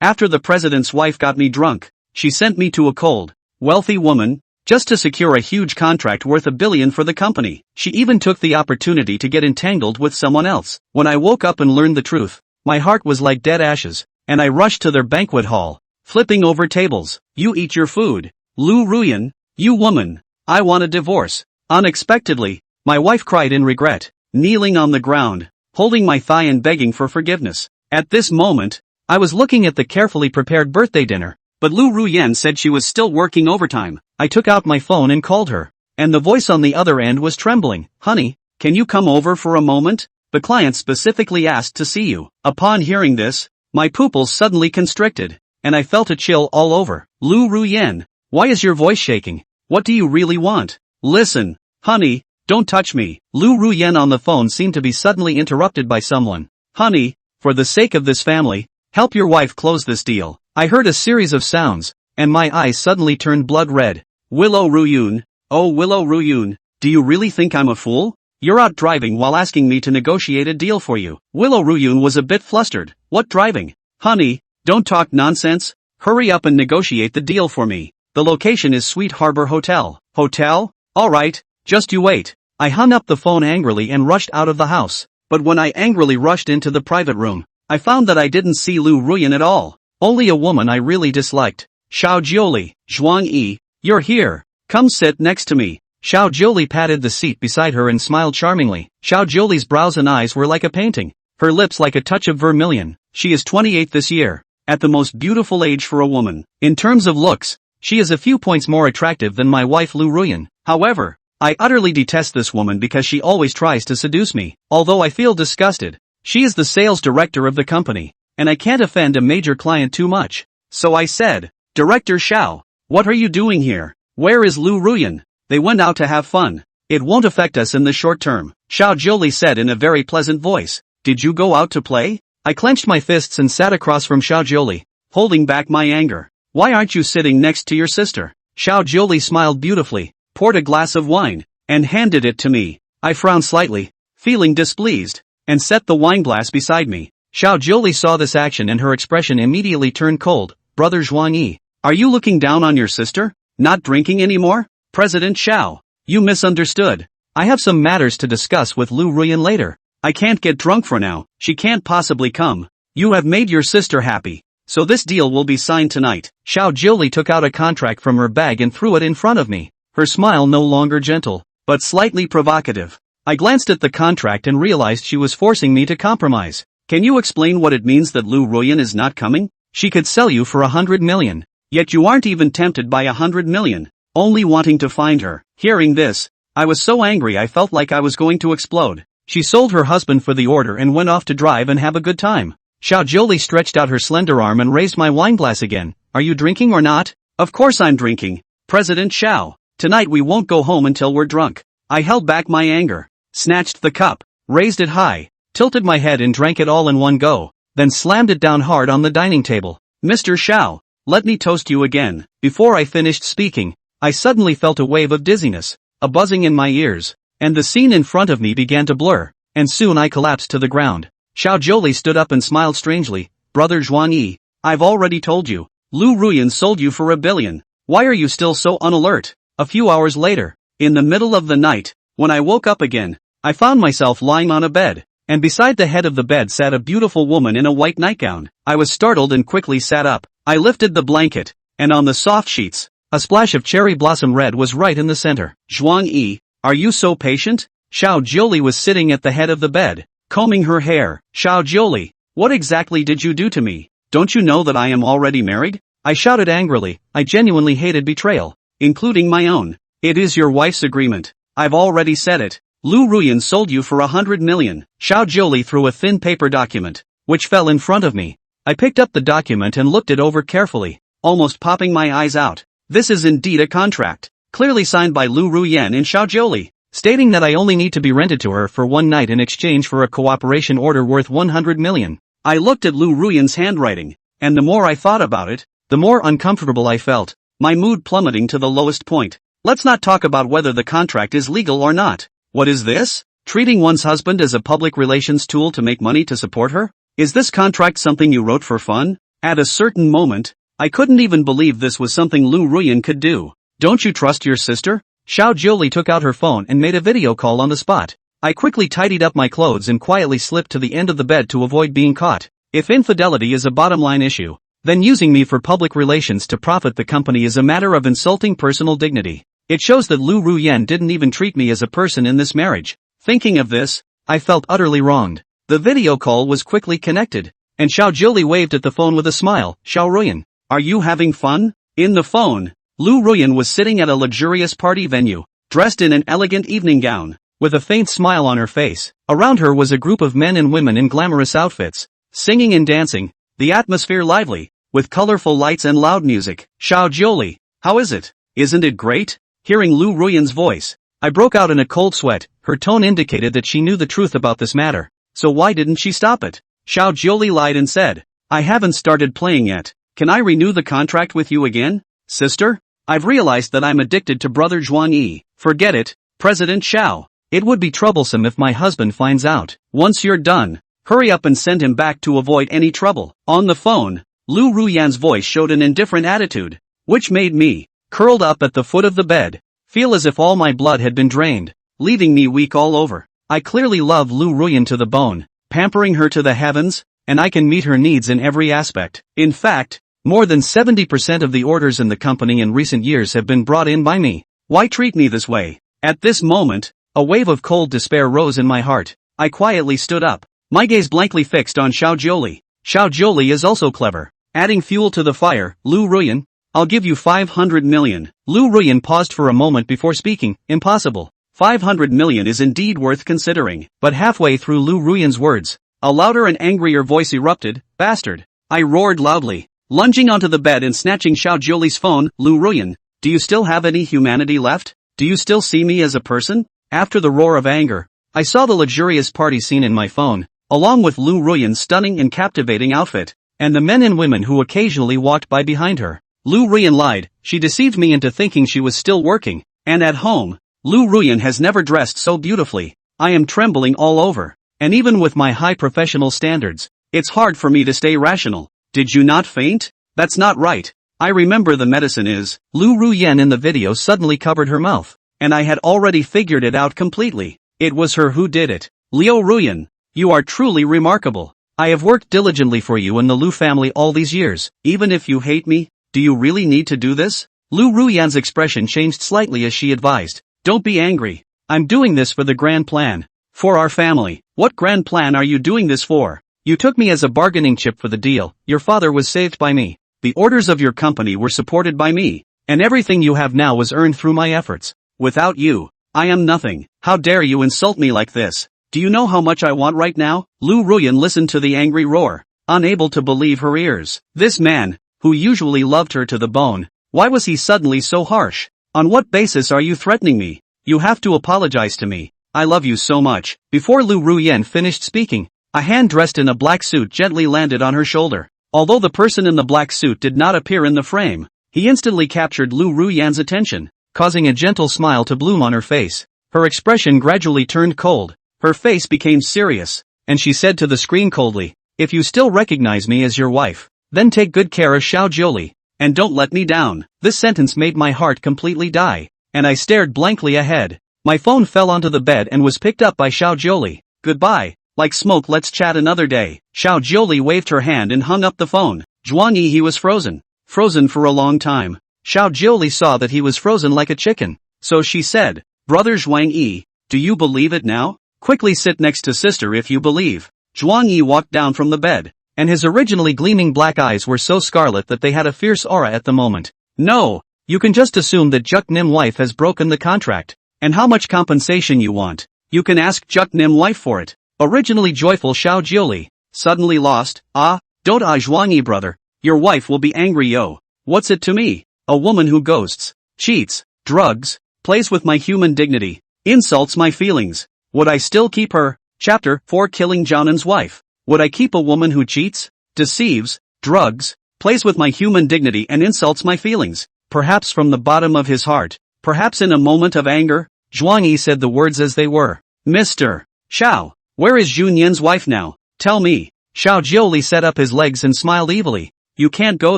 After the president's wife got me drunk, she sent me to a cold, wealthy woman, just to secure a huge contract worth $1 billion for the company. She even took the opportunity to get entangled with someone else. When I woke up and learned the truth, my heart was like dead ashes, and I rushed to their banquet hall, flipping over tables. You eat your food. Lu Ruyan, you woman. I want a divorce. Unexpectedly, my wife cried in regret, kneeling on the ground, holding my thigh and begging for forgiveness. At this moment, I was looking at the carefully prepared birthday dinner, but Lu Ruyan said she was still working overtime. I took out my phone and called her, and the voice on the other end was trembling. Honey, can you come over for a moment? The client specifically asked to see you. Upon hearing this, my pupils suddenly constricted, and I felt a chill all over. Lu Ruyan, why is your voice shaking? What do you really want? Listen, honey, don't touch me. Lu Ruyan on the phone seemed to be suddenly interrupted by someone. Honey, for the sake of this family, help your wife close this deal. I heard a series of sounds, and my eyes suddenly turned blood red. Willow Ruyun, oh Willow Ruyun, do you really think I'm a fool? You're out driving while asking me to negotiate a deal for you. Willow Ruyun was a bit flustered. What driving? Honey, don't talk nonsense. Hurry up and negotiate the deal for me. The location is Sweet Harbor Hotel. Hotel? Alright, just you wait. I hung up the phone angrily and rushed out of the house. But when I angrily rushed into the private room, I found that I didn't see Lu Ruyan at all. Only a woman I really disliked. Xiao Jiuli, Zhuang Yi, you're here. Come sit next to me. Xiao Jiuli patted the seat beside her and smiled charmingly. Xiao Jiuli's brows and eyes were like a painting, her lips like a touch of vermilion. She is 28 this year, at the most beautiful age for a woman. In terms of looks, she is a few points more attractive than my wife Lu Ruyan. However, I utterly detest this woman because she always tries to seduce me. Although I feel disgusted, she is the sales director of the company, and I can't offend a major client too much. So I said, Director Xiao, what are you doing here? Where is Lu Ruyan? They went out to have fun. It won't affect us in the short term, Xiao Jiuli said in a very pleasant voice. Did you go out to play? I clenched my fists and sat across from Xiao Jiuli, holding back my anger. Why aren't you sitting next to your sister? Xiao Jiuli smiled beautifully, poured a glass of wine, and handed it to me. I frowned slightly, feeling displeased, and set the wine glass beside me. Xiao Jiuli saw this action and her expression immediately turned cold. Brother Zhuang Yi, are you looking down on your sister? Not drinking anymore? President Xiao, you misunderstood. I have some matters to discuss with Lu Ruyan later. I can't get drunk for now. She can't possibly come. You have made your sister happy, so this deal will be signed tonight. Xiao Jiuli took out a contract from her bag and threw it in front of me, her smile no longer gentle, but slightly provocative. I glanced at the contract and realized she was forcing me to compromise. Can you explain what it means that Lu Ruyan is not coming? She could sell you for 100 million. Yet you aren't even tempted by 100 million, only wanting to find her. Hearing this, I was so angry I felt like I was going to explode. She sold her husband for the order and went off to drive and have a good time. Xiao Jiuli stretched out her slender arm and raised my wine glass again. Are you drinking or not? Of course I'm drinking. President Xiao, tonight we won't go home until we're drunk. I held back my anger, snatched the cup, raised it high, tilted my head and drank it all in one go, then slammed it down hard on the dining table. Mr. Xiao, let me toast you again. Before I finished speaking, I suddenly felt a wave of dizziness, a buzzing in my ears, and the scene in front of me began to blur, and soon I collapsed to the ground. Xiao Jiuli stood up and smiled strangely. Brother Zhuang Yi, I've already told you, Lu Ruyan sold you for $1 billion. Why are you still so unalert? A few hours later, in the middle of the night, when I woke up again, I found myself lying on a bed, and beside the head of the bed sat a beautiful woman in a white nightgown. I was startled and quickly sat up. I lifted the blanket, and on the soft sheets, a splash of cherry blossom red was right in the center. Zhuang Yi, are you so patient? Xiao Jiuli was sitting at the head of the bed, combing her hair. Xiao Jiuli, what exactly did you do to me? Don't you know that I am already married? I shouted angrily. I genuinely hated betrayal, including my own. It is your wife's agreement. I've already said it. Lu Ruyan sold you for 100 million. Xiao Jiuli threw a thin paper document, which fell in front of me. I picked up the document and looked it over carefully, almost popping my eyes out. This is indeed a contract, clearly signed by Lu Ruyan and Xiao Jiuli, stating that I only need to be rented to her for one night in exchange for a cooperation order worth 100 million. I looked at Lu Ruyan's handwriting, and the more I thought about it, the more uncomfortable I felt, my mood plummeting to the lowest point. Let's not talk about whether the contract is legal or not. What is this? Treating one's husband as a public relations tool to make money to support her? Is this contract something you wrote for fun? At a certain moment, I couldn't even believe this was something Lu Ruyan could do. Don't you trust your sister? Xiao Jiuli took out her phone and made a video call on the spot. I quickly tidied up my clothes and quietly slipped to the end of the bed to avoid being caught. If infidelity is a bottom-line issue, then using me for public relations to profit the company is a matter of insulting personal dignity. It shows that Lu Ruyan didn't even treat me as a person in this marriage. Thinking of this, I felt utterly wronged. The video call was quickly connected, and Xiao Jiuli waved at the phone with a smile. Xiao Ruyan, are you having fun? In the phone, Lu Ruyan was sitting at a luxurious party venue, dressed in an elegant evening gown, with a faint smile on her face. Around her was a group of men and women in glamorous outfits, singing and dancing, the atmosphere lively, with colorful lights and loud music. Xiao Jiuli, how is it? Isn't it great? Hearing Lu Ruyan's voice, I broke out in a cold sweat. Her tone indicated that she knew the truth about this matter, so why didn't she stop it? Xiao Jiuli lied and said, I haven't started playing yet. Can I renew the contract with you again, sister? I've realized that I'm addicted to brother Zhuang Yi. Forget it, President Xiao. It would be troublesome if my husband finds out. Once you're done, hurry up and send him back to avoid any trouble. On the phone, Lu Ruyan's voice showed an indifferent attitude, which made me, curled up at the foot of the bed, feel as if all my blood had been drained, leaving me weak all over. I clearly love Lu Ruyan to the bone, pampering her to the heavens, and I can meet her needs in every aspect. In fact, more than 70% of the orders in the company in recent years have been brought in by me. Why treat me this way? At this moment, a wave of cold despair rose in my heart. I quietly stood up, my gaze blankly fixed on Xiao Jiuli. Xiao Jiuli is also clever. Adding fuel to the fire. Lu Ruyan, I'll give you 500 million. Lu Ruyan paused for a moment before speaking. Impossible. 500 million is indeed worth considering. But halfway through Lu Ruyan's words, a louder and angrier voice erupted. Bastard. I roared loudly, lunging onto the bed and snatching Xiao Jiuli's phone. Lu Ruyan, do you still have any humanity left? Do you still see me as a person? After the roar of anger, I saw the luxurious party scene in my phone, along with Lu Ruyan's stunning and captivating outfit, and the men and women who occasionally walked by behind her. Lu Ruyan lied. She deceived me into thinking she was still working, and at home. Lu Ruyan has never dressed so beautifully. I am trembling all over, and even with my high professional standards, it's hard for me to stay rational. Did you not faint? That's not right. I remember the medicine is. Lu Ruyan in the video suddenly covered her mouth, and I had already figured it out completely. It was her who did it. Liu Ruyan, you are truly remarkable. I have worked diligently for you and the Lu family all these years. Even if you hate me, do you really need to do this? Lu Ruyan's expression changed slightly as she advised. Don't be angry. I'm doing this for the grand plan. For our family. What grand plan are you doing this for? You took me as a bargaining chip for the deal. Your father was saved by me. The orders of your company were supported by me. And everything you have now was earned through my efforts. Without you, I am nothing. How dare you insult me like this? Do you know how much I want right now? Lu Ruyan listened to the angry roar, unable to believe her ears. This man, who usually loved her to the bone, why was he suddenly so harsh? On what basis are you threatening me? You have to apologize to me. I love you so much. Before Lu Ruyan finished speaking, a hand dressed in a black suit gently landed on her shoulder. Although the person in the black suit did not appear in the frame, he instantly captured Lu Ruyan's attention, causing a gentle smile to bloom on her face. Her expression gradually turned cold. Her face became serious, and she said to the screen coldly, if you still recognize me as your wife, then take good care of Xiao Jiuli, and don't let me down. This sentence made my heart completely die, and I stared blankly ahead. My phone fell onto the bed and was picked up by Xiao Jiuli. Goodbye. Like smoke, let's chat another day. Xiao Jiuli waved her hand and hung up the phone. Zhuang Yi, he was frozen. Frozen for a long time. Xiao Jiuli saw that he was frozen like a chicken. So she said, Brother Zhuang Yi, do you believe it now? Quickly sit next to sister if you believe. Zhuang Yi walked down from the bed, and his originally gleaming black eyes were so scarlet that they had a fierce aura at the moment. No, you can just assume that Juk Nim wife has broken the contract. And how much compensation you want? You can ask Juk Nim wife for it. Originally joyful Xiao Jiuli, suddenly lost. Don't Zhuang Yi brother, your wife will be angry yo. What's it to me? A woman who ghosts, cheats, drugs, plays with my human dignity, insults my feelings. Would I still keep her? Chapter 4 Killing Jiaonan's wife. Would I keep a woman who cheats, deceives, drugs, plays with my human dignity and insults my feelings? Perhaps from the bottom of his heart, perhaps in a moment of anger, Zhuang Yi said the words as they were. Mr. Xiao, where is Jun Yan's wife now? Tell me. Xiao Jiuli set up his legs and smiled evilly. You can't go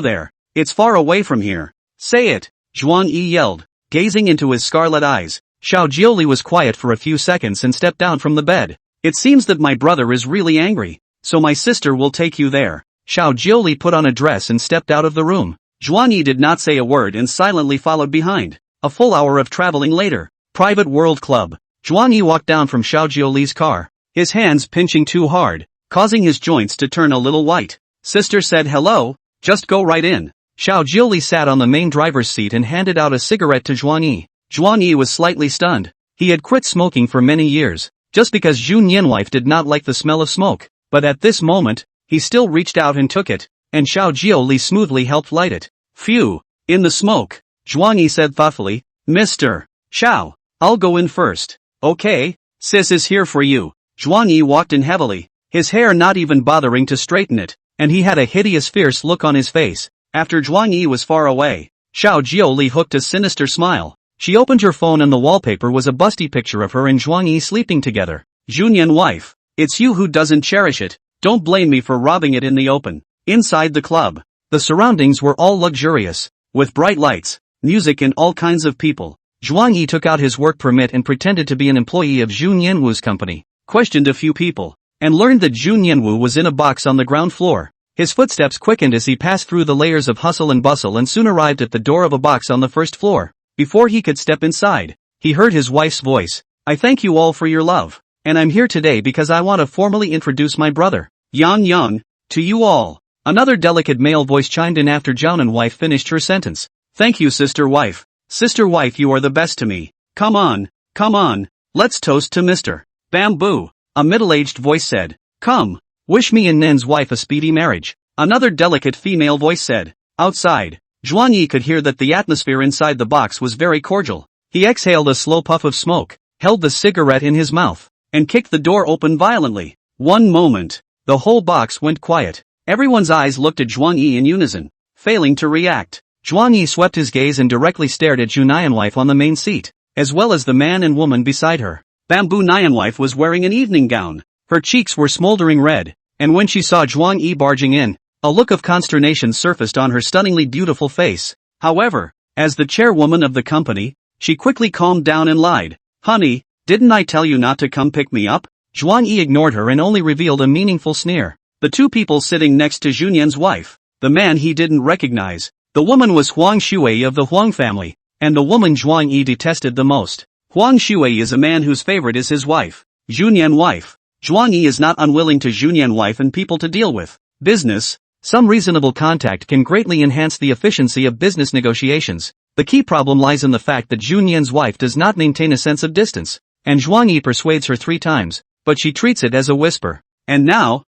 there. It's far away from here. Say it, Zhuang Yi yelled, gazing into his scarlet eyes. Xiao Jiuli was quiet for a few seconds and stepped down from the bed. It seems that my brother is really angry, so my sister will take you there. Xiao Jiuli put on a dress and stepped out of the room. Zhuang Yi did not say a word and silently followed behind. A full hour of traveling later. Private World Club. Zhuang Yi walked down from Xiao Jiuli's car, his hands pinching too hard, causing his joints to turn a little white. Sister said hello, just go right in. Xiao Jiuli sat on the main driver's seat and handed out a cigarette to Zhuang Yi. Zhuang Yi was slightly stunned. He had quit smoking for many years, just because Zhu Nianwife did not like the smell of smoke. But at this moment, he still reached out and took it, and Xiao Jiuli smoothly helped light it. Phew, in the smoke, Zhuang Yi said thoughtfully. Mr. Xiao, I'll go in first. Okay, sis is here for you. Zhuang Yi walked in heavily, his hair not even bothering to straighten it, and he had a hideous fierce look on his face. After Zhuang Yi was far away, Xiao Jiuli hooked a sinister smile. She opened her phone and the wallpaper was a busty picture of her and Zhuang Yi sleeping together. Junyan wife, it's you who doesn't cherish it. Don't blame me for robbing it in the open. Inside the club, the surroundings were all luxurious, with bright lights, music and all kinds of people. Zhuang Yi took out his work permit and pretended to be an employee of Zhu Nianwu's company, questioned a few people, and learned that Zhu Nianwu was in a box on the ground floor. His footsteps quickened as he passed through the layers of hustle and bustle and soon arrived at the door of a box on the first floor. Before he could step inside, he heard his wife's voice. I thank you all for your love, and I'm here today because I want to formally introduce my brother, Yang, to you all. Another delicate male voice chimed in after Jianan wife finished her sentence. Thank you sister wife. Sister wife, you are the best to me. Come on, let's toast to Mr. Bamboo. A middle-aged voice said. Come, wish me and Nen's wife a speedy marriage. Another delicate female voice said. Outside, Zhuang Yi could hear that the atmosphere inside the box was very cordial. He exhaled a slow puff of smoke, held the cigarette in his mouth, and kicked the door open violently. One moment, the whole box went quiet. Everyone's eyes looked at Zhuang Yi in unison, failing to react. Zhuang Yi swept his gaze and directly stared at Zhu Nianwife on the main seat, as well as the man and woman beside her. Bamboo Nianwife was wearing an evening gown. Her cheeks were smoldering red, and when she saw Zhuang Yi barging in, a look of consternation surfaced on her stunningly beautiful face. However, as the chairwoman of the company, she quickly calmed down and lied. Honey, didn't I tell you not to come pick me up? Zhuang Yi ignored her and only revealed a meaningful sneer. The two people sitting next to Junyan's wife, the man he didn't recognize. The woman was Huang Shui of the Huang family, and the woman Zhuang Yi detested the most. Huang Shui is a man whose favorite is his wife, Junyan wife. Zhuang Yi is not unwilling to Junyan wife and people to deal with. Business. Some reasonable contact can greatly enhance the efficiency of business negotiations. The key problem lies in the fact that Junyan's wife does not maintain a sense of distance, and Zhuang Yi persuades her 3 times, but she treats it as a whisper. And now,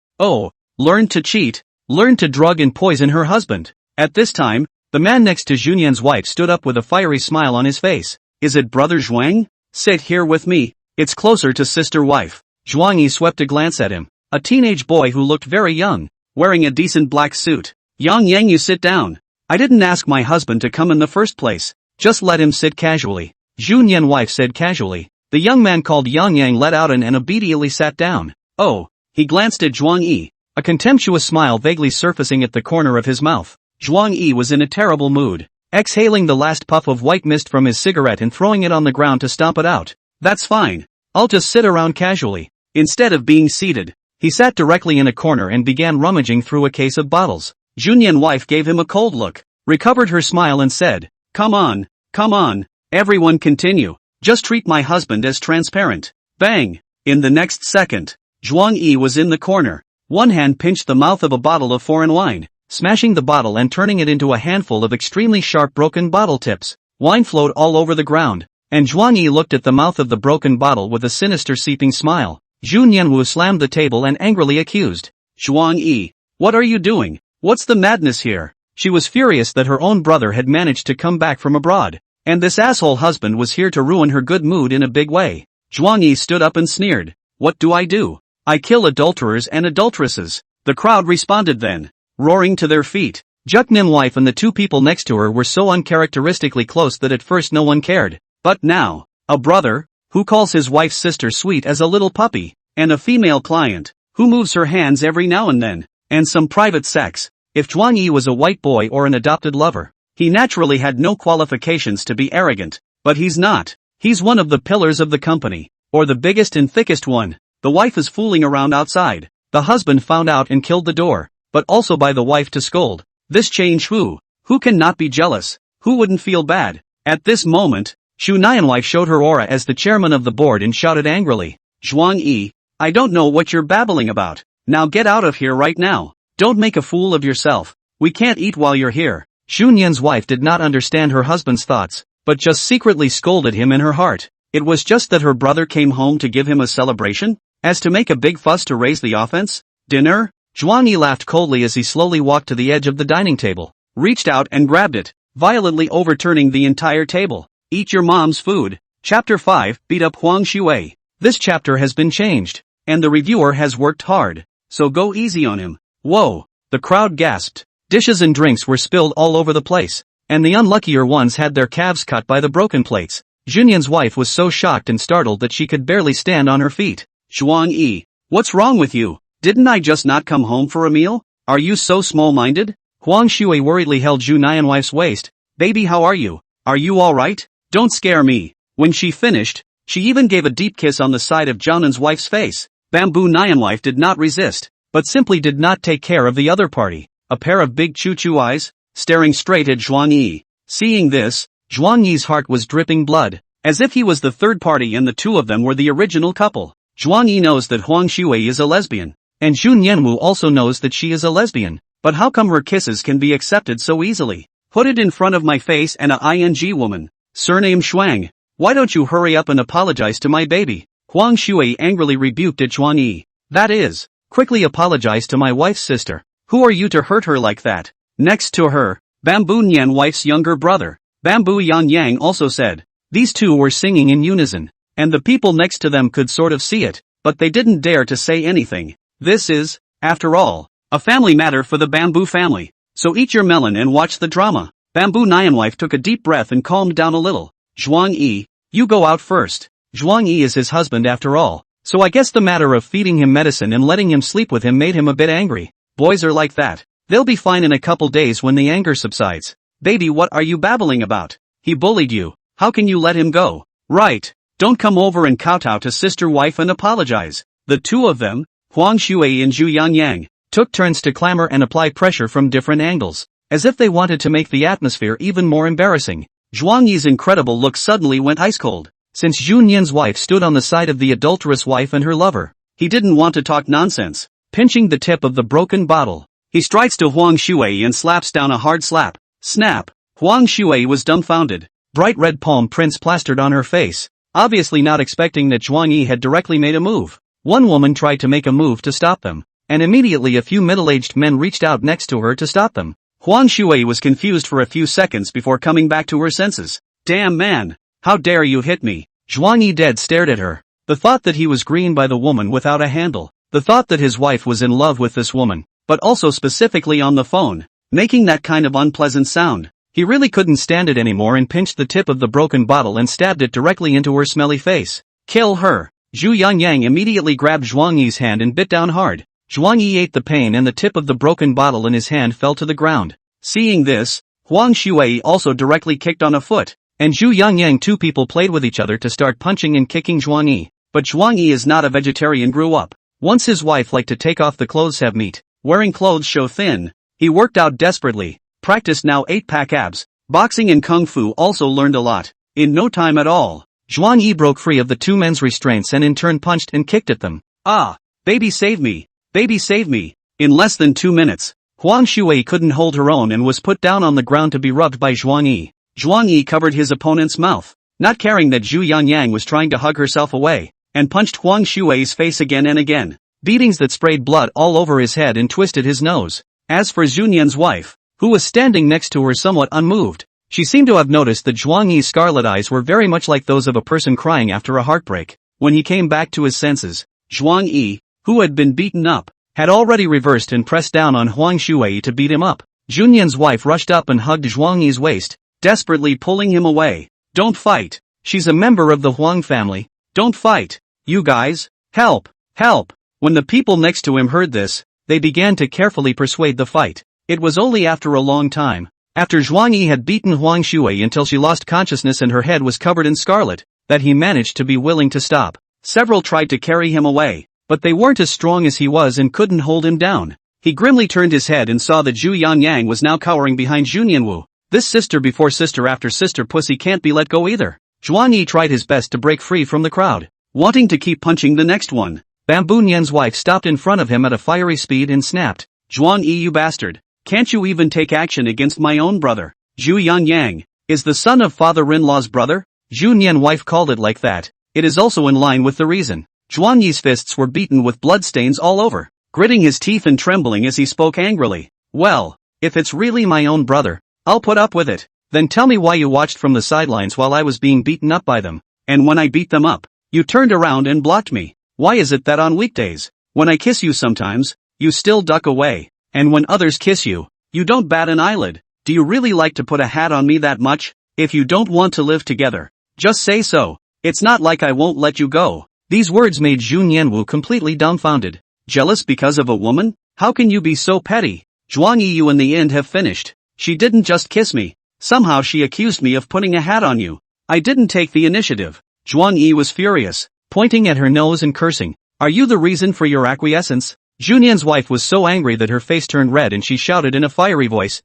learn to cheat, learn to drug and poison her husband. At this time, the man next to Junyan's wife stood up with a fiery smile on his face. Is it brother Zhuang? Sit here with me. It's closer to sister wife. Zhuang Yi swept a glance at him, a teenage boy who looked very young, wearing a decent black suit. Yang, you sit down. I didn't ask my husband to come in the first place. Just let him sit casually. Junyan wife said casually. The young man called Yang let out and obediently sat down. Oh, he glanced at Zhuang Yi, a contemptuous smile vaguely surfacing at the corner of his mouth. Zhuang Yi was in a terrible mood, exhaling the last puff of white mist from his cigarette and throwing it on the ground to stomp it out. That's fine. I'll just sit around casually. Instead of being seated, he sat directly in a corner and began rummaging through a case of bottles. Junyan wife gave him a cold look, recovered her smile and said, Come on, everyone continue. Just treat my husband as transparent. Bang! In the next second, Zhuang Yi was in the corner. One hand pinched the mouth of a bottle of foreign wine, smashing the bottle and turning it into a handful of extremely sharp broken bottle tips. Wine flowed all over the ground, and Zhuang Yi looked at the mouth of the broken bottle with a sinister seeping smile. Zhu Nianwu slammed the table and angrily accused. Zhuang Yi, what are you doing? What's the madness here? She was furious that her own brother had managed to come back from abroad, and this asshole husband was here to ruin her good mood in a big way. Zhuang Yi stood up and sneered. What do? I kill adulterers and adulteresses. The crowd responded then, roaring to their feet. Juknin wife and the 2 people next to her were so uncharacteristically close that at first no one cared. But now, a brother, who calls his wife's sister sweet as a little puppy, and a female client, who moves her hands every now and then, and some private sex. If Zhuang Yi was a white boy or an adopted lover, he naturally had no qualifications to be arrogant. But he's not. He's one of the pillars of the company, or the biggest and thickest one. The wife is fooling around outside. The husband found out and killed the door, but also by the wife to scold. This changed who? Who can not be jealous? Who wouldn't feel bad? At this moment, Shu Nianwife showed her aura as the chairman of the board and shouted angrily, Zhuang Yi, I don't know what you're babbling about. Now get out of here right now. Don't make a fool of yourself. We can't eat while you're here. Xu Nian's wife did not understand her husband's thoughts, but just secretly scolded him in her heart. It was just that her brother came home to give him a celebration? As to make a big fuss to raise the offense? Dinner? Zhuang Yi laughed coldly as he slowly walked to the edge of the dining table, reached out and grabbed it, violently overturning the entire table. Eat your mom's food. Chapter 5, Beat Up Huang Shui. This chapter has been changed, and the reviewer has worked hard, so go easy on him. Whoa! The crowd gasped. Dishes and drinks were spilled all over the place, and the unluckier ones had their calves cut by the broken plates. Junyan's wife was so shocked and startled that she could barely stand on her feet. Zhuang Yi, what's wrong with you? Didn't I just not come home for a meal? Are you so small-minded? Huang Shui worriedly held Zhu Nianwife's waist. Baby, how are you? Are you alright? Don't scare me. When she finished, she even gave a deep kiss on the side of Zhaonan's wife's face. Bamboo Nianwife did not resist, but simply did not take care of the other party. A pair of big choo-choo eyes, staring straight at Zhuang Yi. Seeing this, Zhuang Yi's heart was dripping blood, as if he was the third party and the two of them were the original couple. Zhuang Yi knows that Huang Shui is a lesbian, and Xun Yanwu also knows that she is a lesbian, but how come her kisses can be accepted so easily? Put it in front of my face and a ing woman. Surname Shuang. Why don't you hurry up and apologize to my baby? Huang Shui angrily rebuked at Zhuang Yi. That is, quickly apologize to my wife's sister. Who are you to hurt her like that? Next to her, Bamboo Nian wife's younger brother, Bamboo Yang Yang also said. These two were singing in unison, and the people next to them could sort of see it, but they didn't dare to say anything. This is, after all, a family matter for the Bamboo family, so eat your melon and watch the drama. Bamboo Nianwife took a deep breath and calmed down a little. Zhuang Yi, you go out first. Zhuang Yi is his husband after all, so I guess the matter of feeding him medicine and letting him sleep with him made him a bit angry. Boys are like that. They'll be fine in a couple days when the anger subsides. Baby, what are you babbling about? He bullied you. How can you let him go? Right. Don't come over and kowtow to sister wife and apologize. The two of them, Huang Shui and Zhu Yangyang, took turns to clamor and apply pressure from different angles, as if they wanted to make the atmosphere even more embarrassing. Zhuang Yi's incredible look suddenly went ice cold. Since Zhu Yan's wife stood on the side of the adulterous wife and her lover, he didn't want to talk nonsense. Pinching the tip of the broken bottle, he strides to Huang Shui and slaps down a hard slap. Snap! Huang Shui was dumbfounded. Bright red palm prints plastered on her face, obviously not expecting that Zhuang Yi had directly made a move. One woman tried to make a move to stop them, and immediately a few middle-aged men reached out next to her to stop them. Huang Shui was confused for a few seconds before coming back to her senses. Damn man! How dare you hit me? Zhuang Yi dead stared at her. The thought that he was greened by the woman without a handle. The thought that his wife was in love with this woman, but also specifically on the phone, making that kind of unpleasant sound. He really couldn't stand it anymore and pinched the tip of the broken bottle and stabbed it directly into her smelly face. Kill her! Zhu Yangyang immediately grabbed Zhuang Yi's hand and bit down hard. Zhuang Yi ate the pain and the tip of the broken bottle in his hand fell to the ground. Seeing this, Huang Shui also directly kicked on a foot, and Zhu Yangyang, two people played with each other to start punching and kicking Zhuang Yi. But Zhuang Yi is not a vegetarian, grew up. Once his wife liked to take off the clothes, have meat, wearing clothes show thin. He worked out desperately, practiced now 8-pack abs, boxing and kung fu, also learned a lot. In no time at all, Zhuang Yi broke free of the two men's restraints and in turn punched and kicked at them. Ah! Baby save me! Baby save me! In less than 2 minutes, Huang Shui couldn't hold her own and was put down on the ground to be rubbed by Zhuang Yi. Zhuang Yi covered his opponent's mouth, not caring that Zhu Yangyang was trying to hug herself away, and punched Huang Shui's face again and again. Beatings that sprayed blood all over his head and twisted his nose. As for Zhunyan's wife, who was standing next to her somewhat unmoved, she seemed to have noticed that Zhuang Yi's scarlet eyes were very much like those of a person crying after a heartbreak. When he came back to his senses, Zhuang Yi, who had been beaten up, had already reversed and pressed down on Huang Shui to beat him up. Zhunyan's wife rushed up and hugged Zhuang Yi's waist, desperately pulling him away. Don't fight. She's a member of the Huang family. Don't fight. You guys, help, help. When the people next to him heard this, they began to carefully persuade the fight. It was only after a long time, after Zhuang Yi had beaten Huang Shui until she lost consciousness and her head was covered in scarlet, that he managed to be willing to stop. Several tried to carry him away, but they weren't as strong as he was and couldn't hold him down. He grimly turned his head and saw that Zhu Yangyang was now cowering behind Zhu Nianwu. This sister before sister after sister pussy can't be let go either. Zhuang Yi tried his best to break free from the crowd, wanting to keep punching the next one. Bamboo Nian's wife stopped in front of him at a fiery speed and snapped, "Zhuang Yi, you bastard. Can't you even take action against my own brother? Zhu Yangyang is the son of father-in-law's brother?" Zhu Nian wife called it like that. It is also in line with the reason. Zhuang Yi's fists were beaten with bloodstains all over, gritting his teeth and trembling as he spoke angrily. "Well, if it's really my own brother, I'll put up with it. Then tell me why you watched from the sidelines while I was being beaten up by them. And when I beat them up, you turned around and blocked me. Why is it that on weekdays, when I kiss you sometimes, you still duck away, and when others kiss you, you don't bat an eyelid? Do you really like to put a hat on me that much? If you don't want to live together, just say so. It's not like I won't let you go." These words made Zhu Nianwu completely dumbfounded. Jealous because of a woman? How can you be so petty? Zhuang Yi, you in the end have finished. She didn't just kiss me. Somehow she accused me of putting a hat on you. I didn't take the initiative. Zhuang Yi was furious, pointing at her nose and cursing. "Are you the reason for your acquiescence?" Zhu Nian's wife was so angry that her face turned red and she shouted in a fiery voice,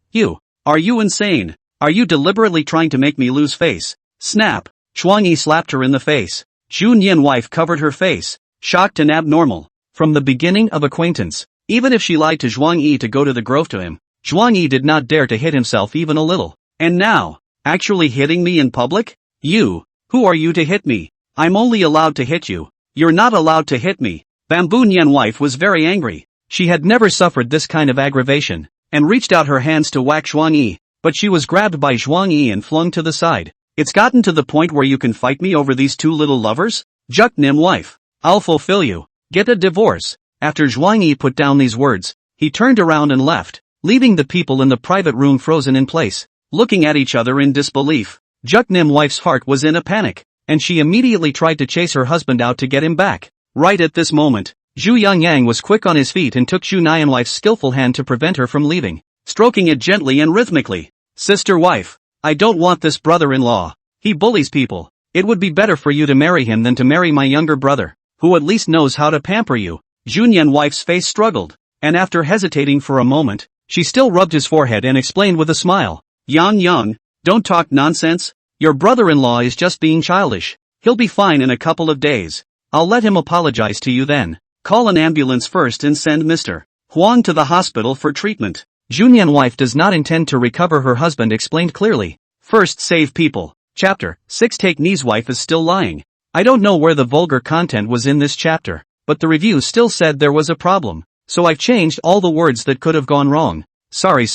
Are you insane? Are you deliberately trying to make me lose face?" Snap! Zhuang Yi slapped her in the face. Zhu Nian's wife covered her face, shocked and abnormal. From the beginning of acquaintance, even if she lied to Zhuang Yi to go to the grove to him, Zhuang Yi did not dare to hit himself even a little. And now, actually hitting me in public? You, who are you to hit me? I'm only allowed to hit you. You're not allowed to hit me. Bamboo Nian's wife was very angry. She had never suffered this kind of aggravation, and reached out her hands to whack Zhuang Yi, but she was grabbed by Zhuang Yi and flung to the side. "It's gotten to the point where you can fight me over these two little lovers? Juk Nim wife, I'll fulfill you. Get a divorce." After Zhuang Yi put down these words, he turned around and left, leaving the people in the private room frozen in place, looking at each other in disbelief. Juk Nim wife's heart was in a panic, and she immediately tried to chase her husband out to get him back. Right at this moment, Zhu Yangyang was quick on his feet and took Zhu Nian wife's skillful hand to prevent her from leaving, stroking it gently and rhythmically. "Sister wife, I don't want this brother-in-law. He bullies people. It would be better for you to marry him than to marry my younger brother, who at least knows how to pamper you." Zhu Nian wife's face struggled, and after hesitating for a moment, she still rubbed his forehead and explained with a smile, Yang, don't talk nonsense. Your brother-in-law is just being childish. He'll be fine in a couple of days. I'll let him apologize to you then. Call an ambulance first and send Mr. Huang to the hospital for treatment." Zhu Nian's wife does not intend to recover her husband explained clearly. First save people. Chapter 6 Take Ni's wife is still lying. I don't know where the vulgar content was in this chapter, but the review still said there was a problem, so I've changed all the words that could have gone wrong. Sorry.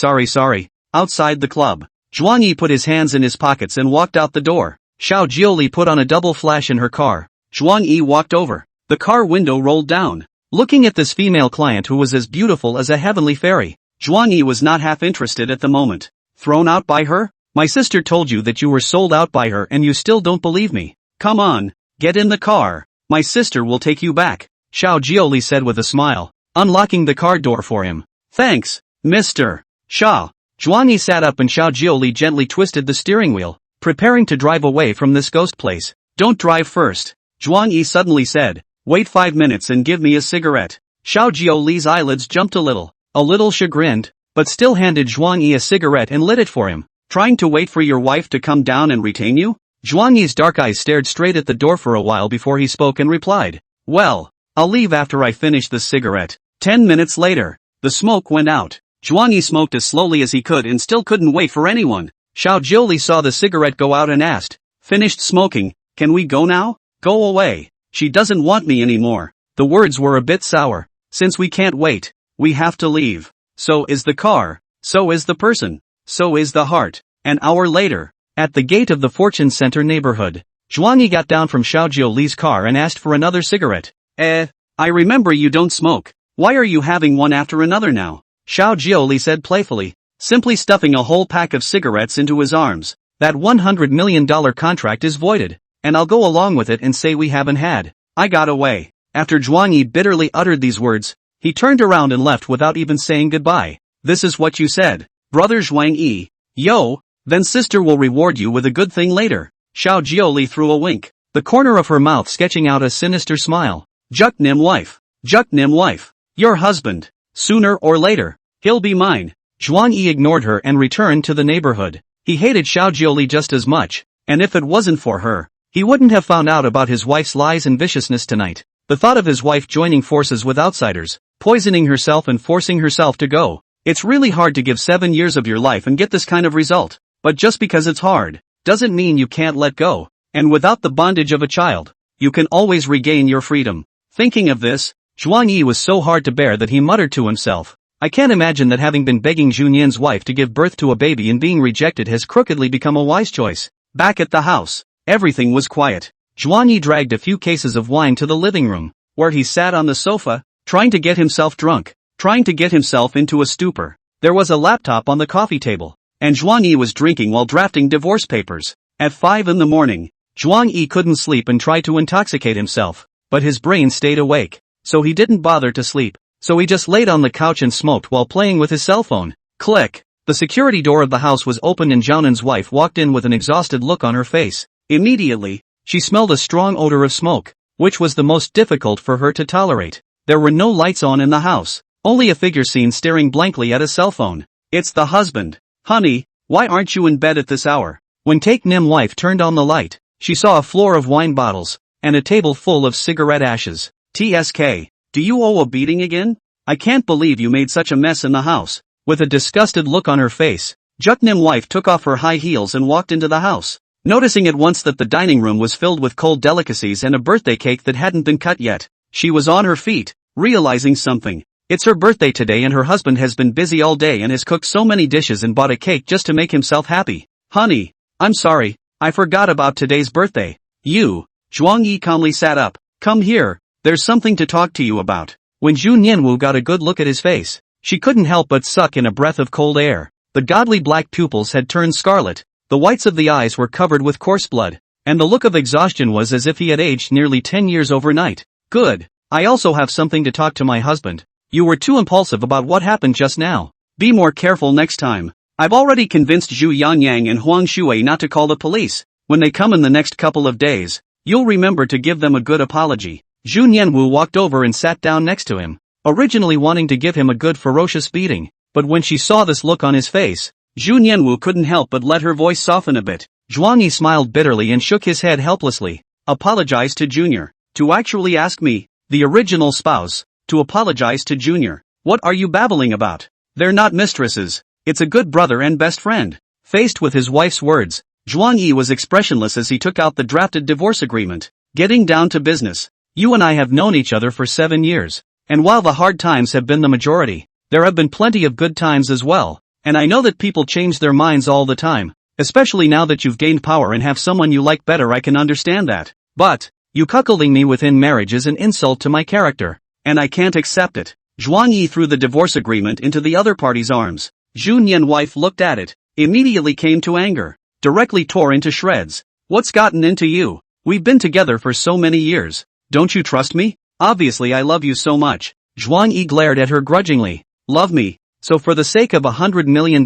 Outside the club, Zhuang Yi put his hands in his pockets and walked out the door. Xiao Jioli put on a double flash in her car. Zhuang Yi walked over. The car window rolled down. Looking at this female client who was as beautiful as a heavenly fairy, Zhuang Yi was not half interested at the moment. Thrown out by her? My sister told you that you were sold out by her and you still don't believe me. Come on, get in the car. My sister will take you back, Xiao Jioli said with a smile, unlocking the car door for him. Thanks, Mr. Xia. Zhuang Yi sat up and Xiao Jioli gently twisted the steering wheel, preparing to drive away from this ghost place. Don't drive first, Zhuang Yi suddenly said. Wait 5 minutes and give me a cigarette. Xiao Jioli's eyelids jumped a little chagrined, but still handed Zhuang Yi a cigarette and lit it for him. Trying to wait for your wife to come down and retain you? Zhuang Yi's dark eyes stared straight at the door for a while before he spoke and replied, Well, I'll leave after I finish this cigarette. 10 minutes later, the smoke went out. Zhuang Yi smoked as slowly as he could and still couldn't wait for anyone. Xiao Jioli saw the cigarette go out and asked, Finished smoking, can we go now? Go away. She doesn't want me anymore. The words were a bit sour. Since we can't wait, we have to leave. So is the car. So is the person. So is the heart. An hour later, at the gate of the Fortune Center neighborhood, Zhuang Yi got down from Xiao Jioli's car and asked for another cigarette. I remember you don't smoke. Why are you having one after another now? Xiao Jioli said playfully, simply stuffing a whole pack of cigarettes into his arms. That $100 million contract is voided, and I'll go along with it and say we haven't had. I got away. After Zhuang Yi bitterly uttered these words, he turned around and left without even saying goodbye. this is what you said. Brother Zhuang Yi. Yo, then sister will reward you with a good thing later. Xiao Jioli threw a wink, the corner of her mouth sketching out a sinister smile. Juk Nim wife. Juk Nim wife. Your husband. Sooner or later, he'll be mine. Zhuang Yi ignored her and returned to the neighborhood. He hated Xiao Jioli just as much, and if it wasn't for her, he wouldn't have found out about his wife's lies and viciousness tonight. The thought of his wife joining forces with outsiders, poisoning herself and forcing herself to go. It's really hard to give 7 years of your life and get this kind of result. But just because it's hard, doesn't mean you can't let go. And without the bondage of a child, you can always regain your freedom. Thinking of this, Zhuang Yi was so hard to bear that he muttered to himself, I can't imagine that having been begging Junyan's wife to give birth to a baby and being rejected has crookedly become a wise choice. Back at the house, everything was quiet. Zhuang Yi dragged a few cases of wine to the living room, where he sat on the sofa, trying to get himself drunk, trying to get himself into a stupor. There was a laptop on the coffee table, and Zhuang Yi was drinking while drafting divorce papers. At 5 in the morning, Zhuang Yi couldn't sleep and tried to intoxicate himself, but his brain stayed awake, so he didn't bother to sleep. So he just laid on the couch and smoked while playing with his cell phone. Click. The security door of the house was opened and Zhaonan's wife walked in with an exhausted look on her face. Immediately, she smelled a strong odor of smoke, which was the most difficult for her to tolerate. There were no lights on in the house, only a figure seen staring blankly at a cell phone. It's the husband. Honey, why aren't you in bed at this hour? When Take Nim wife turned on the light, she saw a floor of wine bottles, and a table full of cigarette ashes. TSK. Do you owe a beating again? I can't believe you made such a mess in the house. With a disgusted look on her face, Juk Nim wife took off her high heels and walked into the house. Noticing at once that the dining room was filled with cold delicacies and a birthday cake that hadn't been cut yet, she was on her feet, realizing something. It's her birthday today and her husband has been busy all day and has cooked so many dishes and bought a cake just to make himself happy. Honey, I'm sorry, I forgot about today's birthday. You. Zhuang Yi calmly sat up. Come here. There's something to talk to you about. When Zhu Nianwu got a good look at his face, she couldn't help but suck in a breath of cold air. The godly black pupils had turned scarlet, the whites of the eyes were covered with coarse blood, and the look of exhaustion was as if he had aged nearly 10 years overnight. Good. I also have something to talk to my husband. You were too impulsive about what happened just now. Be more careful next time. I've already convinced Zhu Yanyang and Huang Shui not to call the police. When they come in the next couple of days, you'll remember to give them a good apology. Zhu Nianwu walked over and sat down next to him, originally wanting to give him a good ferocious beating, but when she saw this look on his face, Zhu Nianwu couldn't help but let her voice soften a bit. Zhuang Yi smiled bitterly and shook his head helplessly. Apologize to Junior. To actually ask me, the original spouse, to apologize to Junior. What are you babbling about? They're not mistresses. It's a good brother and best friend. Faced with his wife's words, Zhuang Yi was expressionless as he took out the drafted divorce agreement. Getting down to business. You and I have known each other for 7 years, and while the hard times have been the majority, there have been plenty of good times as well, and I know that people change their minds all the time, especially now that you've gained power and have someone you like better. I can understand that. But, you cuckolding me within marriage is an insult to my character, and I can't accept it. Zhuang Yi threw the divorce agreement into the other party's arms. Zhu Nian's wife looked at it, immediately came to anger, directly tore into shreds. What's gotten into you? We've been together for so many years. Don't you trust me? Obviously I love you so much. Zhuang Yi glared at her grudgingly. Love me? So for the sake of $100 million,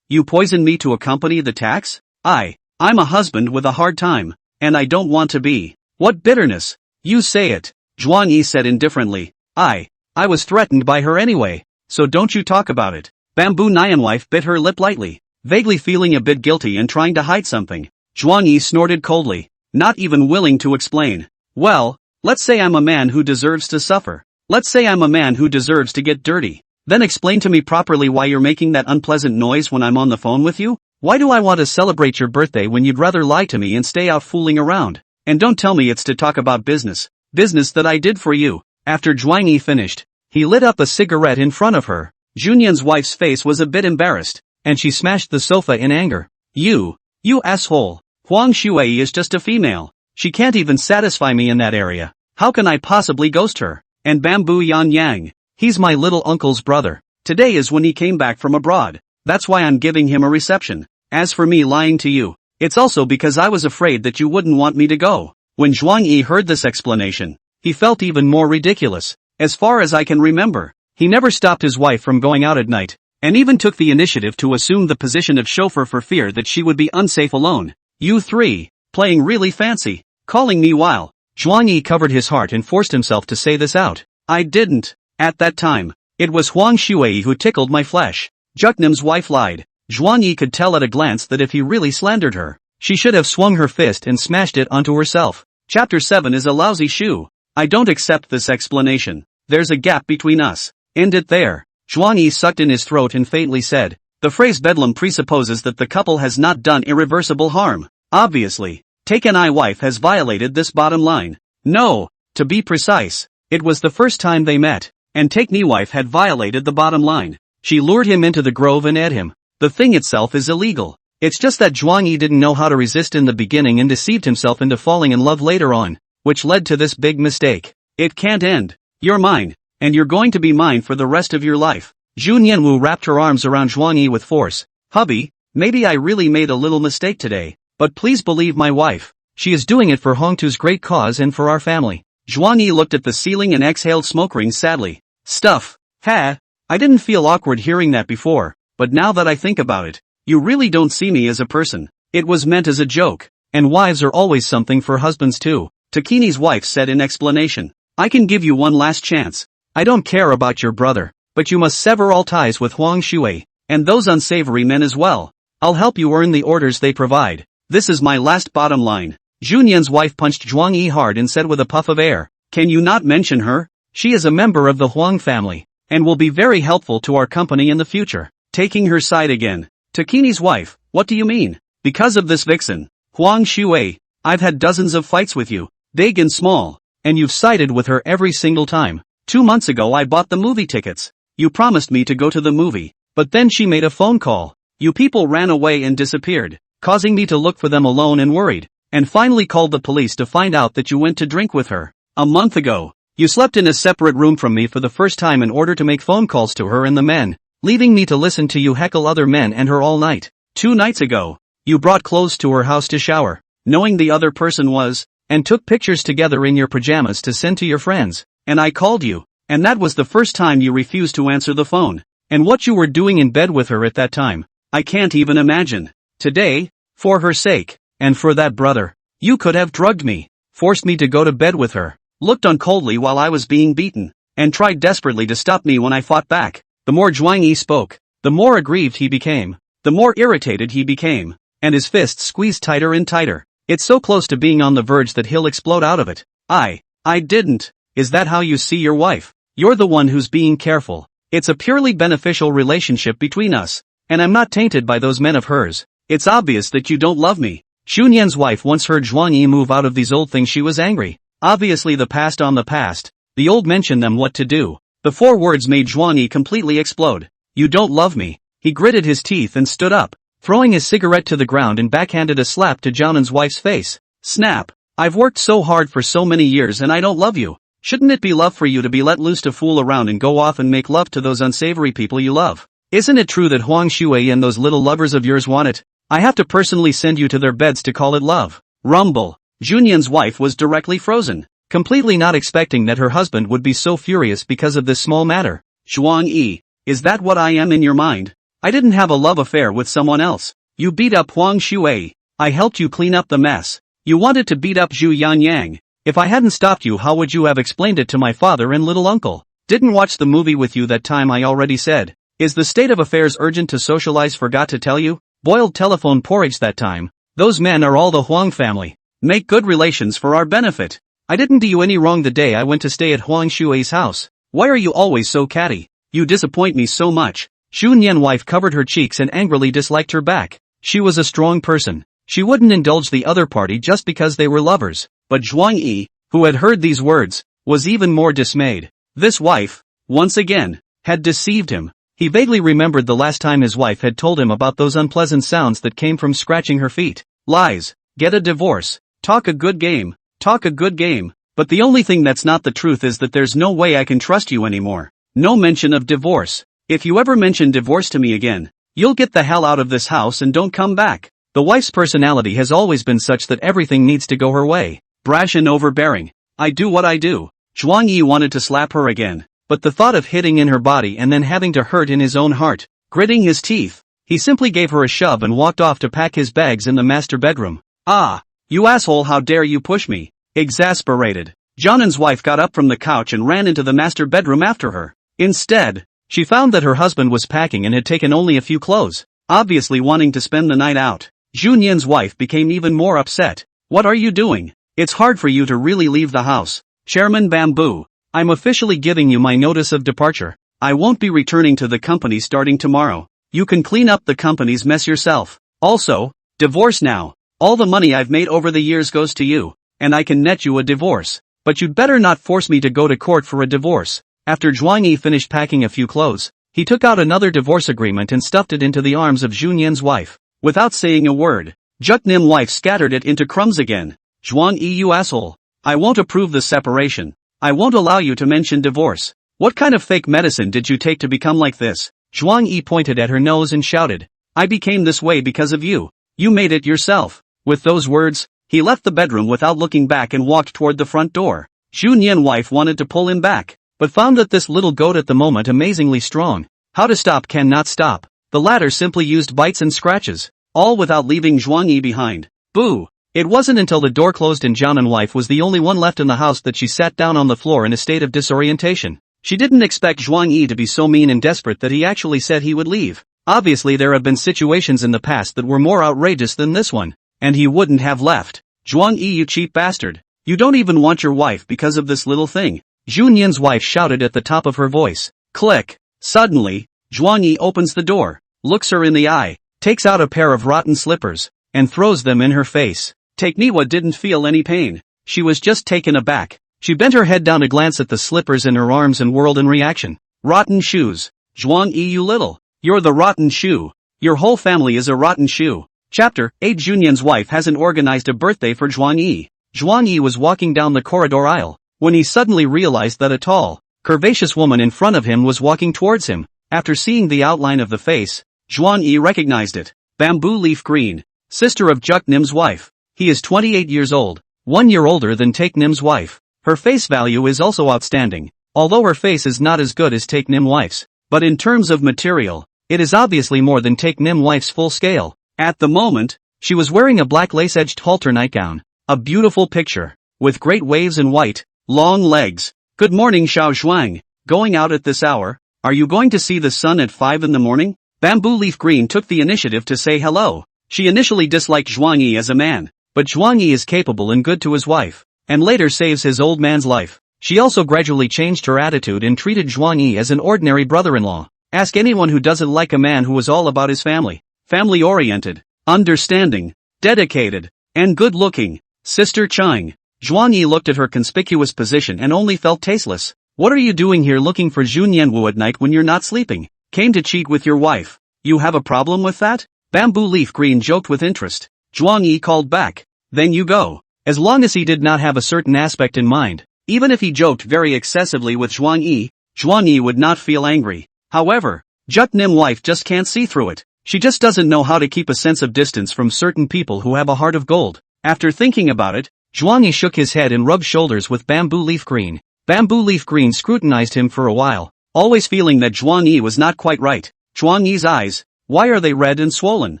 you poison me to accompany the tax? I'm a husband with a hard time, and I don't want to be. What bitterness? You say it. Zhuang Yi said indifferently. I was threatened by her anyway, so don't you talk about it. Bamboo Nyan wife bit her lip lightly, vaguely feeling a bit guilty and trying to hide something. Zhuang Yi snorted coldly, not even willing to explain. Well, let's say I'm a man who deserves to suffer. Let's say I'm a man who deserves to get dirty. Then explain to me properly why you're making that unpleasant noise when I'm on the phone with you? Why do I want to celebrate your birthday when you'd rather lie to me and stay out fooling around? And don't tell me it's to talk about business. Business that I did for you. After Zhuang Yi finished, he lit up a cigarette in front of her. Junyan's wife's face was a bit embarrassed, and she smashed the sofa in anger. You asshole. Huang Shui is just a female. She can't even satisfy me in that area. How can I possibly ghost her? And Bamboo Yan Yang. He's my little uncle's brother. Today is when he came back from abroad. That's why I'm giving him a reception. As for me lying to you, it's also because I was afraid that you wouldn't want me to go. When Zhuang Yi heard this explanation, he felt even more ridiculous. As far as I can remember, he never stopped his wife from going out at night, and even took the initiative to assume the position of chauffeur for fear that she would be unsafe alone. You three, playing really fancy, calling me while. Zhuang Yi covered his heart and forced himself to say this out. I didn't. At that time, it was Huang Shuai who tickled my flesh. Juknam's wife lied. Zhuang Yi could tell at a glance that if he really slandered her, she should have swung her fist and smashed it onto herself. Chapter 7 is a lousy shoe. I don't accept this explanation. There's a gap between us. End it there. Zhuang Yi sucked in his throat and faintly said, the phrase bedlam presupposes that the couple has not done irreversible harm. Obviously, Taken-I wife has violated this bottom line. No, to be precise, it was the first time they met, and Take-Ni wife had violated the bottom line. She lured him into the grove and ate him. The thing itself is illegal. It's just that Zhuang Yi didn't know how to resist in the beginning and deceived himself into falling in love later on, which led to this big mistake. It can't end. You're mine, and you're going to be mine for the rest of your life. Zhu Nianwu wrapped her arms around Zhuang Yi with force. Hubby, maybe I really made a little mistake today, but please believe my wife. She is doing it for Hongtu's great cause and for our family. Zhuang Yi looked at the ceiling and exhaled smoke rings sadly. Stuff. Ha. I didn't feel awkward hearing that before, but now that I think about it, you really don't see me as a person. It was meant as a joke, and wives are always something for husbands too, Takini's wife said in explanation. I can give you one last chance. I don't care about your brother, but you must sever all ties with Huang Shuai, and those unsavory men as well. I'll help you earn the orders they provide. This is my last bottom line. Junyan's wife punched Zhuang Yi hard and said with a puff of air, can you not mention her? She is a member of the Huang family, and will be very helpful to our company in the future. Taking her side again. Takini's wife, what do you mean? Because of this vixen, Huang Shuai, I've had dozens of fights with you, big and small, and you've sided with her every single time. 2 months ago I bought the movie tickets. You promised me to go to the movie, but then she made a phone call. You people ran away and disappeared, causing me to look for them alone and worried, and finally called the police to find out that you went to drink with her. A month ago, you slept in a separate room from me for the first time in order to make phone calls to her and the men, leaving me to listen to you heckle other men and her all night. 2 nights ago, you brought clothes to her house to shower, knowing the other person was, and took pictures together in your pajamas to send to your friends, and I called you, and that was the first time you refused to answer the phone, and what you were doing in bed with her at that time, I can't even imagine. Today, for her sake, and for that brother, you could have drugged me, forced me to go to bed with her, looked on coldly while I was being beaten, and tried desperately to stop me when I fought back. The more Zhuang Yi spoke, the more aggrieved he became, the more irritated he became, and his fists squeezed tighter and tighter. It's so close to being on the verge that he'll explode out of it. I didn't. Is that how you see your wife? You're the one who's being careful. It's a purely beneficial relationship between us, and I'm not tainted by those men of hers. It's obvious that you don't love me. Xunyan's wife once heard Zhuang Yi move out of these old things she was angry. Obviously the past on the past, the old mentioned them what to do. The 4 words made Zhuang Yi completely explode. You don't love me. He gritted his teeth and stood up, throwing his cigarette to the ground and backhanded a slap to Jiaonan's wife's face. Snap. I've worked so hard for so many years and I don't love you. Shouldn't it be love for you to be let loose to fool around and go off and make love to those unsavory people you love? Isn't it true that Huang Shuai and those little lovers of yours want it? I have to personally send you to their beds to call it love. Rumble. Junyan's wife was directly frozen, completely not expecting that her husband would be so furious because of this small matter. Zhuang Yi, is that what I am in your mind? I didn't have a love affair with someone else. You beat up Huang Shuai. I helped you clean up the mess. You wanted to beat up Zhu Yanyang. If I hadn't stopped you, how would you have explained it to my father and little uncle? Didn't watch the movie with you that time, I already said. Is the state of affairs urgent to socialize? Forgot to tell you? Boiled telephone porridge that time. Those men are all the Huang family. Make good relations for our benefit. I didn't do you any wrong the day I went to stay at Huang Shuai's house. Why are you always so catty? You disappoint me so much. Xunyan wife covered her cheeks and angrily disliked her back. She was a strong person. She wouldn't indulge the other party just because they were lovers. But Zhuang Yi, who had heard these words, was even more dismayed. This wife, once again, had deceived him. He vaguely remembered the last time his wife had told him about those unpleasant sounds that came from scratching her feet. Lies. Get a divorce. Talk a good game. Talk a good game. But the only thing that's not the truth is that there's no way I can trust you anymore. No mention of divorce. If you ever mention divorce to me again, you'll get the hell out of this house and don't come back. The wife's personality has always been such that everything needs to go her way. Brash and overbearing. I do what I do. Zhuang Yi wanted to slap her again, but the thought of hitting in her body and then having to hurt in his own heart, Gritting his teeth, he simply gave her a shove and walked off to pack his bags in the master bedroom. Ah! You asshole, how dare you push me! Exasperated, Johnen's wife got up from the couch and ran into the master bedroom after her. Instead, she found that her husband was packing and had taken only a few clothes, obviously wanting to spend the night out. Junyan's wife became even more upset. What are you doing? It's hard for you to really leave the house. Chairman Bamboo, I'm officially giving you my notice of departure. I won't be returning to the company starting tomorrow. You can clean up the company's mess yourself. Also, divorce now. All the money I've made over the years goes to you, and I can net you a divorce. But you'd better not force me to go to court for a divorce. After Zhuang Yi finished packing a few clothes, he took out another divorce agreement and stuffed it into the arms of Junyan's wife. Without saying a word, Juknim's wife scattered it into crumbs again. Zhuang Yi, you asshole. I won't approve the separation. I won't allow you to mention divorce. What kind of fake medicine did you take to become like this? Zhuang Yi pointed at her nose and shouted. I became this way because of you. You made it yourself. With those words, he left the bedroom without looking back and walked toward the front door. Junyan's wife wanted to pull him back, but found that this little goat at the moment amazingly strong. How to stop cannot stop. The latter simply used bites and scratches, all without leaving Zhuang Yi behind. Boo! It wasn't until the door closed and Junyan's wife was the only one left in the house that she sat down on the floor in a state of disorientation. She didn't expect Zhuang Yi to be so mean and desperate that he actually said he would leave. Obviously there have been situations in the past that were more outrageous than this one, and he wouldn't have left. Zhuang Yi, you cheap bastard. You don't even want your wife because of this little thing. Junyan's wife shouted at the top of her voice. Click. Suddenly, Zhuang Yi opens the door, looks her in the eye, takes out a pair of rotten slippers, and throws them in her face. Manhwa didn't feel any pain. She was just taken aback. She bent her head down to glance at the slippers in her arms and whirled in reaction. Rotten shoes. Zhuang Yi, you little. You're the rotten shoe. Your whole family is a rotten shoe. Chapter 8. Junyan's wife hasn't organized a birthday for Zhuang Yi. Zhuang Yi was walking down the corridor aisle, when he suddenly realized that a tall, curvaceous woman in front of him was walking towards him. After seeing the outline of the face, Zhuang Yi recognized it. Bamboo Leaf Green, sister of Juknim's wife. He is 28 years old, 1 year older than Taeknim's wife. Her face value is also outstanding, although her face is not as good as Taeknim's wife's. But in terms of material, it is obviously more than Taeknim's wife's full scale. At the moment, she was wearing a black lace-edged halter nightgown, a beautiful picture, with great waves and white, long legs. Good morning, Xiao Zhuang. Going out at this hour? Are you going to see the sun at 5 in the morning? Bamboo Leaf Green took the initiative to say hello. She initially disliked Zhuang Yi as a man, but Zhuang Yi is capable and good to his wife, and later saves his old man's life. She also gradually changed her attitude and treated Zhuang Yi as an ordinary brother-in-law. Ask anyone who doesn't like a man who is all about his family. Family-oriented, understanding, dedicated, and good-looking. Sister Chang. Zhuang Yi looked at her conspicuous position and only felt tasteless. What are you doing here looking for Junyanwu at night when you're not sleeping? Came to cheat with your wife. You have a problem with that? Bamboo Leaf Green joked with interest. Zhuang Yi called back. Then you go. As long as he did not have a certain aspect in mind, even if he joked very excessively with Zhuang Yi would not feel angry. However, Juknim's wife just can't see through it. She just doesn't know how to keep a sense of distance from certain people who have a heart of gold. After thinking about it, Zhuang Yi shook his head and rubbed shoulders with Bamboo Leaf Green. Bamboo Leaf Green scrutinized him for a while, always feeling that Zhuang Yi was not quite right. Zhuang Yi's eyes, why are they red and swollen?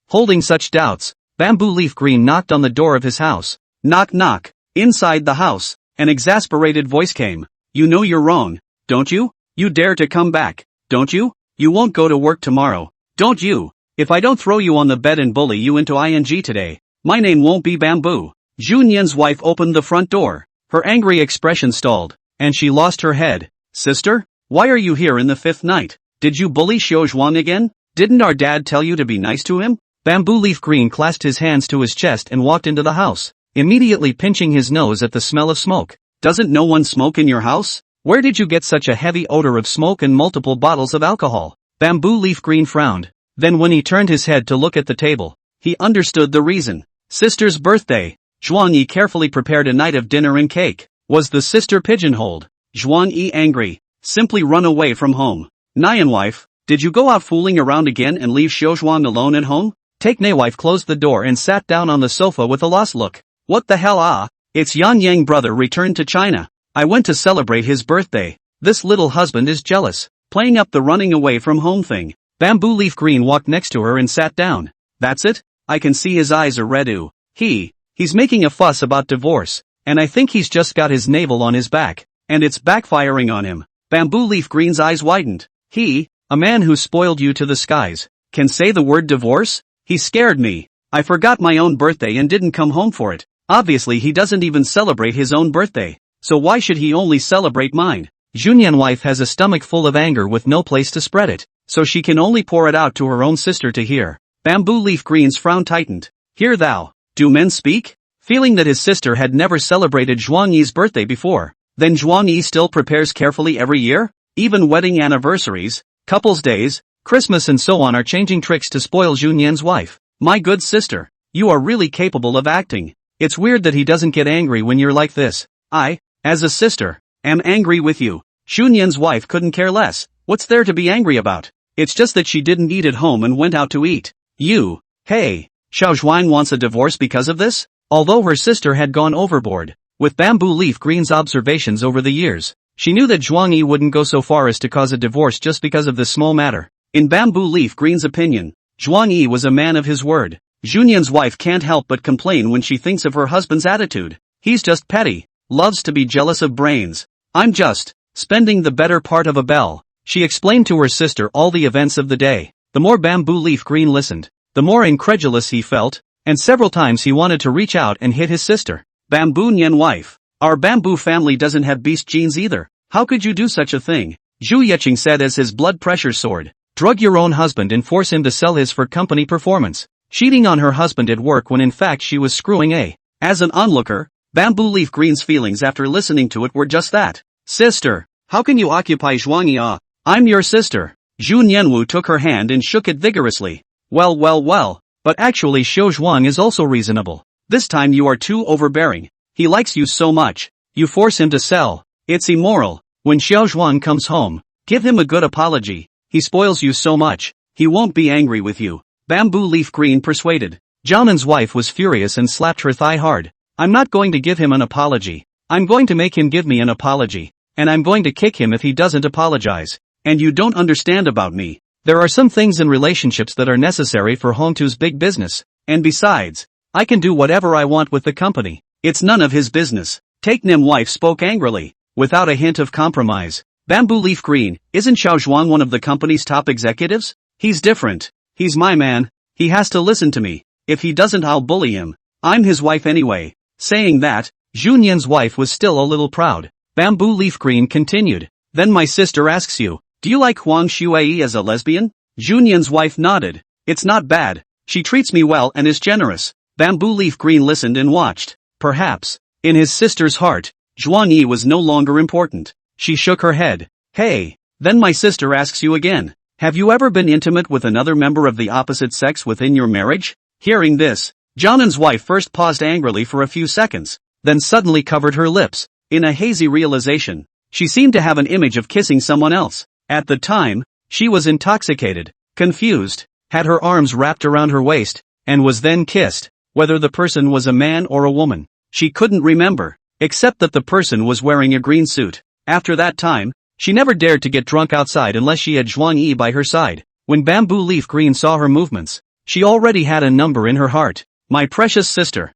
Holding such doubts, Bamboo Leaf Green knocked on the door of his house. Knock knock. Inside the house, an exasperated voice came. You know you're wrong, don't you? You dare to come back, don't you? You won't go to work tomorrow, don't you? If I don't throw you on the bed and bully you into ing today, my name won't be Bamboo. Junyan's wife opened the front door. Her angry expression stalled, and she lost her head. Sister, why are you here in the 5th night? Did you bully Xiao Zhuang again? Didn't our dad tell you to be nice to him? Bamboo Leaf Green clasped his hands to his chest and walked into the house, immediately pinching his nose at the smell of smoke. Doesn't no one smoke in your house? Where did you get such a heavy odor of smoke and multiple bottles of alcohol? Bamboo Leaf Green frowned. Then when he turned his head to look at the table, he understood the reason. Sister's birthday. Zhuang Yi carefully prepared a night of dinner and cake. Was the sister pigeonholed? Zhuang Yi angry. Simply run away from home. Nyan wife, did you go out fooling around again and leave Xiao Zhuang alone at home? Taeknei wife closed the door and sat down on the sofa with a lost look. What the hell It's Yan Yang brother returned to China. I went to celebrate his birthday. This little husband is jealous. Playing up the running away from home thing. Bamboo Leaf Green walked next to her and sat down. That's it? I can see his eyes are red. He's making a fuss about divorce, and I think he's just got his navel on his back, and it's backfiring on him. Bamboo Leaf Green's eyes widened. A man who spoiled you to the skies, can say the word divorce? He scared me. I forgot my own birthday and didn't come home for it. Obviously he doesn't even celebrate his own birthday, so why should he only celebrate mine? Junyan's wife has a stomach full of anger with no place to spread it, so she can only pour it out to her own sister to hear. Bamboo Leaf Green's frown tightened. Hear thou, do men speak? Feeling that his sister had never celebrated Zhuangyi's birthday before, then Zhuangyi still prepares carefully every year? Even wedding anniversaries, couples' days, Christmas and so on are changing tricks to spoil Junyan's wife. My good sister, you are really capable of acting. It's weird that he doesn't get angry when you're like this. I, as a sister, am angry with you. Junyan's wife couldn't care less. What's there to be angry about? It's just that she didn't eat at home and went out to eat. Hey, Xiao Zhuang wants a divorce because of this? Although her sister had gone overboard with Bamboo Leaf Green's observations over the years, she knew that Zhuangyi wouldn't go so far as to cause a divorce just because of this small matter. In Bamboo Leaf Green's opinion, Zhuangyi was a man of his word. Junyan's wife can't help but complain when she thinks of her husband's attitude. He's just petty, loves to be jealous of brains. I'm just spending the better part of a bell. She explained to her sister all the events of the day. The more Bamboo Leaf Green listened, the more incredulous he felt, and several times he wanted to reach out and hit his sister. Bamboo Nyan wife, our Bamboo family doesn't have beast genes either. How could you do such a thing? Zhu Yeqing said as his blood pressure soared. Drug your own husband and force him to sell his for company performance. Cheating on her husband at work when in fact she was screwing a. As an onlooker, Bamboo Leaf Green's feelings after listening to it were just that. Sister, how can you occupy Zhuangyi? I'm your sister. Zhu Nianwu took her hand and shook it vigorously. Well, but actually Xiao Zhuang is also reasonable. This time you are too overbearing. He likes you so much. You force him to sell. It's immoral. When Xiao Zhuang comes home, give him a good apology. He spoils you so much, he won't be angry with you. Bamboo Leaf Green persuaded. Zhaonan's wife was furious and slapped her thigh hard. I'm not going to give him an apology. I'm going to make him give me an apology. And I'm going to kick him if he doesn't apologize. And you don't understand about me. There are some things in relationships that are necessary for Hongtu's big business. And besides, I can do whatever I want with the company. It's none of his business. Take Nim wife spoke angrily, without a hint of compromise. Bamboo Leaf Green, isn't Xiao Zhuang one of the company's top executives? He's different. He's my man. He has to listen to me. If he doesn't, I'll bully him. I'm his wife anyway. Saying that, Junyan's wife was still a little proud. Bamboo Leaf Green continued. Then my sister asks you, do you like Huang Shuai as a lesbian? Junyan's wife nodded. It's not bad. She treats me well and is generous. Bamboo Leaf Green listened and watched. Perhaps, in his sister's heart, Zhuangyi was no longer important. She shook her head. Hey, then my sister asks you again. Have you ever been intimate with another member of the opposite sex within your marriage? Hearing this, Zhaonan's wife first paused angrily for a few seconds, then suddenly covered her lips. In a hazy realization, she seemed to have an image of kissing someone else. At the time, she was intoxicated, confused, had her arms wrapped around her waist, and was then kissed. Whether the person was a man or a woman, she couldn't remember, except that the person was wearing a green suit. After that time, she never dared to get drunk outside unless she had Zhuangyi by her side. When Bamboo Leaf Green saw her movements, she already had a number in her heart. My precious sister.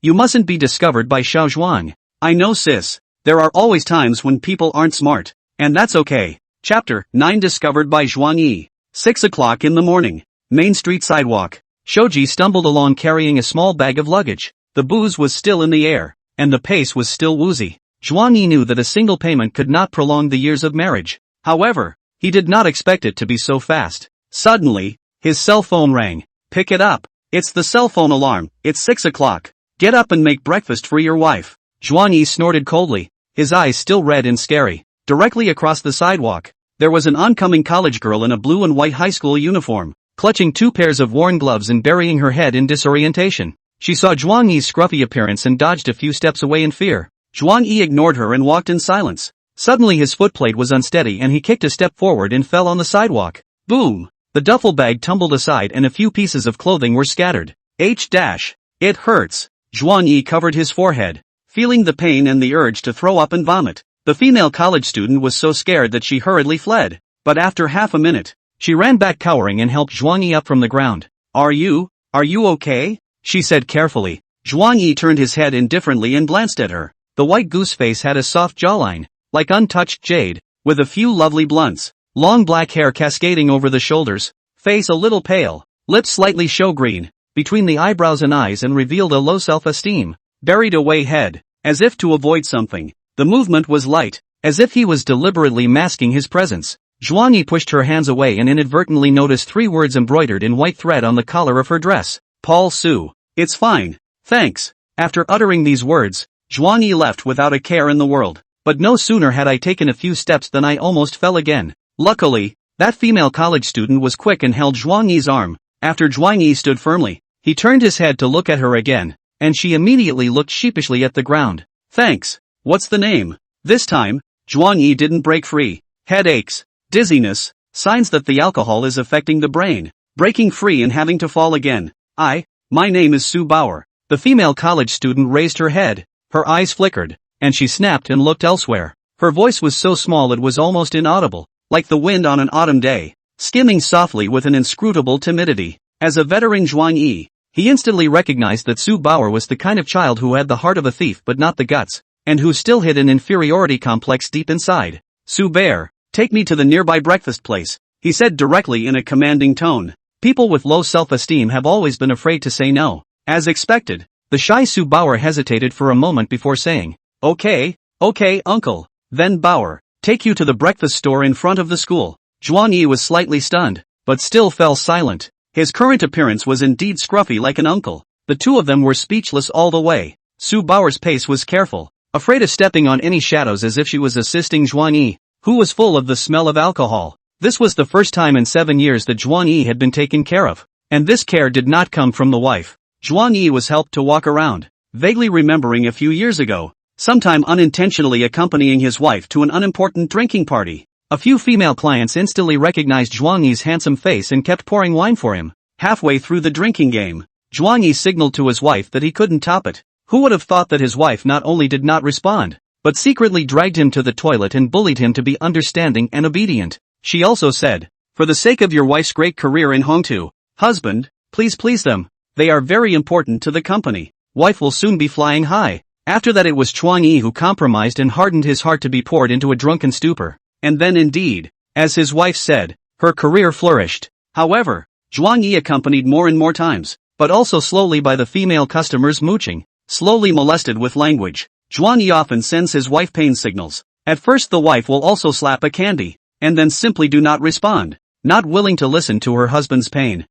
You mustn't be discovered by Xiao Zhuang. I know sis, there are always times when people aren't smart, and that's okay. Chapter 9 Discovered by Zhuangyi. 6 o'clock in the morning. Main Street sidewalk. Shoji stumbled along carrying a small bag of luggage. The booze was still in the air, and the pace was still woozy. Zhuangyi knew that a single payment could not prolong the years of marriage. However, he did not expect it to be so fast. Suddenly, his cell phone rang. Pick it up. It's the cell phone alarm. It's 6 o'clock. Get up and make breakfast for your wife. Zhuangyi snorted coldly, his eyes still red and scary. Directly across the sidewalk, there was an oncoming college girl in a blue and white high school uniform, clutching 2 pairs of worn gloves and burying her head in disorientation. She saw Zhuangyi's scruffy appearance and dodged a few steps away in fear. Zhuangyi ignored her and walked in silence. Suddenly his footplate was unsteady and he kicked a step forward and fell on the sidewalk. Boom! The duffel bag tumbled aside and a few pieces of clothing were scattered. It hurts. Zhuangyi covered his forehead, feeling the pain and the urge to throw up and vomit. The female college student was so scared that she hurriedly fled. But after half a minute, She ran back cowering and helped Zhuang Yi up from the ground. Are you okay? She said carefully. Zhuang Yi turned his head indifferently and glanced at her. The white goose face had a soft jawline, like untouched jade, with a few lovely blunts, long black hair cascading over the shoulders, face a little pale, lips slightly show-green, between the eyebrows and eyes, and revealed a low self-esteem, buried away head, as if to avoid something. The movement was light, as if he was deliberately masking his presence. Zhuang Yi pushed her hands away and inadvertently noticed 3 words embroidered in white thread on the collar of her dress. Paul Su. It's fine, thanks. After uttering these words, Zhuang Yi left without a care in the world. But no sooner had I taken a few steps than I almost fell again. Luckily, that female college student was quick and held Zhuang Yi's arm. After Zhuang Yi stood firmly, he turned his head to look at her again, and she immediately looked sheepishly at the ground. Thanks. What's the name? This time, Zhuang Yi didn't break free. Headaches, dizziness, signs that the alcohol is affecting the brain. Breaking free and having to fall again. My name is Su Bauer. The female college student raised her head. Her eyes flickered, and she snapped and looked elsewhere. Her voice was so small it was almost inaudible, like the wind on an autumn day, skimming softly with an inscrutable timidity. As a veteran Zhuang Yi, he instantly recognized that Su Bauer was the kind of child who had the heart of a thief but not the guts, and who still hid an inferiority complex deep inside. Su Bear, take me to the nearby breakfast place, he said directly in a commanding tone. People with low self-esteem have always been afraid to say no. As expected, the shy Su Bauer hesitated for a moment before saying, Okay, uncle. Then Bauer, take you to the breakfast store in front of the school. Zhuang Yi was slightly stunned, but still fell silent. His current appearance was indeed scruffy like an uncle. The two of them were speechless all the way. Su Bauer's pace was careful, afraid of stepping on any shadows, as if she was assisting Zhuang Yi, who was full of the smell of alcohol. This was the first time in 7 years that Zhuang Yi had been taken care of, and this care did not come from the wife. Zhuang Yi was helped to walk around, vaguely remembering a few years ago, sometime unintentionally accompanying his wife to an unimportant drinking party. A few female clients instantly recognized Zhuang Yi's handsome face and kept pouring wine for him. Halfway through the drinking game, Zhuang Yi signaled to his wife that he couldn't top it. Who would have thought that his wife not only did not respond, but secretly dragged him to the toilet and bullied him to be understanding and obedient. She also said, for the sake of your wife's great career in Hongtu, husband, please them. They are very important to the company. Wife will soon be flying high. After that it was Zhuang Yi who compromised and hardened his heart to be poured into a drunken stupor. And then indeed, as his wife said, her career flourished. However, Zhuang Yi accompanied more and more times, but also slowly by the female customers mooching, slowly molested with language. Zhuang Yi often sends his wife pain signals. At first the wife will also slap a candy, and then simply do not respond, not willing to listen to her husband's pain.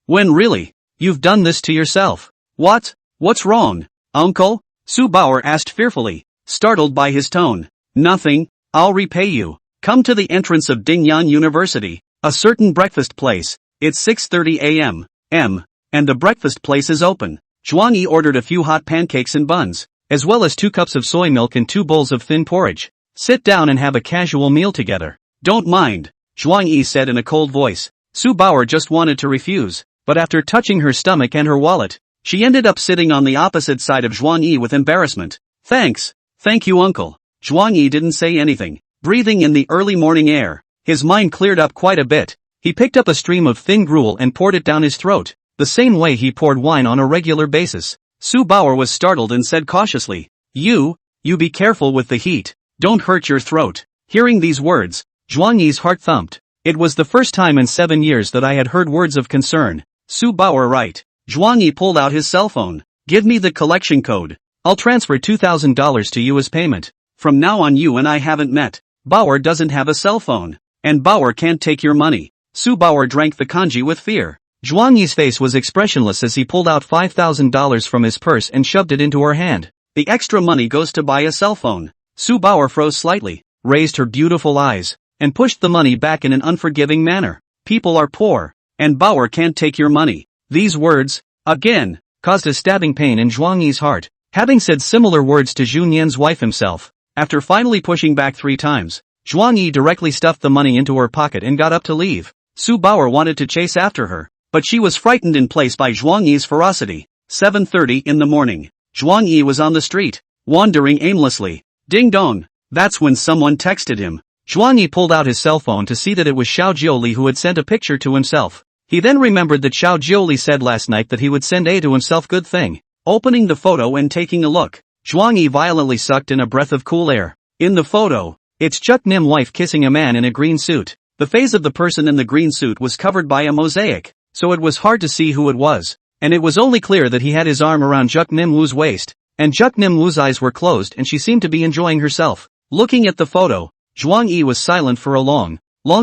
When really? You've done this to yourself. What's wrong, uncle? Su Bauer asked fearfully, startled by his tone. Nothing, I'll repay you. Come to the entrance of Dingyan University, a certain breakfast place. It's 6:30 a.m. And the breakfast place is open. Zhuang Yi ordered a few hot pancakes and buns, as well as 2 cups of soy milk and 2 bowls of thin porridge. Sit down and have a casual meal together. Don't mind, Zhuang Yi said in a cold voice. Su Bauer just wanted to refuse, but after touching her stomach and her wallet, she ended up sitting on the opposite side of Zhuang Yi with embarrassment. Thank you uncle. Zhuang Yi didn't say anything, breathing in the early morning air. His mind cleared up quite a bit. He picked up a stream of thin gruel and poured it down his throat, the same way he poured wine on a regular basis. Su Bauer was startled and said cautiously, You be careful with the heat, don't hurt your throat. Hearing these words, Zhuang Yi's heart thumped. It was the first time in 7 years that I had heard words of concern. Su Bauer right. Zhuang Yi pulled out his cell phone. Give me the collection code. I'll transfer $2,000 to you as payment. From now on you and I haven't met. Bauer doesn't have a cell phone. And Bauer can't take your money. Su Bauer drank the kanji with fear. Zhuang Yi's face was expressionless as he pulled out $5,000 from his purse and shoved it into her hand. The extra money goes to buy a cell phone. Su Bauer froze slightly, raised her beautiful eyes, and pushed the money back in an unforgiving manner. People are poor, and Bauer can't take your money. These words, again, caused a stabbing pain in Zhuang Yi's heart. Having said similar words to Zhu Nian's wife himself, after finally pushing back 3 times, Zhuang Yi directly stuffed the money into her pocket and got up to leave. Su Bauer wanted to chase after her, but she was frightened in place by Zhuang Yi's ferocity. 7:30 in the morning. Zhuang Yi was on the street, wandering aimlessly. Ding dong. That's when someone texted him. Zhuang Yi pulled out his cell phone to see that it was Xiao Jiuli who had sent a picture to himself. He then remembered that Xiao Jiuli said last night that he would send a to himself. Good thing. Opening the photo and taking a look, Zhuang Yi violently sucked in a breath of cool air. In the photo, it's Chuk Nim wife kissing a man in a green suit. The face of the person in the green suit was covered by a mosaic, so it was hard to see who it was, and it was only clear that he had his arm around Chuk Nim Woo's waist, and Chuk Nim Woo's eyes were closed and she seemed to be enjoying herself. Looking at the photo, Zhuang Yi was silent for a long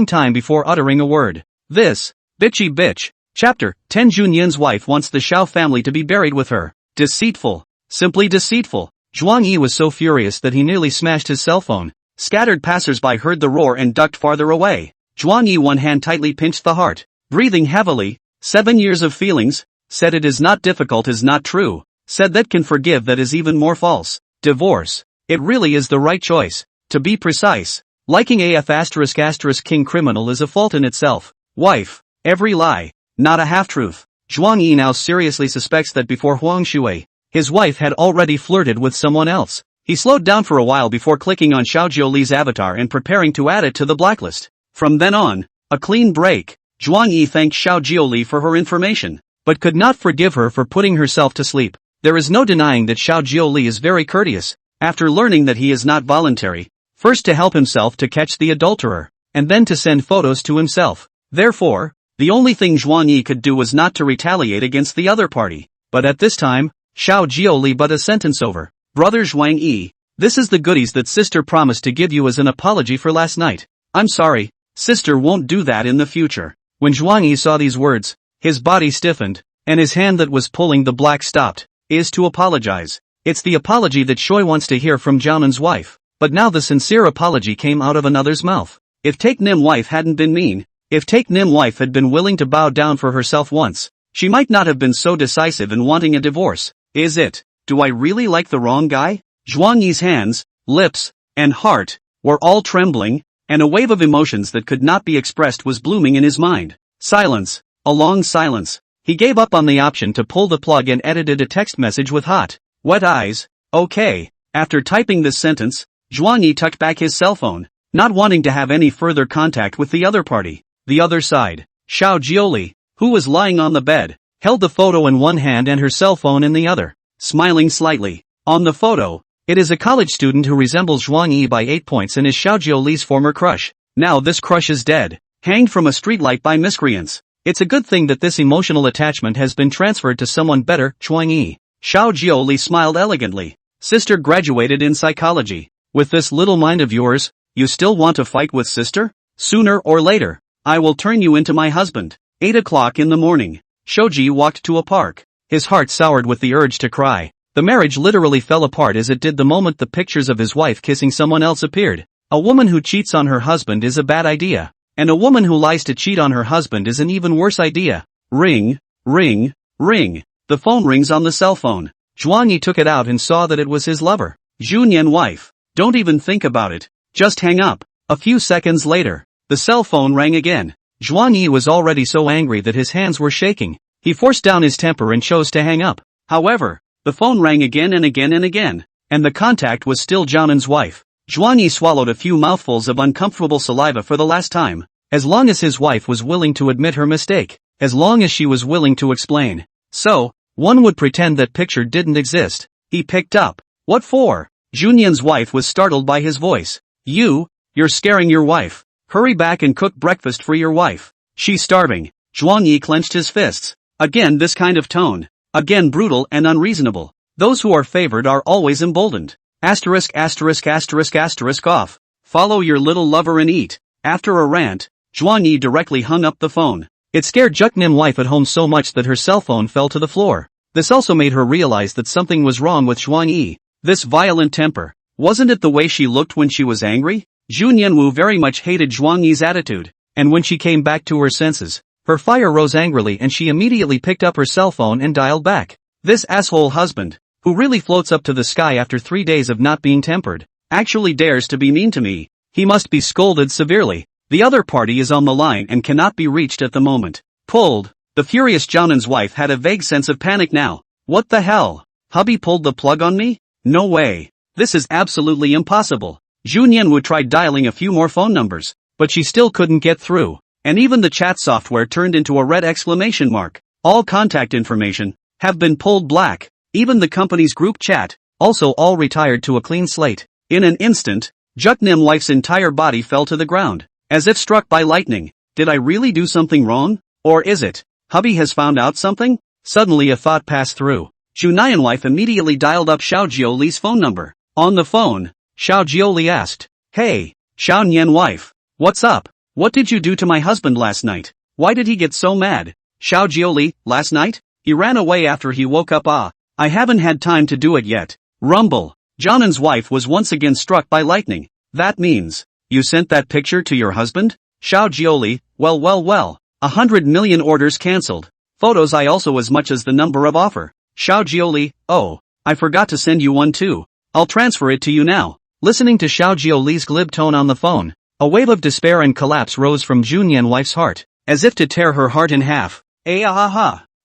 time before uttering a word. This, bitchy bitch. Chapter 10. Junyin's wife wants the Xiao family to be buried with her. Deceitful. Simply deceitful. Zhuang Yi was so furious that he nearly smashed his cell phone. Scattered passers-by heard the roar and ducked farther away. Zhuang Yi one hand tightly pinched the heart. Breathing heavily. 7 years of feelings. Said it is not difficult is not true. Said that can forgive that is even more false. Divorce. It really is the right choice. To be precise. Liking AF *** king criminal is a fault in itself. Wife. Every lie. Not a half-truth. Zhuang Yi now seriously suspects that before Huang Shui, his wife had already flirted with someone else. He slowed down for a while before clicking on Xiao Jiuli's avatar and preparing to add it to the blacklist. From then on, a clean break. Zhuang Yi thanked Xiao Jiuli for her information, but could not forgive her for putting herself to sleep. There is no denying that Xiao Jiuli is very courteous, after learning that he is not voluntary, first to help himself to catch the adulterer, and then to send photos to himself. Therefore, the only thing Zhuang Yi could do was not to retaliate against the other party. But at this time, Xiao Jiuli but a sentence over. Brother Zhuang Yi, this is the goodies that sister promised to give you as an apology for last night. I'm sorry, sister won't do that in the future. When Zhuang Yi saw these words, his body stiffened, and his hand that was pulling the black stopped. Is to apologize. It's the apology that Shui wants to hear from Jiaomin's wife. But now the sincere apology came out of another's mouth. If Take Nim wife hadn't been mean, if Take Nim wife had been willing to bow down for herself once, she might not have been so decisive in wanting a divorce. Is it? Do I really like the wrong guy? Zhuang Yi's hands, lips, and heart were all trembling, and a wave of emotions that could not be expressed was blooming in his mind. Silence. A long silence. He gave up on the option to pull the plug and edited a text message with hot, wet eyes. Okay. After typing this sentence, Zhuang Yi tucked back his cell phone, not wanting to have any further contact with the other party. The other side, Xiao Jiuli, who was lying on the bed, held the photo in one hand and her cell phone in the other, smiling slightly. On the photo, it is a college student who resembles Zhuang Yi by 8 points and is Xiao Jiuli's former crush. Now this crush is dead, hanged from a streetlight by miscreants. It's a good thing that this emotional attachment has been transferred to someone better, Zhuang Yi. Xiao Jiuli smiled elegantly. Sister graduated in psychology. With this little mind of yours, you still want to fight with sister? Sooner or later, I will turn you into my husband. 8 o'clock in the morning. Shoji walked to a park. His heart soured with the urge to cry. The marriage literally fell apart as it did the moment the pictures of his wife kissing someone else appeared. A woman who cheats on her husband is a bad idea. And a woman who lies to cheat on her husband is an even worse idea. Ring, ring, ring. The phone rings on the cell phone. Zhuang Yi took it out and saw that it was his lover. Junyan wife. Don't even think about it. Just hang up. A few seconds later, the cell phone rang again. Zhuang Yi was already so angry that his hands were shaking. He forced down his temper and chose to hang up. However, the phone rang again and again and again, and the contact was still Jiaomin's wife. Zhuang Yi swallowed a few mouthfuls of uncomfortable saliva for the last time. As long as his wife was willing to admit her mistake, as long as she was willing to explain. So, one would pretend that picture didn't exist. He picked up. What for? Junyan's wife was startled by his voice. You're scaring your wife. Hurry back and cook breakfast for your wife. She's starving. Zhuang Yi clenched his fists. Again this kind of tone. Again brutal and unreasonable. Those who are favored are always emboldened. Asterisk asterisk asterisk asterisk off. Follow your little lover and eat. After a rant, Zhuang Yi directly hung up the phone. It scared Juknim wife at home so much that her cell phone fell to the floor. This also made her realize that something was wrong with Zhuang Yi. This violent temper. Wasn't it the way she looked when she was angry? Jun Yanwu very much hated Zhuang Yi's attitude, and when she came back to her senses, her fire rose angrily and she immediately picked up her cell phone and dialed back. This asshole husband, who really floats up to the sky after 3 days of not being tempered, actually dares to be mean to me. He must be scolded severely. The other party is on the line and cannot be reached at the moment. Pulled. The furious Jiaomin's wife had a vague sense of panic now. What the hell? Hubby pulled the plug on me? No way. This is absolutely impossible. Junyan tried dialing a few more phone numbers, but she still couldn't get through. And even the chat software turned into a red exclamation mark. All contact information have been pulled black. Even the company's group chat, also all retired to a clean slate. In an instant, Juknim wife's entire body fell to the ground, as if struck by lightning. Did I really do something wrong? Or is it? Hubby has found out something? Suddenly a thought passed through. Junyan wife immediately dialed up Xiao Jioli's phone number. On the phone, Xiao Jioli asked, "Hey, Xiao Nian wife. What's up? What did you do to my husband last night? Why did he get so mad?" Xiao Jioli, last night? He ran away after he woke up. I haven't had time to do it yet. Rumble. Johnan's wife was once again struck by lightning. That means, you sent that picture to your husband? Xiao Jioli, well. 100 million orders cancelled. Photos I also as much as the number of offer. Xiao Jioli, oh, I forgot to send you one too. I'll transfer it to you now. Listening to Xiao Jioli's glib tone on the phone, a wave of despair and collapse rose from Junyan wife's heart, as if to tear her heart in half.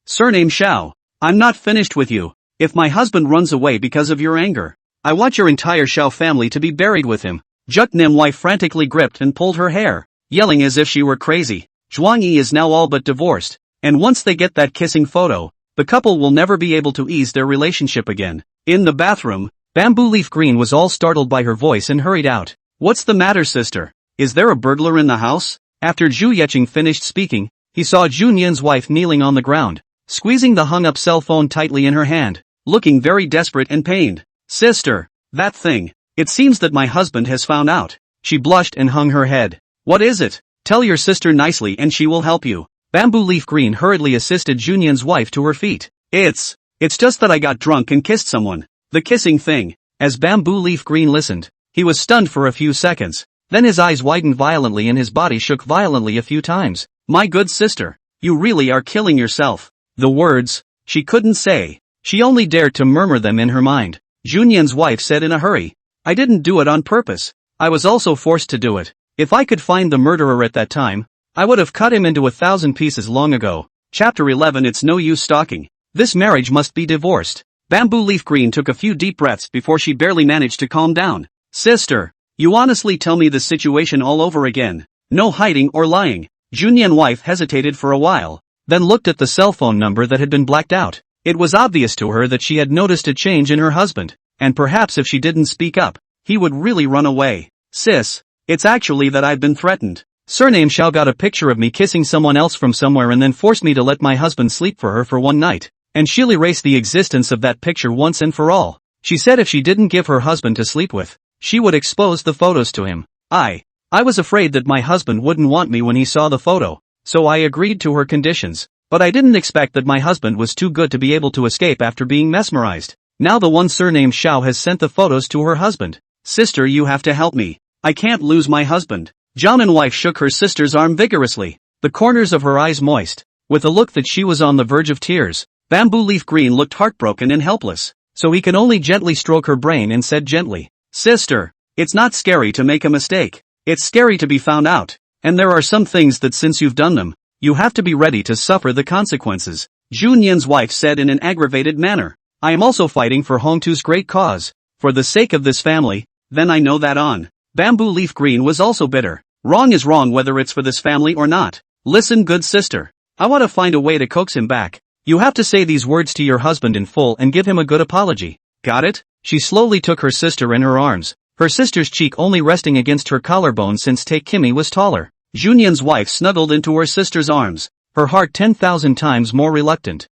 Surname Xiao. I'm not finished with you. If my husband runs away because of your anger, I want your entire Xiao family to be buried with him. Juknim wife frantically gripped and pulled her hair, yelling as if she were crazy. Zhuang Yi is now all but divorced, and once they get that kissing photo, the couple will never be able to ease their relationship again. In the bathroom, Bamboo Leaf Green was all startled by her voice and hurried out. What's the matter, sister? Is there a burglar in the house? After Zhu Yeqing finished speaking, he saw Junyan's wife kneeling on the ground, squeezing the hung-up cell phone tightly in her hand, looking very desperate and pained. Sister, that thing. It seems that my husband has found out. She blushed and hung her head. What is it? Tell your sister nicely and she will help you. Bamboo Leaf Green hurriedly assisted Junyan's wife to her feet. It's just that I got drunk and kissed someone. The kissing thing. As Bamboo Leaf Green listened, he was stunned for a few seconds. Then his eyes widened violently and his body shook violently a few times. My good sister, you really are killing yourself. The words, she couldn't say. She only dared to murmur them in her mind. Junyan's wife said in a hurry. I didn't do it on purpose. I was also forced to do it. If I could find the murderer at that time, I would have cut him into 1,000 pieces long ago. Chapter 11. It's no use stalking. This marriage must be divorced. Bamboo Leaf Green took a few deep breaths before she barely managed to calm down. Sister, you honestly tell me the situation all over again. No hiding or lying. Junyan wife hesitated for a while, then looked at the cell phone number that had been blacked out. It was obvious to her that she had noticed a change in her husband, and perhaps if she didn't speak up, he would really run away. Sis, it's actually that I've been threatened. Surname Xiao got a picture of me kissing someone else from somewhere and then forced me to let my husband sleep for her for one night, and she'll erase the existence of that picture once and for all. She said if she didn't give her husband to sleep with, she would expose the photos to him. I was afraid that my husband wouldn't want me when he saw the photo, so I agreed to her conditions, but I didn't expect that my husband was too good to be able to escape after being mesmerized. Now the one surnamed Xiao has sent the photos to her husband. Sister, you have to help me. I can't lose my husband. Jianan wife shook her sister's arm vigorously, the corners of her eyes moist, with a look that she was on the verge of tears. Bamboo Leaf Green looked heartbroken and helpless, so he can only gently stroke her brain and said gently, Sister, it's not scary to make a mistake. It's scary to be found out, and there are some things that since you've done them, you have to be ready to suffer the consequences. Junyan's wife said in an aggravated manner. I am also fighting for Hongtu's great cause, for the sake of this family. Then I know that on. Bamboo Leaf Green was also bitter. Wrong is wrong whether it's for this family or not. Listen, good sister. I want to find a way to coax him back. You have to say these words to your husband in full and give him a good apology. Got it? She slowly took her sister in her arms, her sister's cheek only resting against her collarbone since Tae Kimmy was taller. Junyan's wife snuggled into her sister's arms, her heart 10,000 times more reluctant.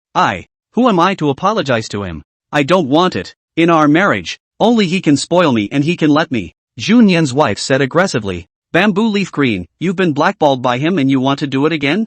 Who am I to apologize to him? I don't want it. In our marriage, only he can spoil me and he can let me. Junyan's wife said aggressively. Bamboo Leaf Green, you've been blackballed by him and you want to do it again?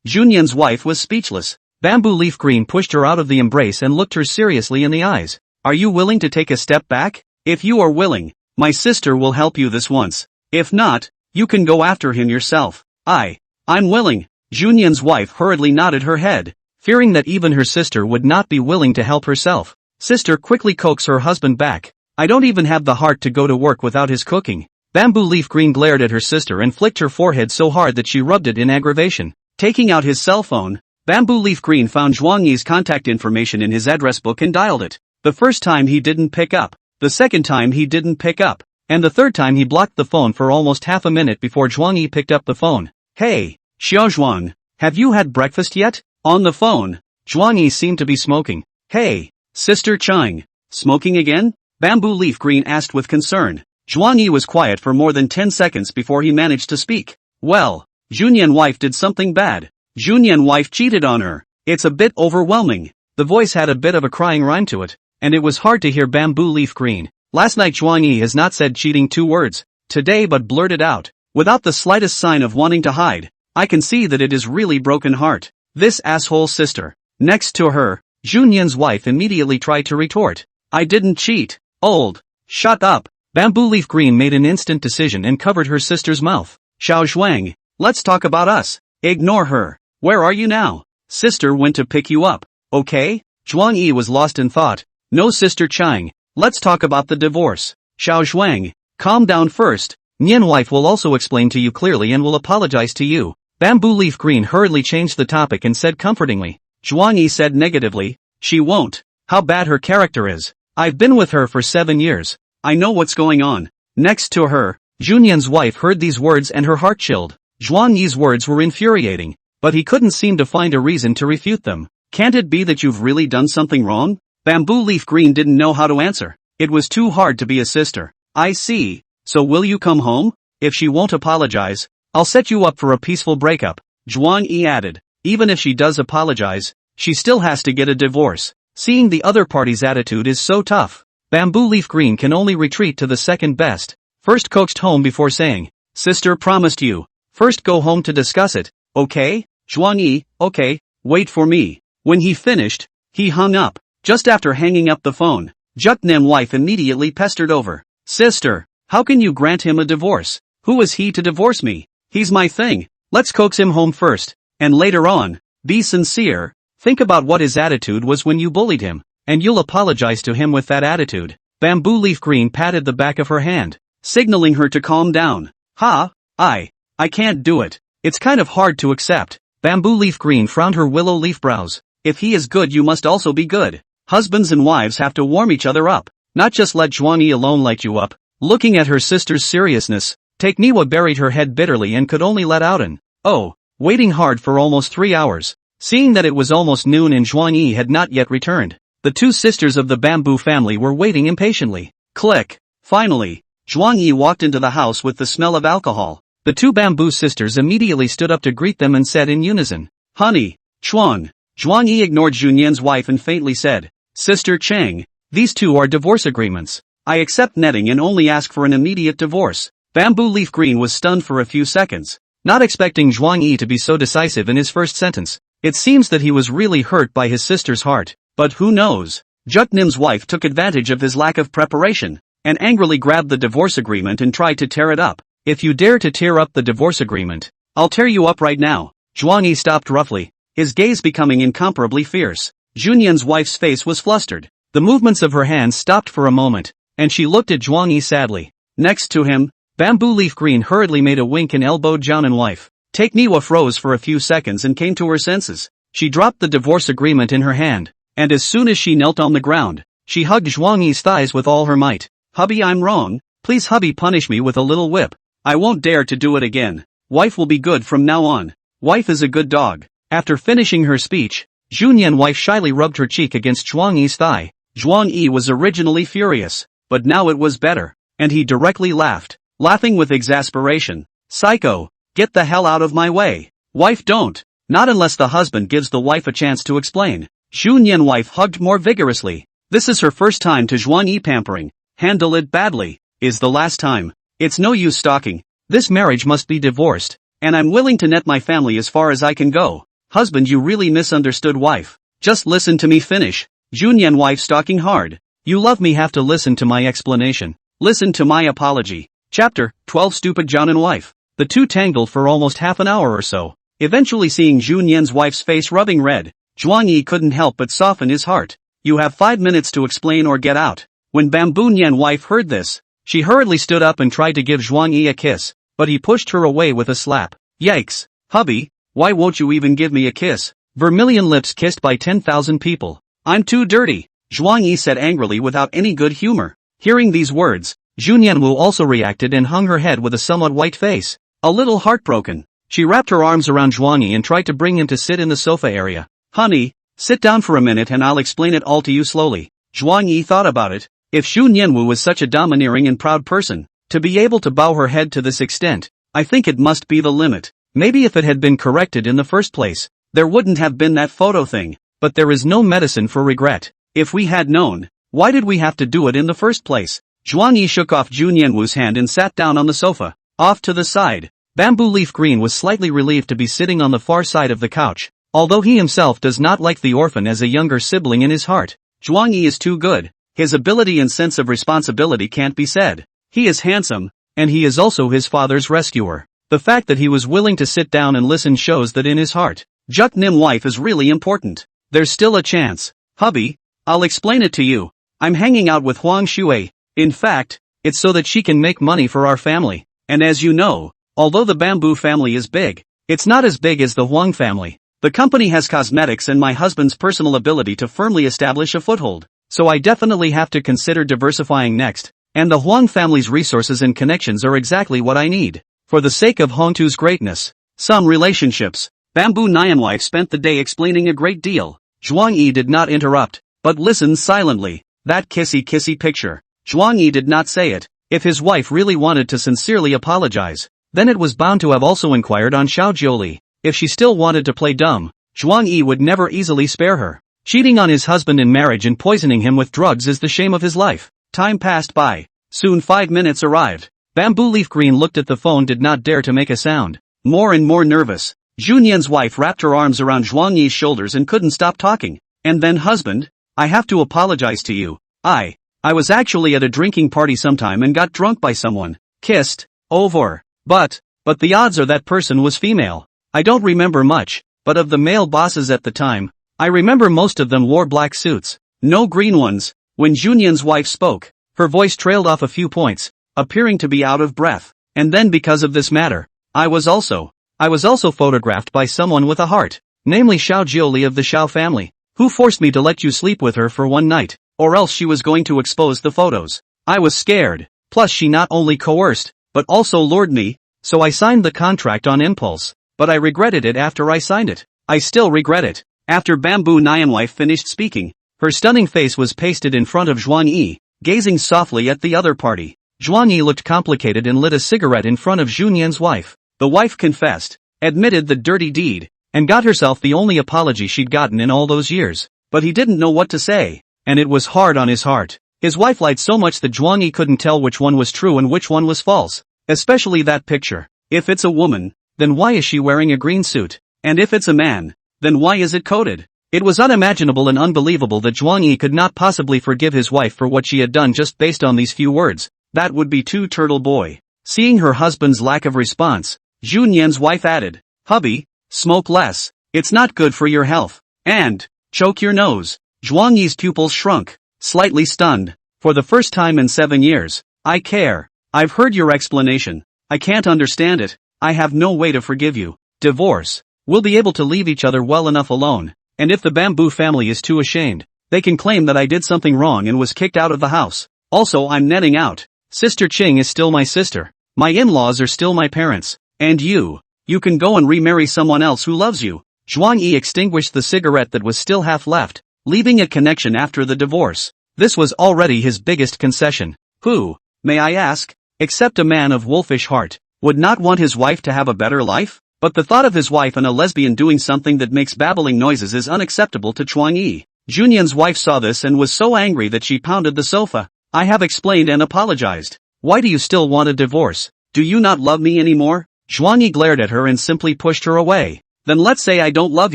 Junyan's wife was speechless. Bamboo Leaf Green pushed her out of the embrace and looked her seriously in the eyes. Are you willing to take a step back? If you are willing, my sister will help you this once. If not, you can go after him yourself. I'm willing. Junyan's wife hurriedly nodded her head, fearing that even her sister would not be willing to help herself. Sister, quickly coax her husband back. I don't even have the heart to go to work without his cooking. Bamboo Leaf Green glared at her sister and flicked her forehead so hard that she rubbed it in aggravation. Taking out his cell phone, Bamboo Leaf Green found Zhuang Yi's contact information in his address book and dialed it. The first time he didn't pick up. The second time he didn't pick up. And the third time he blocked the phone for almost half a minute before Zhuang Yi picked up the phone. Hey, Xiaozhuang, have you had breakfast yet? On the phone, Zhuang Yi seemed to be smoking. Hey, Sister Chang, smoking again? Bamboo Leaf Green asked with concern. Zhuang Yi was quiet for more than 10 seconds before he managed to speak. Well, Junyan wife did something bad. Junyan wife cheated on her. It's a bit overwhelming. The voice had a bit of a crying rhyme to it, and it was hard to hear Bamboo Leaf Green. Last night Zhuang Yi has not said cheating 2 words today but blurted out, without the slightest sign of wanting to hide. I can see that it is really broken heart. This asshole sister. Next to her, Junyan's wife immediately tried to retort. I didn't cheat. Old. Shut up. Bamboo Leaf Green made an instant decision and covered her sister's mouth. Xiaozhuang, let's talk about us. Ignore her. Where are you now? Sister went to pick you up. Okay? Zhuang Yi was lost in thought. No, Sister Chang. Let's talk about the divorce. Xiaozhuang, calm down first. Nian wife will also explain to you clearly and will apologize to you. Bamboo Leaf Green hurriedly changed the topic and said comfortingly. Zhuang Yi said negatively, she won't. How bad her character is. I've been with her for 7 years. I know what's going on. Next to her, Junyan's wife heard these words and her heart chilled. Zhuang Yi's words were infuriating, but he couldn't seem to find a reason to refute them. Can't it be that you've really done something wrong? Bamboo Leaf Green didn't know how to answer. It was too hard to be a sister. I see. So will you come home? If she won't apologize, I'll set you up for a peaceful breakup. Zhuang Yi added. Even if she does apologize, she still has to get a divorce. Seeing the other party's attitude is so tough. Bamboo Leaf Green can only retreat to the second best. First coaxed home before saying, sister promised you. First go home to discuss it, okay? Zhuang Yi, okay, wait for me. When he finished, he hung up. Just after hanging up the phone, Juknim wife immediately pestered over. Sister, how can you grant him a divorce? Who is he to divorce me? He's my thing. Let's coax him home first, and later on, be sincere. Think about what his attitude was when you bullied him, and you'll apologize to him with that attitude. Bamboo Leaf Green patted the back of her hand, signaling her to calm down. I can't do it. It's kind of hard to accept. Bamboo Leaf Green frowned her willow leaf brows. If he is good, you must also be good. Husbands and wives have to warm each other up, not just let Zhuang Yi alone light you up. Looking at her sister's seriousness, Taekniwa buried her head bitterly and could only let out an oh, waiting hard for almost 3 hours. Seeing that it was almost noon and Zhuang Yi had not yet returned, the 2 sisters of the Bamboo family were waiting impatiently. Click. Finally, Zhuang Yi walked into the house with the smell of alcohol. The 2 Bamboo sisters immediately stood up to greet them and said in unison, Honey, Chuang. Zhuang Yi ignored Junyan's wife and faintly said, Sister Chang, these 2 are divorce agreements. I accept netting and only ask for an immediate divorce. Bamboo Leaf Green was stunned for a few seconds, not expecting Zhuang Yi to be so decisive in his first sentence. It seems that he was really hurt by his sister's heart, but who knows? Juknim's wife took advantage of his lack of preparation, and angrily grabbed the divorce agreement and tried to tear it up. If you dare to tear up the divorce agreement, I'll tear you up right now. Zhuang Yi stopped roughly, his gaze becoming incomparably fierce. Junyan's wife's face was flustered. The movements of her hands stopped for a moment, and she looked at Zhuang Yi sadly. Next to him, Bamboo Leaf Green hurriedly made a wink and elbowed Jianan wife. Taekniwa froze for a few seconds and came to her senses. She dropped the divorce agreement in her hand, and as soon as she knelt on the ground, she hugged Zhuang Yi's thighs with all her might. Hubby, I'm wrong. Please hubby, punish me with a little whip. I won't dare to do it again. Wife will be good from now on. Wife is a good dog. After finishing her speech, Junyan wife shyly rubbed her cheek against Zhuang Yi's thigh. Zhuang Yi was originally furious, but now it was better, and he directly laughed, laughing with exasperation. Psycho, get the hell out of my way. Wife, don't. Not unless the husband gives the wife a chance to explain. Junyan wife hugged more vigorously. This is her first time to Zhuang Yi pampering. Handle it badly. Is the last time. It's no use stalking. This marriage must be divorced, and I'm willing to net my family as far as I can go. Husband, you really misunderstood wife. Just listen to me finish. Junyan wife stalking hard. You love me, have to listen to my explanation. Listen to my apology. Chapter 12. Stupid Jianan wife. The 2 tangled for almost half an hour or so. Eventually, seeing Junyan's wife's face rubbing red, Zhuang Yi couldn't help but soften his heart. You have 5 minutes to explain or get out. When Bamboo Nian wife heard this, she hurriedly stood up and tried to give Zhuang Yi a kiss, but he pushed her away with a slap. Yikes. Hubby, why won't you even give me a kiss? Vermilion lips kissed by 10,000 people. I'm too dirty, Zhuang Yi said angrily without any good humor. Hearing these words, Jun Yanwu also reacted and hung her head with a somewhat white face. A little heartbroken, she wrapped her arms around Zhuang Yi and tried to bring him to sit in the sofa area. Honey, sit down for a minute and I'll explain it all to you slowly. Zhuang Yi thought about it. If Jun Yanwu was such a domineering and proud person, to be able to bow her head to this extent, I think it must be the limit. Maybe if it had been corrected in the first place, there wouldn't have been that photo thing. But there is no medicine for regret. If we had known, why did we have to do it in the first place? Zhuang Yi shook off Jun Yanwu's hand and sat down on the sofa. Off to the side, Bamboo Leaf Green was slightly relieved to be sitting on the far side of the couch, although he himself does not like the orphan as a younger sibling in his heart. Zhuang Yi is too good. His ability and sense of responsibility can't be said. He is handsome, and he is also his father's rescuer. The fact that he was willing to sit down and listen shows that in his heart, Juk Nim wife is really important. There's still a chance. Hubby, I'll explain it to you. I'm hanging out with Huang Shui. In fact, it's so that she can make money for our family. And as you know, although the Bamboo family is big, it's not as big as the Huang family. The company has cosmetics and my husband's personal ability to firmly establish a foothold. So I definitely have to consider diversifying next. And the Huang family's resources and connections are exactly what I need. For the sake of Hongtu's greatness. Some relationships. Bamboo Nyanwife spent the day explaining a great deal. Zhuang Yi did not interrupt, but listened silently. That kissy picture. Zhuang Yi did not say it. If his wife really wanted to sincerely apologize, then it was bound to have also inquired on Xiao Jiuli. If she still wanted to play dumb, Zhuang Yi would never easily spare her. Cheating on his husband in marriage and poisoning him with drugs is the shame of his life. Time passed by. Soon 5 minutes arrived. Bamboo Leaf Green looked at the phone, did not dare to make a sound. More and more nervous. Junyan's wife wrapped her arms around Zhuang Yi's shoulders and couldn't stop talking. And then husband, I have to apologize to you. I was actually at a drinking party sometime and got drunk by someone. Kissed. Over. But the odds are that person was female. I don't remember much, but of the male bosses at the time, I remember most of them wore black suits. No green ones. When Junyan's wife spoke, her voice trailed off a few points, appearing to be out of breath. And then because of this matter, I was also photographed by someone with a heart, namely Xiao Jiuli of the Xiao family, who forced me to let you sleep with her for one night, or else she was going to expose the photos. I was scared, plus she not only coerced, but also lured me, so I signed the contract on impulse, but I regretted it after I signed it. I still regret it. After Bamboo Nyanwife finished speaking, her stunning face was pasted in front of Zhuang Yi, gazing softly at the other party. Zhuang Yi looked complicated and lit a cigarette in front of Junyan's wife. The wife confessed, admitted the dirty deed, and got herself the only apology she'd gotten in all those years. But he didn't know what to say, and it was hard on his heart. His wife lied so much that Zhuang Yi couldn't tell which one was true and which one was false, especially that picture. If it's a woman, then why is she wearing a green suit? And if it's a man, then why is it coded? It was unimaginable and unbelievable that Zhuang Yi could not possibly forgive his wife for what she had done just based on these few words. That would be too turtle boy. Seeing her husband's lack of response, Junyan's wife added, hubby, smoke less. It's not good for your health. And, choke your nose. Zhuang Yi's pupils shrunk, slightly stunned. For the first time in 7 years, I care. I've heard your explanation. I can't understand it. I have no way to forgive you. Divorce. We'll be able to leave each other well enough alone. And if the Bamboo family is too ashamed, they can claim that I did something wrong and was kicked out of the house. Also, I'm netting out. Sister Ching is still my sister. My in-laws are still my parents. And you can go and remarry someone else who loves you. Zhuang Yi extinguished the cigarette that was still half left, leaving a connection after the divorce. This was already his biggest concession. Who, may I ask, except a man of wolfish heart, would not want his wife to have a better life? But the thought of his wife and a lesbian doing something that makes babbling noises is unacceptable to Zhuang Yi. Junyan's wife saw this and was so angry that she pounded the sofa. I have explained and apologized. Why do you still want a divorce? Do you not love me anymore? Zhuang Yi glared at her and simply pushed her away. Then let's say I don't love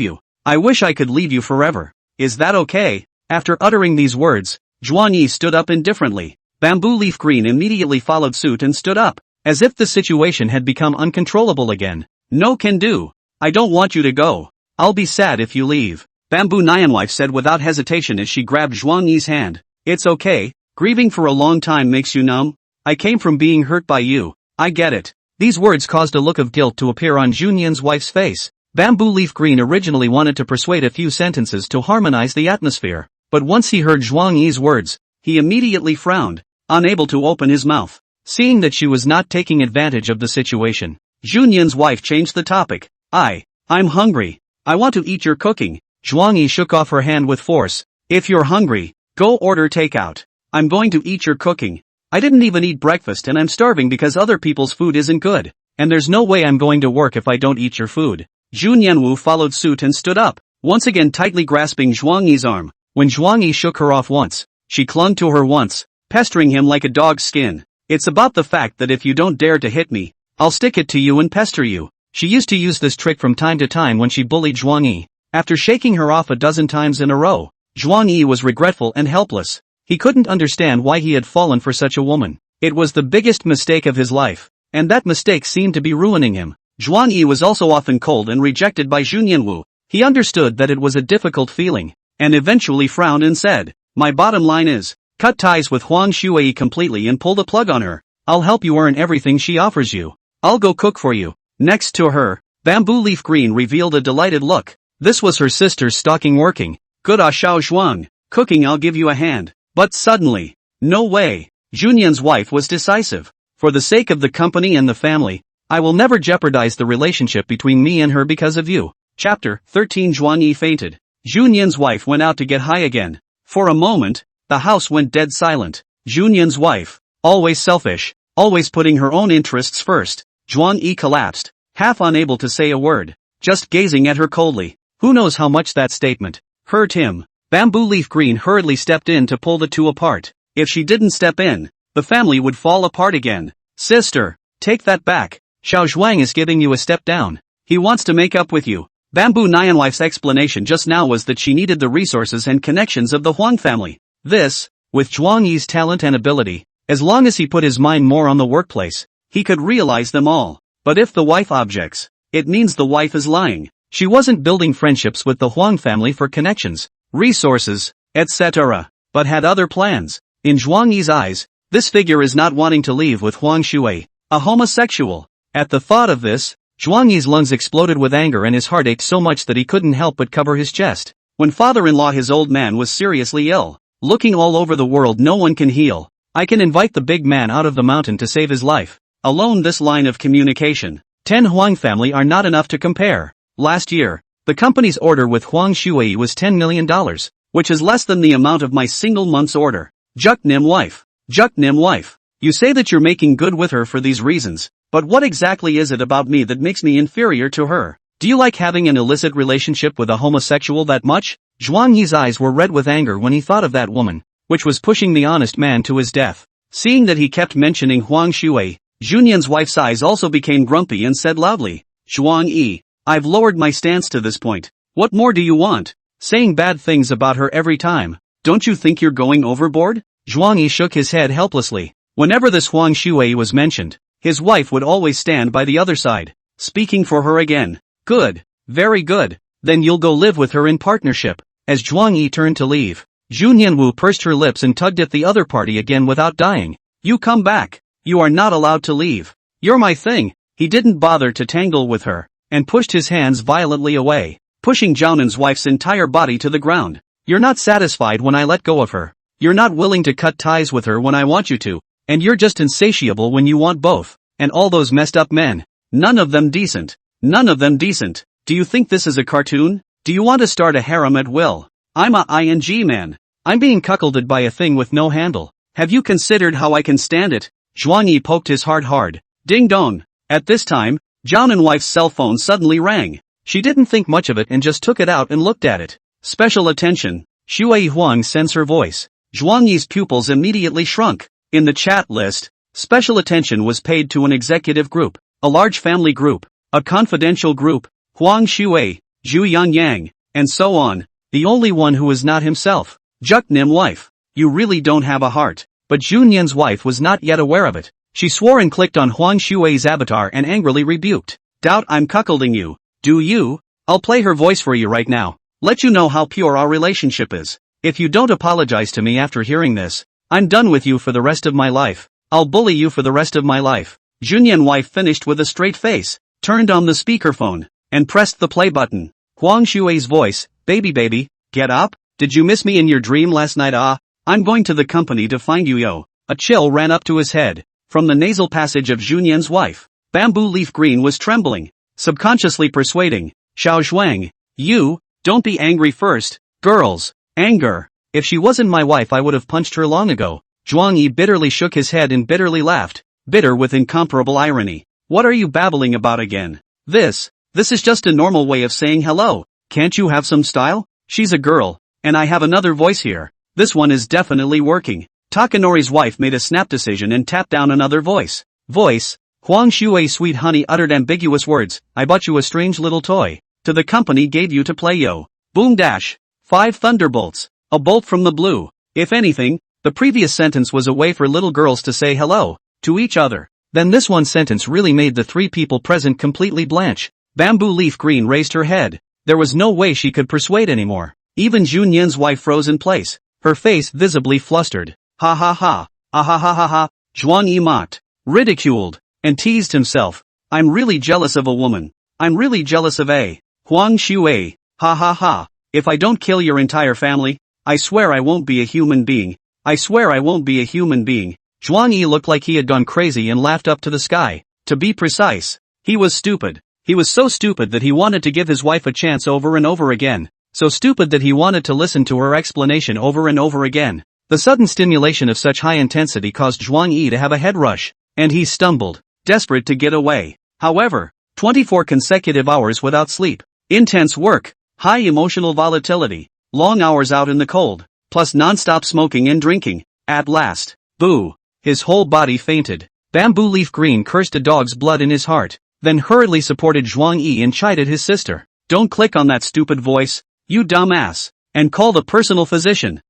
you. I wish I could leave you forever. Is that okay? After uttering these words, Zhuang Yi stood up indifferently. Bamboo Leaf Green immediately followed suit and stood up, as if the situation had become uncontrollable again. No can do. I don't want you to go. I'll be sad if you leave. Bamboo Nyanwife said without hesitation as she grabbed Zhuang Yi's hand. It's okay. Grieving for a long time makes you numb. I came from being hurt by you. I get it. These words caused a look of guilt to appear on Junyan's wife's face. Bamboo Leaf Green originally wanted to persuade a few sentences to harmonize the atmosphere, but once he heard Zhuang Yi's words, he immediately frowned. unable to open his mouth. Seeing that she was not taking advantage of the situation, Junyan's wife changed the topic. I'm hungry. I want to eat your cooking. Zhuang Yi shook off her hand with force. If you're hungry, go order takeout. I'm going to eat your cooking. I didn't even eat breakfast and I'm starving because other people's food isn't good. And there's no way I'm going to work if I don't eat your food. Jun Yanwu followed suit and stood up, once again tightly grasping Zhuang Yi's arm. When Zhuang Yi shook her off once, she clung to her once, pestering him like a dog's skin. It's about the fact that if you don't dare to hit me, I'll stick it to you and pester you. She used to use this trick from time to time when she bullied Zhuang Yi. After shaking her off a dozen times in a row, Zhuang Yi was regretful and helpless. He couldn't understand why he had fallen for such a woman. It was the biggest mistake of his life, and that mistake seemed to be ruining him. Zhuang Yi was also often cold and rejected by Jun Yanwu. He understood that it was a difficult feeling, and eventually frowned and said, my bottom line is, cut ties with Huang Shuai completely and pull the plug on her. I'll help you earn everything she offers you. I'll go cook for you. Next to her, Bamboo Leaf Green revealed a delighted look. This was her sister's stocking working. Good Xiao Zhuang, cooking I'll give you a hand. But suddenly, no way. Junyan's wife was decisive. For the sake of the company and the family, I will never jeopardize the relationship between me and her because of you. Chapter 13. Zhuang Yi fainted. Junyan's wife went out to get high again. For a moment, the house went dead silent. Junyan's wife, always selfish, always putting her own interests first. Zhuang Yi collapsed, half unable to say a word, just gazing at her coldly. Who knows how much that statement hurt him. Bamboo Leaf Green hurriedly stepped in to pull the two apart. If she didn't step in, the family would fall apart again. Sister, take that back. Xiao Zhuang is giving you a step down. He wants to make up with you. Bamboo Nyanwife's explanation just now was that she needed the resources and connections of the Huang family. This, with Zhuang Yi's talent and ability, as long as he put his mind more on the workplace, he could realize them all. But if the wife objects, it means the wife is lying. She wasn't building friendships with the Huang family for connections, resources, etc., but had other plans. In Zhuang Yi's eyes, this figure is not wanting to leave with Huang Shuai, a homosexual. At the thought of this, Zhuang Yi's lungs exploded with anger and his heart ached so much that he couldn't help but cover his chest. When father-in-law his old man was seriously ill, looking all over the world no one can heal. I can invite the big man out of the mountain to save his life. Alone this line of communication, 10 Huang family are not enough to compare. Last year, the company's order with Huang Shuai was $10 million, which is less than the amount of my single month's order. Juk-nim wife. You say that you're making good with her for these reasons, but what exactly is it about me that makes me inferior to her? Do you like having an illicit relationship with a homosexual that much? Zhuang Yi's eyes were red with anger when he thought of that woman, which was pushing the honest man to his death. Seeing that he kept mentioning Huang Shuai, Junyan's wife's eyes also became grumpy and said loudly, Zhuang Yi, I've lowered my stance to this point. What more do you want? Saying bad things about her every time. Don't you think you're going overboard? Zhuang Yi shook his head helplessly. Whenever this Huang Shuai was mentioned, his wife would always stand by the other side, speaking for her again. Good. Very good. Then you'll go live with her in partnership. As Zhuang Yi turned to leave, Jun Yanwu pursed her lips and tugged at the other party again without dying. You come back. You are not allowed to leave. You're my thing. He didn't bother to tangle with her, and pushed his hands violently away, pushing Zhaonan's wife's entire body to the ground. You're not satisfied when I let go of her. You're not willing to cut ties with her when I want you to, and you're just insatiable when you want both. And all those messed up men. None of them decent. None of them decent. Do you think this is a cartoon? Do you want to start a harem at will? I'm a ing man. I'm being cuckolded by a thing with no handle. Have you considered how I can stand it? Zhuang Yi poked his heart hard. Ding dong. At this time, Zhaonan wife's cell phone suddenly rang. She didn't think much of it and just took it out and looked at it. Special attention. Shuai Huang sends her voice. Zhuang Yi's pupils immediately shrunk. In the chat list, special attention was paid to an executive group, a large family group, a confidential group, Huang Shuai, Zhu Yangyang, and so on. The only one who was not himself. Juk-nim wife. You really don't have a heart. But Junyan's wife was not yet aware of it. She swore and clicked on Huang Shuai's avatar and angrily rebuked. Doubt I'm cuckolding you, do you? I'll play her voice for you right now. Let you know how pure our relationship is. If you don't apologize to me after hearing this, I'm done with you for the rest of my life. I'll bully you for the rest of my life. Junyan wife finished with a straight face, turned on the speakerphone, and pressed the play button. Huang Shuai's voice, baby, get up? Did you miss me in your dream last night? I'm going to the company to find you yo. A chill ran up to his head. From the nasal passage of Junyan's wife, Bamboo Leaf Green was trembling, subconsciously persuading Xiao Zhuang, "You, don't be angry first, girls." Anger. If she wasn't my wife I would have punched her long ago. Zhuang Yi bitterly shook his head and bitterly laughed, bitter with incomparable irony. What are you babbling about again? This is just a normal way of saying hello. Can't you have some style? She's a girl, and I have another voice here. This one is definitely working. Takanori's wife made a snap decision and tapped down another voice. Huang Shuei sweet honey uttered ambiguous words. I bought you a strange little toy. To the company gave you to play yo. Boom dash. 5 thunderbolts. A bolt from the blue. If anything, the previous sentence was a way for little girls to say hello to each other. Then this one sentence really made the 3 people present completely blanch. Bamboo Leaf Green raised her head. There was no way she could persuade anymore. Even Junyan's wife froze in place, her face visibly flustered. Ha ha ha. Ah ha ha ha ha. Zhuang Yi mocked, ridiculed, and teased himself. I'm really jealous of a woman. I'm really jealous of a Huang Shuei. Ha ha ha. If I don't kill your entire family, I swear I won't be a human being. I swear I won't be a human being. Zhuang Yi looked like he had gone crazy and laughed up to the sky. To be precise, he was stupid. He was so stupid that he wanted to give his wife a chance over and over again. So stupid that he wanted to listen to her explanation over and over again. The sudden stimulation of such high intensity caused Zhuang Yi to have a head rush, and he stumbled, desperate to get away. However, 24 consecutive hours without sleep, intense work, high emotional volatility, long hours out in the cold, plus non-stop smoking and drinking. At last, boo! His whole body fainted. Bamboo Leaf Green cursed a dog's blood in his heart, then hurriedly supported Zhuang Yi and chided his sister. Don't click on that stupid voice, you dumbass, and call the personal physician.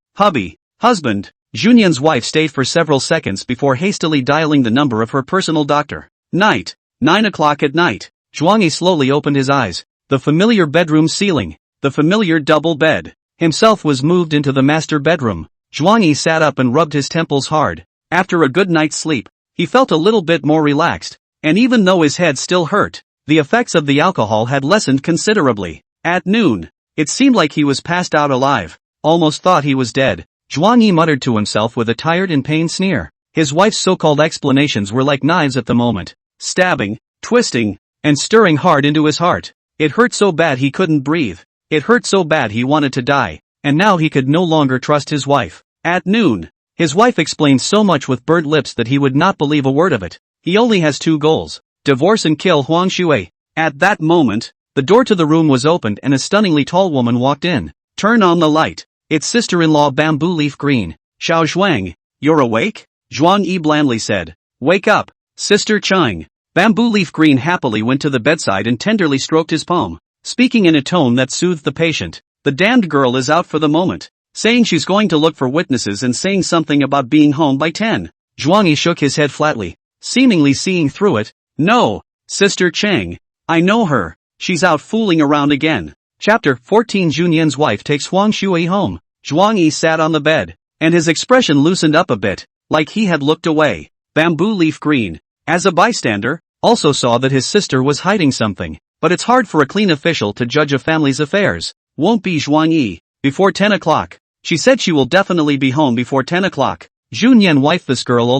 Husband. Junyan's wife stayed for several seconds before hastily dialing the number of her personal doctor. Night. 9 o'clock at night. Zhuang Yi slowly opened his eyes. The familiar bedroom ceiling, the familiar double bed, himself was moved into the master bedroom. Zhuang Yi sat up and rubbed his temples hard. After a good night's sleep, he felt a little bit more relaxed, and even though his head still hurt, the effects of the alcohol had lessened considerably. At noon, it seemed like he was passed out alive, almost thought he was dead. Zhuang Yi muttered to himself with a tired and pained sneer. His wife's so-called explanations were like knives at the moment, stabbing, twisting, and stirring hard into his heart. It hurt so bad he couldn't breathe. It hurt so bad he wanted to die, and now he could no longer trust his wife. At noon, his wife explained so much with burnt lips that he would not believe a word of it. He only has 2 goals, divorce and kill Huang Shuei. At that moment, the door to the room was opened and a stunningly tall woman walked in. Turn on the light. It's sister-in-law Bamboo Leaf Green. Xiao Zhuang, you're awake? Zhuang Yi blandly said. Wake up, Sister Chang. Bamboo Leaf Green happily went to the bedside and tenderly stroked his palm, speaking in a tone that soothed the patient. The damned girl is out for the moment, saying she's going to look for witnesses and saying something about being home by 10. Zhuang Yi shook his head flatly, seemingly seeing through it. No, Sister Chang. I know her. She's out fooling around again. Chapter 14. Junyan's wife takes Huang Shuei home. Zhuang Yi sat on the bed, and his expression loosened up a bit, like he had looked away. Bamboo Leaf Green, as a bystander, also saw that his sister was hiding something, but it's hard for a clean official to judge a family's affairs. Won't be Zhuang Yi. Before 10 o'clock. She said she will definitely be home before 10 o'clock. Junyan wife this girl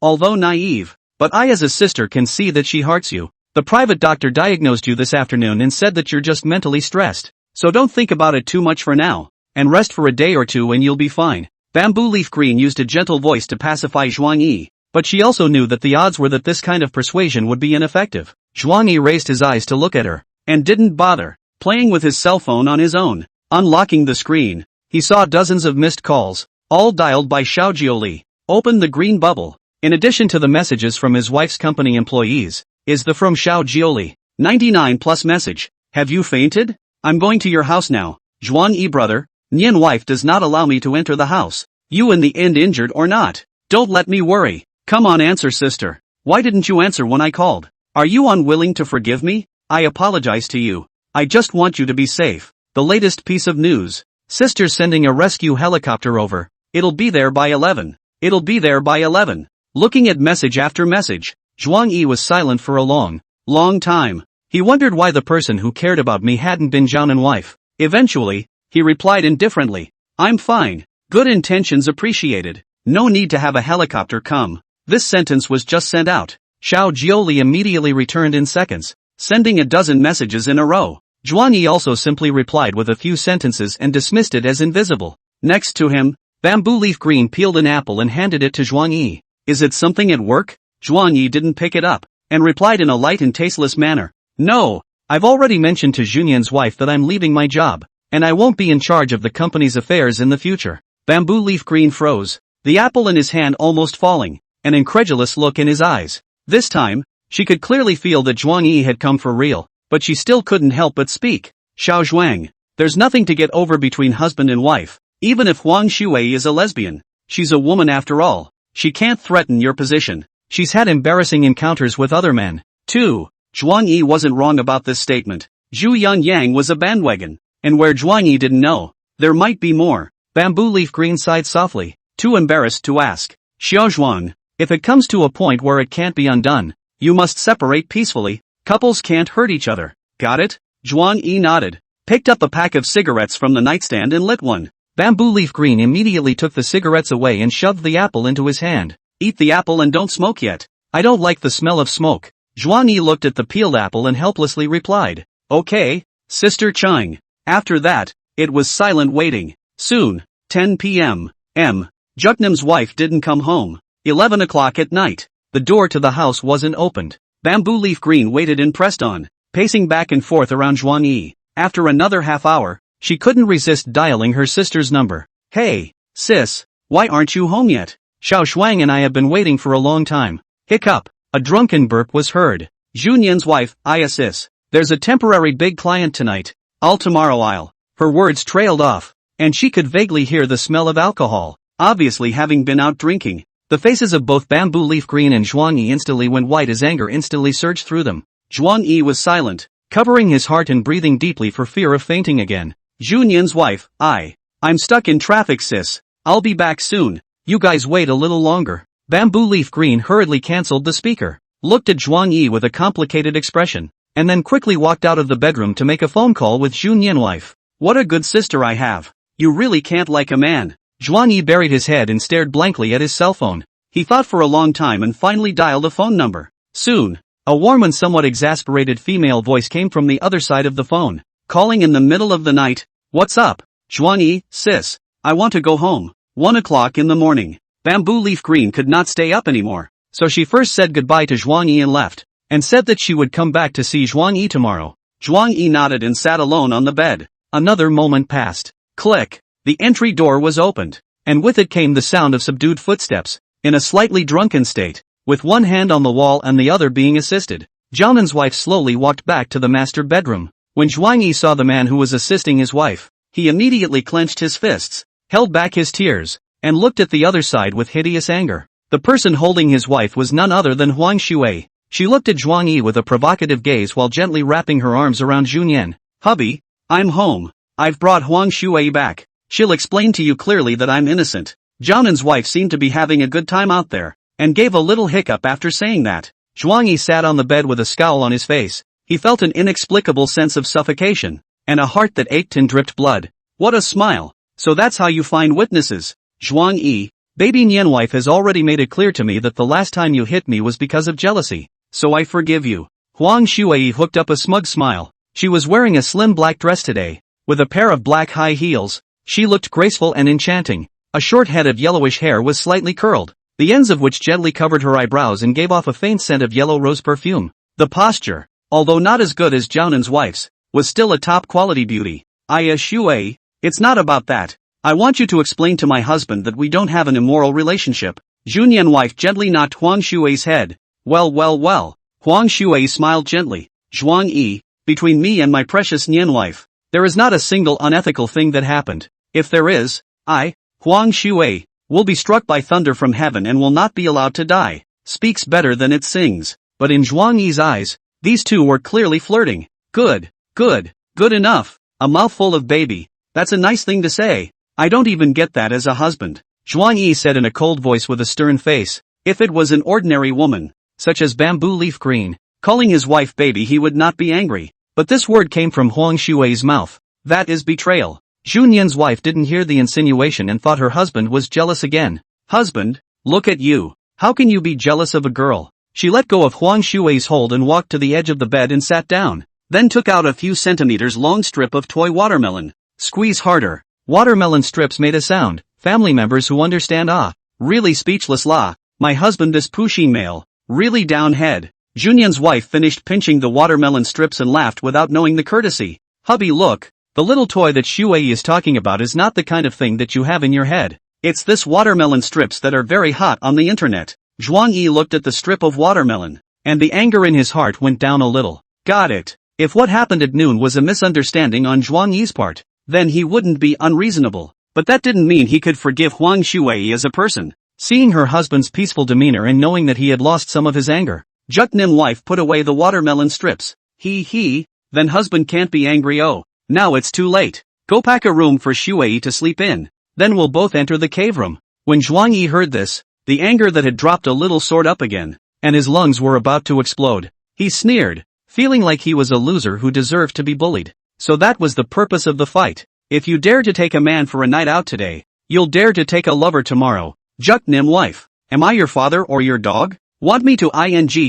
although naive, but I as a sister can see that she hearts you. The private doctor diagnosed you this afternoon and said that you're just mentally stressed. So don't think about it too much for now, and rest for a day or two and you'll be fine. Bamboo Leaf Green used a gentle voice to pacify Zhuang Yi, but she also knew that the odds were that this kind of persuasion would be ineffective. Zhuang Yi raised his eyes to look at her, and didn't bother playing with his cell phone on his own. Unlocking the screen, he saw dozens of missed calls, all dialed by Xiao Jioli. Opened the green bubble. In addition to the messages from his wife's company employees, is the from Xiao Jioli 99 plus message. Have you fainted? I'm going to your house now. Zhuang Yi brother, Nian wife does not allow me to enter the house. You in the end injured or not? Don't let me worry. Come on, answer sister. Why didn't you answer when I called? Are you unwilling to forgive me? I apologize to you. I just want you to be safe. The latest piece of news. Sister's sending a rescue helicopter over. It'll be there by 11. It'll be there by 11. Looking at message after message, Zhuang Yi was silent for a long time. He wondered why the person who cared about me hadn't been Zhao wife. Eventually, he replied indifferently, I'm fine. Good intentions appreciated. No need to have a helicopter come. This sentence was just sent out. Xiao Jioli immediately returned in seconds, sending a dozen messages in a row. Zhuang Yi also simply replied with a few sentences and dismissed it as invisible. Next to him, Bamboo Leaf Green peeled an apple and handed it to Zhuang Yi. Is it something at work? Zhuang Yi didn't pick it up, and replied in a light and tasteless manner. No, I've already mentioned to Junyan's wife that I'm leaving my job, and I won't be in charge of the company's affairs in the future. Bamboo Leaf Green froze, the apple in his hand almost falling, an incredulous look in his eyes. This time, she could clearly feel that Zhuang Yi had come for real, but she still couldn't help but speak. Xiao Zhuang, there's nothing to get over between husband and wife, even if Huang Shui is a lesbian. She's a woman after all. She can't threaten your position. She's had embarrassing encounters with other men, too. Zhuang Yi wasn't wrong about this statement. Zhu Yunyang was a bandwagon, and where Zhuang Yi didn't know, there might be more. Bamboo Leaf Green sighed softly, too embarrassed to ask. Xiao Zhuang, if it comes to a point where it can't be undone, you must separate peacefully. Couples can't hurt each other. Got it? Zhuang Yi nodded, picked up a pack of cigarettes from the nightstand and lit one. Bamboo Leaf Green immediately took the cigarettes away and shoved the apple into his hand. Eat the apple and don't smoke yet. I don't like the smell of smoke. Zhuang Yi looked at the peeled apple and helplessly replied. Okay, Sister Chang. After that, it was silent waiting. Soon, 10 p.m. Juknam's wife didn't come home. 11 o'clock at night. The door to the house wasn't opened. Bamboo Leaf Green waited and pressed on, pacing back and forth around Zhuang Yi. After another half hour, she couldn't resist dialing her sister's number. Hey, sis, why aren't you home yet? Xiao Shuang and I have been waiting for a long time. Hiccup. A drunken burp was heard. Junyan's wife, sis. There's a temporary big client tonight. Tomorrow I'll. Her words trailed off, and she could vaguely hear the smell of alcohol, obviously having been out drinking. The faces of both Bamboo Leaf Green and Zhuang Yi instantly went white as anger instantly surged through them. Zhuang Yi was silent, covering his heart and breathing deeply for fear of fainting again. Junyan's wife, I'm stuck in traffic sis. I'll be back soon. You guys wait a little longer. Bamboo Leaf Green hurriedly cancelled the speaker, looked at Zhuang Yi with a complicated expression, and then quickly walked out of the bedroom to make a phone call with Junyan's wife. What a good sister I have. You really can't like a man. Zhuang Yi buried his head and stared blankly at his cell phone. He thought for a long time and finally dialed a phone number. Soon, a warm and somewhat exasperated female voice came from the other side of the phone, calling in the middle of the night. What's up? Zhuang Yi, sis. I want to go home. 1 o'clock in the morning. Bamboo Leaf Green could not stay up anymore, so she first said goodbye to Zhuang Yi and left, and said that she would come back to see Zhuang Yi tomorrow. Zhuang Yi nodded and sat alone on the bed. Another moment passed. Click. The entry door was opened, and with it came the sound of subdued footsteps, in a slightly drunken state, with one hand on the wall and the other being assisted. Jiaonan's wife slowly walked back to the master bedroom. When Zhuang Yi saw the man who was assisting his wife, he immediately clenched his fists, held back his tears, and looked at the other side with hideous anger. The person holding his wife was none other than Huang Shui. She looked at Zhuang Yi with a provocative gaze while gently wrapping her arms around Junyan. Hubby, I'm home. I've brought Huang Shui back. She'll explain to you clearly that I'm innocent. Jiaonan's wife seemed to be having a good time out there, and gave a little hiccup after saying that. Zhuang Yi sat on the bed with a scowl on his face. He felt an inexplicable sense of suffocation, and a heart that ached and dripped blood. What a smile. So that's how you find witnesses. Zhuang Yi, baby Nian wife has already made it clear to me that the last time you hit me was because of jealousy, so I forgive you. Huang Shui hooked up a smug smile. She was wearing a slim black dress today, with a pair of black high heels. She looked graceful and enchanting. A short head of yellowish hair was slightly curled, the ends of which gently covered her eyebrows and gave off a faint scent of yellow rose perfume. The posture, although not as good as Jiaonan's wife's, was still a top-quality beauty. Shui, it's not about that. I want you to explain to my husband that we don't have an immoral relationship. Junyan's wife gently knocked Huang Shui's head. Well. Huang Shui smiled gently. Zhuang Yi, between me and my precious Nian wife, there is not a single unethical thing that happened. If there is, Huang Shui, will be struck by thunder from heaven and will not be allowed to die. Speaks better than it sings. But in Zhuang Yi's eyes, these two were clearly flirting. Good enough. A mouthful of baby. That's a nice thing to say. I don't even get that as a husband. Zhuang Yi said in a cold voice with a stern face. If it was an ordinary woman, such as Bamboo Leaf Green, calling his wife baby, he would not be angry. But this word came from Huang Shui's mouth. That is betrayal. Junyan's wife didn't hear the insinuation and thought her husband was jealous again. Husband, look at you. How can you be jealous of a girl? She let go of Huang Shui's hold and walked to the edge of the bed and sat down, then took out a few centimeters long strip of toy watermelon. Squeeze harder. Watermelon strips made a sound. Family members who understand really speechless la. My husband is pushing male. Really down head. Junyan's wife finished pinching the watermelon strips and laughed without knowing the courtesy. Hubby look, the little toy that Shui is talking about is not the kind of thing that you have in your head. It's this watermelon strips that are very hot on the internet. Zhuang Yi looked at the strip of watermelon, and the anger in his heart went down a little. Got it. If what happened at noon was a misunderstanding on Zhuang Yi's part, then he wouldn't be unreasonable. But that didn't mean he could forgive Huang Shui as a person. Seeing her husband's peaceful demeanor and knowing that he had lost some of his anger, Juknim wife put away the watermelon strips. Then husband can't be angry. Oh, now it's too late. Go pack a room for Shui to sleep in. Then we'll both enter the cave room. When Zhuang Yi heard this, the anger that had dropped a little soared up again, and his lungs were about to explode. He sneered, feeling like he was a loser who deserved to be bullied. So that was the purpose of the fight. If you dare to take a man for a night out today, you'll dare to take a lover tomorrow. Juknim wife, am I your father or your dog? Want me to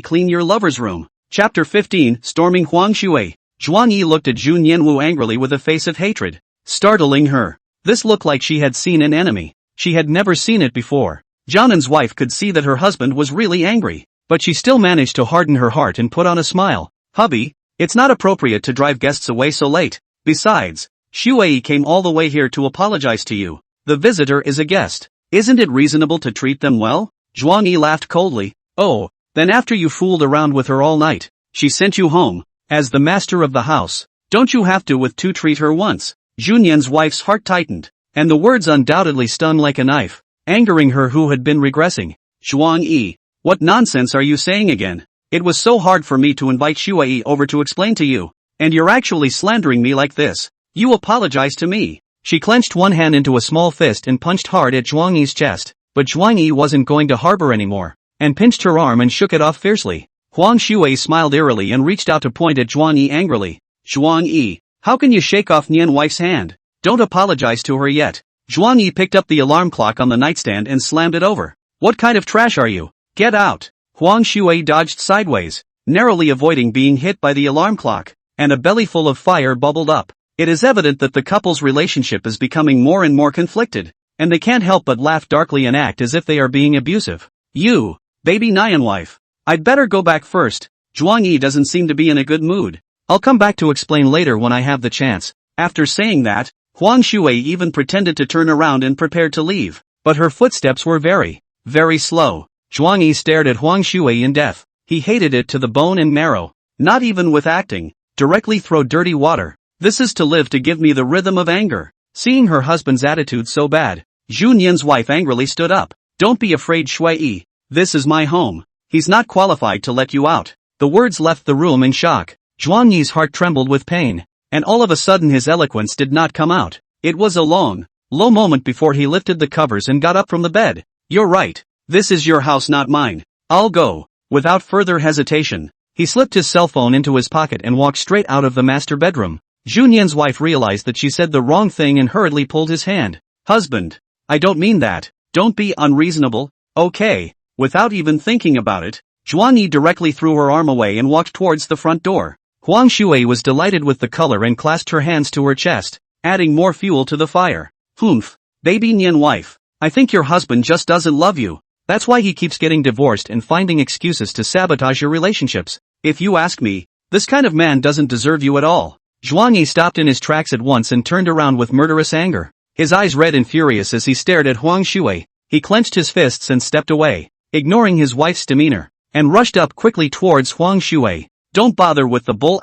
clean your lover's room? Chapter 15, Storming Huang Shui. Zhuang Yi looked at Jun Yanwu angrily with a face of hatred, startling her. This looked like she had seen an enemy. She had never seen it before. Jianan's wife could see that her husband was really angry, but she still managed to harden her heart and put on a smile. Hubby, it's not appropriate to drive guests away so late. Besides, Shui came all the way here to apologize to you. The visitor is a guest. Isn't it reasonable to treat them well? Zhuang Yi laughed coldly. Oh, then after you fooled around with her all night, she sent you home. As the master of the house, don't you have to treat her once? Junyan's wife's heart tightened, and the words undoubtedly stung like a knife, angering her who had been regressing. Zhuang Yi, what nonsense are you saying again? It was so hard for me to invite Shui over to explain to you, and you're actually slandering me like this. You apologize to me. She clenched one hand into a small fist and punched hard at Zhuang Yi's chest, but Zhuang Yi wasn't going to harbor anymore, and pinched her arm and shook it off fiercely. Huang Shui smiled eerily and reached out to point at Zhuang Yi angrily. Zhuang Yi, how can you shake off Nian wife's hand? Don't apologize to her yet. Zhuang Yi picked up the alarm clock on the nightstand and slammed it over. What kind of trash are you? Get out. Huang Shui dodged sideways, narrowly avoiding being hit by the alarm clock, and a belly full of fire bubbled up. It is evident that the couple's relationship is becoming more and more conflicted, and they can't help but laugh darkly and act as if they are being abusive. You, baby Nian wife. I'd better go back first. Zhuang Yi doesn't seem to be in a good mood. I'll come back to explain later when I have the chance. After saying that, Huang Shui even pretended to turn around and prepared to leave, but her footsteps were very, very slow. Zhuang Yi stared at Huang Shui in death. He hated it to the bone and marrow. Not even with acting. Directly throw dirty water. This is to live to give me the rhythm of anger. Seeing her husband's attitude so bad, Jun Yin's wife angrily stood up. Don't be afraid, Shui. This is my home. He's not qualified to let you out. The words left the room in shock. Zhuang Yi's heart trembled with pain, and all of a sudden his eloquence did not come out. It was a long, low moment before he lifted the covers and got up from the bed. You're right. This is your house, not mine. I'll go. Without further hesitation, he slipped his cell phone into his pocket and walked straight out of the master bedroom. Jun Yin's wife realized that she said the wrong thing and hurriedly pulled his hand. Husband, I don't mean that. Don't be unreasonable. Okay. Without even thinking about it, Zhuang Yi directly threw her arm away and walked towards the front door. Huang Shui was delighted with the color and clasped her hands to her chest, adding more fuel to the fire. Humph, baby Nian wife, I think your husband just doesn't love you. That's why he keeps getting divorced and finding excuses to sabotage your relationships. If you ask me, this kind of man doesn't deserve you at all. Zhuang Yi stopped in his tracks at once and turned around with murderous anger. His eyes red and furious as he stared at Huang Shui. He clenched his fists and stepped away, ignoring his wife's demeanor, and rushed up quickly towards Huang Shui. Don't bother with the bull ********.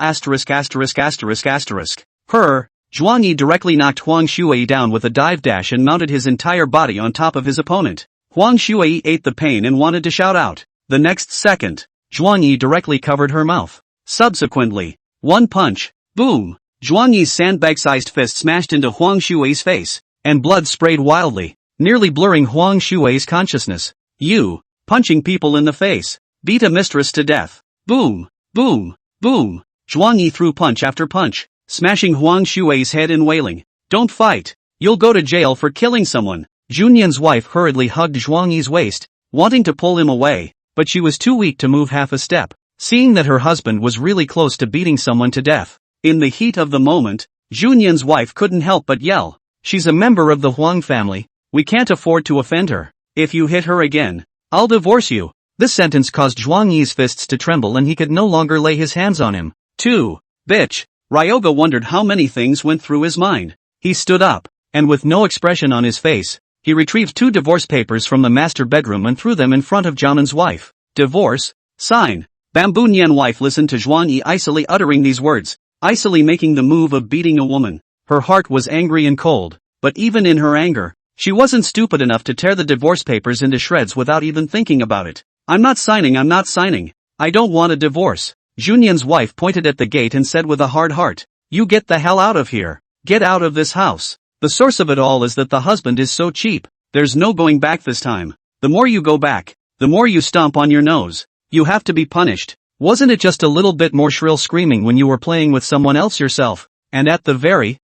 Her, Zhuang Yi directly knocked Huang Shui down with a dive dash and mounted his entire body on top of his opponent. Huang Shui ate the pain and wanted to shout out. The next second, Zhuang Yi directly covered her mouth. Subsequently, one punch, boom, Zhuang Yi's sandbag-sized fist smashed into Huang Shui's face, and blood sprayed wildly, nearly blurring Huang Shui's consciousness. You, punching people in the face, beat a mistress to death. Boom, boom, boom. Zhuang Yi threw punch after punch, smashing Huang Shui's head and wailing. Don't fight. You'll go to jail for killing someone. Junyan's wife hurriedly hugged Zhuang Yi's waist, wanting to pull him away, but she was too weak to move half a step, seeing that her husband was really close to beating someone to death. In the heat of the moment, Junyan's wife couldn't help but yell, "She's a member of the Huang family, we can't afford to offend her. If you hit her again, I'll divorce you." This sentence caused Zhuang Yi's fists to tremble and he could no longer lay his hands on him. "Too, bitch." Ryoga wondered how many things went through his mind. He stood up, and with no expression on his face, he retrieved 2 divorce papers from the master bedroom and threw them in front of Jianmen's wife. "Divorce? Sign." Bamboo Nian wife listened to Zhuang Yi icily uttering these words, icily making the move of beating a woman. Her heart was angry and cold, but even in her anger, she wasn't stupid enough to tear the divorce papers into shreds without even thinking about it. I'm not signing. I don't want a divorce." Junyan's wife pointed at the gate and said with a hard heart, "You get the hell out of here. Get out of this house." The source of it all is that the husband is so cheap, there's no going back this time. The more you go back, the more you stomp on your nose. You have to be punished. Wasn't it just a little bit more shrill screaming when you were playing with someone else yourself? And at the very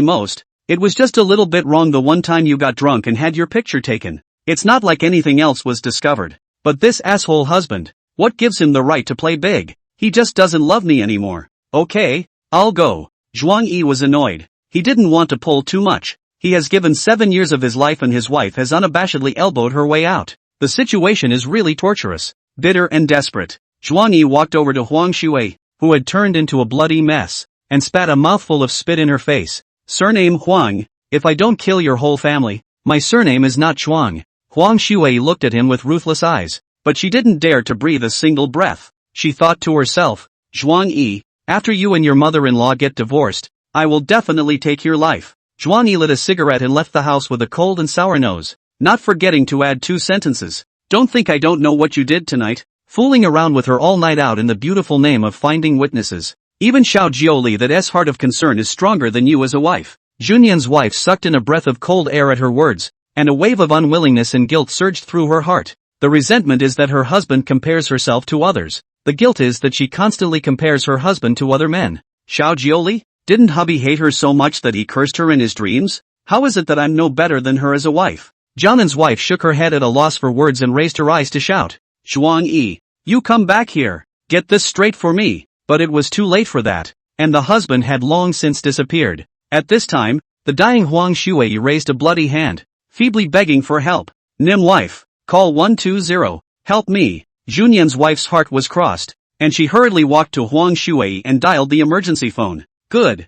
most, it was just a little bit wrong the one time you got drunk and had your picture taken. It's not like anything else was discovered. But this asshole husband, what gives him the right to play big? He just doesn't love me anymore. Okay, I'll go. Zhuang Yi was annoyed. He didn't want to pull too much. He has given 7 years of his life and his wife has unabashedly elbowed her way out. The situation is really torturous, bitter and desperate. Zhuang Yi walked over to Huang Shui, who had turned into a bloody mess, and spat a mouthful of spit in her face. "Surname Huang, if I don't kill your whole family, my surname is not Chuang." Huang Shui looked at him with ruthless eyes, but she didn't dare to breathe a single breath. She thought to herself, "Zhuang Yi, after you and your mother-in-law get divorced, I will definitely take your life." Zhuang Yi lit a cigarette and left the house with a cold and sour nose, not forgetting to add 2 sentences. "Don't think I don't know what you did tonight, fooling around with her all night out in the beautiful name of finding witnesses. Even Xiao Jioli that's heart of concern is stronger than you as a wife." Junyan's wife sucked in a breath of cold air at her words, and a wave of unwillingness and guilt surged through her heart. The resentment is that her husband compares herself to others. The guilt is that she constantly compares her husband to other men. Xiao Jioli? Didn't hubby hate her so much that he cursed her in his dreams? How is it that I'm no better than her as a wife? Jianmen's wife shook her head at a loss for words and raised her eyes to shout. "Zhuang Yi, you come back here. Get this straight for me." But it was too late for that, and the husband had long since disappeared. At this time, the dying Huang Shui raised a bloody hand, feebly begging for help. "Nim wife, call 120, help me." Junyan's wife's heart was crossed, and she hurriedly walked to Huang Shui and dialed the emergency phone. Good.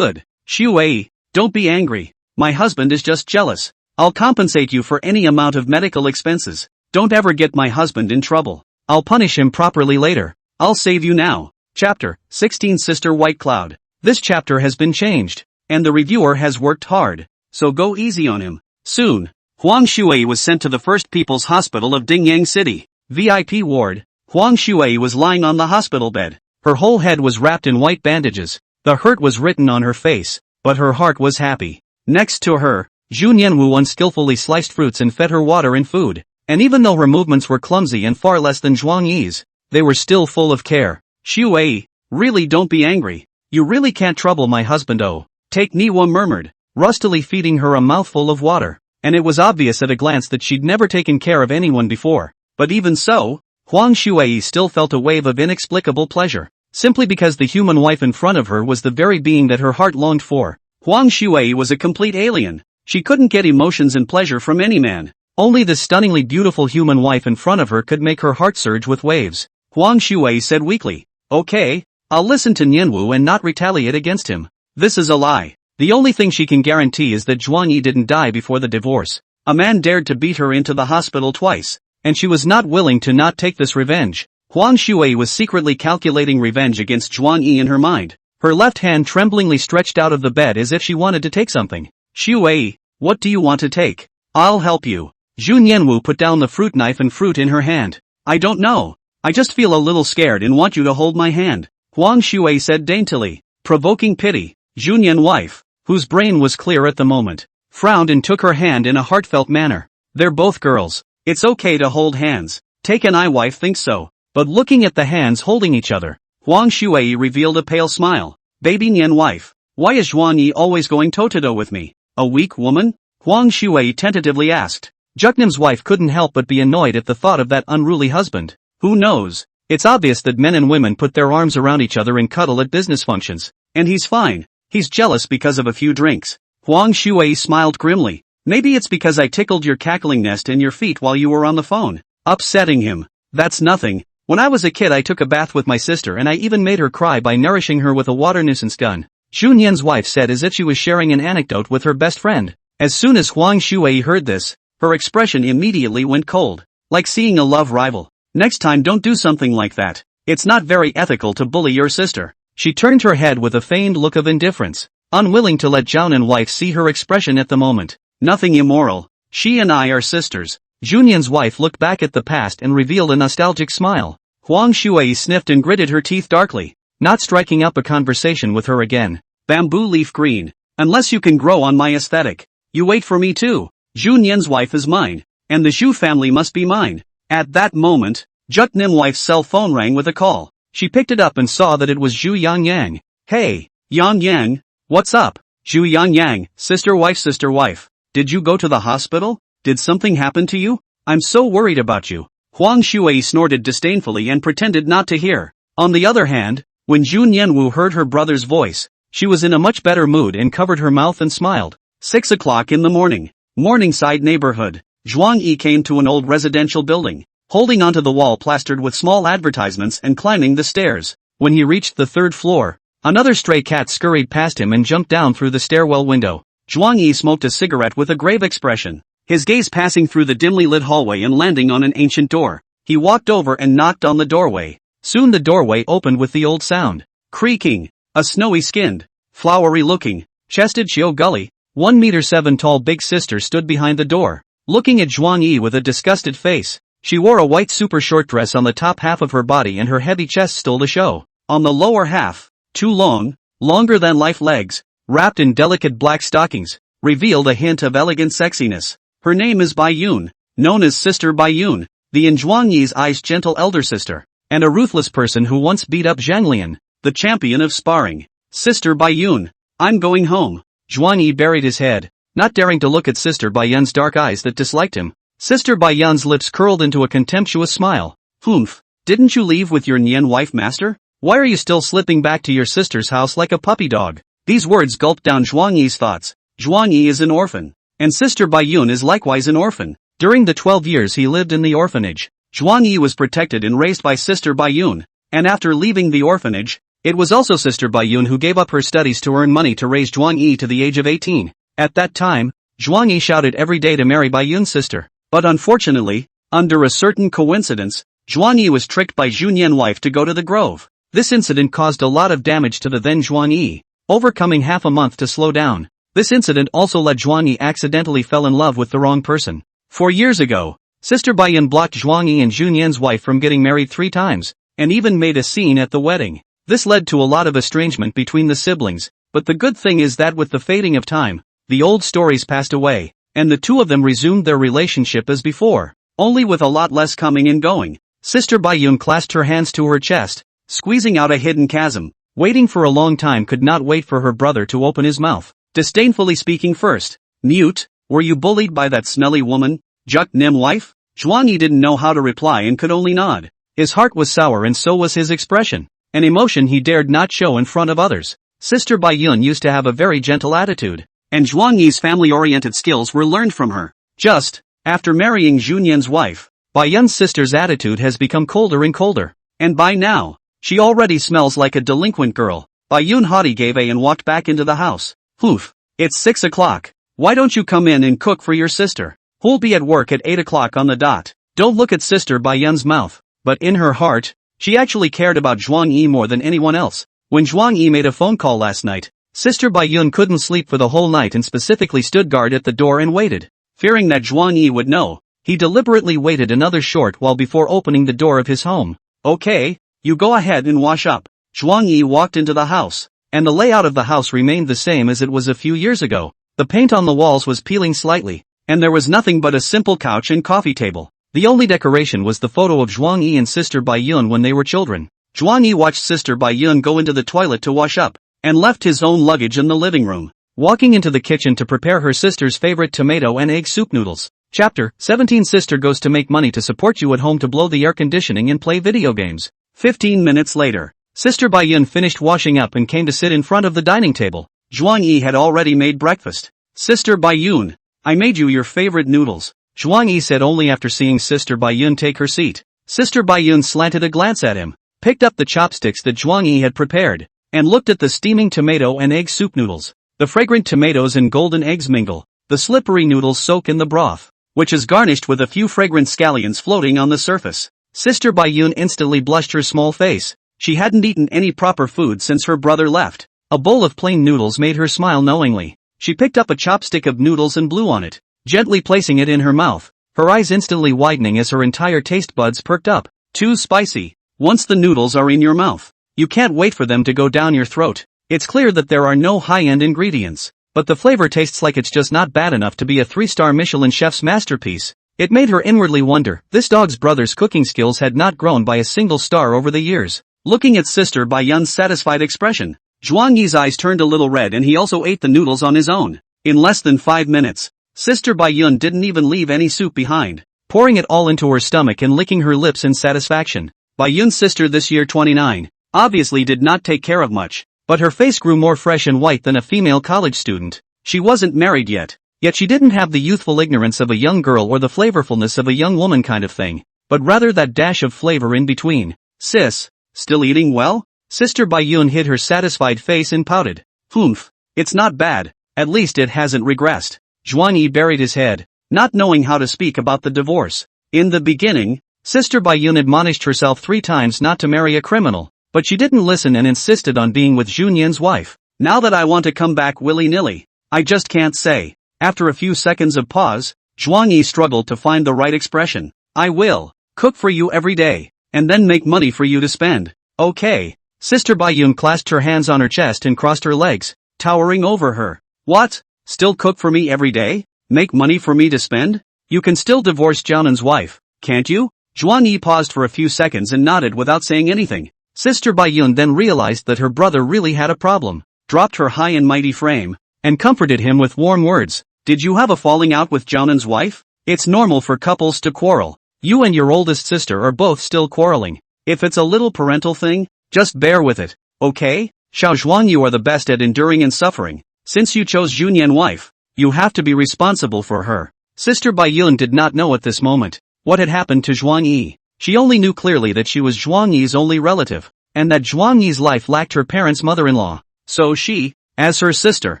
Shui, don't be angry. My husband is just jealous. I'll compensate you for any amount of medical expenses. Don't ever get my husband in trouble. I'll punish him properly later. I'll save you now. Chapter 16 Sister White Cloud. This chapter has been changed, and the reviewer has worked hard, so go easy on him. Soon, Huang Shui was sent to the First People's Hospital of Dingyang City. VIP ward. Huang Shui was lying on the hospital bed. Her whole head was wrapped in white bandages. The hurt was written on her face, but her heart was happy. Next to her, Zhu Nianwu unskillfully sliced fruits and fed her water and food. And even though her movements were clumsy and far less than Zhuang Yi's, they were still full of care. "Shui, really don't be angry. You really can't trouble my husband, oh." Take Niwa murmured, rustily feeding her a mouthful of water. And it was obvious at a glance that she'd never taken care of anyone before. But even so, Huang Shui still felt a wave of inexplicable pleasure. Simply because the human wife in front of her was the very being that her heart longed for. Huang Shui was a complete alien. She couldn't get emotions and pleasure from any man. Only the stunningly beautiful human wife in front of her could make her heart surge with waves. Huang Shui said weakly, "Okay, I'll listen to Nianwu and not retaliate against him." This is a lie. The only thing she can guarantee is that Zhuang Yi didn't die before the divorce. A man dared to beat her into the hospital twice, and she was not willing to not take this revenge. Huang Shui was secretly calculating revenge against Zhuang Yi in her mind. Her left hand tremblingly stretched out of the bed as if she wanted to take something. "Shui, what do you want to take? I'll help you." Zhu Nianwu put down the fruit knife and fruit in her hand. "I don't know. I just feel a little scared and want you to hold my hand," Huang Shui said daintily, provoking pity. Zhu Nian's wife, whose brain was clear at the moment, frowned and took her hand in a heartfelt manner. "They're both girls. It's okay to hold hands. Take and I wife thinks so." But looking at the hands holding each other, Huang Shui revealed a pale smile. "Baby Nian wife, why is Zhuang Yi always going toe-to-toe with me? A weak woman?" Huang Shui tentatively asked. Juknim's wife couldn't help but be annoyed at the thought of that unruly husband. Who knows? It's obvious that men and women put their arms around each other and cuddle at business functions. And he's fine. He's jealous because of a few drinks. Huang Shui smiled grimly. Maybe it's because I tickled your cackling nest in your feet while you were on the phone. Upsetting him. That's nothing. When I was a kid I took a bath with my sister and I even made her cry by nourishing her with a water nuisance gun. Zhu Nian's wife said as if she was sharing an anecdote with her best friend. As soon as Huang Shui heard this, her expression immediately went cold. Like seeing a love rival. Next time don't do something like that. It's not very ethical to bully your sister. She turned her head with a feigned look of indifference, unwilling to let Zhao Nian's wife see her expression at the moment. Nothing immoral. She and I are sisters. Zhu Nian's wife looked back at the past and revealed a nostalgic smile. Huang Shui sniffed and gritted her teeth darkly, not striking up a conversation with her again. Bamboo leaf green. Unless you can grow on my aesthetic. You wait for me too. Zhu Nian's wife is mine. And the Zhu family must be mine. At that moment, Juknim's wife's cell phone rang with a call. She picked it up and saw that it was Zhu Yangyang. Hey, Yangyang, what's up? Zhu Yangyang, sister wife. Did you go to the hospital? Did something happen to you? I'm so worried about you. Huang Shui snorted disdainfully and pretended not to hear. On the other hand, when Zhu Nianwu heard her brother's voice, she was in a much better mood and covered her mouth and smiled. 6 o'clock in the morning. Morningside neighborhood. Zhuang Yi came to an old residential building, holding onto the wall plastered with small advertisements and climbing the stairs. When he reached the 3rd floor, another stray cat scurried past him and jumped down through the stairwell window. Zhuang Yi smoked a cigarette with a grave expression, his gaze passing through the dimly lit hallway and landing on an ancient door. He walked over and knocked on the doorway. Soon the doorway opened with the old sound. Creaking. A snowy-skinned, flowery-looking, chested Xiao Gully, 1.7 meter tall big sister stood behind the door, looking at Zhuang Yi with a disgusted face. She wore a white super short dress on the top half of her body and her heavy chest stole the show. On the lower half, 2 longer than life legs, wrapped in delicate black stockings, revealed a hint of elegant sexiness. Her name is Bai Yun, known as Sister Bai Yun, the in Zhuang Yi's eyes gentle elder sister, and a ruthless person who once beat up Zhang Lian, the champion of sparring. Sister Bai Yun, I'm going home. Zhuang Yi buried his head, not daring to look at Sister Bai Yun's dark eyes that disliked him. Sister Bai Yun's lips curled into a contemptuous smile. Humph, didn't you leave with your Nian wife master? Why are you still slipping back to your sister's house like a puppy dog? These words gulped down Zhuang Yi's thoughts. Zhuang Yi is an orphan, and Sister Bai Yun is likewise an orphan. During the 12 years he lived in the orphanage, Zhuang Yi was protected and raised by Sister Bai Yun, and after leaving the orphanage, it was also Sister Bai Yun who gave up her studies to earn money to raise Zhuang Yi to the age of 18. At that time, Zhuang Yi shouted every day to marry Bai Yun's sister. But unfortunately, under a certain coincidence, Zhuang Yi was tricked by Zhu Nian's wife to go to the grove. This incident caused a lot of damage to the then Zhuang Yi, overcoming half a month to slow down. This incident also led Zhuang Yi accidentally fell in love with the wrong person. 4 years ago, Sister Bai Yun blocked Zhuang Yi and Zhu Nian's wife from getting married 3 times, and even made a scene at the wedding. This led to a lot of estrangement between the siblings, but the good thing is that with the fading of time, the old stories passed away, and the two of them resumed their relationship as before, only with a lot less coming and going. Sister Bai Yun clasped her hands to her chest, squeezing out a hidden chasm, waiting for a long time could not wait for her brother to open his mouth, disdainfully speaking first. Mute, were you bullied by that smelly woman, Juk Nim wife? Zhuang Yi didn't know how to reply and could only nod. His heart was sour and so was his expression, an emotion he dared not show in front of others. Sister Bai Yun used to have a very gentle attitude, and Zhuang Yi's family-oriented skills were learned from her. Just after marrying Zhu Nian's wife, Bai Yun's sister's attitude has become colder and colder, and by now, she already smells like a delinquent girl. Bai Yun haughty gave a and walked back into the house. Poof, it's 6 o'clock. Why don't you come in and cook for your sister? Who'll be at work at 8 o'clock on the dot. Don't look at Sister Bai Yun's mouth, but in her heart, she actually cared about Zhuang Yi more than anyone else. When Zhuang Yi made a phone call last night, Sister Bai Yun couldn't sleep for the whole night and specifically stood guard at the door and waited. Fearing that Zhuang Yi would know, he deliberately waited another short while before opening the door of his home. Okay, you go ahead and wash up. Zhuang Yi walked into the house, and the layout of the house remained the same as it was a few years ago. The paint on the walls was peeling slightly, and there was nothing but a simple couch and coffee table. The only decoration was the photo of Zhuang Yi and Sister Bai Yun when they were children. Zhuang Yi watched Sister Bai Yun go into the toilet to wash up, and left his own luggage in the living room. walking into the kitchen to prepare her sister's favorite tomato and egg soup noodles. Chapter 17. Sister goes to make money to support you at home to blow the air conditioning and play video games. 15 minutes later, Sister Baiyun finished washing up and came to sit in front of the dining table. Zhuang Yi had already made breakfast. Sister Baiyun, I made you your favorite noodles, Zhuang Yi said only after seeing Sister Baiyun take her seat. Sister Baiyun slanted a glance at him, picked up the chopsticks that Zhuang Yi had prepared, and looked at the steaming tomato and egg soup noodles. The fragrant tomatoes and golden eggs mingle, the slippery noodles soak in the broth, which is garnished with a few fragrant scallions floating on the surface. Sister Baiyun instantly blushed her small face. She hadn't eaten any proper food since her brother left. A bowl of plain noodles made her smile knowingly. She picked up a chopstick of noodles and blew on it, gently placing it in her mouth, her eyes instantly widening as her entire taste buds perked up. Too spicy. Once the noodles are in your mouth, you can't wait for them to go down your throat. It's clear that there are no high-end ingredients, but the flavor tastes like it's just not bad enough to be a 3-star Michelin chef's masterpiece. It made her inwardly wonder, this dog's brother's cooking skills had not grown by a single star over the years. Looking at Sister Baiyun's satisfied expression, Zhuang Yi's eyes turned a little red and he also ate the noodles on his own. In less than 5 minutes, Sister Baiyun didn't even leave any soup behind, pouring it all into her stomach and licking her lips in satisfaction. Baiyun's sister, this year 29, obviously did not take care of much, but her face grew more fresh and white than a female college student. She wasn't married yet she didn't have the youthful ignorance of a young girl or the flavorfulness of a young woman kind of thing, but rather that dash of flavor in between. Sis, still eating well? Sister Baiyun hid her satisfied face and pouted. Humph, it's not bad, at least it hasn't regressed. Zhuang Yi buried his head, not knowing how to speak about the divorce. In the beginning, Sister Baiyun admonished herself 3 times not to marry a criminal, but she didn't listen and insisted on being with Junyan's wife. Now that I want to come back willy-nilly, I just can't say. After a few seconds of pause, Zhuang Yi struggled to find the right expression. I will cook for you every day, and then make money for you to spend. Okay. Sister Baiyun clasped her hands on her chest and crossed her legs, towering over her. What? Still cook for me every day? Make money for me to spend? You can still divorce Jianan's wife, can't you? Zhuang Yi paused for a few seconds and nodded without saying anything. Sister Baiyun then realized that her brother really had a problem, dropped her high and mighty frame, and comforted him with warm words. Did you have a falling out with Jianan's wife? It's normal for couples to quarrel. You and your oldest sister are both still quarreling. If it's a little parental thing, just bear with it, okay? Xiao Zhuang, you are the best at enduring and suffering. Since you chose Junyan wife, you have to be responsible for her. Sister Baiyun did not know at this moment what had happened to Zhuang Yi. She only knew clearly that she was Zhuang Yi's only relative, and that Zhuang Yi's life lacked her parents' mother-in-law. So she, as her sister,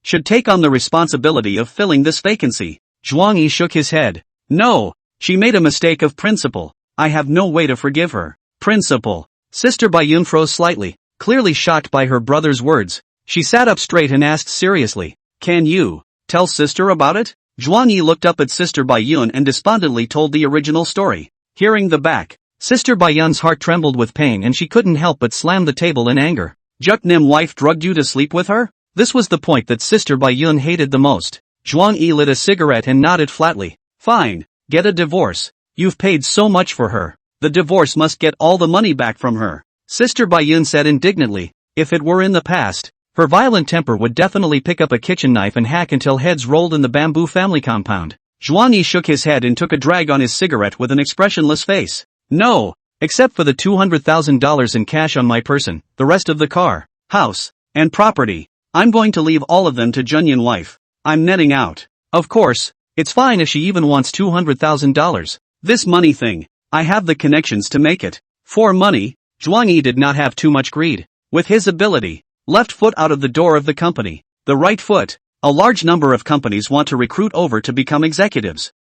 should take on the responsibility of filling this vacancy. Zhuang Yi shook his head. No, she made a mistake of principle. I have no way to forgive her. Principle. Sister Baiyun froze slightly, clearly shocked by her brother's words. She sat up straight and asked seriously, can you tell sister about it? Zhuang Yi looked up at Sister Baiyun and despondently told the original story. Hearing the back, Sister Baiyun's heart trembled with pain and she couldn't help but slam the table in anger. Juknim wife drugged you to sleep with her? This was the point that Sister Baiyun hated the most. Zhuang Yi lit a cigarette and nodded flatly. Fine, get a divorce. You've paid so much for her. The divorce must get all the money back from her. Sister Baiyun said indignantly. If it were in the past, her violent temper would definitely pick up a kitchen knife and hack until heads rolled in the bamboo family compound. Zhuang Yi shook his head and took a drag on his cigarette with an expressionless face. No, except for the $200,000 in cash on my person, the rest of the car, house, and property. I'm going to leave all of them to Junyan wife. I'm netting out. Of course, it's fine if she even wants $200,000. This money thing, I have the connections to make it. For money, Zhuang Yi did not have too much greed. With his ability, left foot out of the door of the company, the right foot, a large number of companies want to recruit over to become executives.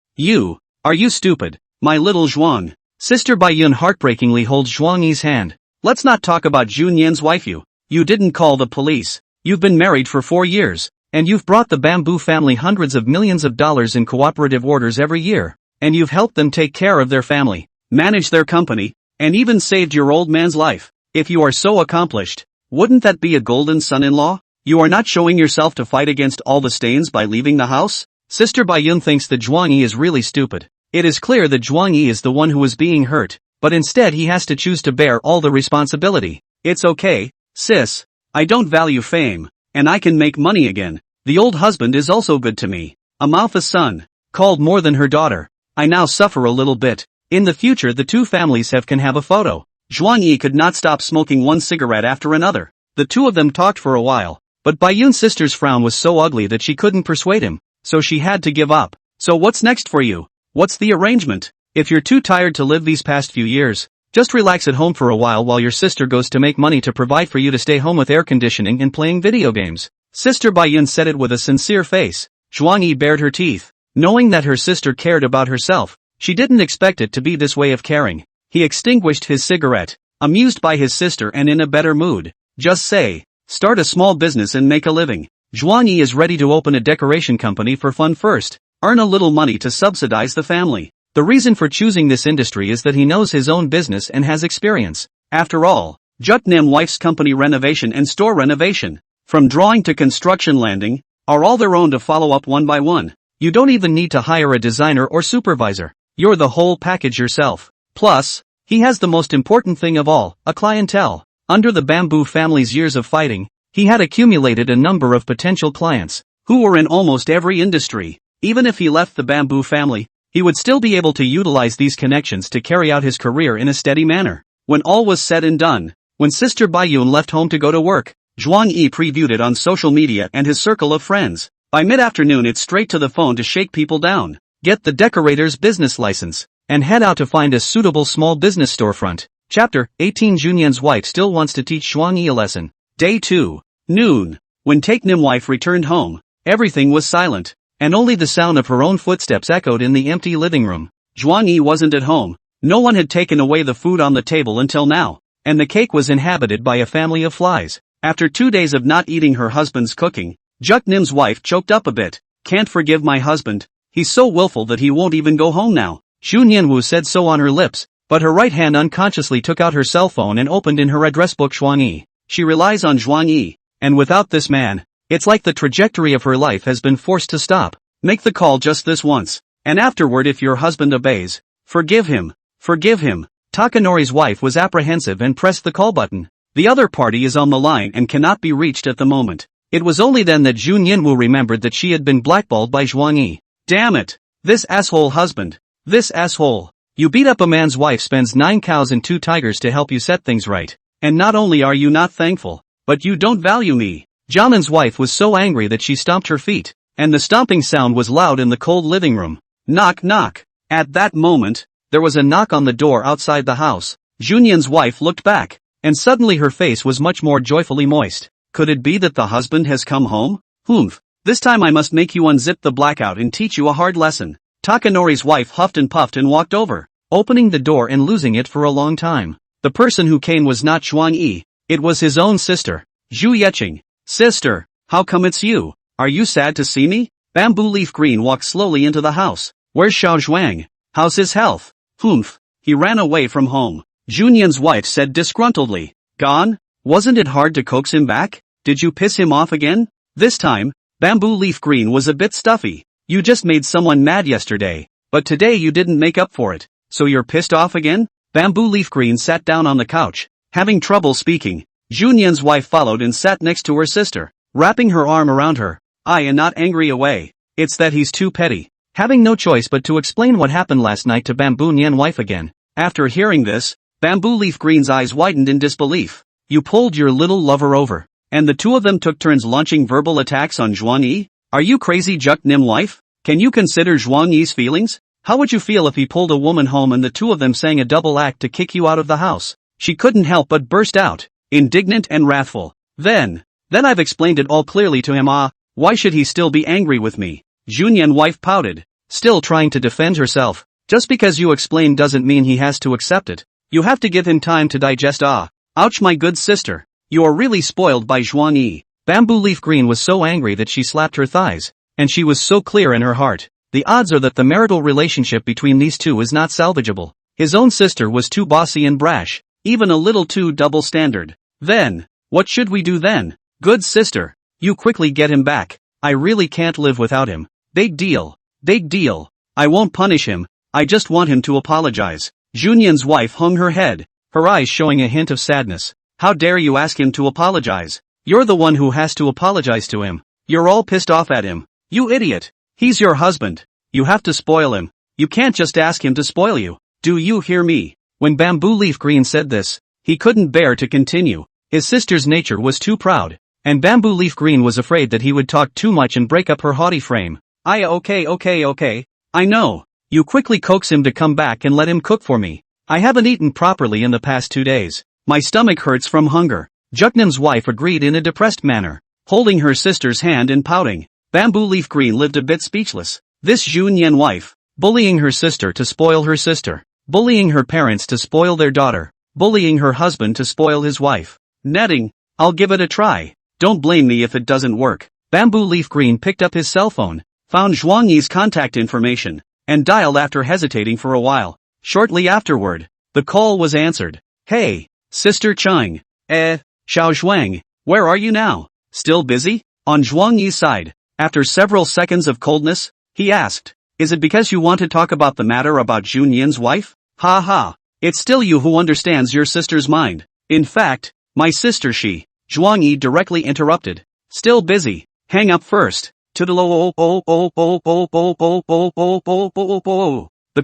Are you stupid, my little Zhuang? Sister Baiyun heartbreakingly holds Zhuang Yi's hand. Let's not talk about Junyan's wife. You didn't call the police. You've been married for 4 years, and you've brought the bamboo family hundreds of millions of dollars in cooperative orders every year, and you've helped them take care of their family, manage their company, and even saved your old man's life. If you are so accomplished, wouldn't that be a golden son-in-law? You are not showing yourself to fight against all the stains by leaving the house? Sister Baiyun thinks that Zhuang Yi is really stupid. It is clear that Zhuang Yi is the one who is being hurt, but instead he has to choose to bear all the responsibility. It's okay, sis. I don't value fame, and I can make money again. The old husband is also good to me. Amalfa's son. Called more than her daughter. I now suffer a little bit. In the future the two families can have a photo. Zhuang Yi could not stop smoking one cigarette after another. The two of them talked for a while, but Baiyun's sister's frown was so ugly that she couldn't persuade him, so she had to give up. So what's next for you? What's the arrangement? If you're too tired to live these past few years, just relax at home for a while your sister goes to make money to provide for you to stay home with air conditioning and playing video games. Sister Baiyun said it with a sincere face. Zhuang Yi bared her teeth. Knowing that her sister cared about herself, she didn't expect it to be this way of caring. He extinguished his cigarette, amused by his sister and in a better mood. Just say, start a small business and make a living. Zhuang Yi is ready to open a decoration company for fun first, earn a little money to subsidize the family. The reason for choosing this industry is that he knows his own business and has experience. After all, Juk Nim wife's company renovation and store renovation, from drawing to construction landing, are all their own to follow up one by one. You don't even need to hire a designer or supervisor. You're the whole package yourself. Plus, he has the most important thing of all, a clientele. Under the Bamboo family's years of fighting, he had accumulated a number of potential clients, who were in almost every industry. Even if he left the Bamboo family, he would still be able to utilize these connections to carry out his career in a steady manner. When all was said and done, when Sister Baiyun left home to go to work, Zhuang Yi previewed it on social media and his circle of friends. By mid-afternoon it's straight to the phone to shake people down, get the decorator's business license, and head out to find a suitable small business storefront. Chapter 18 Junyan's wife still wants to teach Zhuang Yi a lesson. Day 2. Noon. When Take Nim wife returned home, everything was silent, and only the sound of her own footsteps echoed in the empty living room. Zhuang Yi wasn't at home. No one had taken away the food on the table until now, and the cake was inhabited by a family of flies. After 2 days of not eating her husband's cooking, Juk Nim's wife choked up a bit. Can't forgive my husband. He's so willful that he won't even go home now. Xu Nianwu said so on her lips, but her right hand unconsciously took out her cell phone and opened in her address book Zhuang Yi. She relies on Zhuang Yi, and without this man, it's like the trajectory of her life has been forced to stop. Make the call just this once, and afterward if your husband obeys, forgive him. Forgive him. Takanori's wife was apprehensive and pressed the call button. The other party is on the line and cannot be reached at the moment. It was only then that Zhu Nianwu remembered that she had been blackballed by Zhuang Yi. Damn it! This asshole husband. This asshole. You beat up a man's wife, spends 9 cows and 2 tigers to help you set things right. And not only are you not thankful, but you don't value me. Jamin's wife was so angry that she stomped her feet, and the stomping sound was loud in the cold living room. Knock knock. At that moment, there was a knock on the door outside the house. Junyan's wife looked back, and suddenly her face was much more joyfully moist. Could it be that the husband has come home? Humph. This time I must make you unzip the blackout and teach you a hard lesson. Takanori's wife huffed and puffed and walked over, opening the door and losing it for a long time. The person who came was not Zhuang Yi, it was his own sister, Zhu Yeqing. Sister, how come it's you? Are you sad to see me? Bamboo Leaf Green walked slowly into the house. Where's Xiao Zhuang? How's his health? Humph. He ran away from home. Junyan's wife said disgruntledly. Gone? Wasn't it hard to coax him back? Did you piss him off again? This time, Bamboo Leaf Green was a bit stuffy. You just made someone mad yesterday, but today you didn't make up for it. So you're pissed off again? Bamboo Leaf Green sat down on the couch, having trouble speaking. Junyan's wife followed and sat next to her sister, wrapping her arm around her. I am not angry away. It's that he's too petty. Having no choice but to explain what happened last night to Bamboo Nyan wife again. After hearing this, Bamboo Leaf Green's eyes widened in disbelief. You pulled your little lover over, and the two of them took turns launching verbal attacks on Zhuang Yi? Are you crazy, Juk Nim wife? Can you consider Zhuang Yi's feelings? How would you feel if he pulled a woman home and the two of them sang a double act to kick you out of the house? She couldn't help but burst out, indignant and wrathful. Then I've explained it all clearly to him. Why should he still be angry with me? Junyan wife pouted, still trying to defend herself. Just because you explain doesn't mean he has to accept it. You have to give him time to digest. Ouch, my good sister. You are really spoiled by Zhuang Yi. Bamboo Leaf Green was so angry that she slapped her thighs, and she was so clear in her heart. The odds are that the marital relationship between these two is not salvageable. His own sister was too bossy and brash, even a little too double standard. Then, what should we do then? Good sister, you quickly get him back. I really can't live without him. Big deal. Big deal. I won't punish him, I just want him to apologize. Junyan's wife hung her head, her eyes showing a hint of sadness. How dare you ask him to apologize? You're the one who has to apologize to him. You're all pissed off at him. You idiot. He's your husband. You have to spoil him. You can't just ask him to spoil you. Do you hear me? When Bamboo Leaf Green said this, he couldn't bear to continue. His sister's nature was too proud, and Bamboo Leaf Green was afraid that he would talk too much and break up her haughty frame. Okay. I know. You quickly coax him to come back and let him cook for me. I haven't eaten properly in the past 2 days. My stomach hurts from hunger. Juknam's wife agreed in a depressed manner, holding her sister's hand and pouting. Bamboo Leaf Green lived a bit speechless. This Junyan wife, bullying her sister to spoil her sister, bullying her parents to spoil their daughter, bullying her husband to spoil his wife. Netting, I'll give it a try. Don't blame me if it doesn't work. Bamboo Leaf Green picked up his cell phone, found Zhuang Yi's contact information, and dialed after hesitating for a while. Shortly afterward, the call was answered. Hey, Sister Cheng. Xiao Zhuang, where are you now? Still busy? On Zhuang Yi's side, after several seconds of coldness, he asked, is it because you want to talk about the matter about Junyan's wife? Ha ha, it's still you who understands your sister's mind. In fact, my sister Zhuang Yi directly interrupted. Still busy. Hang up first. The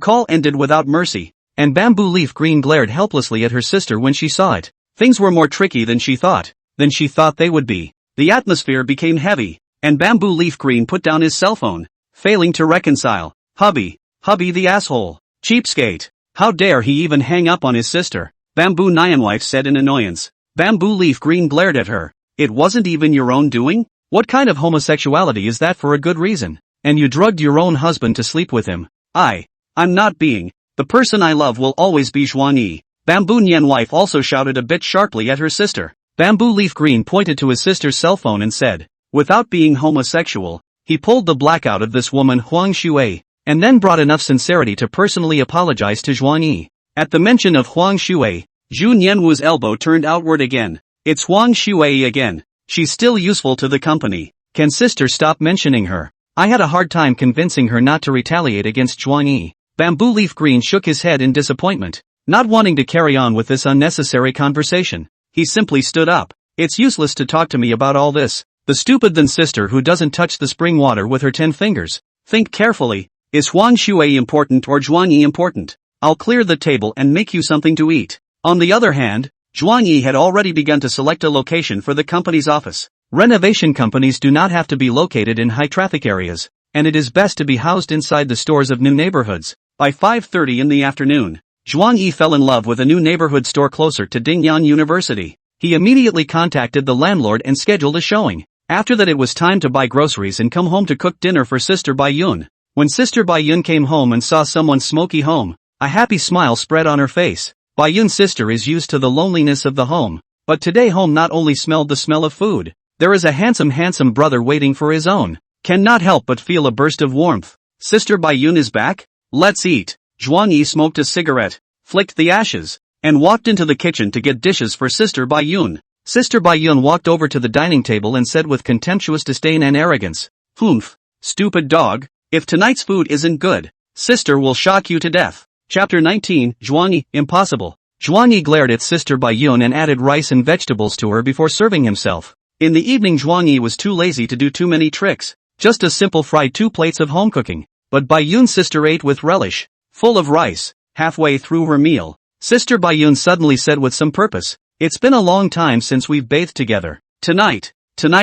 call ended without mercy, and Bamboo Leaf Green glared helplessly at her sister when she saw it. Things were more tricky than she thought they would be. The atmosphere became heavy, and Bamboo Leaf Green put down his cell phone, failing to reconcile. Hubby the asshole. Cheapskate. How dare he even hang up on his sister? Bamboo Nyan wife said in annoyance. Bamboo Leaf Green glared at her. It wasn't even your own doing? What kind of homosexuality is that for a good reason? And you drugged your own husband to sleep with him. I'm not being. The person I love will always be Zhuang Yi. Bamboo Nyan wife also shouted a bit sharply at her sister. Bamboo Leaf Green pointed to his sister's cell phone and said, without being homosexual, he pulled the blackout of this woman Huang Shui, and then brought enough sincerity to personally apologize to Zhuang Yi. At the mention of Huang Shui, Zhu Nianwu's elbow turned outward again. It's Huang Shui again. She's still useful to the company. Can sister stop mentioning her? I had a hard time convincing her not to retaliate against Zhuang Yi. Bamboo Leaf Green shook his head in disappointment, not wanting to carry on with this unnecessary conversation. He simply stood up. It's useless to talk to me about all this. The stupid then sister who doesn't touch the spring water with her 10 fingers. Think carefully. Is Huang Shui important or Zhuang Yi important? I'll clear the table and make you something to eat. On the other hand, Zhuang Yi had already begun to select a location for the company's office. Renovation companies do not have to be located in high-traffic areas, and it is best to be housed inside the stores of new neighborhoods. By 5:30 in the afternoon, Zhuang Yi fell in love with a new neighborhood store closer to Dingyan University. He immediately contacted the landlord and scheduled a showing. After that it was time to buy groceries and come home to cook dinner for Sister Baiyun. When Sister Baiyun came home and saw someone's smoky home, a happy smile spread on her face. Baiyun's sister is used to the loneliness of the home, but today home not only smelled the smell of food, there is a handsome brother waiting for his own. Cannot help but feel a burst of warmth. Sister Baiyun is back? Let's eat. Zhuang Yi smoked a cigarette, flicked the ashes, and walked into the kitchen to get dishes for Sister Baiyun. Sister Baiyun walked over to the dining table and said with contemptuous disdain and arrogance, "Humph, stupid dog, if tonight's food isn't good, sister will shock you to death." Chapter 19, Zhuang Yi, impossible. Zhuang Yi glared at Sister Baiyun and added rice and vegetables to her before serving himself. In the evening Zhuang Yi was too lazy to do too many tricks, just a simple fried 2 plates of home cooking. But Baiyun's sister ate with relish, full of rice. Halfway through her meal, Sister Baiyun suddenly said with some purpose, "It's been a long time since we've bathed together. Tonight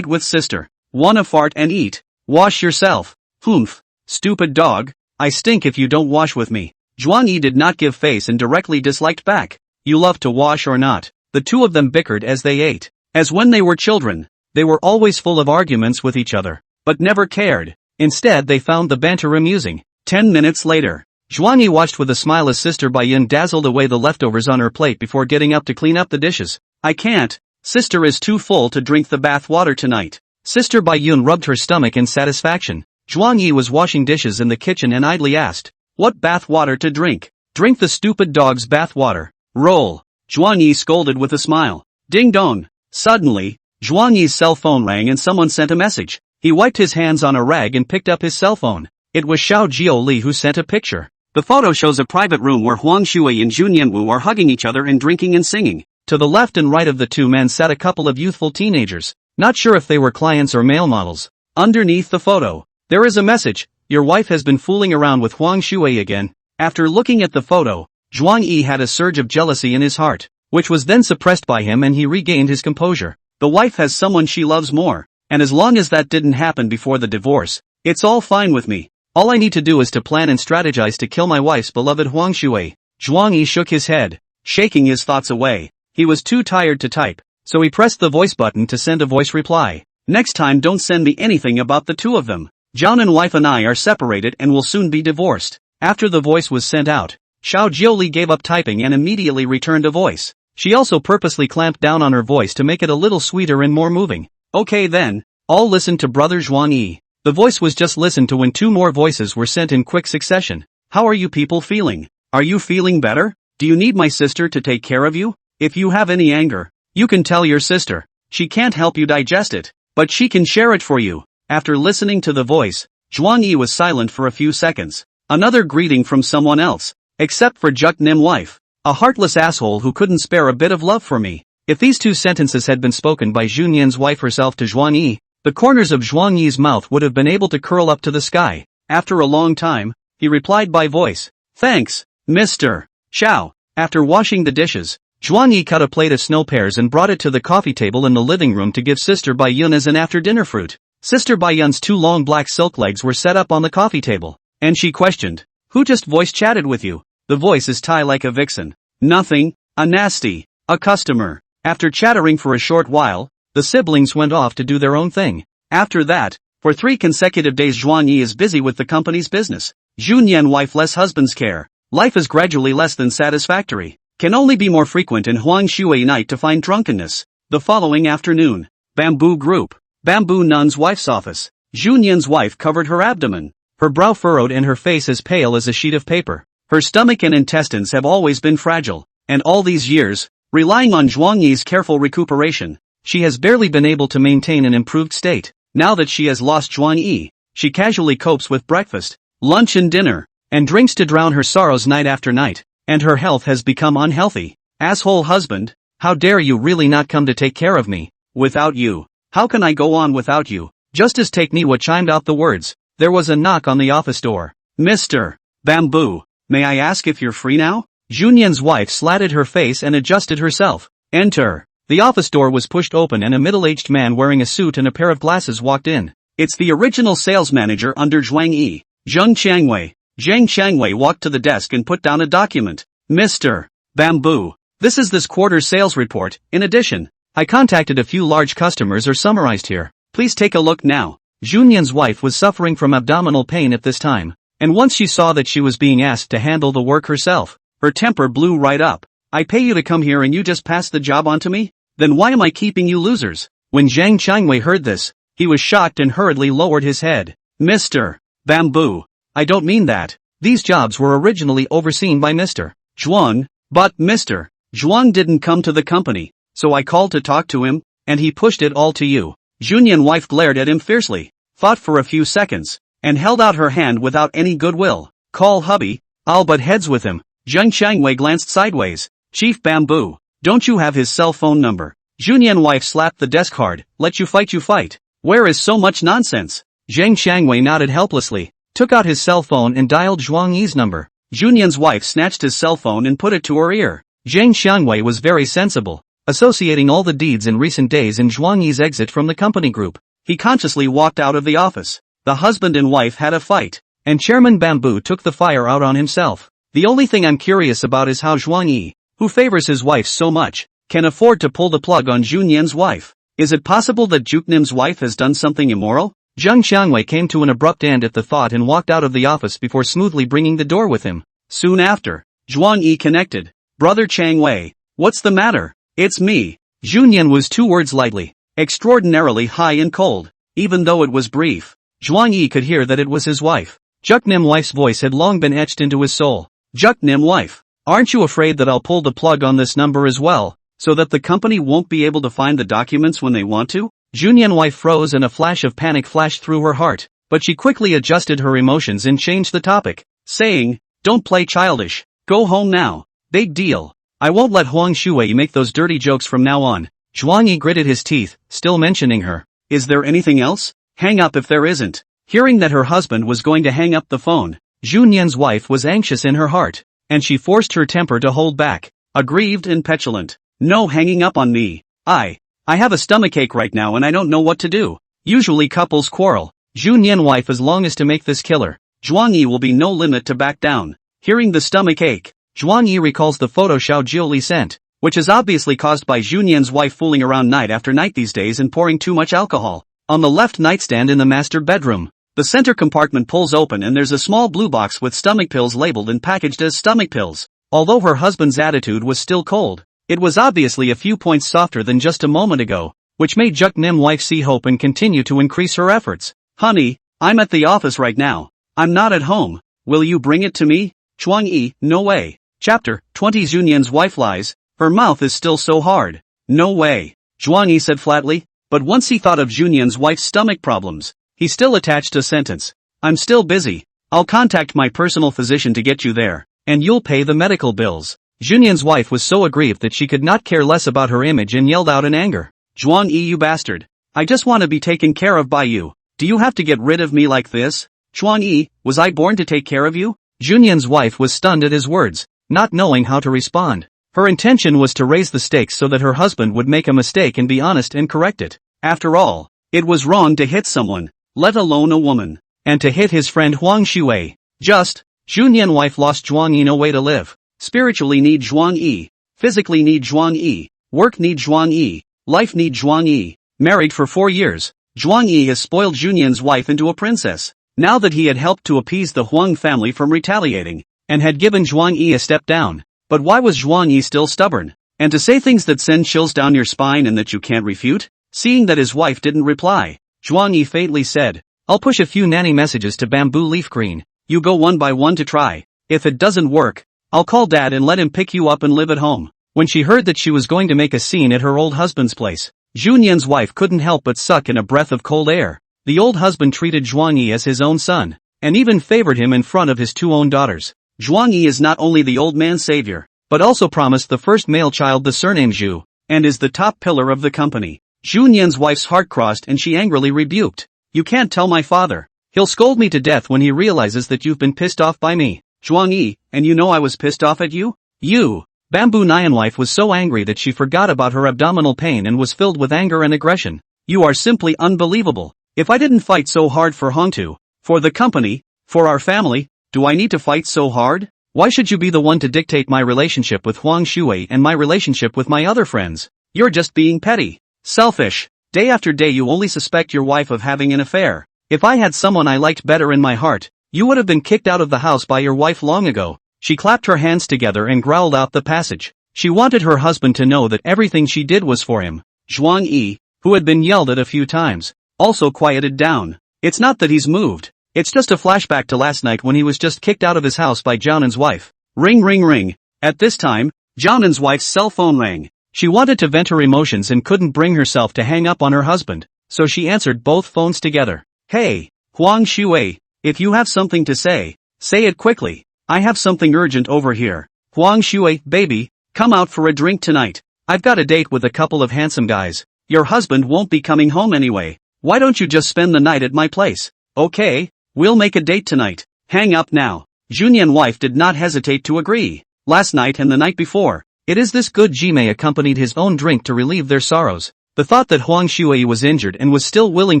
with sister. Wanna fart and eat? Wash yourself. Humph, stupid dog, I stink if you don't wash with me." Zhuang Yi did not give face and directly disliked back. You love to wash or not? The two of them bickered as they ate. As when they were children, they were always full of arguments with each other, but never cared. Instead they found the banter amusing. 10 minutes later, Zhuang Yi watched with a smile as Sister Baiyun dazzled away the leftovers on her plate before getting up to clean up the dishes. "I can't. Sister is too full to drink the bath water tonight." Sister Baiyun rubbed her stomach in satisfaction. Zhuang Yi was washing dishes in the kitchen and idly asked, "What bath water to drink?" "Drink the stupid dog's bath water. Roll." Zhuang Yi scolded with a smile. Ding dong. Suddenly, Zhuang Yi's cell phone rang and someone sent a message. He wiped his hands on a rag and picked up his cell phone. It was Xiao Jioli who sent a picture. The photo shows a private room where Huang Shui and Zhu Nianwu are hugging each other and drinking and singing. To the left and right of the two men sat a couple of youthful teenagers, not sure if they were clients or male models. Underneath the photo, there is a message: your wife has been fooling around with Huang Shui again. After looking at the photo, Zhuang Yi had a surge of jealousy in his heart, which was then suppressed by him and he regained his composure. The wife has someone she loves more, and as long as that didn't happen before the divorce, it's all fine with me. All I need to do is to plan and strategize to kill my wife's beloved Huang Shui. Zhuang Yi shook his head, shaking his thoughts away. He was too tired to type, so he pressed the voice button to send a voice reply. Next time don't send me anything about the two of them. Zhao and wife and I are separated and will soon be divorced. After the voice was sent out, Xiao Jiuli gave up typing and immediately returned a voice. She also purposely clamped down on her voice to make it a little sweeter and more moving. Okay then, all listen to brother Zhuang Yi. The voice was just listened to when two more voices were sent in quick succession. How are you people feeling? Are you feeling better? Do you need my sister to take care of you? If you have any anger, you can tell your sister. She can't help you digest it, but she can share it for you. After listening to the voice, Zhuang Yi was silent for a few seconds. Another greeting from someone else, except for Juk Nim wife. A heartless asshole who couldn't spare a bit of love for me. If these two sentences had been spoken by Junyan's wife herself to Zhuang Yi, the corners of Zhuang Yi's mouth would have been able to curl up to the sky. After a long time, he replied by voice. Thanks, Mr. Xiao. After washing the dishes, Zhuang Yi cut a plate of snow pears and brought it to the coffee table in the living room to give Sister Baiyun as an after-dinner fruit. Sister Baiyun's two long black silk legs were set up on the coffee table, and she questioned, who just voice chatted with you? The voice is Thai like a vixen. Nothing, a nasty, a customer. After chattering for a short while, the siblings went off to do their own thing. After that, for 3 consecutive days Zhuang Yi is busy with the company's business. Junyan wife less husband's care. Life is gradually less than satisfactory. Can only be more frequent in Huang Shui night to find drunkenness. The following afternoon. Bamboo Group. Bamboo Nun's wife's office. Junyan's wife covered her abdomen. Her brow furrowed and her face as pale as a sheet of paper. Her stomach and intestines have always been fragile, and all these years, relying on Zhuang Yi's careful recuperation, she has barely been able to maintain an improved state. Now that she has lost Zhuang Yi, she casually copes with breakfast, lunch and dinner, and drinks to drown her sorrows night after night, and her health has become unhealthy. Asshole husband, how dare you really not come to take care of me? Without you, how can I go on without you? Just as Taekniwa chimed out the words, there was a knock on the office door. Mr. Bamboo, may I ask if you're free now? Junyan's wife slatted her face and adjusted herself. Enter. The office door was pushed open and a middle-aged man wearing a suit and a pair of glasses walked in. It's the original sales manager under Zhuang Yi, Zheng Changwei. Zheng Changwei walked to the desk and put down a document. Mr. Bamboo, this is this quarter's sales report. In addition, I contacted a few large customers are summarized here. Please take a look now. Junyan's wife was suffering from abdominal pain at this time, and once she saw that she was being asked to handle the work herself, her temper blew right up. I pay you to come here and you just pass the job on to me? Then why am I keeping you losers? When Zhang Changwei heard this, he was shocked and hurriedly lowered his head. Mr. Bamboo, I don't mean that. These jobs were originally overseen by Mr. Zhuang, but Mr. Zhuang didn't come to the company, so I called to talk to him, and he pushed it all to you. Junyan wife glared at him fiercely, thought for a few seconds, and held out her hand without any goodwill. Call hubby, I'll butt heads with him. Zheng Changwei glanced sideways. Chief Bamboo, don't you have his cell phone number? Junyan wife slapped the desk hard. Let you fight. Where is so much nonsense? Zheng Changwei nodded helplessly, took out his cell phone and dialed Zhuang Yi's number. Junyan's wife snatched his cell phone and put it to her ear. Zheng Changwei was very sensible, associating all the deeds in recent days in Zhuang Yi's exit from the company group. He consciously walked out of the office. The husband and wife had a fight, and Chairman Bamboo took the fire out on himself. The only thing I'm curious about is how Zhuang Yi, who favors his wife so much, can afford to pull the plug on Junyan's wife. Is it possible that Juknim's wife has done something immoral? Zheng Xiangwei came to an abrupt end at the thought and walked out of the office before smoothly bringing the door with him. Soon after, Zhuang Yi connected. Brother Changwei, what's the matter? It's me. Junyan was 2 words lightly, extraordinarily high and cold. Even though it was brief, Zhuang Yi could hear that it was his wife. Juknim wife's voice had long been etched into his soul. Juknim wife, aren't you afraid that I'll pull the plug on this number as well, so that the company won't be able to find the documents when they want to? Junyan wife froze and a flash of panic flashed through her heart, but she quickly adjusted her emotions and changed the topic, saying, don't play childish, go home now. Big deal. I won't let Huang Shui make those dirty jokes from now on. Zhuang Yi gritted his teeth, still mentioning her. Is there anything else? Hang up if there isn't. Hearing that her husband was going to hang up the phone, Junyan's wife was anxious in her heart, and she forced her temper to hold back, aggrieved and petulant. No hanging up on me. I have a stomachache right now and I don't know what to do. Usually couples quarrel. Junyan wife as long as to make this killer. Zhuang Yi will be no limit to back down. Hearing the stomachache, Zhuang Yi recalls the photo Xiao Jiuli sent, which is obviously caused by Junyan's wife fooling around night after night these days and pouring too much alcohol. On the left nightstand in the master bedroom, the center compartment pulls open and there's a small blue box with stomach pills labeled and packaged as stomach pills. Although her husband's attitude was still cold, it was obviously a few points softer than just a moment ago, which made Juk Nim wife see hope and continue to increase her efforts. Honey, I'm at the office right now. I'm not at home. Will you bring it to me? Zhuang Yi, no way. Chapter 20 Junyan's wife lies. Her mouth is still so hard. No way. Zhuang Yi said flatly, but once he thought of Junyan's wife's stomach problems, he still attached a sentence. I'm still busy. I'll contact my personal physician to get you there, and you'll pay the medical bills. Junyan's wife was so aggrieved that she could not care less about her image and yelled out in anger. Zhuang Yi, you bastard. I just want to be taken care of by you. Do you have to get rid of me like this? Zhuang Yi, was I born to take care of you? Junyan's wife was stunned at his words, not knowing how to respond. Her intention was to raise the stakes so that her husband would make a mistake and be honest and correct it. After all, it was wrong to hit someone, let alone a woman, and to hit his friend Huang Shuwei. Junyan wife lost Zhuang Yi no way to live. Spiritually need Zhuang Yi, physically need Zhuang Yi, work need Zhuang Yi, life need Zhuang Yi. Married for 4 years, Zhuang Yi has spoiled Junyan's wife into a princess. Now that he had helped to appease the Huang family from retaliating, and had given Zhuang Yi a step down, but why was Zhuang Yi still stubborn? And to say things that send chills down your spine and that you can't refute? Seeing that his wife didn't reply, Zhuang Yi faintly said, I'll push a few nanny messages to Bamboo Leaf Green. You go one by one to try. If it doesn't work, I'll call Dad and let him pick you up and live at home. When she heard that she was going to make a scene at her old husband's place, Junyan's wife couldn't help but suck in a breath of cold air. The old husband treated Zhuang Yi as his own son, and even favored him in front of his 2 own daughters. Zhuang Yi is not only the old man's savior, but also promised the first male child the surname Zhu, and is the top pillar of the company. Junyan's wife's heart crossed and she angrily rebuked. You can't tell my father. He'll scold me to death when he realizes that you've been pissed off by me. Zhuang Yi, and you know I was pissed off at you? You! Bamboo Nyan wife was so angry that she forgot about her abdominal pain and was filled with anger and aggression. You are simply unbelievable. If I didn't fight so hard for Hongtu, for the company, for our family, do I need to fight so hard? Why should you be the one to dictate my relationship with Huang Shuwei and my relationship with my other friends? You're just being petty. Selfish. Day after day you only suspect your wife of having an affair. If I had someone I liked better in my heart, you would have been kicked out of the house by your wife long ago. She clapped her hands together and growled out the passage. She wanted her husband to know that everything she did was for him. Zhuang Yi, who had been yelled at a few times, also quieted down. It's not that he's moved. It's just a flashback to last night when he was just kicked out of his house by Jiaonan's wife. Ring ring ring. At this time, Jiaonan's wife's cell phone rang. She wanted to vent her emotions and couldn't bring herself to hang up on her husband, so she answered both phones together. Hey, Huang Shuwei, if you have something to say it quickly. I have something urgent over here. Huang Shuwei, baby, come out for a drink tonight. I've got a date with a couple of handsome guys. Your husband won't be coming home anyway. Why don't you just spend the night at my place? Okay, we'll make a date tonight. Hang up now. Junyan wife did not hesitate to agree. Last night and the night before, it is this good Jimei accompanied his own drink to relieve their sorrows. The thought that Huang Shuwei was injured and was still willing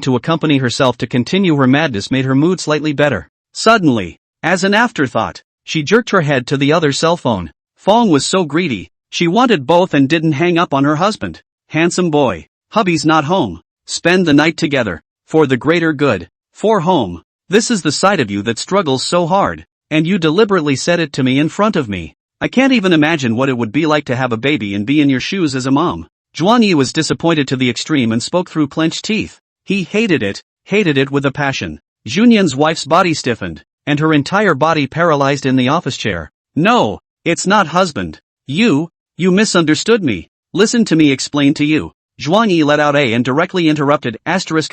to accompany herself to continue her madness made her mood slightly better. Suddenly, as an afterthought, she jerked her head to the other cell phone. Fong was so greedy, she wanted both and didn't hang up on her husband. Handsome boy, hubby's not home. Spend the night together, for the greater good, for home. This is the side of you that struggles so hard, and you deliberately said it to me in front of me. I can't even imagine what it would be like to have a baby and be in your shoes as a mom. Zhuang Yi was disappointed to the extreme and spoke through clenched teeth. He hated it with a passion. Junyan's wife's body stiffened, and her entire body paralyzed in the office chair. No, it's not husband. You misunderstood me. Listen to me explain to you. Zhuang Yi let out a and directly interrupted, asterisk.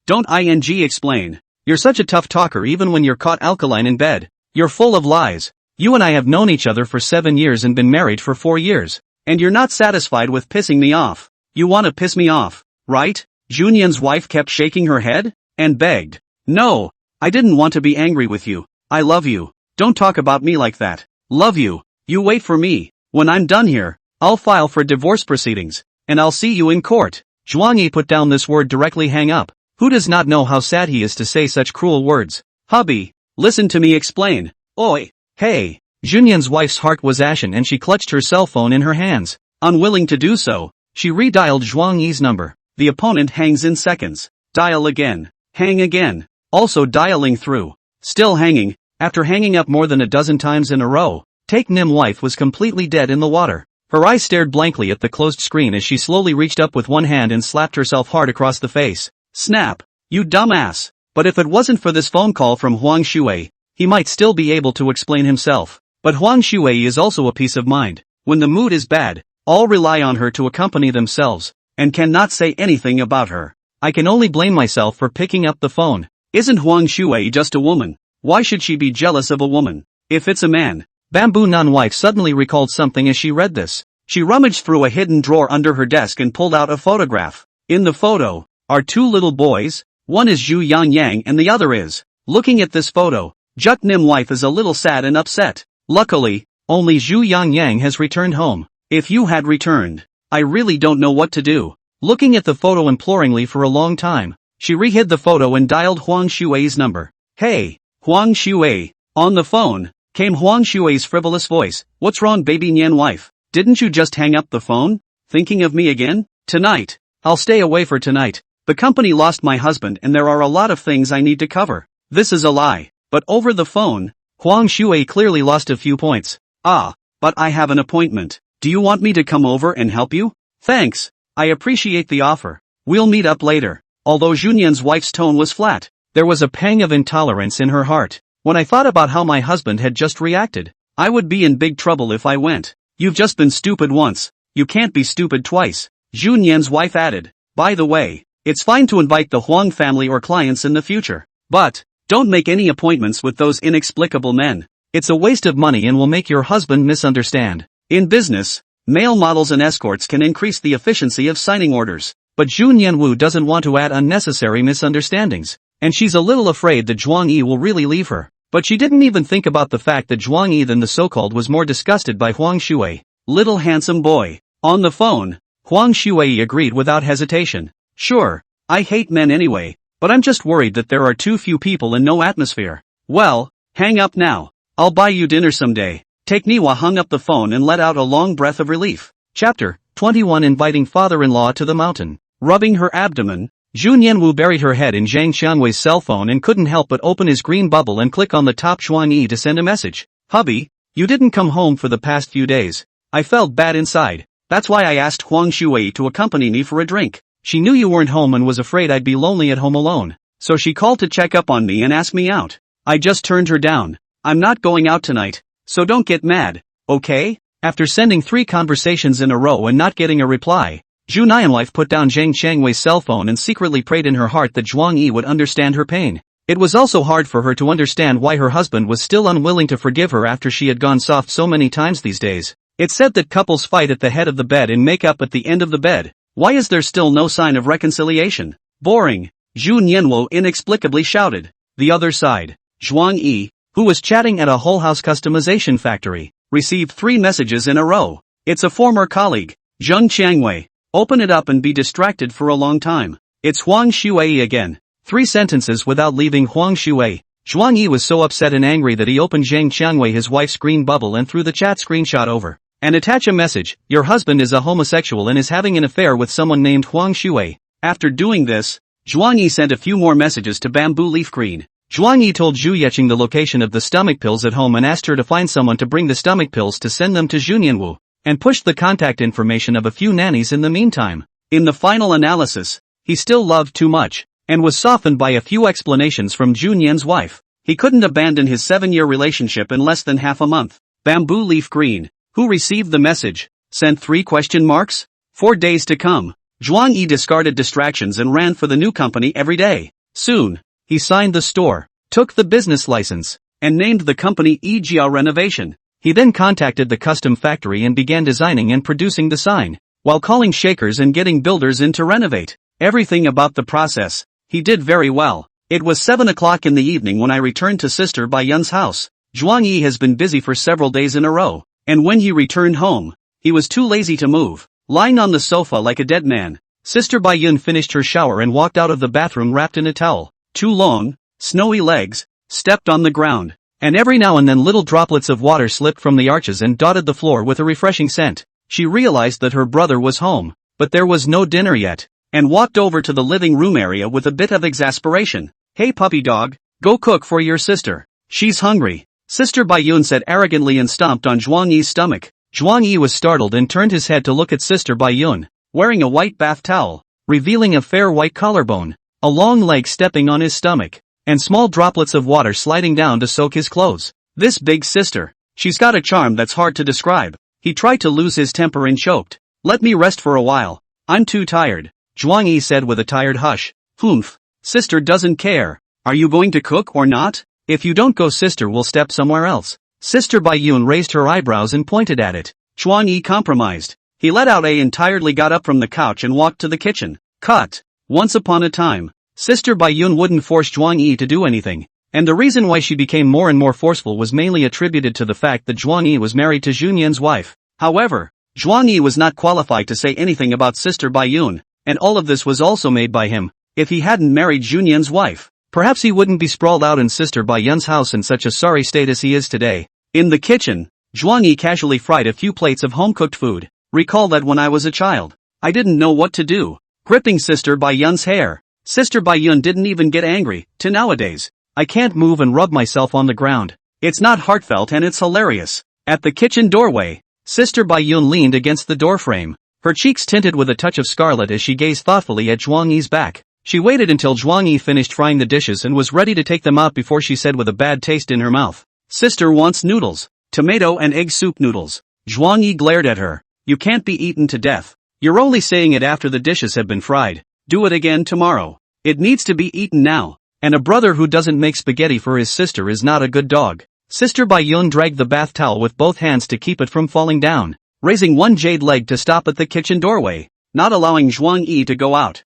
Don't ing explain. You're such a tough talker even when you're caught alkaline in bed. You're full of lies. You and I have known each other for 7 years and been married for 4 years. And you're not satisfied with pissing me off. You want to piss me off, right? Junyan's wife kept shaking her head, and begged. No, I didn't want to be angry with you. I love you. Don't talk about me like that. Love you. You wait for me. When I'm done here, I'll file for divorce proceedings, and I'll see you in court. Zhuang Yi put down this word directly hang up. Who does not know how sad he is to say such cruel words? Hubby, listen to me explain. Oi, hey. Junyan's wife's heart was ashen and she clutched her cell phone in her hands. Unwilling to do so, she redialed Zhuang Yi's number. The opponent hangs in seconds. Dial again. Hang again. Also dialing through. Still hanging. After hanging up more than a dozen times in a row, Take-Nim wife was completely dead in the water. Her eyes stared blankly at the closed screen as she slowly reached up with one hand and slapped herself hard across the face. Snap! You dumbass! But if it wasn't for this phone call from Huang Shuwei, he might still be able to explain himself. But Huang Shuwei is also a peace of mind. When the mood is bad, all rely on her to accompany themselves, and cannot say anything about her. I can only blame myself for picking up the phone. Isn't Huang Shuwei just a woman? Why should she be jealous of a woman? If it's a man. Bamboo non-wife suddenly recalled something as she read this. She rummaged through a hidden drawer under her desk and pulled out a photograph. In the photo are two little boys. One is Zhu Yangyang and the other is. Looking at this photo, Juk-Nim wife is a little sad and upset. Luckily, only Zhu Yangyang has returned home. If you had returned, I really don't know what to do. Looking at the photo imploringly for a long time, she re-hid the photo and dialed Huang Shuwei's number. Hey, Huang Shuwei. On the phone came Huang Shuwei's frivolous voice. What's wrong, baby Nian wife? Didn't you just hang up the phone? Thinking of me again? Tonight. I'll stay away for tonight. The company lost my husband and there are a lot of things I need to cover. This is a lie. But over the phone, Huang Shuwei clearly lost a few points. Ah, but I have an appointment. Do you want me to come over and help you? Thanks. I appreciate the offer. We'll meet up later. Although Junyan's wife's tone was flat, there was a pang of intolerance in her heart. When I thought about how my husband had just reacted, I would be in big trouble if I went. You've just been stupid once. You can't be stupid twice. Junyan's wife added. By the way, it's fine to invite the Huang family or clients in the future. But, don't make any appointments with those inexplicable men. It's a waste of money and will make your husband misunderstand. In business, male models and escorts can increase the efficiency of signing orders. But Jun Yanwu doesn't want to add unnecessary misunderstandings. And she's a little afraid that Zhuang Yi will really leave her. But she didn't even think about the fact that Zhuang Yi than the so-called was more disgusted by Huang Shuwei. Little handsome boy. On the phone, Huang Shuwei agreed without hesitation. Sure, I hate men anyway, but I'm just worried that there are too few people and no atmosphere. Well, hang up now. I'll buy you dinner someday. Take-Niwa hung up the phone and let out a long breath of relief. Chapter 21 Inviting father-in-law to the mountain. Rubbing her abdomen, Jun Yanwu buried her head in Zhang Xiangwei's cell phone and couldn't help but open his green bubble and click on the top Zhuang Yi to send a message. Hubby, you didn't come home for the past few days. I felt bad inside. That's why I asked Huang Shuwei to accompany me for a drink. She knew you weren't home and was afraid I'd be lonely at home alone. So she called to check up on me and ask me out. I just turned her down. I'm not going out tonight, so don't get mad, okay? After sending 3 conversations in a row and not getting a reply, Zhu Nianwife put down Zhang Xiangwei's cell phone and secretly prayed in her heart that Zhuang Yi would understand her pain. It was also hard for her to understand why her husband was still unwilling to forgive her after she had gone soft so many times these days. It's said that couples fight at the head of the bed and make up at the end of the bed. Why is there still no sign of reconciliation? Boring, Zhu Nianwo inexplicably shouted. The other side, Zhuang Yi, who was chatting at a whole house customization factory, received 3 messages in a row. It's a former colleague, Zheng Qiangwei. Open it up and be distracted for a long time. It's Huang Shuwei again. 3 sentences without leaving Huang Shuwei. Zhuang Yi was so upset and angry that he opened Zhang Qiangwei his wife's green bubble and threw the chat screenshot over. And attach a message, your husband is a homosexual and is having an affair with someone named Huang Shuwei. After doing this, Zhuang Yi sent a few more messages to Bamboo Leaf Green. Zhuang Yi told Zhu Yeqing the location of the stomach pills at home and asked her to find someone to bring the stomach pills to send them to Junyanwu, and pushed the contact information of a few nannies in the meantime. In the final analysis, he still loved too much, and was softened by a few explanations from Junyan's wife. He couldn't abandon his 7-year relationship in less than half a month. Bamboo Leaf Green, who received the message, sent 3 question marks? 4 days to come. Zhuang Yi discarded distractions and ran for the new company every day. Soon, he signed the store, took the business license, and named the company Ejiao Renovation. He then contacted the custom factory and began designing and producing the sign, while calling shakers and getting builders in to renovate. everything about the process. He did very well. It was 7 o'clock in the evening when I returned to Sister Bai Yun's house. Zhuang Yi has been busy for several days in a row, and when he returned home, he was too lazy to move, lying on the sofa like a dead man. Sister Bai Yun finished her shower and walked out of the bathroom wrapped in a towel. Two long, snowy legs stepped on the ground, and every now and then little droplets of water slipped from the arches and dotted the floor with a refreshing scent. She realized that her brother was home, but there was no dinner yet, and walked over to the living room area with a bit of exasperation. "Hey puppy dog, go cook for your sister. She's hungry." Sister Bai Yun said arrogantly and stomped on Zhuang Yi's stomach. Zhuang Yi was startled and turned his head to look at Sister Bai Yun, wearing a white bath towel, revealing a fair white collarbone, a long leg stepping on his stomach, and small droplets of water sliding down to soak his clothes. This big sister, she's got a charm that's hard to describe. He tried to lose his temper and choked. "Let me rest for a while. I'm too tired," Zhuang Yi said with a tired hush. "Humph. Sister doesn't care. Are you going to cook or not? If you don't go, sister will step somewhere else." Sister Bai Yun raised her eyebrows and pointed at it. Zhuang Yi compromised. He let out and tiredly got up from the couch and walked to the kitchen. Cut. Once upon a time, Sister Bai Yun wouldn't force Zhuang Yi to do anything, and the reason why she became more and more forceful was mainly attributed to the fact that Zhuang Yi was married to Junyan's wife. However, Zhuang Yi was not qualified to say anything about Sister Bai Yun, and all of this was also made by him. If he hadn't married Junyan's wife, perhaps he wouldn't be sprawled out in Sister Bai Yun's house in such a sorry state as he is today. In the kitchen, Zhuang Yi casually fried a few plates of home-cooked food. "Recall that when I was a child, I didn't know what to do," gripping Sister Bai Yun's hair. Sister Bai Yun didn't even get angry. "To nowadays, I can't move and rub myself on the ground. It's not heartfelt and it's hilarious." At the kitchen doorway, Sister Bai Yun leaned against the doorframe, her cheeks tinted with a touch of scarlet as she gazed thoughtfully at Zhuang Yi's back. She waited until Zhuang Yi finished frying the dishes and was ready to take them out before she said with a bad taste in her mouth, "Sister wants noodles, tomato and egg soup noodles." Zhuang Yi glared at her. "You can't be eaten to death. You're only saying it after the dishes have been fried. Do it again tomorrow. It needs to be eaten now. And a brother who doesn't make spaghetti for his sister is not a good dog." Sister Bai Yun dragged the bath towel with both hands to keep it from falling down, raising one jade leg to stop at the kitchen doorway, not allowing Zhuang Yi to go out.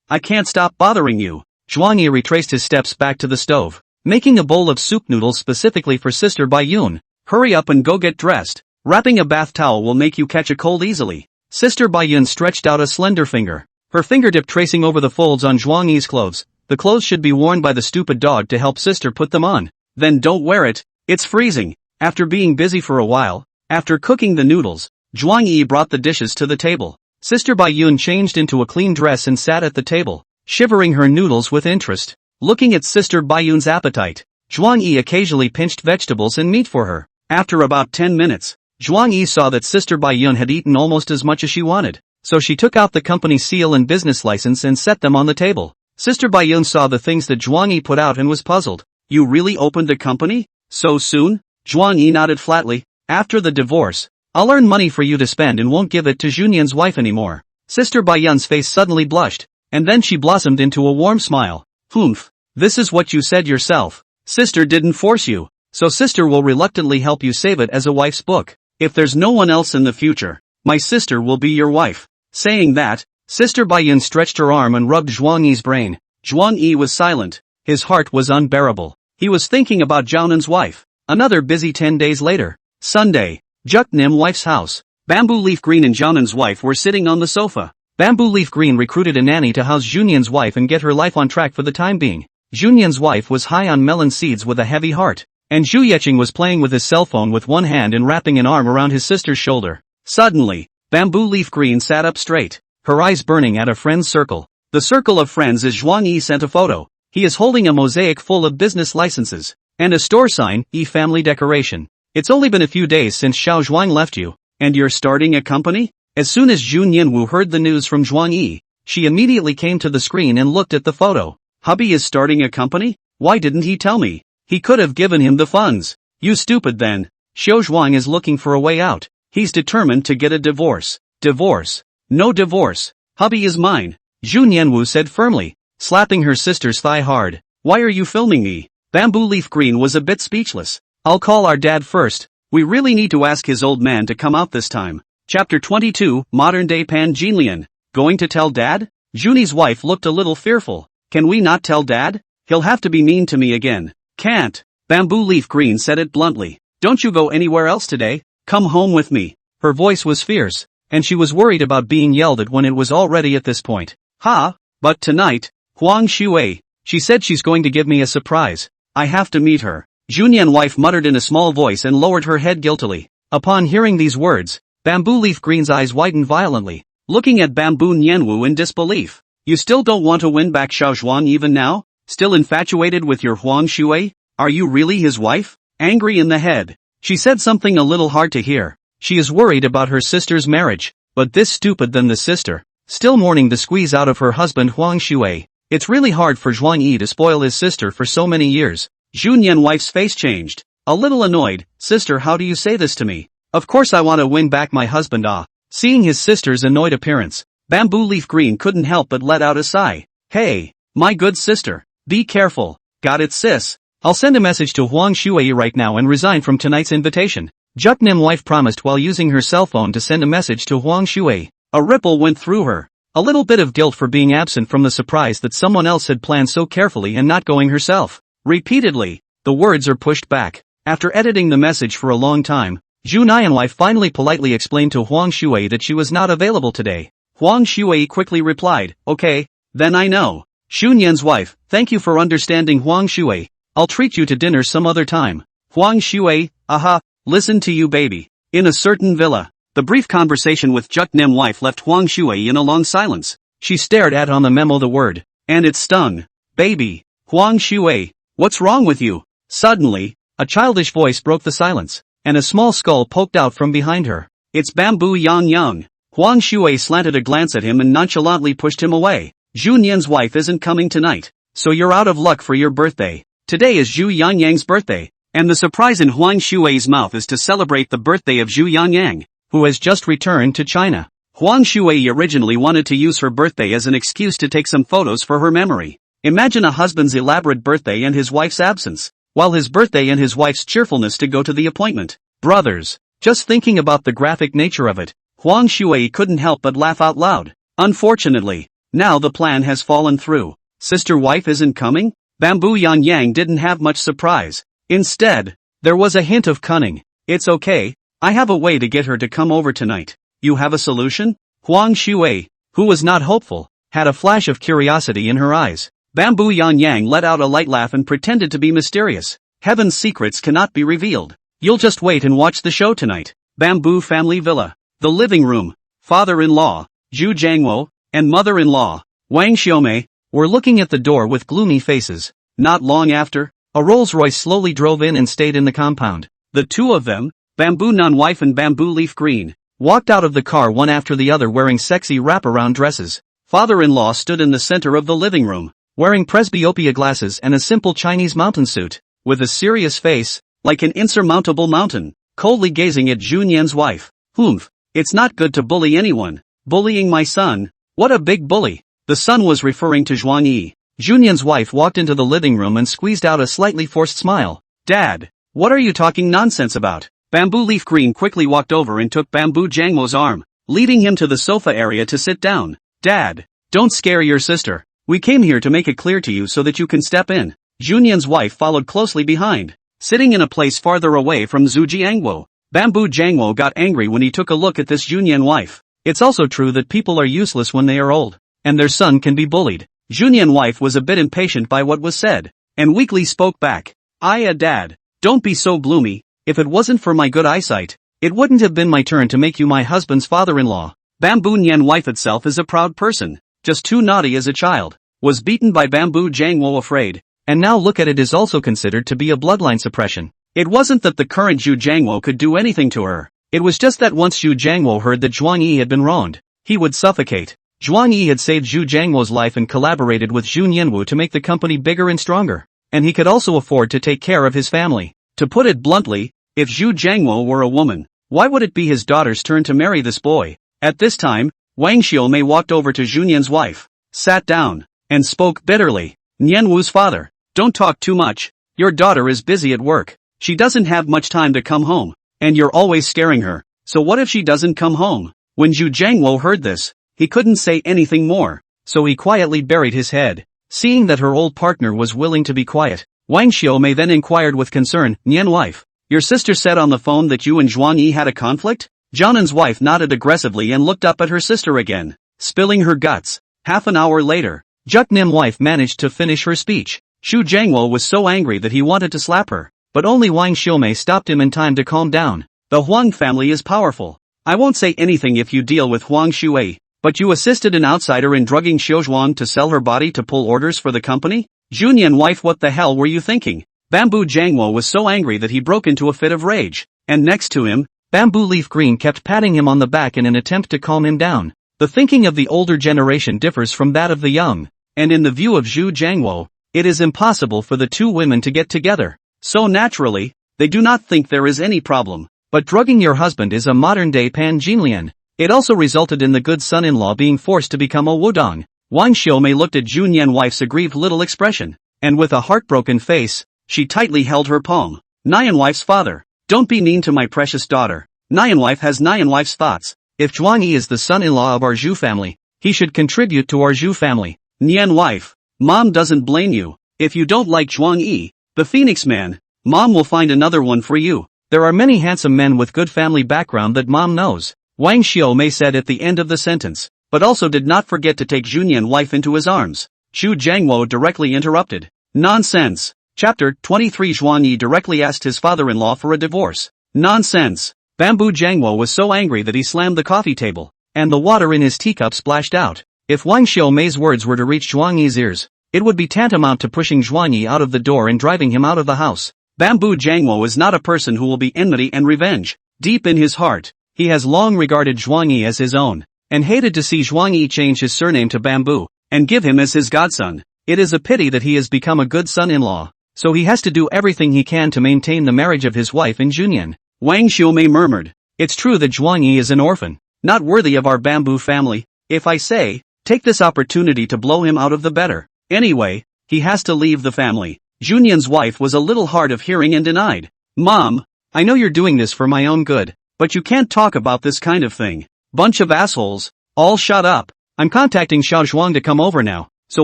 I can't stop bothering you." Zhuang Yi retraced his steps back to the stove, making a bowl of soup noodles specifically for Sister Bai Yun. "Hurry up and go get dressed. Wrapping a bath towel will make you catch a cold easily." Sister Bai Yun stretched out a slender finger, her fingertip tracing over the folds on Zhuang Yi's clothes. "The clothes should be worn by the stupid dog to help sister put them on." "Then don't wear it. It's freezing." After being busy for a while, after cooking the noodles, Zhuang Yi brought the dishes to the table. Sister Bai Yun changed into a clean dress and sat at the table, shivering her noodles with interest. Looking at Sister Bai Yun's appetite, Zhuang Yi occasionally pinched vegetables and meat for her. After about 10 minutes, Zhuang Yi saw that Sister Bai Yun had eaten almost as much as she wanted, so she took out the company seal and business license and set them on the table. Sister Bai Yun saw the things that Zhuang Yi put out and was puzzled. "You really opened a company? So soon?" Zhuang Yi nodded flatly. "After the divorce, I'll earn money for you to spend and won't give it to Junyan's wife anymore." Sister Bai Yun's face suddenly blushed, and then she blossomed into a warm smile. "Humph, this is what you said yourself. Sister didn't force you, so sister will reluctantly help you save it as a wife's book. If there's no one else in the future, my sister will be your wife." Saying that, Sister Bai Yun stretched her arm and rubbed Zhuang Yi's brain. Zhuang Yi was silent. His heart was unbearable. He was thinking about Zhaonan's wife. Another busy 10 days later. Sunday. Juk-nim wife's house. Bamboo Leaf Green and Zhaonan's wife were sitting on the sofa. Bamboo Leaf Green recruited a nanny to house Junyan's wife and get her life on track for the time being. Junyan's wife was high on melon seeds with a heavy heart, and Zhu Yecheng was playing with his cell phone with one hand and wrapping an arm around his sister's shoulder. Suddenly, Bamboo Leaf Green sat up straight, her eyes burning at a friend's circle. The circle of friends is Zhuang Yi sent a photo. He is holding a mosaic full of business licenses, and a store sign, family decoration. "It's only been a few days since Xiao Zhuang left you, and you're starting a company?" As soon as Jun Yanwu heard the news from Zhuang Yi, she immediately came to the screen and looked at the photo. "Hubby is starting a company? Why didn't he tell me? He could have given him the funds." "You stupid then. Xiao Zhuang is looking for a way out. He's determined to get a divorce." "Divorce? No divorce. Hubby is mine," Jun Yanwu said firmly, slapping her sister's thigh hard. "Why are you filming me?" Bamboo Leaf Green was a bit speechless. "I'll call our dad first. We really need to ask his old man to come out this time." Chapter 22, Modern Day Pan Jinlian. Going to tell dad? Junie's wife looked a little fearful. Can we not tell Dad? He'll have to be mean to me again. Can't. Bamboo Leaf Green said it bluntly. Don't you go anywhere else today? Come home with me. Her voice was fierce, and she was worried about being yelled at when it was already at this point. Ha! But tonight, Huang Shui. She said she's going to give me a surprise. I have to meet her. Junyan wife muttered in a small voice and lowered her head guiltily. Upon hearing these words, Bamboo Leaf Green's eyes widened violently, looking at Bamboo Nianwu in disbelief. You still don't want to win back Xiaozhuang even now? Still infatuated with your Huang Shui? Are you really his wife? Angry in the head. She said something a little hard to hear. She is worried about her sister's marriage, but this stupid than the sister. Still mourning the squeeze out of her husband Huang Shui. It's really hard for Zhuang Yi to spoil his sister for so many years. Junyan wife's face changed. A little annoyed. Sister, how do you say this to me? Of course I want to win back my husband. Seeing his sister's annoyed appearance, Bamboo Leaf Green couldn't help but let out a sigh. Hey, my good sister. Be careful. Got it, sis? I'll send a message to Huang Shui right now and resign from tonight's invitation. Juknim wife promised while using her cell phone to send a message to Huang Shui. A ripple went through her. A little bit of guilt for being absent from the surprise that someone else had planned so carefully and not going herself. Repeatedly, the words are pushed back. After editing the message for a long time, Zhu Nianwei finally politely explained to Huang Shui that she was not available today. Huang Shui quickly replied, okay, then I know. Xu Nian's wife, thank you for understanding Huang Shui. I'll treat you to dinner some other time. Huang Shui, aha, listen to you baby. In a certain villa. The brief conversation with Juknim wife left Huang Shui in a long silence. She stared at on the memo the word, and it stung. Baby. Huang Shui, what's wrong with you? Suddenly, a childish voice broke the silence, and a small skull poked out from behind her. It's Bamboo Yang Yang. Huang Shui slanted a glance at him and nonchalantly pushed him away. Zhu Nian's wife isn't coming tonight, so you're out of luck for your birthday. Today is Zhu Yangyang's birthday, and the surprise in Huang Shui's mouth is to celebrate the birthday of Zhu Yangyang, who has just returned to China. Huang Shui originally wanted to use her birthday as an excuse to take some photos for her memory. Imagine a husband's elaborate birthday and his wife's absence, while his birthday and his wife's cheerfulness to go to the appointment. Brothers, just thinking about the graphic nature of it, Huang Shui couldn't help but laugh out loud. Unfortunately, now the plan has fallen through. Sister wife isn't coming? Bamboo Yang Yang didn't have much surprise. Instead, there was a hint of cunning. It's okay, I have a way to get her to come over tonight. You have a solution? Huang Shui, who was not hopeful, had a flash of curiosity in her eyes. Bamboo Yang Yang let out a light laugh and pretended to be mysterious. Heaven's secrets cannot be revealed. You'll just wait and watch the show tonight. Bamboo Family Villa. The living room. Father-in-law, Zhu Jiangwo, and mother-in-law, Wang Xiaomei, were looking at the door with gloomy faces. Not long after, a Rolls-Royce slowly drove in and stayed in the compound. The two of them, Bamboo Non-Wife and Bamboo Leaf Green, walked out of the car one after the other wearing sexy wraparound dresses. Father-in-law stood in the center of the living room, wearing presbyopia glasses and a simple Chinese mountain suit, with a serious face, like an insurmountable mountain, coldly gazing at Junyan's wife. Humph, it's not good to bully anyone. Bullying my son? What a big bully. The son was referring to Zhuang Yi. Junyan's wife walked into the living room and squeezed out a slightly forced smile. Dad, what are you talking nonsense about? Bamboo Leaf Green quickly walked over and took Bamboo Jiangmo's arm, leading him to the sofa area to sit down. Dad, don't scare your sister. We came here to make it clear to you so that you can step in. Junyan's wife followed closely behind, sitting in a place farther away from Zhu Jiangwo. Bamboo Jiangwo got angry when he took a look at this Junyan wife. It's also true that people are useless when they are old, and their son can be bullied. Junyan wife was a bit impatient by what was said, and weakly spoke back. Dad, don't be so gloomy. If it wasn't for my good eyesight, it wouldn't have been my turn to make you my husband's father-in-law. Bamboo Nyan wife itself is a proud person, just too naughty as a child, was beaten by Bamboo Jiangwo afraid, and now look at it is also considered to be a bloodline suppression. It wasn't that the current Zhu Jiangwo could do anything to her. It was just that once Zhu Jiangwo heard that Zhuang Yi had been wronged, he would suffocate. Zhuang Yi had saved Zhu Jiangwo's life and collaborated with Zhu Nianwu to make the company bigger and stronger, and he could also afford to take care of his family. To put it bluntly, if Zhu Jiangwo were a woman, why would it be his daughter's turn to marry this boy? At this time, Wang Xiaomei walked over to Junyan's wife, sat down, and spoke bitterly. Nianwu's father, don't talk too much. Your daughter is busy at work. She doesn't have much time to come home, and you're always scaring her. So what if she doesn't come home? When Zhu Jiangwo heard this, he couldn't say anything more. so he quietly buried his head. Seeing that her old partner was willing to be quiet, Wang Xiaomei then inquired with concern, "Nian wife, your sister said on the phone that you and Zhuang Yi had a conflict?" Jianan's wife nodded aggressively and looked up at her sister again, spilling her guts. Half an hour later, Juk Nim wife managed to finish her speech. Xu Jiangwo was so angry that he wanted to slap her, but only Wang Xiaomei stopped him in time to calm down. The Huang family is powerful. I won't say anything if you deal with Huang Shuai, but you assisted an outsider in drugging Xiuzhuang to sell her body to pull orders for the company? Junian wife, what the hell were you thinking? Bamboo Jiangwo was so angry that he broke into a fit of rage, and next to him, Bamboo Leaf Green kept patting him on the back in an attempt to calm him down. The thinking of the older generation differs from that of the young, and in the view of Zhu Jiangwo, it is impossible for the two women to get together. So naturally, they do not think there is any problem. But drugging your husband is a modern-day Pan Jinlian. It also resulted in the good son-in-law being forced to become a wudong. Wang Xiaomei looked at Junyan wife's aggrieved little expression, and with a heartbroken face, she tightly held her palm. Nyan wife's father, don't be mean to my precious daughter. Nyan wife has Nyan wife's thoughts. If Zhuang Yi is the son-in-law of our Zhu family, he should contribute to our Zhu family. Nian wife, mom doesn't blame you. If you don't like Zhuang Yi, the Phoenix man, mom will find another one for you. There are many handsome men with good family background that mom knows, Wang Xiaomei said at the end of the sentence, but also did not forget to take Junyan wife into his arms. Xu Jiangwo directly interrupted. Nonsense. Chapter 23. Zhuang Yi directly asked his father-in-law for a divorce. Nonsense. Bamboo Jiangwo was so angry that he slammed the coffee table, and the water in his teacup splashed out. If Wang Xiaomei's words were to reach Zhuang Yi's ears, it would be tantamount to pushing Zhuang Yi out of the door and driving him out of the house. Bamboo Jiangwo is not a person who will be enmity and revenge. Deep in his heart, he has long regarded Zhuang Yi as his own, and hated to see Zhuang Yi change his surname to Bamboo, and give him as his godson. It is a pity that he has become a good son-in-law, so he has to do everything he can to maintain the marriage of his wife in Junyan. Wang Xiaomei murmured, it's true that Zhuang Yi is an orphan, not worthy of our Bamboo family. If I say, take this opportunity to blow him out of the better. Anyway, he has to leave the family. Junyan's wife was a little hard of hearing and denied. Mom, I know you're doing this for my own good, but you can't talk about this kind of thing. Bunch of assholes, all shut up. I'm contacting Xiao Zhuang to come over now, so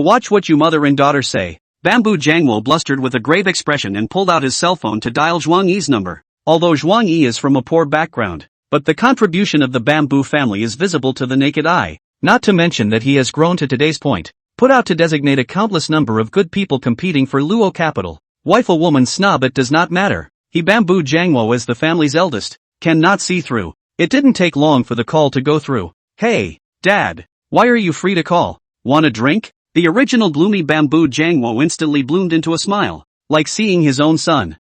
watch what you mother and daughter say. Bamboo Jiangwo blustered with a grave expression and pulled out his cell phone to dial Zhuang Yi's number. Although Zhuang Yi is from a poor background, but the contribution of the Bamboo family is visible to the naked eye, not to mention that he has grown to today's point, put out to designate a countless number of good people competing for Luo capital. Wife a woman snob, it does not matter. He Bamboo Jiangwo as the family's eldest, cannot see through. It didn't take long for the call to go through. Hey, Dad, why are you free to call? Want a drink? The original gloomy Bamboo Jiangwo instantly bloomed into a smile, like seeing his own son.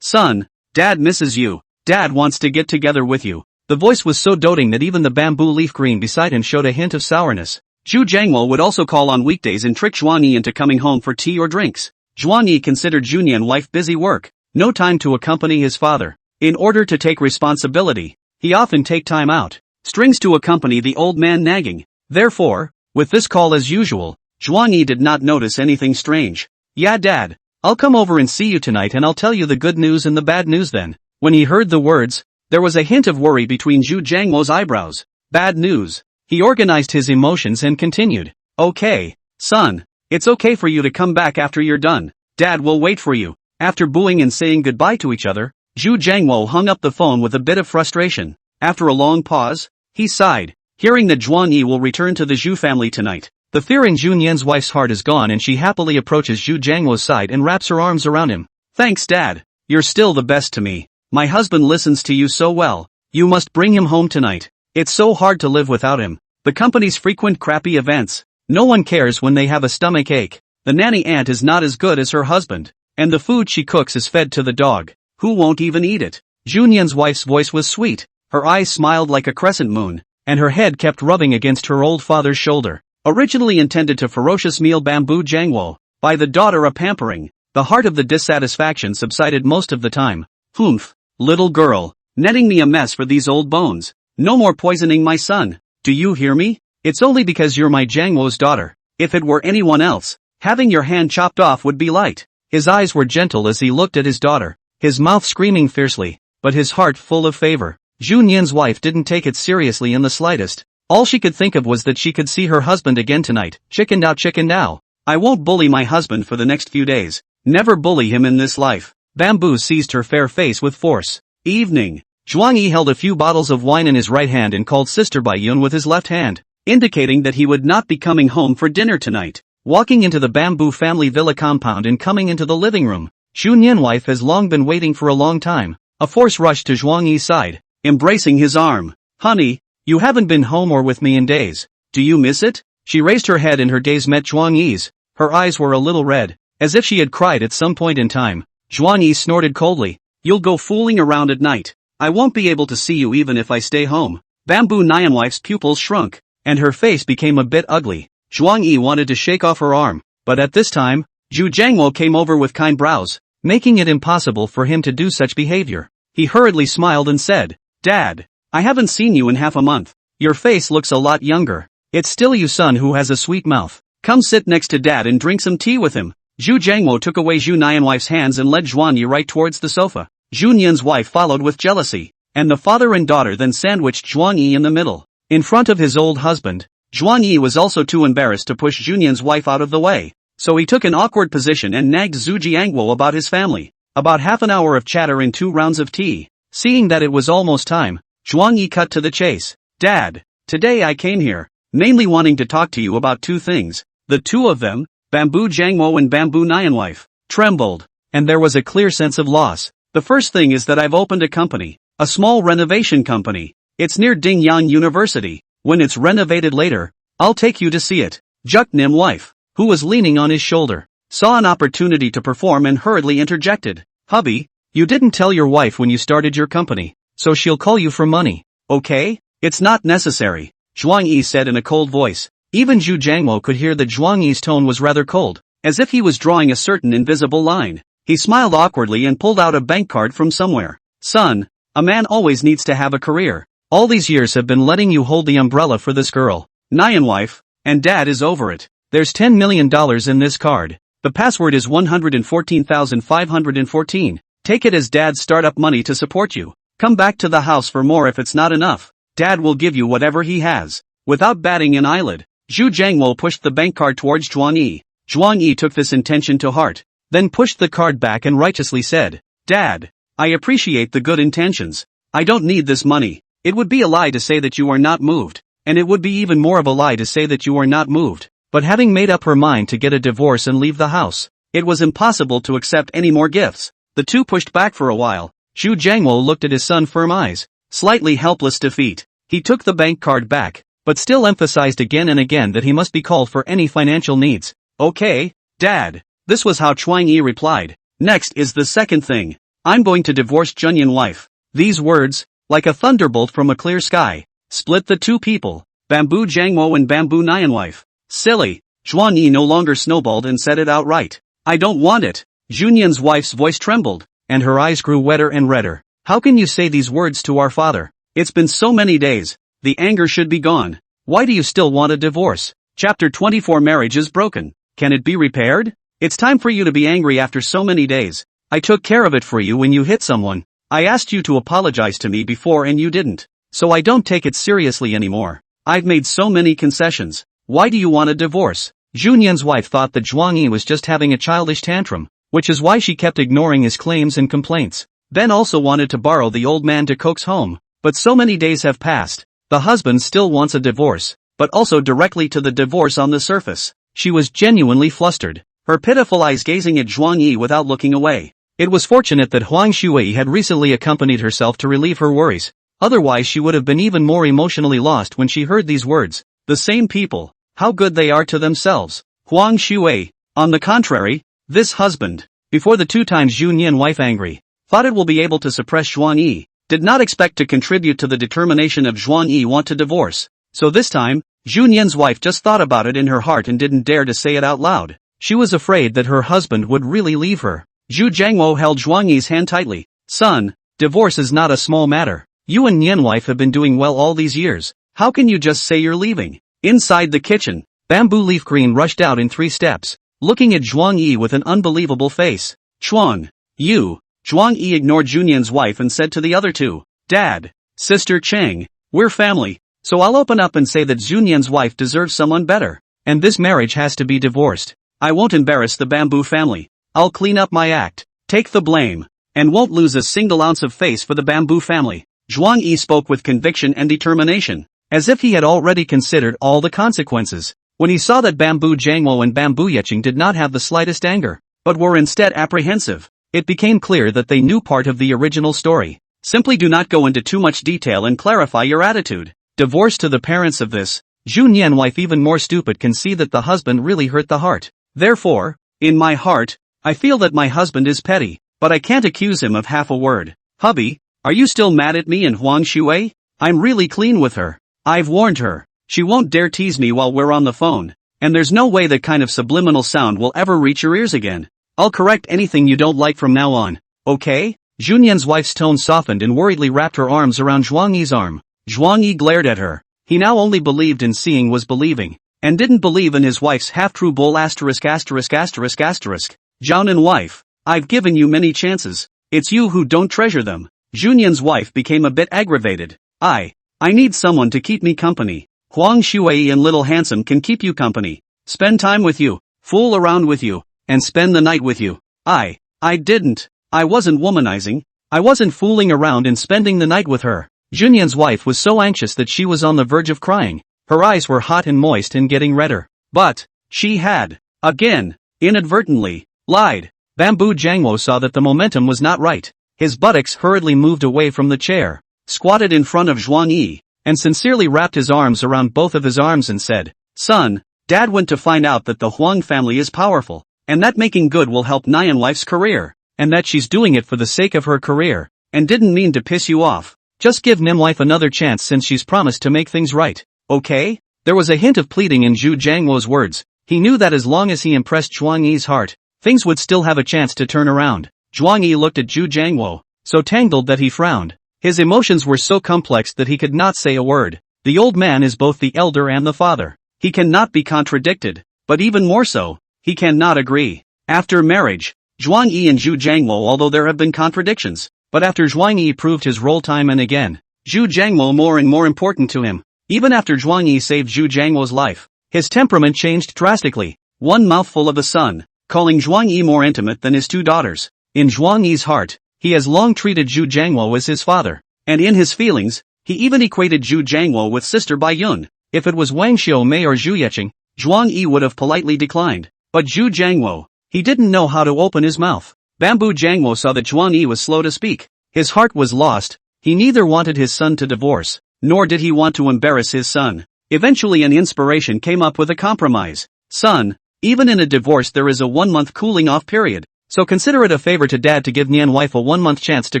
Son, Dad misses you. Dad wants to get together with you. The voice was so doting that even the Bamboo Leaf Green beside him showed a hint of sourness. Zhu Jiangwo would also call on weekdays and trick Zhuang Yi into coming home for tea or drinks. Zhuang Yi considered Junyan wife busy work, no time to accompany his father. In order to take responsibility, he often take time out, strings to accompany the old man nagging. Therefore, with this call as usual, Zhuang Yi did not notice anything strange. Yeah Dad, I'll come over and see you tonight and I'll tell you the good news and the bad news then. When he heard the words, there was a hint of worry between Zhu Jiangwo's eyebrows. Bad news. He organized his emotions and continued. Okay, son, it's okay for you to come back after you're done. Dad will wait for you. After booing and saying goodbye to each other, Zhu Jiangwo hung up the phone with a bit of frustration. After a long pause, he sighed, hearing that Zhuang Yi will return to the Zhu family tonight. The fear in Junyan's wife's heart is gone and she happily approaches Zhu Jiangwo's side and wraps her arms around him. Thanks Dad, you're still the best to me. My husband listens to you so well. You must bring him home tonight. It's so hard to live without him. The company's frequent crappy events. No one cares when they have a stomach ache. The nanny aunt is not as good as her husband. And the food she cooks is fed to the dog, who won't even eat it. Junyan's wife's voice was sweet. Her eyes smiled like a crescent moon, and her head kept rubbing against her old father's shoulder. Originally intended to ferocious meal Bamboo Jiangwo, by the daughter a pampering, the heart of the dissatisfaction subsided most of the time. Humph, little girl, netting me a mess for these old bones. No more poisoning my son. Do you hear me? It's only because you're my Jiangwo's daughter. If it were anyone else, having your hand chopped off would be light. His eyes were gentle as he looked at his daughter, his mouth screaming fiercely, but his heart full of favor. Junyan's wife didn't take it seriously in the slightest. All she could think of was that she could see her husband again tonight. Chickened out, chickened out. I won't bully my husband for the next few days. Never bully him in this life. Bamboo seized her fair face with force. Evening. Zhuang Yi held a few bottles of wine in his right hand and called Sister Bai Yun with his left hand, indicating that he would not be coming home for dinner tonight. Walking into the Bamboo family villa compound and coming into the living room, Xu Nian wife has long been waiting for a long time. A force rushed to Zhuang Yi's side, embracing his arm. Honey, you haven't been home or with me in days. Do you miss it? She raised her head and her gaze met Zhuang Yi's. Her eyes were a little red, as if she had cried at some point in time. Zhuang Yi snorted coldly. You'll go fooling around at night. I won't be able to see you even if I stay home. Bamboo Nianwife's pupils shrunk, and her face became a bit ugly. Zhuang Yi wanted to shake off her arm, but at this time, Zhu Jiangwo came over with kind brows, making it impossible for him to do such behavior. He hurriedly smiled and said, Dad, I haven't seen you in half a month. Your face looks a lot younger. It's still you son who has a sweet mouth. Come sit next to Dad and drink some tea with him. Zhu Jiangwo took away Zhu Nianwife's hands and led Zhuang Yi right towards the sofa. Zhu Nian's wife followed with jealousy, and the father and daughter then sandwiched Zhuang Yi in the middle. In front of his old husband, Zhuang Yi was also too embarrassed to push Zhu Nian's wife out of the way, so he took an awkward position and nagged Zhu Jiangwo about his family. About half an hour of chatter and 2 rounds of tea. Seeing that it was almost time, Zhuang Yi cut to the chase. Dad, today I came here, mainly wanting to talk to you about 2 things. The 2 of them, Bamboo Jiangwo and Bamboo Nianwife, trembled, and there was a clear sense of loss. The first thing is that I've opened a company, a small renovation company. It's near Dingyang University. When it's renovated later, I'll take you to see it. Juk Nim wife, who was leaning on his shoulder, saw an opportunity to perform and hurriedly interjected. Hubby, you didn't tell your wife when you started your company, so she'll call you for money. Okay? It's not necessary, Zhuang Yi said in a cold voice. Even Zhu Jiangwo could hear that Zhuang Yi's tone was rather cold, as if he was drawing a certain invisible line. He smiled awkwardly and pulled out a bank card from somewhere. Son, a man always needs to have a career. All these years have been letting you hold the umbrella for this girl, Nianwife, and Dad is over it. There's $10 million in this card. The password is 114,514. Take it as Dad's startup money to support you. Come back to the house for more if it's not enough. Dad will give you whatever he has. Without batting an eyelid, Zhu Jiangwo pushed the bank card towards Zhuang Yi. Zhuang Yi took this intention to heart, then pushed the card back and righteously said, Dad, I appreciate the good intentions. I don't need this money. It would be a lie to say that you are not moved, and it would be even more of a lie to say that you are not moved. But having made up her mind to get a divorce and leave the house, it was impossible to accept any more gifts. The two pushed back for a while. Zhu Jiangwo looked at his son firm eyes, slightly helpless defeat. He took the bank card back, but still emphasized again and again that he must be called for any financial needs. Okay, Dad. This was how Zhuang Yi replied. Next is the second thing. I'm going to divorce Junyan wife. These words, like a thunderbolt from a clear sky, split the 2 people, Bamboo Jiangwo and Bamboo Nianwife. Silly. Zhuang Yi no longer snowballed and said it outright. I don't want it. Junyan's wife's voice trembled, and her eyes grew wetter and redder. How can you say these words to our father? It's been so many days. The anger should be gone. Why do you still want a divorce? Chapter 24 Marriage is broken. Can it be repaired? It's time for you to be angry after so many days. I took care of it for you when you hit someone. I asked you to apologize to me before and you didn't. So I don't take it seriously anymore. I've made so many concessions. Why do you want a divorce? Junyan's wife thought that Zhuang Yi was just having a childish tantrum, which is why she kept ignoring his claims and complaints. Then also wanted to borrow the old man to coax home. But so many days have passed. The husband still wants a divorce, but also directly to the divorce on the surface. She was genuinely flustered, her pitiful eyes gazing at Zhuang Yi without looking away. It was fortunate that Huang Shui had recently accompanied herself to relieve her worries. Otherwise she would have been even more emotionally lost when she heard these words. The same people, how good they are to themselves. Huang Shui, on the contrary, this husband, before the 2 times Junyan wife angry, thought it will be able to suppress Zhuang Yi, did not expect to contribute to the determination of Zhuang Yi want to divorce. So this time, Junyan's wife just thought about it in her heart and didn't dare to say it out loud. She was afraid that her husband would really leave her. Zhu Jiangwo held Zhuang Yi's hand tightly. Son, divorce is not a small matter. You and Nian wife have been doing well all these years. How can you just say you're leaving? Inside the kitchen, Bamboo Leaf Green rushed out in 3 steps, looking at Zhuang Yi with an unbelievable face. Chuang, you. Zhuang Yi ignored Junyan's wife and said to the other 2, Dad, Sister Cheng, we're family. So I'll open up and say that Zhunyan's wife deserves someone better. And this marriage has to be divorced. I won't embarrass the Bamboo family. I'll clean up my act, take the blame, and won't lose a single ounce of face for the Bamboo family. Zhuang Yi spoke with conviction and determination, as if he had already considered all the consequences. When he saw that Bamboo Jangwo and Bamboo Yecheng did not have the slightest anger, but were instead apprehensive, it became clear that they knew part of the original story. Simply do not go into too much detail and clarify your attitude. Divorce to the parents of this Junyan wife, even more stupid, can see that the husband really hurt the heart. Therefore, in my heart, I feel that my husband is petty, but I can't accuse him of half a word. Hubby, are you still mad at me and Huang Shui? I'm really clean with her. I've warned her. She won't dare tease me while we're on the phone. And there's no way that kind of subliminal sound will ever reach your ears again. I'll correct anything you don't like from now on. Okay? Junyan's wife's tone softened and worriedly wrapped her arms around Zhuang Yi's arm. Zhuang Yi glared at her. He now only believed in seeing was believing, and didn't believe in his wife's half-true bull asterisk. Zhaonan wife, I've given you many chances. It's you who don't treasure them. Junyan's wife became a bit aggravated. I need someone to keep me company. Huang Shui and Little Handsome can keep you company, spend time with you, fool around with you, and spend the night with you. I wasn't womanizing. I wasn't fooling around and spending the night with her. Junyan's wife was so anxious that she was on the verge of crying. Her eyes were hot and moist and getting redder. But she had, again, inadvertently, lied. Bamboo Jangwo saw that the momentum was not right. His buttocks hurriedly moved away from the chair, squatted in front of Zhuang Yi, and sincerely wrapped his arms around both of his arms and said, Son, Dad went to find out that the Huang family is powerful, and that making good will help Nyan wife's career, and that she's doing it for the sake of her career, and didn't mean to piss you off. Just give Nim wife another chance since she's promised to make things right, okay? There was a hint of pleading in Zhu Jangwo's words. He knew that as long as he impressed Zhuang Yi's heart, things would still have a chance to turn around. Zhuang Yi looked at Zhu Jangwo, so tangled that he frowned. His emotions were so complex that he could not say a word. The old man is both the elder and the father. He cannot be contradicted, but even more so, he cannot agree. After marriage, Zhuang Yi and Zhu Jangwo, although there have been contradictions, but after Zhuang Yi proved his role time and again, Zhu Jangwo more and more important to him. Even after Zhuang Yi saved Zhu Jangwo's life, his temperament changed drastically. One mouthful of a son, calling Zhuang Yi more intimate than his two daughters. In Zhuang Yi's heart, he has long treated Zhu Jangwo as his father, and in his feelings, he even equated Zhu Jangwo with sister Bai Yun. If it was Wang Xiaomei or Zhu Yecheng, Zhuang Yi would have politely declined. But Zhu Jangwo, he didn't know how to open his mouth. Bamboo Jangwo saw that Zhuang Yi was slow to speak. His heart was lost. He neither wanted his son to divorce, nor did he want to embarrass his son. Eventually an inspiration came up with a compromise. Son, even in a divorce there is a 1-month cooling off period. So consider it a favor to Dad to give Nyan wife a 1-month chance to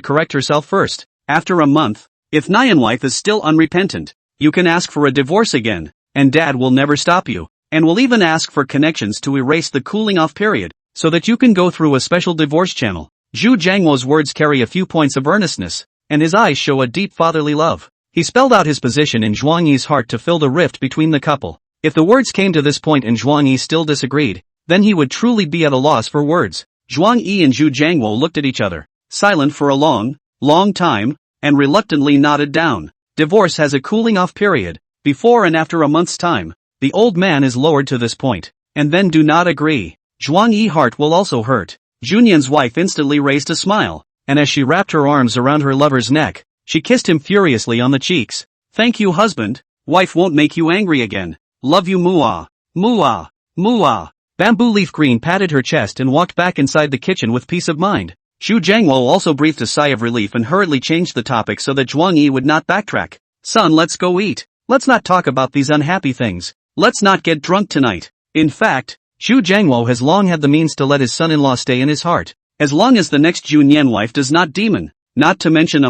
correct herself first. After a month, if Nyan wife is still unrepentant, you can ask for a divorce again, and Dad will never stop you, and will even ask for connections to erase the cooling off period, so that you can go through a special divorce channel. Zhu Jangwo's words carry a few points of earnestness, and his eyes show a deep fatherly love. He spelled out his position in Zhuang Yi's heart to fill the rift between the couple. If the words came to this point and Zhuang Yi still disagreed, then he would truly be at a loss for words. Zhuang Yi and Zhu Jangwo looked at each other, silent for a long time, and reluctantly nodded down. Divorce has a cooling off period, before and after a month's time. The old man is lowered to this point, and then do not agree. Zhuang Yi's heart will also hurt. Junyan's wife instantly raised a smile, and as she wrapped her arms around her lover's neck, she kissed him furiously on the cheeks. Thank you, husband. Wife won't make you angry again. Love you, Mua. Mua. Mua. Bamboo Leaf Green patted her chest and walked back inside the kitchen with peace of mind. Zhu Jangwo also breathed a sigh of relief and hurriedly changed the topic so that Zhuang Yi would not backtrack. Son, let's go eat. Let's not talk about these unhappy things. Let's not get drunk tonight. In fact, Zhu Jangwo has long had the means to let his son-in-law stay in his heart. As long as the next Junyan wife does not demon, not to mention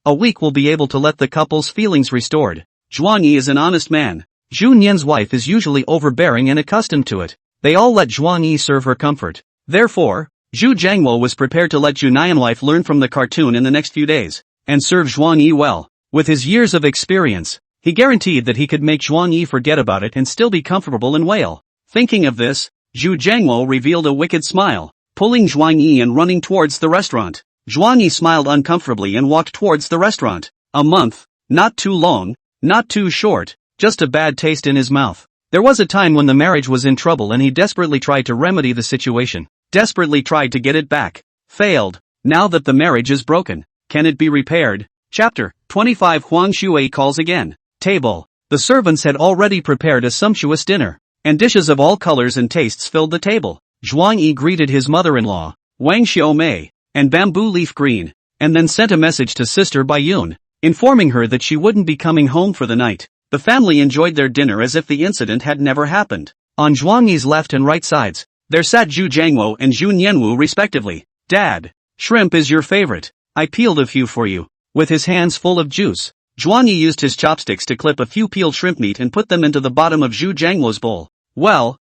a week will be able to let the couple's feelings restored. Zhuang Yi is an honest man. Junyan's wife is usually overbearing and accustomed to it. They all let Zhuang Yi serve her comfort. Therefore, Zhu Jangwo was prepared to let Junyan wife learn from the cartoon in the next few days, and serve Zhuang Yi well. With his years of experience, he guaranteed that he could make Zhuang Yi forget about it and still be comfortable in Whale. Thinking of this, Zhu Jangwo revealed a wicked smile, pulling Zhuang Yi and running towards the restaurant. Zhuang Yi smiled uncomfortably and walked towards the restaurant. A month, not too long, Not too short, just a bad taste in his mouth. There was a time when the marriage was in trouble and he desperately tried to remedy the situation. Desperately tried to get it back. Failed. Now that the marriage is broken, can it be repaired? Chapter 25 Huang Shui calls again. Table. The servants had already prepared a sumptuous dinner, and dishes of all colors and tastes filled the table. Zhuang Yi greeted his mother-in-law, Wang Xiaomei, and Bamboo Leaf Green, and then sent a message to Sister Bai Yun, informing her that she wouldn't be coming home for the night. The family enjoyed their dinner as if the incident had never happened. On Zhuang Yi's left and right sides, there sat Zhu Jiangwo and Zhu Nianwu respectively. Dad, shrimp is your favorite. I peeled a few for you. With his hands full of juice, Zhuang Yi used his chopsticks to clip a few peeled shrimp meat and put them into the bottom of Zhu Jiangwo's bowl. Well,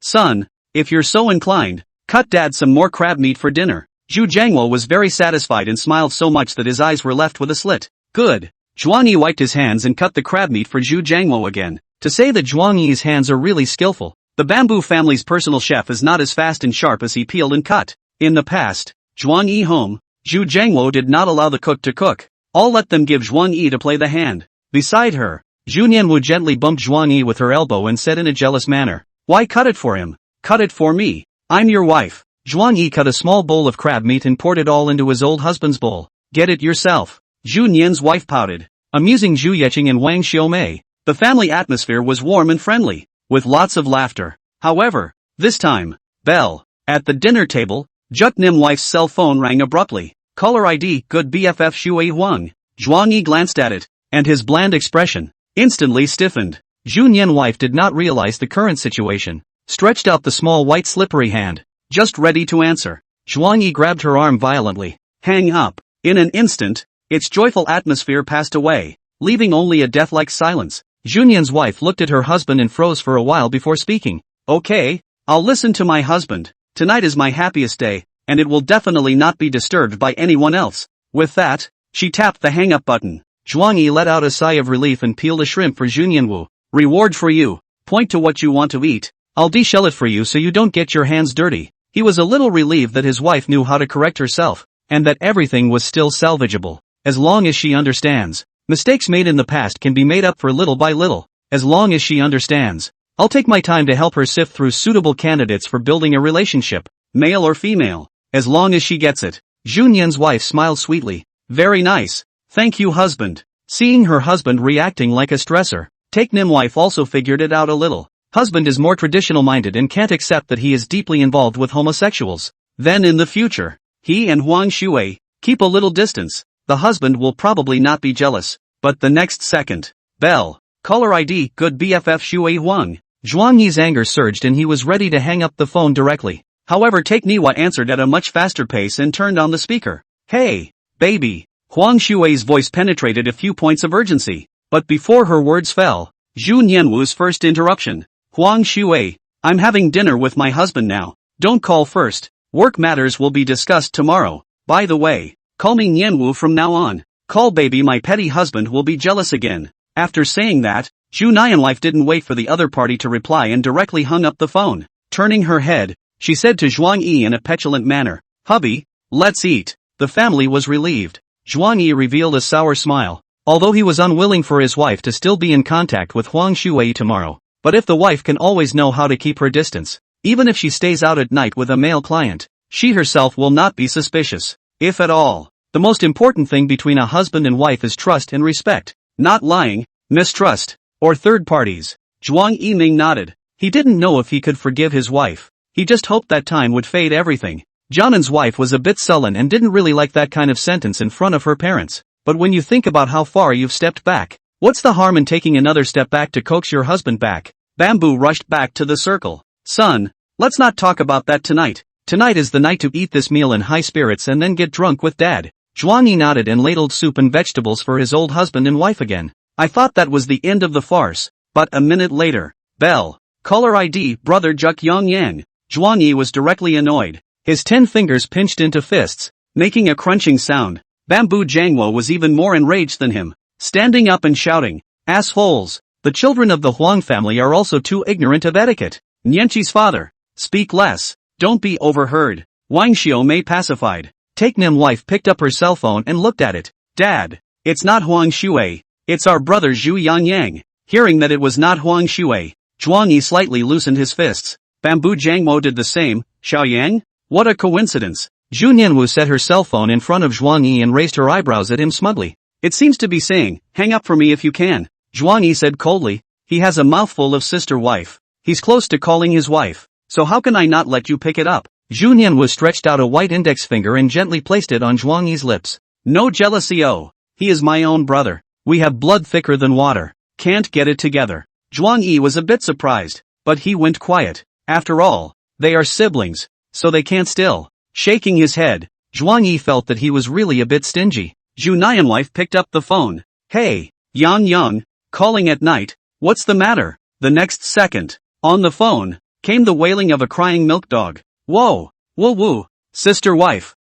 son, if you're so inclined, cut Dad some more crab meat for dinner. Zhu Jiangwo was very satisfied and smiled so much that his eyes were left with a slit. Good. Zhuang Yi wiped his hands and cut the crab meat for Zhu Jiangwo again. To say that Zhuang Yi's hands are really skillful, the Bamboo family's personal chef is not as fast and sharp as he peeled and cut. In the past, Zhuang Yi home, Zhu Jiangwo did not allow the cook to cook. All let them give Zhuang Yi to play the hand. Beside her, Zhu Nianwu gently bumped Zhuang Yi with her elbow and said in a jealous manner, "Why cut it for him? Cut it for me. I'm your wife." Zhuang Yi cut a small bowl of crab meat and poured it all into his old husband's bowl. "Get it yourself." Zhu Nian's wife pouted, amusing Zhu Yeqing and Wang Xiaomei. The family atmosphere was warm and friendly, with lots of laughter. However, this time, bell. At the dinner table, Juk Nim wife's cell phone rang abruptly. Caller ID, good BFF Shui Huang. Zhuang Yi glanced at it, and his bland expression instantly stiffened. Zhu Nian wife did not realize the current situation, stretched out the small white slippery hand, just ready to answer. Zhuang Yi grabbed her arm violently. Hang up. In an instant, its joyful atmosphere passed away, leaving only a death-like silence. Zhu Nian's wife looked at her husband and froze for a while before speaking. Okay, I'll listen to my husband. Tonight is my happiest day, and it will definitely not be disturbed by anyone else. With that, she tapped the hang-up button. Zhuang Yi let out a sigh of relief and peeled a shrimp for Zhu Nianwu. Reward for you. Point to what you want to eat. I'll deshell it for you so you don't get your hands dirty. He was a little relieved that his wife knew how to correct herself, and that everything was still salvageable, as long as she understands. Mistakes made in the past can be made up for little by little, as long as she understands. I'll take my time to help her sift through suitable candidates for building a relationship, male or female, as long as she gets it. Zhu Nian's wife smiled sweetly. Very nice. Thank you, husband. Seeing her husband reacting like a stressor, Take Nim wife also figured it out a little. Husband is more traditional minded and can't accept that he is deeply involved with homosexuals. Then in the future, he and Huang Shui keep a little distance. The husband will probably not be jealous, but the next second, bell, caller ID, good BFF Shui Huang. Zhuang Yi's anger surged and he was ready to hang up the phone directly. However, Take Niwa answered at a much faster pace and turned on the speaker. Hey, baby. Huang Shui's voice penetrated a few points of urgency, but before her words fell, Zhu Nianwu's first interruption. Huang Shui, I'm having dinner with my husband now. Don't call first. Work matters will be discussed tomorrow. By the way, call me Nianwu from now on. Call baby, my petty husband will be jealous again. After saying that, Zhu Nianwife didn't wait for the other party to reply and directly hung up the phone. Turning her head, she said to Zhuang Yi in a petulant manner, Hubby, let's eat. The family was relieved. Zhuang Yi revealed a sour smile, although he was unwilling for his wife to still be in contact with Huang Shui tomorrow. But if the wife can always know how to keep her distance, even if she stays out at night with a male client, she herself will not be suspicious, if at all. The most important thing between a husband and wife is trust and respect, not lying, mistrust, or third parties. Zhuang Yiming nodded. He didn't know if he could forgive his wife. He just hoped that time would fade everything. Jianan's wife was a bit sullen and didn't really like that kind of sentence in front of her parents. But when you think about how far you've stepped back, what's the harm in taking another step back to coax your husband back? Bamboo rushed back to the circle. Son, let's not talk about that tonight. Tonight is the night to eat this meal in high spirits and then get drunk with Dad. Zhuang Yi nodded and ladled soup and vegetables for his old husband and wife again. I thought that was the end of the farce, but a minute later, bell, caller ID, brother Juk Yang Yang. Zhuang Yi was directly annoyed. His 10 fingers pinched into fists, making a crunching sound. Bamboo Jiangwo was even more enraged than him, standing up and shouting, assholes, the children of the Huang family are also too ignorant of etiquette. Nianqi's father, speak less, don't be overheard. Wang Xiaomei pacified. Take Nim wife picked up her cell phone and looked at it. Dad, It's not Huang Shui. It's our brother Zhu Yangyang. Hearing that it was not Huang Shui, Zhuang Yi slightly loosened his fists. Bamboo Jiangmo did the same. Xiaoyang? What a coincidence. Zhu Nianwu set her cell phone in front of Zhuang Yi and raised her eyebrows at him smugly. It seems to be saying, hang up for me if you can. Zhuang Yi said coldly. He has a mouthful of sister wife. He's close to calling his wife. So how can I not let you pick it up? Zhu Nianwu stretched out a white index finger and gently placed it on Zhuang Yi's lips. No jealousy, oh. He is my own brother. We have blood thicker than water. Can't get it together. Zhuang Yi was a bit surprised, but he went quiet. After all, they are siblings, so they can't still. Shaking his head, Zhuang Yi felt that he was really a bit stingy. Zhu Nianwife picked up the phone. Hey, Yang, calling at night, what's the matter? The next second, on the phone, came the wailing of a crying milk dog. Whoa, woo, sister wife,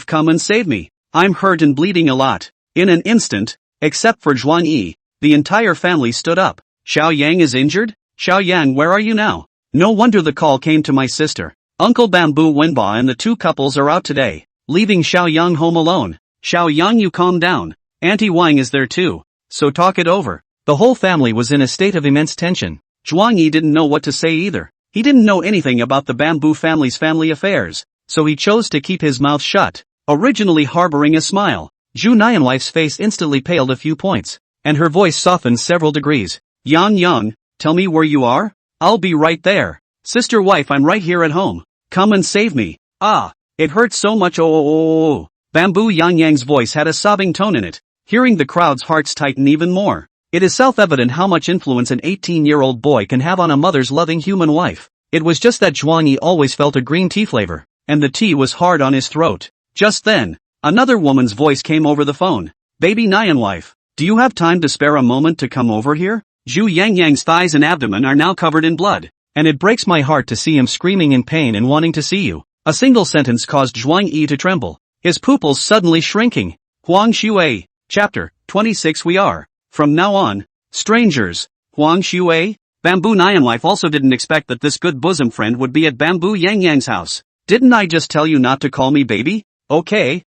come and save me. I'm hurt and bleeding a lot. In an instant, except for Zhuang Yi, the entire family stood up. Xiao Yang is injured? Xiao Yang, where are you now? No wonder the call came to my sister. Uncle Bamboo Wenba and the two couples are out today, leaving Xiao Yang home alone. Xiao Yang, you calm down. Auntie Wang is there too, so talk it over. The whole family was in a state of immense tension. Zhuang Yi didn't know what to say either. He didn't know anything about the Bamboo family's family affairs, so he chose to keep his mouth shut, originally harboring a smile. Zhu Nianwife's face instantly paled a few points, and her voice softened several degrees. Yang, tell me where you are? I'll be right there. Sister wife, I'm right here at home. Come and save me. Ah, it hurts so much, oh. Bamboo Yangyang's voice had a sobbing tone in it, hearing the crowd's hearts tighten even more. It is self-evident how much influence an 18-year-old boy can have on a mother's loving human wife. It was just that Zhuang Yi always felt a green tea flavor, and the tea was hard on his throat. Just then, another woman's voice came over the phone. Baby Nianwife, do you have time to spare a moment to come over here? Zhu Yangyang's thighs and abdomen are now covered in blood, and it breaks my heart to see him screaming in pain and wanting to see you. A single sentence caused Zhuang Yi to tremble, his pupils suddenly shrinking. Huang Shui, Chapter 26. We are, from now on, strangers. Huang Shui? Bamboo Nianwife also didn't expect that this good bosom friend would be at Bamboo Yangyang's house. Didn't I just tell you not to call me baby? Okay,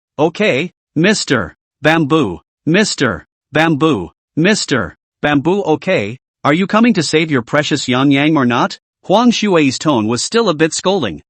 Mr. Bamboo, Mr. Bamboo, Mr. Bamboo, okay, are you coming to save your precious Yang or not? Huang Shui's tone was still a bit scolding.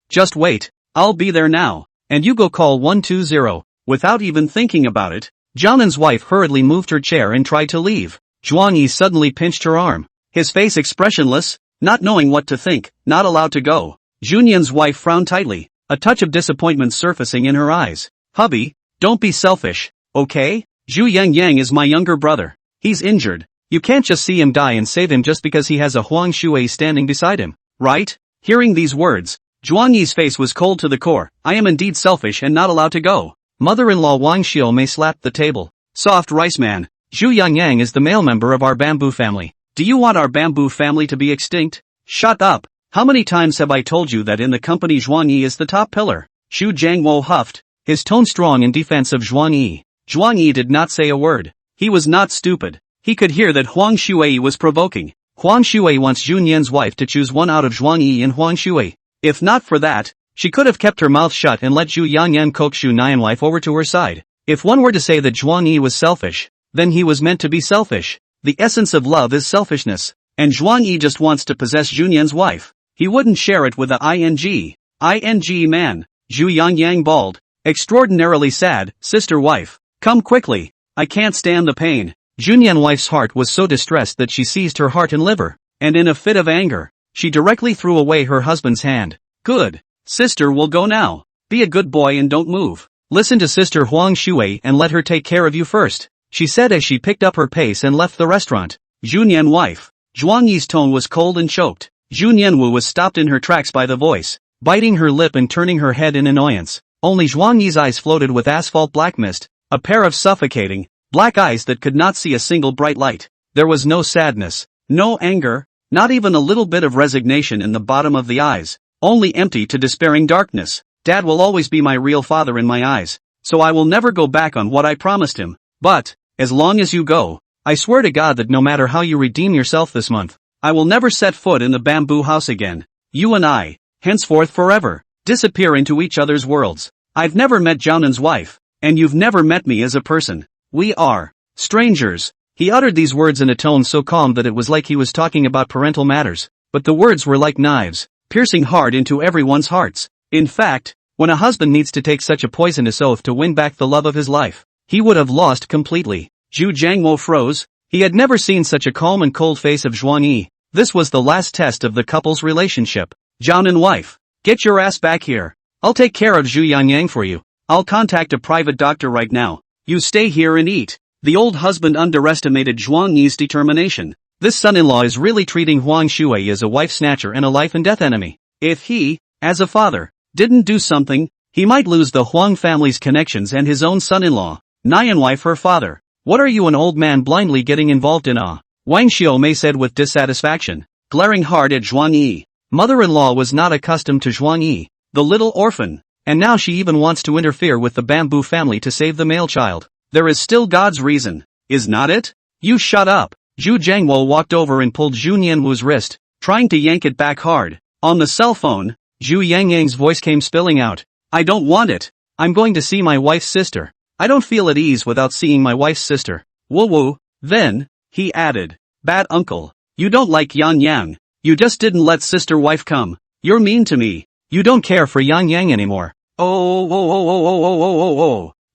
Just wait, I'll be there now, and you go call 120. Without even thinking about it, Jianan's wife hurriedly moved her chair and tried to leave. Zhuang Yi suddenly pinched her arm, his face expressionless, not knowing what to think, not allowed to go. Junyan's wife frowned tightly, a touch of disappointment surfacing in her eyes. Hubby, don't be selfish, okay? Zhu Yangyang is my younger brother. He's injured. You can't just see him die and save him just because he has a Huang Shui standing beside him, right? Hearing these words, Zhuang Yi's face was cold to the core. I am indeed selfish and not allowed to go. Mother-in-law Wang Xiu may slap the table. Soft rice man. Zhu Yangyang is the male member of our Bamboo family. Do you want our Bamboo family to be extinct? Shut up. How many times have I told you that in the company Zhuang Yi is the top pillar? Xu Jiangwo huffed, his tone strong in defense of Zhuang Yi. Zhuang Yi did not say a word. He was not stupid. He could hear that Huang Shui was provoking. Huang Shui wants Junyan's wife to choose one out of Zhuang Yi and Huang Shui. If not for that, she could have kept her mouth shut and let Zhu Yangyang coax Zhu Nianwife over to her side. If one were to say that Zhuang Yi was selfish, then he was meant to be selfish. The essence of love is selfishness, and Zhuang Yi just wants to possess Junyan's wife. He wouldn't share it with a ing man. Zhu Yangyang bawled, extraordinarily sad. Sister wife, come quickly. I can't stand the pain. Junyan wife's heart was so distressed that she seized her heart and liver, and in a fit of anger, she directly threw away her husband's hand. Good. Sister will go now. Be a good boy and don't move. Listen to Sister Huang Shui and let her take care of you first, she said as she picked up her pace and left the restaurant. Junyan wife. Zhuang Yi's tone was cold and choked. Junyanwu was stopped in her tracks by the voice, biting her lip and turning her head in annoyance. Only Zhuang Yi's eyes floated with asphalt black mist, a pair of suffocating, black eyes that could not see a single bright light. There was no sadness, no anger, not even a little bit of resignation in the bottom of the eyes, only empty to despairing darkness. Dad will always be my real father in my eyes, so I will never go back on what I promised him. But, as long as you go, I swear to God that no matter how you redeem yourself this month, I will never set foot in the Bamboo house again. You and I, henceforth forever, disappear into each other's worlds. I've never met Jianan's wife, and you've never met me as a person. We are strangers. He uttered these words in a tone so calm that it was like he was talking about parental matters, but the words were like knives, piercing hard into everyone's hearts. In fact, when a husband needs to take such a poisonous oath to win back the love of his life, he would have lost completely. Zhu Jiangwo froze. He had never seen such a calm and cold face of Zhuang Yi. This was the last test of the couple's relationship. Zhao and wife, get your ass back here. I'll take care of Zhu Yangyang for you. I'll contact a private doctor right now. You stay here and eat. The old husband underestimated Zhuang Yi's determination. This son-in-law is really treating Huang Shui as a wife snatcher and a life and death enemy. If he, as a father, didn't do something, he might lose the Huang family's connections and his own son-in-law. Nyan wife her father. What are you an old man blindly getting involved in? Wang Xiaomei said with dissatisfaction, glaring hard at Zhuang Yi. Mother-in-law was not accustomed to Zhuang Yi, the little orphan, and now she even wants to interfere with the bamboo family to save the male child. There is still God's reason, is not it? You shut up. Zhu Jiangwo walked over and pulled Zhu Nianwu's wrist, trying to yank it back hard. On the cell phone, Zhu Yangyang's voice came spilling out. I don't want it. I'm going to see my wife's sister. I don't feel at ease without seeing my wife's sister. Woo woo. Then, he added, bad uncle. You don't like Yang Yang. You just didn't let sister wife come. You're mean to me. You don't care for Yang Yang anymore. Oh.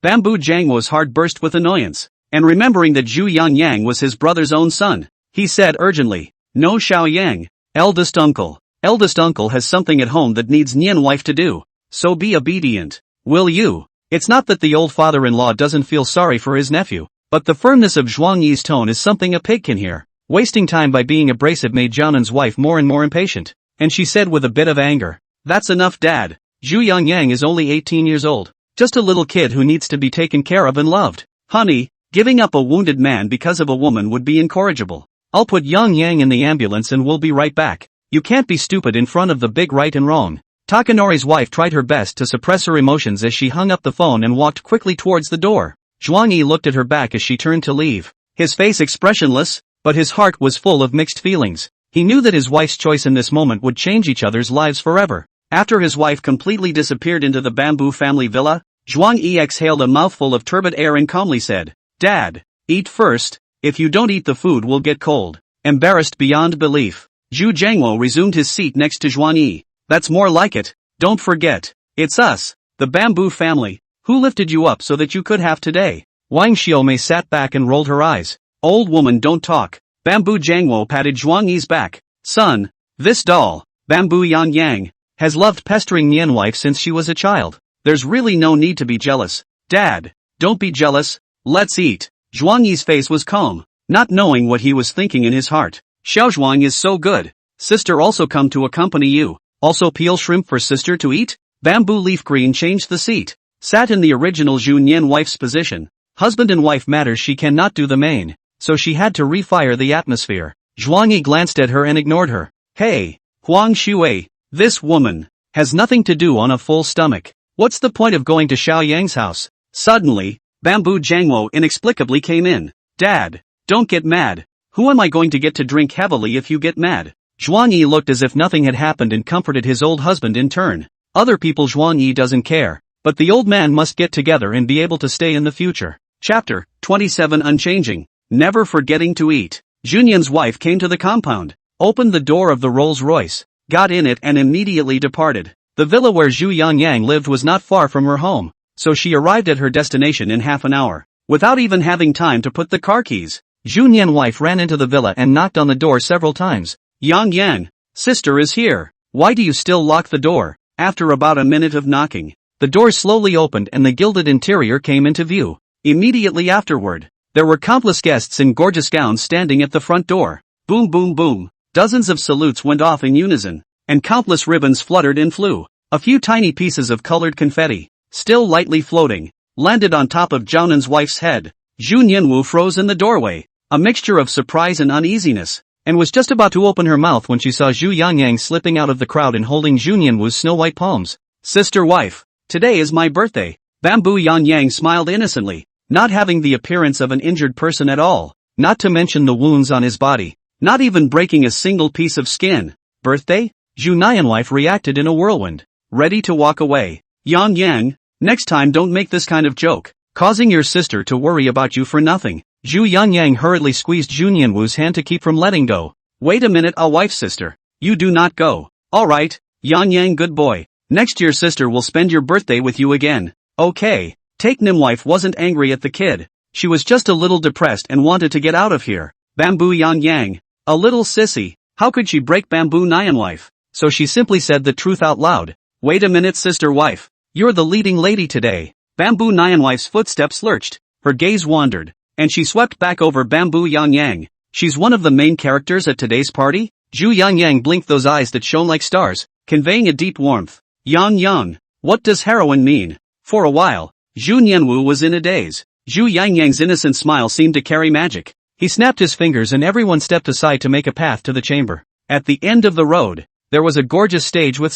Bamboo Jiangwo's heart burst with annoyance, and remembering that Zhu Yangyang was his brother's own son, he said urgently, no Xiao Yang, eldest uncle. Eldest uncle has something at home that needs Nian wife to do, so be obedient. Will you? It's not that the old father-in-law doesn't feel sorry for his nephew, but the firmness of Zhuang Yi's tone is something a pig can hear. Wasting time by being abrasive made Jianan's wife more and more impatient, and she said with a bit of anger, that's enough, Dad. Zhu Yangyang is only 18 years old, just a little kid who needs to be taken care of and loved. Honey, giving up a wounded man because of a woman would be incorrigible. I'll put Yang Yang in the ambulance and we'll be right back. You can't be stupid in front of the big right and wrong. Takanori's wife tried her best to suppress her emotions as she hung up the phone and walked quickly towards the door. Zhuang Yi looked at her back as she turned to leave, his face expressionless, but his heart was full of mixed feelings. He knew that his wife's choice in this moment would change each other's lives forever. After his wife completely disappeared into the bamboo family villa, Zhuang Yi exhaled a mouthful of turbid air and calmly said, Dad, eat first. If you don't eat the food will get cold. Embarrassed beyond belief, Zhu Jiangwo resumed his seat next to Zhuang Yi. That's more like it. Don't forget. It's us, the bamboo family. Who lifted you up so that you could have today? Wang Xiaomei sat back and rolled her eyes. Old woman, don't talk. Bamboo Jiangwo patted Zhuang Yi's back. Son, this doll, Bamboo Yang Yang, has loved pestering Nian wife since she was a child. There's really no need to be jealous. Dad, don't be jealous. Let's eat. Zhuang Yi's face was calm, not knowing what he was thinking in his heart. Xiaozhuang is so good. Sister also come to accompany you. Also peel shrimp for sister to eat? Bamboo Leaf Green changed the seat, sat in the original Zhu Nian wife's position. Husband and wife matters, she cannot do the main, so she had to refire the atmosphere. Zhuang Yi glanced at her and ignored her. Hey, Huang Shui, this woman has nothing to do on a full stomach. What's the point of going to Xiao Yang's house? Suddenly, Bamboo Jiangwo inexplicably came in. Dad, don't get mad. Who am I going to get to drink heavily if you get mad? Zhuang Yi looked as if nothing had happened and comforted his old husband in turn. Other people Zhuang Yi doesn't care, but the old man must get together and be able to stay in the future. Chapter 27 Unchanging, Never Forgetting to Eat. Junian's wife came to the compound, opened the door of the Rolls-Royce, got in it and immediately departed. The villa where Zhu Yangyang lived was not far from her home, so she arrived at her destination in half an hour, without even having time to put the car keys. Zhu Nian's wife ran into the villa and knocked on the door several times. Yang Yang, sister is here. Why do you still lock the door? After about a minute of knocking, the door slowly opened and the gilded interior came into view. Immediately afterward, there were countless guests in gorgeous gowns standing at the front door. Boom boom boom, dozens of salutes went off in unison, and countless ribbons fluttered and flew. A few tiny pieces of colored confetti, still lightly floating, landed on top of Jianan's wife's head. Zhu Nianwu froze in the doorway, a mixture of surprise and uneasiness, and was just about to open her mouth when she saw Zhu Yangyang slipping out of the crowd and holding Zhu Nianwu's snow-white palms. Sister wife, today is my birthday. Bamboo Yangyang smiled innocently, not having the appearance of an injured person at all, not to mention the wounds on his body, not even breaking a single piece of skin. Birthday? Zhu Nian's wife reacted in a whirlwind, ready to walk away. Yang Yang, next time don't make this kind of joke. causing your sister to worry about you for nothing. Zhu Yangyang hurriedly squeezed Zhu Nianwu's hand to keep from letting go. Wait a minute, a wife sister. You do not go. Alright, Yangyang good boy. Next year sister will spend your birthday with you again. Okay. Take Nim wife wasn't angry at the kid. She was just a little depressed and wanted to get out of here. Bamboo Yangyang. A little sissy. How could she break Bamboo Nyan wife? So she simply said the truth out loud. Wait a minute sister wife. You're the leading lady today. Bamboo Nyan wife's footsteps lurched. Her gaze wandered. And she swept back over Bamboo Yangyang. She's one of the main characters at today's party? Zhu Yangyang blinked those eyes that shone like stars, conveying a deep warmth. Yang, what does heroine mean? For a while, Zhu Nianwu was in a daze. Zhu Yangyang's innocent smile seemed to carry magic. He snapped his fingers and everyone stepped aside to make a path to the chamber. At the end of the road, there was a gorgeous stage with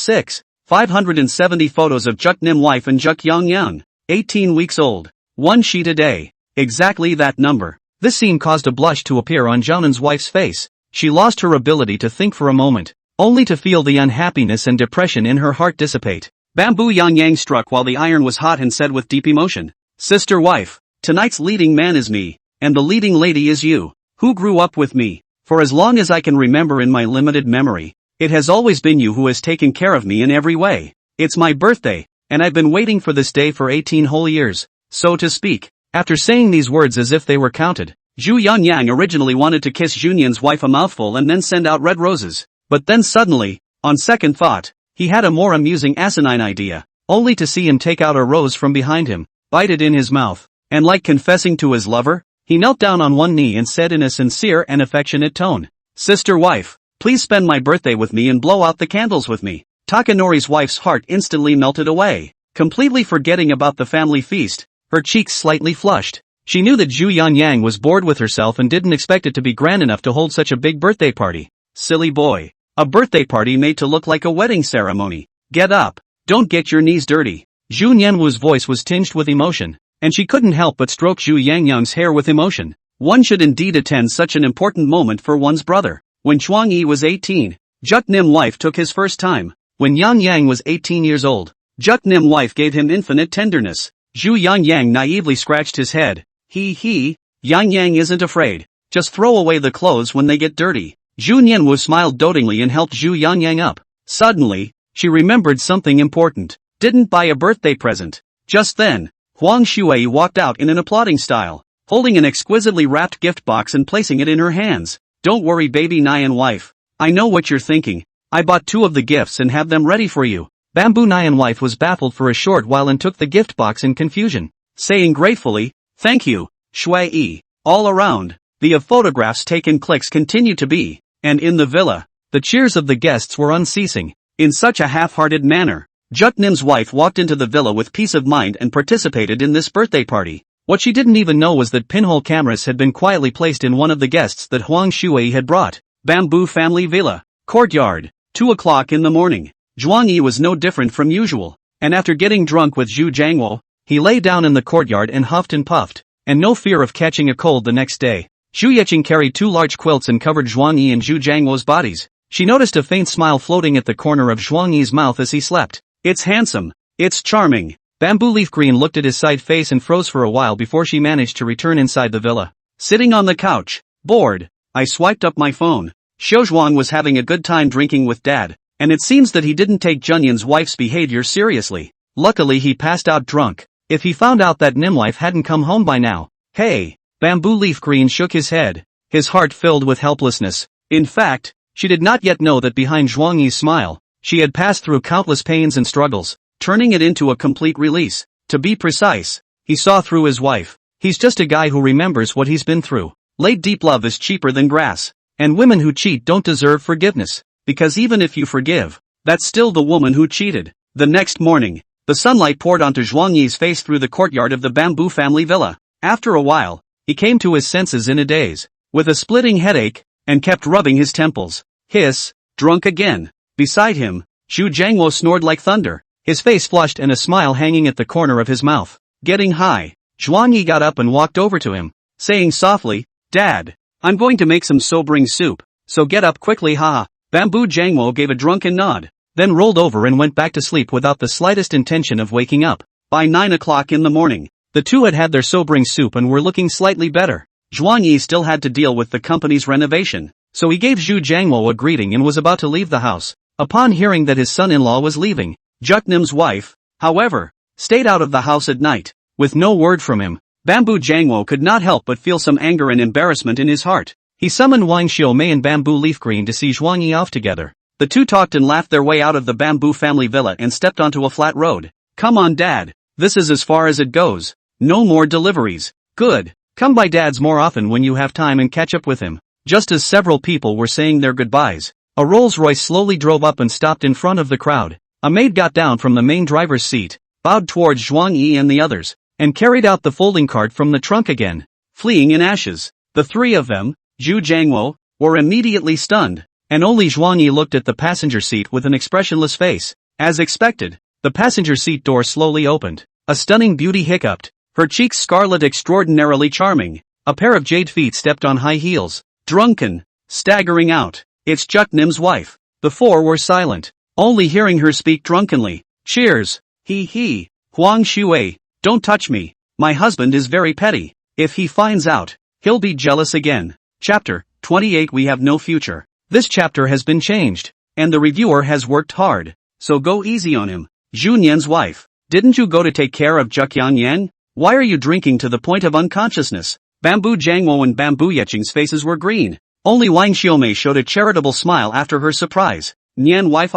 570 photos of Juk Nim wife and Juk Yangyang, 18 weeks old. One sheet a day. Exactly that number. This scene caused a blush to appear on Jiaonin's wife's face. She lost her ability to think for a moment, only to feel the unhappiness and depression in her heart dissipate. Bamboo Yangyang struck while the iron was hot and said with deep emotion, Sister wife, tonight's leading man is me, and the leading lady is you, who grew up with me. For as long as I can remember in my limited memory, it has always been you who has taken care of me in every way. It's my birthday, and I've been waiting for this day for 18 whole years, so to speak. After saying these words as if they were counted, Zhu Yangyang originally wanted to kiss Junian's wife a mouthful and then send out red roses. But then suddenly, on second thought, he had a more amusing asinine idea, only to see him take out a rose from behind him, bite it in his mouth, and like confessing to his lover, he knelt down on one knee and said in a sincere and affectionate tone, Sister wife, please spend my birthday with me and blow out the candles with me. Takanori's wife's heart instantly melted away, completely forgetting about the family feast. Her cheeks slightly flushed. She knew that Zhu Yangyang was bored with herself and didn't expect it to be grand enough to hold such a big birthday party. Silly boy. A birthday party made to look like a wedding ceremony. Get up. Don't get your knees dirty. Zhu Nianwu's voice was tinged with emotion, and she couldn't help but stroke Zhu Yangyang's hair with emotion. One should indeed attend such an important moment for one's brother. When Chuang Yi was 18, Juk Nim wife took his first time. When Yang Yang was 18 years old, Juk Nim wife gave him infinite tenderness. Zhu Yangyang naively scratched his head. Yang Yang isn't afraid. Just throw away the clothes when they get dirty. Zhu Nianwu smiled dotingly and helped Zhu Yangyang up. Suddenly, she remembered something important. Didn't buy a birthday present. Just then, Huang Shuai walked out in an applauding style, holding an exquisitely wrapped gift box and placing it in her hands. Don't worry baby Nyan wife. I know what you're thinking. I bought 2 of the gifts and have them ready for you. Bamboo Nyan wife was baffled for a short while and took the gift box in confusion, saying gratefully, Thank you, Shui. All around, the of photographs taken clicks continued to be, and in the villa, the cheers of the guests were unceasing. In such a half-hearted manner, Juk Nim's wife walked into the villa with peace of mind and participated in this birthday party. What she didn't even know was that pinhole cameras had been quietly placed in one of the guests that Huang Shuai had brought. Bamboo Family Villa. Courtyard. 2 o'clock in the morning. Zhuang Yi was no different from usual, and after getting drunk with Zhu Jiangwo, he lay down in the courtyard and huffed and puffed, and no fear of catching a cold the next day. Zhu Yeqing carried 2 large quilts and covered Zhuang Yi and Zhu Jiangwo's bodies. She noticed a faint smile floating at the corner of Zhuang Yi's mouth as he slept. It's handsome. It's charming. Bamboo Leaf Green looked at his side face and froze for a while before she managed to return inside the villa. Sitting on the couch, bored, I swiped up my phone. Xiaozhuang was having a good time drinking with Dad, and it seems that he didn't take Junyan's wife's behavior seriously. Luckily he passed out drunk. If he found out that Nim wife hadn't come home by now. Hey! Bamboo Leaf Green shook his head, his heart filled with helplessness. In fact, she did not yet know that behind Zhuang Yi's smile, she had passed through countless pains and struggles, turning it into a complete release. To be precise, he saw through his wife. He's just a guy who remembers what he's been through. Late deep love is cheaper than grass, and women who cheat don't deserve forgiveness, because even if you forgive, that's still the woman who cheated. The next morning, the sunlight poured onto Zhuang Yi's face through the courtyard of the Bamboo Family Villa. After a while, he came to his senses in a daze, with a splitting headache, and kept rubbing his temples. Hiss, drunk again. Beside him, Zhu Jiangwo snored like thunder, his face flushed and a smile hanging at the corner of his mouth. Getting high, Zhuang Yi got up and walked over to him, saying softly, Dad, I'm going to make some sobering soup, so get up quickly haha. Bamboo Jiangwo gave a drunken nod, then rolled over and went back to sleep without the slightest intention of waking up. By 9 o'clock in the morning, The two had had their sobering soup and were looking slightly better. Zhuang Yi still had to deal with the company's renovation, so he gave Zhu Jiangwo a greeting and was about to leave the house. Upon hearing that his son-in-law was leaving, Juknim's wife, however, stayed out of the house at night. With no word from him, Bamboo Jiangwo could not help but feel some anger and embarrassment in his heart. He summoned Wang Xiaomei and Bamboo Leaf Green to see Zhuang Yi off together. The two talked and laughed their way out of the Bamboo family villa and stepped onto a flat road. Come on Dad, this is as far as it goes. No more deliveries. Good. Come by Dad's more often when you have time and catch up with him. Just as several people were saying their goodbyes, a Rolls-Royce slowly drove up and stopped in front of the crowd. A maid got down from the main driver's seat, bowed towards Zhuang Yi and the others, and carried out the folding cart from the trunk again, fleeing in ashes. The three of them, Zhu Jiangwo, were immediately stunned, and only Zhuang Yi looked at the passenger seat with an expressionless face. As expected, the passenger seat door slowly opened. A stunning beauty hiccuped, her cheeks scarlet extraordinarily charming. A pair of jade feet stepped on high heels, drunken, staggering out. It's Juknim's wife. The four were silent, only hearing her speak drunkenly. Cheers. He. Huang Shui, don't touch me. My husband is very petty. If he finds out, he'll be jealous again. Chapter 28. We have no future. This chapter has been changed, and the reviewer has worked hard, so go easy on him. Junyan's wife, didn't you go to take care of Jukyan? Why are you drinking to the point of unconsciousness? Bamboo Jiangwo and Bamboo Yeching's faces were green. Only Wang Xiaomei showed a charitable smile after her surprise. Nian wife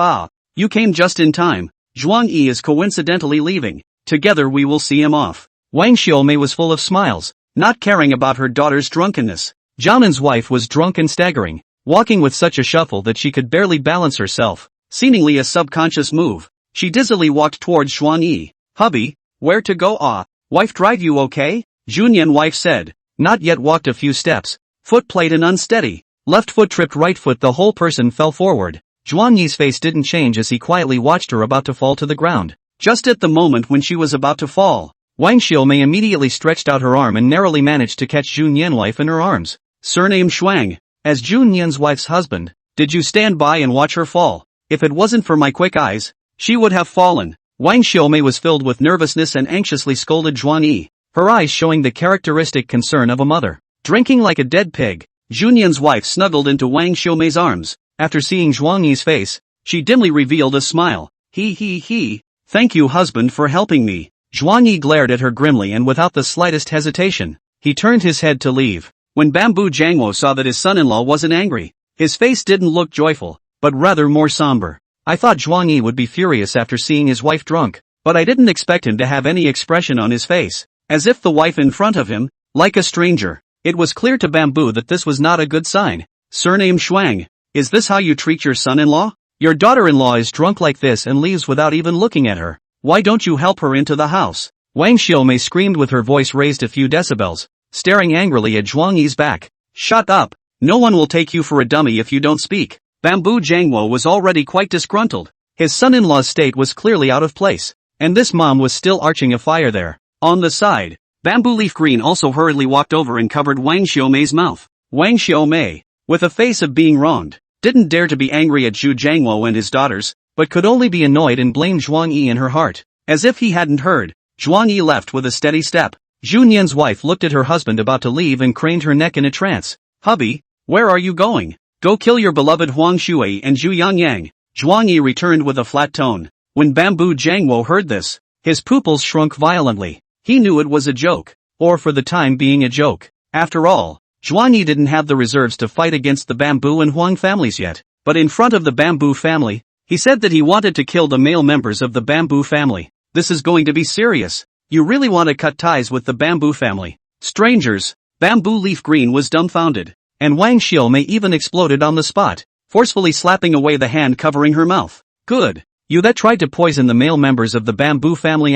you came just in time. Zhuang Yi is coincidentally leaving. Together we will see him off. Wang Xiaomei was full of smiles, not caring about her daughter's drunkenness. Jiaomin's wife was drunk and staggering, walking with such a shuffle that she could barely balance herself, seemingly a subconscious move. She dizzily walked towards Zhuang Yi. Hubby, where to go? Wife drive you okay? Junyan wife said. Not yet. Walked a few steps. Foot played and unsteady. Left foot tripped right foot. The whole person fell forward. Zhuang Yi's face didn't change as he quietly watched her about to fall to the ground. Just at the moment when she was about to fall, Wang Xiaomei immediately stretched out her arm and narrowly managed to catch Junyan wife in her arms. Surname Shuang. As Junyan's wife's husband, did you stand by and watch her fall? If it wasn't for my quick eyes, she would have fallen. Wang Xiaomei was filled with nervousness and anxiously scolded Zhuang Yi, her eyes showing the characteristic concern of a mother. Drinking like a dead pig, Junyan's wife snuggled into Wang Xiaomei's arms. After seeing Zhuang Yi's face, she dimly revealed a smile. He. Thank you husband for helping me. Zhuang Yi glared at her grimly and without the slightest hesitation, he turned his head to leave. When Bamboo Jiangwo saw that his son-in-law wasn't angry, his face didn't look joyful, but rather more somber. I thought Zhuang Yi would be furious after seeing his wife drunk, but I didn't expect him to have any expression on his face, as if the wife in front of him, like a stranger. It was clear to Bamboo that this was not a good sign. Surname Shuang. Is this how you treat your son-in-law? Your daughter-in-law is drunk like this and leaves without even looking at her. Why don't you help her into the house? Wang Xiaomei screamed with her voice raised a few decibels, staring angrily at Zhuang Yi's back. Shut up. No one will take you for a dummy if you don't speak. Bamboo Jiangwo was already quite disgruntled. His son-in-law's state was clearly out of place, and this mom was still arching a fire there. On the side, Bamboo Leaf Green also hurriedly walked over and covered Wang Xiaomei's mouth. Wang Xiaomei, with a face of being wronged, didn't dare to be angry at Zhu Jiangwo and his daughters, but could only be annoyed and blamed Zhuang Yi in her heart. As if he hadn't heard, Zhuang Yi left with a steady step. Junyan's wife looked at her husband about to leave and craned her neck in a trance. Hubby, where are you going? Go kill your beloved Huang Shui and Zhu Yangyang. Zhuang Yi returned with a flat tone. When Bamboo Jiangwo heard this, his pupils shrunk violently. He knew it was a joke, or for the time being a joke. After all, Zhuang Yi didn't have the reserves to fight against the Bamboo and Huang families yet, but in front of the Bamboo family, he said that he wanted to kill the male members of the Bamboo family. This is going to be serious. You really want to cut ties with the Bamboo family? Strangers. Bamboo Leaf Green was dumbfounded, and Wang Xiaomei even exploded on the spot, forcefully slapping away the hand covering her mouth. Good. You that tried to poison the male members of the Bamboo family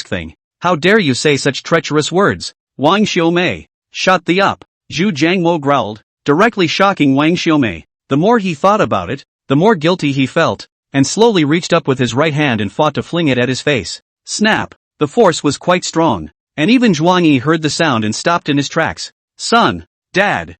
thing. How dare you say such treacherous words? Wang Xiaomei. Shut the up. Zhu Jiangwo growled, directly shocking Wang Xiaomei. The more he thought about it, the more guilty he felt, and slowly reached up with his right hand and fought to fling it at his face. Snap. The force was quite strong, and even Zhuang Yi heard the sound and stopped in his tracks. Son. Dad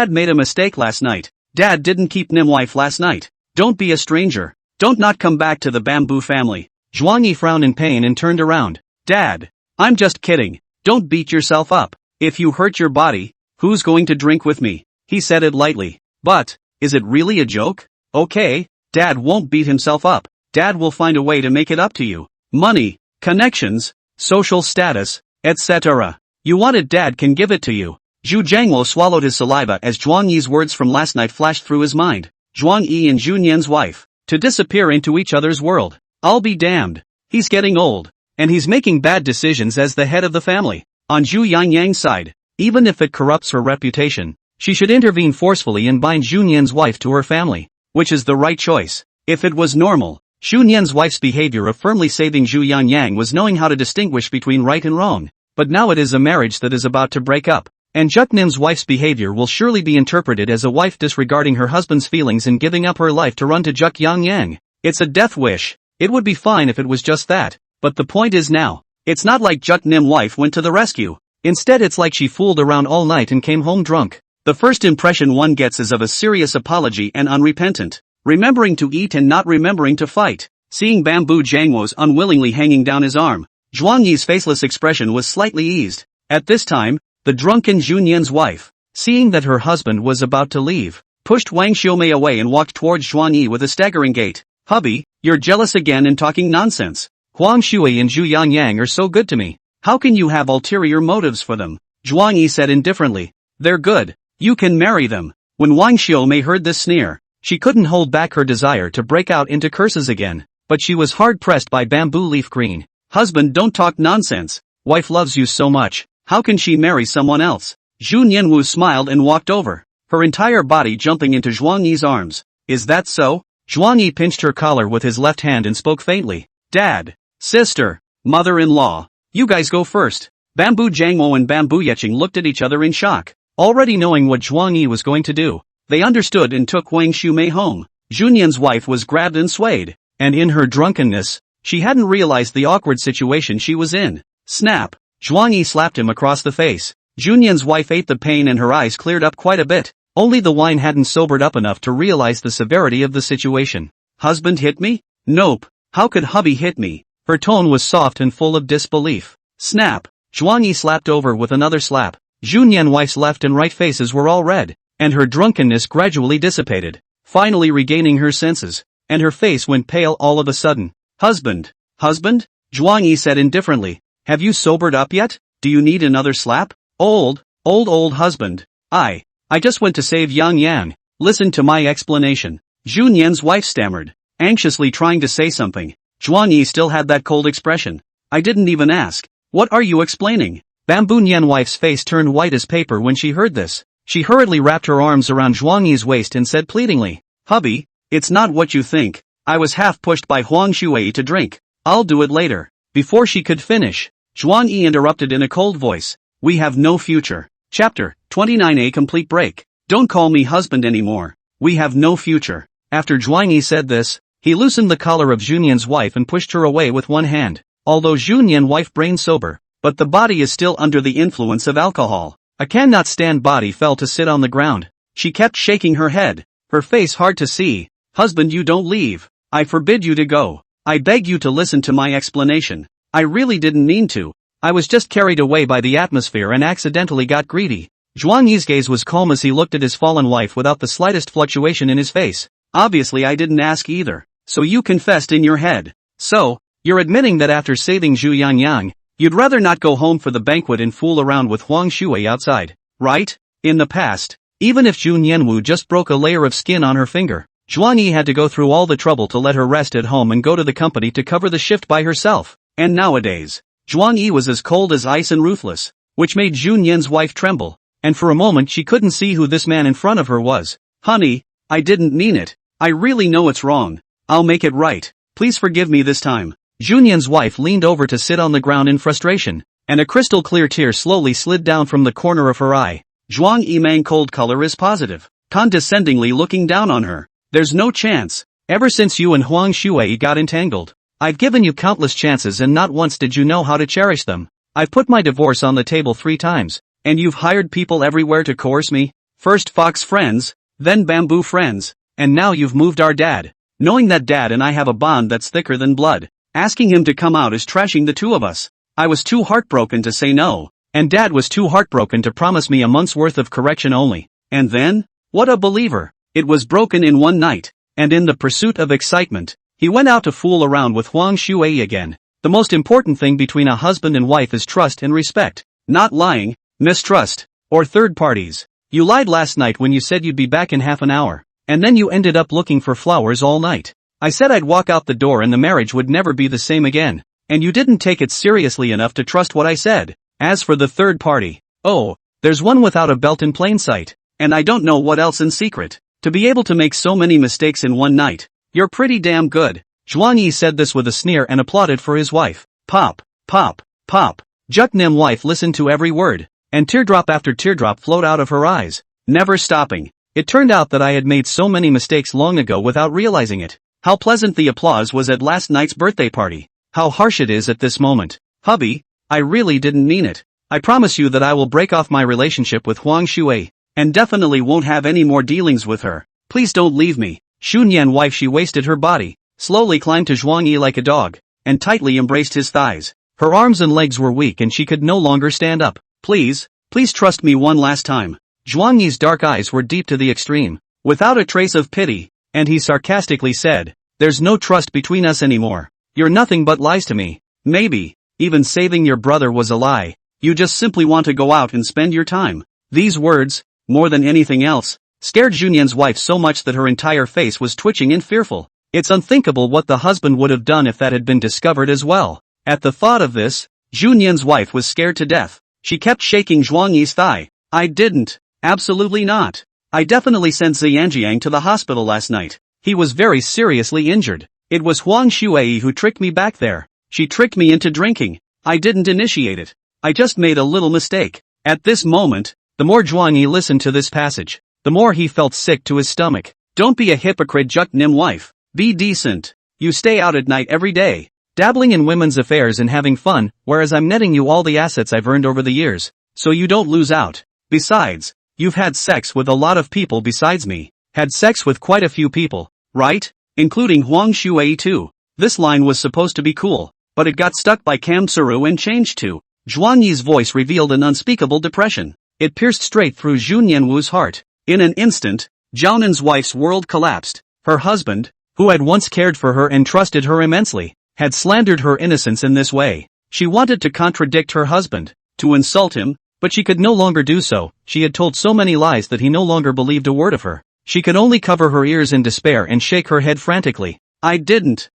made a mistake last night. Dad didn't keep Nim wife last night. Don't be a stranger. Don't not come back to the Bamboo family. Zhuang Yi frowned in pain and turned around. Dad. I'm just kidding. Don't beat yourself up. If you hurt your body, who's going to drink with me? He said it lightly. But, is it really a joke? Okay, Dad won't beat himself up. Dad will find a way to make it up to you. Money, connections, social status, etc. You want it, Dad can give it to you. Zhu Jiangwo swallowed his saliva as Zhuang Yi's words from last night flashed through his mind. Zhuang Yi and Zhu Nian's wife. To disappear into each other's world. I'll be damned. He's getting old. And he's making bad decisions as the head of the family. On Zhu Yangyang's side, even if it corrupts her reputation, she should intervene forcefully and bind Zhu Nian's wife to her family. Which is the right choice. If it was normal, Zhu Nian's wife's behavior of firmly saving Zhu Yangyang was knowing how to distinguish between right and wrong. But now it is a marriage that is about to break up. And Zhuk Nim's wife's behavior will surely be interpreted as a wife disregarding her husband's feelings and giving up her life to run to Zhuk Yangyang. It's a death wish. It would be fine if it was just that. But the point is now, it's not like Zhuk Nim's wife went to the rescue. Instead it's like she fooled around all night and came home drunk. The first impression one gets is of a serious apology and unrepentant. Remembering to eat and not remembering to fight. Seeing Bamboo Jiangwo's unwillingly hanging down his arm, Zhuang Yi's faceless expression was slightly eased. At this time, the drunken Zhu Nian's wife, seeing that her husband was about to leave, pushed Wang Xiaomei away and walked towards Zhuang Yi with a staggering gait. Hubby, you're jealous again and talking nonsense. Huang Shui and Zhu Yangyang are so good to me. How can you have ulterior motives for them? Zhuang Yi said indifferently. They're good. You can marry them. When Wang Xiaomei heard this sneer, she couldn't hold back her desire to break out into curses again. But she was hard-pressed by Bamboo Leaf Green. Husband, don't talk nonsense. Wife loves you so much. How can she marry someone else? Zhu Nianwu smiled and walked over, her entire body jumping into Zhuang Yi's arms. Is that so? Zhuang Yi pinched her collar with his left hand and spoke faintly. Dad, sister, mother-in-law, you guys go first. Bamboo Jiangwo and Bamboo Yeching looked at each other in shock. Already knowing what Zhuang Yi was going to do, they understood and took Wang Xiaomei home. Zhu Nian's wife was grabbed and swayed, and in her drunkenness, she hadn't realized the awkward situation she was in. Snap! Zhuang Yi slapped him across the face. Zhu Nian's wife ate the pain and her eyes cleared up quite a bit. Only the wine hadn't sobered up enough to realize the severity of the situation. Husband hit me? Nope. How could hubby hit me? Her tone was soft and full of disbelief. Snap! Zhuang Yi slapped over with another slap. Zhu Nian's wife's left and right faces were all red, and her drunkenness gradually dissipated, finally regaining her senses, and her face went pale all of a sudden. Husband? Zhuang Yi said indifferently. Have you sobered up yet? Do you need another slap? Old husband. I just went to save Yang Yang. Listen to my explanation. Zhu Nian's wife stammered, anxiously trying to say something. Zhuang Yi still had that cold expression. I didn't even ask. What are you explaining? Bamboo Nian's wife's face turned white as paper when she heard this. She hurriedly wrapped her arms around Zhuang Yi's waist and said pleadingly, Hubby, it's not what you think. I was half pushed by Huang Shui to drink. I'll do it later. Before she could finish, Zhuang Yi interrupted in a cold voice. We have no future. Chapter 29. A complete break. Don't call me husband anymore. We have no future. After Zhuang Yi said this, he loosened the collar of Zhu Nian's wife and pushed her away with one hand. Although Zhu Nian's wife brain sober, but the body is still under the influence of alcohol. A cannot stand body fell to sit on the ground. She kept shaking her head, her face hard to see. Husband, you don't leave. I forbid you to go. I beg you to listen to my explanation. I really didn't mean to. I was just carried away by the atmosphere and accidentally got greedy. Zhuang Yi's gaze was calm as he looked at his fallen wife without the slightest fluctuation in his face. Obviously I didn't ask either. So you confessed in your head. So, you're admitting that after saving Zhu Yangyang, you'd rather not go home for the banquet and fool around with Huang Shui outside, right? In the past, even if Zhu Nianwu just broke a layer of skin on her finger, Zhuang Yi had to go through all the trouble to let her rest at home and go to the company to cover the shift by herself. And nowadays, Zhuang Yi was as cold as ice and ruthless, which made Zhu Nian's wife tremble, and for a moment she couldn't see who this man in front of her was. Honey, I didn't mean it. I really know it's wrong. I'll make it right. Please forgive me this time. Zhu Nian's wife leaned over to sit on the ground in frustration, and a crystal clear tear slowly slid down from the corner of her eye. Zhuang Yimang cold color is positive, condescendingly looking down on her. There's no chance. Ever since you and Huang Shui got entangled, I've given you countless chances and not once did you know how to cherish them. I've put my divorce on the table 3 times, and you've hired people everywhere to coerce me. First Fox friends, then Bamboo friends, and now you've moved our dad. Knowing that dad and I have a bond that's thicker than blood, asking him to come out is trashing the two of us. I was too heartbroken to say no, and Dad was too heartbroken to promise me a month's worth of correction only. And then, what a believer! It was broken in one night, and in the pursuit of excitement, he went out to fool around with Huang Shuai again. The most important thing between a husband and wife is trust and respect, not lying, mistrust, or third parties. You lied last night when you said you'd be back in half an hour, and then you ended up looking for flowers all night. I said I'd walk out the door and the marriage would never be the same again, and you didn't take it seriously enough to trust what I said. As for the third party, oh, there's one without a belt in plain sight, and I don't know what else in secret. To be able to make so many mistakes in one night, you're pretty damn good. Zhuang Yi said this with a sneer and applauded for his wife. Pop, pop, pop. Juknim wife listened to every word, and teardrop after teardrop flowed out of her eyes, never stopping. It turned out that I had made so many mistakes long ago without realizing it. How pleasant the applause was at last night's birthday party. How harsh it is at this moment. Hubby, I really didn't mean it. I promise you that I will break off my relationship with Huang Shuai, and definitely won't have any more dealings with her. Please don't leave me. Xunyan wife she wasted her body, slowly climbed to Zhuang Yi like a dog, and tightly embraced his thighs. Her arms and legs were weak and she could no longer stand up. Please trust me one last time. Zhuang Yi's dark eyes were deep to the extreme, without a trace of pity, and he sarcastically said, there's no trust between us anymore. You're nothing but lies to me. Maybe, even saving your brother was a lie. You just simply want to go out and spend your time. These words, more than anything else, scared Junyan's wife so much that her entire face was twitching and fearful. It's unthinkable what the husband would have done if that had been discovered as well. At the thought of this, Junyan's wife was scared to death. She kept shaking Zhuang Yi's thigh. I didn't. Absolutely not. I definitely sent Ziyanjiang to the hospital last night. He was very seriously injured. It was Huang Shuai who tricked me back there. She tricked me into drinking. I didn't initiate it. I just made a little mistake. At this moment, the more Zhuang Yi listened to this passage, the more he felt sick to his stomach. Don't be a hypocrite, Juknim wife. Be decent. You stay out at night every day, dabbling in women's affairs and having fun, whereas I'm netting you all the assets I've earned over the years, so you don't lose out. Besides, you've had sex with a lot of people besides me. Had sex with quite a few people, right? Including Huang Shuai too. This line was supposed to be cool, but it got stuck by Kam Suru and changed to. Zhuang Yi's voice revealed an unspeakable depression. It pierced straight through Zhun Yanwu's heart. In an instant, Zhao wife's world collapsed. Her husband, who had once cared for her and trusted her immensely, had slandered her innocence in this way. She wanted to contradict her husband, to insult him, but she could no longer do so. She had told so many lies that he no longer believed a word of her. She could only cover her ears in despair and shake her head frantically. I didn't.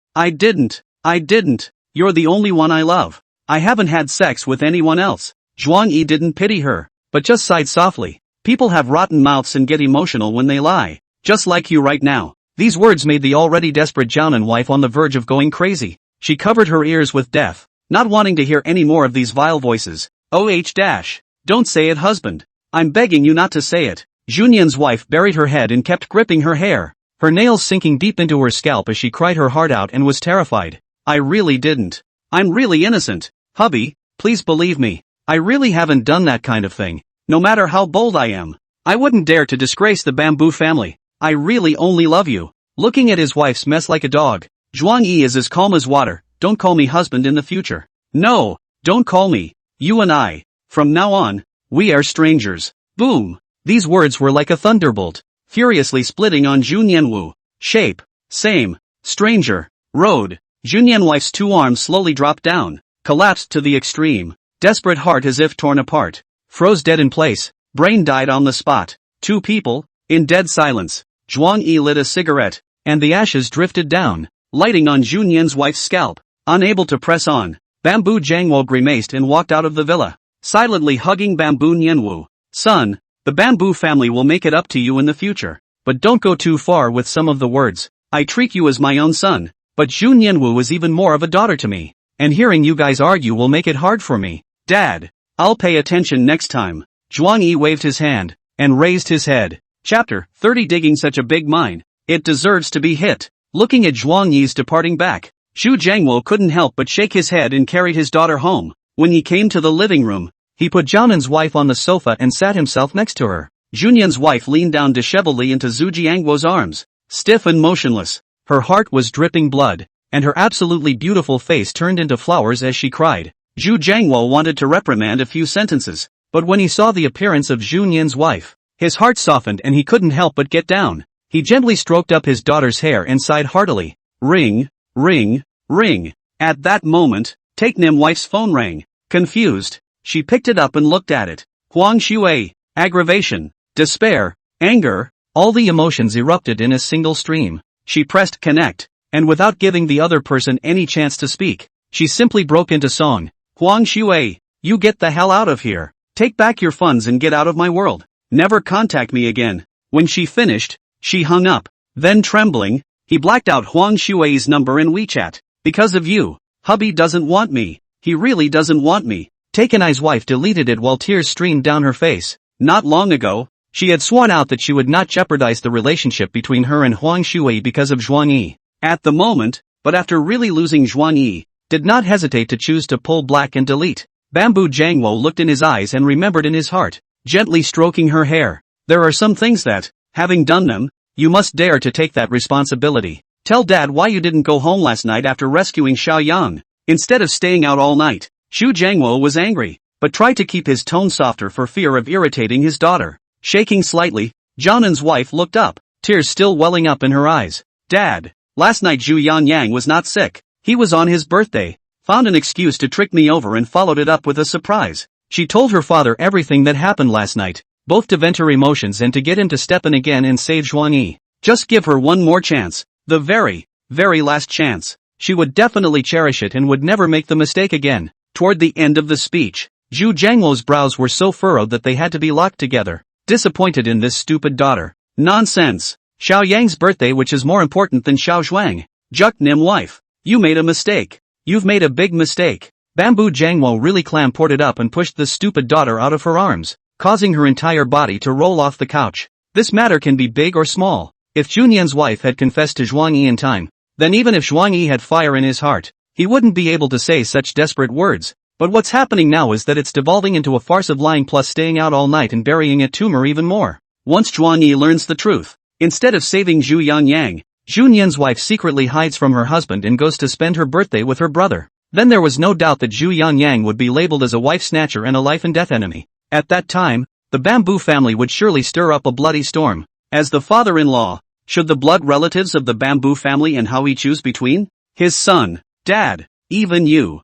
You're the only one I love. I haven't had sex with anyone else. Zhuang Yi didn't pity her, but just sighed softly. People have rotten mouths and get emotional when they lie. Just like you right now. These words made the already desperate Jianan wife on the verge of going crazy. She covered her ears with death, not wanting to hear any more of these vile voices. Don't say it, husband. I'm begging you not to say it. Junyan's wife buried her head and kept gripping her hair, her nails sinking deep into her scalp as she cried her heart out and was terrified. I really didn't. I'm really innocent. Hubby, please believe me. I really haven't done that kind of thing. No matter how bold I am, I wouldn't dare to disgrace the Bamboo family. I really only love you. Looking at his wife's mess like a dog, Zhuang Yi is as calm as water. Don't call me husband in the future. No, don't call me. You and I, from now on, we are strangers. Boom. These words were like a thunderbolt, furiously splitting on Junyanwu. Shape, same, stranger, road. Junyan wife's two arms slowly dropped down, collapsed to the extreme, desperate heart as if torn apart, froze dead in place, brain died on the spot. Two people, in dead silence. Zhuang Yi lit a cigarette, and the ashes drifted down, lighting on Junyan's wife's scalp. Unable to press on, Bamboo Jiangwo grimaced and walked out of the villa, silently hugging Bamboo Nianwu. Son, the Bamboo family will make it up to you in the future, but don't go too far with some of the words. I treat you as my own son, but Zhu Nianwu is even more of a daughter to me, and hearing you guys argue will make it hard for me. Dad, I'll pay attention next time. Zhuang Yi waved his hand, and raised his head. Chapter 30. Digging such a big mine, it deserves to be hit. Looking at Zhuang Yi's departing back, Zhu Jiangwo couldn't help but shake his head and carried his daughter home. When he came to the living room, he put Jianan's wife on the sofa and sat himself next to her. Junyan's wife leaned down disheveledly into Zhu Jiangwo's arms, stiff and motionless. Her heart was dripping blood, and her absolutely beautiful face turned into flowers as she cried. Zhu Jiangwo wanted to reprimand a few sentences, but when he saw the appearance of Zhu Nian's wife, his heart softened and he couldn't help but get down. He gently stroked up his daughter's hair and sighed heartily. Ring, ring, ring. At that moment, Taeknim wife's phone rang. Confused, she picked it up and looked at it. Huang Shui, aggravation, despair, anger, all the emotions erupted in a single stream. She pressed connect, and without giving the other person any chance to speak, she simply broke into song. Huang Shui, you get the hell out of here. Take back your funds and get out of my world. Never contact me again. When she finished, she hung up. Then trembling, he blacked out Huang Shui's number in WeChat. Because of you, hubby doesn't want me. He really doesn't want me. Takenai's wife deleted it while tears streamed down her face. Not long ago, she had sworn out that she would not jeopardize the relationship between her and Huang Shui because of Zhuang Yi. At the moment, but after really losing Zhuang Yi, did not hesitate to choose to pull black and delete. Bamboo Jiangwo looked in his eyes and remembered in his heart, gently stroking her hair. There are some things that, having done them, you must dare to take that responsibility. Tell dad why you didn't go home last night after rescuing Xiaoyang, instead of staying out all night. Zhu Jiangwo was angry, but tried to keep his tone softer for fear of irritating his daughter. Shaking slightly, Jianan's wife looked up, tears still welling up in her eyes. Dad, last night Zhu Yangyang was not sick. He was on his birthday. Found an excuse to trick me over and followed it up with a surprise. She told her father everything that happened last night, both to vent her emotions and to get him to step in again and save Zhuang Yi. Just give her one more chance. The very, very last chance. She would definitely cherish it and would never make the mistake again. Toward the end of the speech, Zhu Jiangwo's brows were so furrowed that they had to be locked together. Disappointed in this stupid daughter. Nonsense. Xiao Yang's birthday, which is more important than Xiao Zhuang. Juk-nim wife. You made a mistake. You've made a big mistake. Bamboo Jiangwo really clamported up and pushed the stupid daughter out of her arms, causing her entire body to roll off the couch. This matter can be big or small. If Junian's wife had confessed to Zhuang Yi in time, then even if Zhuang Yi had fire in his heart, he wouldn't be able to say such desperate words. But what's happening now is that it's devolving into a farce of lying plus staying out all night and burying a tumor even more. Once Zhuang Yi learns the truth, instead of saving Zhu Yangyang, Junian's wife secretly hides from her husband and goes to spend her birthday with her brother. Then there was no doubt that Zhu Yangyang would be labeled as a wife snatcher and a life and death enemy. At that time, the Bamboo family would surely stir up a bloody storm. As the father-in-law, should the blood relatives of the Bamboo family and Howie choose between? His son, Dad, even you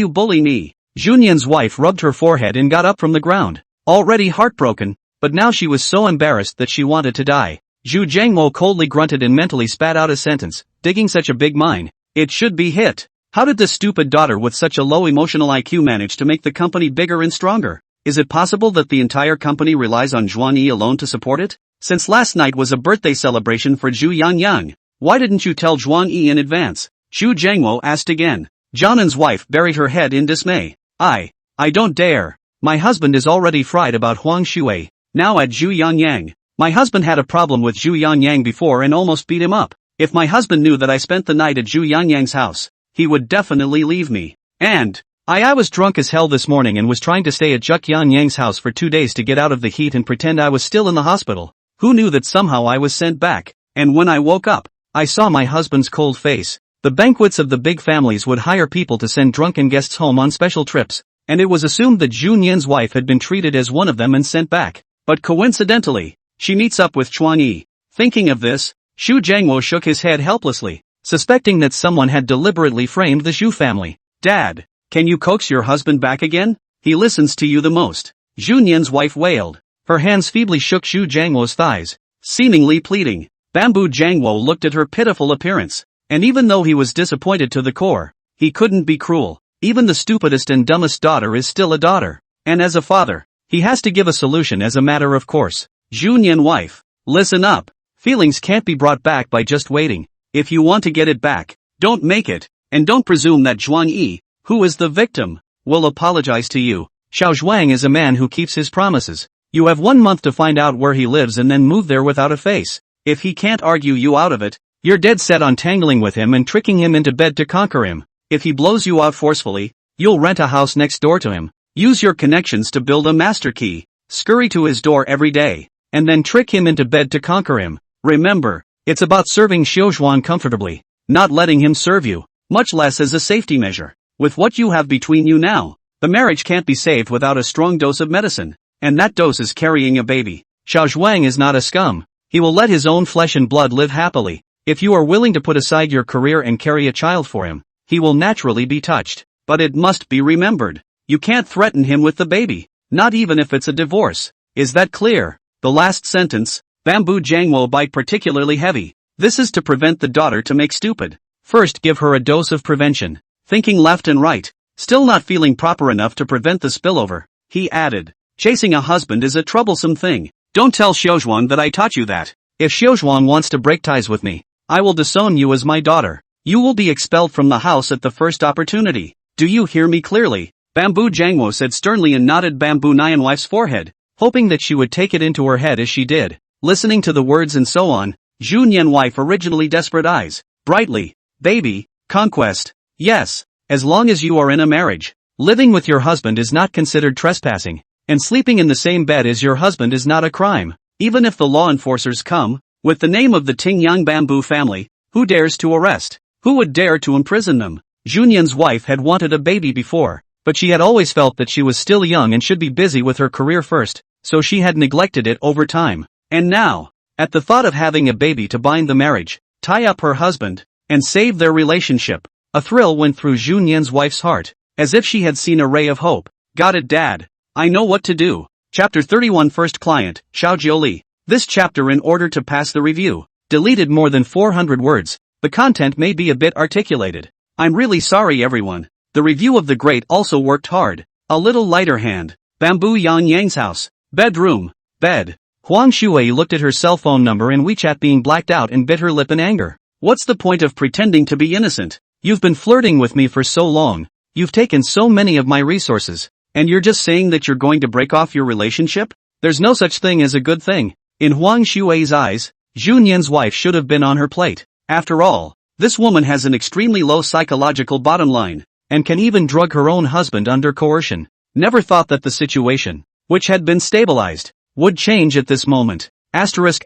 bully me. Junian's wife rubbed her forehead and got up from the ground, already heartbroken, but now she was so embarrassed that she wanted to die. Zhu Jiangmo coldly grunted and mentally spat out a sentence, digging such a big mine. It should be hit. How did the stupid daughter with such a low emotional IQ manage to make the company bigger and stronger? Is it possible that the entire company relies on Zhuang Yi alone to support it? Since last night was a birthday celebration for Zhu Yangyang, why didn't you tell Zhuang Yi in advance? Zhu Jiangmo asked again. Jianan's wife buried her head in dismay. I don't dare. My husband is already fried about Huang Shui. Now at Zhu Yangyang. My husband had a problem with Zhu Yangyang before and almost beat him up. If my husband knew that I spent the night at Zhu Yangyang's house, he would definitely leave me. And, I was drunk as hell this morning and was trying to stay at Juk Yanyang's house for 2 days to get out of the heat and pretend I was still in the hospital. Who knew that somehow I was sent back? And when I woke up, I saw my husband's cold face. The banquets of the big families would hire people to send drunken guests home on special trips, and it was assumed that Zhu Nian's wife had been treated as one of them and sent back. But coincidentally, she meets up with Zhuang Yi. Thinking of this, Zhu Jiangwo shook his head helplessly, suspecting that someone had deliberately framed the Zhu family. Dad, can you coax your husband back again? He listens to you the most. Zhu Nian's wife wailed. Her hands feebly shook Zhu Jiangwo's thighs, seemingly pleading. Bamboo Jiangwo looked at her pitiful appearance, and even though he was disappointed to the core, he couldn't be cruel. Even the stupidest and dumbest daughter is still a daughter, and as a father, he has to give a solution as a matter of course. Zhu Nian wife, listen up. Feelings can't be brought back by just waiting. If you want to get it back, don't make it, and don't presume that Zhuang Yi, who is the victim, will apologize to you. Xiao Zhuang is a man who keeps his promises. You have 1 month to find out where he lives and then move there without a face. If he can't argue you out of it, you're dead set on tangling with him and tricking him into bed to conquer him. If he blows you out forcefully, you'll rent a house next door to him. Use your connections to build a master key. Scurry to his door every day, and then trick him into bed to conquer him. Remember, it's about serving Xiaozhuan comfortably, not letting him serve you, much less as a safety measure. With what you have between you now, the marriage can't be saved without a strong dose of medicine. And that dose is carrying a baby. Xiao Zhuang is not a scum. He will let his own flesh and blood live happily. If you are willing to put aside your career and carry a child for him, he will naturally be touched. But it must be remembered, you can't threaten him with the baby, not even if it's a divorce. Is that clear? The last sentence, Bamboo Jangwo bite particularly heavy. This is to prevent the daughter to make stupid. First give her a dose of prevention. Thinking left and right, still not feeling proper enough to prevent the spillover, he added. Chasing a husband is a troublesome thing. Don't tell Xiaozhuang that I taught you that. If Xiaozhuang wants to break ties with me, I will disown you as my daughter. You will be expelled from the house at the first opportunity. Do you hear me clearly? Bamboo Jangwo said sternly and nodded Bamboo Nyan wife's forehead, hoping that she would take it into her head as she did. Listening to the words and so on, Zhu Nian wife originally desperate eyes, brightly. Baby, conquest. Yes, as long as you are in a marriage. Living with your husband is not considered trespassing, and sleeping in the same bed as your husband is not a crime. Even if the law enforcers come, with the name of the Tingyang Bamboo family, who dares to arrest? Who would dare to imprison them? Junian's wife had wanted a baby before, but she had always felt that she was still young and should be busy with her career first, so she had neglected it over time. And now, at the thought of having a baby to bind the marriage, tie up her husband, and save their relationship, a thrill went through Junian's wife's heart, as if she had seen a ray of hope. Got it, Dad. I know what to do. Chapter 31 First Client, Xiao Jiuli. This chapter in order to pass the review, deleted more than 400 words. The content may be a bit articulated. I'm really sorry everyone. The review of The Great also worked hard. A little lighter hand. Bamboo Yang Yang's house. Bedroom. Bed. Huang Shui looked at her cell phone number in WeChat being blacked out and bit her lip in anger. What's the point of pretending to be innocent? You've been flirting with me for so long. You've taken so many of my resources. And you're just saying that you're going to break off your relationship? There's no such thing as a good thing. In Huang Shui's eyes, Zhu Nian's wife should have been on her plate. After all, this woman has an extremely low psychological bottom line, and can even drug her own husband under coercion. Never thought that the situation, which had been stabilized, would change at this moment. Asterisk.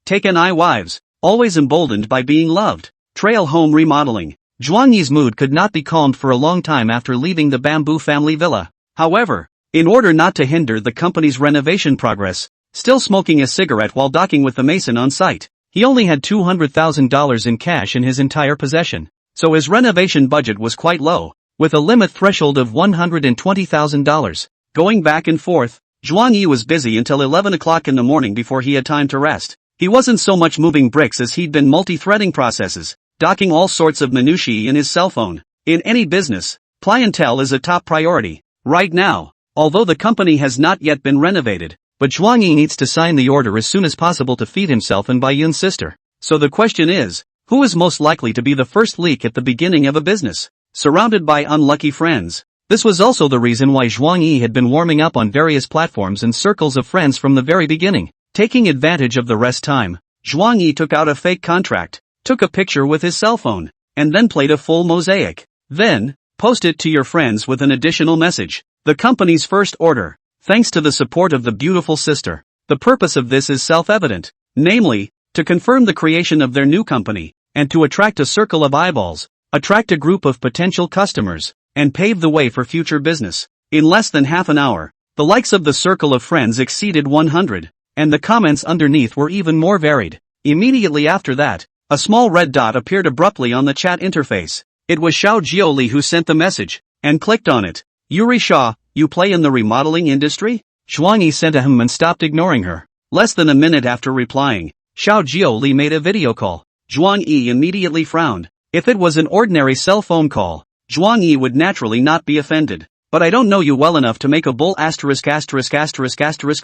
Take NI wives, always emboldened by being loved. Trail home remodeling. Zhuang Yi's mood could not be calmed for a long time after leaving the Bamboo family villa. However, in order not to hinder the company's renovation progress, still smoking a cigarette while docking with the mason on site, he only had $200,000 in cash in his entire possession, so his renovation budget was quite low, with a limit threshold of $120,000. Going back and forth, Zhuang Yi was busy until 11 o'clock in the morning before he had time to rest. He wasn't so much moving bricks as he'd been multi-threading processes, docking all sorts of minutiae in his cell phone. In any business, clientele is a top priority. Right now, although the company has not yet been renovated, but Zhuang Yi needs to sign the order as soon as possible to feed himself and Baiyun's sister. So the question is, who is most likely to be the first leak at the beginning of a business? Surrounded by unlucky friends. This was also the reason why Zhuang Yi had been warming up on various platforms and circles of friends from the very beginning. Taking advantage of the rest time, Zhuang Yi took out a fake contract, took a picture with his cell phone, and then played a full mosaic. Then, post it to your friends with an additional message. The company's first order. Thanks to the support of the beautiful sister. The purpose of this is self-evident, namely, to confirm the creation of their new company, and to attract a circle of eyeballs, attract a group of potential customers, and pave the way for future business. In less than half an hour, the likes of the circle of friends exceeded 100, and the comments underneath were even more varied. Immediately after that, a small red dot appeared abruptly on the chat interface. It was Xiao Jioli who sent the message, and clicked on it. Yuri Shaw, you play in the remodeling industry? Zhuang Yi sent a hum and stopped ignoring her. Less than a minute after replying, Xiao Jioli made a video call. Zhuang Yi immediately frowned. If it was an ordinary cell phone call, Zhuang Yi would naturally not be offended. But I don't know you well enough to make a bull *****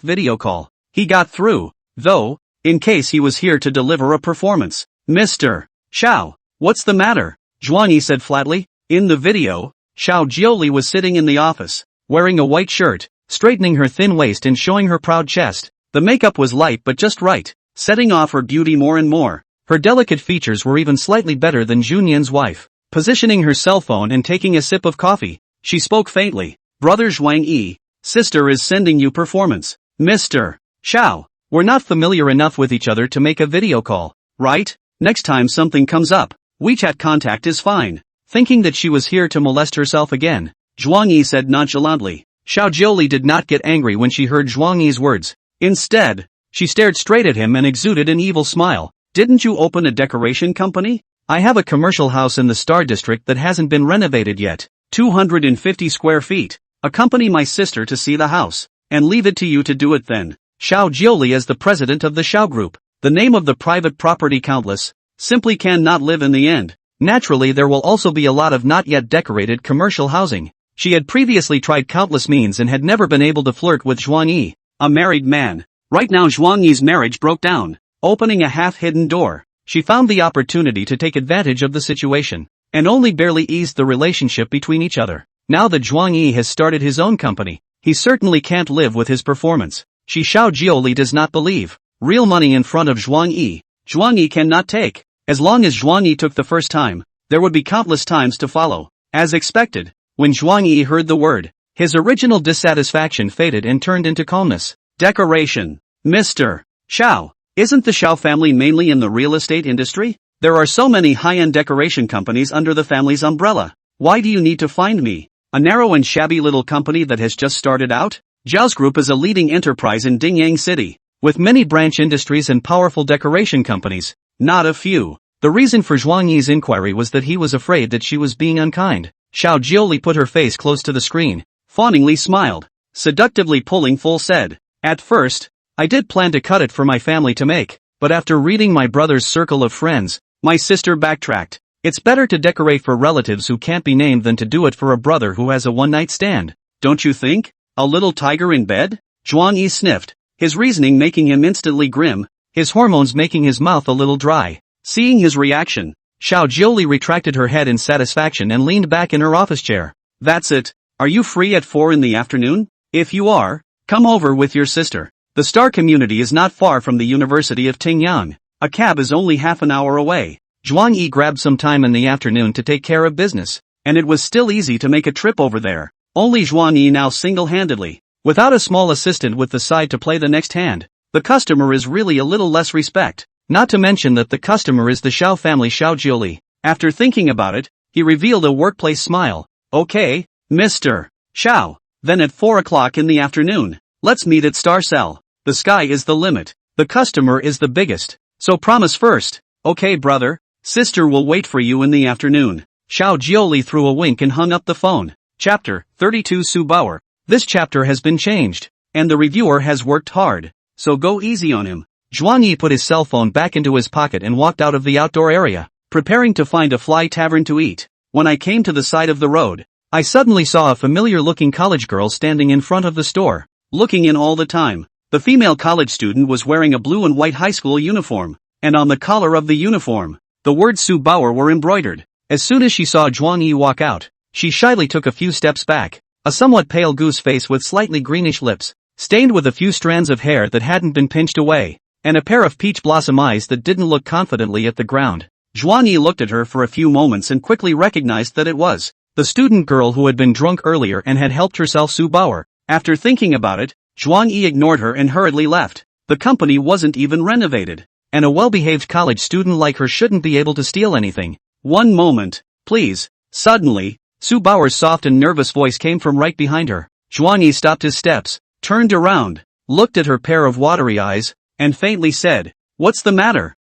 video call. He got through, though, in case he was here to deliver a performance. Mr. Xiao, what's the matter? Zhuang Yi said flatly. In the video, Xiao Jioli was sitting in the office, wearing a white shirt, straightening her thin waist and showing her proud chest. The makeup was light but just right, setting off her beauty more and more. Her delicate features were even slightly better than Junian's wife. Positioning her cell phone and taking a sip of coffee, she spoke faintly. Brother Zhuang Yi, sister is sending you performance. Mr. Xiao, we're not familiar enough with each other to make a video call, right? Next time something comes up, WeChat contact is fine. thinking that she was here to molest herself again. Zhuang Yi said nonchalantly. Xiao Jiuli did not get angry when she heard Zhuang Yi's words. Instead, she stared straight at him and exuded an evil smile. Didn't you open a decoration company? I have a commercial house in the Star District that hasn't been renovated yet. 250 square feet. Accompany my sister to see the house, and leave it to you to do it then. Xiao Jiuli is the president of the Xiao Group. The name of the private property countless, simply cannot live in the end. Naturally there will also be a lot of not yet decorated commercial housing. She had previously tried countless means and had never been able to flirt with Zhuang Yi, a married man. Right now Zhuang Yi's marriage broke down. Opening a half-hidden door, she found the opportunity to take advantage of the situation, and only barely eased the relationship between each other. Now that Zhuang Yi has started his own company, he certainly can't live with his performance. Xiao Jiuli does not believe. Real money in front of Zhuang Yi cannot take. As long as Zhuang Yi took the first time, there would be countless times to follow. As expected, when Zhuang Yi heard the word, his original dissatisfaction faded and turned into calmness. Decoration. Mr. Xiao, isn't the Xiao family mainly in the real estate industry? There are so many high-end decoration companies under the family's umbrella. Why do you need to find me? A narrow and shabby little company that has just started out? Zhao's Group is a leading enterprise in Dingyang City, with many branch industries and powerful decoration companies, not a few. The reason for Zhuang Yi's inquiry was that he was afraid that she was being unkind. Xiao Jiuli put her face close to the screen, fawningly smiled, seductively pulling full said, At first, I did plan to cut it for my family to make, but after reading my brother's circle of friends, my sister backtracked. It's better to decorate for relatives who can't be named than to do it for a brother who has a one-night stand. Don't you think? A little tiger in bed? Zhuang Yi sniffed, his reasoning making him instantly grim, his hormones making his mouth a little dry. Seeing his reaction, Xiao Jiuli retracted her head in satisfaction and leaned back in her office chair. That's it. Are you free at 4 in the afternoon? If you are, come over with your sister. The Star community is not far from the University of Tingyang. A cab is only half an hour away. Zhuang Yi grabbed some time in the afternoon to take care of business, and it was still easy to make a trip over there. Only Zhuang Yi now single-handedly, without a small assistant with the side to play the next hand. The customer is really a little less respect. Not to mention that the customer is the Xiao family Xiao Jiuli. After thinking about it, he revealed a workplace smile. Okay, Mr. Xiao, then at 4 o'clock in the afternoon, let's meet at Star Cell. The sky is the limit. The customer is the biggest. So promise first. Okay brother, sister will wait for you in the afternoon. Xiao Jiuli threw a wink and hung up the phone. Chapter 32 Su Bauer. This chapter has been changed, and the reviewer has worked hard, so go easy on him. Zhuang Yi put his cell phone back into his pocket and walked out of the outdoor area, preparing to find a fly tavern to eat. When I came to the side of the road, I suddenly saw a familiar-looking college girl standing in front of the store, looking in all the time. The female college student was wearing a blue and white high school uniform, and on the collar of the uniform, the words Su Bauer were embroidered. As soon as she saw Zhuang Yi walk out, she shyly took a few steps back, a somewhat pale goose face with slightly greenish lips, stained with a few strands of hair that hadn't been pinched away, and a pair of peach blossom eyes that didn't look confidently at the ground. Zhuang Yi looked at her for a few moments and quickly recognized that it was the student girl who had been drunk earlier and had helped herself Su Bauer. After thinking about it, Zhuang Yi ignored her and hurriedly left. The company wasn't even renovated, and a well-behaved college student like her shouldn't be able to steal anything. One moment, please. Suddenly, Su Bauer's soft and nervous voice came from right behind her. Zhuang Yi stopped his steps, turned around, looked at her pair of watery eyes, and faintly said, What's the matter?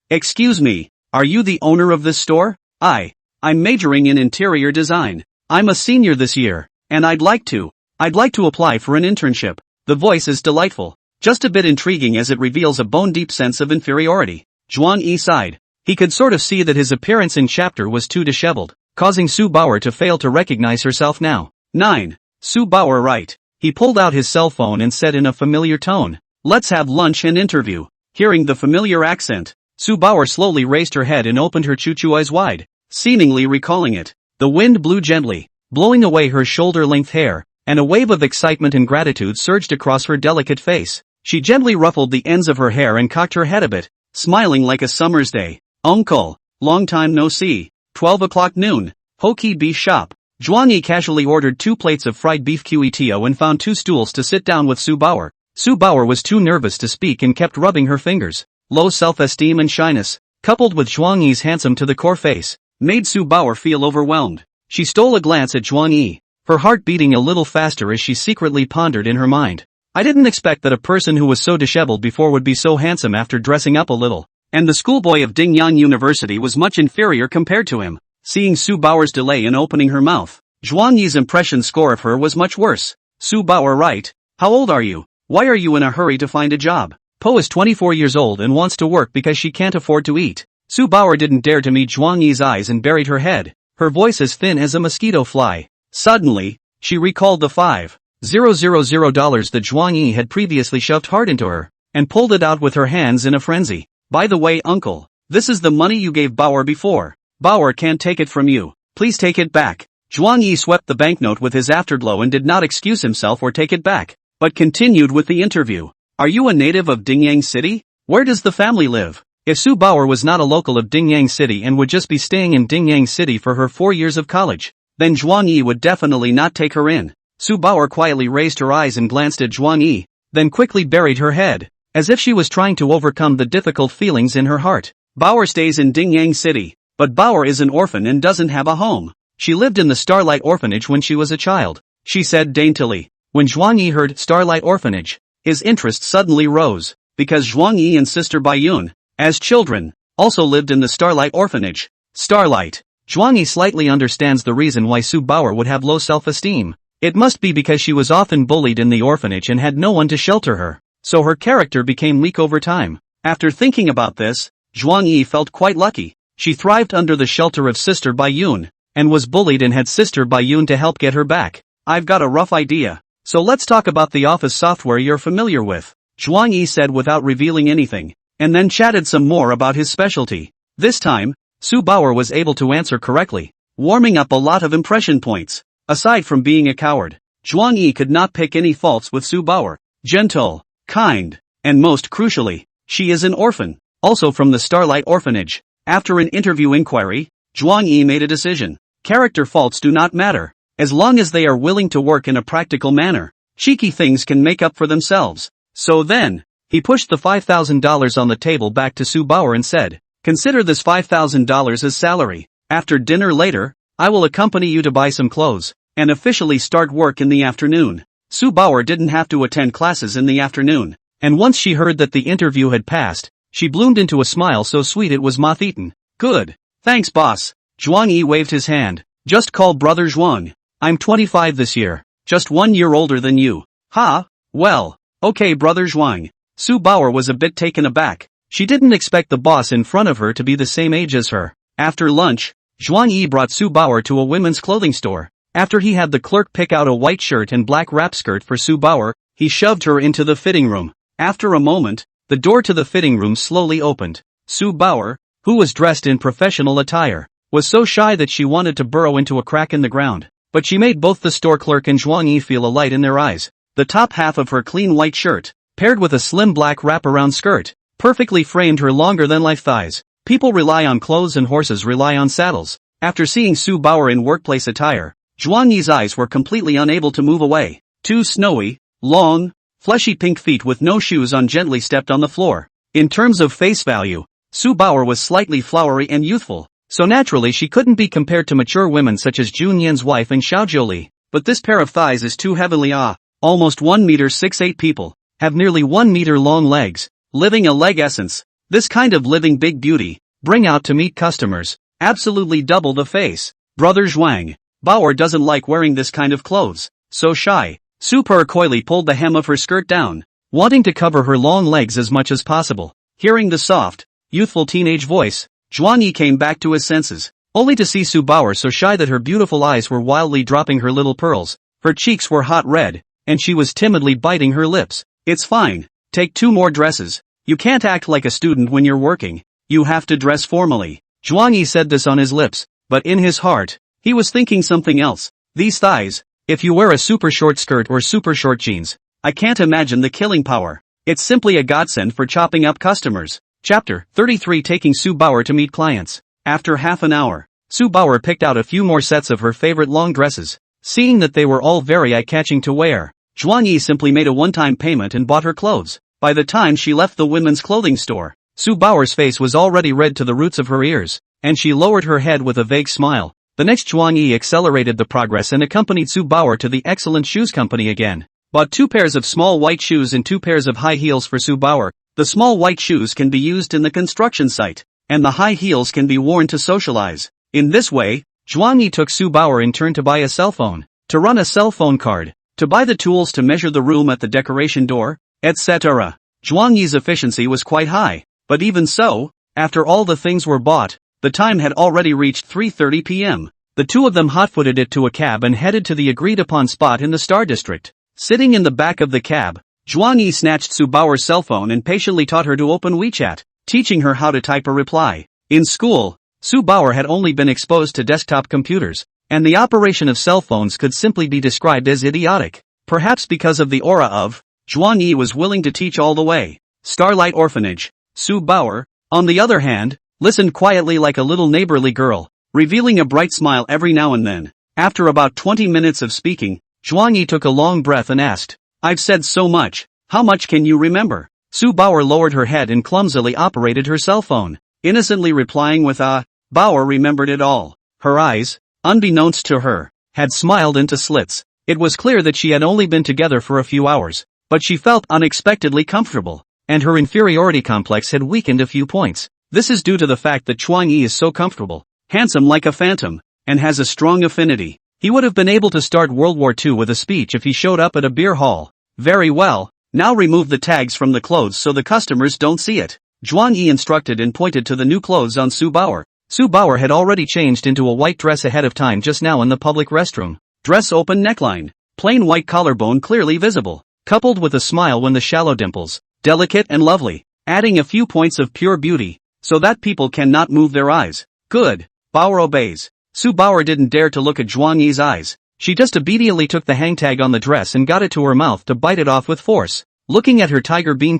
Excuse me, are you the owner of this store? I'm majoring in interior design. I'm a senior this year, and I'd like to apply for an internship. The voice is delightful, just a bit intriguing as it reveals a bone-deep sense of inferiority. Zhuang Yi sighed. He could sort of see that his appearance in chapter was too disheveled, causing Su Bauer to fail to recognize herself now. 9. Su Bauer right. He pulled out his cell phone and said in a familiar tone, Let's have lunch and interview. Hearing the familiar accent, Su Bauer slowly raised her head and opened her choo-choo eyes wide, seemingly recalling it. The wind blew gently, blowing away her shoulder-length hair, and a wave of excitement and gratitude surged across her delicate face. She gently ruffled the ends of her hair and cocked her head a bit, smiling like a summer's day. Uncle, long time no see. 12 o'clock noon. Hoki beef shop. Zhuang Yi casually ordered 2 plates of fried beef QETO and found 2 stools to sit down with Su Bauer. Su Bauer was too nervous to speak and kept rubbing her fingers. Low self-esteem and shyness, coupled with Zhuang Yi's handsome to the core face, made Su Bauer feel overwhelmed. She stole a glance at Zhuang Yi, her heart beating a little faster as she secretly pondered in her mind. I didn't expect that a person who was so disheveled before would be so handsome after dressing up a little. And the schoolboy of Dingyang University was much inferior compared to him. Seeing Su Bauer's delay in opening her mouth, Zhuang Yi's impression score of her was much worse. Su Bauer, right? How old are you? Why are you in a hurry to find a job? Po is 24 years old and wants to work because she can't afford to eat. Su Bauer didn't dare to meet Zhuang Yi's eyes and buried her head, her voice as thin as a mosquito fly. Suddenly, she recalled the $5,000 that Zhuang Yi had previously shoved hard into her, and pulled it out with her hands in a frenzy. By the way, uncle, this is the money you gave Bauer before. Bauer can't take it from you. Please take it back. Zhuang Yi swept the banknote with his afterglow and did not excuse himself or take it back, but continued with the interview. Are you a native of Dingyang City? Where does the family live? If Su Bauer was not a local of Dingyang City and would just be staying in Dingyang City for her 4 years of college, then Zhuang Yi would definitely not take her in. Su Bauer quietly raised her eyes and glanced at Zhuang Yi, then quickly buried her head, as if she was trying to overcome the difficult feelings in her heart. Bauer stays in Dingyang City, but Bauer is an orphan and doesn't have a home. She lived in the Starlight Orphanage when she was a child, she said daintily. When Zhuang Yi heard Starlight Orphanage, his interest suddenly rose, because Zhuang Yi and sister Baiyun, as children, also lived in the Starlight Orphanage. Starlight. Zhuang Yi slightly understands the reason why Su Bauer would have low self-esteem. It must be because she was often bullied in the orphanage and had no one to shelter her, so her character became weak over time. After thinking about this, Zhuang Yi felt quite lucky. She thrived under the shelter of sister Baiyun, and was bullied and had sister Baiyun to help get her back. I've got a rough idea. So let's talk about the office software you're familiar with, Zhuang Yi said without revealing anything, and then chatted some more about his specialty. This time, Su Bauer was able to answer correctly, warming up a lot of impression points. Aside from being a coward, Zhuang Yi could not pick any faults with Su Bauer. Gentle, kind, and most crucially, she is an orphan, also from the Starlight Orphanage. After an interview inquiry, Zhuang Yi made a decision. Character faults do not matter. As long as they are willing to work in a practical manner, cheeky things can make up for themselves. So then, he pushed the $5,000 on the table back to Su Bauer and said, consider this $5,000 as salary. After dinner later, I will accompany you to buy some clothes, and officially start work in the afternoon. Su Bauer didn't have to attend classes in the afternoon, and once she heard that the interview had passed, she bloomed into a smile so sweet it was moth-eaten. Good. Thanks, boss. Zhuang Yi waved his hand. Just call brother Zhuang. I'm 25 this year, just 1 year older than you. Ha? Well, okay brother Zhuang. Su Bauer was a bit taken aback. She didn't expect the boss in front of her to be the same age as her. After lunch, Zhuang Yi brought Su Bauer to a women's clothing store. After he had the clerk pick out a white shirt and black wrap skirt for Su Bauer, he shoved her into the fitting room. After a moment, the door to the fitting room slowly opened. Su Bauer, who was dressed in professional attire, was so shy that she wanted to burrow into a crack in the ground. But she made both the store clerk and Zhuang Yi feel a light in their eyes. The top half of her clean white shirt, paired with a slim black wraparound skirt, perfectly framed her longer-than-life thighs. People rely on clothes and horses rely on saddles. After seeing Su Bauer in workplace attire, Zhuang Yi's eyes were completely unable to move away. Two snowy, long, fleshy pink feet with no shoes on gently stepped on the floor. In terms of face value, Su Bauer was slightly flowery and youthful, so naturally she couldn't be compared to mature women such as Jun Yan's wife and Xiao Jiuli. But this pair of thighs is too heavily almost 1 meter 6'8" people, have nearly 1 meter long legs, living a leg essence. This kind of living big beauty, bring out to meet customers, absolutely double the face. Brother Zhuang, Bauer doesn't like wearing this kind of clothes, so shy. Su Per coyly pulled the hem of her skirt down, wanting to cover her long legs as much as possible. Hearing the soft, youthful teenage voice, Zhuang Yi came back to his senses, only to see Su Bauer so shy that her beautiful eyes were wildly dropping her little pearls, her cheeks were hot red, and she was timidly biting her lips. It's fine, take 2 more dresses. You can't act like a student when you're working, you have to dress formally. Zhuang Yi said this on his lips, but in his heart, he was thinking something else. These thighs, if you wear a super short skirt or super short jeans, I can't imagine the killing power. It's simply a godsend for chopping up customers. Chapter 33 Taking Su Bauer to meet clients. After half an hour, Su Bauer picked out a few more sets of her favorite long dresses. Seeing that they were all very eye-catching to wear, Zhuang Yi simply made a one-time payment and bought her clothes. By the time she left the women's clothing store, Su Bauer's face was already red to the roots of her ears, and she lowered her head with a vague smile. The next Zhuang Yi accelerated the progress and accompanied Su Bauer to the excellent shoes company again. Bought 2 pairs of small white shoes and 2 pairs of high heels for Su Bauer. The small white shoes can be used in the construction site, and the high heels can be worn to socialize. In this way, Zhuang Yi took Su Bauer in turn to buy a cell phone, to run a cell phone card, to buy the tools to measure the room at the decoration door, etc. Zhuang Yi's efficiency was quite high, but even so, after all the things were bought, the time had already reached 3:30 p.m. The two of them hot-footed it to a cab and headed to the agreed-upon spot in the Star District. Sitting in the back of the cab, Zhuang Yi snatched Su Bauer's cell phone and patiently taught her to open WeChat, teaching her how to type a reply. In school, Su Bauer had only been exposed to desktop computers, and the operation of cell phones could simply be described as idiotic. Perhaps because of the aura of, Zhuang Yi was willing to teach all the way. Starlight Orphanage. Su Bauer, on the other hand, listened quietly like a little neighborly girl, revealing a bright smile every now and then. After about 20 minutes of speaking, Zhuang Yi took a long breath and asked, "I've said so much, how much can you remember?" Su Bauer lowered her head and clumsily operated her cell phone, innocently replying with a, Bauer remembered it all. Her eyes, unbeknownst to her, had smiled into slits. It was clear that she had only been together for a few hours, but she felt unexpectedly comfortable, and her inferiority complex had weakened a few points. This is due to the fact that Zhuang Yi is so comfortable, handsome like a phantom, and has a strong affinity. He would have been able to start World War II with a speech if he showed up at a beer hall. Very well, now remove the tags from the clothes so the customers don't see it. Zhuang Yi instructed and pointed to the new clothes on Su Bauer. Su Bauer had already changed into a white dress ahead of time just now in the public restroom. Dress open neckline, plain white collarbone clearly visible, coupled with a smile when the shallow dimples, delicate and lovely, adding a few points of pure beauty, so that people cannot move their eyes. Good. Bauer obeys. Su Bauer didn't dare to look at Zhuang Yi's eyes. She just obediently took the hang tag on the dress and got it to her mouth to bite it off with force. Looking at her tiger bean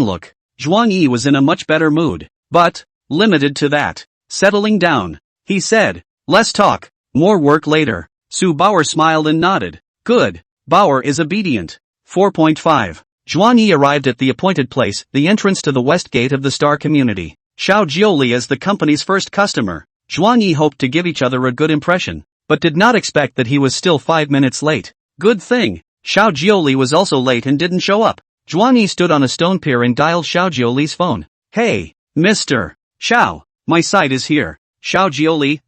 look, Zhuang Yi was in a much better mood. But, limited to that. Settling down. He said, "Less talk, more work later." Su Bauer smiled and nodded. Good. Bauer is obedient. 4.5. Zhuang Yi arrived at the appointed place, the entrance to the west gate of the Star community. Xiao Jiuli as the company's first customer. Zhuang Yi hoped to give each other a good impression, but did not expect that he was still 5 minutes late. Good thing, Xiao Jiuli was also late and didn't show up. Zhuang Yi stood on a stone pier and dialed Xiao Jiuli's phone. Hey, Mr. Xiao, my site is here. Xiao Jiuli,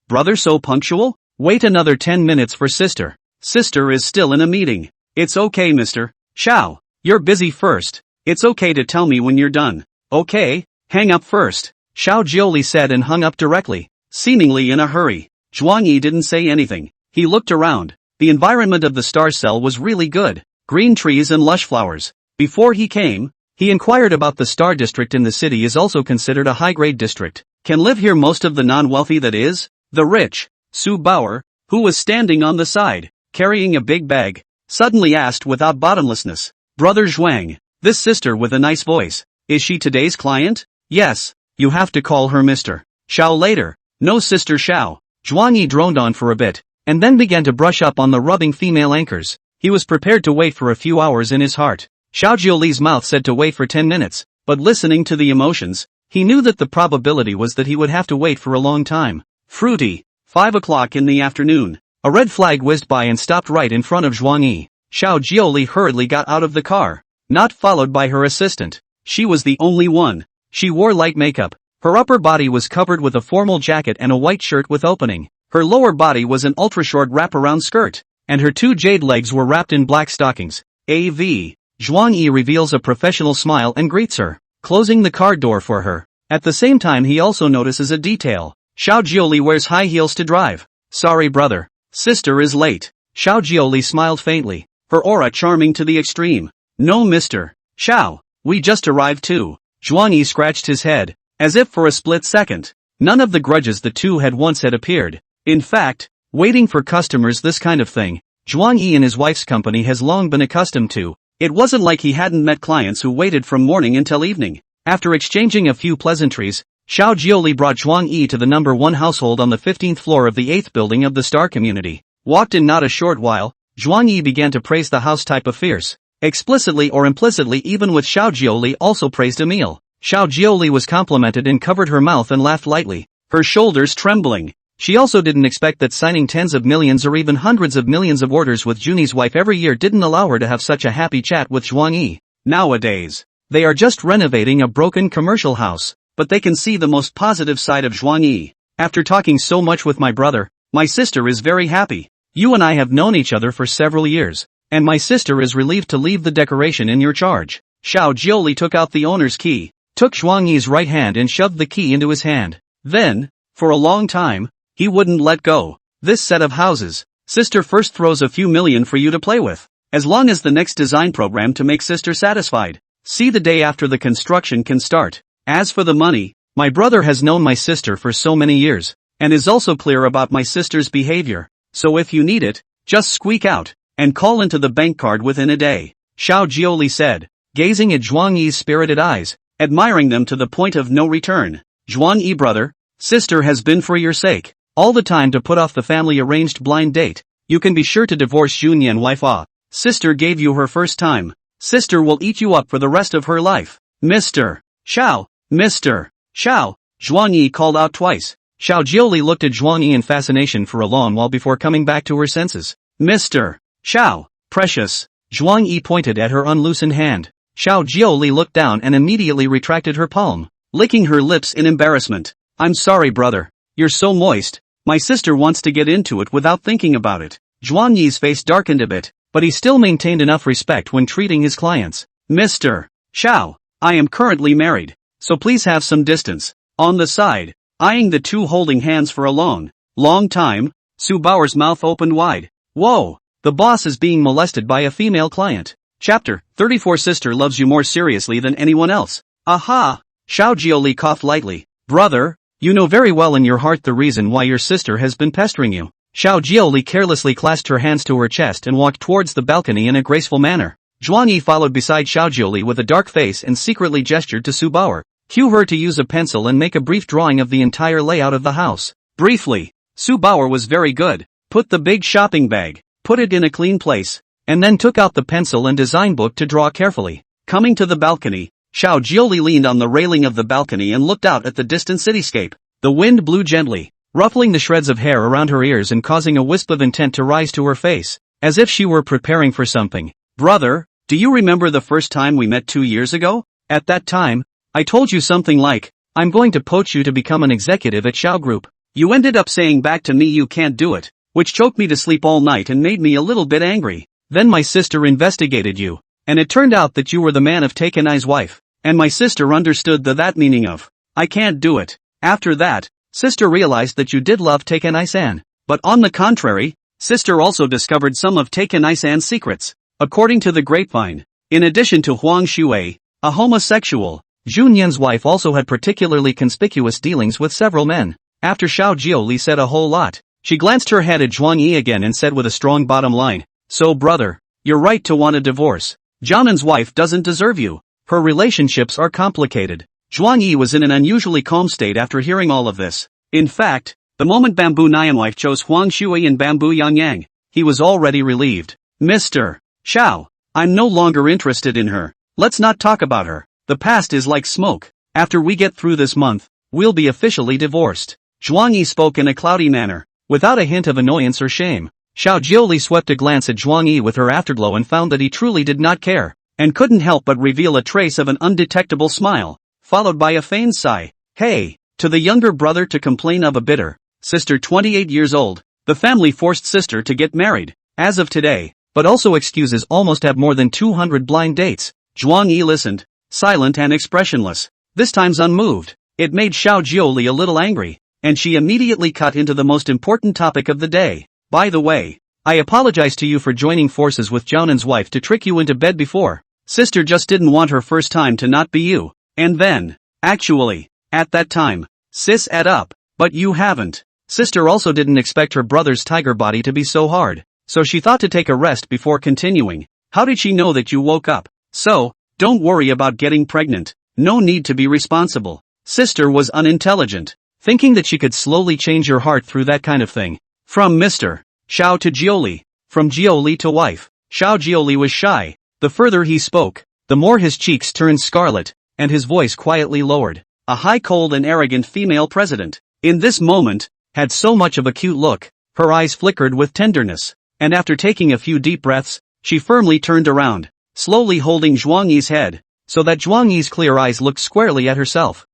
brother so punctual? Wait another 10 minutes for sister. Sister is still in a meeting. It's okay Mr. Xiao, you're busy first. It's okay to tell me when you're done. Okay, hang up first. Xiao Jiuli said and hung up directly, seemingly in a hurry. Zhuang Yi didn't say anything. He looked around. The environment of the Star Cell was really good. Green trees and lush flowers. Before he came, he inquired about the Star District in the city is also considered a high-grade district. Can live here most of the non-wealthy that is? The rich. Su Bauer, who was standing on the side, carrying a big bag, suddenly asked without bottomlessness. Brother Zhuang, this sister with a nice voice, is she today's client? Yes. You have to call her Mr. Xiao later. No Sister Xiao. Zhuang Yi droned on for a bit, and then began to brush up on the rubbing female anchors. He was prepared to wait for a few hours in his heart. Xiao Jiuli's mouth said to wait for 10 minutes, but listening to the emotions, he knew that the probability was that he would have to wait for a long time. Fruity. 5 o'clock in the afternoon. A red flag whizzed by and stopped right in front of Zhuang Yi. Xiao Jiuli hurriedly got out of the car, not followed by her assistant. She was the only one. She wore light makeup. Her upper body was covered with a formal jacket and a white shirt with opening. Her lower body was an ultra-short wraparound skirt, and her 2 jade legs were wrapped in black stockings. A.V. Zhuang Yi reveals a professional smile and greets her, closing the car door for her. At the same time he also notices a detail. Xiao Jiuli wears high heels to drive. Sorry brother. Sister is late. Xiao Jiuli smiled faintly, her aura charming to the extreme. No Mr. Xiao, we just arrived too. Zhuang Yi scratched his head, as if for a split second. None of the grudges the two had once had appeared. In fact, waiting for customers this kind of thing, Zhuang Yi and his wife's company has long been accustomed to. It wasn't like he hadn't met clients who waited from morning until evening. After exchanging a few pleasantries, Xiao Jiuli brought Zhuang Yi to the number 1 household on the 15th floor of the 8th building of the Star community. Walked in not a short while, Zhuang Yi began to praise the house type of fierce. Explicitly or implicitly even with Xiao Jiuli also praised Emile. Xiao Jiuli was complimented and covered her mouth and laughed lightly. her shoulders trembling. She also didn't expect that signing tens of millions or even hundreds of millions of orders with Junyi's wife every year didn't allow her to have such a happy chat with Zhuang Yi. Nowadays, they are just renovating a broken commercial house, but they can see the most positive side of Zhuang Yi. After talking so much with my brother, my sister is very happy. You and I have known each other for several years, and my sister is relieved to leave the decoration in your charge. Xiao Jiuli took out the owner's key, took Zhuang Yi's right hand and shoved the key into his hand. Then, for a long time, he wouldn't let go. This set of houses, sister first throws a few million for you to play with, as long as the next design program to make sister satisfied. See the day after the construction can start. As for the money, my brother has known my sister for so many years, and is also clear about my sister's behavior. So if you need it, just squeak out, and call into the bank card within a day. Xiao Jiuli said, gazing at Zhuang Yi's spirited eyes, admiring them to the point of no return. Zhuang Yi brother, sister has been for your sake, all the time to put off the family arranged blind date. You can be sure to divorce Junyan wife ah. Sister gave you her first time. Sister will eat you up for the rest of her life. Mr. Xiao, Mr. Xiao, Zhuang Yi called out twice. Xiao Jiuli looked at Zhuang Yi in fascination for a long while before coming back to her senses. Mr. Xiao, precious. Zhuang Yi pointed at her unloosened hand. Xiao Jiuli looked down and immediately retracted her palm, licking her lips in embarrassment. I'm sorry brother. You're so moist. My sister wants to get into it without thinking about it. Zhuang Yi's face darkened a bit, but he still maintained enough respect when treating his clients. Mr. Xiao, I am currently married, so please have some distance. On the side, eyeing the two holding hands for a long time, Su Bao's mouth opened wide. Whoa, the boss is being molested by a female client. Chapter 34 Sister loves you more seriously than anyone else. Aha! Xiao Jiuli coughed lightly. Brother, you know very well in your heart the reason why your sister has been pestering you. Xiao Jiuli carelessly clasped her hands to her chest and walked towards the balcony in a graceful manner. Zhuang Yi followed beside Xiao Jiuli with a dark face and secretly gestured to Su Bao. Cue her to use a pencil and make a brief drawing of the entire layout of the house. Briefly, Su Bao was very good. Put the big shopping bag, put it in a clean place, and then took out the pencil and design book to draw carefully. Coming to the balcony, Xiao Jiuli leaned on the railing of the balcony and looked out at the distant cityscape. The wind blew gently, ruffling the shreds of hair around her ears and causing a wisp of intent to rise to her face, as if she were preparing for something. Brother, do you remember the first time we met 2 years ago? At that time, I told you something like, I'm going to poach you to become an executive at Xiao Group. You ended up saying back to me you can't do it, which choked me to sleep all night and made me a little bit angry. Then my sister investigated you, and it turned out that you were the man of Takenai's wife. And my sister understood that meaning of, I can't do it. After that, sister realized that you did love Takenai-san. But on the contrary, sister also discovered some of Takenai-san's secrets. According to the grapevine, in addition to Huang Shui, a homosexual, Junyan's wife also had particularly conspicuous dealings with several men. After Xiao Jiuli said a whole lot, she glanced her head at Zhuang Yi again and said with a strong bottom line, so brother, you're right to want a divorce. Jianan's wife doesn't deserve you. Her relationships are complicated. Zhuang Yi was in an unusually calm state after hearing all of this. In fact, the moment Bamboo Nyan wife chose Huang Shui and Bamboo Yang, he was already relieved. Mr. Xiao, I'm no longer interested in her. Let's not talk about her. The past is like smoke. After we get through this month, we'll be officially divorced. Zhuang Yi spoke in a cloudy manner, without a hint of annoyance or shame. Xiao Jiuli swept a glance at Zhuang Yi with her afterglow and found that he truly did not care, and couldn't help but reveal a trace of an undetectable smile, followed by a feigned sigh. Hey, to the younger brother to complain of a bitter sister 28 years old, the family forced sister to get married, as of today, but also excuses almost have more than 200 blind dates. Zhuang Yi listened, silent and expressionless, this time's unmoved. It made Xiao Jiuli a little angry, and she immediately cut into the most important topic of the day. By the way, I apologize to you for joining forces with Jianan's wife to trick you into bed before. Sister just didn't want her first time to not be you. And then, actually, at that time, sis ate up, but you haven't. Sister also didn't expect her brother's tiger body to be so hard, so she thought to take a rest before continuing. How did she know that you woke up? So, don't worry about getting pregnant. No need to be responsible. Sister was unintelligent, thinking that she could slowly change your heart through that kind of thing. From Mr. Xiao to Jiuli, from Jiuli to wife. Xiao Jiuli was shy. The further he spoke, the more his cheeks turned scarlet, and his voice quietly lowered. A high, cold and arrogant female president. in this moment, had so much of a cute look. Her eyes flickered with tenderness, and after taking a few deep breaths, she firmly turned around, slowly holding Zhuang Yi's head, so that Zhuang Yi's clear eyes looked squarely at herself.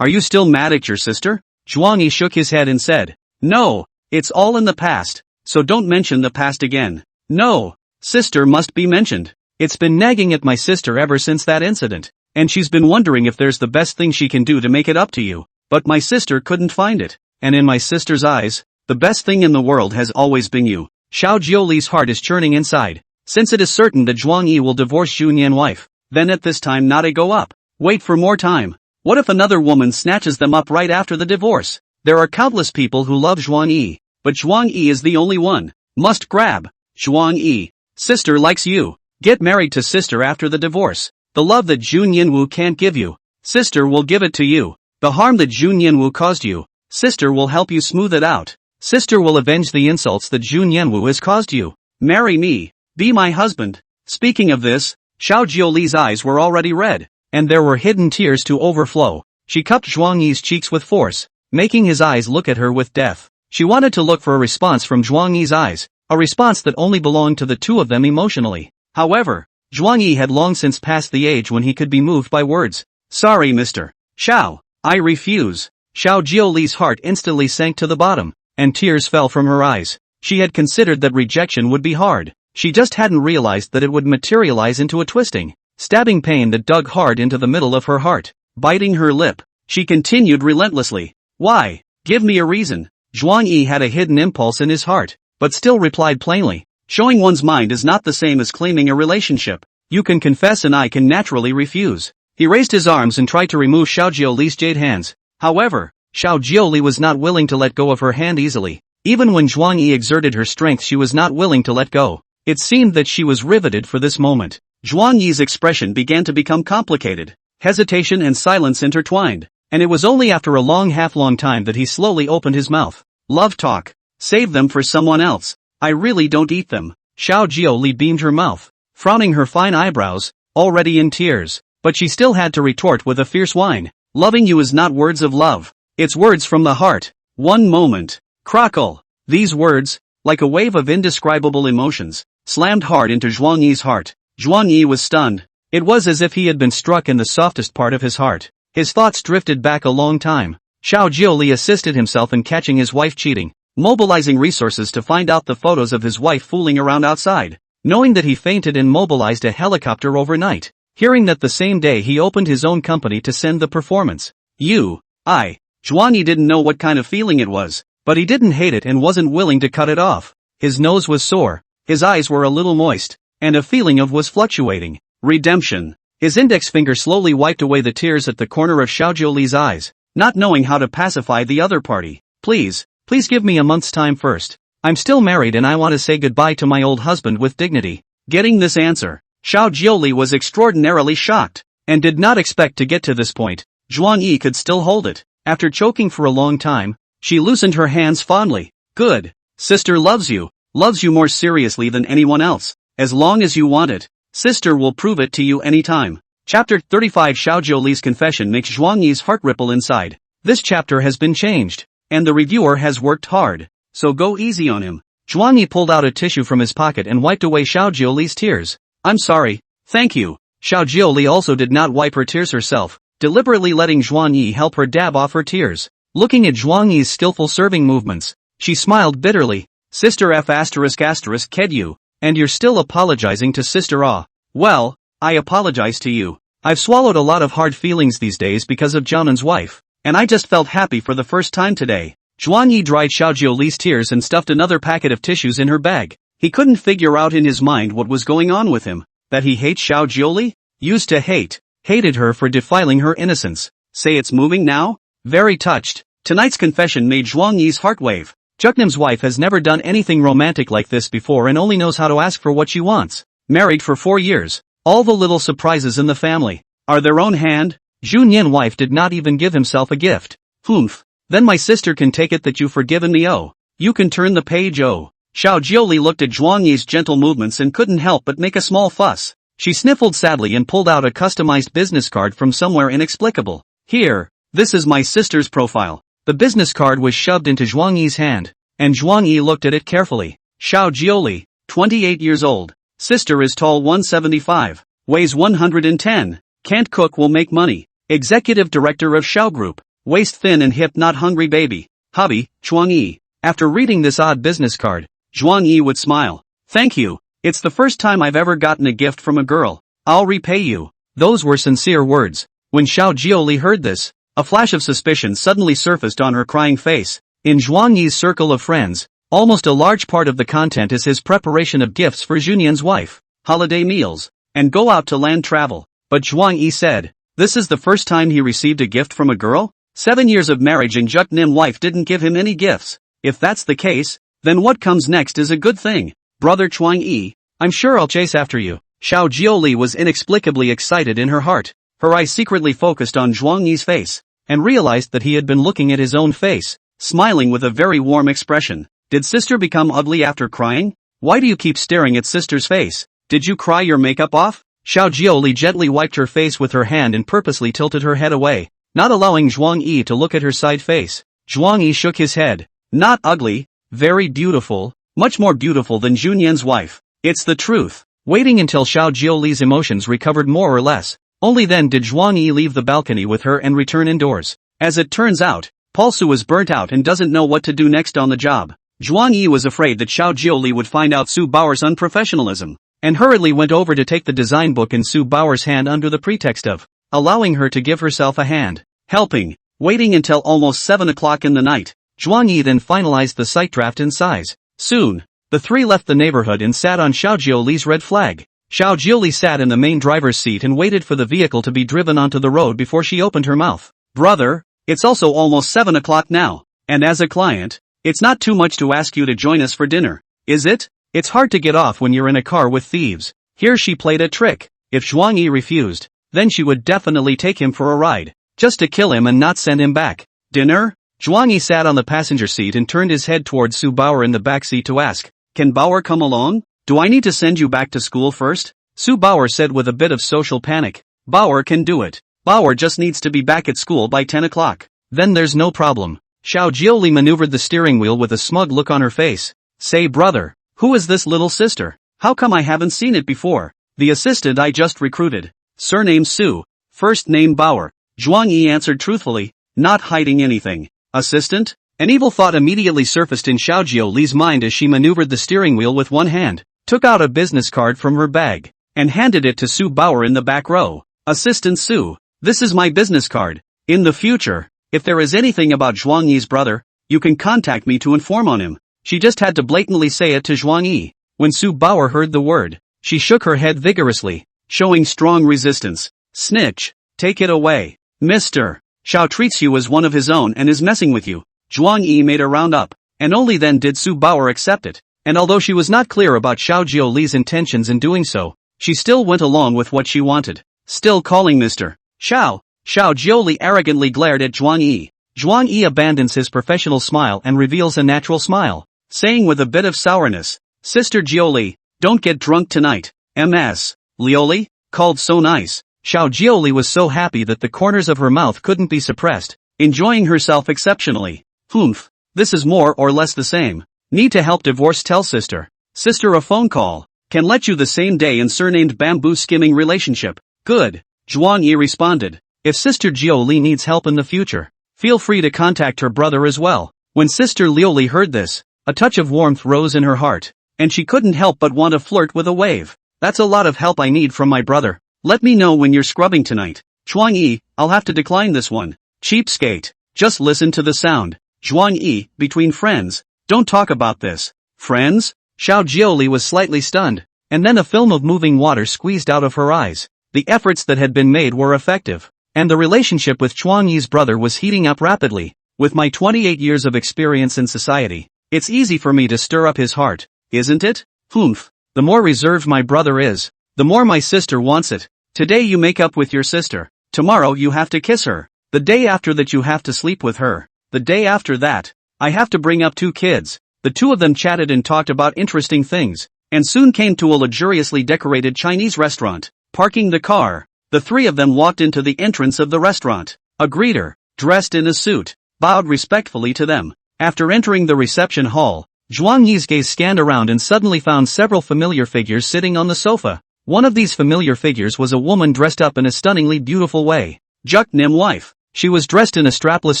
Are you still mad at your sister? Zhuang Yi shook his head and said, no, it's all in the past, so don't mention the past again. No, sister must be mentioned. It's been nagging at my sister ever since that incident, and she's been wondering if there's the best thing she can do to make it up to you, but my sister couldn't find it, and in my sister's eyes, the best thing in the world has always been you. Xiao Jiuli's heart is churning inside. Since it is certain that Zhuang Yi will divorce Junyan wife, then at this time not a go up. Wait for more time. What if another woman snatches them up right after the divorce? There are countless people who love Zhuang Yi, but Zhuang Yi is the only one. Must grab. Zhuang Yi. Sister likes you. Get married to sister after the divorce. The love that Jun Yanwu can't give you, sister will give it to you. The harm that Jun Yanwu caused you, sister will help you smooth it out. Sister will avenge the insults that Jun Yanwu has caused you. Marry me. Be my husband. Speaking of this, Xiao Jiuli's eyes were already red, and there were hidden tears to overflow. She cupped Zhuang Yi's cheeks with force, making his eyes look at her with death. She wanted to look for a response from Zhuang Yi's eyes, a response that only belonged to the two of them emotionally. However, Zhuang Yi had long since passed the age when he could be moved by words. Sorry, Mr. Xiao, I refuse. Xiao Jiuli's heart instantly sank to the bottom, and tears fell from her eyes. She had considered that rejection would be hard. She just hadn't realized that it would materialize into a twisting, stabbing pain that dug hard into the middle of her heart. Biting her lip, she continued relentlessly. Why? Give me a reason. Zhuang Yi had a hidden impulse in his heart, but still replied plainly. Showing one's mind is not the same as claiming a relationship. You can confess and I can naturally refuse. He raised his arms and tried to remove Xiao Jiuli's jade hands. However, Xiao Jiuli was not willing to let go of her hand easily. Even when Zhuang Yi exerted her strength, she was not willing to let go. It seemed that she was riveted for this moment. Zhuang Yi's expression began to become complicated. Hesitation and silence intertwined, and it was only after a long time that he slowly opened his mouth. Love talk. Save them for someone else. I really don't eat them. Xiao Jiuli beamed her mouth, frowning her fine eyebrows, already in tears, but she still had to retort with a fierce whine. Loving you is not words of love. It's words from the heart. One moment. Crackle. These words, like a wave of indescribable emotions, slammed hard into Zhuang Yi's heart. Zhuang Yi was stunned. It was as if he had been struck in the softest part of his heart. His thoughts drifted back a long time. Xiao Jiuli assisted himself in catching his wife cheating, mobilizing resources to find out the photos of his wife fooling around outside. Knowing that he fainted and mobilized a helicopter overnight. Hearing that the same day he opened his own company to send the performance. Zhuang Yi didn't know what kind of feeling it was, but he didn't hate it and wasn't willing to cut it off. His nose was sore, his eyes were a little moist, and a feeling of was fluctuating. Redemption. His index finger slowly wiped away the tears at the corner of Xiao Jiuli's eyes, not knowing how to pacify the other party. Please give me a month's time first. I'm still married and I want to say goodbye to my old husband with dignity. Getting this answer, Xiao Jiuli was extraordinarily shocked, and did not expect to get to this point. Zhuang Yi could still hold it. After choking for a long time, she loosened her hands fondly. Good. Sister loves you more seriously than anyone else. As long as you want it, sister will prove it to you anytime. Chapter 35. Xiao Jiuli's confession makes Zhuang Yi's heart ripple inside. This chapter has been changed, and the reviewer has worked hard, so go easy on him. Zhuang Yi pulled out a tissue from his pocket and wiped away Xiao Jiuli's tears. I'm sorry. Thank you. Xiao Jiuli also did not wipe her tears herself, deliberately letting Zhuang Yi help her dab off her tears. Looking at Zhuang Yi's skillful serving movements, she smiled bitterly. Sister F*** ked you, and you're still apologizing to Sister Ah. Well, I apologize to you. I've swallowed a lot of hard feelings these days because of Jiaonan's wife, and I just felt happy for the first time today. Zhuang Yi dried Xiao Jiuli's tears and stuffed another packet of tissues in her bag. He couldn't figure out in his mind what was going on with him. That he hates Xiao Jiuli? Used to hated her for defiling her innocence. Say it's moving now? Very touched. Tonight's confession made Zhuang Yi's heart wave. Juknam's wife has never done anything romantic like this before and only knows how to ask for what she wants. Married for 4 years. All the little surprises in the family are their own hand. Junyan wife did not even give himself a gift. Humph. Then my sister can take it that you've forgiven me. Oh. You can turn the page. Oh. Xiao Jiuli looked at Zhuang Yi's gentle movements and couldn't help but make a small fuss. She sniffled sadly and pulled out a customized business card from somewhere inexplicable. Here, this is my sister's profile. The business card was shoved into Zhuang Yi's hand, and Zhuang Yi looked at it carefully. Xiao Jiuli, 28 years old. Sister is tall 175, weighs 110, can't cook will make money. Executive Director of Xiao Group, waist thin and hip not hungry baby. Hobby, Zhuang Yi. After reading this odd business card, Zhuang Yi would smile. Thank you. It's the first time I've ever gotten a gift from a girl. I'll repay you. Those were sincere words. When Xiao Jiuli heard this, a flash of suspicion suddenly surfaced on her crying face. In Zhuang Yi's circle of friends, almost a large part of the content is his preparation of gifts for Junyan's wife, holiday meals, and go out to land travel. But Zhuang Yi said, this is the first time he received a gift from a girl? 7 years of marriage and Juk Nim wife didn't give him any gifts. If that's the case, then what comes next is a good thing. Brother Zhuang Yi, I'm sure I'll chase after you. Xiao Jiuli was inexplicably excited in her heart. Her eyes secretly focused on Zhuang Yi's face, and realized that he had been looking at his own face, smiling with a very warm expression. Did sister become ugly after crying? Why do you keep staring at sister's face? Did you cry your makeup off? Xiao Jiuli gently wiped her face with her hand and purposely tilted her head away, not allowing Zhuang Yi to look at her side face. Zhuang Yi shook his head. Not ugly, very beautiful, much more beautiful than Junyan's wife. It's the truth. Waiting until Xiao Jiuli's emotions recovered more or less, only then did Zhuang Yi leave the balcony with her and return indoors. As it turns out, Paulsu was burnt out and doesn't know what to do next on the job. Zhuang Yi was afraid that Xiao Jiuli would find out Su Baoer's unprofessionalism, and hurriedly went over to take the design book in Su Baoer's hand under the pretext of allowing her to give herself a hand. Helping. Waiting until almost 7 o'clock in the night, Zhuang Yi then finalized the site draft in size. Soon, the three left the neighborhood and sat on Xiao Jiuli's red flag. Xiao Jiuli sat in the main driver's seat and waited for the vehicle to be driven onto the road before she opened her mouth. Brother, it's also almost 7 o'clock now, and as a client, it's not too much to ask you to join us for dinner, is it? It's hard to get off when you're in a car with thieves. Here she played a trick. If Zhuang Yi refused, then she would definitely take him for a ride, just to kill him and not send him back. Dinner? Zhuang Yi sat on the passenger seat and turned his head towards Su Baoer in the back seat to ask, can Baoer come along? Do I need to send you back to school first? Su Baoer said with a bit of social panic. Baoer can do it. Baoer just needs to be back at school by 10 o'clock. Then there's no problem. Xiao Jiuli maneuvered the steering wheel with a smug look on her face. Say brother, who is this little sister? How come I haven't seen it before? The assistant I just recruited. Surname Su, first name Baoer. Zhuang Yi answered truthfully, not hiding anything. Assistant? An evil thought immediately surfaced in Xiao Jiuli's mind as she maneuvered the steering wheel with one hand, took out a business card from her bag, and handed it to Su Baoer in the back row. Assistant Su, this is my business card. In the future, if there is anything about Zhuang Yi's brother, you can contact me to inform on him. She just had to blatantly say it to Zhuang Yi. When Su Baoer heard the word, she shook her head vigorously, showing strong resistance. Snitch, take it away. Mister, Xiao treats you as one of his own and is messing with you. Zhuang Yi made a round up, and only then did Su Baoer accept it. And although she was not clear about Xiao Jiuli's intentions in doing so, she still went along with what she wanted. Still calling Mr. Xiao, Xiao Jiuli arrogantly glared at Zhuang Yi. Zhuang Yi abandons his professional smile and reveals a natural smile, saying with a bit of sourness, Sister Jiuli, don't get drunk tonight. Ms. Lioli, called so nice. Xiao Jiuli was so happy that the corners of her mouth couldn't be suppressed, enjoying herself exceptionally. Humph, this is more or less the same. Need to help divorce, tell sister. Sister a phone call. Can let you the same day in surnamed bamboo skimming relationship. Good. Zhuang Yi responded. If Sister Jiuli needs help in the future, feel free to contact her brother as well. When Sister Lioli heard this, a touch of warmth rose in her heart, and she couldn't help but want to flirt with a wave. That's a lot of help I need from my brother. Let me know when you're scrubbing tonight. Zhuang Yi, I'll have to decline this one. Cheapskate. Just listen to the sound. Zhuang Yi, between friends. Don't talk about this. Friends? Xiao Jiuli was slightly stunned, and then a film of moving water squeezed out of her eyes. The efforts that had been made were effective, and the relationship with Zhuang Yi's brother was heating up rapidly. With my 28 years of experience in society, it's easy for me to stir up his heart, isn't it? Humph. The more reserved my brother is, the more my sister wants it. Today you make up with your sister. Tomorrow you have to kiss her. The day after that you have to sleep with her. The day after that, I have to bring up 2 kids. The 2 of them chatted and talked about interesting things, and soon came to a luxuriously decorated Chinese restaurant. Parking the car, the 3 of them walked into the entrance of the restaurant. A greeter, dressed in a suit, bowed respectfully to them. After entering the reception hall, Zhuang Yi's gaze scanned around and suddenly found several familiar figures sitting on the sofa. One of these familiar figures was a woman dressed up in a stunningly beautiful way. Juk Nim wife. She was dressed in a strapless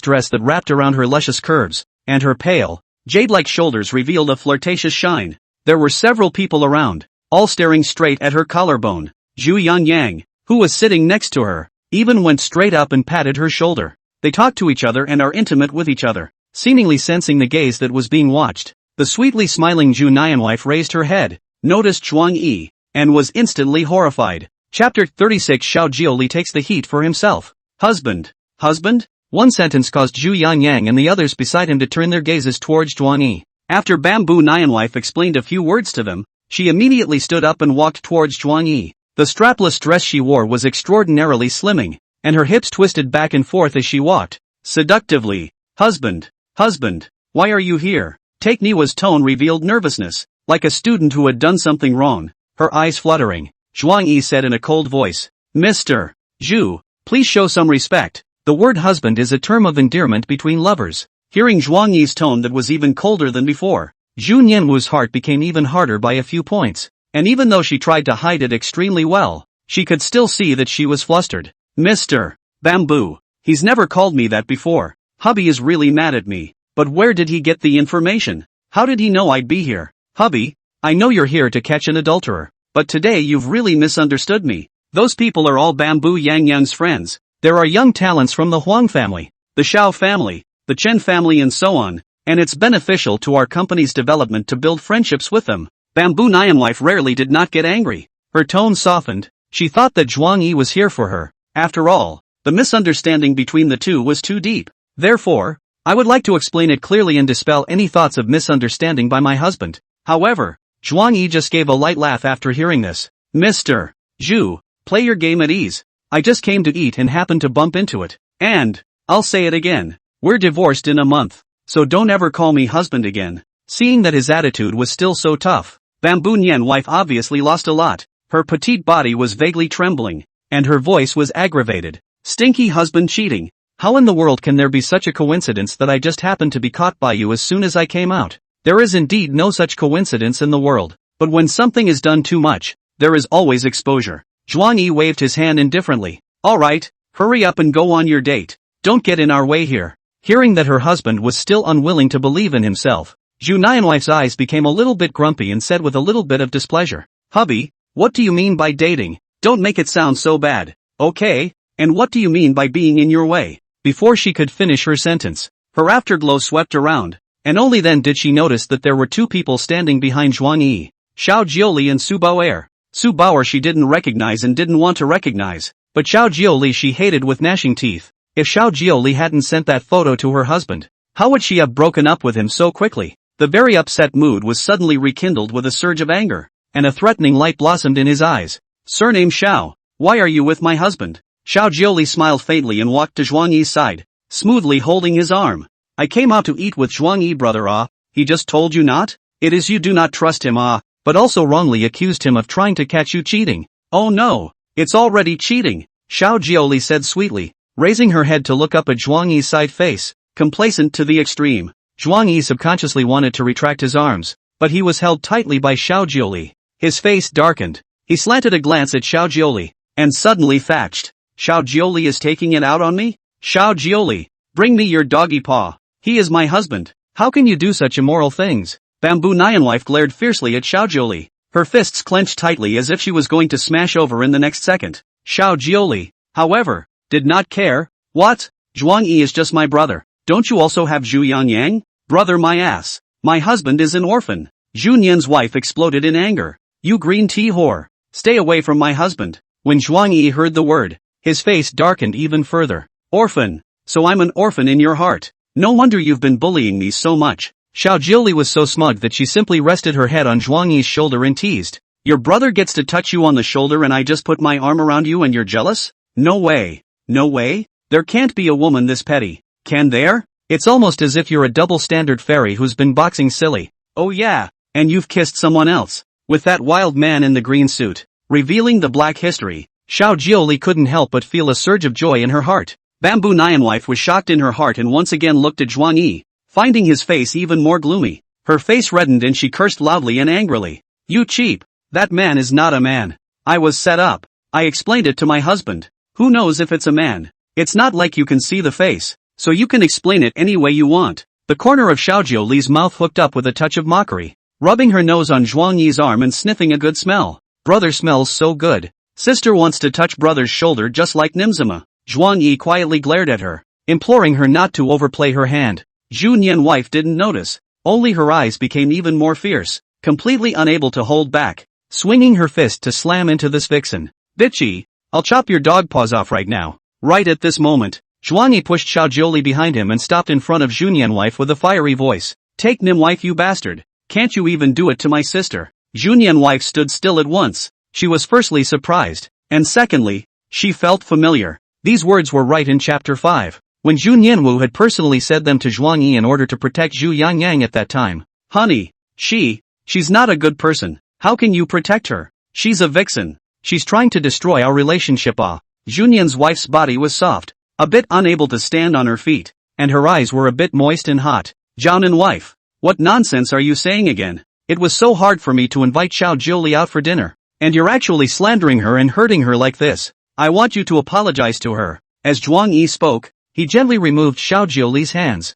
dress that wrapped around her luscious curves, and her pale, jade-like shoulders revealed a flirtatious shine. There were several people around, all staring straight at her collarbone. Zhu Yangyang, who was sitting next to her, even went straight up and patted her shoulder. They talk to each other and are intimate with each other, seemingly sensing the gaze that was being watched. The sweetly smiling Zhu Nianwife raised her head, noticed Zhuang Yi, and was instantly horrified. Chapter 36 Xiao Jiuli takes the heat for himself. Husband. Husband? One sentence caused Zhu Yangyang and the others beside him to turn their gazes towards Zhuang Yi. After Bamboo Nianwife explained a few words to them, she immediately stood up and walked towards Zhuang Yi. The strapless dress she wore was extraordinarily slimming, and her hips twisted back and forth as she walked, seductively. Husband. Husband. Why are you here? Take Niwa's tone revealed nervousness, like a student who had done something wrong. Her eyes fluttering, Zhuang Yi said in a cold voice, Mr. Zhu, please show some respect. The word husband is a term of endearment between lovers. Hearing Zhuang Yi's tone that was even colder than before, Zhu Nianwu's heart became even harder by a few points, and even though she tried to hide it extremely well, she could still see that she was flustered. Mr. Bamboo, he's never called me that before. Hubby is really mad at me, but where did he get the information? How did he know I'd be here? Hubby, I know you're here to catch an adulterer, but today you've really misunderstood me. Those people are all Bamboo Yangyang's friends. There are young talents from the Huang family, the Xiao family, the Chen family and so on, and it's beneficial to our company's development to build friendships with them. Bamboo Nianwife rarely did not get angry. Her tone softened. She thought that Zhuang Yi was here for her. After all, the misunderstanding between the two was too deep. Therefore, I would like to explain it clearly and dispel any thoughts of misunderstanding by my husband. However, Zhuang Yi just gave a light laugh after hearing this. Mr. Zhu, play your game at ease. I just came to eat and happened to bump into it. And, I'll say it again, we're divorced in a month, so don't ever call me husband again. Seeing that his attitude was still so tough, Bamboo Nianwife obviously lost a lot. Her petite body was vaguely trembling, and her voice was aggravated. Stinky husband cheating. How in the world can there be such a coincidence that I just happened to be caught by you as soon as I came out? There is indeed no such coincidence in the world. But when something is done too much, there is always exposure. Zhuang Yi waved his hand indifferently. Alright, hurry up and go on your date. Don't get in our way here. Hearing that her husband was still unwilling to believe in himself, Zhu Nianwife's eyes became a little bit grumpy and said with a little bit of displeasure, Hubby, what do you mean by dating? Don't make it sound so bad. Okay, and what do you mean by being in your way? Before she could finish her sentence, her afterglow swept around, and only then did she notice that there were two people standing behind Zhuang Yi, Xiao Jiuli and Su Baoer. Su Baoer she didn't recognize and didn't want to recognize, but Xiao Jiuli she hated with gnashing teeth. If Xiao Jiuli hadn't sent that photo to her husband, how would she have broken up with him so quickly? The very upset mood was suddenly rekindled with a surge of anger, and a threatening light blossomed in his eyes. Surname Xiao, why are you with my husband? Xiao Jiuli smiled faintly and walked to Zhuang Yi's side, smoothly holding his arm. I came out to eat with Zhuang Yi brother he just told you not? It is you do not trust him but also wrongly accused him of trying to catch you cheating. Oh no, it's already cheating, Xiao Jiuli said sweetly, raising her head to look up at Zhuang Yi's side face, complacent to the extreme. Zhuang Yi subconsciously wanted to retract his arms, but he was held tightly by Xiao Jiuli. His face darkened. He slanted a glance at Xiao Jiuli, and suddenly fatched. Xiao Jiuli is taking it out on me? Xiao Jiuli, bring me your doggy paw. He is my husband. How can you do such immoral things? Bamboo Nianwife glared fiercely at Xiao Jiuli, her fists clenched tightly as if she was going to smash over in the next second. Xiao Jiuli, however, did not care. What? Zhuang Yi is just my brother. Don't you also have Zhu Yangyang? Brother my ass. My husband is an orphan. Zhu Nian's wife exploded in anger. You green tea whore. Stay away from my husband. When Zhuang Yi heard the word, his face darkened even further. Orphan. So I'm an orphan in your heart. No wonder you've been bullying me so much. Xiao Jiuli was so smug that she simply rested her head on Zhuang Yi's shoulder and teased. Your brother gets to touch you on the shoulder and I just put my arm around you and you're jealous? No way. No way? There can't be a woman this petty. Can there? It's almost as if you're a double-standard fairy who's been boxing silly. Oh yeah, and you've kissed someone else. With that wild man in the green suit, revealing the black history, Xiao Jiuli couldn't help but feel a surge of joy in her heart. Bamboo Nyanwife was shocked in her heart and once again looked at Zhuang Yi, finding his face even more gloomy. Her face reddened and she cursed loudly and angrily. You cheap! That man is not a man. I was set up. I explained it to my husband. Who knows if it's a man? It's not like you can see the face, so you can explain it any way you want. The corner of Xiaojiu Li's mouth hooked up with a touch of mockery, rubbing her nose on Zhuang Yi's arm and sniffing a good smell. Brother smells so good. Sister wants to touch brother's shoulder just like Nimzima. Zhuang Yi quietly glared at her, imploring her not to overplay her hand. Zhu Nianwife didn't notice. Only her eyes became even more fierce, completely unable to hold back, swinging her fist to slam into this vixen. Bitchy, I'll chop your dog paws off right now. Right at this moment, Zhuang Yi pushed Xiaojiu Li behind him and stopped in front of Zhu Nianwife with a fiery voice. Take Nimwife, you bastard. Can't you even do it to my sister? Zhu Nianwife stood still at once. She was firstly surprised, and secondly, she felt familiar. These words were right in chapter 5, when Zhu Nianwu had personally said them to Zhuang Yi in order to protect Zhu Yangyang at that time. Honey, she's not a good person. How can you protect her? She's a vixen. She's trying to destroy our relationship. Zhu Nian's wife's body was soft, a bit unable to stand on her feet, and her eyes were a bit moist and hot. Zhao wife, what nonsense are you saying again? It was so hard for me to invite Xiaojiu Li out for dinner, and you're actually slandering her and hurting her like this. I want you to apologize to her. As Zhuang Yi spoke, he gently removed Xiaojiu Li's hands.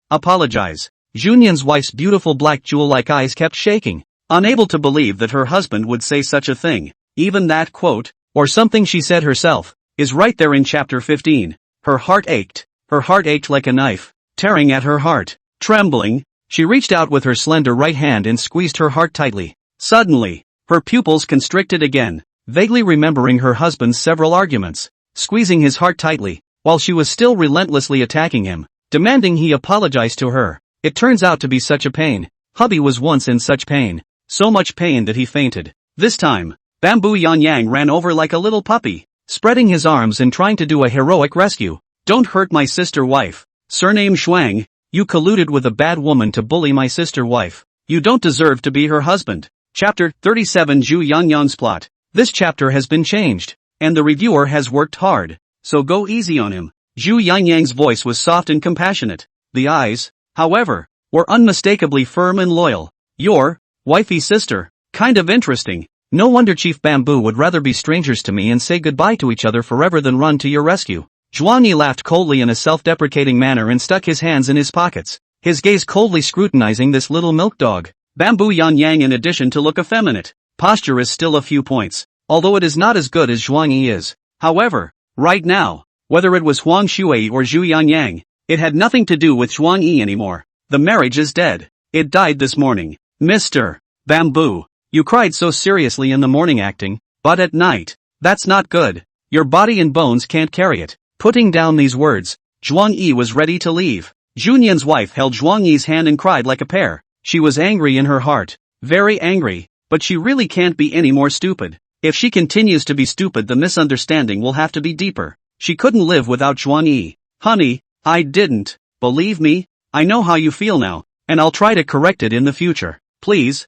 Apologize. Zhu Nian's wife's beautiful black jewel-like eyes kept shaking, unable to believe that her husband would say such a thing. Even that quote, or something she said herself, is right there in chapter 15. Her heart ached like a knife, tearing at her heart. Trembling, she reached out with her slender right hand and squeezed her heart tightly. Suddenly, her pupils constricted again, vaguely remembering her husband's several arguments, squeezing his heart tightly, while she was still relentlessly attacking him, demanding he apologize to her. It turns out to be such a pain. Hubby was once in such pain, so much pain that he fainted. This time, Bamboo Yanyang ran over like a little puppy, spreading his arms and trying to do a heroic rescue. Don't hurt my sister wife. Surname Shuang, you colluded with a bad woman to bully my sister wife. You don't deserve to be her husband. Chapter 37 Zhu Yangyang's plot. This chapter has been changed, and the reviewer has worked hard, so go easy on him. Zhu Yangyang's voice was soft and compassionate. The eyes, however, were unmistakably firm and loyal. Your wifey sister, kind of interesting. No wonder Chief Bamboo would rather be strangers to me and say goodbye to each other forever than run to your rescue. Zhuang Yi laughed coldly in a self-deprecating manner and stuck his hands in his pockets, his gaze coldly scrutinizing this little milk dog. Bamboo Yanyang, in addition to look effeminate, posture is still a few points, although it is not as good as Zhuang Yi is. However, right now, whether it was Huang Shui or Zhu Yangyang, it had nothing to do with Zhuang Yi anymore. The marriage is dead. It died this morning. Mr. Bamboo, you cried so seriously in the morning acting, but at night, that's not good. Your body and bones can't carry it. Putting down these words, Zhuang Yi was ready to leave. Zhu Nian's wife held Zhuang Yi's hand and cried like a pear. She was angry in her heart, very angry, but she really can't be any more stupid. If she continues to be stupid, the misunderstanding will have to be deeper. She couldn't live without Zhuang Yi. Honey, I didn't. Believe me, I know how you feel now, and I'll try to correct it in the future. Please,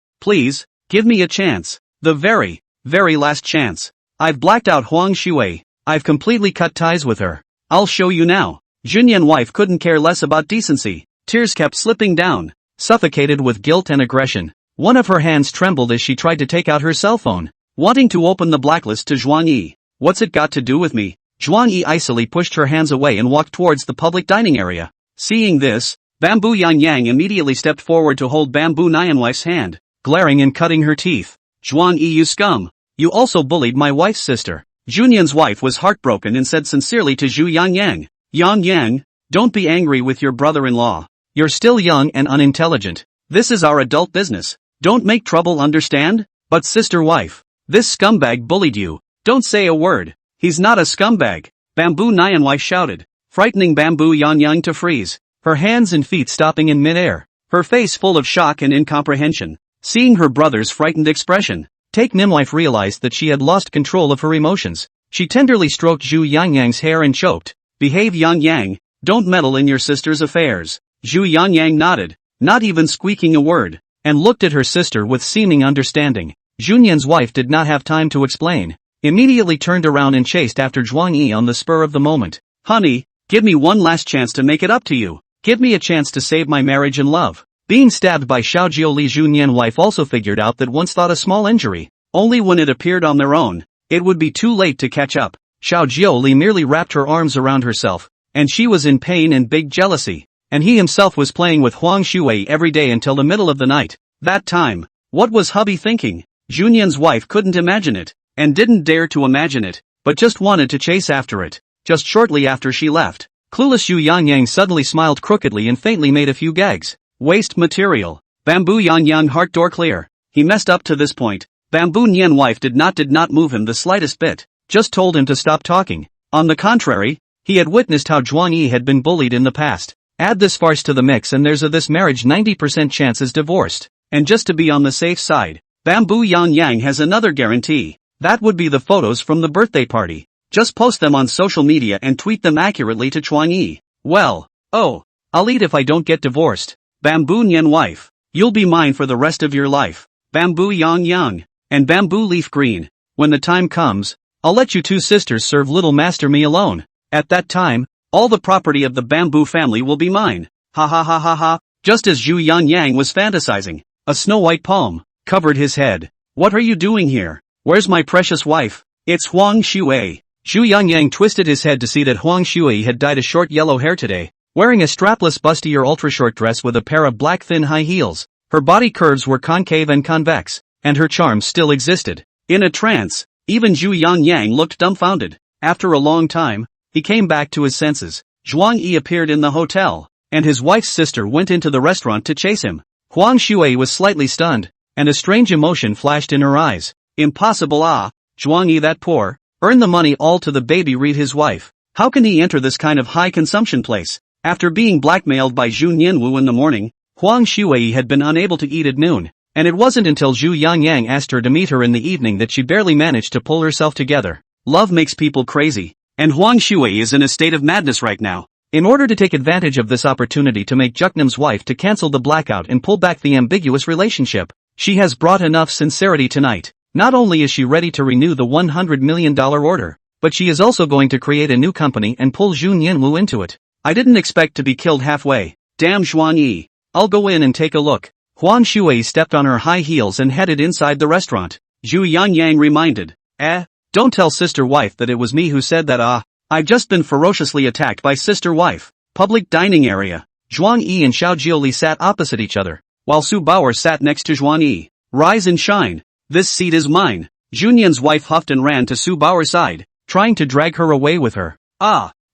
give me a chance. The very last chance. I've blacked out Huang Shui. I've completely cut ties with her. I'll show you now. Junyan wife couldn't care less about decency. Tears kept slipping down, suffocated with guilt and aggression. One of her hands trembled as she tried to take out her cell phone, wanting to open the blacklist to Zhuang Yi. What's it got to do with me? Zhuang Yi icily pushed her hands away and walked towards the public dining area. Seeing this, Bamboo Yanyang immediately stepped forward to hold Bamboo Nyanwife's hand, glaring and cutting her teeth. Zhuang Yi, you scum! You also bullied my wife's sister. Junyan's wife was heartbroken and said sincerely to Zhu Yangyang, Yangyang, don't be angry with your brother-in-law. You're still young and unintelligent. This is our adult business. Don't make trouble, understand? But sister wife, this scumbag bullied you. Don't say a word. He's not a scumbag. Bamboo Nyanwife shouted, frightening Bamboo Yanyang to freeze, her hands and feet stopping in midair, her face full of shock and incomprehension. Seeing her brother's frightened expression, Nyanwife realized that she had lost control of her emotions. She tenderly stroked Zhu Yangyang's hair and choked, behave Yangyang, don't meddle in your sister's affairs. Zhu Yangyang nodded, not even squeaking a word, and looked at her sister with seeming understanding. Junyan's wife did not have time to explain. immediately turned around and chased after Zhuang Yi on the spur of the moment. Honey, give me one last chance to make it up to you. Give me a chance to save my marriage and love. Being stabbed by Xiao Jiuli, Junyan wife also figured out that once thought a small injury, only when it appeared on their own, it would be too late to catch up. Xiao Jiuli merely wrapped her arms around herself, and she was in pain and big jealousy. And he himself was playing with Huang Shuwei every day until the middle of the night. That time, what was hubby thinking? Junyan's wife couldn't imagine it, and didn't dare to imagine it, but just wanted to chase after it. Just shortly after she left, clueless Yu Yangyang suddenly smiled crookedly and faintly made a few gags. Waste material. Bamboo Yangyang heart door clear. He messed up to this point. Bamboo Nian wife did not move him the slightest bit, just told him to stop talking. On the contrary, he had witnessed how Zhuang Yi had been bullied in the past. Add this farce to the mix and there's a this marriage 90% chance is divorced. And just to be on the safe side, Bamboo Yangyang has another guarantee. That would be the photos from the birthday party. Just post them on social media and tweet them accurately to Zhuang Yi. Well, oh, I'll eat if I don't get divorced. Bamboo Nian wife, you'll be mine for the rest of your life. Bamboo Yangyang, and Bamboo Leaf Green. When the time comes, I'll let you two sisters serve little master me alone. At that time, all the property of the Bamboo family will be mine. Ha ha ha ha ha. Just as Zhu Yangyang was fantasizing, a snow-white palm covered his head. What are you doing here? Where's my precious wife? It's Huang Shuwei. Zhu Yangyang twisted his head to see that Huang Shuwei had dyed a short yellow hair today, wearing a strapless bustier ultra-short dress with a pair of black thin high heels. Her body curves were concave and convex, and her charm still existed. In a trance, even Zhu Yangyang looked dumbfounded. After a long time, he came back to his senses. Zhuang Yi appeared in the hotel, and his wife's sister went into the restaurant to chase him. Huang Shuwei was slightly stunned, and a strange emotion flashed in her eyes. Impossible. Zhuang Yi that poor, earn the money all to the baby read his wife. How can he enter this kind of high consumption place? After being blackmailed by Zhu Nianwu in the morning, Huang Shuwei had been unable to eat at noon, and it wasn't until Zhu Yangyang asked her to meet her in the evening that she barely managed to pull herself together. Love makes people crazy, and Huang Shuwei is in a state of madness right now. In order to take advantage of this opportunity to make Juknam's wife to cancel the blackout and pull back the ambiguous relationship, she has brought enough sincerity tonight. Not only is she ready to renew the $100 million order, but she is also going to create a new company and pull Zhu Nianwu into it. I didn't expect to be killed halfway. Damn Zhuang Yi. I'll go in and take a look. Huang Shuwei stepped on her high heels and headed inside the restaurant. Zhu Yangyang reminded. Don't tell sister wife that it was me who said that. I've just been ferociously attacked by sister wife. Public dining area. Zhuang Yi and Xiao Jiuli sat opposite each other, while Su Bauer sat next to Zhuang Yi. Rise and shine. This seat is mine. Junyan's wife huffed and ran to Su Bauer's side, trying to drag her away with her.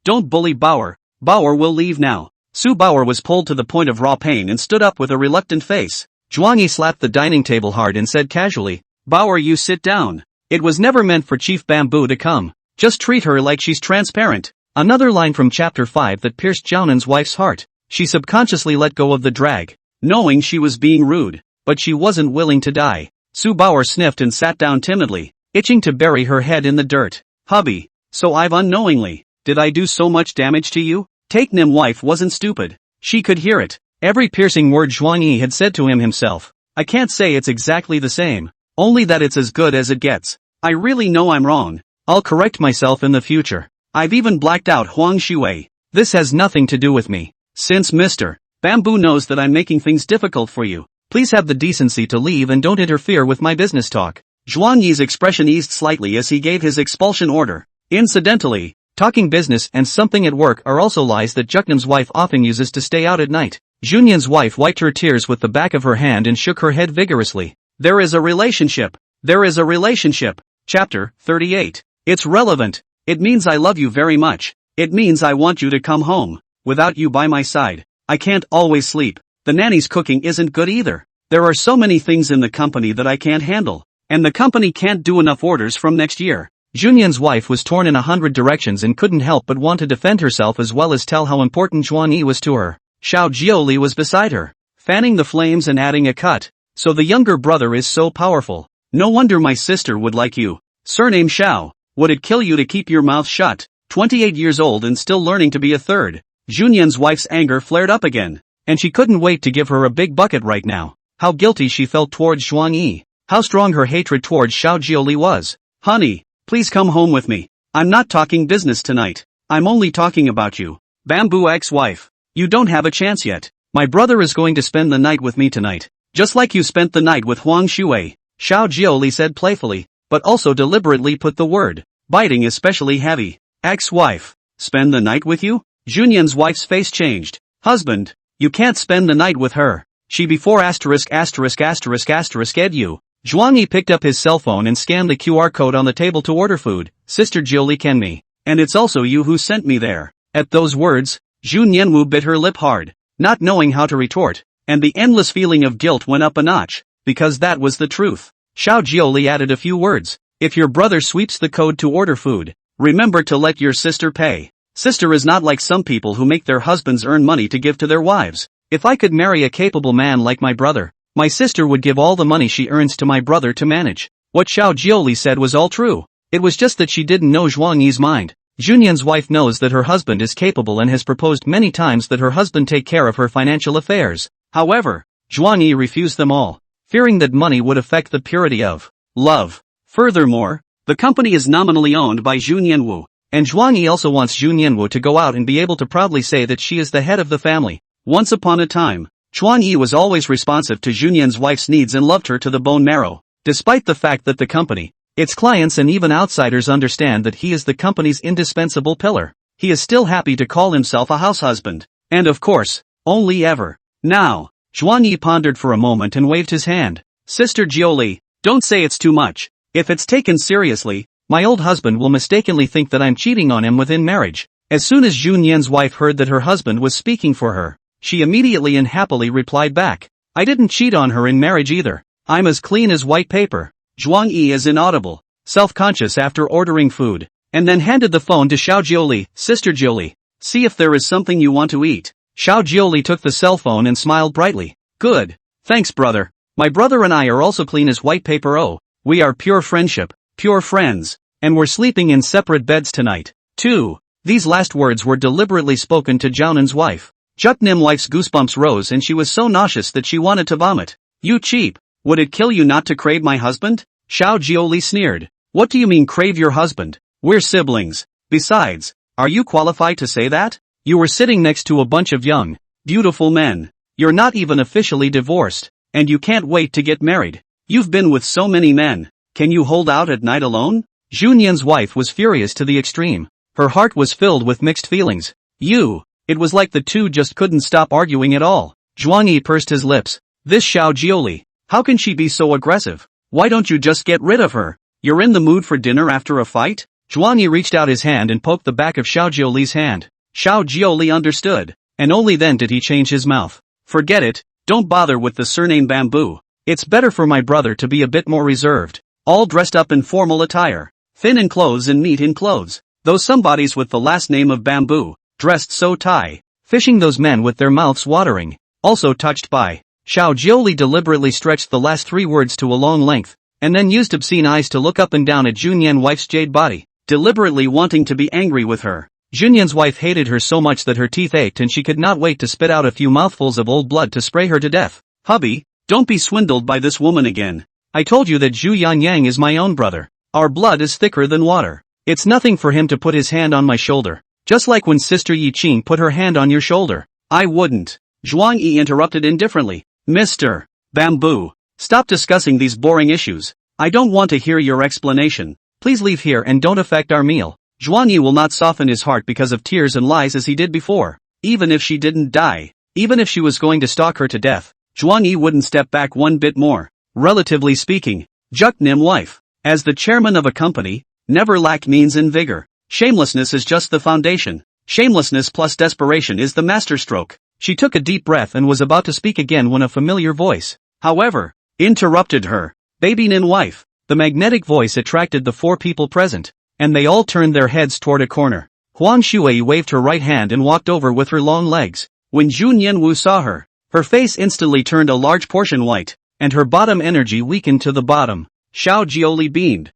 Don't bully Bauer. Bauer will leave now. Su Bauer was pulled to the point of raw pain and stood up with a reluctant face. Zhuang Yi slapped the dining table hard and said casually, Bauer, you sit down. It was never meant for Chief Bamboo to come. Just treat her like she's transparent. Another line from chapter 5 that pierced Jiaonan's wife's heart. She subconsciously let go of the drag, knowing she was being rude, but she wasn't willing to die. Su Bauer sniffed and sat down timidly, itching to bury her head in the dirt. Hubby, so I've unknowingly, did I do so much damage to you? Take Nim wife wasn't stupid. She could hear it. Every piercing word Zhuang Yi had said to him himself. I can't say it's exactly the same, only that it's as good as it gets. I really know I'm wrong. I'll correct myself in the future. I've even blacked out Huang Shuwei. This has nothing to do with me. Since Mr. Bamboo knows that I'm making things difficult for you, please have the decency to leave and don't interfere with my business talk. Zhuang Yi's expression eased slightly as he gave his expulsion order. Incidentally, talking business and something at work are also lies that Juknam's wife often uses to stay out at night. Junyan's wife wiped her tears with the back of her hand and shook her head vigorously. There is a relationship. There is a relationship. Chapter 38. It's relevant. It means I love you very much. It means I want you to come home. Without you by my side, I can't always sleep. The nanny's cooking isn't good either. There are so many things in the company that I can't handle. And the company can't do enough orders from next year. Junyan's wife was torn in 100 directions and couldn't help but want to defend herself as well as tell how important Zhuang Yi was to her. Xiao Jiuli was beside her, fanning the flames and adding a cut. So the younger brother is so powerful. No wonder my sister would like you. Surname Xiao. Would it kill you to keep your mouth shut? 28 years old and still learning to be a third. Junyan's wife's anger flared up again, and she couldn't wait to give her a big bucket right now. How guilty she felt towards Zhuang Yi. How strong her hatred towards Xiao Jiuli was. Honey, Please come home with me. I'm not talking business tonight. I'm only talking about you. Bamboo ex-wife. You don't have a chance yet. My brother is going to spend the night with me tonight. Just like you spent the night with Huang Shuai. Xiao Jiuli said playfully, but also deliberately put the word, biting especially heavy. Ex-wife. Spend the night with you? Junyan's wife's face changed. Husband. You can't spend the night with her. She before ***************************** Zhuang Yi picked up his cell phone and scanned the QR code on the table to order food. Sister Jiuli Ken me. And it's also you who sent me there. At those words, Zhu Nianwu bit her lip hard, not knowing how to retort, and the endless feeling of guilt went up a notch, because that was the truth. Xiao Jiuli added a few words. If your brother sweeps the code to order food, remember to let your sister pay. Sister is not like some people who make their husbands earn money to give to their wives. If I could marry a capable man like my brother, my sister would give all the money she earns to my brother to manage. What Xiao Jiuli said was all true. It was just that she didn't know Zhuang Yi's mind. Junyan's wife knows that her husband is capable and has proposed many times that her husband take care of her financial affairs. However, Zhuang Yi refused them all, fearing that money would affect the purity of love. Furthermore, the company is nominally owned by Zhu Nianwu, and Zhuang Yi also wants Zhu Nianwu to go out and be able to proudly say that she is the head of the family. Once upon a time, Zhuang Yi was always responsive to Junyan's wife's needs and loved her to the bone marrow, despite the fact that the company, its clients and even outsiders understand that he is the company's indispensable pillar. He is still happy to call himself a house husband. And of course, only ever. Now, Zhuang Yi pondered for a moment and waved his hand. Sister Jiuli, don't say it's too much. If it's taken seriously, my old husband will mistakenly think that I'm cheating on him within marriage. As soon as Jun Yan's wife heard that her husband was speaking for her, she immediately and happily replied back. I didn't cheat on her in marriage either. I'm as clean as white paper. Zhuang Yi is inaudible, self-conscious after ordering food, and then handed the phone to Xiao Jiuli. Sister Jiuli, see if there is something you want to eat. Xiao Jiuli took the cell phone and smiled brightly. Good. Thanks brother. My brother and I are also clean as white paper. Oh, we are pure friendship, pure friends, and we're sleeping in separate beds tonight. 2. These last words were deliberately spoken to Zhaonan's wife. Juknim wife's goosebumps rose and she was so nauseous that she wanted to vomit. You cheap. Would it kill you not to crave my husband? Xiao Jiuli sneered. What do you mean crave your husband? We're siblings. Besides, are you qualified to say that? You were sitting next to a bunch of young, beautiful men. You're not even officially divorced, and you can't wait to get married. You've been with so many men. Can you hold out at night alone? Junyan's wife was furious to the extreme. Her heart was filled with mixed feelings. It was like the two just couldn't stop arguing at all. Zhuang Yi pursed his lips. This Xiao Jiuli, how can she be so aggressive? Why don't you just get rid of her? You're in the mood for dinner after a fight? Zhuang Yi reached out his hand and poked the back of Xiao Jiuli's hand. Xiao Jiuli understood, and only then did he change his mouth. Forget it, don't bother with the surname Bamboo. It's better for my brother to be a bit more reserved, all dressed up in formal attire, thin in clothes and neat in clothes. Though some bodies with the last name of Bamboo, dressed so tie, fishing those men with their mouths watering, also touched by. Xiao Jiuli deliberately stretched the last 3 words to a long length, and then used obscene eyes to look up and down at Junyan wife's jade body, deliberately wanting to be angry with her. Junyan's wife hated her so much that her teeth ached and she could not wait to spit out a few mouthfuls of old blood to spray her to death. Hubby, don't be swindled by this woman again. I told you that Zhu Yanyang is my own brother. Our blood is thicker than water. It's nothing for him to put his hand on my shoulder. Just like when Sister Yi Qing put her hand on your shoulder. I wouldn't. Zhuang Yi interrupted indifferently. Mr. Bamboo, stop discussing these boring issues. I don't want to hear your explanation. Please leave here and don't affect our meal. Zhuang Yi will not soften his heart because of tears and lies as he did before. Even if she didn't die, even if she was going to stalk her to death, Zhuang Yi wouldn't step back one bit more. Relatively speaking, Juknim wife, as the chairman of a company, never lacked means and vigor. Shamelessness is just the foundation. Shamelessness plus desperation is the masterstroke. She took a deep breath and was about to speak again when a familiar voice, however, interrupted her. Baby Nin wife. The magnetic voice attracted the 4 people present, and they all turned their heads toward a corner. Huang Shuai waved her right hand and walked over with her long legs. When Jun Yanwu saw her, her face instantly turned a large portion white, and her bottom energy weakened to the bottom. Xiao Jiuli beamed.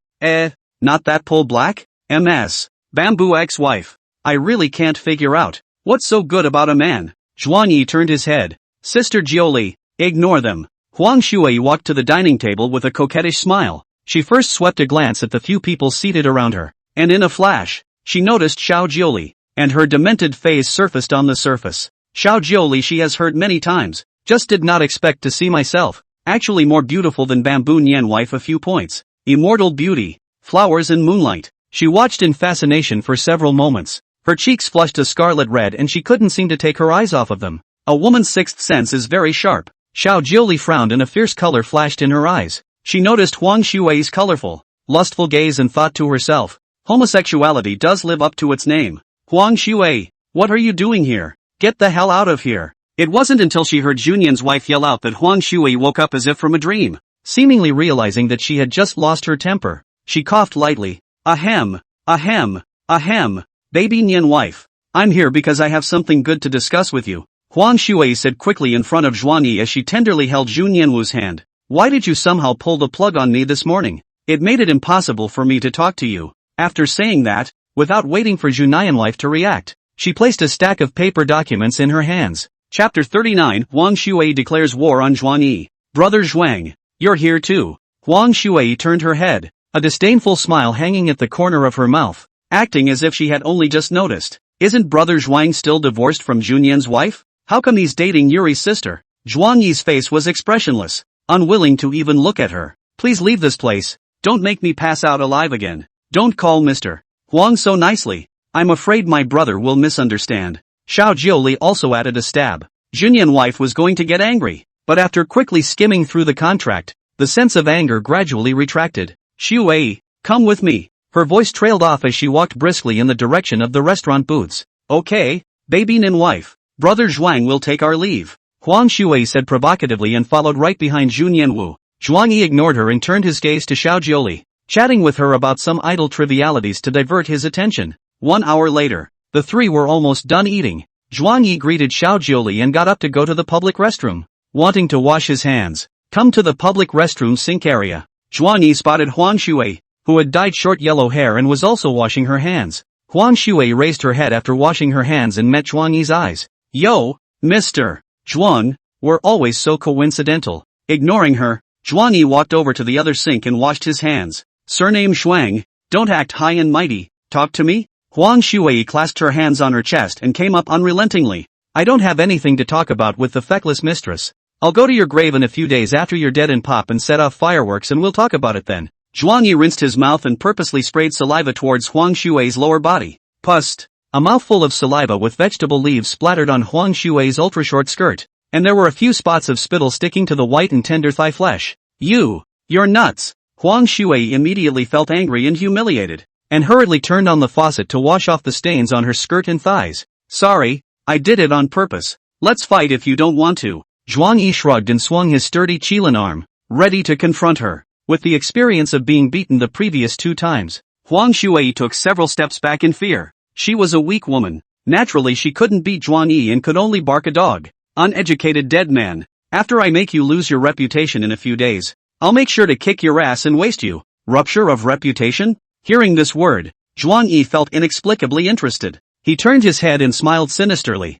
Not that pole black? MS. Bamboo ex-wife. I really can't figure out, what's so good about a man? Zhuang Yi turned his head. Sister Jiuli, ignore them. Huang Shuai walked to the dining table with a coquettish smile. She first swept a glance at the few people seated around her, and in a flash, she noticed Xiao Jiuli, and her demented face surfaced on the surface. Xiao Jiuli she has heard many times, just did not expect to see myself, actually more beautiful than Bamboo Nian wife a few points. Immortal beauty, flowers and moonlight. She watched in fascination for several moments. Her cheeks flushed a scarlet red and she couldn't seem to take her eyes off of them. A woman's sixth sense is very sharp. Xiao Jiuli frowned and a fierce color flashed in her eyes. She noticed Huang Xuei's colorful, lustful gaze and thought to herself, homosexuality does live up to its name. Huang Xuei, what are you doing here? Get the hell out of here. It wasn't until she heard Junyan's wife yell out that Huang Xuei woke up as if from a dream. Seemingly realizing that she had just lost her temper, she coughed lightly. Ahem, ahem, ahem, baby Nian wife. I'm here because I have something good to discuss with you. Huang Xuei said quickly in front of Zhuang Yi as she tenderly held Jun Yanwu's hand. Why did you somehow pull the plug on me this morning? It made it impossible for me to talk to you. After saying that, without waiting for Junyan wife to react, she placed a stack of paper documents in her hands. Chapter 39 Huang Xuei declares war on Zhuang Yi. Brother Zhuang, you're here too. Huang Xuei turned her head, a disdainful smile hanging at the corner of her mouth, acting as if she had only just noticed. Isn't Brother Zhuang still divorced from Junyan's wife? How come he's dating Yuri's sister? Zhuang Yi's face was expressionless, unwilling to even look at her. Please leave this place. Don't make me pass out alive again. Don't call Mr. Huang so nicely. I'm afraid my brother will misunderstand. Xiao Jiuli also added a stab. Junyan wife was going to get angry, but after quickly skimming through the contract, the sense of anger gradually retracted. Xuei, come with me. Her voice trailed off as she walked briskly in the direction of the restaurant booths. Okay, baby Nin wife. Brother Zhuang will take our leave. Huang Xuei said provocatively and followed right behind Jun Yanwu. Zhuang Yi ignored her and turned his gaze to Xiao Jiuli, chatting with her about some idle trivialities to divert his attention. 1 hour later, the three were almost done eating. Zhuang Yi greeted Xiao Jiuli and got up to go to the public restroom. Wanting to wash his hands, come to the public restroom sink area. Zhuang Yi spotted Huang Xuei, who had dyed short yellow hair and was also washing her hands. Huang Xuei raised her head after washing her hands and met Zhuang Yi's eyes. Yo, Mr. Zhuang, we're always so coincidental. Ignoring her, Zhuang Yi walked over to the other sink and washed his hands. Surname Shuang, don't act high and mighty, talk to me? Huang Xuei clasped her hands on her chest and came up unrelentingly. I don't have anything to talk about with the feckless mistress. I'll go to your grave in a few days after you're dead and pop and set off fireworks and we'll talk about it then. Zhuang Yi rinsed his mouth and purposely sprayed saliva towards Huang Xuei's lower body. Pust. A mouthful of saliva with vegetable leaves splattered on Huang Xuei's ultra-short skirt, and there were a few spots of spittle sticking to the white and tender thigh flesh. You're nuts. Huang Xuei immediately felt angry and humiliated, and hurriedly turned on the faucet to wash off the stains on her skirt and thighs. Sorry, I did it on purpose. Let's fight if you don't want to. Zhuang Yi shrugged and swung his sturdy Qilin arm, ready to confront her. With the experience of being beaten the previous 2 times, Huang Xuei took several steps back in fear. She was a weak woman. Naturally she couldn't beat Zhuang Yi and could only bark a dog. Uneducated dead man. After I make you lose your reputation in a few days, I'll make sure to kick your ass and waste you. Rupture of reputation? Hearing this word, Zhuang Yi felt inexplicably interested. He turned his head and smiled sinisterly.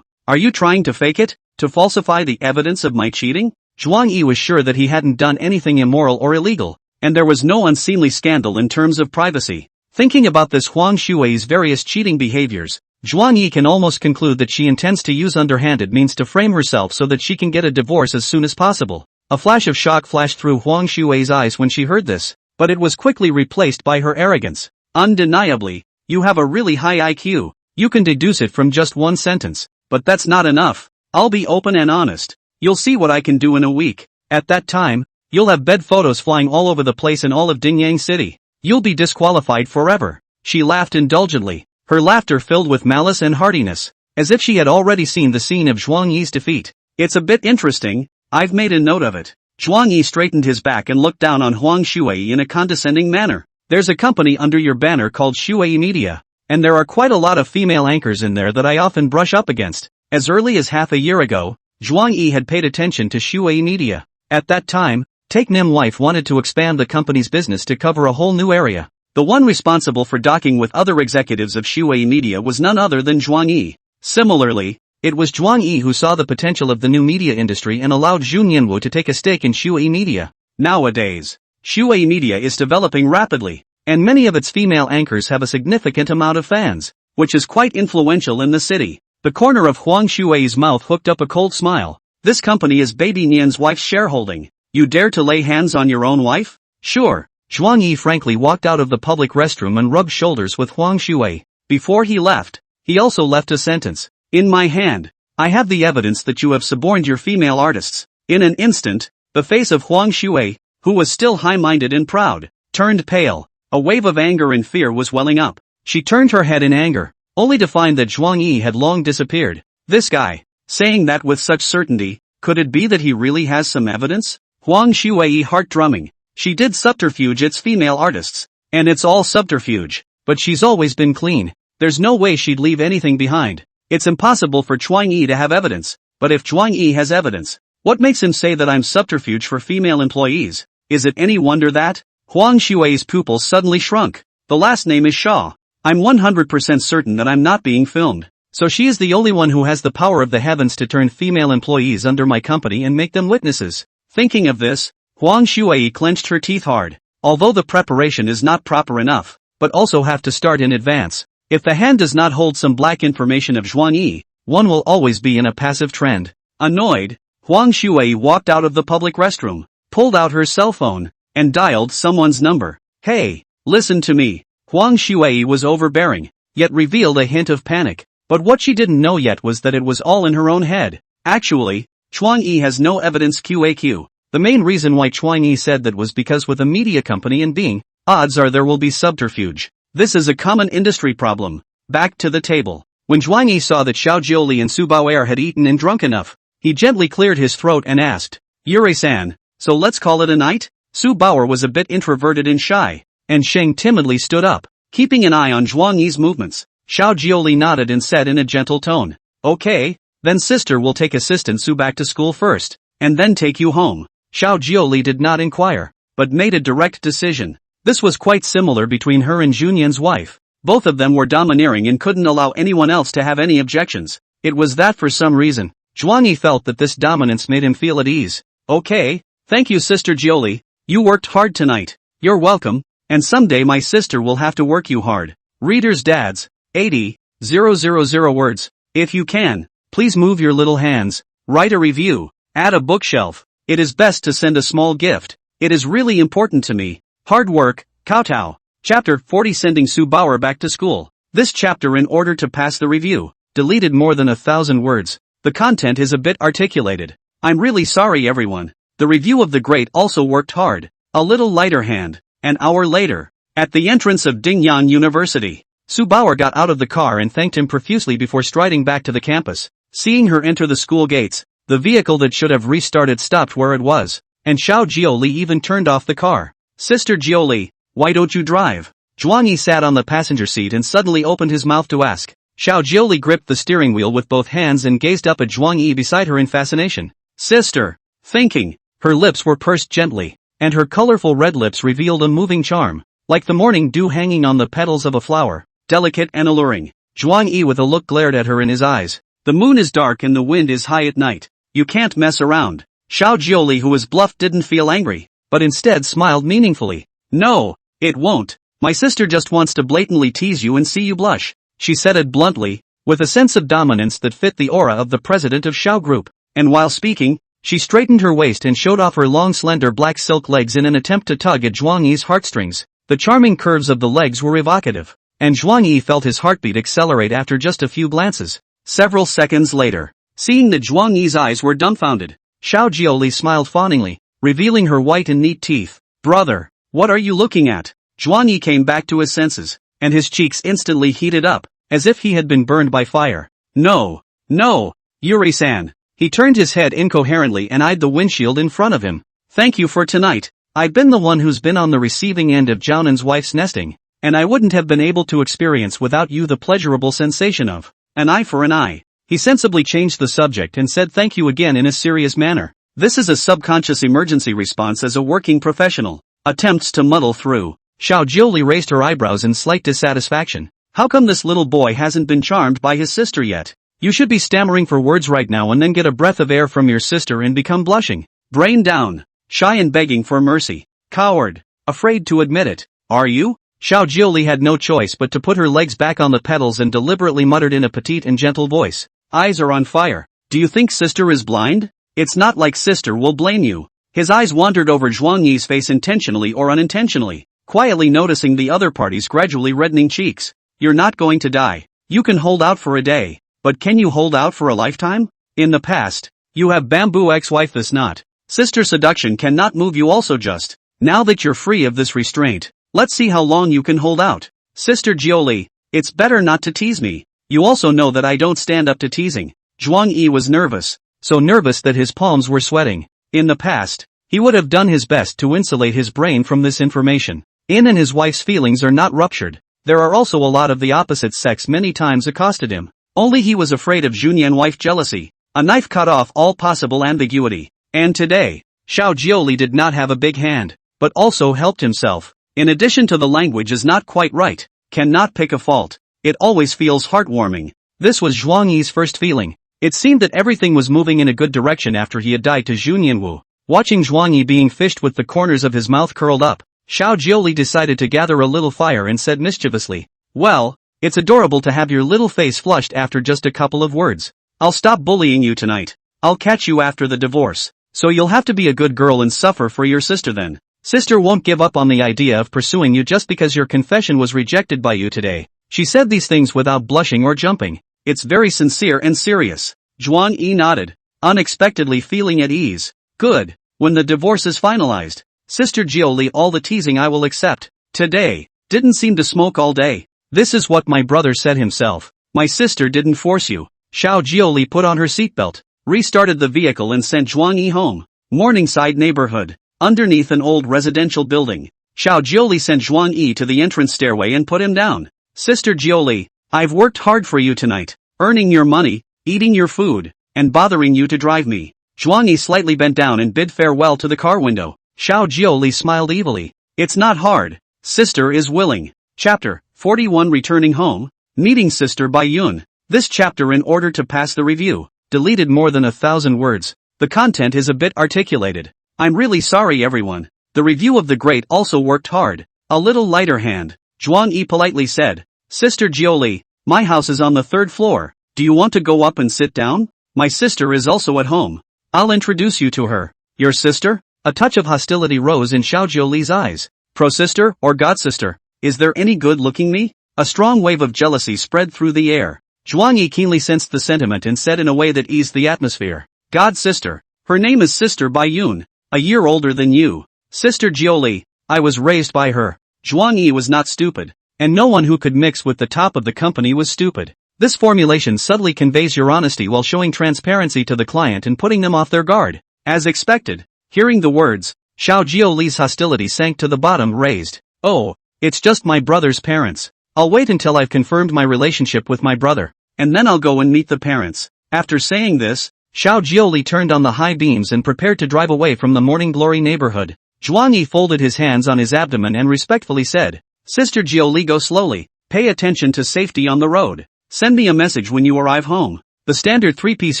Are you trying to fake it? To falsify the evidence of my cheating? Zhuang Yi was sure that he hadn't done anything immoral or illegal, and there was no unseemly scandal in terms of privacy. Thinking about this Huang Xuei's various cheating behaviors, Zhuang Yi can almost conclude that she intends to use underhanded means to frame herself so that she can get a divorce as soon as possible. A flash of shock flashed through Huang Xuei's eyes when she heard this, but it was quickly replaced by her arrogance. Undeniably, you have a really high IQ. You can deduce it from just one sentence, but that's not enough. I'll be open and honest. You'll see what I can do in a week. At that time, you'll have bed photos flying all over the place in all of Dingyang City. You'll be disqualified forever. She laughed indulgently, her laughter filled with malice and heartiness, as if she had already seen the scene of Zhuang Yi's defeat. It's a bit interesting, I've made a note of it. Zhuang Yi straightened his back and looked down on Huang Xuei in a condescending manner. There's a company under your banner called Xuei Media, and there are quite a lot of female anchors in there that I often brush up against. As early as half a year ago, Zhuang Yi had paid attention to Xuei Media. At that time, Take Nim wife wanted to expand the company's business to cover a whole new area. The one responsible for docking with other executives of Xuei Media was none other than Zhuang Yi. Similarly, it was Zhuang Yi who saw the potential of the new media industry and allowed Jun Yanwu to take a stake in Xuei Media. Nowadays, Shui Media is developing rapidly, and many of its female anchors have a significant amount of fans, which is quite influential in the city. The corner of Huang Shui's mouth hooked up a cold smile. This company is Baby Nian's wife's shareholding. You dare to lay hands on your own wife? Sure. Zhuang Yi frankly walked out of the public restroom and rubbed shoulders with Huang Shui. Before he left, he also left a sentence. In my hand, I have the evidence that you have suborned your female artists. In an instant, the face of Huang Shui, who was still high-minded and proud, turned pale. A wave of anger and fear was welling up. She turned her head in anger, only to find that Zhuang Yi had long disappeared. This guy, saying that with such certainty, could it be that he really has some evidence? Huang Shui heart drumming. She did subterfuge its female artists. And it's all subterfuge. But she's always been clean. There's no way she'd leave anything behind. It's impossible for Zhuang Yi to have evidence. But if Zhuang Yi has evidence, what makes him say that I'm subterfuge for female employees? Is it any wonder that? Huang Shui's pupils suddenly shrunk. The last name is Shaw. I'm 100% certain that I'm not being filmed. So she is the only one who has the power of the heavens to turn female employees under my company and make them witnesses. Thinking of this, Huang Shui clenched her teeth hard. Although the preparation is not proper enough, but also have to start in advance. If the hand does not hold some black information of Zhuang Yi, one will always be in a passive trend. Annoyed, Huang Shui walked out of the public restroom, pulled out her cell phone, and dialed someone's number. Hey, listen to me. Huang Shui was overbearing, yet revealed a hint of panic. But what she didn't know yet was that it was all in her own head. Actually, Zhuang Yi has no evidence QAQ. The main reason why Zhuang Yi said that was because with a media company and being, odds are there will be subterfuge. This is a common industry problem. Back to the table. When Zhuang Yi saw that Xiao Jioli and Su Bao'er had eaten and drunk enough, he gently cleared his throat and asked, Yurei-san, so let's call it a night? Su Bao'er was a bit introverted and shy, and Sheng timidly stood up, keeping an eye on Zhuang Yi's movements. Xiao Jioli nodded and said in a gentle tone, okay, then sister will take assistant Su back to school first, and then take you home. Xiao Jioli did not inquire, but made a direct decision. This was quite similar between her and Junyan's wife. Both of them were domineering and couldn't allow anyone else to have any objections. It was that for some reason, Zhuang Yi felt that this dominance made him feel at ease. Okay, thank you Sister Jioli, you worked hard tonight. You're welcome, and someday my sister will have to work you hard. Readers' dads, 80,000 words. If you can, please move your little hands, write a review, add a bookshelf. It is best to send a small gift. It is really important to me. Hard work, kowtow. Chapter 40 Sending Su Bao'er back to school. This chapter in order to pass the review, deleted more than 1,000 words. The content is a bit articulated. I'm really sorry everyone. The review of The Great also worked hard. A little lighter hand. An hour later, at the entrance of Dingyan University, Su Bao'er got out of the car and thanked him profusely before striding back to the campus. Seeing her enter the school gates, the vehicle that should have restarted stopped where it was, and Xiao Jioli even turned off the car. Sister Jioli, why don't you drive? Zhuang Yi sat on the passenger seat and suddenly opened his mouth to ask. Xiao Jioli gripped the steering wheel with both hands and gazed up at Zhuang Yi beside her in fascination. Sister, thinking, her lips were pursed gently, and her colorful red lips revealed a moving charm, like the morning dew hanging on the petals of a flower, delicate and alluring. Zhuang Yi with a look glared at her in his eyes. The moon is dark and the wind is high at night. You can't mess around. Xiao Jioli, who was bluffed, didn't feel angry, but instead smiled meaningfully. No, it won't. My sister just wants to blatantly tease you and see you blush. She said it bluntly, with a sense of dominance that fit the aura of the president of Xiao Group. And while speaking, she straightened her waist and showed off her long slender black silk legs in an attempt to tug at Zhuang Yi's heartstrings. The charming curves of the legs were evocative, and Zhuang Yi felt his heartbeat accelerate after just a few glances. Several seconds later, seeing that Zhuang Yi's eyes were dumbfounded, Xiao Jioli smiled fawningly, revealing her white and neat teeth. Brother, what are you looking at? Zhuang Yi came back to his senses, and his cheeks instantly heated up, as if he had been burned by fire. No, Yurei-san. He turned his head incoherently and eyed the windshield in front of him. Thank you for tonight. I've been the one who's been on the receiving end of Jiaonan's wife's nesting, and I wouldn't have been able to experience without you the pleasurable sensation of an eye for an eye. He sensibly changed the subject and said thank you again in a serious manner. This is a subconscious emergency response as a working professional attempts to muddle through. Xiao Jioli raised her eyebrows in slight dissatisfaction. How come this little boy hasn't been charmed by his sister yet? You should be stammering for words right now and then get a breath of air from your sister and become blushing, brain down, shy and begging for mercy. Coward. Afraid to admit it. Are you? Xiao Jiuli had no choice but to put her legs back on the pedals and deliberately muttered in a petite and gentle voice. Eyes are on fire. Do you think sister is blind? It's not like sister will blame you. His eyes wandered over Zhuang Yi's face intentionally or unintentionally, quietly noticing the other party's gradually reddening cheeks. You're not going to die. You can hold out for a day. But can you hold out for a lifetime? In the past, you have bamboo ex-wife this not. Sister seduction cannot move you also just. Now that you're free of this restraint, let's see how long you can hold out. Sister Jiuli, it's better not to tease me. You also know that I don't stand up to teasing. Zhuang Yi was nervous, so nervous that his palms were sweating. In the past, he would have done his best to insulate his brain from this information. In and his wife's feelings are not ruptured. There are also a lot of the opposite sex many times accosted him. Only he was afraid of Junyan wife jealousy. A knife cut off all possible ambiguity. And today, Xiao Jiuli did not have a big hand, but also helped himself. In addition to the language is not quite right, cannot pick a fault. It always feels heartwarming. This was Zhuang Yi's first feeling. It seemed that everything was moving in a good direction after he had died to Junyanwu. Watching Zhuang Yi being fished with the corners of his mouth curled up, Xiao Jiuli decided to gather a little fire and said mischievously, well, it's adorable to have your little face flushed after just a couple of words. I'll stop bullying you tonight. I'll catch you after the divorce. So you'll have to be a good girl and suffer for your sister then. Sister won't give up on the idea of pursuing you just because your confession was rejected by you today. She said these things without blushing or jumping. It's very sincere and serious. Zhuang Yi nodded, unexpectedly feeling at ease. Good. When the divorce is finalized, Sister Jiuli, all the teasing I will accept. Today, didn't seem to smoke all day. This is what my brother said himself. My sister didn't force you. Xiao Jiuli put on her seatbelt, restarted the vehicle and sent Zhuang Yi home. Morningside neighborhood. Underneath an old residential building, Xiao Jiuli sent Zhuang Yi to the entrance stairway and put him down. Sister Jiuli, I've worked hard for you tonight, earning your money, eating your food, and bothering you to drive me. Zhuang Yi slightly bent down and bid farewell to the car window. Xiao Jiuli smiled evilly. It's not hard. Sister is willing. Chapter 41 Returning Home, Meeting Sister by Yun. This chapter, in order to pass the review, deleted more than 1,000 words. The content is a bit articulated. I'm really sorry everyone. The review of The Great also worked hard. A little lighter hand. Zhuang Yi politely said. Sister Jiuli, my house is on the 3rd floor. Do you want to go up and sit down? My sister is also at home. I'll introduce you to her. Your sister? A touch of hostility rose in Xiao Jiuli's eyes. Pro-sister or god-sister? Is there any good-looking me? A strong wave of jealousy spread through the air. Zhuang Yi keenly sensed the sentiment and said in a way that eased the atmosphere. God-sister. Her name is Sister Bai Yun. A year older than you. Sister Jiuli, I was raised by her. Zhuang Yi was not stupid. And no one who could mix with the top of the company was stupid. This formulation subtly conveys your honesty while showing transparency to the client and putting them off their guard. As expected, hearing the words, Xiao Jiuli's hostility sank to the bottom raised. Oh, it's just my brother's parents. I'll wait until I've confirmed my relationship with my brother, and then I'll go and meet the parents. After saying this, Xiao Jiuli turned on the high beams and prepared to drive away from the Morning Glory neighborhood. Zhuang Yi folded his hands on his abdomen and respectfully said, Sister Jiuli, go slowly. Pay attention to safety on the road. Send me a message when you arrive home. The standard 3-piece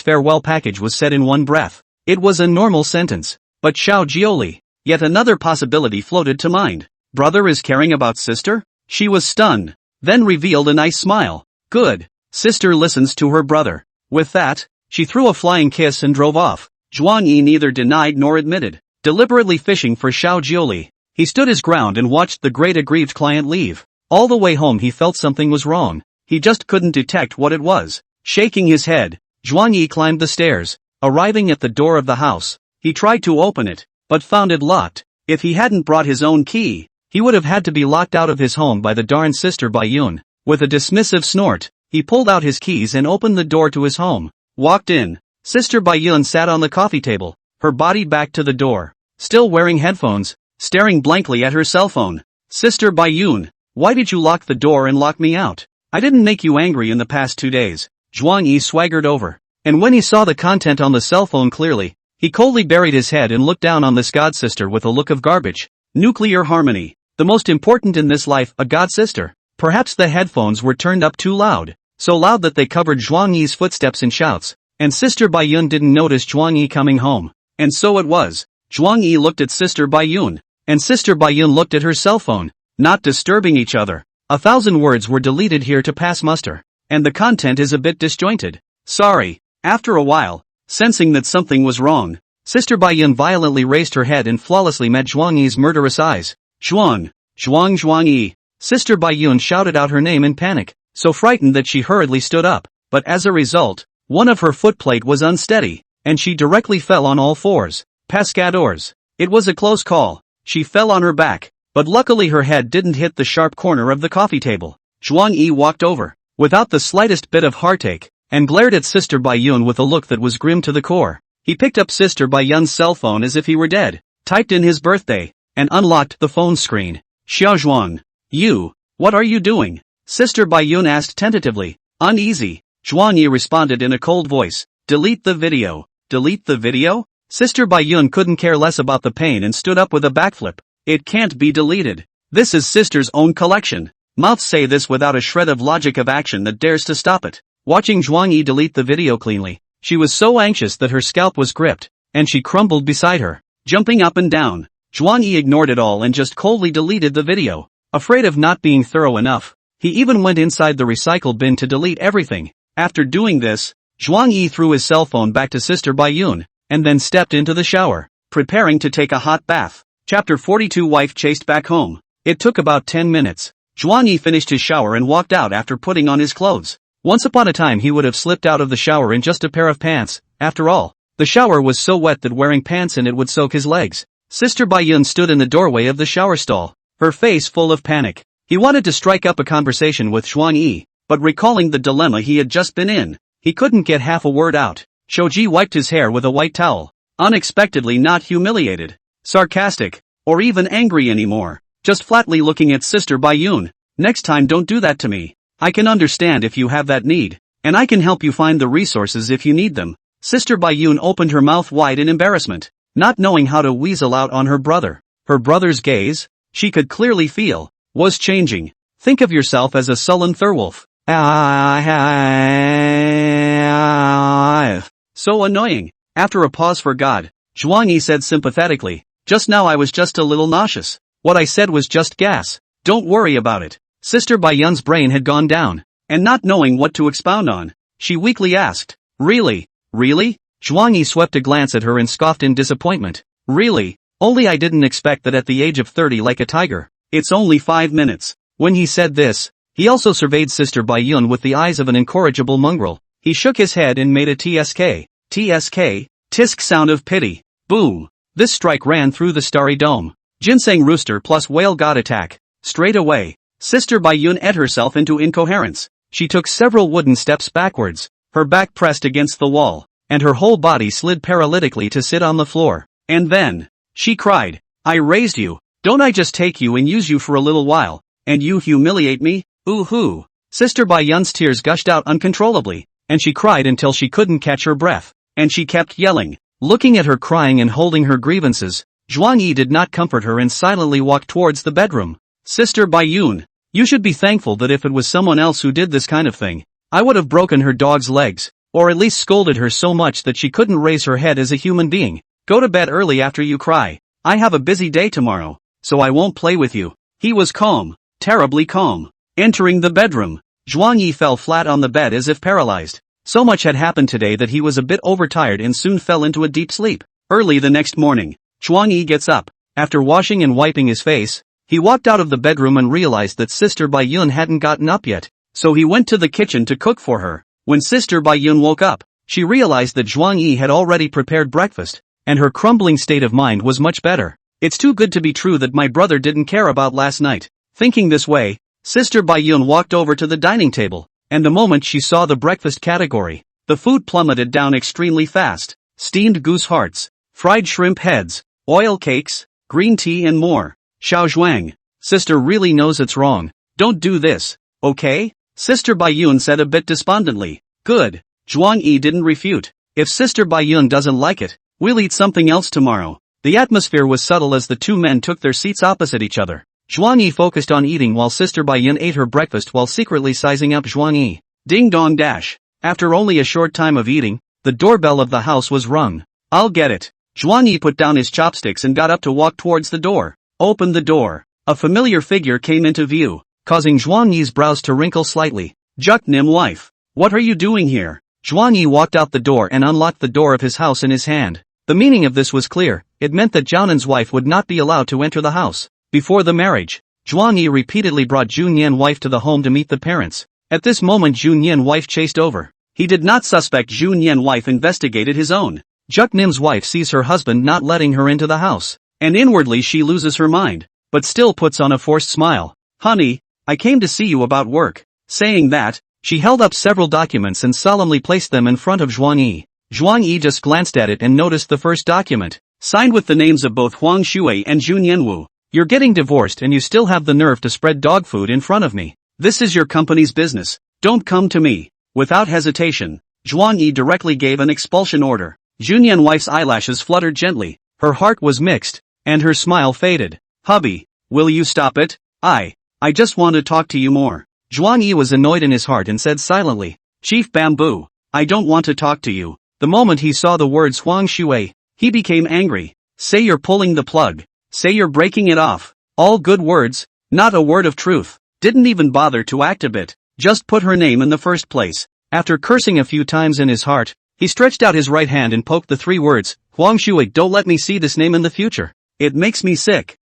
farewell package was said in one breath. It was a normal sentence. But Xiao Jiuli, yet another possibility floated to mind. Brother is caring about sister? She was stunned, then revealed a nice smile. Good. Sister listens to her brother. With that, she threw a flying kiss and drove off. Zhuang Yi neither denied nor admitted. Deliberately fishing for Xiao Jiuli, he stood his ground and watched the great aggrieved client leave. All the way home he felt something was wrong. He just couldn't detect what it was. Shaking his head, Zhuang Yi climbed the stairs. Arriving at the door of the house, he tried to open it, but found it locked. If he hadn't brought his own key, he would have had to be locked out of his home by the darn Sister Bai Yun. With a dismissive snort, he pulled out his keys and opened the door to his home. Walked in. Sister Bai Yun sat on the coffee table, her body back to the door, still wearing headphones, staring blankly at her cell phone. Sister Bai Yun, why did you lock the door and lock me out? I didn't make you angry in the past 2 days. Zhuang Yi swaggered over, and when he saw the content on the cell phone clearly, he coldly buried his head and looked down on this godsister with a look of garbage. Nuclear harmony. The most important in this life, a godsister. Perhaps the headphones were turned up too loud, so loud that they covered Zhuang Yi's footsteps and shouts, and Sister Bai Yun didn't notice Zhuang Yi coming home. And so it was. Zhuang Yi looked at Sister Bai Yun, and Sister Bayun looked at her cell phone. Not disturbing each other. 1,000 words were deleted here to pass muster. And the content is a bit disjointed. Sorry. After a while, sensing that something was wrong, Sister Bayun violently raised her head and flawlessly met Zhuang Yi's murderous eyes. Zhuang! Zhuang Yi! Sister Bayun shouted out her name in panic, so frightened that she hurriedly stood up, but as a result, one of her footplate was unsteady, and she directly fell on all fours. Pescadores. It was a close call. She fell on her back, but luckily her head didn't hit the sharp corner of the coffee table. Zhuang Yi walked over, without the slightest bit of heartache, and glared at Sister Bayun with a look that was grim to the core. He picked up Sister Bayun's cell phone as if he were dead, typed in his birthday, and unlocked the phone screen. Xiaozhuang. You. What are you doing? Sister Bayun asked tentatively. Uneasy. Zhuang Yi responded in a cold voice. Delete the video. Delete the video? Sister Bayun couldn't care less about the pain and stood up with a backflip. It can't be deleted. This is Sister's own collection. Mouths say this without a shred of logic of action that dares to stop it. Watching Zhuang Yi delete the video cleanly, she was so anxious that her scalp was gripped, and she crumbled beside her, jumping up and down. Zhuang Yi ignored it all and just coldly deleted the video. Afraid of not being thorough enough, he even went inside the recycle bin to delete everything. After doing this, Zhuang Yi threw his cell phone back to Sister Bayun, and then stepped into the shower, preparing to take a hot bath. Chapter 42. Wife chased back home. It took about 10 minutes. Zhuang Yi finished his shower and walked out after putting on his clothes. Once upon a time he would have slipped out of the shower in just a pair of pants. After all, the shower was so wet that wearing pants in it would soak his legs. Sister Bayun stood in the doorway of the shower stall, her face full of panic. He wanted to strike up a conversation with Zhuang Yi, but recalling the dilemma he had just been in, he couldn't get half a word out. Shoji wiped his hair with a white towel, unexpectedly not humiliated, sarcastic, or even angry anymore, just flatly looking at Sister Bayun. Next time don't do that to me. I can understand if you have that need, and I can help you find the resources if you need them. Sister Bayun opened her mouth wide in embarrassment, not knowing how to weasel out on her brother. Her brother's gaze, she could clearly feel, was changing. Think of yourself as a sullen Thurwolf. So annoying. After a pause for God, Zhuang Yi said sympathetically, just now I was just a little nauseous. What I said was just gas. Don't worry about it. Sister Bayun's brain had gone down, and not knowing what to expound on, she weakly asked, Really? Really? Zhuang Yi swept a glance at her and scoffed in disappointment. Really? Only I didn't expect that at the age of 30 like a tiger. It's only 5 minutes. When he said this, he also surveyed Sister Bayun with the eyes of an incorrigible mongrel. He shook his head and made a tisk sound of pity. Boom. This strike ran through the starry dome. Ginseng rooster plus whale god attack. Straight away, Sister Bayun ate herself into incoherence. She took several wooden steps backwards, her back pressed against the wall, and her whole body slid paralytically to sit on the floor. And then, she cried, I raised you. Don't I just take you and use you for a little while, and you humiliate me? Ooh-hoo. Sister Bayun's tears gushed out uncontrollably, and she cried until she couldn't catch her breath, and she kept yelling. Looking at her crying and holding her grievances, Zhuang Yi did not comfort her and silently walked towards the bedroom. Sister Bayun, you should be thankful that if it was someone else who did this kind of thing, I would have broken her dog's legs, or at least scolded her so much that she couldn't raise her head as a human being. Go to bed early after you cry. I have a busy day tomorrow, so I won't play with you. He was calm, terribly calm. Entering the bedroom, Zhuang Yi fell flat on the bed as if paralyzed. So much had happened today that he was a bit overtired and soon fell into a deep sleep. Early the next morning, Zhuang Yi gets up. After washing and wiping his face, he walked out of the bedroom and realized that Sister Bayun hadn't gotten up yet, so he went to the kitchen to cook for her. When Sister Bayun woke up, she realized that Zhuang Yi had already prepared breakfast, and her crumbling state of mind was much better. It's too good to be true that my brother didn't care about last night. Thinking this way, Sister Bayun walked over to the dining table, and the moment she saw the breakfast category, the food plummeted down extremely fast. Steamed goose hearts, fried shrimp heads, oil cakes, green tea and more. Xiaozhuang, Sister really knows it's wrong. Don't do this, okay? Sister Bayun said a bit despondently. Good. Zhuang Yi didn't refute. If Sister Bayun doesn't like it, we'll eat something else tomorrow. The atmosphere was subtle as the two men took their seats opposite each other. Zhuang Yi focused on eating while Sister Bayun ate her breakfast while secretly sizing up Zhuang Yi. Ding dong dash. After only a short time of eating, the doorbell of the house was rung. I'll get it. Zhuang Yi put down his chopsticks and got up to walk towards the door. opened the door. A familiar figure came into view, causing Zhuang Yi's brows to wrinkle slightly. Nim wife. What are you doing here? Zhuang Yi walked out the door and unlocked the door of his house in his hand. The meaning of this was clear. It meant that Zhao wife would not be allowed to enter the house. Before the marriage, Zhuang Yi repeatedly brought Junyan wife to the home to meet the parents. At this moment Junyan wife chased over. He did not suspect Junyan wife investigated his own. Nim's wife sees her husband not letting her into the house, and inwardly she loses her mind, but still puts on a forced smile. Honey, I came to see you about work. Saying that, she held up several documents and solemnly placed them in front of Zhuang Yi. Zhuang Yi just glanced at it and noticed the first document, signed with the names of both Huang Shui and Jun Yanwu. You're getting divorced and you still have the nerve to spread dog food in front of me. This is your company's business. Don't come to me. Without hesitation, Zhuang Yi directly gave an expulsion order. Junyan wife's eyelashes fluttered gently, her heart was mixed, and her smile faded. Hubby, will you stop it? I just want to talk to you more. Zhuang Yi was annoyed in his heart and said silently, Chief Bamboo, I don't want to talk to you. The moment he saw the words Huang Shui, he became angry. Say you're pulling the plug. Say you're breaking it off. All good words, not a word of truth. Didn't even bother to act a bit, just put her name in the first place. After cursing a few times in his heart, he stretched out his right hand and poked the 3 words, Huang Shui, don't let me see this name in the future. It makes me sick.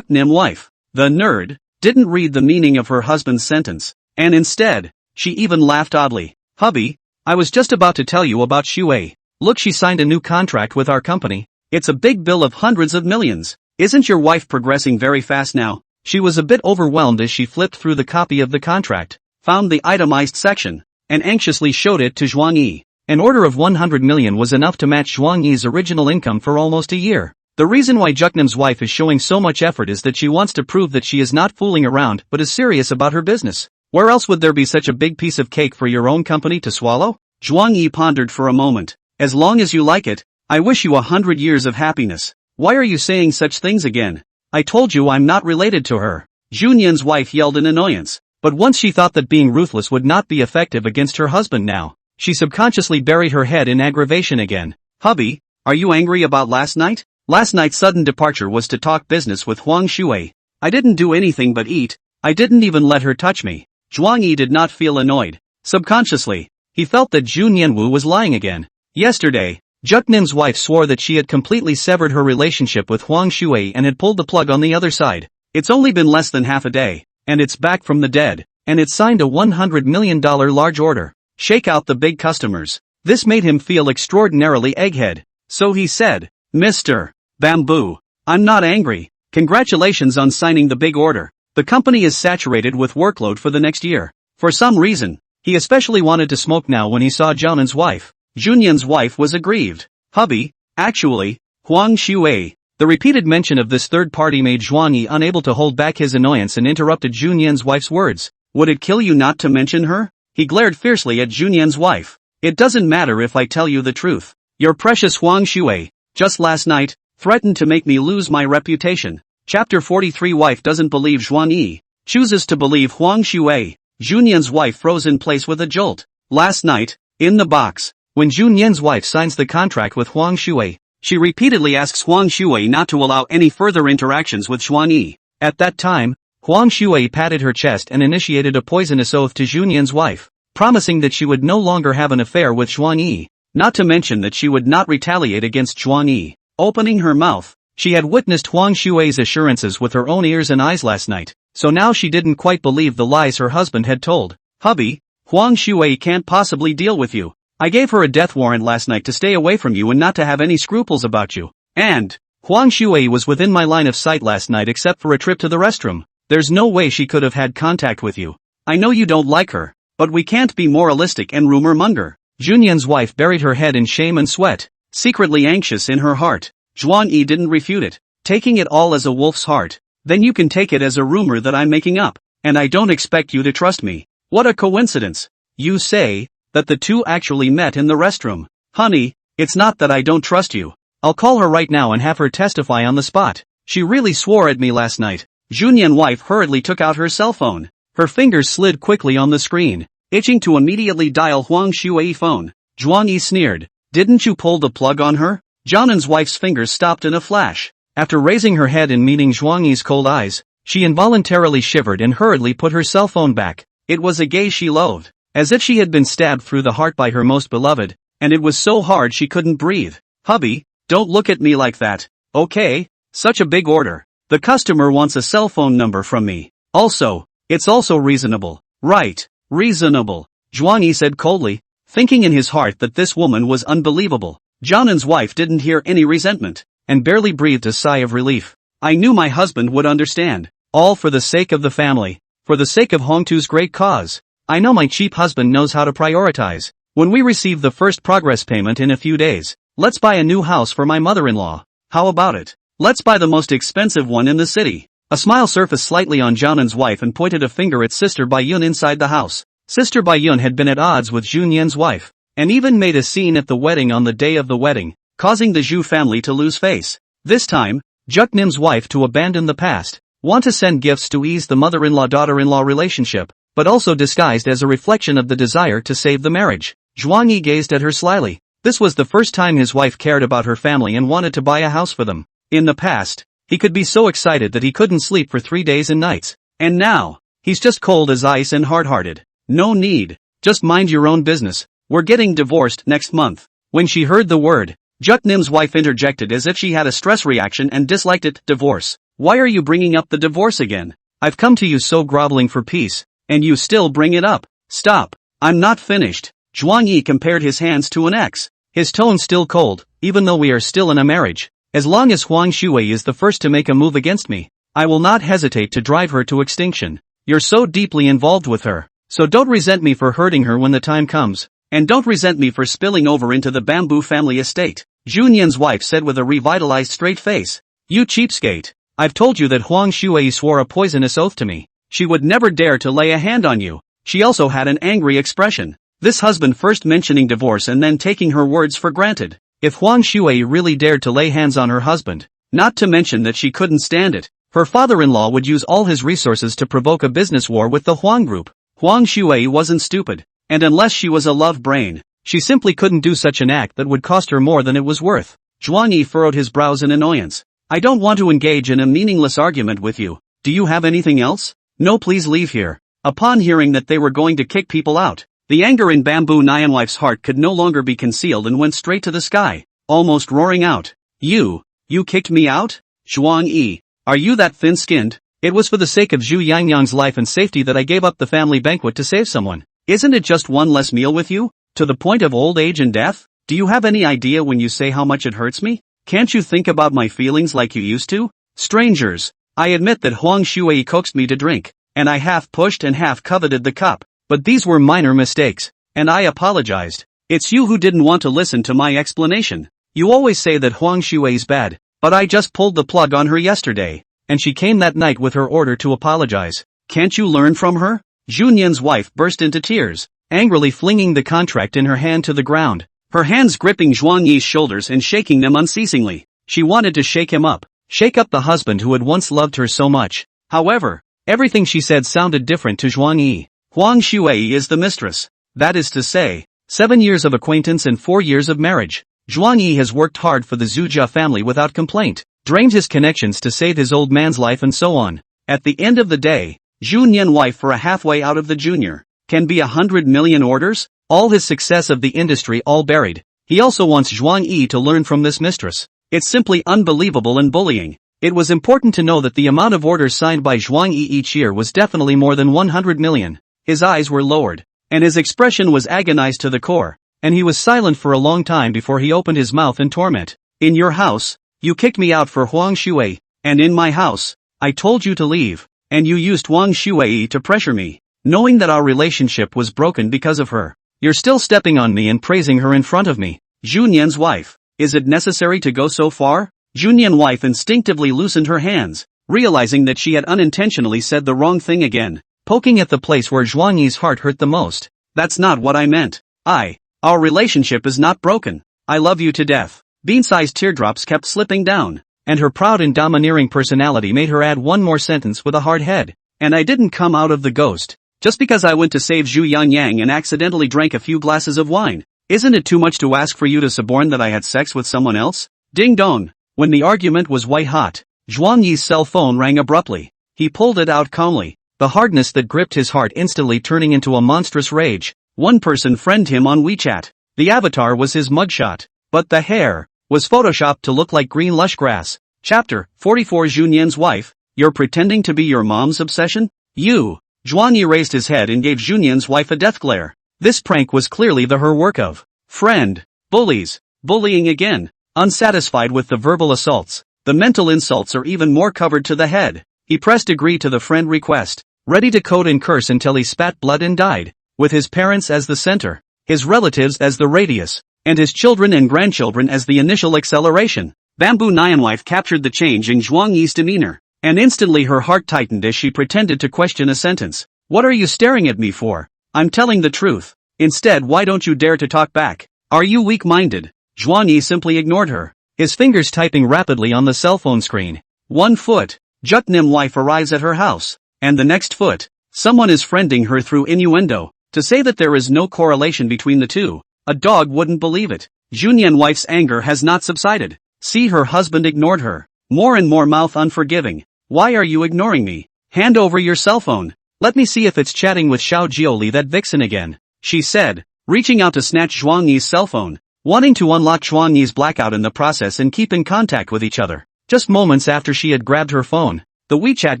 Nim wife, the nerd, didn't read the meaning of her husband's sentence, and instead, she even laughed oddly. Hubby, I was just about to tell you about Shui. Look, she signed a new contract with our company. It's a big bill of hundreds of millions. Isn't your wife progressing very fast now? She was a bit overwhelmed as she flipped through the copy of the contract, found the itemized section, and anxiously showed it to Zhuang Yi. An order of 100 million was enough to match Zhuang Yi's original income for almost a year. The reason why Nim's wife is showing so much effort is that she wants to prove that she is not fooling around but is serious about her business. Where else would there be such a big piece of cake for your own company to swallow? Zhuang Yi pondered for a moment. As long as you like it, I wish you 100 years of happiness. Why are you saying such things again? I told you I'm not related to her. Junyan's wife yelled in annoyance. But once she thought that being ruthless would not be effective against her husband now, she subconsciously buried her head in aggravation again. Hubby, are you angry about last night? Last night's sudden departure was to talk business with Huang Shui. I didn't do anything but eat. I didn't even let her touch me. Zhuang Yi did not feel annoyed. Subconsciously, he felt that Jun Yanwu was lying again. Yesterday, Nim's wife swore that she had completely severed her relationship with Huang Shui and had pulled the plug on the other side. It's only been less than half a day, and it's back from the dead, and it signed a $100 million large order. Shake out the big customers. This made him feel extraordinarily egghead. So he said, Mr. Bamboo, I'm not angry. Congratulations on signing the big order. The company is saturated with workload for the next year. For some reason, he especially wanted to smoke now when he saw Zhaonan's wife. Junyan's wife was aggrieved. Hubby, actually, Huang Shui. The repeated mention of this third party made Zhuang Yi unable to hold back his annoyance and interrupted Junyan's wife's words. Would it kill you not to mention her? He glared fiercely at Junyan's wife. It doesn't matter if I tell you the truth. Your precious Huang Shui, just last night, threatened to make me lose my reputation. Chapter 43. Wife doesn't believe Zhuang Yi, chooses to believe Huang Shui. Junyan's wife froze in place with a jolt. Last night, in the box, when Junyan's wife signs the contract with Huang Shui, she repeatedly asks Huang Shui not to allow any further interactions with Zhuang Yi. At that time, Huang Shui patted her chest and initiated a poisonous oath to Junyan's wife, promising that she would no longer have an affair with Zhuang Yi, not to mention that she would not retaliate against Zhuang Yi. Opening her mouth, she had witnessed Huang Shui's assurances with her own ears and eyes last night, so now she didn't quite believe the lies her husband had told. Hubby, Huang Shui can't possibly deal with you. I gave her a death warrant last night to stay away from you and not to have any scruples about you. And Huang Shui was within my line of sight last night except for a trip to the restroom. There's no way she could have had contact with you. I know you don't like her, but we can't be moralistic and rumor monger. Junyan's wife buried her head in shame and sweat, secretly anxious in her heart. Zhuang Yi didn't refute it, taking it all as a wolf's heart. Then you can take it as a rumor that I'm making up, and I don't expect you to trust me. What a coincidence. You say that the two actually met in the restroom. Honey, it's not that I don't trust you. I'll call her right now and have her testify on the spot. She really swore at me last night. Junyan's wife hurriedly took out her cell phone. Her fingers slid quickly on the screen, itching to immediately dial Huang Shui's phone. Zhuang Yi sneered. Didn't you pull the plug on her? Zhaonan's wife's fingers stopped in a flash. After raising her head and meeting Zhuang Yi's cold eyes, she involuntarily shivered and hurriedly put her cell phone back. It was a gaze she loathed, as if she had been stabbed through the heart by her most beloved, and it was so hard she couldn't breathe. Hubby, don't look at me like that, okay? Such a big order. The customer wants a cell phone number from me. Also, it's also reasonable. Right, reasonable, Zhuang Yi said coldly, thinking in his heart that this woman was unbelievable. Jianen's wife didn't hear any resentment, and barely breathed a sigh of relief. I knew my husband would understand. All for the sake of the family. For the sake of Hongtu's great cause. I know my cheap husband knows how to prioritize. When we receive the first progress payment in a few days, let's buy a new house for my mother-in-law. How about it? Let's buy the most expensive one in the city. A smile surfaced slightly on Jianen's wife and pointed a finger at Sister Baiyun inside the house. Sister Baiyun had been at odds with Zhu Nian's wife, and even made a scene at the wedding on the day of the wedding, causing the Zhu family to lose face. This time, Juk Nim's wife to abandon the past, want to send gifts to ease the mother-in-law-daughter-in-law relationship, but also disguised as a reflection of the desire to save the marriage. Zhuang Yi gazed at her slyly. This was the first time his wife cared about her family and wanted to buy a house for them. In the past, he could be so excited that he couldn't sleep for 3 days and nights. And now, he's just cold as ice and hard-hearted. No need. Just mind your own business. We're getting divorced next month. When she heard the word, Juk Nim's wife interjected as if she had a stress reaction and disliked it. Divorce. Why are you bringing up the divorce again? I've come to you so groveling for peace, and you still bring it up. Stop. I'm not finished. Zhuang Yi compared his hands to an X. His tone still cold, even though we are still in a marriage. As long as Huang Shui is the first to make a move against me, I will not hesitate to drive her to extinction. You're so deeply involved with her, so don't resent me for hurting her when the time comes, and don't resent me for spilling over into the bamboo family estate. Zhu Nian's wife said with a revitalized straight face. You cheapskate. I've told you that Huang Shui swore a poisonous oath to me. She would never dare to lay a hand on you. She also had an angry expression. This husband first mentioning divorce and then taking her words for granted. If Huang Shui really dared to lay hands on her husband, not to mention that she couldn't stand it, her father-in-law would use all his resources to provoke a business war with the Huang group. Huang Shui wasn't stupid, and unless she was a love brain, she simply couldn't do such an act that would cost her more than it was worth. Zhuang Yi furrowed his brows in annoyance. I don't want to engage in a meaningless argument with you. Do you have anything else? No, please leave here. Upon hearing that they were going to kick people out, the anger in Bamboo Nyanwife's heart could no longer be concealed and went straight to the sky, almost roaring out. You kicked me out? Zhuang Yi, are you that thin-skinned? It was for the sake of Zhu Yangyang's life and safety that I gave up the family banquet to save someone. Isn't it just one less meal with you? To the point of old age and death? Do you have any idea when you say how much it hurts me? Can't you think about my feelings like you used to? Strangers, I admit that Huang Shui coaxed me to drink, and I half pushed and half coveted the cup, but these were minor mistakes, and I apologized. It's you who didn't want to listen to my explanation. You always say that Huang Shui's bad, but I just pulled the plug on her yesterday, and she came that night with her order to apologize. Can't you learn from her? Zhu Nian's wife burst into tears, angrily flinging the contract in her hand to the ground. Her hands gripping Zhuang Yi's shoulders and shaking them unceasingly. She wanted to shake him up, shake up the husband who had once loved her so much. However, everything she said sounded different to Zhuang Yi. Huang Shui is the mistress. That is to say, 7 years of acquaintance and 4 years of marriage. Zhuang Yi has worked hard for the Zhuja family without complaint, drained his connections to save his old man's life and so on. At the end of the day, Zhu Nian wife for a halfway out of the junior, can be 100 million orders? All his success of the industry all buried. He also wants Zhuang Yi to learn from this mistress. It's simply unbelievable and bullying. It was important to know that the amount of orders signed by Zhuang Yi each year was definitely more than 100 million. His eyes were lowered, and his expression was agonized to the core, and he was silent for a long time before he opened his mouth in torment. In your house, you kicked me out for Huang Shui, and in my house, I told you to leave, and you used Huang Shui to pressure me, knowing that our relationship was broken because of her. You're still stepping on me and praising her in front of me. Zhu Nian's wife. Is it necessary to go so far? Zhu Nian's wife instinctively loosened her hands, realizing that she had unintentionally said the wrong thing again, poking at the place where Zhuang Yi's heart hurt the most. That's not what I meant. Our relationship is not broken. I love you to death. Bean-sized teardrops kept slipping down, and her proud and domineering personality made her add one more sentence with a hard head. And I didn't come out of the ghost just because I went to save Zhu Yangyang and accidentally drank a few glasses of wine. Isn't it too much to ask for you to suborn that I had sex with someone else? Ding dong. When the argument was white hot, Zhuang Yi's cell phone rang abruptly. He pulled it out calmly, the hardness that gripped his heart instantly turning into a monstrous rage. One person friended him on WeChat. The avatar was his mugshot, but the hair was photoshopped to look like green lush grass. Chapter 44 Junyan's wife, you're pretending to be your mom's obsession? You. Zhuang Yi raised his head and gave Junyan's wife a death glare. This prank was clearly her work of friend. Bullies. Bullying again. Unsatisfied with the verbal assaults, the mental insults are even more covered to the head. He pressed agree to the friend request, ready to code and curse until he spat blood and died, with his parents as the center, his relatives as the radius, and his children and grandchildren as the initial acceleration. Bamboo Nyanwife captured the change in Zhuang Yi's demeanor, and instantly her heart tightened as she pretended to question a sentence. What are you staring at me for? I'm telling the truth. Instead, why don't you dare to talk back? Are you weak-minded? Zhuang Yi simply ignored her, his fingers typing rapidly on the cell phone screen. 1 foot, Juknim wife arrives at her house, and the next foot, someone is friending her through innuendo. To say that there is no correlation between the two, a dog wouldn't believe it. Junyan wife's anger has not subsided. See, her husband ignored her, more and more mouth unforgiving. Why are you ignoring me? Hand over your cell phone. Let me see if it's chatting with Xiao Jioli, that vixen again, she said, reaching out to snatch Zhuang Yi's cell phone, wanting to unlock Zhuang Yi's blackout in the process and keep in contact with each other. Just moments after she had grabbed her phone, the WeChat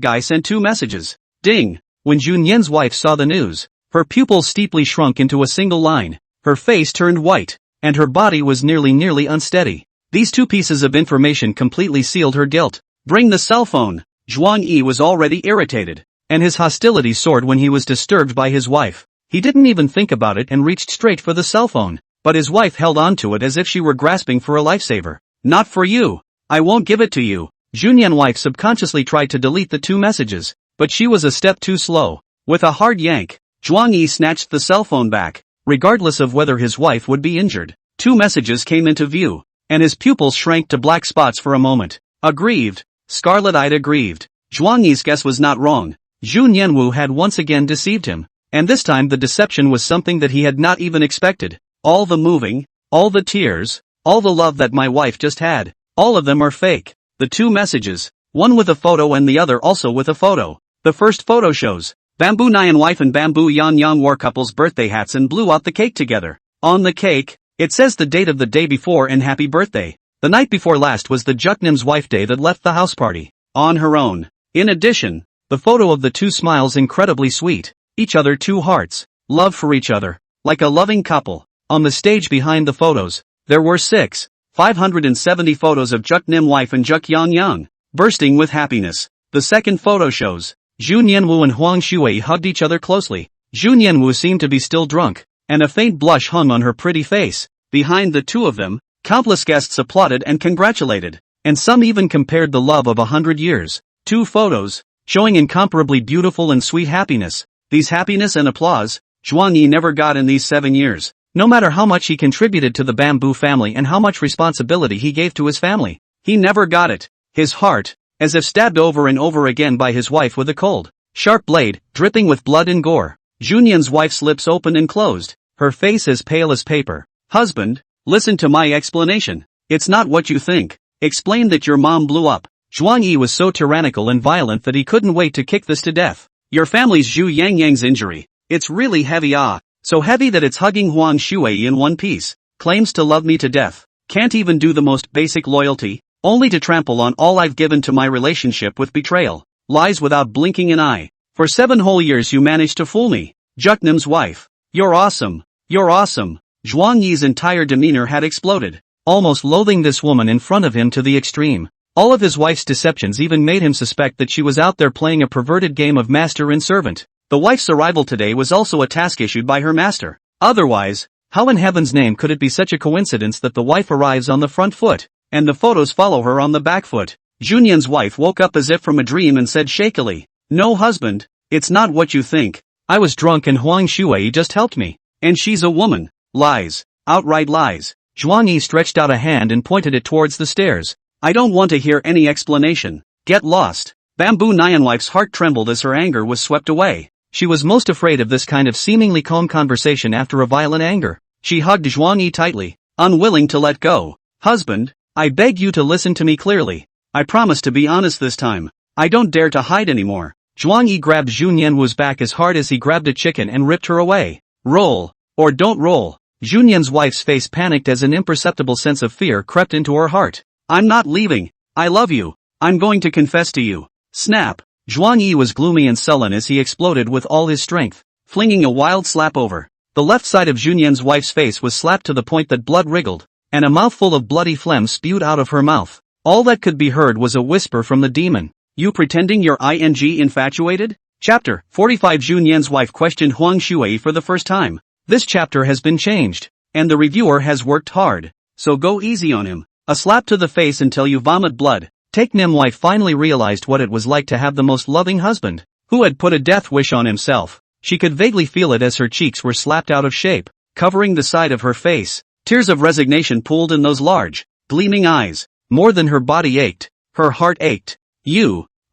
guy sent 2 messages. Ding! When Junyan's wife saw the news, her pupils steeply shrunk into a single line, her face turned white, and her body was nearly unsteady. These 2 pieces of information completely sealed her guilt. Bring the cell phone. Zhuang Yi was already irritated, and his hostility soared when he was disturbed by his wife. He didn't even think about it and reached straight for the cell phone, but his wife held on to it as if she were grasping for a lifesaver. Not for you. I won't give it to you. Junyan wife subconsciously tried to delete the 2 messages, but she was a step too slow. With a hard yank, Zhuang Yi snatched the cell phone back, regardless of whether his wife would be injured. 2 messages came into view, and his pupils shrank to black spots for a moment. Aggrieved, scarlet-eyed aggrieved. Zhuang Yi's guess was not wrong. Jun Yanwu had once again deceived him, and this time the deception was something that he had not even expected. All the moving, all the tears, all the love that my wife just had, all of them are fake. The 2 messages, one with a photo and the other also with a photo. The first photo shows Bamboo Nyan wife and Bamboo Yan Yang wore couples' birthday hats and blew out the cake together. On the cake, it says the date of the day before and happy birthday. The night before last was the Juknim's wife day that left the house party on her own. In addition, the photo of the 2 smiles incredibly sweet, each other 2 hearts, love for each other, like a loving couple. On the stage behind the photos, there were 570 photos of Juknim wife and Juk Yang Yang, bursting with happiness. The second photo shows Jun Yanwu and Huang Shui hugged each other closely. Jun Yanwu seemed to be still drunk, and a faint blush hung on her pretty face. Behind the 2 of them, countless guests applauded and congratulated, and some even compared the love of 100 years. 2 photos, showing incomparably beautiful and sweet happiness. These happiness and applause, Zhuang Yi never got in these 7 years. No matter how much he contributed to the Bamboo family and how much responsibility he gave to his family, he never got it. His heart, as if stabbed over and over again by his wife with a cold, sharp blade, dripping with blood and gore. Junyan's wife's lips opened and closed, her face as pale as paper. Husband, listen to my explanation. It's not what you think. Explain that your mom blew up. Zhuang Yi was so tyrannical and violent that he couldn't wait to kick this to death. Your family's Zhu Yang Yang's injury. It's really heavy, so heavy that it's hugging Huang Shui in one piece. Claims to love me to death. Can't even do the most basic loyalty, only to trample on all I've given to my relationship with betrayal. Lies without blinking an eye. For 7 whole years you managed to fool me. Juknim's wife. You're awesome. You're awesome. Zhuang Yi's entire demeanor had exploded, almost loathing this woman in front of him to the extreme. All of his wife's deceptions even made him suspect that she was out there playing a perverted game of master and servant. The wife's arrival today was also a task issued by her master. Otherwise, how in heaven's name could it be such a coincidence that the wife arrives on the front foot, and the photos follow her on the back foot? Junyan's wife woke up as if from a dream and said shakily, "No, husband, it's not what you think. I was drunk and Huang Shui just helped me. And she's a woman." Lies. Outright lies. Zhuang Yi stretched out a hand and pointed it towards the stairs. "I don't want to hear any explanation. Get lost." Bamboo Nyanwife's heart trembled as her anger was swept away. She was most afraid of this kind of seemingly calm conversation after a violent anger. She hugged Zhuang Yi tightly, unwilling to let go. "Husband, I beg you to listen to me clearly. I promise to be honest this time. I don't dare to hide anymore. Zhuang Yi grabbed Zhu Nianwu's back as hard as he grabbed a chicken and ripped her away. Roll. Or don't roll. Zhu Nian's wife's face panicked as an imperceptible sense of fear crept into her heart. I'm not leaving. I love you. I'm going to confess to you. Snap. Zhuang Yi was gloomy and sullen as he exploded with all his strength, flinging a wild slap over. The left side of Zhu Nian's wife's face was slapped to the point that blood wriggled, and a mouthful of bloody phlegm spewed out of her mouth. All that could be heard was a whisper from the demon. You pretending you're infatuated? Chapter 45. Zhu Nian's wife questioned Huang Shui for the first time. This chapter has been changed, and the reviewer has worked hard, so go easy on him. A slap to the face until you vomit blood. Take Nim wife finally realized what it was like to have the most loving husband, who had put a death wish on himself. She could vaguely feel it as her cheeks were slapped out of shape, covering the side of her face. Tears of resignation pooled in those large, gleaming eyes. More than her body ached, her heart ached.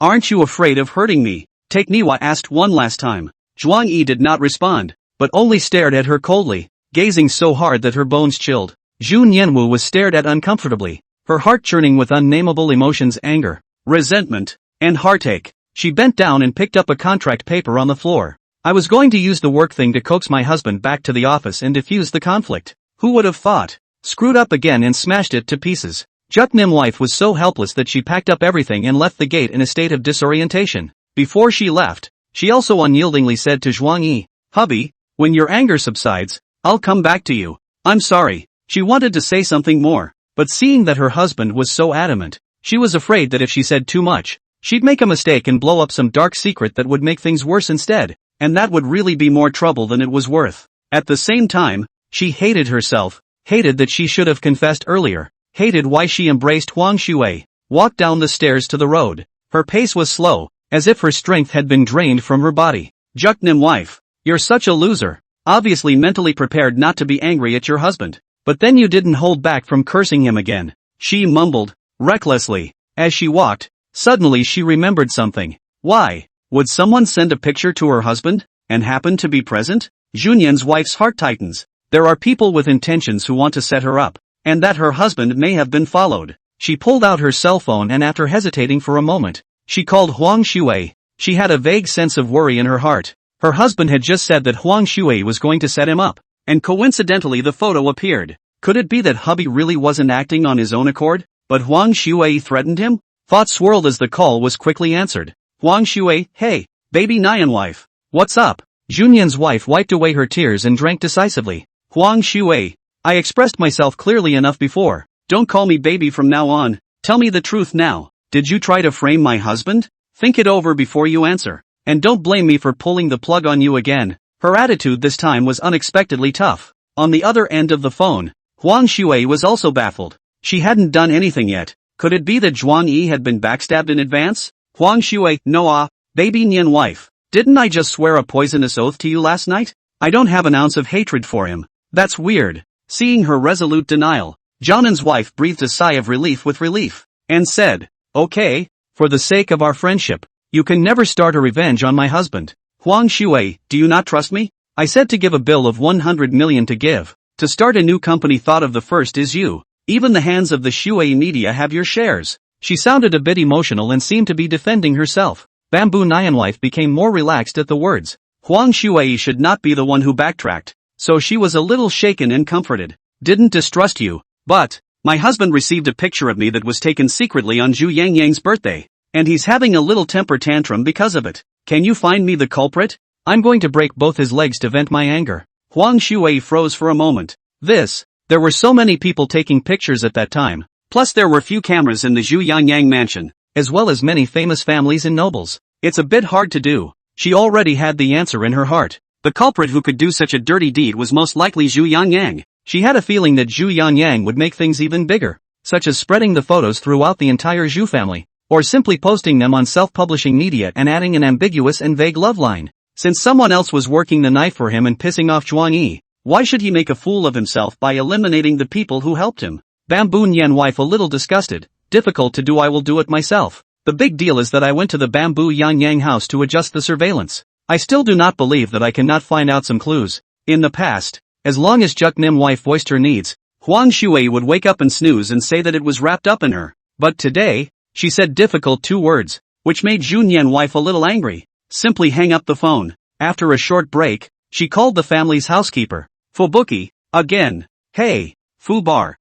Aren't you afraid of hurting me? Take Niwa asked one last time. Zhuang Yi did not respond, but only stared at her coldly, gazing so hard that her bones chilled. Zhu Nianwu was stared at uncomfortably, her heart churning with unnameable emotions: anger, resentment, and heartache. She bent down and picked up a contract paper on the floor. I was going to use the work thing to coax my husband back to the office and defuse the conflict. Who would have thought? Screwed up again and smashed it to pieces. Juk Nim wife was so helpless that she packed up everything and left the gate in a state of disorientation. Before she left, she also unyieldingly said to Zhuang Yi, Hubby, when your anger subsides, I'll come back to you. I'm sorry. She wanted to say something more, but seeing that her husband was so adamant, she was afraid that if she said too much, she'd make a mistake and blow up some dark secret that would make things worse instead, and that would really be more trouble than it was worth. At the same time, she hated herself, hated that she should have confessed earlier. Hated why she embraced Huang Shui, walked down the stairs to the road. Her pace was slow, as if her strength had been drained from her body. Juk Nim wife, you're such a loser. Obviously mentally prepared not to be angry at your husband, but then you didn't hold back from cursing him again. She mumbled, recklessly. As she walked, suddenly she remembered something. Why? Would someone send a picture to her husband, and happen to be present? Zhu Nian's wife's heart tightens. There are people with intentions who want to set her up, and that her husband may have been followed. She pulled out her cell phone and after hesitating for a moment, she called Huang Shui. She had a vague sense of worry in her heart. Her husband had just said that Huang Shui was going to set him up, and coincidentally the photo appeared. Could it be that hubby really wasn't acting on his own accord, but Huang Shui threatened him? Thoughts swirled as the call was quickly answered. Huang Shui, hey, baby Nian wife. What's up? Zhu Nian's wife wiped away her tears and drank decisively. Huang Shui, I expressed myself clearly enough before. Don't call me baby from now on. Tell me the truth now. Did you try to frame my husband? Think it over before you answer. And don't blame me for pulling the plug on you again. Her attitude this time was unexpectedly tough. On the other end of the phone, Huang Shui was also baffled. She hadn't done anything yet. Could it be that Zhuang Yi had been backstabbed in advance? Huang Shui, no baby Nian wife. Didn't I just swear a poisonous oath to you last night? I don't have an ounce of hatred for him. That's weird. Seeing her resolute denial, Zhao wife breathed a sigh of relief, and said, okay, for the sake of our friendship, you can never start a revenge on my husband. Huang Shui, do you not trust me? I said to give a bill of 100 million to give. To start a new company, thought of the first is you. Even the hands of the Shui media have your shares. She sounded a bit emotional and seemed to be defending herself. Bamboo Nian wife became more relaxed at the words. Huang Shui should not be the one who backtracked. So she was a little shaken and comforted. Didn't distrust you, but my husband received a picture of me that was taken secretly on Zhu Yangyang's birthday, and he's having a little temper tantrum because of it. Can you find me the culprit? I'm going to break both his legs to vent my anger. Huang Shui froze for a moment. There were so many people taking pictures at that time, plus there were few cameras in the Zhu Yangyang mansion, as well as many famous families and nobles. It's a bit hard to do. She already had the answer in her heart. The culprit who could do such a dirty deed was most likely Zhu Yangyang. She had a feeling that Zhu Yangyang would make things even bigger, such as spreading the photos throughout the entire Zhu family, or simply posting them on self-publishing media and adding an ambiguous and vague love line. Since someone else was working the knife for him and pissing off Zhuang Yi, why should he make a fool of himself by eliminating the people who helped him? Bamboo Nian wife a little disgusted. Difficult to do, I will do it myself. The big deal is that I went to the Bamboo Yangyang house to adjust the surveillance. I still do not believe that I cannot find out some clues. In the past, as long as Juk Nim wife voiced her needs, Huang Shui would wake up and snooze and say that it was wrapped up in her. But today, she said difficult 2 words, which made Junyan wife a little angry. Simply hang up the phone. After a short break, she called the family's housekeeper. Fubuki, again. Hey, Fubar.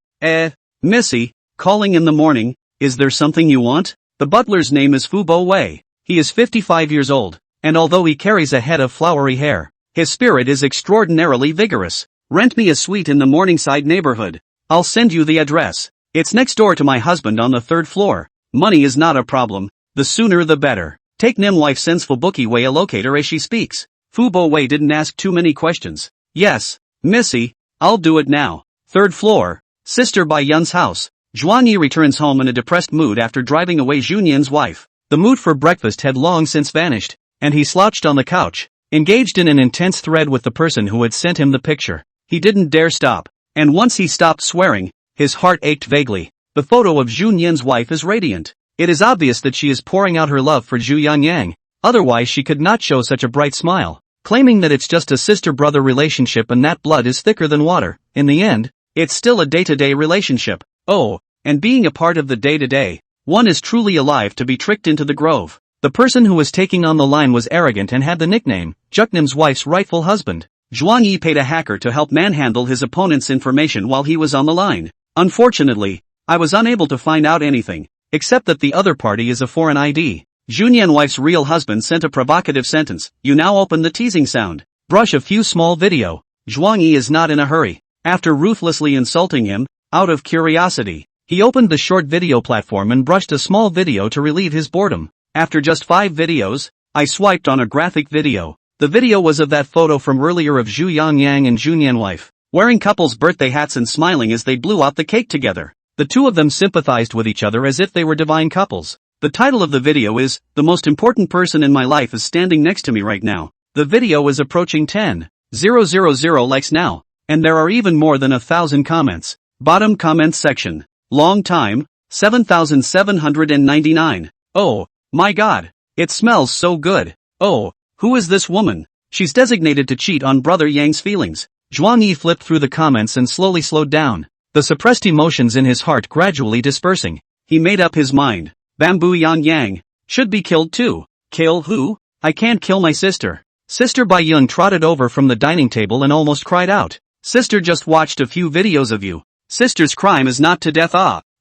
Missy, calling in the morning, is there something you want? The butler's name is Fubo Wei. He is 55 years old, and although he carries a head of flowery hair, his spirit is extraordinarily vigorous. Rent me a suite in the Morningside neighborhood. I'll send you the address. It's next door to my husband on the 3rd floor. Money is not a problem. The sooner the better. Take Nim wife sends Fubuki Wei a locator as she speaks. Fubo Wei didn't ask too many questions. Yes, Missy, I'll do it now. 3rd floor. Sister Bai Yun's house. Zhuang Yi returns home in a depressed mood after driving away Junyan's wife. The mood for breakfast had long since vanished, and he slouched on the couch, engaged in an intense thread with the person who had sent him the picture. He didn't dare stop, and once he stopped swearing, his heart ached vaguely. The photo of Junyan's wife is radiant. It is obvious that she is pouring out her love for Zhu Yanyang, otherwise she could not show such a bright smile, claiming that it's just a sister-brother relationship and that blood is thicker than water. In the end, it's still a day-to-day relationship. Oh, and being a part of the day-to-day, one is truly alive to be tricked into the grove. The person who was taking on the line was arrogant and had the nickname, Juknim's wife's rightful husband. Zhuang Yi paid a hacker to help manhandle his opponent's information while he was on the line. Unfortunately, I was unable to find out anything, except that the other party is a foreign ID. Junyan wife's real husband sent a provocative sentence. You now open the teasing sound. Brush a few small video. Zhuang Yi is not in a hurry. After ruthlessly insulting him, out of curiosity, he opened the short video platform and brushed a small video to relieve his boredom. After just 5 videos, I swiped on a graphic video. The video was of that photo from earlier of Zhu Yangyang and Junyan wife, wearing couples' birthday hats and smiling as they blew out the cake together. The two of them sympathized with each other as if they were divine couples. The title of the video is, The Most Important Person in My Life is Standing Next to Me Right Now. The video is approaching 10,000 likes now, and there are even more than 1,000 comments. Bottom comments section. Long time, 7,799. Oh, my god. It smells so good. Oh, who is this woman? She's designated to cheat on Brother Yang's feelings. Zhuang Yi flipped through the comments and slowly slowed down, the suppressed emotions in his heart gradually dispersing. He made up his mind. Bamboo Yang should be killed too. Kill who? I can't kill my sister. Sister Bai Yun trotted over from the dining table and almost cried out. Sister just watched a few videos of you. Sister's crime is not to death.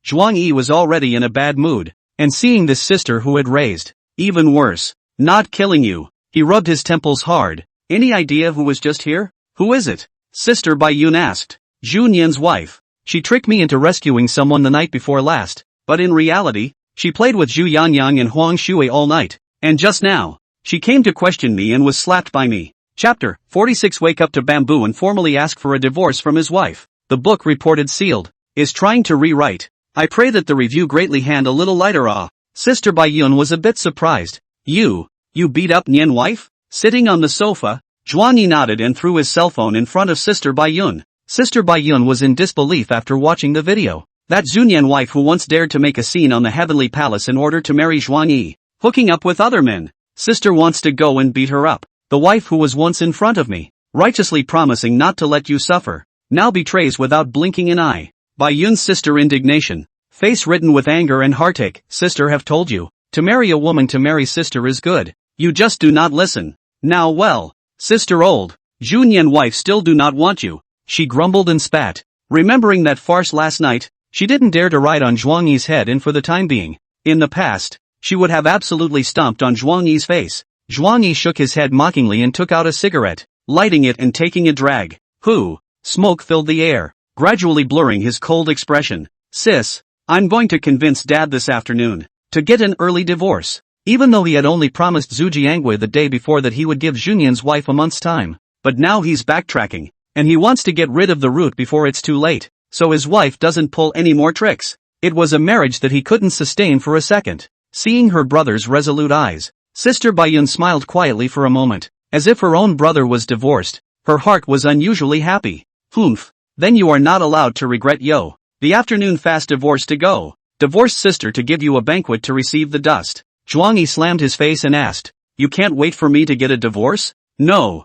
Zhuang Yi was already in a bad mood, and seeing this sister who had raised, even worse, not killing you, he rubbed his temples hard. Any idea who was just here? Who is it? Sister Bai Yun asked. Junyan's wife. She tricked me into rescuing someone the night before last, but in reality, she played with Zhu Yanyang and Huang Shui all night, and just now, she came to question me and was slapped by me. Chapter 46 Wake up to Bamboo and formally ask for a divorce from his wife. The book reported sealed. Is trying to rewrite. I pray that the review greatly hand a little lighter. Sister Bai Yun was a bit surprised. You beat up Nian wife? Sitting on the sofa, Zhuang Yi nodded and threw his cell phone in front of Sister Bai Yun. Sister Bai Yun was in disbelief after watching the video. That Zunyan wife who once dared to make a scene on the heavenly palace in order to marry Zhuang Yi, hooking up with other men. Sister wants to go and beat her up. The wife who was once in front of me, righteously promising not to let you suffer, now betrays without blinking an eye. Bai Yun's sister indignation, face written with anger and heartache. Sister have told you, to marry a woman to marry sister is good. You just do not listen. Now well, sister old, Junyan wife still do not want you. She grumbled and spat. Remembering that farce last night, she didn't dare to ride on Zhuang Yi's head, and for the time being, in the past, she would have absolutely stomped on Zhuang Yi's face. Zhuang Yi shook his head mockingly and took out a cigarette, lighting it and taking a drag. Smoke filled the air, gradually blurring his cold expression. Sis, I'm going to convince Dad this afternoon to get an early divorce. Even though he had only promised Zhu Jiangwei the day before that he would give Junyan's wife a month's time. But now he's backtracking, and he wants to get rid of the root before it's too late, so his wife doesn't pull any more tricks. It was a marriage that he couldn't sustain for a second. Seeing her brother's resolute eyes, Sister Bai Yun smiled quietly for a moment, as if her own brother was divorced. Her heart was unusually happy. Then you are not allowed to regret the afternoon fast divorce to go. Divorced sister to give you a banquet to receive the dust. Zhuang Yi slammed his face and asked, you can't wait for me to get a divorce? No,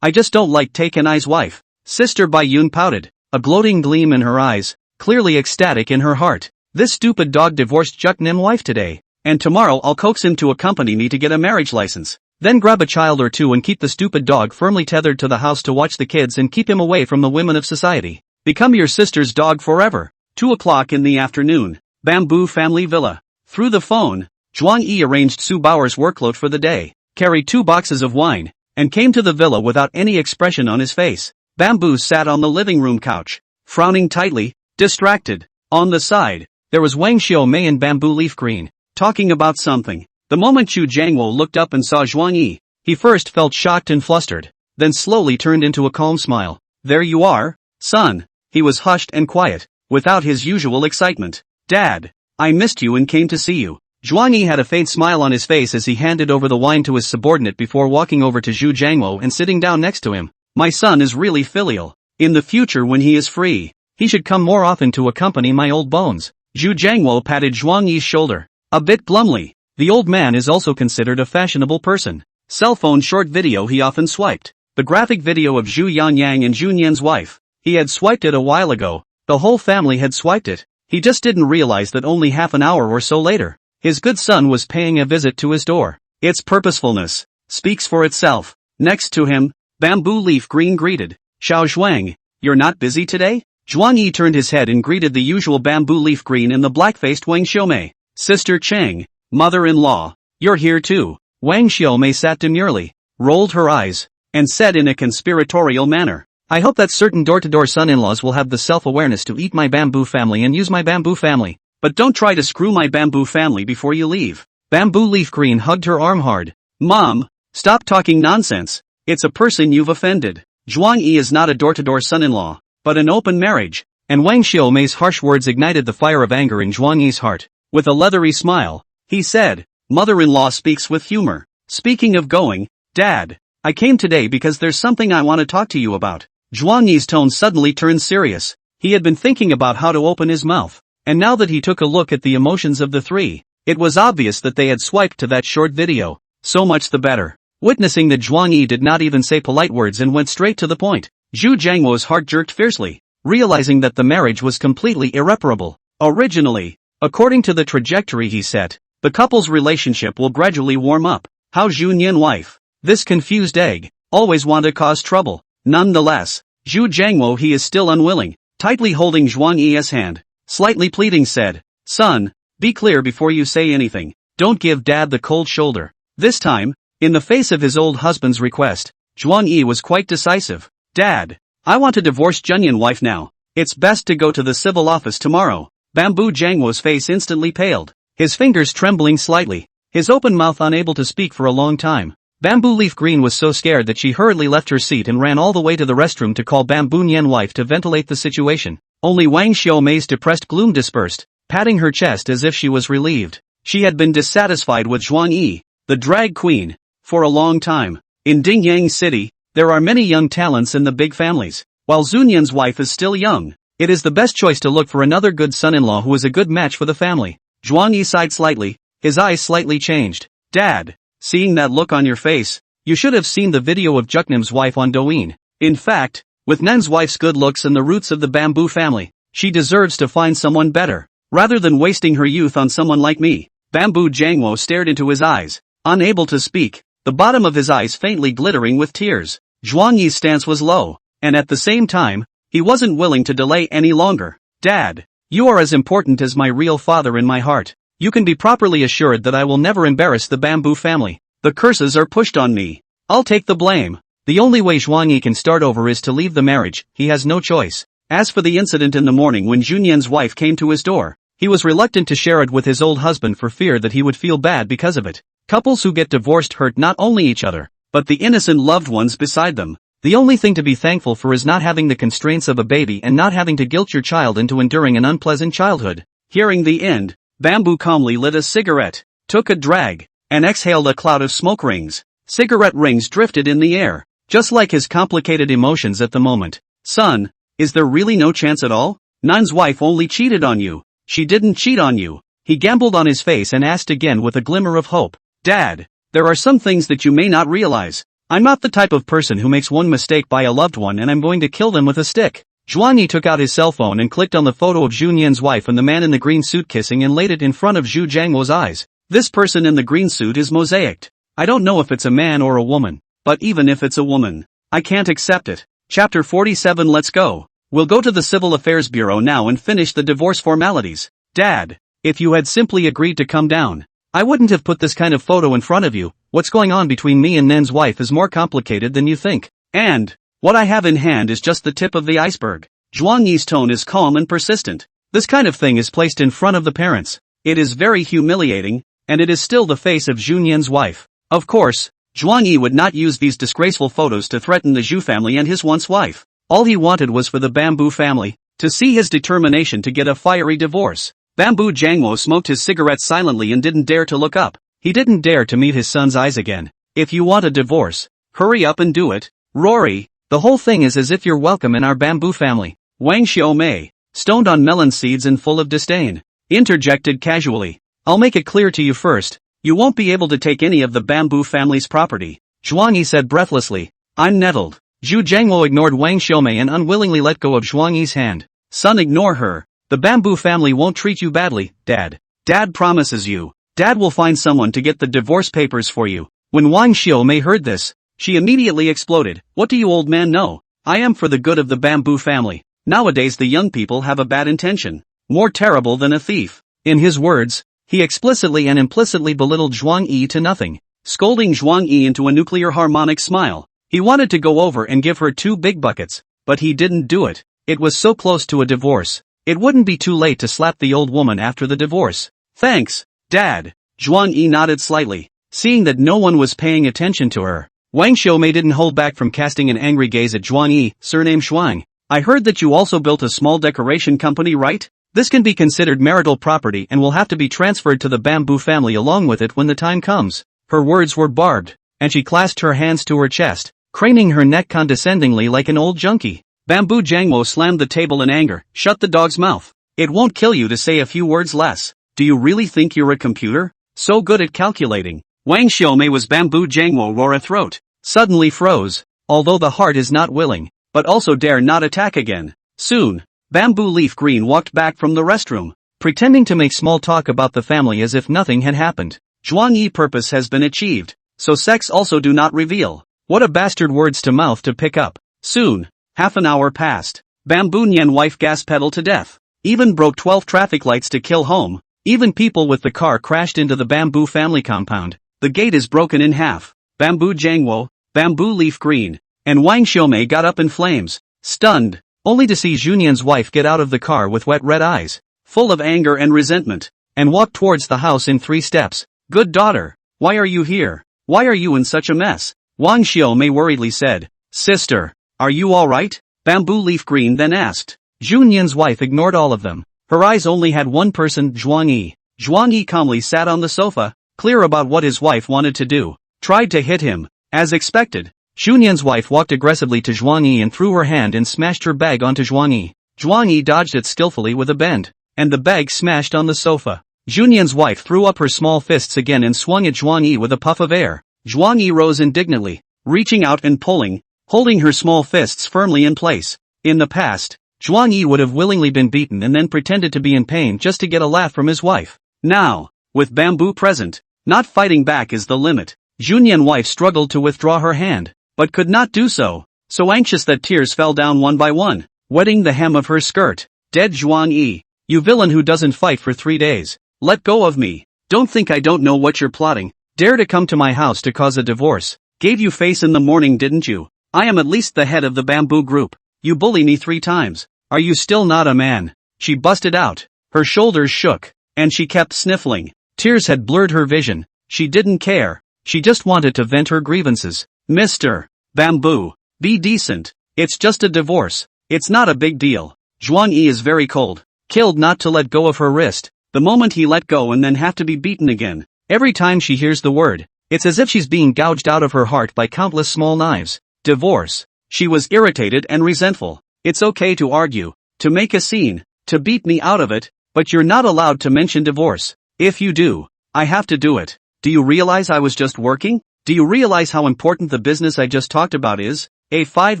I just don't like Taken Ai's wife. Sister Bai Yun pouted. a gloating gleam in her eyes, clearly ecstatic in her heart. This stupid dog divorced Juknim wife today, and tomorrow I'll coax him to accompany me to get a marriage license. Then grab a child or two and keep the stupid dog firmly tethered to the house to watch the kids and keep him away from the women of society. Become your sister's dog forever. 2 o'clock in the afternoon. Bamboo Family Villa. Through the phone, Zhuang Yi arranged Su Bao's workload for the day, carried 2 boxes of wine, and came to the villa without any expression on his face. Bamboo sat on the living room couch, frowning tightly, distracted. On the side, there was Wang Xiaomei in bamboo leaf green, talking about something. The moment Chu Jiangwo looked up and saw Zhuang Yi, he first felt shocked and flustered, then slowly turned into a calm smile. There you are, son. He was hushed and quiet, without his usual excitement. Dad, I missed you and came to see you. Zhuang Yi had a faint smile on his face as he handed over the wine to his subordinate before walking over to Zhu Jiangwo and sitting down next to him. My son is really filial. In the future when he is free, he should come more often to accompany my old bones. Zhu Jiangwo patted Zhuang Yi's shoulder, a bit glumly. The old man is also considered a fashionable person. Cell phone short video he often swiped. The graphic video of Zhu Yangyang and Zhu Nian's wife. He had swiped it a while ago. The whole family had swiped it. He just didn't realize that only half an hour or so later, his good son was paying a visit to his door. Its purposefulness speaks for itself. Next to him, Bamboo Leaf Green greeted, Xiao Zhuang, you're not busy today? Zhuang Yi turned his head and greeted the usual Bamboo Leaf Green and the black-faced Wang Xiaomei. Sister Cheng, mother-in-law, you're here too. Wang Xiaomei sat demurely, rolled her eyes, and said in a conspiratorial manner, I hope that certain door-to-door son-in-laws will have the self-awareness to eat my bamboo family and use my bamboo family. But don't try to screw my bamboo family before you leave. Bamboo Leaf Green hugged her arm hard. Mom, stop talking nonsense. It's a person you've offended. Zhuang Yi is not a door-to-door son-in-law, but an open marriage. And Wang Xiaomei's harsh words ignited the fire of anger in Zhuang Yi's heart. With a leathery smile, he said, Mother-in-law speaks with humor. Speaking of going, Dad, I came today because there's something I want to talk to you about. Zhuang Yi's tone suddenly turned serious. He had been thinking about how to open his mouth, and now that he took a look at the emotions of the three, it was obvious that they had swiped to that short video. So much the better. Witnessing that Zhuang Yi did not even say polite words and went straight to the point, Zhu Jiangwo's heart jerked fiercely, realizing that the marriage was completely irreparable. Originally, according to the trajectory he set, the couple's relationship will gradually warm up. How Zhu Nian wife, this confused egg, always want to cause trouble. Nonetheless, Zhu Jiangwo he is still unwilling, tightly holding Zhuang Yi's hand, slightly pleading said, Son, be clear before you say anything, don't give Dad the cold shoulder. This time, in the face of his old husband's request, Zhuang Yi was quite decisive. Dad, I want to divorce Junyan wife now. It's best to go to the civil office tomorrow. Bamboo Jiangwo's face instantly paled, his fingers trembling slightly, his open mouth unable to speak for a long time. Bamboo Leaf Green was so scared that she hurriedly left her seat and ran all the way to the restroom to call Bamboo Nian wife to ventilate the situation. Only Wang Xiaomei's depressed gloom dispersed, patting her chest as if she was relieved. She had been dissatisfied with Zhuang Yi, the drag queen, for a long time. In Dingyang City, there are many young talents in the big families. While Zunian's wife is still young, it is the best choice to look for another good son-in-law who is a good match for the family. Zhuang Yi sighed slightly, his eyes slightly changed. Dad, seeing that look on your face, you should have seen the video of Juknim's wife on Douyin. In fact, with Nan's wife's good looks and the roots of the bamboo family, she deserves to find someone better, rather than wasting her youth on someone like me. Bamboo Jiangwo stared into his eyes, unable to speak, the bottom of his eyes faintly glittering with tears. Zhuang Yi's stance was low, and at the same time, he wasn't willing to delay any longer. Dad, you are as important as my real father in my heart. You can be properly assured that I will never embarrass the bamboo family. The curses are pushed on me. I'll take the blame. The only way Zhuang Yi can start over is to leave the marriage. He has no choice. As for the incident in the morning when Junyan's wife came to his door, he was reluctant to share it with his old husband for fear that he would feel bad because of it. Couples who get divorced hurt not only each other, but the innocent loved ones beside them. The only thing to be thankful for is not having the constraints of a baby and not having to guilt your child into enduring an unpleasant childhood. Hearing the end, Bamboo calmly lit a cigarette, took a drag, and exhaled a cloud of smoke rings. Cigarette rings drifted in the air, just like his complicated emotions at the moment. Son, is there really no chance at all? Nan's wife only cheated on you. She didn't cheat on you. He gambled on his face and asked again with a glimmer of hope. Dad, there are some things that you may not realize. I'm not the type of person who makes one mistake by a loved one and I'm going to kill them with a stick. Zhuang Yi took out his cell phone and clicked on the photo of Zhu Nian's wife and the man in the green suit kissing and laid it in front of Zhu Jiangmo's eyes. This person in the green suit is mosaicked. I don't know if it's a man or a woman, but even if it's a woman, I can't accept it. Chapter 47. Let's go. We'll go to the Civil Affairs Bureau now and finish the divorce formalities. Dad, if you had simply agreed to come down, I wouldn't have put this kind of photo in front of you. What's going on between me and Nen's wife is more complicated than you think. And what I have in hand is just the tip of the iceberg. Zhuang Yi's tone is calm and persistent. This kind of thing is placed in front of the parents. It is very humiliating, and it is still the face of Zhu Nian's wife. Of course, Zhuang Yi would not use these disgraceful photos to threaten the Zhu family and his once wife. All he wanted was for the Bamboo family to see his determination to get a fiery divorce. Bamboo Jiangmo smoked his cigarette silently and didn't dare to look up. He didn't dare to meet his son's eyes again. If you want a divorce, hurry up and do it. Rory, the whole thing is as if you're welcome in our Bamboo family. Wang Xiaomei, stoned on melon seeds and full of disdain, interjected casually. I'll make it clear to you first, you won't be able to take any of the Bamboo family's property. Zhuang Yi said breathlessly. I'm nettled. Zhu Jiangmo ignored Wang Xiaomei and unwillingly let go of Zhuang Yi's hand. Son, ignore her. The Bamboo family won't treat you badly, Dad. Dad promises you. Dad will find someone to get the divorce papers for you. When Wang Xiaomei heard this, she immediately exploded. What do you old man know? I am for the good of the Bamboo family. Nowadays the young people have a bad intention. More terrible than a thief. In his words, he explicitly and implicitly belittled Zhuang Yi to nothing, scolding Zhuang Yi into a nuclear harmonic smile. He wanted to go over and give her 2 big buckets, but he didn't do it. It was so close to a divorce. It wouldn't be too late to slap the old woman after the divorce. Thanks, Dad. Zhuang Yi nodded slightly, seeing that no one was paying attention to her. Wang Xiaomei didn't hold back from casting an angry gaze at Zhuang Yi. Surname Shuang. I heard that you also built a small decoration company, right? This can be considered marital property and will have to be transferred to the Bamboo family along with it when the time comes. Her words were barbed, and she clasped her hands to her chest, craning her neck condescendingly like an old junkie. Bamboo Jiangmo slammed the table in anger. Shut the dog's mouth. It won't kill you to say a few words less. Do you really think you're a computer? So good at calculating. Wang Xiaomei was Bamboo Jiangmo Rora throat. Suddenly froze, although the heart is not willing, but also dare not attack again. Soon, Bamboo Leaf Green walked back from the restroom, pretending to make small talk about the family as if nothing had happened. Zhuang Yi purpose has been achieved, so sex also do not reveal. What a bastard words to mouth to pick up. Soon, half an hour passed. Bamboo Nian wife gas pedal to death. Even broke 12 traffic lights to kill home. Even people with the car crashed into the Bamboo family compound. The gate is broken in half. Bamboo Jiangwo, Bamboo Leaf Green, and Wang Xiaomei got up in flames, stunned, only to see Zhu Nian's wife get out of the car with wet red eyes, full of anger and resentment, and walk towards the house in 3 steps. Good daughter, why are you here? Why are you in such a mess? Wang Xiaomei worriedly said. Sister, are you alright? Bamboo Leaf Green then asked. Zhu Nian's wife ignored all of them. Her eyes only had one person, Zhuang Yi. Zhuang Yi calmly sat on the sofa, clear about what his wife wanted to do. Tried to hit him. As expected, Zhu Nian's wife walked aggressively to Zhuang Yi and threw her hand and smashed her bag onto Zhuang Yi. Zhuang Yi dodged it skillfully with a bend, and the bag smashed on the sofa. Zhu Nian's wife threw up her small fists again and swung at Zhuang Yi with a puff of air. Zhuang Yi rose indignantly, reaching out and pulling, holding her small fists firmly in place. In the past, Zhuang Yi would have willingly been beaten and then pretended to be in pain just to get a laugh from his wife. Now, with Bamboo present, not fighting back is the limit. Zhu Nian's wife struggled to withdraw her hand, but could not do so, so anxious that tears fell down one by one, wetting the hem of her skirt. Dead Zhuang Yi, you villain who doesn't fight for 3 days. Let go of me. Don't think I don't know what you're plotting. Dare to come to my house to cause a divorce. Gave you face in the morning, didn't you? I am at least the head of the Bamboo group. You bully me 3 times. Are you still not a man? She busted out. Her shoulders shook, and she kept sniffling. Tears had blurred her vision. She didn't care. She just wanted to vent her grievances. Mr. Bamboo, be decent. It's just a divorce. It's not a big deal. Zhuang Yi is very cold. Killed not to let go of her wrist. The moment he let go and then have to be beaten again. Every time she hears the word, it's as if she's being gouged out of her heart by countless small knives. Divorce. She was irritated and resentful. It's okay to argue, to make a scene, to beat me out of it, but you're not allowed to mention divorce. If you do, I have to do it. Do you realize I was just working? Do you realize how important the business I just talked about is? A $5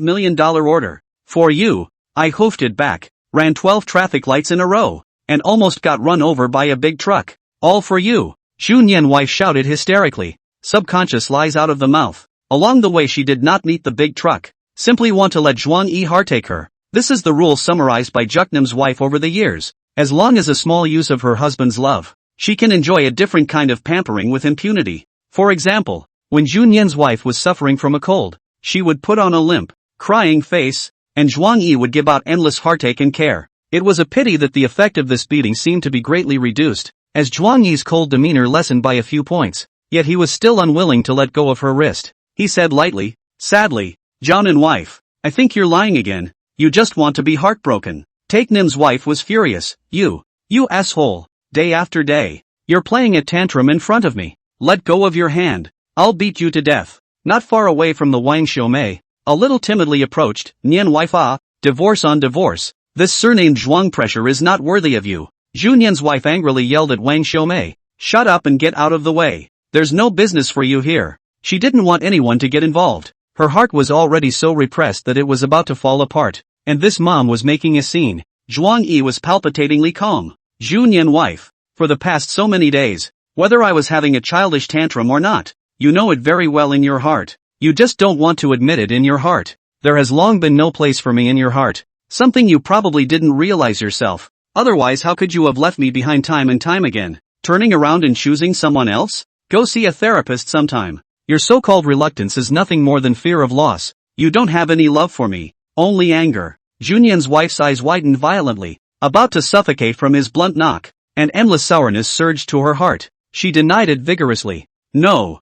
million order. For you, I hoofed it back, ran 12 traffic lights in a row, and almost got run over by a big truck. All for you. Junyan wife shouted hysterically. Subconscious lies out of the mouth. Along the way she did not meet the big truck. Simply want to let Zhuang Yi hearttake her. This is the rule summarized by Juknam's wife over the years. As long as a small use of her husband's love, she can enjoy a different kind of pampering with impunity. For example, when Junyan's wife was suffering from a cold, she would put on a limp, crying face, and Zhuang Yi would give out endless heartache and care. It was a pity that the effect of this beating seemed to be greatly reduced, as Zhuang Yi's cold demeanor lessened by a few points, yet he was still unwilling to let go of her wrist. He said lightly, sadly, Jianan wife, I think you're lying again, you just want to be heartbroken. Take Nim's wife was furious, you asshole, day after day, you're playing a tantrum in front of me, let go of your hand, I'll beat you to death. Not far away from the Wang Xiaomei, a little timidly approached, Nian wife divorce on divorce, this surnamed Zhuang pressure is not worthy of you. Junyan's wife angrily yelled at Wang Xiaomei, shut up and get out of the way, there's no business for you here. She didn't want anyone to get involved. Her heart was already so repressed that it was about to fall apart, and this mom was making a scene. Zhuang Yi was palpitatingly calm. Junyan wife, for the past so many days, whether I was having a childish tantrum or not, you know it very well in your heart. You just don't want to admit it in your heart. There has long been no place for me in your heart. Something you probably didn't realize yourself. Otherwise how could you have left me behind time and time again? Turning around and choosing someone else? Go see a therapist sometime. Your so-called reluctance is nothing more than fear of loss. You don't have any love for me, only anger. Junyan's wife's eyes widened violently, about to suffocate from his blunt knock, and endless sourness surged to her heart. She denied it vigorously. No,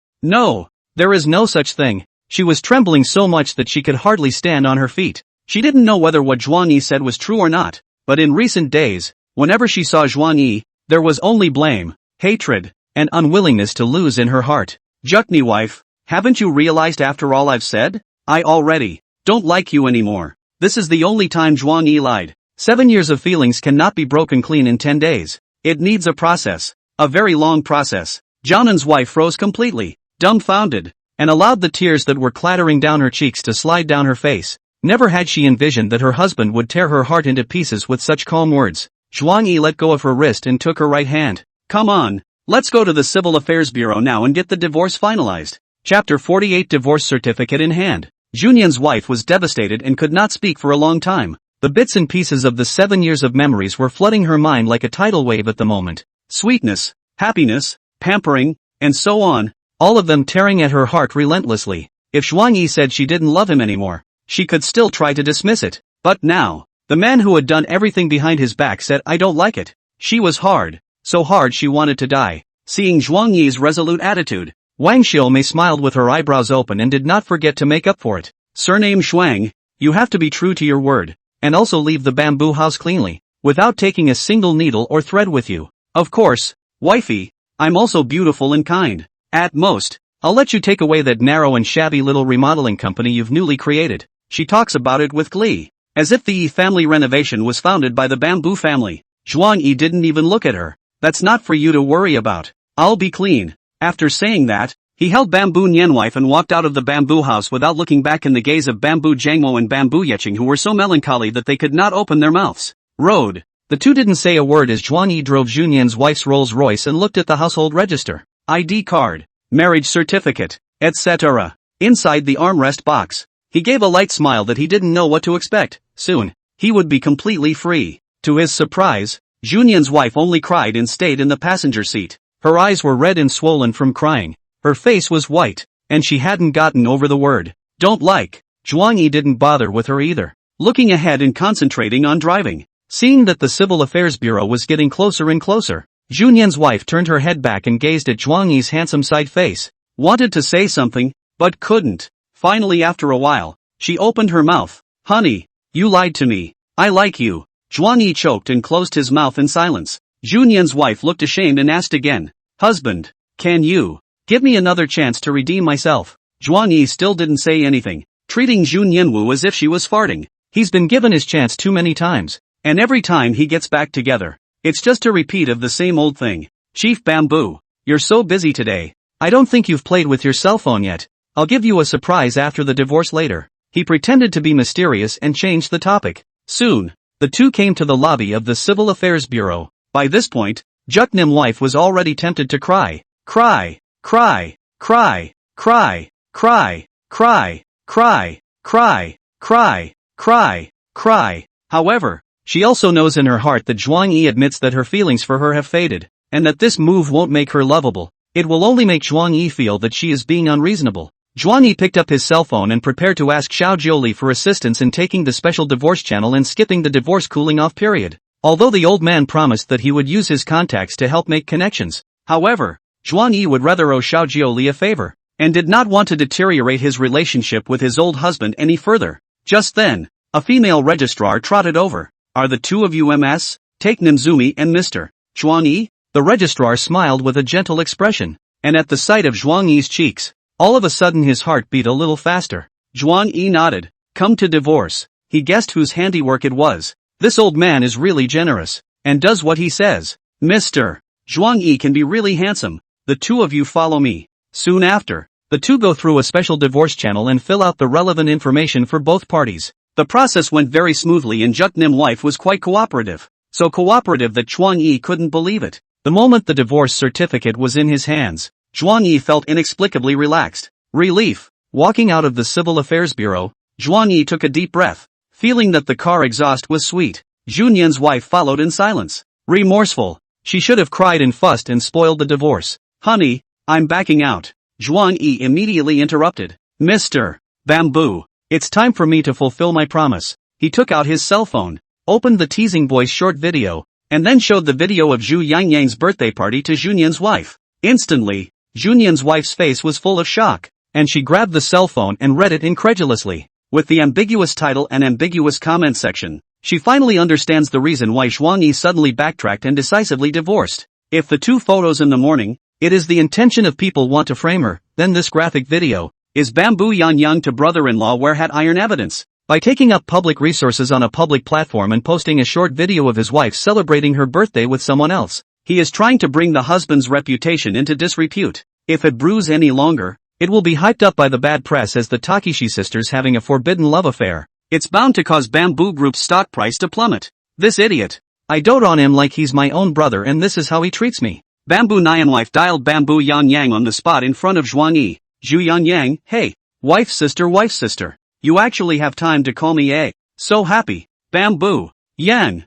there is no such thing. She was trembling so much that she could hardly stand on her feet. She didn't know whether what Zhuang Yi said was true or not, but in recent days, whenever she saw Zhuang Yi, there was only blame, hatred, and unwillingness to lose in her heart. Jukni wife, haven't you realized after all I've said? I already don't like you anymore. This is the only time Zhuang Yi lied. 7 years of feelings cannot be broken clean in 10 days. It needs a process. A very long process. Jianan's wife froze completely, dumbfounded, and allowed the tears that were clattering down her cheeks to slide down her face. Never had she envisioned that her husband would tear her heart into pieces with such calm words. Zhuang Yi let go of her wrist and took her right hand. Come on, let's go to the Civil Affairs Bureau now and get the divorce finalized. Chapter 48 Divorce Certificate in hand. Junyan's wife was devastated and could not speak for a long time. The bits and pieces of the 7 years of memories were flooding her mind like a tidal wave at the moment. Sweetness, happiness, pampering, and so on, all of them tearing at her heart relentlessly. If Zhuang Yi said she didn't love him anymore, she could still try to dismiss it. But now, the man who had done everything behind his back said I don't like it. She was hard, so hard she wanted to die. Seeing Zhuang Yi's resolute attitude, Wang Xiaomei smiled with her eyebrows open and did not forget to make up for it. Surname Shuang, you have to be true to your word, and also leave the bamboo house cleanly, without taking a single needle or thread with you. Of course, wifey, I'm also beautiful and kind. At most, I'll let you take away that narrow and shabby little remodeling company you've newly created. She talks about it with glee, as if the Yi family renovation was founded by the bamboo family. Zhuang Yi didn't even look at her. That's not for you to worry about. I'll be clean. After saying that, he held Bamboo Nianwife and walked out of the bamboo house without looking back in the gaze of Bamboo Jiangmo and Bamboo Yeching, who were so melancholy that they could not open their mouths. Road. The two didn't say a word as Zhuang Yi drove Junyan's wife's Rolls Royce and looked at the household register, ID card, marriage certificate, etc. Inside the armrest box, he gave a light smile that he didn't know what to expect. Soon, he would be completely free. To his surprise, Junyan's wife only cried and stayed in the passenger seat. Her eyes were red and swollen from crying. Her face was white, and she hadn't gotten over the word don't like. Zhuang Yi didn't bother with her either, looking ahead and concentrating on driving. Seeing that the Civil Affairs Bureau was getting closer and closer, Junyan's wife turned her head back and gazed at Zhuang Yi's handsome side face. Wanted to say something, but couldn't. Finally, after a while, she opened her mouth. Honey, you lied to me. I like you. Zhuang Yi choked and closed his mouth in silence. Junyan's wife looked ashamed and asked again, husband, can you give me another chance to redeem myself? Zhuang Yi still didn't say anything, treating Jun Yanwu as if she was farting. He's been given his chance too many times, and every time he gets back together, it's just a repeat of the same old thing. Chief Bamboo, you're so busy today. I don't think you've played with your cell phone yet. I'll give you a surprise after the divorce later. He pretended to be mysterious and changed the topic. Soon, the two came to the lobby of the Civil Affairs Bureau. By this point, Juknim wife was already tempted to cry. Cry, cry, cry, cry, cry, cry, cry, cry, cry, cry, cry. However, she also knows in her heart that Zhuang Yi admits that her feelings for her have faded, and that this move won't make her lovable. It will only make Zhuang Yi feel that she is being unreasonable. Zhuang Yi picked up his cell phone and prepared to ask Xiao Jiuli for assistance in taking the special divorce channel and skipping the divorce cooling-off period. Although the old man promised that he would use his contacts to help make connections, however, Zhuang Yi would rather owe Xiao Jiuli a favor, and did not want to deteriorate his relationship with his old husband any further. Just then, a female registrar trotted over. Are the two of you MS? Take Nimzumi and Mr. Zhuang Yi? The registrar smiled with a gentle expression, and at the sight of Zhuang Yi's cheeks, all of a sudden his heart beat a little faster. Zhuang Yi nodded. Come to divorce. He guessed whose handiwork it was. This old man is really generous, and does what he says. Mr. Zhuang Yi can be really handsome. The two of you follow me. Soon after, the two go through a special divorce channel and fill out the relevant information for both parties. The process went very smoothly and Juknim wife was quite cooperative. So cooperative that Zhuang Yi couldn't believe it. The moment the divorce certificate was in his hands, Zhuang Yi felt inexplicably relaxed. Relief. Walking out of the Civil Affairs Bureau, Zhuang Yi took a deep breath, feeling that the car exhaust was sweet. Zhu Yan's wife followed in silence. Remorseful. She should have cried and fussed and spoiled the divorce. Honey, I'm backing out. Zhuang Yi immediately interrupted. Mr. Bamboo, it's time for me to fulfill my promise. He took out his cell phone, opened the teasing boy's short video, and then showed the video of Zhu Yangyang's birthday party to Junyan's wife. Instantly, Junyan's wife's face was full of shock, and she grabbed the cell phone and read it incredulously. With the ambiguous title and ambiguous comment section, she finally understands the reason why Zhuang Yi suddenly backtracked and decisively divorced. If the two photos in the morning, it is the intention of people want to frame her, then this graphic video, is Bamboo Yangyang to brother-in-law where had iron evidence. By taking up public resources on a public platform and posting a short video of his wife celebrating her birthday with someone else, he is trying to bring the husband's reputation into disrepute. If it brews any longer, it will be hyped up by the bad press as the Takeshi sisters having a forbidden love affair. It's bound to cause Bamboo Group's stock price to plummet. This idiot. I dote on him like he's my own brother and this is how he treats me. Bamboo Nyan wife dialed Bamboo Yangyang on the spot in front of Zhuang Yi. Zhu Yangyang, hey, wife sister. You actually have time to call me a. So happy. Bamboo. Yang.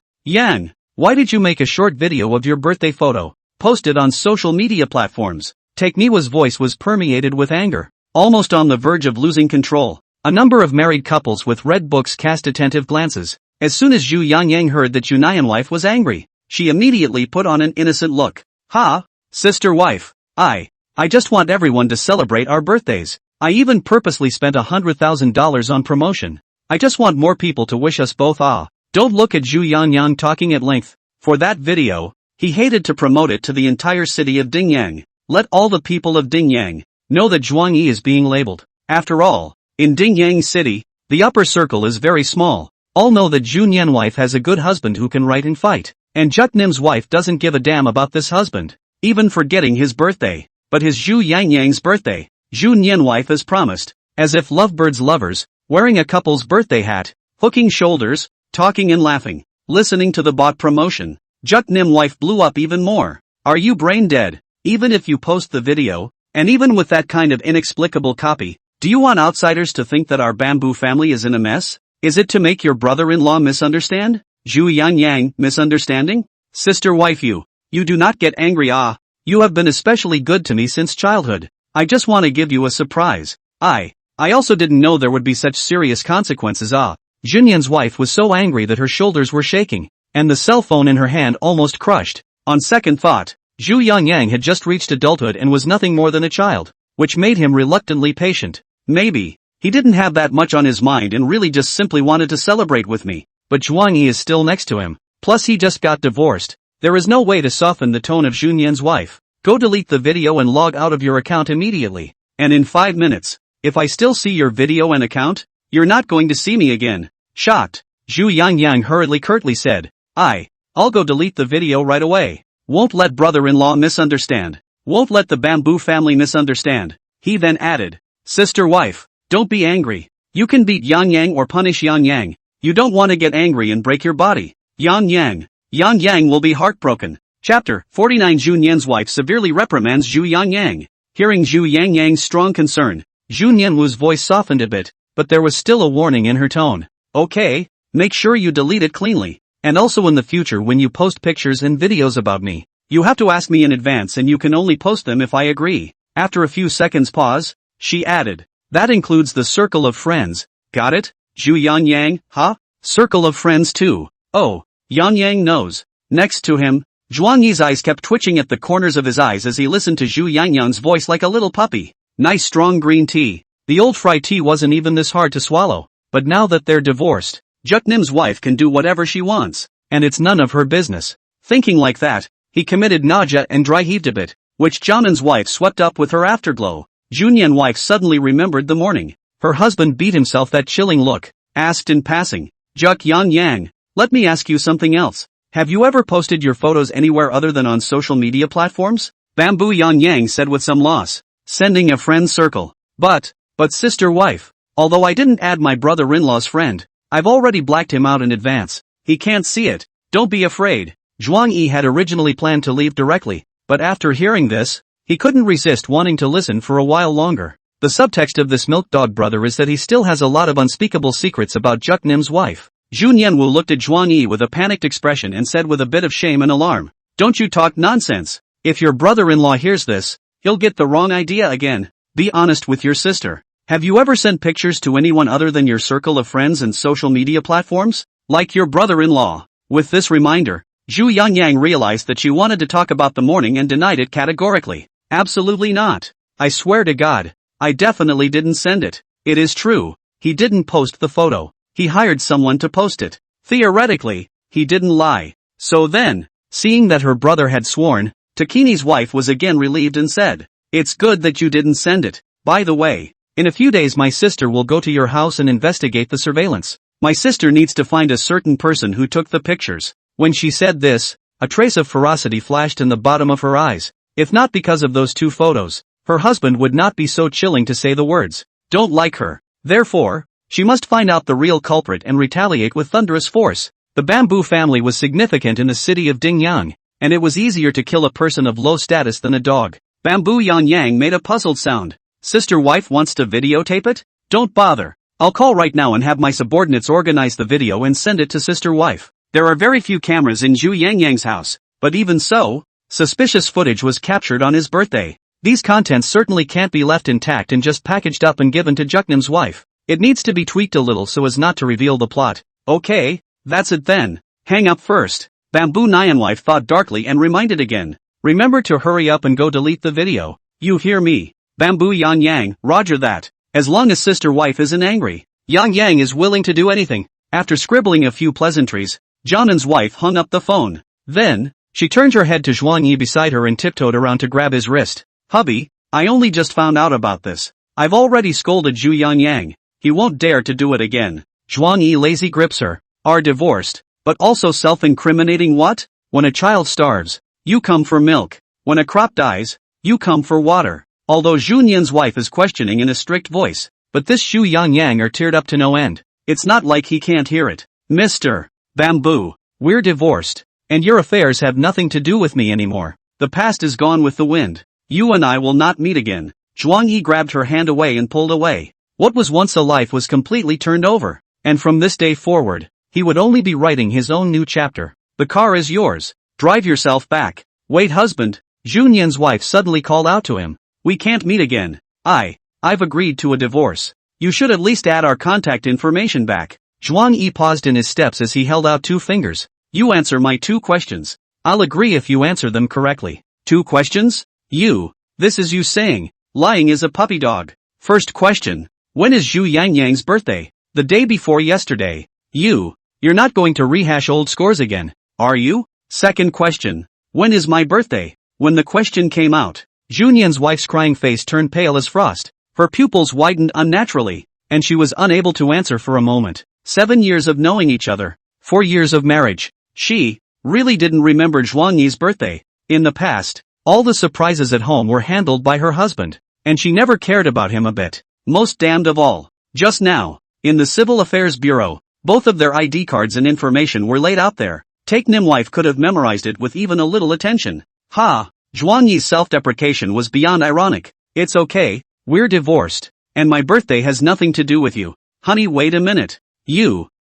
Why did you make a short video of your birthday photo? Post it on social media platforms. Takemiwa's voice was permeated with anger, almost on the verge of losing control. A number of married couples with red books cast attentive glances. As soon as Zhu Yangyang heard that Junayan wife was angry, she immediately put on an innocent look. Ha, sister wife. I just want everyone to celebrate our birthdays. I even purposely spent $100,000 on promotion. I just want more people to wish us both ah. Don't look at Zhu Yangyang talking at length. For that video, he hated to promote it to the entire city of Dingyang. Let all the people of Dingyang know that Zhuang Yi is being labeled. After all, in Dingyang City, the upper circle is very small. All know that Zhu Yan wife has a good husband who can write and fight. And Juknim's wife doesn't give a damn about this husband, even forgetting his birthday. But his Zhu Yangyang's birthday, Zhu Yan wife as promised, as if lovebirds lovers, wearing a couple's birthday hat, hooking shoulders, talking and laughing, listening to the bot promotion. Juknim wife blew up even more. Are you brain dead? Even if you post the video, and even with that kind of inexplicable copy, do you want outsiders to think that our Bamboo family is in a mess? Is it to make your brother-in-law misunderstand? Zhu Yangyang, misunderstanding? Sister wife you do not get angry ah. You have been especially good to me since childhood. I just want to give you a surprise. I also didn't know there would be such serious consequences ah. Junyan's wife was so angry that her shoulders were shaking, and the cell phone in her hand almost crushed. On second thought, Zhu Yangyang had just reached adulthood and was nothing more than a child, which made him reluctantly patient. Maybe he didn't have that much on his mind and really just simply wanted to celebrate with me. But Zhuang Yi is still next to him. Plus he just got divorced. There is no way to soften the tone of Junyan's wife. Go delete the video and log out of your account immediately. And in 5 minutes, if I still see your video and account, you're not going to see me again. Shocked, Zhu Yangyang curtly said, I'll go delete the video right away. Won't let brother-in-law misunderstand. Won't let the Bamboo family misunderstand. He then added, sister wife, don't be angry. You can beat Yangyang or punish Yangyang. You don't want to get angry and break your body. Yan Yang. Yan Yang will be heartbroken. Chapter 49. Zhu Yan's wife severely reprimands Zhu Yan Yang. Hearing Zhu Yan Yang's strong concern, Zhu Yanwu's voice softened a bit, but there was still a warning in her tone. Okay, make sure you delete it cleanly. And also in the future when you post pictures and videos about me, you have to ask me in advance and you can only post them if I agree. After a few seconds pause, she added, that includes the circle of friends. Got it? Zhu Yan Yang, huh? Circle of friends too. Oh, Yan Yang knows. Next to him, Zhuang Yi's eyes kept twitching at the corners of his eyes as he listened to Zhu Yangyang's voice like a little puppy. Nice strong green tea. The old fry tea wasn't even this hard to swallow. But now that they're divorced, Juknim's wife can do whatever she wants, and it's none of her business. Thinking like that, he committed nausea and dry heaved a bit, which Jianan's wife swept up with her afterglow. Junyan's wife suddenly remembered the morning her husband beat himself that chilling look, asked in passing, Juk Yan Yang, let me ask you something else. Have you ever posted your photos anywhere other than on social media platforms? Bamboo Yan Yang said with some loss, sending a friend circle. But sister wife, although I didn't add my brother-in-law's friend, I've already blacked him out in advance. He can't see it. Don't be afraid. Zhuang Yi had originally planned to leave directly, but after hearing this, he couldn't resist wanting to listen for a while longer. The subtext of this milk dog brother is that he still has a lot of unspeakable secrets about Juknim's wife. Zhu Yanwu looked at Zhuang Yi with a panicked expression and said with a bit of shame and alarm, don't you talk nonsense. If your brother-in-law hears this, he'll get the wrong idea again. Be honest with your sister. Have you ever sent pictures to anyone other than your circle of friends and social media platforms? Like your brother-in-law. With this reminder, Zhu Yangyang realized that she wanted to talk about the morning and denied it categorically. Absolutely not. I swear to God, I definitely didn't send it. It is true, he didn't post the photo. He hired someone to post it. Theoretically, he didn't lie. So then, seeing that her brother had sworn, Takini's wife was again relieved and said, it's good that you didn't send it. By the way, in a few days my sister will go to your house and investigate the surveillance. My sister needs to find a certain person who took the pictures. When she said this, a trace of ferocity flashed in the bottom of her eyes. If not because of those two photos, her husband would not be so chilling to say the words, don't like her. Therefore, she must find out the real culprit and retaliate with thunderous force. The Bamboo family was significant in the city of Dingyang, and it was easier to kill a person of low status than a dog. Bamboo Yan Yang made a puzzled sound. Sister wife wants to videotape it? Don't bother. I'll call right now and have my subordinates organize the video and send it to sister wife. There are very few cameras in Zhu Yangyang's house, but even so, suspicious footage was captured on his birthday. These contents certainly can't be left intact and just packaged up and given to Juknim's wife. It needs to be tweaked a little so as not to reveal the plot. Okay, that's it then. Hang up first. Bamboo Nyan wife thought darkly and reminded again. Remember to hurry up and go delete the video. You hear me? Bamboo Yan Yang, roger that. As long as sister wife isn't angry, Yang Yang is willing to do anything. After scribbling a few pleasantries, Jianan's wife hung up the phone. Then, she turned her head to Zhuang Yi beside her and tiptoed around to grab his wrist. Hubby, I only just found out about this. I've already scolded Zhu Yangyang. He won't dare to do it again. Zhuang Yi lazy grips her. Are divorced, but also self-incriminating what? When a child starves, you come for milk. When a crop dies, you come for water. Although Junyan's wife is questioning in a strict voice, but this Zhu Yangyang are teared up to no end. It's not like he can't hear it. Mr. Bamboo, we're divorced, and your affairs have nothing to do with me anymore. The past is gone with the wind. You and I will not meet again. Zhuang Yi grabbed her hand away and pulled away. What was once a life was completely turned over, and from this day forward, he would only be writing his own new chapter. The car is yours. Drive yourself back. Wait, husband. Junyan's wife suddenly called out to him. We can't meet again. I've agreed to a divorce. You should at least add our contact information back. Zhuang Yi paused in his steps as he held out two fingers. You answer my two questions. I'll agree if you answer them correctly. Two questions? This is you saying, lying is a puppy dog. First question. When is Zhu Yangyang's birthday? The day before yesterday. You're not going to rehash old scores again, are you? Second question. When is my birthday? When the question came out, Junyan's wife's crying face turned pale as frost. Her pupils widened unnaturally, and she was unable to answer for a moment. 7 years of knowing each other. 4 years of marriage. She really didn't remember Zhuang Yi's birthday. In the past, all the surprises at home were handled by her husband, and she never cared about him a bit. Most damned of all. Just now, in the Civil Affairs Bureau, Both of their ID cards and information were laid out there. Take Nimwife could have memorized it with even a little attention. Ha! Zhuang Yi's self-deprecation was beyond ironic. It's okay, we're divorced. And my birthday has nothing to do with you. Honey, wait a minute.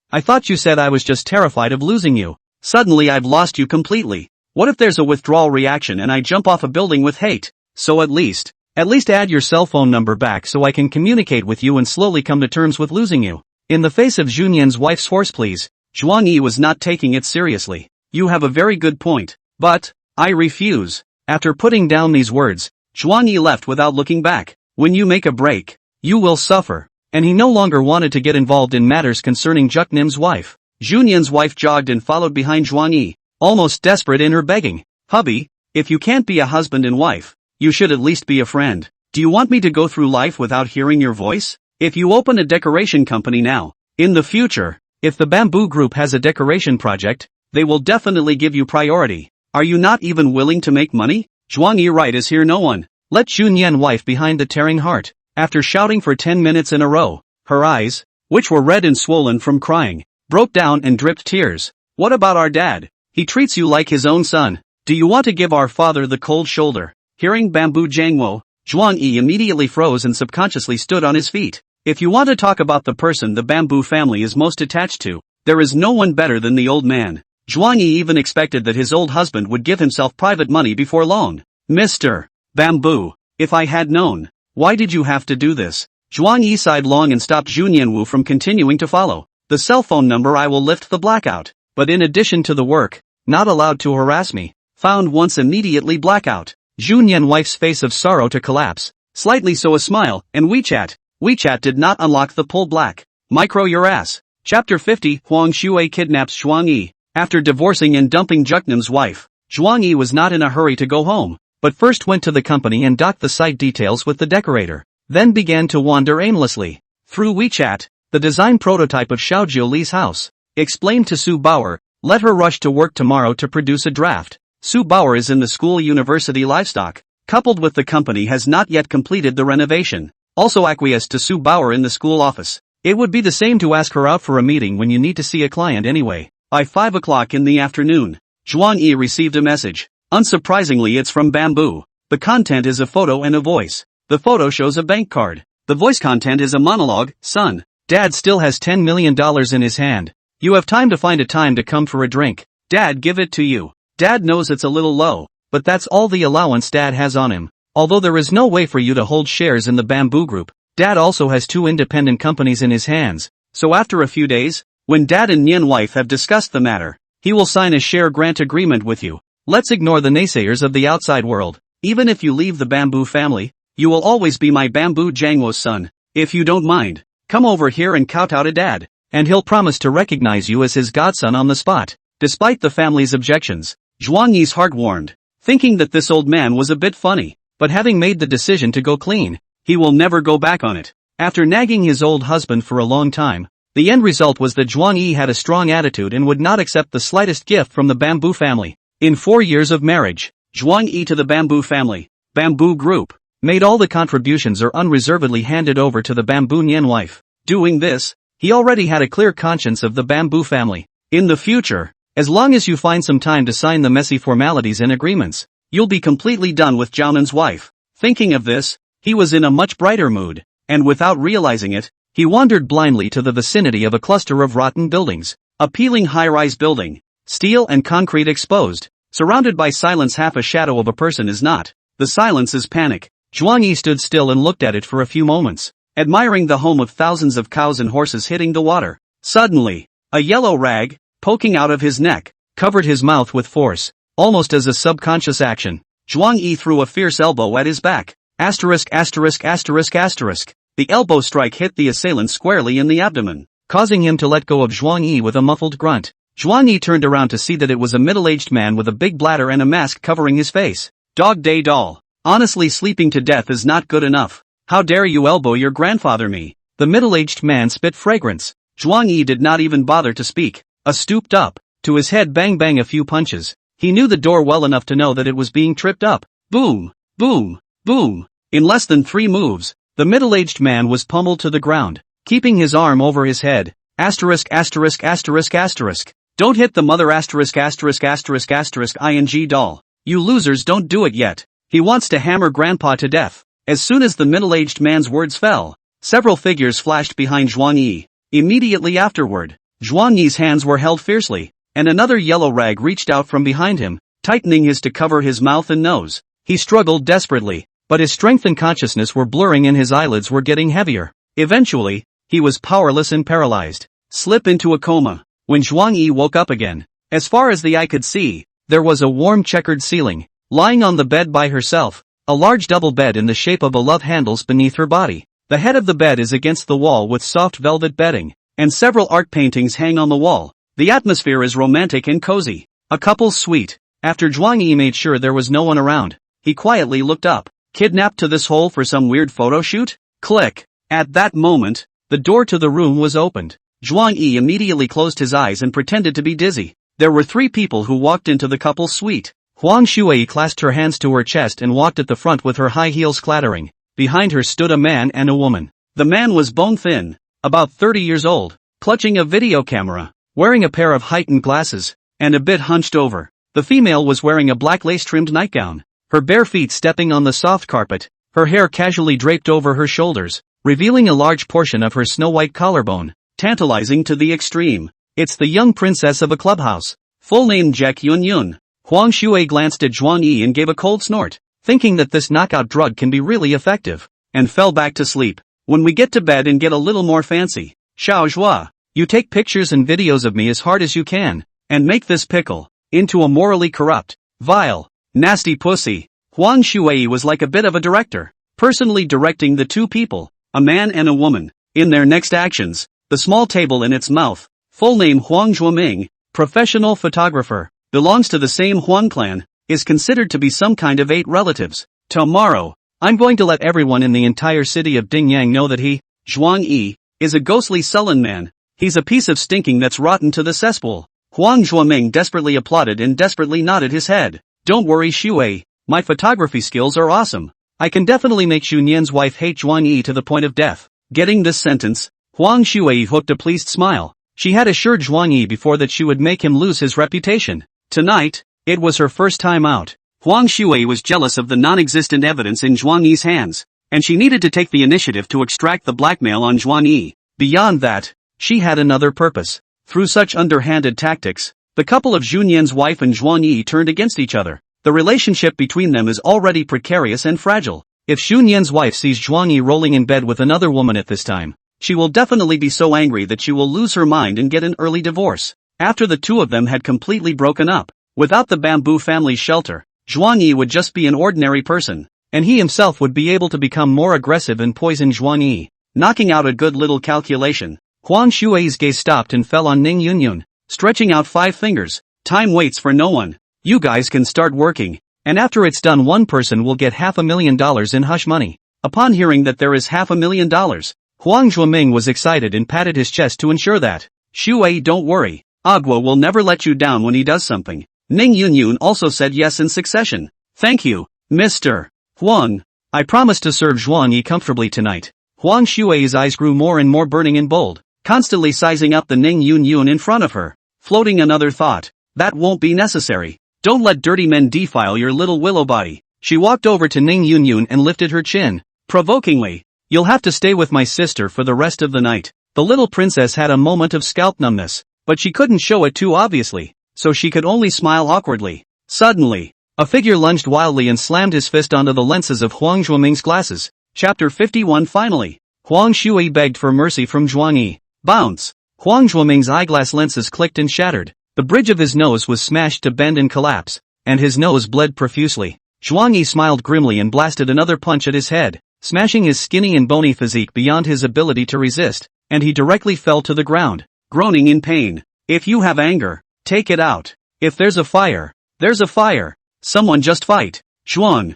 I thought you said I was just terrified of losing you. Suddenly I've lost you completely. What if there's a withdrawal reaction and I jump off a building with hate? So at least add your cell phone number back so I can communicate with you and slowly come to terms with losing you. In the face of Junyan's wife's horse pleas, Zhuang Yi was not taking it seriously. You have a very good point. But I refuse. After putting down these words, Zhuang Yi left without looking back. When you make a break, you will suffer. And he no longer wanted to get involved in matters concerning Juknim's wife. Junyan's wife jogged and followed behind Zhuang Yi, almost desperate in her begging. Hubby, if you can't be a husband and wife, you should at least be a friend. Do you want me to go through life without hearing your voice? If you open a decoration company now, in the future, if the Bamboo Group has a decoration project, they will definitely give you priority. Are you not even willing to make money? Zhuang Yi right is here no one. Let Junyan wife behind the tearing heart. After shouting for 10 minutes in a row, her eyes, which were red and swollen from crying, broke down and dripped tears. What about our dad? He treats you like his own son. Do you want to give our father the cold shoulder? Hearing Bamboo Jangwo, Zhuang Yi immediately froze and subconsciously stood on his feet. If you want to talk about the person the Bamboo family is most attached to, there is no one better than the old man. Zhuang Yi even expected that his old husband would give himself private money before long. Mr. Bamboo, if I had known. Why did you have to do this? Zhuang Yi sighed long and stopped Junyanwu from continuing to follow. The cell phone number I will lift the blackout. But in addition to the work, not allowed to harass me. Found once immediately blackout. Junyan wife's face of sorrow to collapse. Slightly so a smile, and WeChat. WeChat did not unlock the pull black. Micro your ass. Chapter 50 Huang Shui kidnaps Zhuang Yi. After divorcing and dumping Juknim's wife, Zhuang Yi was not in a hurry to go home, but first went to the company and docked the site details with the decorator, then began to wander aimlessly. Through WeChat, the design prototype of Xiaojiu Li's house, explained to Su Bauer, let her rush to work tomorrow to produce a draft. Su Bauer is in the school university livestock, coupled with the company has not yet completed the renovation, also acquiesced to Su Bauer in the school office. It would be the same to ask her out for a meeting when you need to see a client anyway. By 5 o'clock in the afternoon, Zhuang Yi received a message. Unsurprisingly it's from Bamboo. The content is a photo and a voice. The photo shows a bank card. The voice content is a monologue, son. Dad still has $10 million in his hand. You have time to find a time to come for a drink. Dad give it to you. Dad knows it's a little low, but that's all the allowance Dad has on him. Although there is no way for you to hold shares in the Bamboo Group, Dad also has 2 independent companies in his hands. So after a few days, when Dad and Nyan wife have discussed the matter, he will sign a share grant agreement with you. Let's ignore the naysayers of the outside world. Even if you leave the Bamboo family, you will always be my Bamboo Jangwo's son. If you don't mind, come over here and kowtow to Dad, and he'll promise to recognize you as his godson on the spot. Despite the family's objections, Zhuang Yi's heart warmed, thinking that this old man was a bit funny, but having made the decision to go clean, he will never go back on it. After nagging his old husband for a long time, the end result was that Zhuang Yi had a strong attitude and would not accept the slightest gift from the Bamboo family. In 4 years of marriage, Zhuang Yi to the Bamboo family, Bamboo Group, made all the contributions or unreservedly handed over to the Bamboo Nyan wife. Doing this, he already had a clear conscience of the Bamboo family. In the future, as long as you find some time to sign the messy formalities and agreements, you'll be completely done with Zhaonan's wife. Thinking of this, he was in a much brighter mood, and without realizing it, he wandered blindly to the vicinity of a cluster of rotten buildings. A peeling high-rise building, steel and concrete exposed, surrounded by silence. Half a shadow of a person is not. The silence is panic. Zhuang Yi stood still and looked at it for a few moments, admiring the home of thousands of cows and horses hitting the water. Suddenly, a yellow rag, poking out of his neck, covered his mouth with force, almost as a subconscious action. Zhuang Yi threw a fierce elbow at his back. Asterisk asterisk asterisk asterisk. The elbow strike hit the assailant squarely in the abdomen, causing him to let go of Zhuang Yi with a muffled grunt. Zhuang Yi turned around to see that it was a middle-aged man with a big bladder and a mask covering his face. Dog day doll. Honestly, sleeping to death is not good enough. How dare you elbow your grandfather me? The middle-aged man spit fragrance. Zhuang Yi did not even bother to speak. Stooped up. To his head bang bang a few punches. He knew the door well enough to know that it was being tripped up. Boom, boom, boom. In less than 3 moves, the middle-aged man was pummeled to the ground. Keeping his arm over his head, Asterisk asterisk asterisk asterisk. Don't hit the mother asterisk asterisk asterisk asterisk ing doll. You losers don't do it yet. He wants to hammer grandpa to death. As soon as the middle-aged man's words fell, several figures flashed behind Zhuang Yi. Immediately afterward, Zhuang Yi's hands were held fiercely, and another yellow rag reached out from behind him, tightening his to cover his mouth and nose. He struggled desperately, but his strength and consciousness were blurring and his eyelids were getting heavier. Eventually, he was powerless and paralyzed. Slip into a coma. When Zhuang Yi woke up again, as far as the eye could see, there was a warm checkered ceiling. Lying on the bed by herself, a large double bed in the shape of a love handles beneath her body. The head of the bed is against the wall with soft velvet bedding, and several art paintings hang on the wall. The atmosphere is romantic and cozy. A couple's suite. After Zhuang Yi made sure there was no one around, he quietly looked up. Kidnapped to this hole for some weird photo shoot? Click. At that moment, the door to the room was opened. Zhuang Yi immediately closed his eyes and pretended to be dizzy. There were 3 people who walked into the couple's suite. Huang Shui clasped her hands to her chest and walked at the front with her high heels clattering. Behind her stood a man and a woman. The man was bone-thin, about 30 years old, clutching a video camera, wearing a pair of heightened glasses, and a bit hunched over. The female was wearing a black lace-trimmed nightgown, her bare feet stepping on the soft carpet, her hair casually draped over her shoulders, revealing a large portion of her snow-white collarbone, tantalizing to the extreme. It's the young princess of a clubhouse. Full name Jack Yun Yun. Huang Shui glanced at Zhuang Yi and gave a cold snort, thinking that this knockout drug can be really effective, and fell back to sleep. When we get to bed and get a little more fancy, Xiao Zhua, you take pictures and videos of me as hard as you can, and make this pickle into a morally corrupt, vile, nasty pussy. Huang Shui was like a bit of a director, personally directing the 2 people, a man and a woman, in their next actions. The small table in its mouth, full name Huang Zhuoming, professional photographer, belongs to the same Huang clan, is considered to be some kind of 8 relatives. Tomorrow, I'm going to let everyone in the entire city of Dingyang know that he, Zhuang Yi, is a ghostly sullen man. He's a piece of stinking that's rotten to the cesspool. Huang Zhuoming desperately applauded and desperately nodded his head. Don't worry Shui, my photography skills are awesome. I can definitely make Xu Nian's wife hate Zhuang Yi to the point of death. Getting this sentence, Huang Shui hooked a pleased smile. She had assured Zhuang Yi before that she would make him lose his reputation. Tonight, it was her first time out. Huang Shui was jealous of the non-existent evidence in Zhuang Yi's hands, and she needed to take the initiative to extract the blackmail on Zhuang Yi. Beyond that, she had another purpose. Through such underhanded tactics, the couple of Xu Nian's wife and Zhuang Yi turned against each other. The relationship between them is already precarious and fragile. If Xu Nian's wife sees Zhuang Yi rolling in bed with another woman at this time, she will definitely be so angry that she will lose her mind and get an early divorce. After the 2 of them had completely broken up, without the bamboo family's shelter, Zhuang Yi would just be an ordinary person, and he himself would be able to become more aggressive and poison Zhuang Yi. Knocking out a good little calculation, Huang Shui's gaze stopped and fell on Ning Yunyun, stretching out 5 fingers. Time waits for no one. You guys can start working, and after it's done one person will get $500,000 in hush money. Upon hearing that there is $500,000, Huang Zhuoming was excited and patted his chest to ensure that. Shui, don't worry. Agua will never let you down when he does something. Ning Yunyun also said yes in succession. Thank you, Mr. Huang. I promise to serve Zhuang Yi comfortably tonight. Huang Shui's eyes grew more and more burning and bold, constantly sizing up the Ning Yunyun in front of her, floating another thought. That won't be necessary. Don't let dirty men defile your little willow body. She walked over to Ning Yunyun and lifted her chin, provokingly. You'll have to stay with my sister for the rest of the night. The little princess had a moment of scalp numbness, but she couldn't show it too obviously, so she could only smile awkwardly. Suddenly, a figure lunged wildly and slammed his fist onto the lenses of Huang Zhuoming's glasses. Chapter 51. Finally, Huang Shui begged for mercy from Zhuang Yi. Bounce! Huang Zhuoming's eyeglass lenses clicked and shattered. The bridge of his nose was smashed to bend and collapse, and his nose bled profusely. Zhuang Yi smiled grimly and blasted another punch at his head, smashing his skinny and bony physique beyond his ability to resist, and he directly fell to the ground, groaning in pain. If you have anger, take it out. If there's a fire, there's a fire. Someone just fight. Zhuang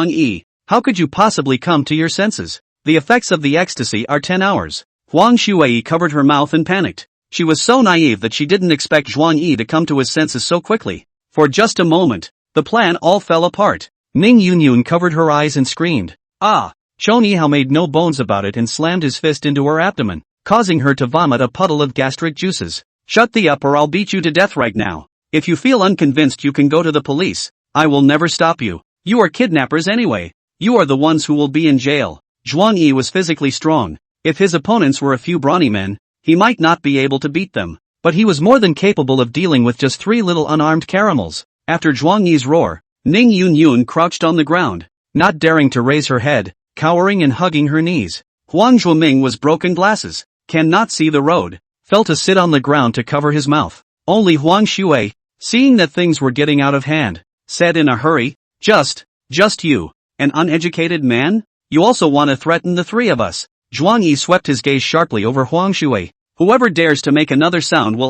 Yi, how could you possibly come to your senses? The effects of the ecstasy are 10 hours. Huang Shui covered her mouth and panicked. She was so naive that she didn't expect Zhuang Yi to come to his senses so quickly. For just a moment, the plan all fell apart. Ning Yunyun covered her eyes and screamed. Ah! Chon Yihao made no bones about it and slammed his fist into her abdomen. causing her to vomit a puddle of gastric juices. Shut the up or I'll beat you to death right now. If you feel unconvinced you can go to the police. I will never stop you. You are kidnappers anyway. You are the ones who will be in jail. Zhuang Yi was physically strong. If his opponents were a few brawny men, he might not be able to beat them. But he was more than capable of dealing with just 3 little unarmed caramels. After Zhuang Yi's roar, Ning Yun crouched on the ground, not daring to raise her head, cowering and hugging her knees. Huang Zhuoming was broken glasses, cannot see the road, fell to sit on the ground to cover his mouth. Only Huang Shui, seeing that things were getting out of hand, said in a hurry, Just you, an uneducated man? You also want to threaten the 3 of us? Zhuang Yi swept his gaze sharply over Huang Shui. Whoever dares to make another sound will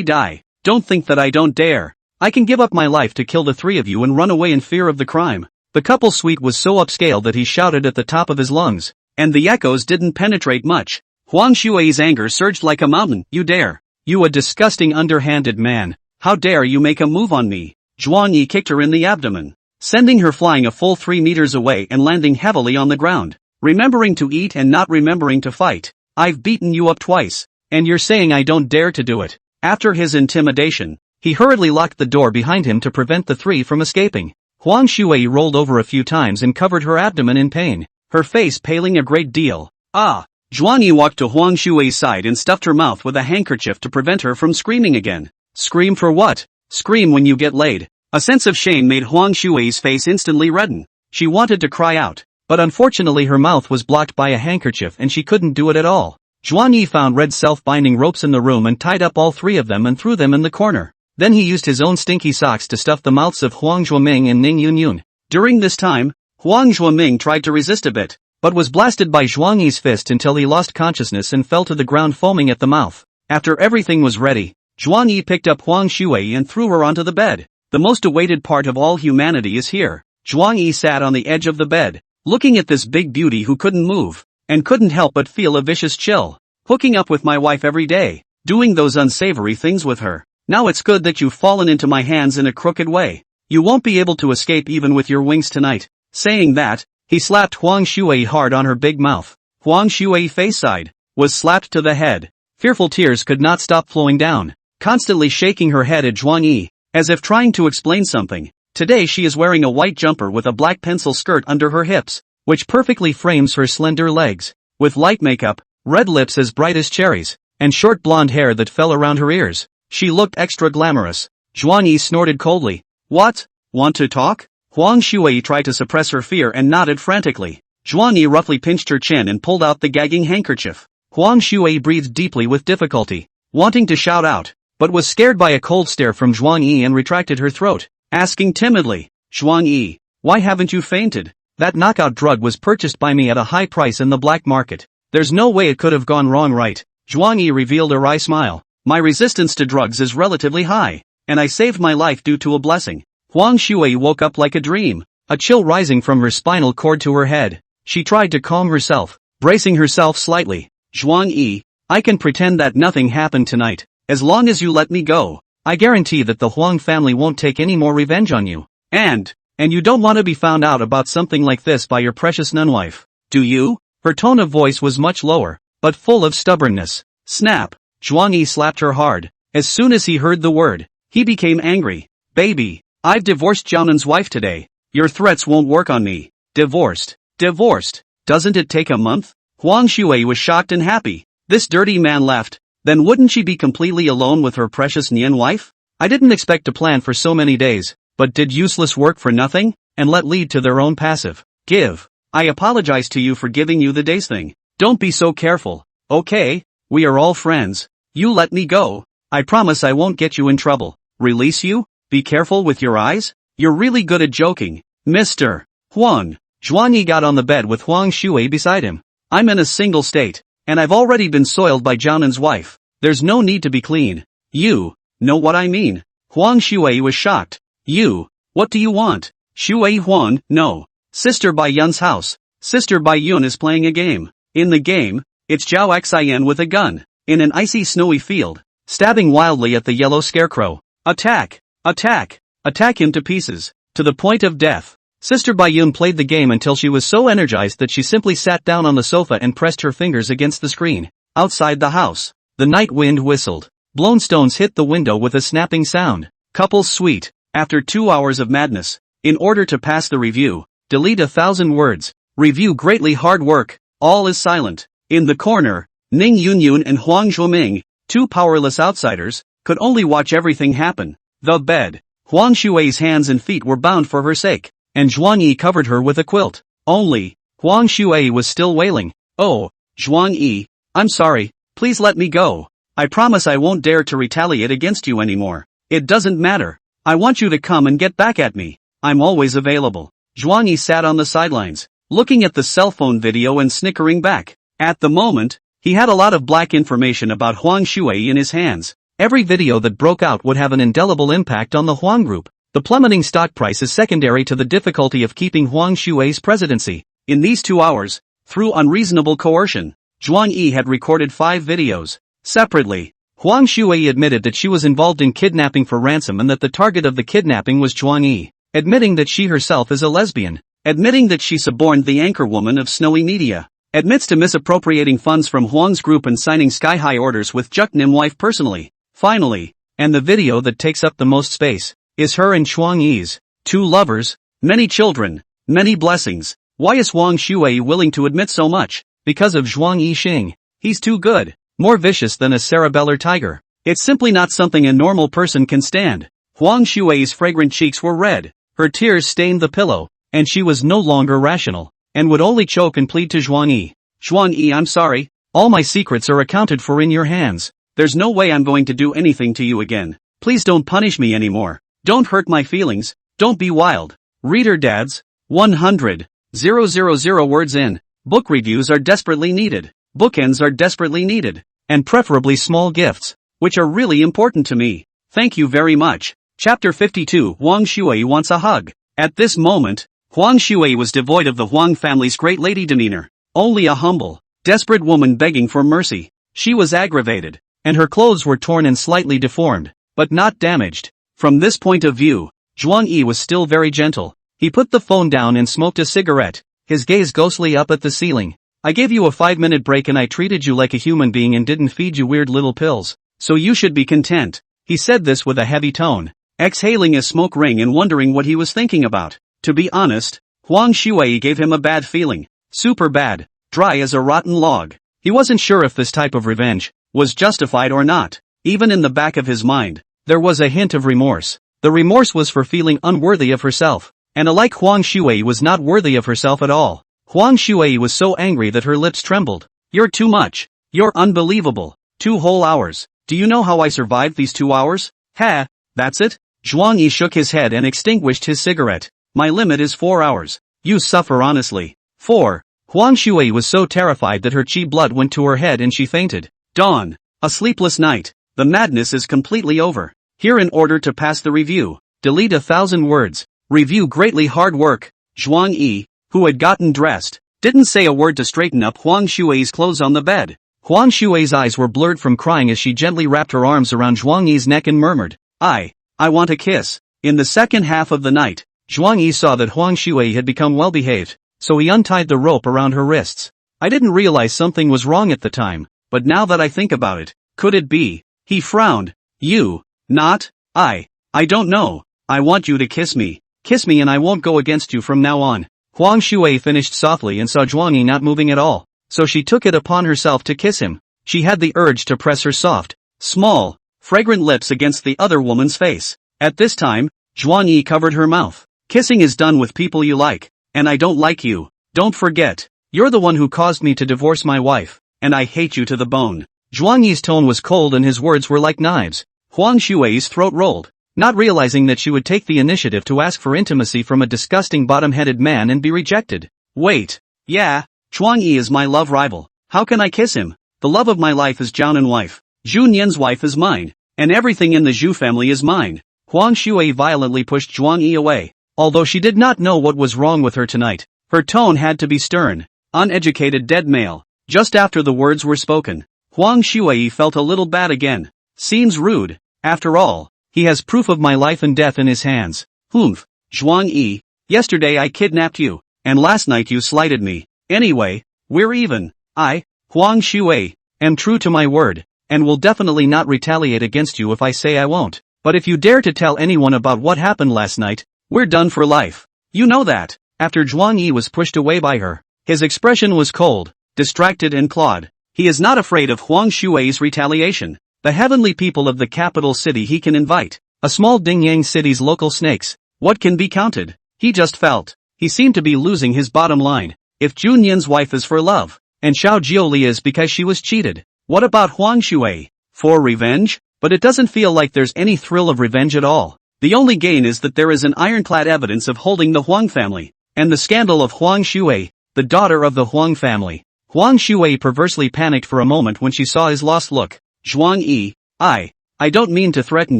die. Don't think that I don't dare. I can give up my life to kill the 3 of you and run away in fear of the crime. The couple's suite was so upscale that he shouted at the top of his lungs, and the echoes didn't penetrate much. Huang Shui's anger surged like a mountain. You dare. You a disgusting underhanded man. How dare you make a move on me? Zhuang Yi kicked her in the abdomen, sending her flying a full 3 meters away and landing heavily on the ground. Remembering to eat and not remembering to fight. I've beaten you up twice, and you're saying I don't dare to do it. After his intimidation, he hurriedly locked the door behind him to prevent the 3 from escaping. Huang Shui rolled over a few times and covered her abdomen in pain, her face paling a great deal. Zhuang Yi walked to Huang Shui's side and stuffed her mouth with a handkerchief to prevent her from screaming again. Scream for what? Scream when you get laid. A sense of shame made Huang Shui's face instantly redden. She wanted to cry out, but unfortunately her mouth was blocked by a handkerchief and she couldn't do it at all. Zhuang Yi found red self-binding ropes in the room and tied up all 3 of them and threw them in the corner. Then he used his own stinky socks to stuff the mouths of Huang Zhuoming and Ning Yun. During this time, Huang Zhuoming tried to resist a bit, but was blasted by Zhuang Yi's fist until he lost consciousness and fell to the ground foaming at the mouth. After everything was ready, Zhuang Yi picked up Huang Shui and threw her onto the bed. The most awaited part of all humanity is here. Zhuang Yi sat on the edge of the bed, looking at this big beauty who couldn't move, and couldn't help but feel a vicious chill. Hooking up with my wife every day, doing those unsavory things with her. Now it's good that you've fallen into my hands in a crooked way. You won't be able to escape even with your wings tonight. Saying that, he slapped Huang Shui hard on her big mouth. Huang Shui face side, was slapped to the head. Fearful tears could not stop flowing down, constantly shaking her head at Zhuang Yi, as if trying to explain something. Today she is wearing a white jumper with a black pencil skirt under her hips, which perfectly frames her slender legs. With light makeup, red lips as bright as cherries, and short blonde hair that fell around her ears, she looked extra glamorous. Zhuang Yi snorted coldly. What? Want to talk? Huang Shui tried to suppress her fear and nodded frantically. Zhuang Yi roughly pinched her chin and pulled out the gagging handkerchief. Huang Shui breathed deeply with difficulty, wanting to shout out, but was scared by a cold stare from Zhuang Yi and retracted her throat, asking timidly, Zhuang Yi, why haven't you fainted? That knockout drug was purchased by me at a high price in the black market. There's no way it could have gone wrong, right? Zhuang Yi revealed a wry smile. My resistance to drugs is relatively high, and I saved my life due to a blessing. Huang Shui woke up like a dream, a chill rising from her spinal cord to her head. She tried to calm herself, bracing herself slightly. Zhuang Yi, I can pretend that nothing happened tonight. As long as you let me go, I guarantee that the Huang family won't take any more revenge on you. And you don't want to be found out about something like this by your precious nun-wife, do you? Her tone of voice was much lower, but full of stubbornness. Snap! Zhuang Yi slapped her hard. As soon as he heard the word, he became angry. Baby, I've divorced Jiaonan's wife today. Your threats won't work on me. Divorced. Divorced. Doesn't it take a month? Huang Shui was shocked and happy. This dirty man left. Then wouldn't she be completely alone with her precious Nian wife? I didn't expect to plan for so many days, but did useless work for nothing, and let lead to their own passive. Give. I apologize to you for giving you the days thing. Don't be so careful, okay? We are all friends. You let me go. I promise I won't get you in trouble. Release you? Be careful with your eyes? You're really good at joking. Mr. Huang. Zhuang Yi got on the bed with Huang Shui beside him. I'm in a single state, and I've already been soiled by Jiaonan's wife. There's no need to be clean. You know what I mean. Huang Shui was shocked. You, what do you want? Shui Huang, no. Sister Bai Yun's house. Sister Bai Yun is playing a game. In the game, it's Zhao Xian with a gun, in an icy snowy field, stabbing wildly at the yellow scarecrow. Attack! Attack! Attack him to pieces, to the point of death. Sister Bai Yun played the game until she was so energized that she simply sat down on the sofa and pressed her fingers against the screen. Outside the house, the night wind whistled. Blown stones hit the window with a snapping sound. Couples suite. After 2 hours of madness. In order to pass the review, delete 1,000 words. Review greatly hard work. All is silent. In the corner, Ning Yunyun and Huang Zhuoming, two powerless outsiders, could only watch everything happen. The bed. Huang Shui's hands and feet were bound for her sake, and Zhuang Yi covered her with a quilt. Only, Huang Shui was still wailing. Oh, Zhuang Yi, I'm sorry, please let me go. I promise I won't dare to retaliate against you anymore. It doesn't matter. I want you to come and get back at me. I'm always available. Zhuang Yi sat on the sidelines, looking at the cell phone video and snickering back. At the moment, he had a lot of black information about Huang Shui in his hands. Every video that broke out would have an indelible impact on the Huang group. The plummeting stock price is secondary to the difficulty of keeping Huang Shui's presidency. In these 2 hours, through unreasonable coercion, Zhuang Yi had recorded 5 videos. Separately, Huang Shui admitted that she was involved in kidnapping for ransom and that the target of the kidnapping was Zhuang Yi, admitting that she herself is a lesbian, admitting that she suborned the anchorwoman of Snowy Media, admits to misappropriating funds from Huang's group and signing sky-high orders with Juk-Nim wife personally. Finally, and the video that takes up the most space, is her and Zhuang Yi's 2 lovers, many children, many blessings. Why is Huang Shui willing to admit so much? Because of Zhuang Yi Xing. He's too good, more vicious than a cerebellar tiger. It's simply not something a normal person can stand. Huang Shui's fragrant cheeks were red, her tears stained the pillow, and she was no longer rational, and would only choke and plead to Zhuang Yi. Zhuang Yi, I'm sorry, all my secrets are accounted for in your hands. There's no way I'm going to do anything to you again. Please don't punish me anymore. Don't hurt my feelings, don't be wild. Reader dads, 100,000 words in. Book reviews are desperately needed. Bookends are desperately needed. And preferably small gifts, which are really important to me. Thank you very much. Chapter 52. Huang Shui wants a hug. At this moment, Huang Shui was devoid of the Huang family's great lady demeanor. Only a humble, desperate woman begging for mercy. She was aggravated, and her clothes were torn and slightly deformed, but not damaged. From this point of view, Zhuang Yi was still very gentle. He put the phone down and smoked a cigarette, his gaze ghostly up at the ceiling. I gave you a 5-minute break and I treated you like a human being and didn't feed you weird little pills, so you should be content. He said this with a heavy tone, exhaling a smoke ring and wondering what he was thinking about. To be honest, Huang Shui gave him a bad feeling. Super bad, dry as a rotten log. He wasn't sure if this type of revenge was justified or not. Even in the back of his mind, there was a hint of remorse. The remorse was for feeling unworthy of herself, and alike Huang Shui was not worthy of herself at all. Huang Shui was so angry that her lips trembled. You're too much. You're unbelievable. 2 whole hours. Do you know how I survived these 2 hours? Ha, that's it? Zhuang Yi shook his head and extinguished his cigarette. My limit is 4 hours. You suffer honestly. 4. Huang Shui was so terrified that her chi blood went to her head and she fainted. Dawn. A sleepless night. The madness is completely over. Here in order to pass the review, delete 1,000 words. Review greatly hard work. Zhuang Yi, who had gotten dressed, didn't say a word to straighten up Huang Shui's clothes on the bed. Huang Shui's eyes were blurred from crying as she gently wrapped her arms around Zhuang Yi's neck and murmured, I want a kiss. In the second half of the night, Zhuang Yi saw that Huang Shui had become well behaved, so he untied the rope around her wrists. I didn't realize something was wrong at the time, but now that I think about it, could it be? He frowned. You, not, I don't know. I want you to kiss me. Kiss me and I won't go against you from now on. Huang Shui finished softly and saw Zhuang Yi not moving at all, so she took it upon herself to kiss him. She had the urge to press her soft, small, fragrant lips against the other woman's face. At this time, Zhuang Yi covered her mouth. Kissing is done with people you like, and I don't like you. Don't forget, you're the one who caused me to divorce my wife, and I hate you to the bone. Zhuang Yi's tone was cold and his words were like knives. Huang Shui's throat rolled, not realizing that she would take the initiative to ask for intimacy from a disgusting bottom-headed man and be rejected. Wait. Yeah, Zhuang Yi is my love rival. How can I kiss him? The love of my life is Jiaonan wife. Zhu Nian's wife is mine, and everything in the Zhu family is mine. Huang Shui violently pushed Zhuang Yi away. Although she did not know what was wrong with her tonight, her tone had to be stern, uneducated dead male. Just after the words were spoken, Huang Shui felt a little bad again. Seems rude. After all, he has proof of my life and death in his hands. Humph. Zhuang Yi, yesterday I kidnapped you, and last night you slighted me. Anyway, we're even. I, Huang Shui, am true to my word, and will definitely not retaliate against you if I say I won't. But if you dare to tell anyone about what happened last night, we're done for life. You know that." After Zhuang Yi was pushed away by her, his expression was cold, distracted and clawed. He is not afraid of Huang Xue's retaliation. The heavenly people of the capital city he can invite. A small Dingyang city's local snakes. What can be counted? He just felt. He seemed to be losing his bottom line. If Junyan's wife is for love, and Xiao Jiuli is because she was cheated, what about Huang Xue? For revenge? But it doesn't feel like there's any thrill of revenge at all. The only gain is that there is an ironclad evidence of holding the Huang family, and the scandal of Huang Xue, the daughter of the Huang family. Huang Xue perversely panicked for a moment when she saw his lost look. Zhuang Yi, I don't mean to threaten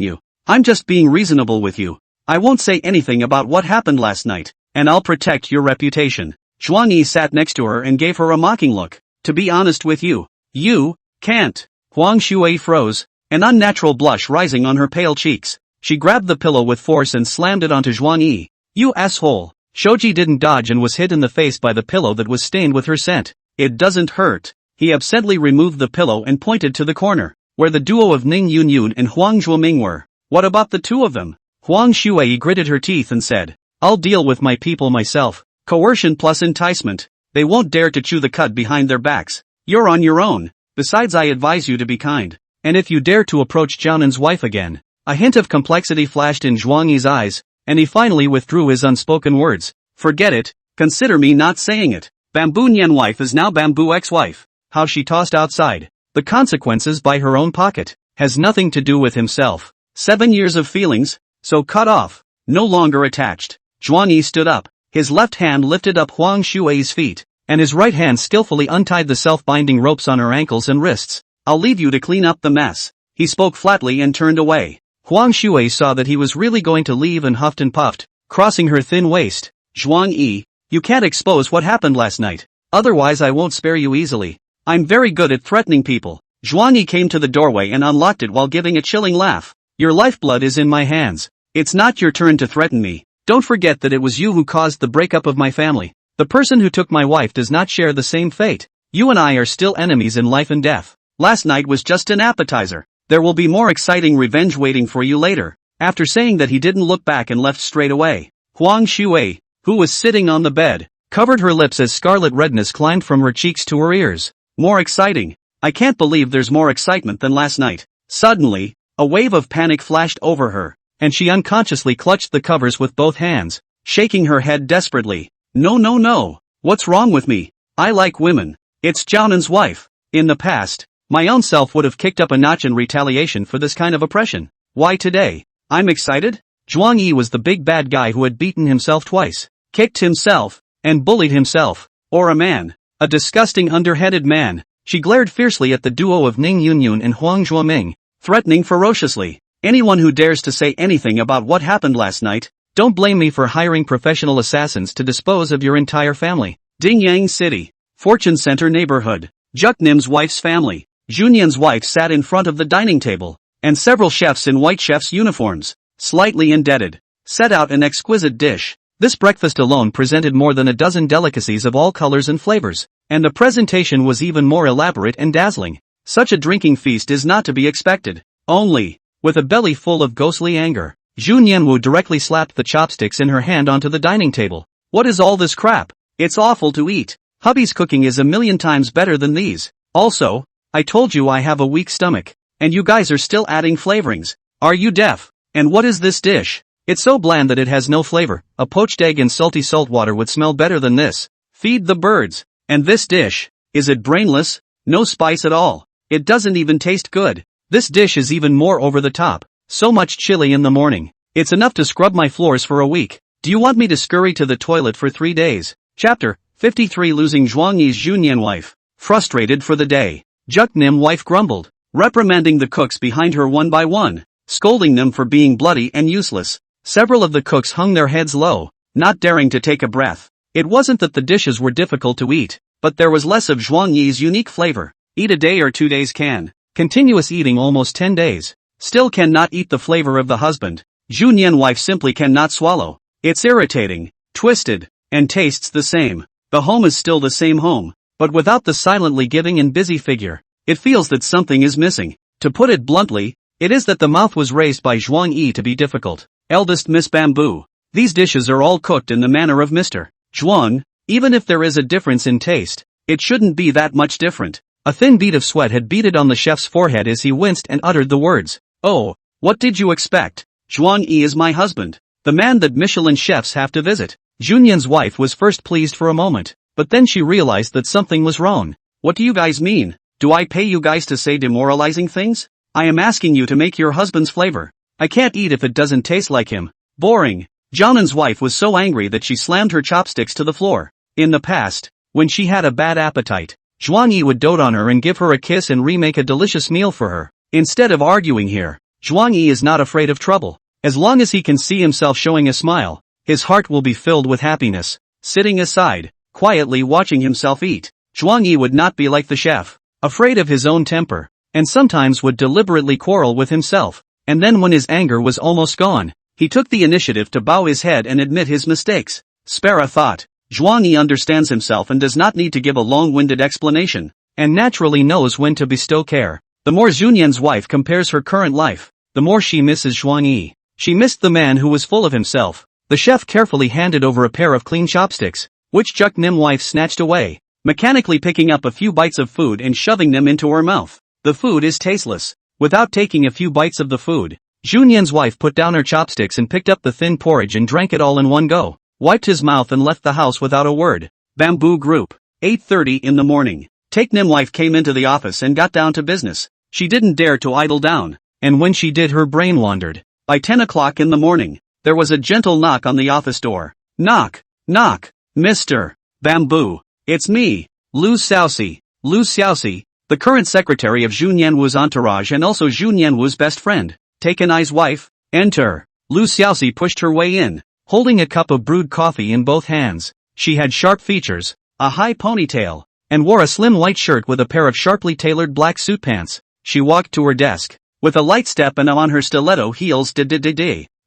you. I'm just being reasonable with you. I won't say anything about what happened last night, and I'll protect your reputation. Zhuang Yi sat next to her and gave her a mocking look. To be honest with you, you can't. Huang Xue froze, an unnatural blush rising on her pale cheeks. She grabbed the pillow with force and slammed it onto Zhuang Yi. You asshole. Shoji didn't dodge and was hit in the face by the pillow that was stained with her scent. It doesn't hurt. He absently removed the pillow and pointed to the corner, where the duo of Ning Yunyun and Huang Zhuoming were. What about the two of them? Huang Xue gritted her teeth and said, I'll deal with my people myself. Coercion plus enticement. They won't dare to chew the cud behind their backs. You're on your own. Besides, I advise you to be kind. And if you dare to approach Jiaonan's wife again. A hint of complexity flashed in Zhuang Yi's eyes, and he finally withdrew his unspoken words. Forget it. Consider me not saying it. Bamboo Nian wife is now Bamboo ex-wife. How she tossed outside. The consequences by her own pocket. Has nothing to do with himself. 7 years of feelings, so cut off. No longer attached. Zhuang Yi stood up. His left hand lifted up Huang Xue's feet, and his right hand skillfully untied the self-binding ropes on her ankles and wrists. I'll leave you to clean up the mess. He spoke flatly and turned away. Huang Xue saw that he was really going to leave and huffed and puffed, crossing her thin waist. Zhuang Yi, you can't expose what happened last night. Otherwise I won't spare you easily. I'm very good at threatening people. Zhuang Yi came to the doorway and unlocked it while giving a chilling laugh. Your lifeblood is in my hands. It's not your turn to threaten me. Don't forget that it was you who caused the breakup of my family. The person who took my wife does not share the same fate. You and I are still enemies in life and death. Last night was just an appetizer. There will be more exciting revenge waiting for you later. After saying that, he didn't look back and left straight away. Huang Xue, who was sitting on the bed, covered her lips as scarlet redness climbed from her cheeks to her ears. More exciting. I can't believe there's more excitement than last night. Suddenly, a wave of panic flashed over her, and she unconsciously clutched the covers with both hands, shaking her head desperately. No. What's wrong with me? I like women. It's Jiaonan's wife. In the past, my own self would have kicked up a notch in retaliation for this kind of oppression. Why today? I'm excited? Zhuang Yi was the big bad guy who had beaten himself twice, kicked himself, and bullied himself. Or a man. A disgusting underheaded man. She glared fiercely at the duo of Ning Yunyun and Huang Zhuoming, threatening ferociously. Anyone who dares to say anything about what happened last night, don't blame me for hiring professional assassins to dispose of your entire family. Dingyang City. Fortune Center neighborhood. Juknim's wife's family. Junyan's wife sat in front of the dining table, and several chefs in white chef's uniforms, slightly indebted, set out an exquisite dish. This breakfast alone presented more than a dozen delicacies of all colors and flavors, and the presentation was even more elaborate and dazzling. Such a drinking feast is not to be expected. Only, with a belly full of ghostly anger, Jun Yanwu directly slapped the chopsticks in her hand onto the dining table. What is all this crap? It's awful to eat. Hubby's cooking is a million times better than these. Also, I told you I have a weak stomach, and you guys are still adding flavorings. Are you deaf? And what is this dish? It's so bland that it has no flavor. A poached egg in salty salt water would smell better than this. Feed the birds. And this dish, is it brainless? No spice at all. It doesn't even taste good. This dish is even more over the top. So much chili in the morning. It's enough to scrub my floors for a week. Do you want me to scurry to the toilet for 3 days? Chapter 53. Losing Zhuang Yi's Junyan wife. Frustrated for the day, Juknim wife grumbled, reprimanding the cooks behind her one by one, scolding them for being bloody and useless. Several of the cooks hung their heads low, not daring to take a breath. It wasn't that the dishes were difficult to eat, but there was less of Zhuang Yi's unique flavor. Eat a day or 2 days can. Continuous eating almost 10 days. Still cannot eat the flavor of the husband. Junyan wife simply cannot swallow. It's irritating, twisted, and tastes the same. The home is still the same home, but without the silently giving and busy figure. It feels that something is missing. To put it bluntly, it is that the mouth was raised by Zhuang Yi to be difficult. Eldest Miss Bamboo. These dishes are all cooked in the manner of Mr. Zhuang. Even if there is a difference in taste, it shouldn't be that much different. A thin bead of sweat had beaded on the chef's forehead as he winced and uttered the words. Oh, what did you expect? Zhuang Yi is my husband. The man that Michelin chefs have to visit. Junyan's wife was first pleased for a moment, but then she realized that something was wrong. What do you guys mean? Do I pay you guys to say demoralizing things? I am asking you to make your husband's flavor. I can't eat if it doesn't taste like him. Boring. Junyan's wife was so angry that she slammed her chopsticks to the floor. In the past, when she had a bad appetite, Zhuang Yi would dote on her and give her a kiss and remake a delicious meal for her. Instead of arguing here, Zhuang Yi is not afraid of trouble. As long as he can see himself showing a smile, his heart will be filled with happiness. Sitting aside, quietly watching himself eat, Zhuang Yi would not be like the chef, afraid of his own temper, and sometimes would deliberately quarrel with himself. And then when his anger was almost gone, he took the initiative to bow his head and admit his mistakes. Spare a thought. Zhuang Yi understands himself and does not need to give a long-winded explanation, and naturally knows when to bestow care. The more Junyan's wife compares her current life, the more she misses Zhuang Yi. She missed the man who was full of himself. The chef carefully handed over a pair of clean chopsticks, which Juk Nim wife snatched away, mechanically picking up a few bites of food and shoving them into her mouth. The food is tasteless. Without taking a few bites of the food, Junyan's wife put down her chopsticks and picked up the thin porridge and drank it all in one go, wiped his mouth and left the house without a word. Bamboo Group. 8:30 in the morning. Taek Nim wife came into the office and got down to business. She didn't dare to idle down, and when she did her brain wandered. By 10 o'clock in the morning, there was a gentle knock on the office door. Knock, knock, Mr. Bamboo. It's me, Lu Xiaoxi. Lu Xiaoxi, the current secretary of Junyan Wu's entourage and also Junyan Wu's best friend. Taken Ai's wife, enter. Lu Xiaoxi pushed her way in, holding a cup of brewed coffee in both hands. She had sharp features, a high ponytail, and wore a slim white shirt with a pair of sharply tailored black suit pants. She walked to her desk, with a light step and on her stiletto heels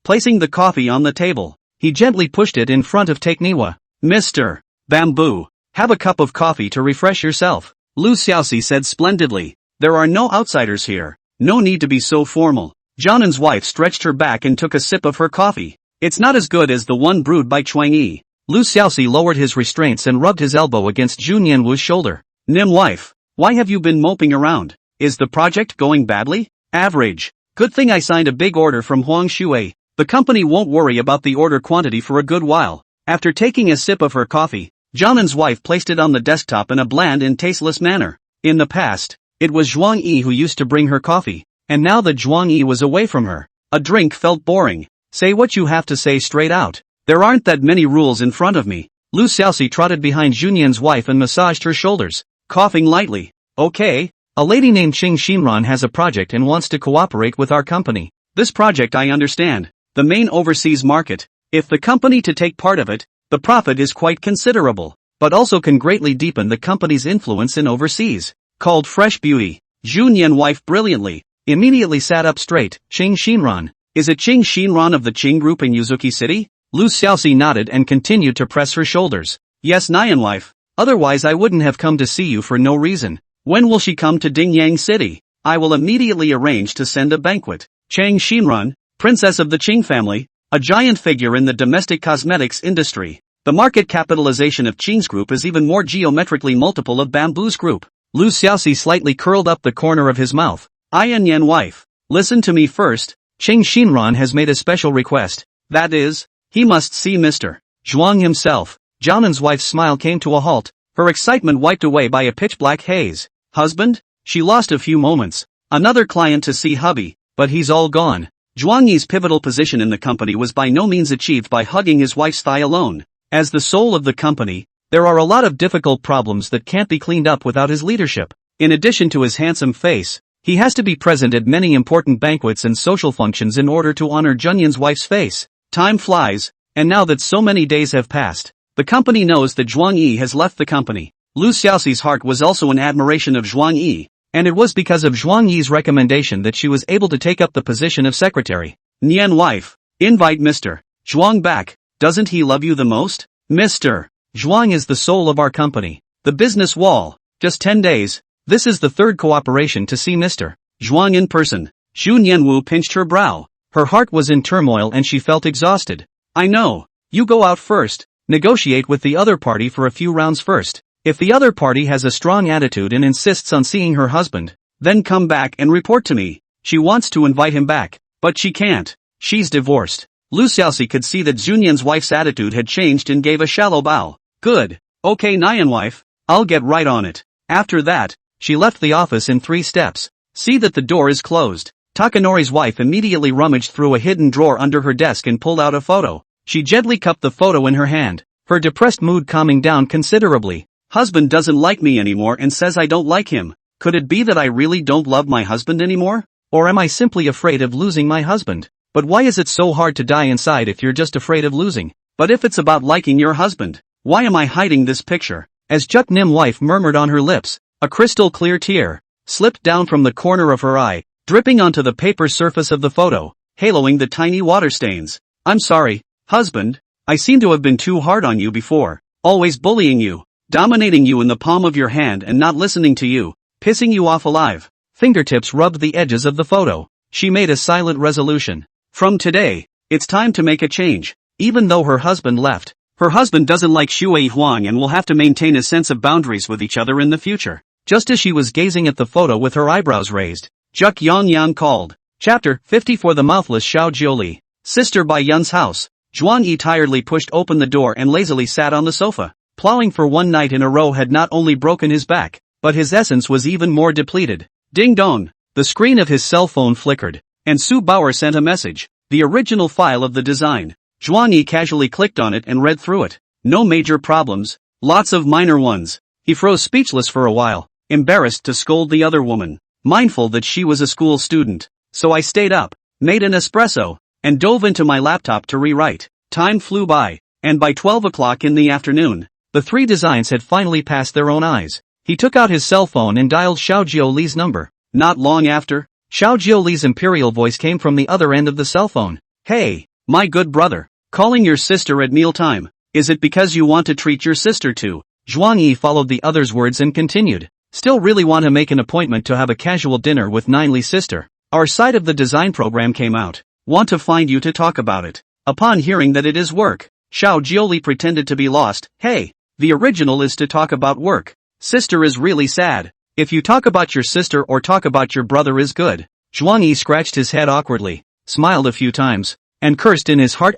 placing the coffee on the table. He gently pushed it in front of Taekniwa. Mr. Bamboo, have a cup of coffee to refresh yourself. Lu Xiaoxi said splendidly. There are no outsiders here. No need to be so formal. Junyan's wife stretched her back and took a sip of her coffee. It's not as good as the one brewed by Chuang Yi. Lu Xiaoxi lowered his restraints and rubbed his elbow against Junyan Wu's shoulder. Nim wife, why have you been moping around? Is the project going badly? Average. Good thing I signed a big order from Huang Shui. The company won't worry about the order quantity for a good while. After taking a sip of her coffee, Junyan's wife placed it on the desktop in a bland and tasteless manner. In the past, it was Zhuang Yi who used to bring her coffee, and now that Zhuang Yi was away from her, a drink felt boring. Say what you have to say straight out. There aren't that many rules in front of me. Lu Xiaoxi trotted behind Junyan's wife and massaged her shoulders, coughing lightly. Okay. A lady named Qing Xinran has a project and wants to cooperate with our company. This project I understand. The main overseas market. If the company to take part of it, the profit is quite considerable, but also can greatly deepen the company's influence in overseas. Called Fresh Beauty. Junyan wife brilliantly, immediately sat up straight. Qing Xinran. Is it Qing Xinran of the Qing Group in Yuzuki City? Lu Xiaoxi nodded and continued to press her shoulders. Yes, Nyan wife. Otherwise I wouldn't have come to see you for no reason. When will she come to Dingyang City? I will immediately arrange to send a banquet. Chang Xinran, princess of the Qing family, a giant figure in the domestic cosmetics industry. The market capitalization of Qing's group is even more geometrically multiple of Bamboo's group. Lu Xiaoxi slightly curled up the corner of his mouth. Yan wife, listen to me first. Qing Xinran has made a special request. That is, he must see Mr. Zhuang himself. Junyan's wife's smile came to a halt, her excitement wiped away by a pitch-black haze. Husband? She lost a few moments. Another client to see hubby, but he's all gone. Zhuang Yi's pivotal position in the company was by no means achieved by hugging his wife's thigh alone. As the soul of the company, there are a lot of difficult problems that can't be cleaned up without his leadership. In addition to his handsome face, he has to be present at many important banquets and social functions in order to honor Junyan's wife's face. Time flies, and now that so many days have passed, the company knows that Zhuang Yi has left the company. Lu Xiaoxi's heart was also in admiration of Zhuang Yi, and it was because of Zhuang Yi's recommendation that she was able to take up the position of secretary. Nian wife, invite Mr. Zhuang back. Doesn't he love you the most? Mr. Zhuang is the soul of our company. The business wall. Just 10 days. This is the third cooperation to see Mr. Zhuang in person. Xu Nianwu pinched her brow. Her heart was in turmoil and she felt exhausted. I know. You go out first. Negotiate with the other party for a few rounds first. If the other party has a strong attitude and insists on seeing her husband, then come back and report to me. She wants to invite him back, but she can't. She's divorced. Lu Xiaoxi could see that Zhunyan's wife's attitude had changed and gave a shallow bow. Good. Okay, Nyan wife. I'll get right on it. After that, she left the office in 3 steps. See that the door is closed. Takanori's wife immediately rummaged through a hidden drawer under her desk and pulled out a photo. She gently cupped the photo in her hand, her depressed mood calming down considerably. Husband doesn't like me anymore and says I don't like him. Could it be that I really don't love my husband anymore? Or am I simply afraid of losing my husband? But why is it so hard to die inside if you're just afraid of losing? But if it's about liking your husband, why am I hiding this picture? As Juk Nim wife murmured on her lips, a crystal clear tear slipped down from the corner of her eye, dripping onto the paper surface of the photo, haloing the tiny water stains. I'm sorry, husband. I seem to have been too hard on you before, always bullying you, dominating you in the palm of your hand and not listening to you, pissing you off alive. Fingertips rubbed the edges of the photo. She made a silent resolution. From today, it's time to make a change. Even though her husband left, her husband doesn't like Xue Huang and will have to maintain a sense of boundaries with each other in the future. Just as she was gazing at the photo with her eyebrows raised, Juk Yongyan called. Chapter 50 For the Mouthless Xiao Jiuli. Sister by Yun's house. Zhuang Yi tiredly pushed open the door and lazily sat on the sofa. Plowing for one night in a row had not only broken his back, but his essence was even more depleted. Ding dong! The screen of his cell phone flickered, and Su Bauer sent a message, the original file of the design. Zhuang Yi casually clicked on it and read through it. No major problems, lots of minor ones. He froze speechless for a while, embarrassed to scold the other woman, mindful that she was a school student. So I stayed up, made an espresso, and dove into my laptop to rewrite. Time flew by, and by 12 o'clock in the afternoon, the 3 designs had finally passed their own eyes. He took out his cell phone and dialed Xiao Jiuli's number. Not long after, Xiao Jiuli's imperial voice came from the other end of the cell phone. Hey, my good brother, calling your sister at mealtime. Is it because you want to treat your sister too? Zhuang Yi followed the other's words and continued. Still really want to make an appointment to have a casual dinner with Nineli's sister. Our side of the design program came out. Want to find you to talk about it. Upon hearing that it is work, Xiao Jiuli pretended to be lost. Hey, the original is to talk about work. Sister is really sad. If you talk about your sister or talk about your brother is good. Zhuang Yi scratched his head awkwardly, smiled a few times, and cursed in his heart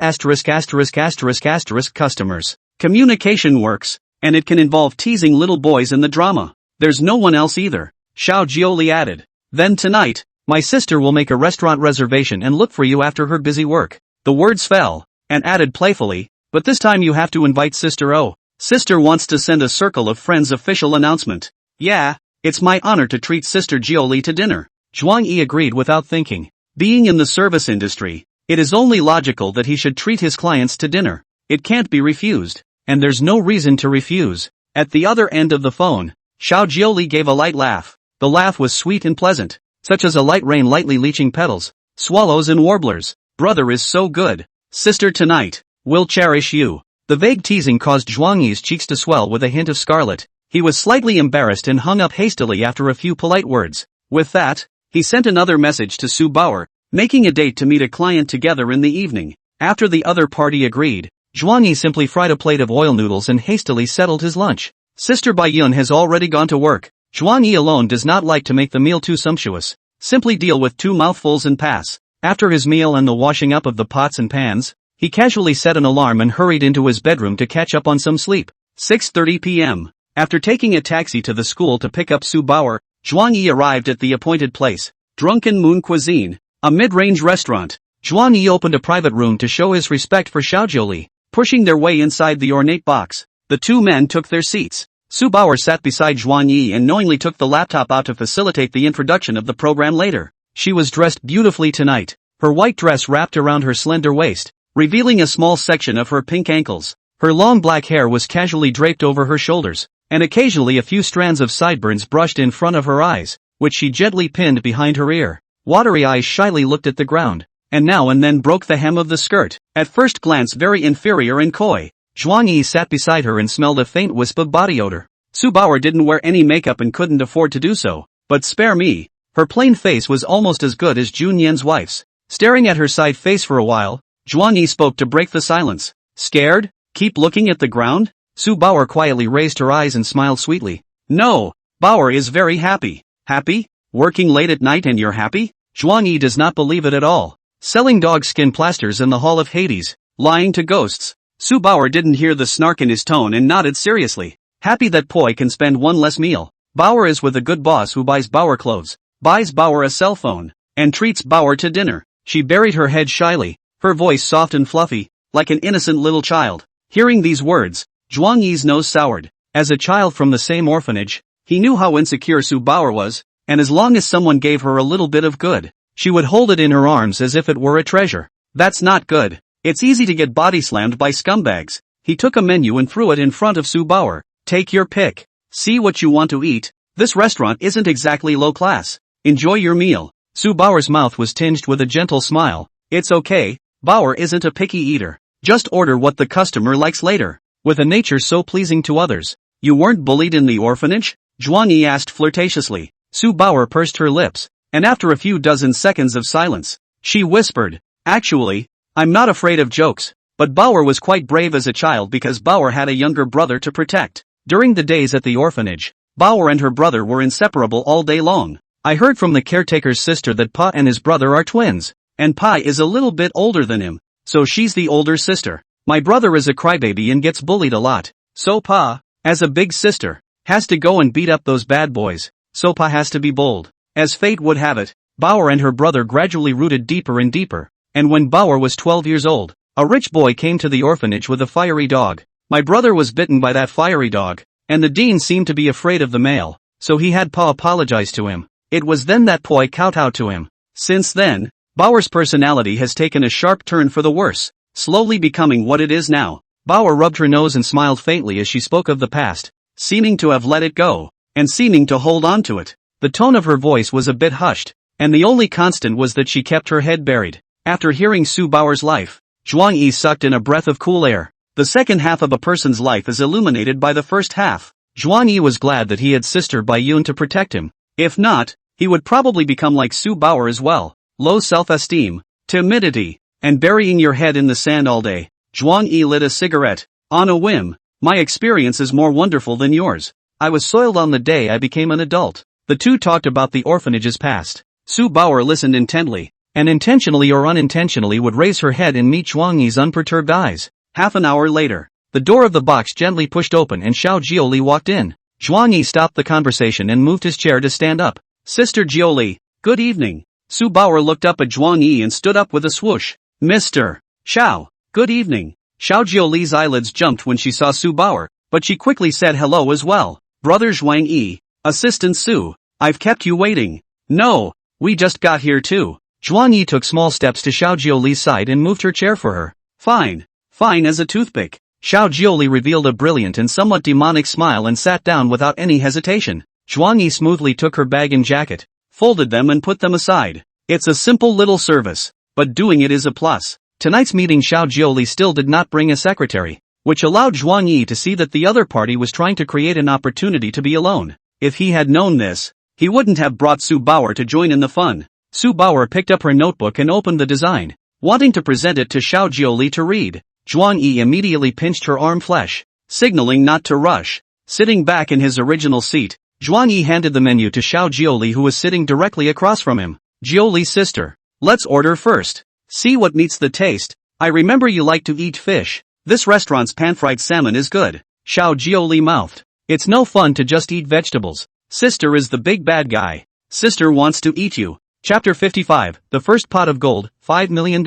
customers. Communication works, and it can involve teasing little boys in the drama. There's no one else either, Xiao Jiuli added. Then tonight, my sister will make a restaurant reservation and look for you after her busy work. The words fell, and added playfully, but this time you have to invite Sister O. Sister wants to send a circle of friends official announcement. Yeah, it's my honor to treat Sister Jiuli to dinner. Zhuang Yi agreed without thinking. Being in the service industry, it is only logical that he should treat his clients to dinner. It can't be refused, and there's no reason to refuse. At the other end of the phone, Xiao Jiuli gave a light laugh. The laugh was sweet and pleasant, such as a light rain lightly leaching petals, swallows and warblers. Brother is so good. Sister tonight, will cherish you. The vague teasing caused Zhuang Yi's cheeks to swell with a hint of scarlet. He was slightly embarrassed and hung up hastily after a few polite words. With that, he sent another message to Su Bauer, making a date to meet a client together in the evening. After the other party agreed, Zhuang Yi simply fried a plate of oil noodles and hastily settled his lunch. Sister Bai Yun has already gone to work. Zhuang Yi alone does not like to make the meal too sumptuous. Simply deal with 2 mouthfuls and pass. After his meal and the washing up of the pots and pans, he casually set an alarm and hurried into his bedroom to catch up on some sleep. 6:30 p.m. After taking a taxi to the school to pick up Su Bauer, Zhuang Yi arrived at the appointed place, Drunken Moon Cuisine, a mid-range restaurant. Zhuang Yi opened a private room to show his respect for Xiao Jiuli. Pushing their way inside the ornate box, the 2 men took their seats. Su Bauer sat beside Zhuang Yi and knowingly took the laptop out to facilitate the introduction of the program later. She was dressed beautifully tonight, her white dress wrapped around her slender waist, revealing a small section of her pink ankles. Her long black hair was casually draped over her shoulders, and occasionally a few strands of sideburns brushed in front of her eyes, which she gently pinned behind her ear. Watery eyes shyly looked at the ground, and now and then broke the hem of the skirt. At first glance very inferior and coy, Zhuang Yi sat beside her and smelled a faint wisp of body odor. Su Bauer didn't wear any makeup and couldn't afford to do so, but spare me. Her plain face was almost as good as Jun Yan's wife's. Staring at her side face for a while, Zhuang Yi spoke to break the silence. Scared? Keep looking at the ground? Su Bauer quietly raised her eyes and smiled sweetly. No, Bauer is very happy. Happy? Working late at night and you're happy? Zhuang Yi does not believe it at all. Selling dog skin plasters in the Hall of Hades. Lying to ghosts. Su Bauer didn't hear the snark in his tone and nodded seriously. Happy that Poi can spend one less meal. Bauer is with a good boss who buys Bauer clothes, buys Bauer a cell phone, and treats Bauer to dinner. She buried her head shyly, her voice soft and fluffy, like an innocent little child. Hearing these words, Zhuang Yi's nose soured. As a child from the same orphanage, he knew how insecure Su Bauer was, and as long as someone gave her a little bit of good, she would hold it in her arms as if it were a treasure. That's not good. It's easy to get body slammed by scumbags. He took a menu and threw it in front of Su Bauer. Take your pick. See what you want to eat. This restaurant isn't exactly low class. Enjoy your meal. Su Bauer's mouth was tinged with a gentle smile. It's okay, Bauer isn't a picky eater. Just order what the customer likes later. With a nature so pleasing to others. You weren't bullied in the orphanage? Zhuang Yi asked flirtatiously. Su Bauer pursed her lips, and after a few dozen seconds of silence, she whispered, Actually, I'm not afraid of jokes, but Bauer was quite brave as a child because Bauer had a younger brother to protect. During the days at the orphanage, Bauer and her brother were inseparable all day long. I heard from the caretaker's sister that Pa and his brother are twins, and Pa is a little bit older than him, so she's the older sister. My brother is a crybaby and gets bullied a lot, so Pa, as a big sister, has to go and beat up those bad boys. So Pa has to be bold. As fate would have it, Bauer and her brother gradually rooted deeper and deeper, and when Bauer was 12 years old, a rich boy came to the orphanage with a fiery dog. My brother was bitten by that fiery dog, and the dean seemed to be afraid of the male, so he had Pa apologize to him. It was then that Poi kowtowed to him. Since then, Bauer's personality has taken a sharp turn for the worse, slowly becoming what it is now. Bauer rubbed her nose and smiled faintly as she spoke of the past, seeming to have let it go, and seeming to hold on to it. The tone of her voice was a bit hushed, and the only constant was that she kept her head buried. After hearing Su Bauer's life, Zhuang Yi sucked in a breath of cool air. The second half of a person's life is illuminated by the first half. Zhuang Yi was glad that he had Sister Bai Yun to protect him. If not, he would probably become like Su Bauer as well. Low self-esteem, timidity, and burying your head in the sand all day. Zhuang Yi lit a cigarette. On a whim. My experience is more wonderful than yours. I was soiled on the day I became an adult. The two talked about the orphanage's past. Su Bauer listened intently, and intentionally or unintentionally would raise her head and meet Zhuang Yi's unperturbed eyes. Half an hour later, the door of the box gently pushed open and Xiao Jioli walked in. Zhuang Yi stopped the conversation and moved his chair to stand up. Sister Jioli, good evening. Su Bauer looked up at Zhuang Yi and stood up with a swoosh. Mr. Xiao, good evening. Xiao Jioli's eyelids jumped when she saw Su Bauer, but she quickly said hello as well. Brother Zhuang Yi, Assistant Su, I've kept you waiting. No, we just got here too. Zhuang Yi took small steps to Xiao Jioli's side and moved her chair for her. Fine as a toothpick. Xiao Jioli revealed a brilliant and somewhat demonic smile and sat down without any hesitation. Zhuang Yi smoothly took her bag and jacket, folded them and put them aside. It's a simple little service, but doing it is a plus. Tonight's meeting Xiao Jioli still did not bring a secretary, which allowed Zhuang Yi to see that the other party was trying to create an opportunity to be alone. If he had known this, he wouldn't have brought Su Bauer to join in the fun. Su Bauer picked up her notebook and opened the design, wanting to present it to Xiao Jioli to read. Zhuang Yi immediately pinched her arm flesh, signaling not to rush. Sitting back in his original seat, Zhuang Yi handed the menu to Xiao Jioli who was sitting directly across from him. Jioli's sister, let's order first. See what meets the taste. I remember you like to eat fish. This restaurant's pan-fried salmon is good. Xiao Jioli mouthed. It's no fun to just eat vegetables. Sister is the big bad guy. Sister wants to eat you. Chapter 55, The First Pot of Gold, $5 million.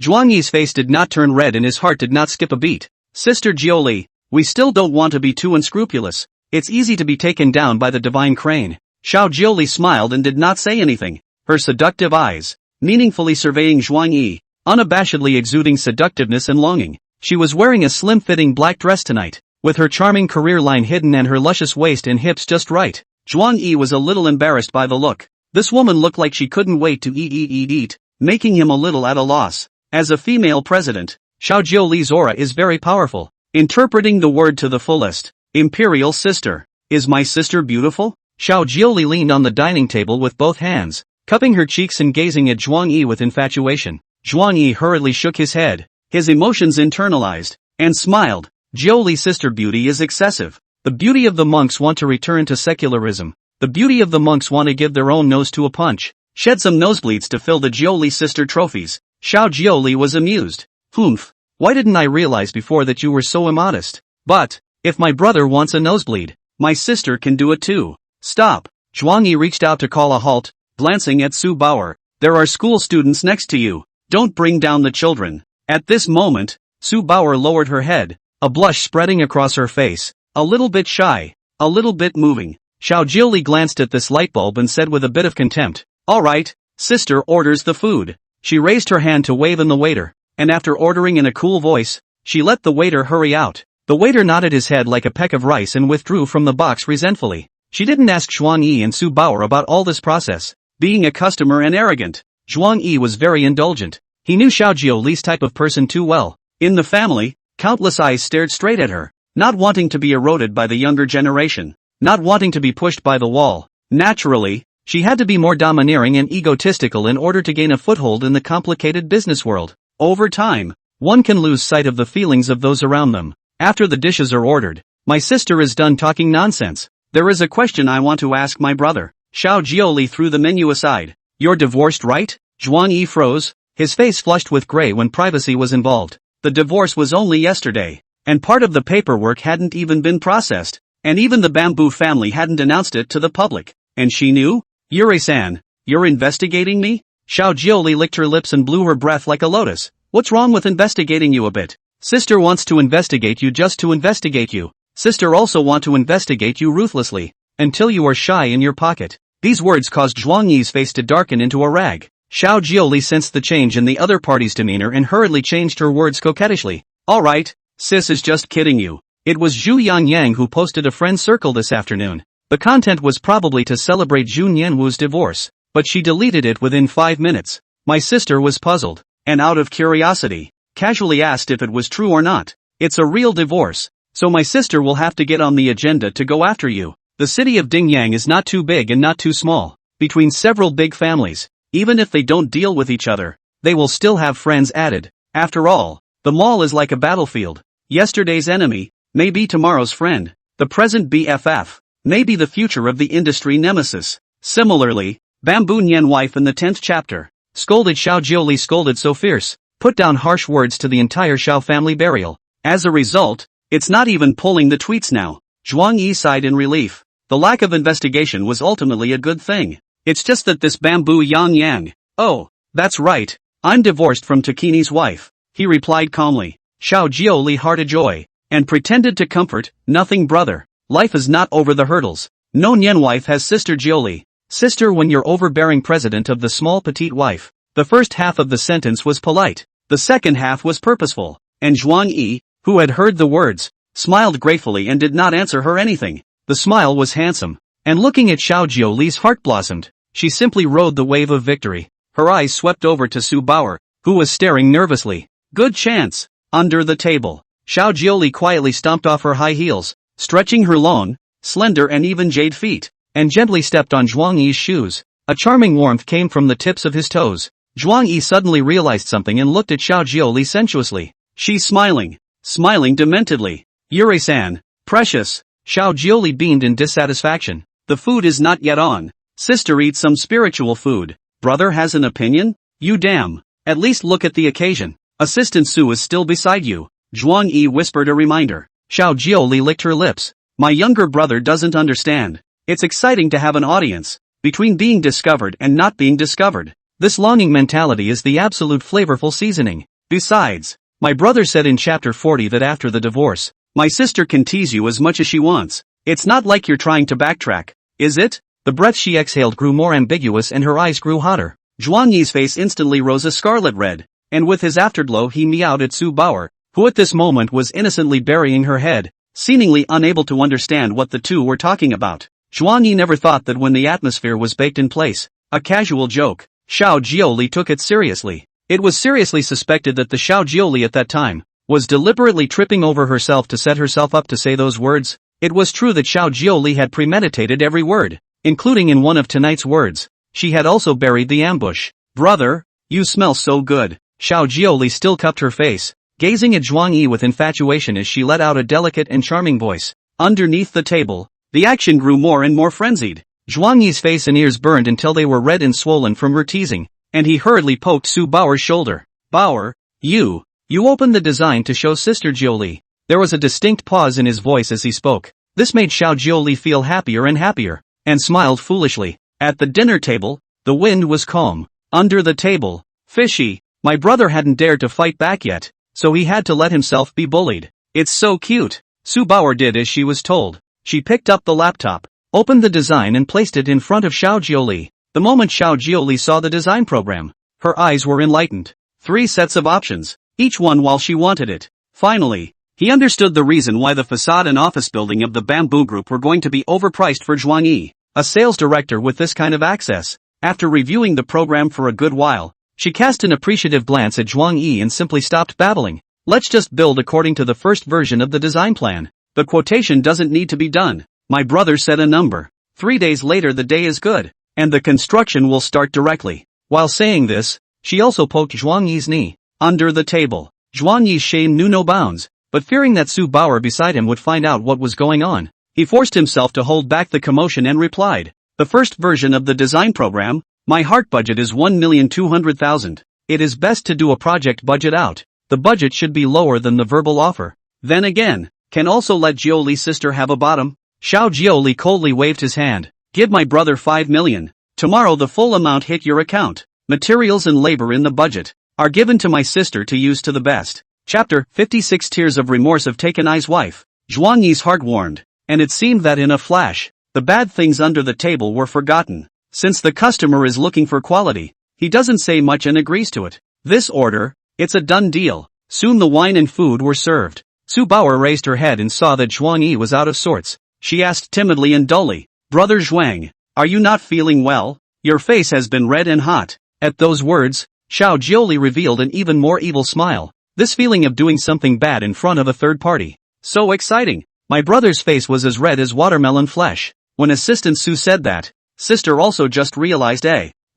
Zhuang Yi's face did not turn red and his heart did not skip a beat. Sister Jioli, we still don't want to be too unscrupulous. It's easy to be taken down by the divine crane. Xiao Jioli smiled and did not say anything. Her seductive eyes, meaningfully surveying Zhuang Yi, unabashedly exuding seductiveness and longing. She was wearing a slim-fitting black dress tonight, with her charming career line hidden and her luscious waist and hips just right. Zhuang Yi was a little embarrassed by the look. This woman looked like she couldn't wait to eat, making him a little at a loss. As a female president, Xiao Jioli's aura is very powerful, interpreting the word to the fullest. Imperial sister. Is my sister beautiful? Xiao Jioli leaned on the dining table with both hands, cupping her cheeks and gazing at Zhuang Yi with infatuation. Zhuang Yi hurriedly shook his head, his emotions internalized, and smiled. Jioli's sister beauty is excessive. The beauty of the monks want to return to secularism. The beauty of the monks want to give their own nose to a punch. Shed some nosebleeds to fill the Jioli sister trophies. Xiao Jioli was amused. Humph. Why didn't I realize before that you were so immodest? But, if my brother wants a nosebleed, my sister can do it too. Stop. Zhuang Yi reached out to call a halt, glancing at Su Bauer. There are school students next to you. Don't bring down the children. At this moment, Su Bauer lowered her head, a blush spreading across her face, a little bit shy, a little bit moving. Xiao Jioli glanced at this lightbulb and said with a bit of contempt, "All right, sister orders the food." She raised her hand to wave in the waiter, and after ordering in a cool voice, she let the waiter hurry out. The waiter nodded his head like a peck of rice and withdrew from the box resentfully. She didn't ask Zhuang Yi and Su Bauer about all this process. Being a customer and arrogant, Zhuang Yi was very indulgent. He knew Xiao Jioli's type of person too well. In the family, countless eyes stared straight at her, not wanting to be eroded by the younger generation, not wanting to be pushed by the wall. Naturally, she had to be more domineering and egotistical in order to gain a foothold in the complicated business world. Over time, one can lose sight of the feelings of those around them. After the dishes are ordered, my sister is done talking nonsense. There is a question I want to ask my brother. Xiao Jioli threw the menu aside. You're divorced, right? Zhuang Yi froze, his face flushed with gray when privacy was involved. The divorce was only yesterday, and part of the paperwork hadn't even been processed, and even the Bamboo family hadn't announced it to the public. And she knew? Yurei-san, you're investigating me? Xiao Jioli licked her lips and blew her breath like a lotus. What's wrong with investigating you a bit? Sister wants to investigate you just to investigate you. Sister also want to investigate you ruthlessly, until you are shy in your pocket. These words caused Zhuang Yi's face to darken into a rag. Xiao Jioli sensed the change in the other party's demeanor and hurriedly changed her words coquettishly. Alright, sis is just kidding you. It was Zhu Yangyang who posted a friend circle this afternoon. The content was probably to celebrate Zhu Nianwu's divorce, but she deleted it within 5 minutes. My sister was puzzled, and out of curiosity, casually asked if it was true or not. It's a real divorce, so my sister will have to get on the agenda to go after you. The city of Dingyang is not too big and not too small. Between several big families, even if they don't deal with each other, they will still have friends added. After all, the mall is like a battlefield. Yesterday's enemy may be tomorrow's friend. The present BFF may be the future of the industry nemesis. Similarly, Bamboo Nian wife in the 10th chapter scolded Xiao Jioli, scolded so fierce, put down harsh words to the entire Xiao family burial. As a result, it's not even pulling the tweets now. Zhuang Yi sighed in relief. The lack of investigation was ultimately a good thing. It's just that this Bamboo Yang. Oh, that's right. I'm divorced from Takini's wife, he replied calmly. Xiao Jioli hearted joy, and pretended to comfort, nothing brother. Life is not over the hurdles. No Nian wife has sister Jioli. Sister when you're overbearing president of the small petite wife. The first half of the sentence was polite. The second half was purposeful. And Zhuang Yi, who had heard the words, smiled gratefully and did not answer her anything. The smile was handsome. And looking at Xiao Jioli's heart blossomed. She simply rode the wave of victory. Her eyes swept over to Su Bauer, who was staring nervously. Good chance. Under the table, Xiao Jioli quietly stomped off her high heels, stretching her long, slender and even jade feet, and gently stepped on Zhuang Yi's shoes. A charming warmth came from the tips of his toes. Zhuang Yi suddenly realized something and looked at Xiao Jioli sensuously. She's smiling dementedly. Yurei-san, precious. Xiao Jioli beamed in dissatisfaction. The food is not yet on. Sister eats some spiritual food. Brother has an opinion? You damn. At least look at the occasion. Assistant Su is still beside you. Zhuang Yi whispered a reminder. Xiao Jioli licked her lips. My younger brother doesn't understand. It's exciting to have an audience. Between being discovered and not being discovered. This longing mentality is the absolute flavorful seasoning. Besides, my brother said in chapter 40 that after the divorce, my sister can tease you as much as she wants. It's not like you're trying to backtrack, is it? The breath she exhaled grew more ambiguous and her eyes grew hotter. Zhuang Yi's face instantly rose a scarlet red, and with his afterglow he meowed at Su Bauer, who at this moment was innocently burying her head, seemingly unable to understand what the two were talking about. Zhuang Yi never thought that when the atmosphere was baked in place, a casual joke, Xiao Jioli took it seriously. It was seriously suspected that the Xiao Jioli at that time was deliberately tripping over herself to set herself up to say those words. It was true that Xiao Jiuli had premeditated every word, including in one of tonight's words. She had also buried the ambush. Brother, you smell so good. Xiao Jiuli still cupped her face, gazing at Zhuang Yi with infatuation as she let out a delicate and charming voice. Underneath the table, the action grew more and more frenzied. Zhuang Yi's face and ears burned until they were red and swollen from her teasing, and he hurriedly poked Su Baoer's shoulder. Baoer, you opened the design to show Sister Jiuli. There was a distinct pause in his voice as he spoke. This made Xiao Jiuli feel happier and happier, and smiled foolishly. At the dinner table, the wind was calm. Under the table, fishy. My brother hadn't dared to fight back yet, so he had to let himself be bullied. It's so cute. Su Baoer did as she was told. She picked up the laptop, opened the design and placed it in front of Xiao Jiuli. The moment Xiao Jiuli saw the design program, her eyes were enlightened. 3 sets of options, each one while she wanted it. Finally, he understood the reason why the facade and office building of the Bamboo Group were going to be overpriced for Zhuang Yi, a sales director with this kind of access. After reviewing the program for a good while, she cast an appreciative glance at Zhuang Yi and simply stopped babbling. Let's just build according to the first version of the design plan. The quotation doesn't need to be done. My brother said a number. 3 days later the day is good, and the construction will start directly. While saying this, she also poked Zhuang Yi's knee. Under the table, Zhuang Yi's shame knew no bounds, but fearing that Su Baoer beside him would find out what was going on, he forced himself to hold back the commotion and replied. The first version of the design program, my heart budget is 1,200,000. It is best to do a project budget out. The budget should be lower than the verbal offer. Then again, can also let Jioli's sister have a bottom? Xiao Jioli coldly waved his hand. Give my brother 5 million. Tomorrow the full amount hit your account. Materials and labor in the budget are given to my sister to use to the best. Chapter 56. Tears of remorse of Taken Ai's wife. Zhuang Yi's heart warmed, and it seemed that in a flash, the bad things under the table were forgotten. Since the customer is looking for quality, he doesn't say much and agrees to it. This order, it's a done deal. Soon the wine and food were served. Su Baoer raised her head and saw that Zhuang Yi was out of sorts. She asked timidly and dully, Brother Zhuang, are you not feeling well? Your face has been red and hot. At those words, Xiao Jioli revealed an even more evil smile. This feeling of doing something bad in front of a third party. So exciting. My brother's face was as red as watermelon flesh. When Assistant Su said that, Sister also just realized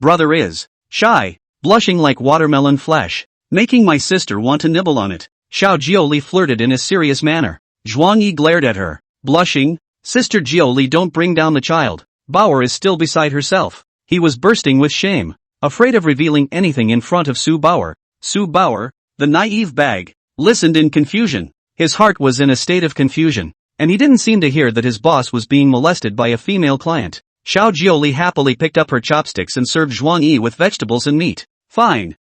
brother is shy, blushing like watermelon flesh, making my sister want to nibble on it. Xiao Jioli flirted in a serious manner. Zhuang Yi glared at her, blushing. Sister Jioli, don't bring down the child. Baoer is still beside herself. He was bursting with shame, afraid of revealing anything in front of Su Baoer. Su Baoer, the naive bag, listened in confusion. His heart was in a state of confusion, and he didn't seem to hear that his boss was being molested by a female client. Xiao Jioli happily picked up her chopsticks and served Zhuang Yi with vegetables and meat. Fine,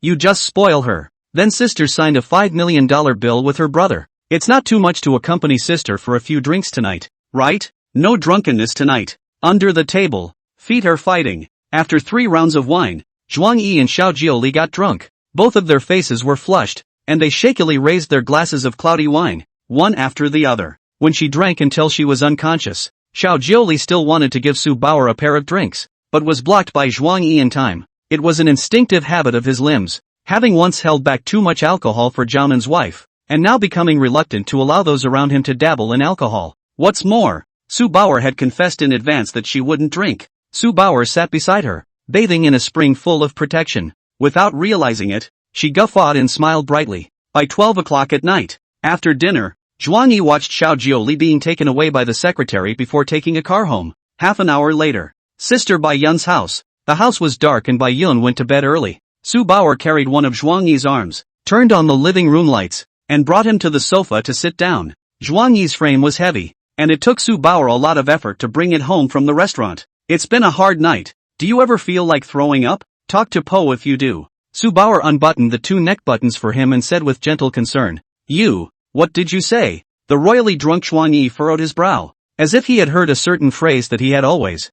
you just spoil her. Then Sister signed a $5 million bill with her brother. It's not too much to accompany Sister for a few drinks tonight, right? No drunkenness tonight. Under the table, feet are fighting. After 3 rounds of wine, Zhuang Yi and Xiao Jioli got drunk. Both of their faces were flushed, and they shakily raised their glasses of cloudy wine, one after the other. When she drank until she was unconscious, Xiao Jioli still wanted to give Su Baoer a pair of drinks, but was blocked by Zhuang Yi in time. It was an instinctive habit of his limbs, having once held back too much alcohol for Jiaonan's wife, and now becoming reluctant to allow those around him to dabble in alcohol. What's more, Su Baoer had confessed in advance that she wouldn't drink. Su Baoer sat beside her, bathing in a spring full of protection. Without realizing it, she guffawed and smiled brightly. By 12 o'clock at night, after dinner, Zhuang Yi watched Xiao Jioli being taken away by the secretary before taking a car home. Half an hour later, Sister Bai Yun's house. The house was dark and Bai Yun went to bed early. Su Baoer carried one of Zhuang Yi's arms, turned on the living room lights, and brought him to the sofa to sit down. Zhuang Yi's frame was heavy, and it took Su Baoer a lot of effort to bring it home from the restaurant. It's been a hard night. Do you ever feel like throwing up? Talk to Po if you do. Su Baoer unbuttoned the 2 neck buttons for him and said with gentle concern, What did you say? The royally drunk Zhuang Yi furrowed his brow, as if he had heard a certain phrase that he had always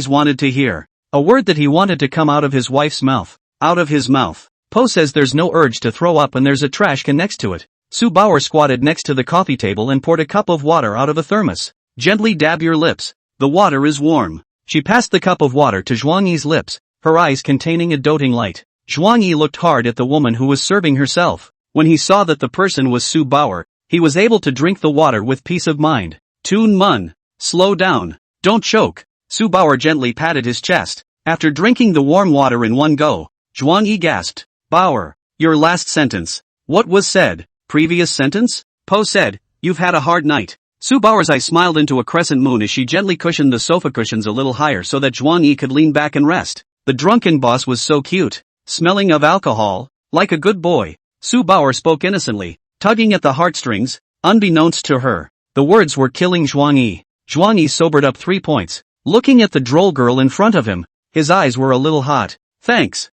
wanted to hear. A word that he wanted to come out of his wife's mouth. Out of his mouth. Po says there's no urge to throw up and there's a trash can next to it. Su Baoer squatted next to the coffee table and poured a cup of water out of a thermos. Gently dab your lips. The water is warm. She passed the cup of water to Zhuang Yi's lips, her eyes containing a doting light. Zhuang Yi looked hard at the woman who was serving herself. When he saw that the person was Su Baoer, he was able to drink the water with peace of mind. Toon Mun. Slow down. Don't choke. Su Bauer gently patted his chest. After drinking the warm water in one go, Zhuang Yi gasped. Bauer, your last sentence. What was said? Previous sentence? Po said, you've had a hard night. Su Bauer's eyes smiled into a crescent moon as she gently cushioned the sofa cushions a little higher so that Zhuang Yi could lean back and rest. The drunken boss was so cute. Smelling of alcohol, like a good boy. Su Bauer spoke innocently, tugging at the heartstrings, unbeknownst to her. The words were killing Zhuang Yi. Zhuang Yi sobered up 3 points, looking at the droll girl in front of him. His eyes were a little hot. Thanks.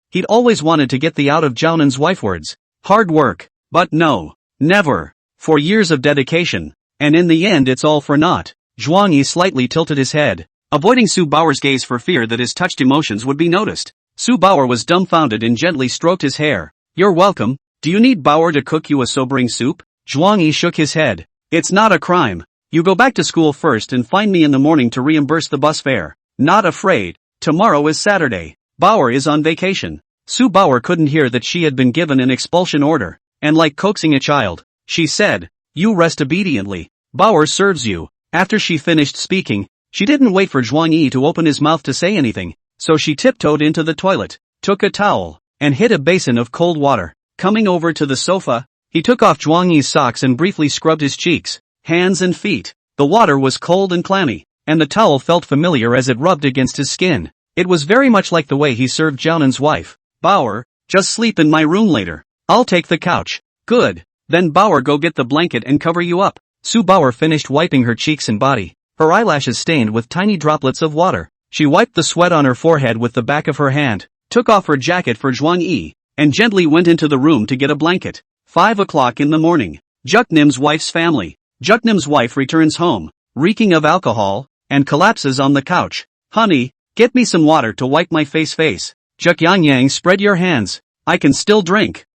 He'd always wanted to get the out of Jiaonan's wife words. Hard work. But no. Never. For years of dedication. And in the end it's all for naught. Zhuang Yi slightly tilted his head, avoiding Su Bauer's gaze for fear that his touched emotions would be noticed. Su Bauer was dumbfounded and gently stroked his hair. You're welcome. Do you need Bauer to cook you a sobering soup? Zhuang Yi shook his head. It's not a crime. You go back to school first and find me in the morning to reimburse the bus fare. Not afraid. Tomorrow is Saturday. Bauer is on vacation. Su Bauer couldn't hear that she had been given an expulsion order, and like coaxing a child, she said, you rest obediently. Bauer serves you. After she finished speaking, she didn't wait for Zhuang Yi to open his mouth to say anything, so she tiptoed into the toilet, took a towel, and hit a basin of cold water. Coming over to the sofa, he took off Zhuang Yi's socks and briefly scrubbed his cheeks, hands and feet. The water was cold and clammy, and the towel felt familiar as it rubbed against his skin. It was very much like the way he served Jiaonan's wife. Bauer, just sleep in my room later. I'll take the couch. Good. Then Bauer go get the blanket and cover you up. Su Bauer finished wiping her cheeks and body, her eyelashes stained with tiny droplets of water. She wiped the sweat on her forehead with the back of her hand, took off her jacket for Zhuang Yi, and gently went into the room to get a blanket. 5 o'clock in the morning. Juknim's wife's family. Juknim's wife returns home, reeking of alcohol, and collapses on the couch. Honey, get me some water to wipe my face. Juk Yangyang, spread your hands. I can still drink.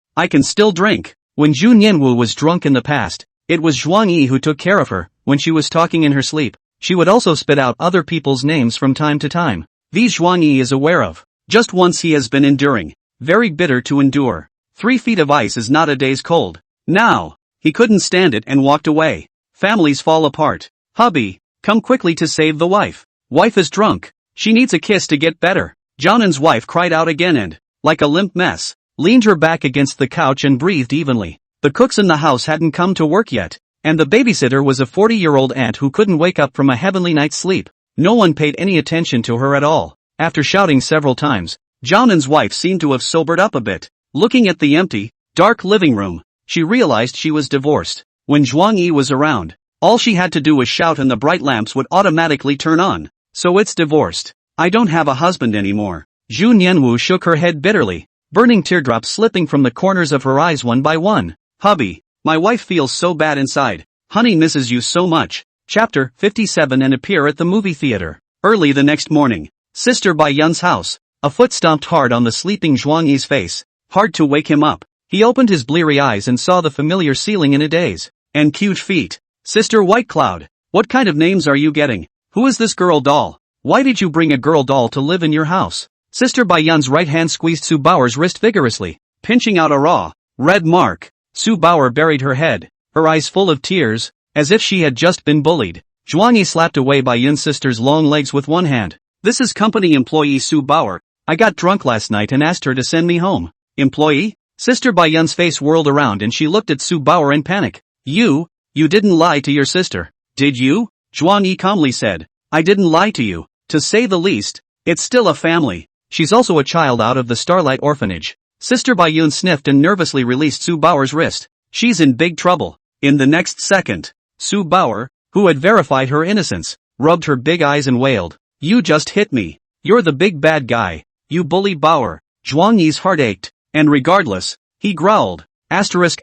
When Jun Yanwu was drunk in the past, it was Zhuang Yi who took care of her. When she was talking in her sleep, she would also spit out other people's names from time to time. These Zhuang Yi is aware of. Just once he has been enduring. Very bitter to endure. 3 feet of ice is not a day's cold. Now, he couldn't stand it and walked away. Families fall apart. Hubby, come quickly to save the wife. Wife is drunk. She needs a kiss to get better. Jiaonan's wife cried out again and, like a limp mess, leaned her back against the couch and breathed evenly. The cooks in the house hadn't come to work yet, and the babysitter was a 40-year-old aunt who couldn't wake up from a heavenly night's sleep. No one paid any attention to her at all. After shouting several times, Jiaonan's wife seemed to have sobered up a bit. Looking at the empty, dark living room, she realized she was divorced. When Zhuang Yi was around, all she had to do was shout and the bright lamps would automatically turn on. So it's divorced. I don't have a husband anymore. Jun Yanwu shook her head bitterly, burning teardrops slipping from the corners of her eyes one by one. Hubby, my wife feels so bad inside. Honey misses you so much. Chapter 57 and appear at the movie theater. Early the next morning, Sister Bai Yun's house. A foot stomped hard on the sleeping Zhuang Yi's face. Hard to wake him up. He opened his bleary eyes and saw the familiar ceiling in a daze. And cute feet. Sister White Cloud, what kind of names are you getting? Who is this girl doll? Why did you bring a girl doll to live in your house? Sister Bai Yun's right hand squeezed Su Bauer's wrist vigorously, pinching out a raw, red mark. Su Bauer buried her head, her eyes full of tears, as if she had just been bullied. Zhuang Yi slapped away Bai Yun's sister's long legs with one hand. This is company employee Su Bauer. I got drunk last night and asked her to send me home. Employee? Sister Bai Yun's face whirled around and she looked at Su Bauer in panic. You didn't lie to your sister, did you? Zhuang Yi calmly said. I didn't lie to you. To say the least, it's still a family. She's also a child out of the Starlight Orphanage. Sister Bai Yun sniffed and nervously released Su Bauer's wrist. She's in big trouble. In the next second, Su Bauer, who had verified her innocence, rubbed her big eyes and wailed. You just hit me. You're the big bad guy. You bully Bauer. Zhuang Yi's heart ached, and regardless, he growled. Asterisk.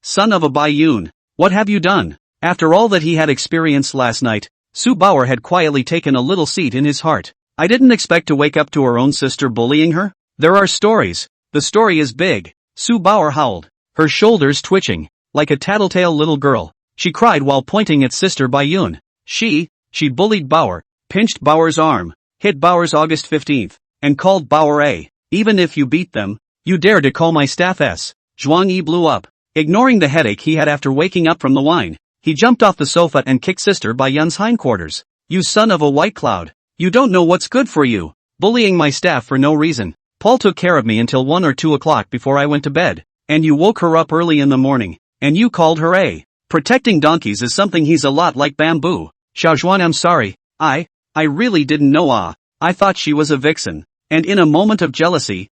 Son of a Bai Yun, what have you done? After all that he had experienced last night, Su Bauer had quietly taken a little seat in his heart. I didn't expect to wake up to her own sister bullying her. There are stories. The story is big. Su Bauer howled, her shoulders twitching, like a tattletale little girl. She cried while pointing at Sister Bai Yun. She bullied Bauer, pinched Bauer's arm, hit Bauer's August 15th, and called Bauer a. Even if you beat them, you dare to call my staff S. Zhuang Yi blew up. Ignoring the headache he had after waking up from the wine, He jumped off the sofa and kicked Sister Bai Yun's hindquarters. You son of a white cloud. You don't know what's good for you. Bullying my staff for no reason. Paul took care of me until 1 or 2 o'clock before I went to bed. And you woke her up early in the morning. And you called her a. Protecting donkeys is something he's a lot like Bamboo. Xiaojuan, I'm sorry. I really didn't know. I thought she was a vixen. And in a moment of jealousy,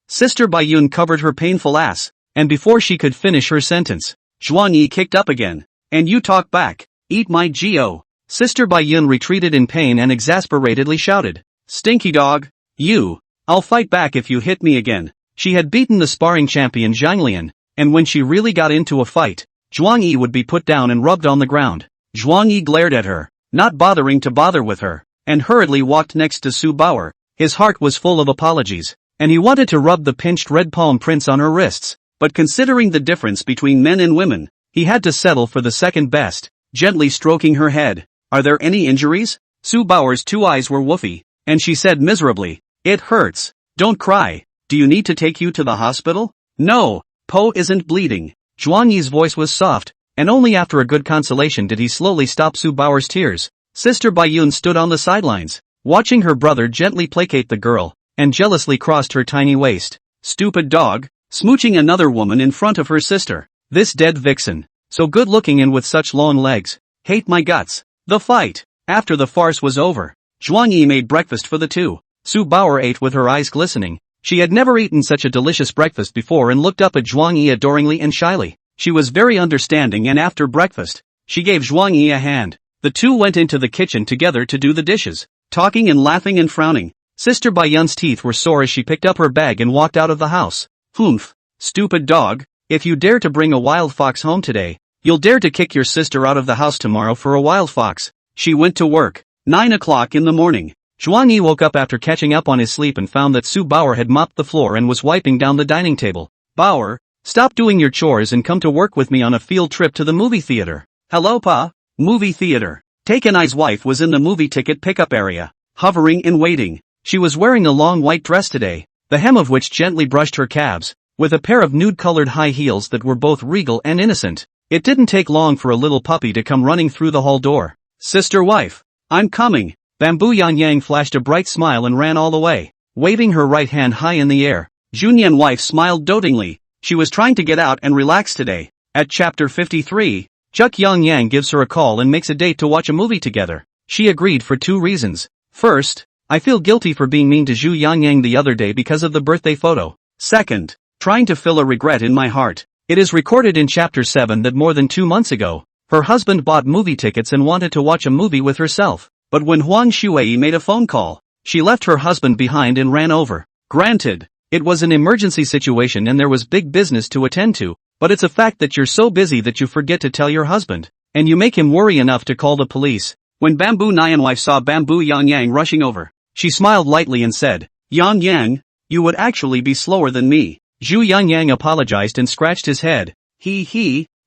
Sister Bai Yun covered her painful ass. And before she could finish her sentence, Zhuang Yi kicked up again. And you talk back. Eat my Geo. Sister Bai Yun retreated in pain and exasperatedly shouted. Stinky dog. You. I'll fight back if you hit me again. She had beaten the sparring champion Zhang Lian, and when she really got into a fight, Zhuang Yi would be put down and rubbed on the ground. Zhuang Yi glared at her, not bothering to bother with her, and hurriedly walked next to Su Bauer. His heart was full of apologies, and he wanted to rub the pinched red palm prints on her wrists, but considering the difference between men and women, he had to settle for the second best, gently stroking her head. Are there any injuries? Su Bauer's 2 eyes were woofy, and she said miserably, It hurts. Don't cry. Do you need to take you to the hospital? No, Po isn't bleeding. Zhuang Yi's voice was soft, and only after a good consolation did he slowly stop Su Bauer's tears. Sister Bai Yun stood on the sidelines, watching her brother gently placate the girl, and jealously crossed her tiny waist. Stupid dog, smooching another woman in front of her sister. This dead vixen, so good looking and with such long legs. Hate my guts. The fight. After the farce was over, Zhuang Yi made breakfast for the two. Su Bauer ate with her eyes glistening. She had never eaten such a delicious breakfast before and looked up at Zhuang Yi adoringly and shyly. She was very understanding, and after breakfast, she gave Zhuang Yi a hand. The two went into the kitchen together to do the dishes, talking and laughing and frowning. Sister Bai Yun's teeth were sore as she picked up her bag and walked out of the house. Humph. Stupid dog. If you dare to bring a wild fox home today, you'll dare to kick your sister out of the house tomorrow for a wild fox. She went to work. 9 o'clock in the morning. Zhuang Yi woke up after catching up on his sleep and found that Su Bauer had mopped the floor and was wiping down the dining table. Bauer, stop doing your chores and come to work with me on a field trip to the movie theater. Hello, Pa. Movie theater. Takenai's wife was in the movie ticket pickup area, hovering and waiting. She was wearing a long white dress today, the hem of which gently brushed her calves, with a pair of nude-colored high heels that were both regal and innocent. It didn't take long for a little puppy to come running through the hall door. Sister wife, I'm coming. Bamboo Yan Yang flashed a bright smile and ran all the way, waving her right hand high in the air. Junyan wife smiled dotingly. She was trying to get out and relax today. At chapter 53, Juk Yang Yang gives her a call and makes a date to watch a movie together. She agreed for 2 reasons. First, I feel guilty for being mean to Zhu Yang Yang the other day because of the birthday photo. Second, trying to fill a regret in my heart. It is recorded in chapter 7 that more than 2 months ago, her husband bought movie tickets and wanted to watch a movie with herself. But when Huang Shuei made a phone call, she left her husband behind and ran over. Granted, it was an emergency situation and there was big business to attend to, but it's a fact that you're so busy that you forget to tell your husband, and you make him worry enough to call the police. When Bamboo Nyan wife saw Bamboo Yang Yang rushing over, she smiled lightly and said, Yang Yang, you would actually be slower than me. Zhu Yang Yang apologized and scratched his head.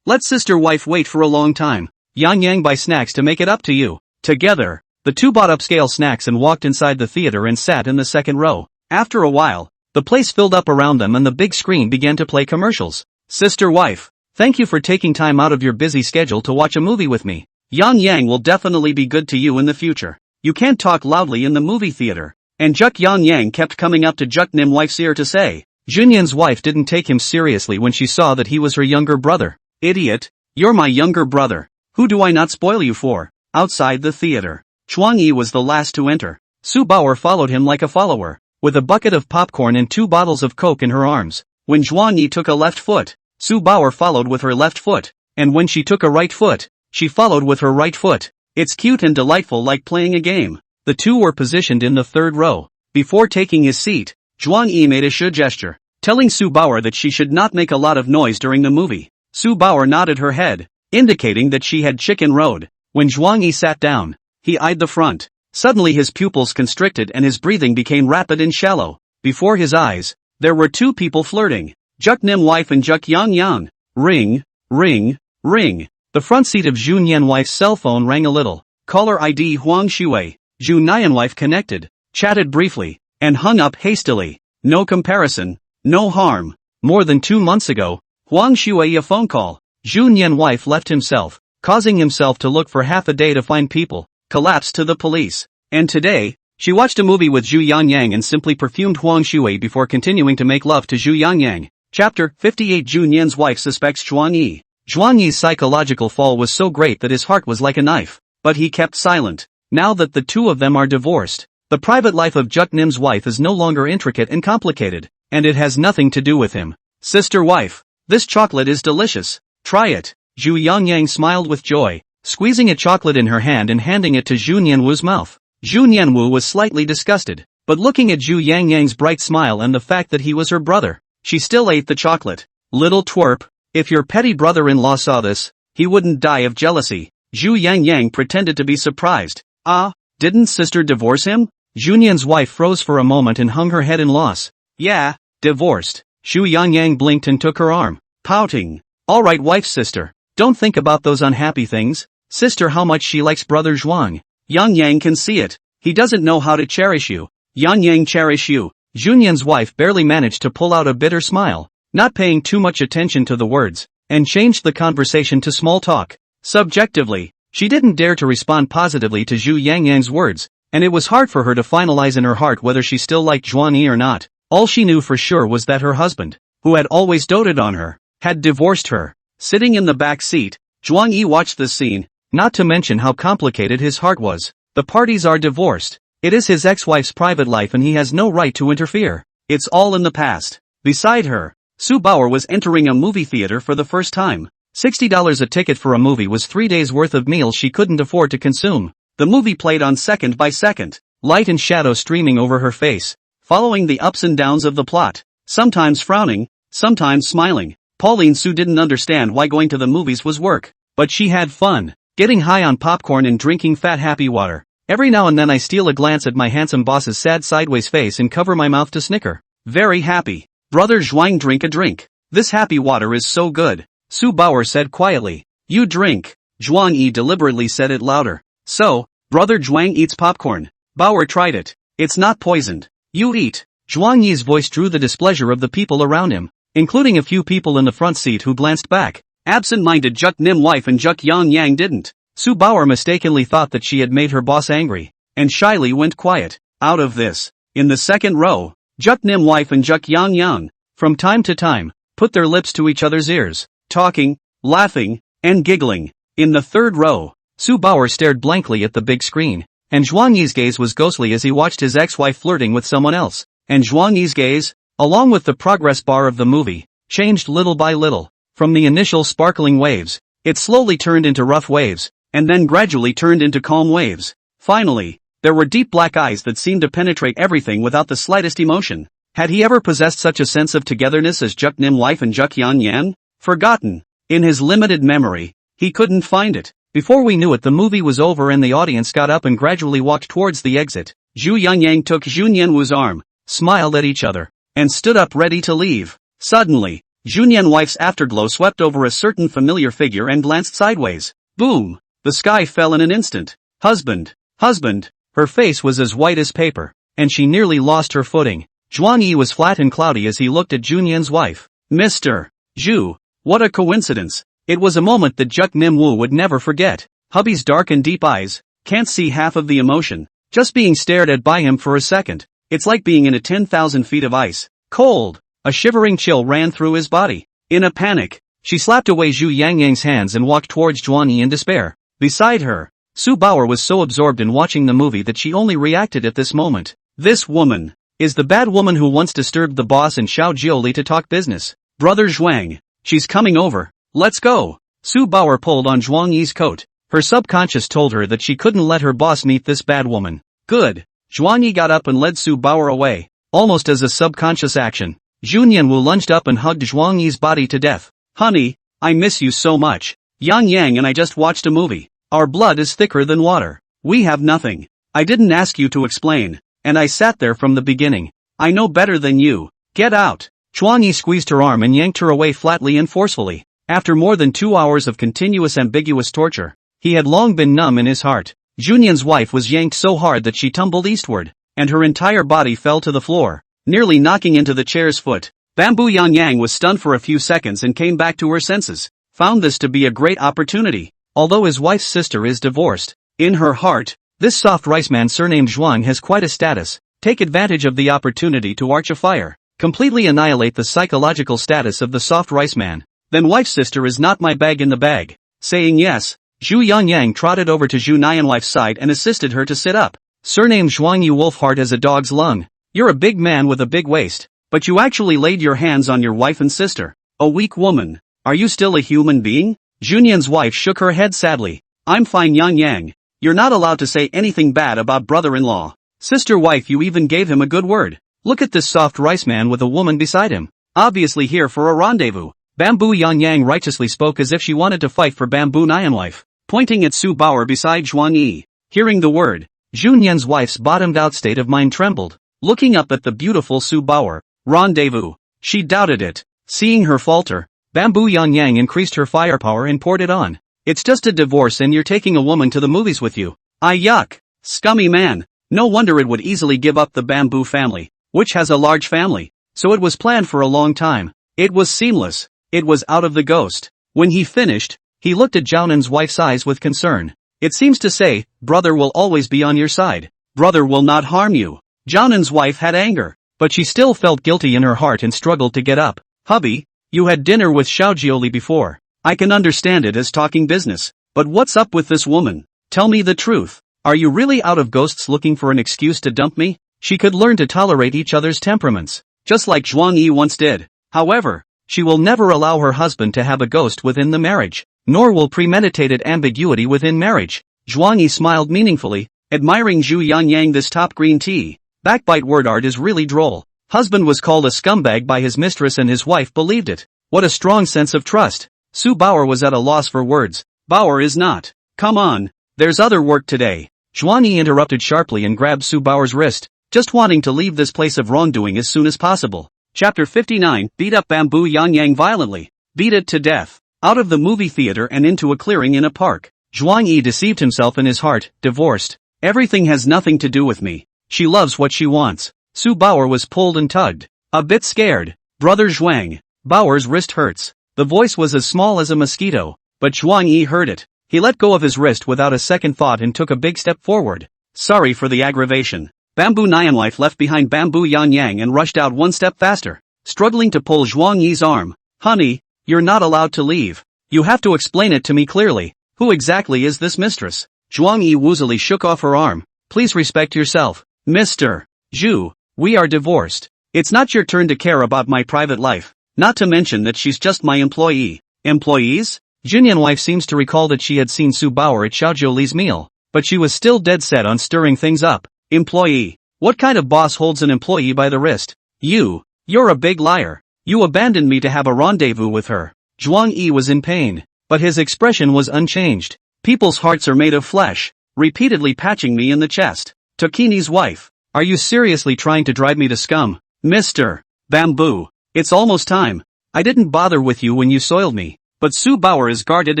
Let sister wife wait for a long time. Yang Yang buy snacks to make it up to you. Together, the two bought upscale snacks and walked inside the theater and sat in the second row. After a while, the place filled up around them and the big screen began to play commercials. Sister wife, thank you for taking time out of your busy schedule to watch a movie with me. Yang Yang will definitely be good to you in the future. You can't talk loudly in the movie theater. And Juk Yang Yang kept coming up to Juk Nim wife's ear to say. Junyan's wife didn't take him seriously when she saw that he was her younger brother. Idiot, you're my younger brother. Who do I not spoil you for? Outside the theater, Zhuang Yi was the last to enter. Su Bauer followed him like a follower, with a bucket of popcorn and 2 bottles of Coke in her arms. When Zhuang Yi took a left foot, Su Bauer followed with her left foot, and when she took a right foot, she followed with her right foot. It's cute and delightful like playing a game. The two were positioned in the third row. Before taking his seat, Zhuang Yi made a shu gesture, telling Su Bauer that she should not make a lot of noise during the movie. Su Bauer nodded her head, indicating that she had chicken road. When Zhuang Yi sat down, he eyed the front. Suddenly his pupils constricted and his breathing became rapid and shallow. Before his eyes, there were 2 people flirting. Juk Nim wife and Juk Yang Yang. Ring, ring, ring. The front seat of Zhu Nian wife's cell phone rang a little. Caller ID Huang Shuei. Zhu Nian wife connected, chatted briefly, and hung up hastily. No comparison, no harm. More than 2 months ago, Huang Shuei a phone call. Zhu Nian wife left himself, causing himself to look for half a day to find people, collapsed to the police. And today, she watched a movie with Zhu Yangyang and simply perfumed Huang Shui before continuing to make love to Zhu Yangyang. Chapter 58. Zhu Nian's wife suspects Zhuang Yi. Zhuang Yi's psychological fall was so great that his heart was like a knife, but he kept silent. Now that the two of them are divorced, the private life of Zhu Nim's wife is no longer intricate and complicated, and it has nothing to do with him. Sister wife, this chocolate is delicious. Try it. Zhu Yangyang smiled with joy, squeezing a chocolate in her hand and handing it to Zhu Nianwu's mouth. Zhu Nianwu was slightly disgusted, but looking at Zhu Yangyang's bright smile and the fact that he was her brother, she still ate the chocolate. Little twerp, if your petty brother-in-law saw this, he wouldn't die of jealousy. Zhu Yangyang pretended to be surprised. Ah, didn't sister divorce him? Zhu Nian's wife froze for a moment and hung her head in loss. Yeah, divorced. Zhu Yangyang blinked and took her arm, pouting. Alright wife sister, don't think about those unhappy things. Sister how much she likes brother Zhuang. Yangyang can see it. He doesn't know how to cherish you. Yangyang cherish you. Zhu Nian's wife barely managed to pull out a bitter smile, not paying too much attention to the words, and changed the conversation to small talk. Subjectively, she didn't dare to respond positively to Zhu Yangyang's words, and it was hard for her to finalize in her heart whether she still liked Zhuang Yi or not. All she knew for sure was that her husband, who had always doted on her, had divorced her. Sitting in the back seat, Zhuang Yi watched this scene, not to mention how complicated his heart was. The parties are divorced. It is his ex-wife's private life and he has no right to interfere. It's all in the past. Beside her, Su Bauer was entering a movie theater for the first time. $60 a ticket for a movie was 3 days worth of meals she couldn't afford to consume. The movie played on second by second, light and shadow streaming over her face, following the ups and downs of the plot, sometimes frowning, sometimes smiling. Pauline Su didn't understand why going to the movies was work, but she had fun, getting high on popcorn and drinking fat happy water. Every now and then I steal a glance at my handsome boss's sad sideways face and cover my mouth to snicker. Very happy. Brother Zhuang, drink a drink. This happy water is so good. Su Bauer said quietly. You drink. Zhuang Yi deliberately said it louder. So, brother Zhuang eats popcorn. Bauer tried it. It's not poisoned. You eat. Zhuang Yi's voice drew the displeasure of the people around him, including a few people in the front seat who glanced back. Absent-minded Zhu Nim wife and Zhu Yangyang didn't. Su Bauer mistakenly thought that she had made her boss angry, and shyly went quiet. Out of this, in the second row, Zhu Nim wife and Zhu Yangyang, from time to time, put their lips to each other's ears, talking, laughing, and giggling. In the third row, Su Bauer stared blankly at the big screen, and Zhuang Yi's gaze was ghostly as he watched his ex-wife flirting with someone else. And Zhuang Yi's gaze, along with the progress bar of the movie, changed little by little. From the initial sparkling waves, it slowly turned into rough waves, and then gradually turned into calm waves. Finally, there were deep black eyes that seemed to penetrate everything without the slightest emotion. Had he ever possessed such a sense of togetherness as Zhu Nim wife and Zhu Yangyang? Forgotten. In his limited memory, he couldn't find it. Before we knew it, the movie was over and the audience got up and gradually walked towards the exit. Zhu Yangyang took Zhu Nianwu's arm, smiled at each other, and stood up ready to leave. Suddenly, Zhu Nian wife's afterglow swept over a certain familiar figure and glanced sideways. Boom! The sky fell in an instant. Husband! Husband! Her face was as white as paper, and she nearly lost her footing. Zhuang Yi was flat and cloudy as he looked at Zhu Nian's wife. Mr. Zhu! What a coincidence! It was a moment that Zhu Nimwu would never forget. Hubby's dark and deep eyes, can't see half of the emotion, just being stared at by him for a second. It's like being in a 10,000 feet of ice. Cold. A shivering chill ran through his body. In a panic, she slapped away Zhu Yangyang's hands and walked towards Zhuang Yi in despair. Beside her, Su Bauer was so absorbed in watching the movie that she only reacted at this moment. This woman is the bad woman who once disturbed the boss and Xiao Jiuli to talk business. Brother Zhuang, she's coming over. Let's go. Su Bauer pulled on Zhuang Yi's coat. Her subconscious told her that she couldn't let her boss meet this bad woman. Good. Zhuang Yi got up and led Su Bauer away, almost as a subconscious action. Zhu Nianwu lunged up and hugged Zhuang Yi's body to death. Honey, I miss you so much. Yang Yang and I just watched a movie. Our blood is thicker than water. We have nothing. I didn't ask you to explain, and I sat there from the beginning. I know better than you. Get out. Zhuang Yi squeezed her arm and yanked her away flatly and forcefully. After more than 2 hours of continuous ambiguous torture, he had long been numb in his heart. Zhu Nian's wife was yanked so hard that she tumbled eastward, and her entire body fell to the floor, nearly knocking into the chair's foot. Bamboo Yang Yang was stunned for a few seconds and came back to her senses, found this to be a great opportunity. although his wife's sister is divorced. In her heart, this soft rice man surnamed Zhuang has quite a status. Take advantage of the opportunity to arch a fire, completely annihilate the psychological status of the soft rice man. Then wife's sister is not my bag in the bag. Saying yes, Zhu Yangyang trotted over to Zhu Nianwife's side and assisted her to sit up. Surname Zhuang, you wolf heart as a dog's lung. You're a big man with a big waist, but you actually laid your hands on your wife and sister. A weak woman. Are you still a human being? Junyan's wife shook her head sadly. I'm fine, Yang Yang. You're not allowed to say anything bad about brother-in-law. Sister wife, you even gave him a good word. Look at this soft rice man with a woman beside him. Obviously here for a rendezvous. Bamboo Yang Yang righteously spoke as if she wanted to fight for Bamboo Nianwife, pointing at Su Bauer beside Zhuang Yi. Hearing the word, Junyan's wife's bottomed-out state of mind trembled. Looking up at the beautiful Su Bauer, rendezvous. She doubted it. Seeing her falter, Bamboo Yang Yang increased her firepower and poured it on. It's just a divorce and you're taking a woman to the movies with you. Yuck. Scummy man. No wonder it would easily give up the Bamboo family, which has a large family. So it was planned for a long time. It was seamless. It was out of the ghost. When he finished, he looked at Zhaonan's wife's eyes with concern. It seems to say, brother will always be on your side. Brother will not harm you. Zhaonan's wife had anger, but she still felt guilty in her heart and struggled to get up. Hubby, you had dinner with Xiaojiuli before. I can understand it as talking business, but what's up with this woman? Tell me the truth. Are you really out of ghosts looking for an excuse to dump me? She could learn to tolerate each other's temperaments, just like Zhuang Yi once did. However, she will never allow her husband to have a ghost within the marriage, nor will premeditated ambiguity within marriage. Zhuang Yi smiled meaningfully, admiring Zhu Yangyang. This top green tea, backbite word art is really droll. Husband was called a scumbag by his mistress and his wife believed it. What a strong sense of trust. Su Bauer was at a loss for words. Bauer is not. Come on, there's other work today. Zhuang Yi interrupted sharply and grabbed Su Bauer's wrist, just wanting to leave this place of wrongdoing as soon as possible. Chapter 59, beat up Bamboo Yangyang violently. Beat it to death. Out of the movie theater and into a clearing in a park. Zhuang Yi deceived himself in his heart, divorced. Everything has nothing to do with me. She loves what she wants. Su Bauer was pulled and tugged. A bit scared. Brother Zhuang. Bauer's wrist hurts. The voice was as small as a mosquito, but Zhuang Yi heard it. He let go of his wrist without a second thought and took a big step forward. Sorry for the aggravation. Bamboo Nianwife left behind Bamboo Yangyang and rushed out one step faster, struggling to pull Zhuang Yi's arm. Honey, you're not allowed to leave. You have to explain it to me clearly. Who exactly is this mistress? Zhuang Yi woozily shook off her arm. Please respect yourself. Mr. Zhu, we are divorced. It's not your turn to care about my private life. Not to mention that she's just my employee. Employees? Junyan wife seems to recall that she had seen Su Bauer at Xiaojiuli's meal, but she was still dead set on stirring things up. Employee? What kind of boss holds an employee by the wrist? You're a big liar. You abandoned me to have a rendezvous with her. Zhuang Yi was in pain, but his expression was unchanged. People's hearts are made of flesh, repeatedly patching me in the chest. Tokini's wife. Are you seriously trying to drive me to scum? Mr. Bamboo. It's almost time. I didn't bother with you when you soiled me, but Su Bauer is guarded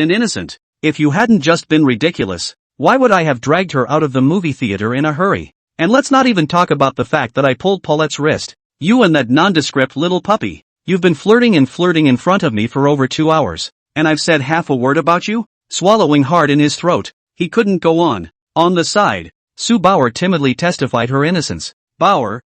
and innocent. If you hadn't just been ridiculous, why would I have dragged her out of the movie theater in a hurry? And let's not even talk about the fact that I pulled Paulette's wrist. You and that nondescript little puppy. You've been flirting and flirting in front of me for over 2 hours, and I've said half a word about you? Swallowing hard in his throat, he couldn't go on. On the side, Su Bauer timidly testified her innocence. Bauer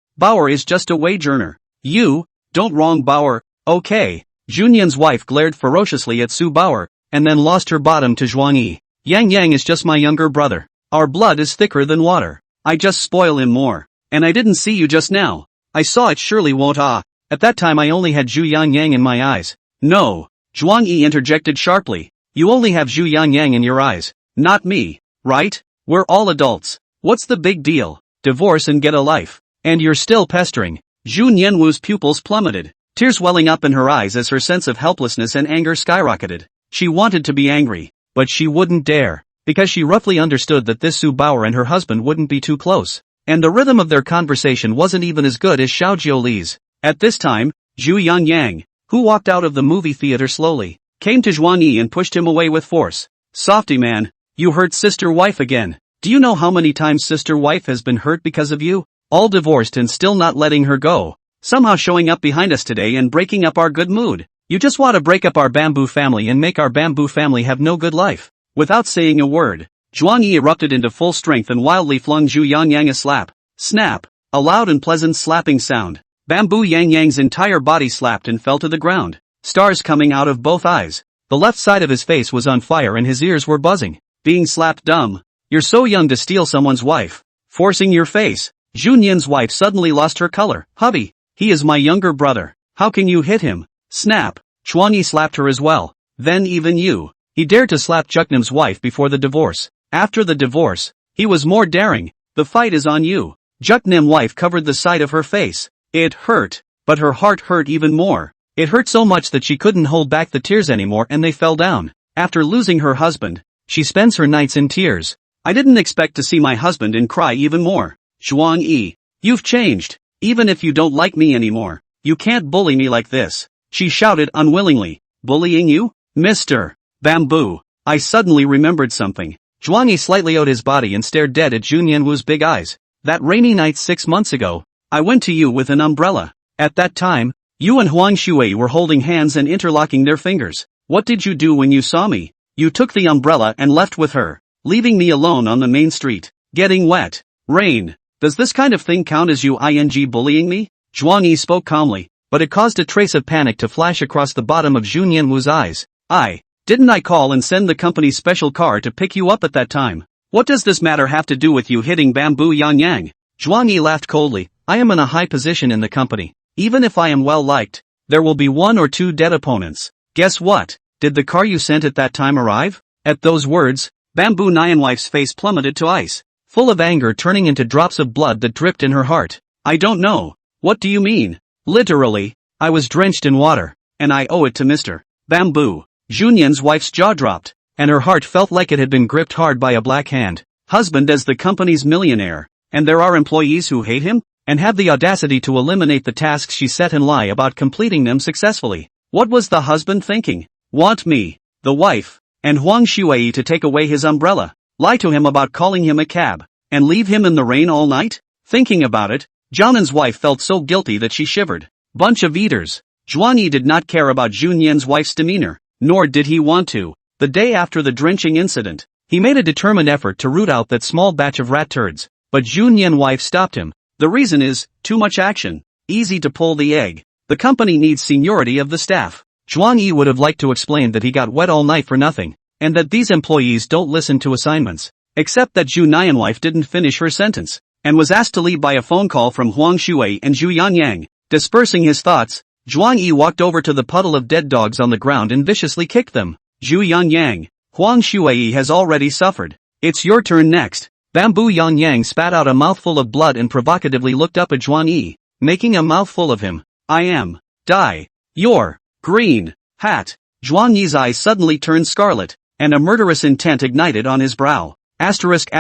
is just a wage earner. You, don't wrong Bauer, okay. Junyan's wife glared ferociously at Su Bauer, and then lost her bottom to Zhuang Yi. Yang Yang is just my younger brother. Our blood is thicker than water. I just spoil him more. And I didn't see you just now. I saw it surely won't At that time I only had Zhu Yangyang in my eyes. No. Zhuang Yi interjected sharply. You only have Zhu Yangyang in your eyes. Not me. Right? We're all adults. What's the big deal? Divorce and get a life. And you're still pestering. Zhu Nianwu's pupils plummeted, tears welling up in her eyes as her sense of helplessness and anger skyrocketed. She wanted to be angry, but she wouldn't dare, because she roughly understood that this Su Bauer and her husband wouldn't be too close, and the rhythm of their conversation wasn't even as good as Xiaojiuli's. At this time, Zhu Yangyang, who walked out of the movie theater slowly, came to Zhuang Yi and pushed him away with force. Softy man, you hurt sister wife again. Do you know how many times sister wife has been hurt because of you? All divorced and still not letting her go. Somehow showing up behind us today and breaking up our good mood. You just want to break up our Bamboo family and make our Bamboo family have no good life. Without saying a word, Zhuang Yi erupted into full strength and wildly flung Zhu Yangyang a slap. Snap! A loud and pleasant slapping sound. Bamboo Yang Yang's entire body slapped and fell to the ground, stars coming out of both eyes. The left side of his face was on fire and his ears were buzzing. Being slapped dumb. You're so young to steal someone's wife. Forcing your face. Junyan's wife suddenly lost her color. Hubby, he is my younger brother. How can you hit him? Snap. Chuanyi slapped her as well. Then even you. He dared to slap Juknam's wife before the divorce. After the divorce, he was more daring. The fight is on you. Juknam's wife covered the side of her face. It hurt, but her heart hurt even more. It hurt so much that she couldn't hold back the tears anymore and they fell down. After losing her husband, she spends her nights in tears. I didn't expect to see my husband and cry even more. Zhuang Yi, you've changed. Even if you don't like me anymore, you can't bully me like this. She shouted unwillingly. Bullying you? Mr. Bamboo. I suddenly remembered something. Zhuang Yi slightly owed his body and stared dead at Jun Yanwu's big eyes. That rainy night 6 months ago, I went to you with an umbrella. At that time, you and Huang Shui were holding hands and interlocking their fingers. What did you do when you saw me? You took the umbrella and left with her, leaving me alone on the main street, getting wet. Rain. Does this kind of thing count as you bullying me? Zhuang Yi spoke calmly, but it caused a trace of panic to flash across the bottom of Jun Yanwu's eyes. Didn't I call and send the company's special car to pick you up at that time? What does this matter have to do with you hitting Bamboo Yang? Zhuang Yi laughed coldly. I am in a high position in the company. Even if I am well liked, there will be 1 or 2 dead opponents. Guess what? Did the car you sent at that time arrive? At those words, Bamboo Nyanwife's face plummeted to ice, full of anger turning into drops of blood that dripped in her heart. I don't know. What do you mean? Literally, I was drenched in water, and I owe it to Mr. Bamboo. Junyan's wife's jaw dropped, and her heart felt like it had been gripped hard by a black hand. Husband as the company's millionaire, and there are employees who hate him, and have the audacity to eliminate the tasks she set and lie about completing them successfully. What was the husband thinking? Want me, the wife, and Huang Shui to take away his umbrella, lie to him about calling him a cab, and leave him in the rain all night? Thinking about it, Jianan's wife felt so guilty that she shivered. Bunch of eaters. Zhuang Yi did not care about Junyan's wife's demeanor, nor did he want to. The day after the drenching incident, he made a determined effort to root out that small batch of rat turds, but Junyan's wife stopped him. The reason is, too much action. Easy to pull the egg. The company needs seniority of the staff. Zhuang Yi would have liked to explain that he got wet all night for nothing, and that these employees don't listen to assignments. Except that Zhu Nyanwife didn't finish her sentence, and was asked to leave by a phone call from Huang Shui and Zhu Yanyang. Dispersing his thoughts, Zhuang Yi walked over to the puddle of dead dogs on the ground and viciously kicked them. Zhu Yanyang, Huang Shui has already suffered. It's your turn next. Bamboo Yangyang spat out a mouthful of blood and provocatively looked up at Zhuang Yi, making a mouthful of him. I am. Die. Your. Green. Hat. Zhuang Yi's eyes suddenly turned scarlet, and a murderous intent ignited on his brow. Asterisk.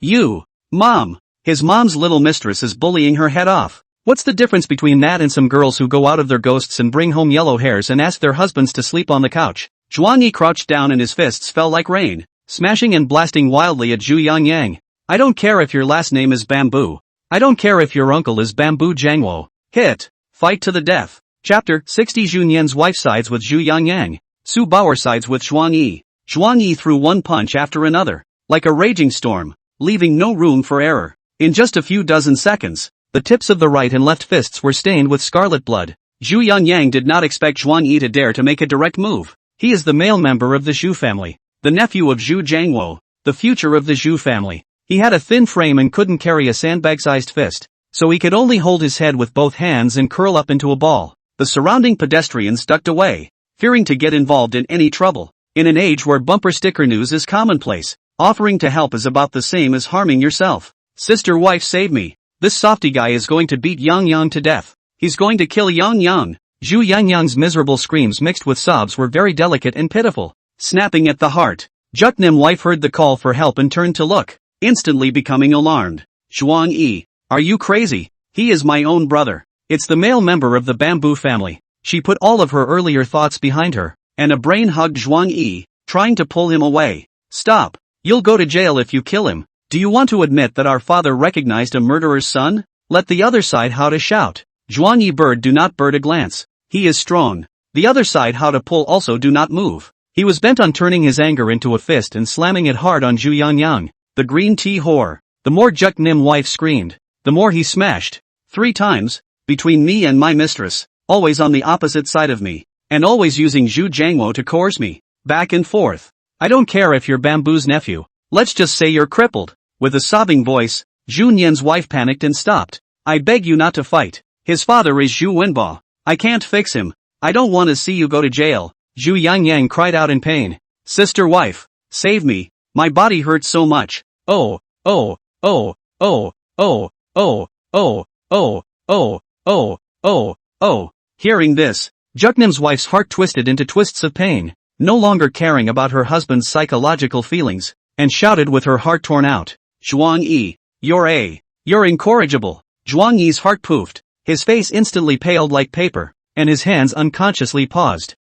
You. Mom. His mom's little mistress is bullying her head off. What's the difference between that and some girls who go out of their ghosts and bring home yellow hairs and ask their husbands to sleep on the couch? Zhuang Yi crouched down and his fists fell like rain, smashing and blasting wildly at Zhu Yangyang. I don't care if your last name is Bamboo. I don't care if your uncle is Bamboo Jiangwo. Hit. Fight to the death. Chapter 60. Junyan's wife sides with Zhu Yangyang. Su Bauer sides with Zhuang Yi. Zhuang Yi threw one punch after another, like a raging storm, leaving no room for error. In just a few dozen seconds, the tips of the right and left fists were stained with scarlet blood. Zhu Yangyang did not expect Zhuang Yi to dare to make a direct move. He is the male member of the Zhu family, the nephew of Zhu Jiangwo, the future of the Zhu family. He had a thin frame and couldn't carry a sandbag-sized fist, so he could only hold his head with both hands and curl up into a ball. The surrounding pedestrians ducked away, fearing to get involved in any trouble. In an age where bumper sticker news is commonplace, offering to help is about the same as harming yourself. Sister wife save me. This softy guy is going to beat Yang Yang to death. He's going to kill Yang Yang. Zhu Yangyang's miserable screams mixed with sobs were very delicate and pitiful, snapping at the heart. Juknim wife heard the call for help and turned to look, instantly becoming alarmed. Zhuang Yi, are you crazy? He is my own brother. It's the male member of the Bamboo family. She put all of her earlier thoughts behind her, and a brain hugged Zhuang Yi, trying to pull him away. Stop. You'll go to jail if you kill him. Do you want to admit that our father recognized a murderer's son? Let the other side how to shout. Zhuang Yi bird do not bird a glance. He is strong. The other side how to pull also do not move. He was bent on turning his anger into a fist and slamming it hard on Zhu Yangyang, the green tea whore. The more Juk Nim wife screamed, the more he smashed. 3 times, between me and my mistress, always on the opposite side of me, and always using Zhu Jiangwo to coerce me, back and forth. I don't care if you're Bamboo's nephew, let's just say you're crippled. With a sobbing voice, Zhu Nian's wife panicked and stopped. I beg you not to fight. His father is Zhu Wenbo. I can't fix him. I don't want to see you go to jail. Zhu Yangyang cried out in pain. Sister wife, save me, my body hurts so much. Oh, oh, oh, oh, oh, oh, oh, oh, oh, oh, oh, oh. Hearing this, Juknim's wife's heart twisted into twists of pain, no longer caring about her husband's psychological feelings, and shouted with her heart torn out. Zhuang Yi, you're incorrigible. Zhuang Yi's heart poofed, his face instantly paled like paper, and his hands unconsciously paused.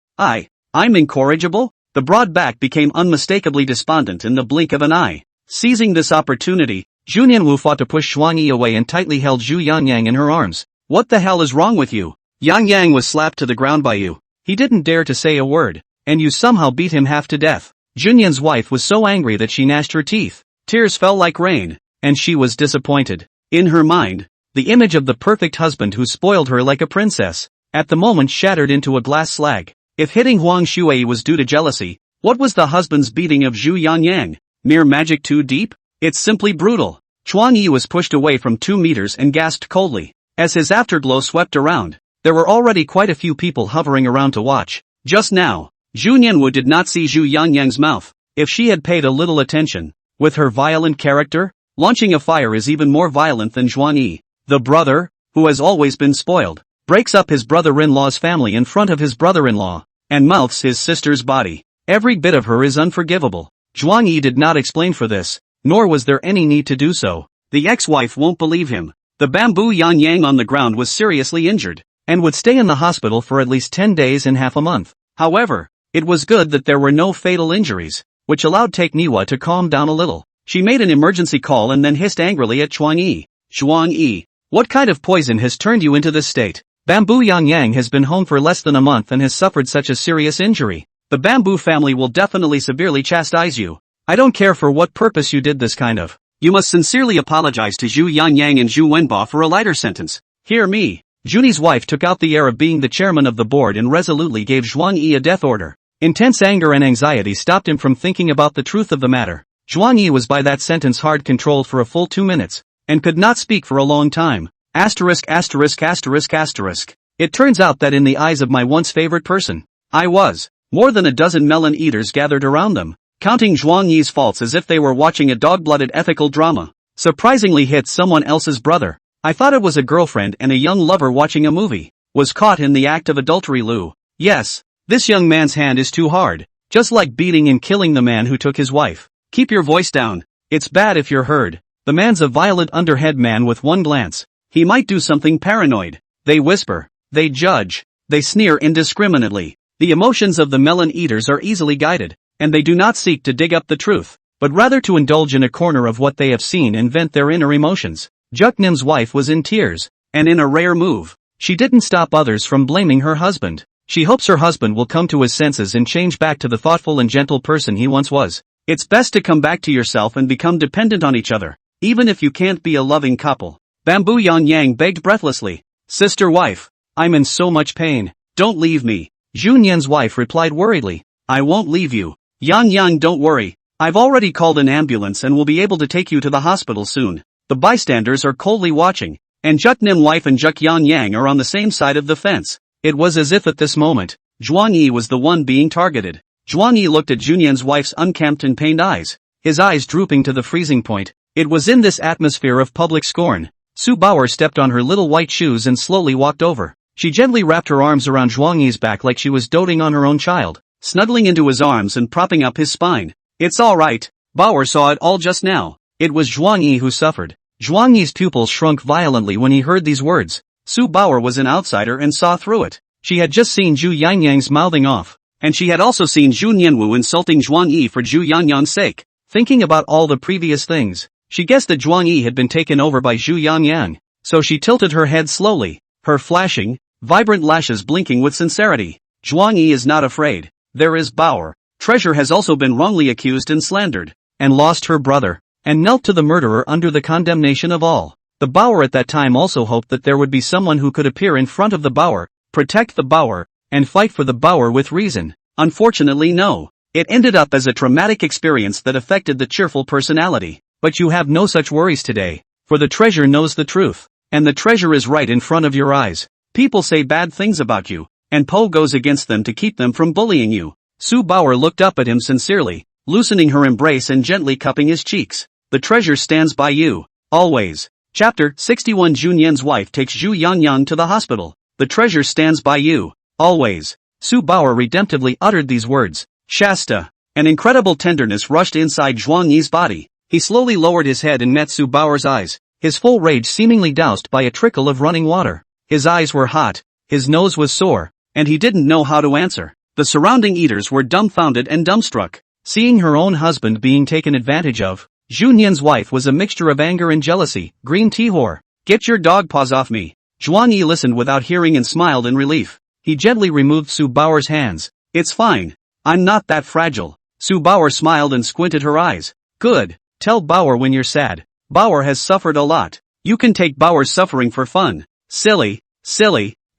I'm incorrigible? The broad back became unmistakably despondent in the blink of an eye. Seizing this opportunity, Zhu Nianwu fought to push Zhuang Yi away and tightly held Zhu Yangyang in her arms. What the hell is wrong with you? Yangyang was slapped to the ground by you. He didn't dare to say a word, and you somehow beat him half to death. Junyan's wife was so angry that she gnashed her teeth. Tears fell like rain, and she was disappointed. In her mind, the image of the perfect husband who spoiled her like a princess, at the moment shattered into a glass slag. If hitting Huang Shuai was due to jealousy, what was the husband's beating of Zhu Yangyang? Mere magic too deep? It's simply brutal. Chuang Yi was pushed away from 2 meters and gasped coldly. As his afterglow swept around, there were already quite a few people hovering around to watch. Just now, Zhu Nianwu did not see Zhu Yangyang's mouth. If she had paid a little attention, with her violent character, launching a fire is even more violent than Zhuang Yi. The brother, who has always been spoiled, breaks up his brother-in-law's family in front of his brother-in-law, and mouths his sister's body. Every bit of her is unforgivable. Zhuang Yi did not explain for this, nor was there any need to do so. The ex-wife won't believe him. The bamboo Yang on the ground was seriously injured, and would stay in the hospital for at least 10 days and half a month. However, it was good that there were no fatal injuries, which allowed Take Niwa to calm down a little. She made an emergency call and then hissed angrily at Zhuang Yi. Zhuang Yi, what kind of poison has turned you into this state? Bamboo Yang has been home for less than a month and has suffered such a serious injury. The bamboo family will definitely severely chastise you. I don't care for what purpose you did this kind of. You must sincerely apologize to Zhu Yangyang and Zhu Wenbo for a lighter sentence. Hear me. Juni's wife took out the air of being the chairman of the board and resolutely gave Zhuang Yi a death order. Intense anger and anxiety stopped him from thinking about the truth of the matter. Zhuang Yi was by that sentence hard controlled for a full 2 minutes, and could not speak for a long time. Asterisk asterisk asterisk asterisk. It turns out that in the eyes of my once favorite person, I was. More than a dozen melon eaters gathered around them, counting Zhuang Yi's faults as if they were watching a dog-blooded ethical drama. Surprisingly hit someone else's brother. I thought it was a girlfriend and a young lover watching a movie. Was caught in the act of adultery. Lou. Yes, this young man's hand is too hard. Just like beating and killing the man who took his wife. Keep your voice down. It's bad if you're heard. The man's a violent underhead man with one glance. He might do something paranoid. They whisper. They judge. They sneer indiscriminately. The emotions of the melon eaters are easily guided, and they do not seek to dig up the truth, but rather to indulge in a corner of what they have seen and vent their inner emotions. Juknim's wife was in tears, and in a rare move, she didn't stop others from blaming her husband. She hopes her husband will come to his senses and change back to the thoughtful and gentle person he once was. It's best to come back to yourself and become dependent on each other, even if you can't be a loving couple. Bamboo Yang begged breathlessly. Sister wife, I'm in so much pain. Don't leave me. Zhu Yan's wife replied worriedly. I won't leave you. Yang, don't worry. I've already called an ambulance and will be able to take you to the hospital soon. The bystanders are coldly watching, and Juknim wife and Juk Yang are on the same side of the fence. It was as if at this moment, Zhuang Yi was the one being targeted. Zhuang Yi looked at Junyan's wife's unkempt and pained eyes, his eyes drooping to the freezing point. It was in this atmosphere of public scorn. Su Bauer stepped on her little white shoes and slowly walked over. She gently wrapped her arms around Zhuang Yi's back like she was doting on her own child, snuggling into his arms and propping up his spine. It's all right. Bauer saw it all just now. It was Zhuang Yi who suffered. Zhuang Yi's pupils shrunk violently when he heard these words. Su Bauer was an outsider and saw through it. She had just seen Zhu Yangyang's mouthing off, and she had also seen Zhu Nianwu insulting Zhuang Yi for Zhu Yangyang's sake. Thinking about all the previous things, she guessed that Zhuang Yi had been taken over by Zhu Yangyang, so she tilted her head slowly, her flashing, vibrant lashes blinking with sincerity. Zhuang Yi is not afraid. There is Bauer. Treasure has also been wrongly accused and slandered, and lost her brother, and knelt to the murderer under the condemnation of all. The Bower at that time also hoped that there would be someone who could appear in front of the Bower, protect the Bower, and fight for the Bower with reason. Unfortunately no. It ended up as a traumatic experience that affected the cheerful personality. But you have no such worries today, for the treasure knows the truth, and the treasure is right in front of your eyes. People say bad things about you, and Po goes against them to keep them from bullying you. Sue Bower looked up at him sincerely, loosening her embrace and gently cupping his cheeks. The treasure stands by you, always. Chapter 61. Junyan's wife takes Zhu Yangyang to the hospital. The treasure stands by you, always. Sue Bower redemptively uttered these words. Shasta. An incredible tenderness rushed inside Zhuang Yi's body. He slowly lowered his head and met Sue Bower's eyes, his full rage seemingly doused by a trickle of running water. His eyes were hot, his nose was sore, and he didn't know how to answer. The surrounding eaters were dumbfounded and dumbstruck. Seeing her own husband being taken advantage of, Junyan's wife was a mixture of anger and jealousy. Green tea whore. Get your dog paws off me. Zhuang Yi listened without hearing and smiled in relief. He gently removed Sue Bower's hands. It's fine. I'm not that fragile. Sue Bower smiled and squinted her eyes. Good. Tell Bower when you're sad. Bower has suffered a lot. You can take Bower's suffering for fun. Silly,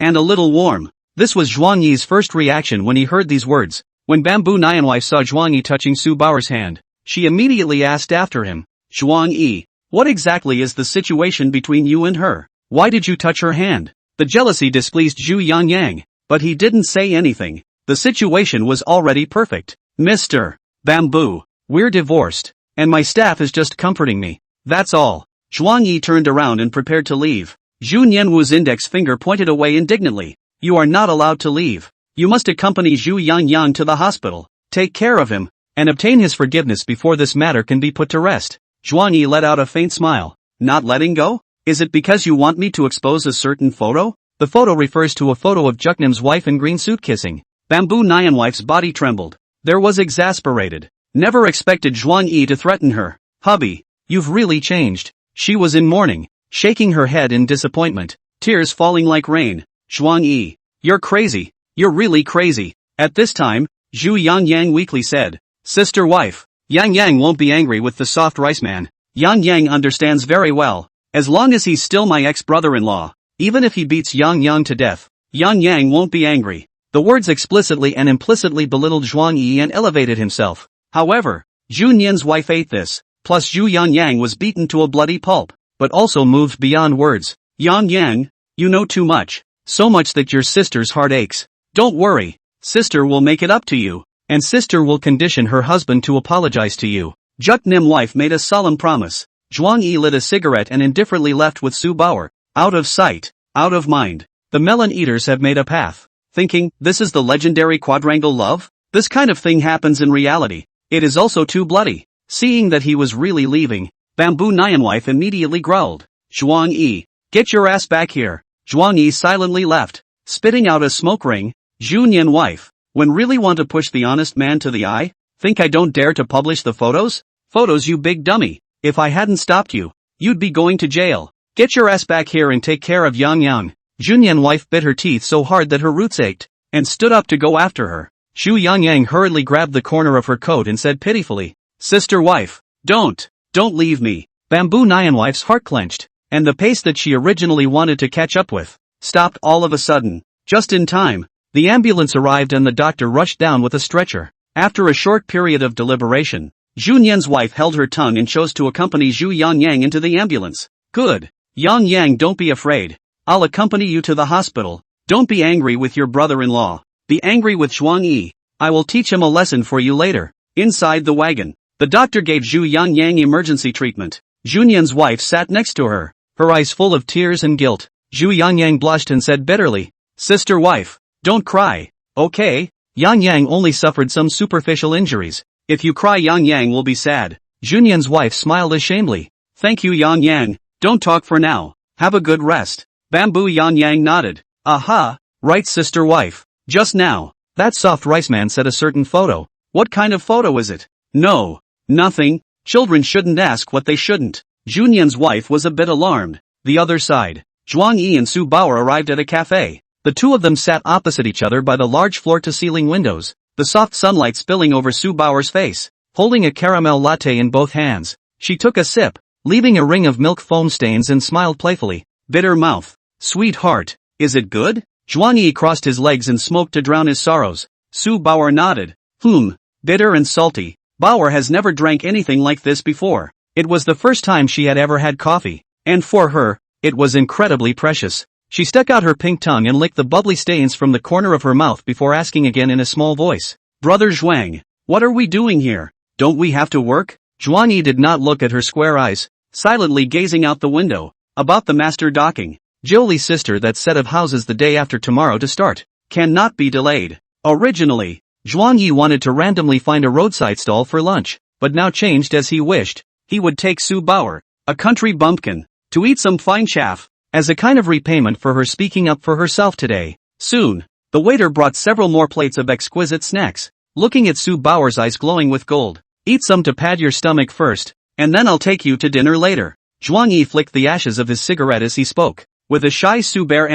and a little warm. This was Zhuang Yi's first reaction when he heard these words. When Bamboo Nianwife saw Zhuang Yi touching Sue Bower's hand, she immediately asked after him. Zhuang Yi, what exactly is the situation between you and her? Why did you touch her hand? The jealousy displeased Zhu Yangyang, but he didn't say anything. The situation was already perfect. Mr. Bamboo, we're divorced, and my staff is just comforting me. That's all. Zhuang Yi turned around and prepared to leave. Zhu Nianwu's index finger pointed away indignantly. You are not allowed to leave. You must accompany Zhu Yangyang to the hospital, take care of him, and obtain his forgiveness before this matter can be put to rest. Zhuang Yi let out a faint smile. Not letting go? Is it because you want me to expose a certain photo? The photo refers to a photo of Juknam's wife in green suit kissing. Bamboo Nianwife's body trembled. There was exasperated. Never expected Zhuang Yi to threaten her. Hubby, you've really changed. She was in mourning, shaking her head in disappointment, tears falling like rain. Zhuang Yi, you're crazy. You're really crazy. At this time, Zhu Yangyang weakly said. Sister wife, Yang Yang won't be angry with the soft rice man. Yang Yang understands very well. As long as he's still my ex-brother-in-law, even if he beats Yang Yang to death, Yang Yang won't be angry. The words explicitly and implicitly belittled Zhuang Yi and elevated himself. However, Zhu Nian's wife ate this, plus Zhu Yangyang was beaten to a bloody pulp, but also moved beyond words. Yang Yang, you know too much. So much that your sister's heart aches. Don't worry, sister will make it up to you, and sister will condition her husband to apologize to you. Juknam's wife made a solemn promise. Zhuang Yi lit a cigarette and indifferently left with Sue Bower. Out of sight, out of mind. The melon eaters have made a path, thinking, this is the legendary quadrangle love? This kind of thing happens in reality. It is also too bloody. Seeing that he was really leaving, Bamboo Nianwife immediately growled. Zhuang Yi, get your ass back here. Zhuang Yi silently left, spitting out a smoke ring. Zhu Nian wife, when really want to push the honest man to the eye? Think I don't dare to publish the photos? Photos, you big dummy. If I hadn't stopped you, you'd be going to jail. Get your ass back here and take care of Yang Yang. Zhu Nian wife bit her teeth so hard that her roots ached, and stood up to go after her. Zhu Yangyang hurriedly grabbed the corner of her coat and said pitifully, Sister wife, don't leave me. Bamboo Nianwife's heart clenched, and the pace that she originally wanted to catch up with, stopped all of a sudden. Just in time, the ambulance arrived and the doctor rushed down with a stretcher. After a short period of deliberation, Zhu Nian's wife held her tongue and chose to accompany Zhu Yangyang into the ambulance. Good. Yang Yang, don't be afraid. I'll accompany you to the hospital. Don't be angry with your brother-in-law. Be angry with Zhuang Yi. I will teach him a lesson for you later. Inside the wagon, the doctor gave Zhu Yangyang emergency treatment. Zhu Nian's wife sat next to her, her eyes full of tears and guilt. Zhu Yangyang blushed and said bitterly, Sister wife, don't cry, okay? Yang Yang only suffered some superficial injuries. If you cry, Yang Yang will be sad. Zhu Nian's wife smiled ashamedly. Thank you, Yang Yang. Don't talk for now. Have a good rest. Bamboo Yang Yang nodded. Aha, right, sister wife. Just now, that soft rice man said a certain photo. What kind of photo is it? No, nothing. Children shouldn't ask what they shouldn't. Zhu Nian's wife was a bit alarmed. The other side, Zhuang Yi and Sue Bower arrived at a cafe. The two of them sat opposite each other by the large floor-to-ceiling windows. the soft sunlight spilling over Sue Bauer's face. Holding a caramel latte in both hands, she took a sip, leaving a ring of milk foam stains and smiled playfully. Bitter mouth. Sweetheart, is it good? Zhuang Yi crossed his legs and smoked to drown his sorrows. Sue Bauer nodded. Bitter and salty. Bauer has never drank anything like this before. It was the first time she had ever had coffee, and for her, it was incredibly precious. She stuck out her pink tongue and licked the bubbly stains from the corner of her mouth before asking again in a small voice. Brother Zhuang, what are we doing here? Don't we have to work? Zhuang Yi did not look at her square eyes, silently gazing out the window. About the master docking. Jolie's sister, that set of houses the day after tomorrow to start, cannot be delayed. Originally, Zhuang Yi wanted to randomly find a roadside stall for lunch, but now changed as he wished. He would take Sue Bauer, a country bumpkin, to eat some fine chaff, as a kind of repayment for her speaking up for herself today. Soon, the waiter brought several more plates of exquisite snacks, looking at Sue Bauer's eyes glowing with gold. Eat some to pad your stomach first, and then I'll take you to dinner later. Zhuang Yi flicked the ashes of his cigarette as he spoke. With a shy Sue Bear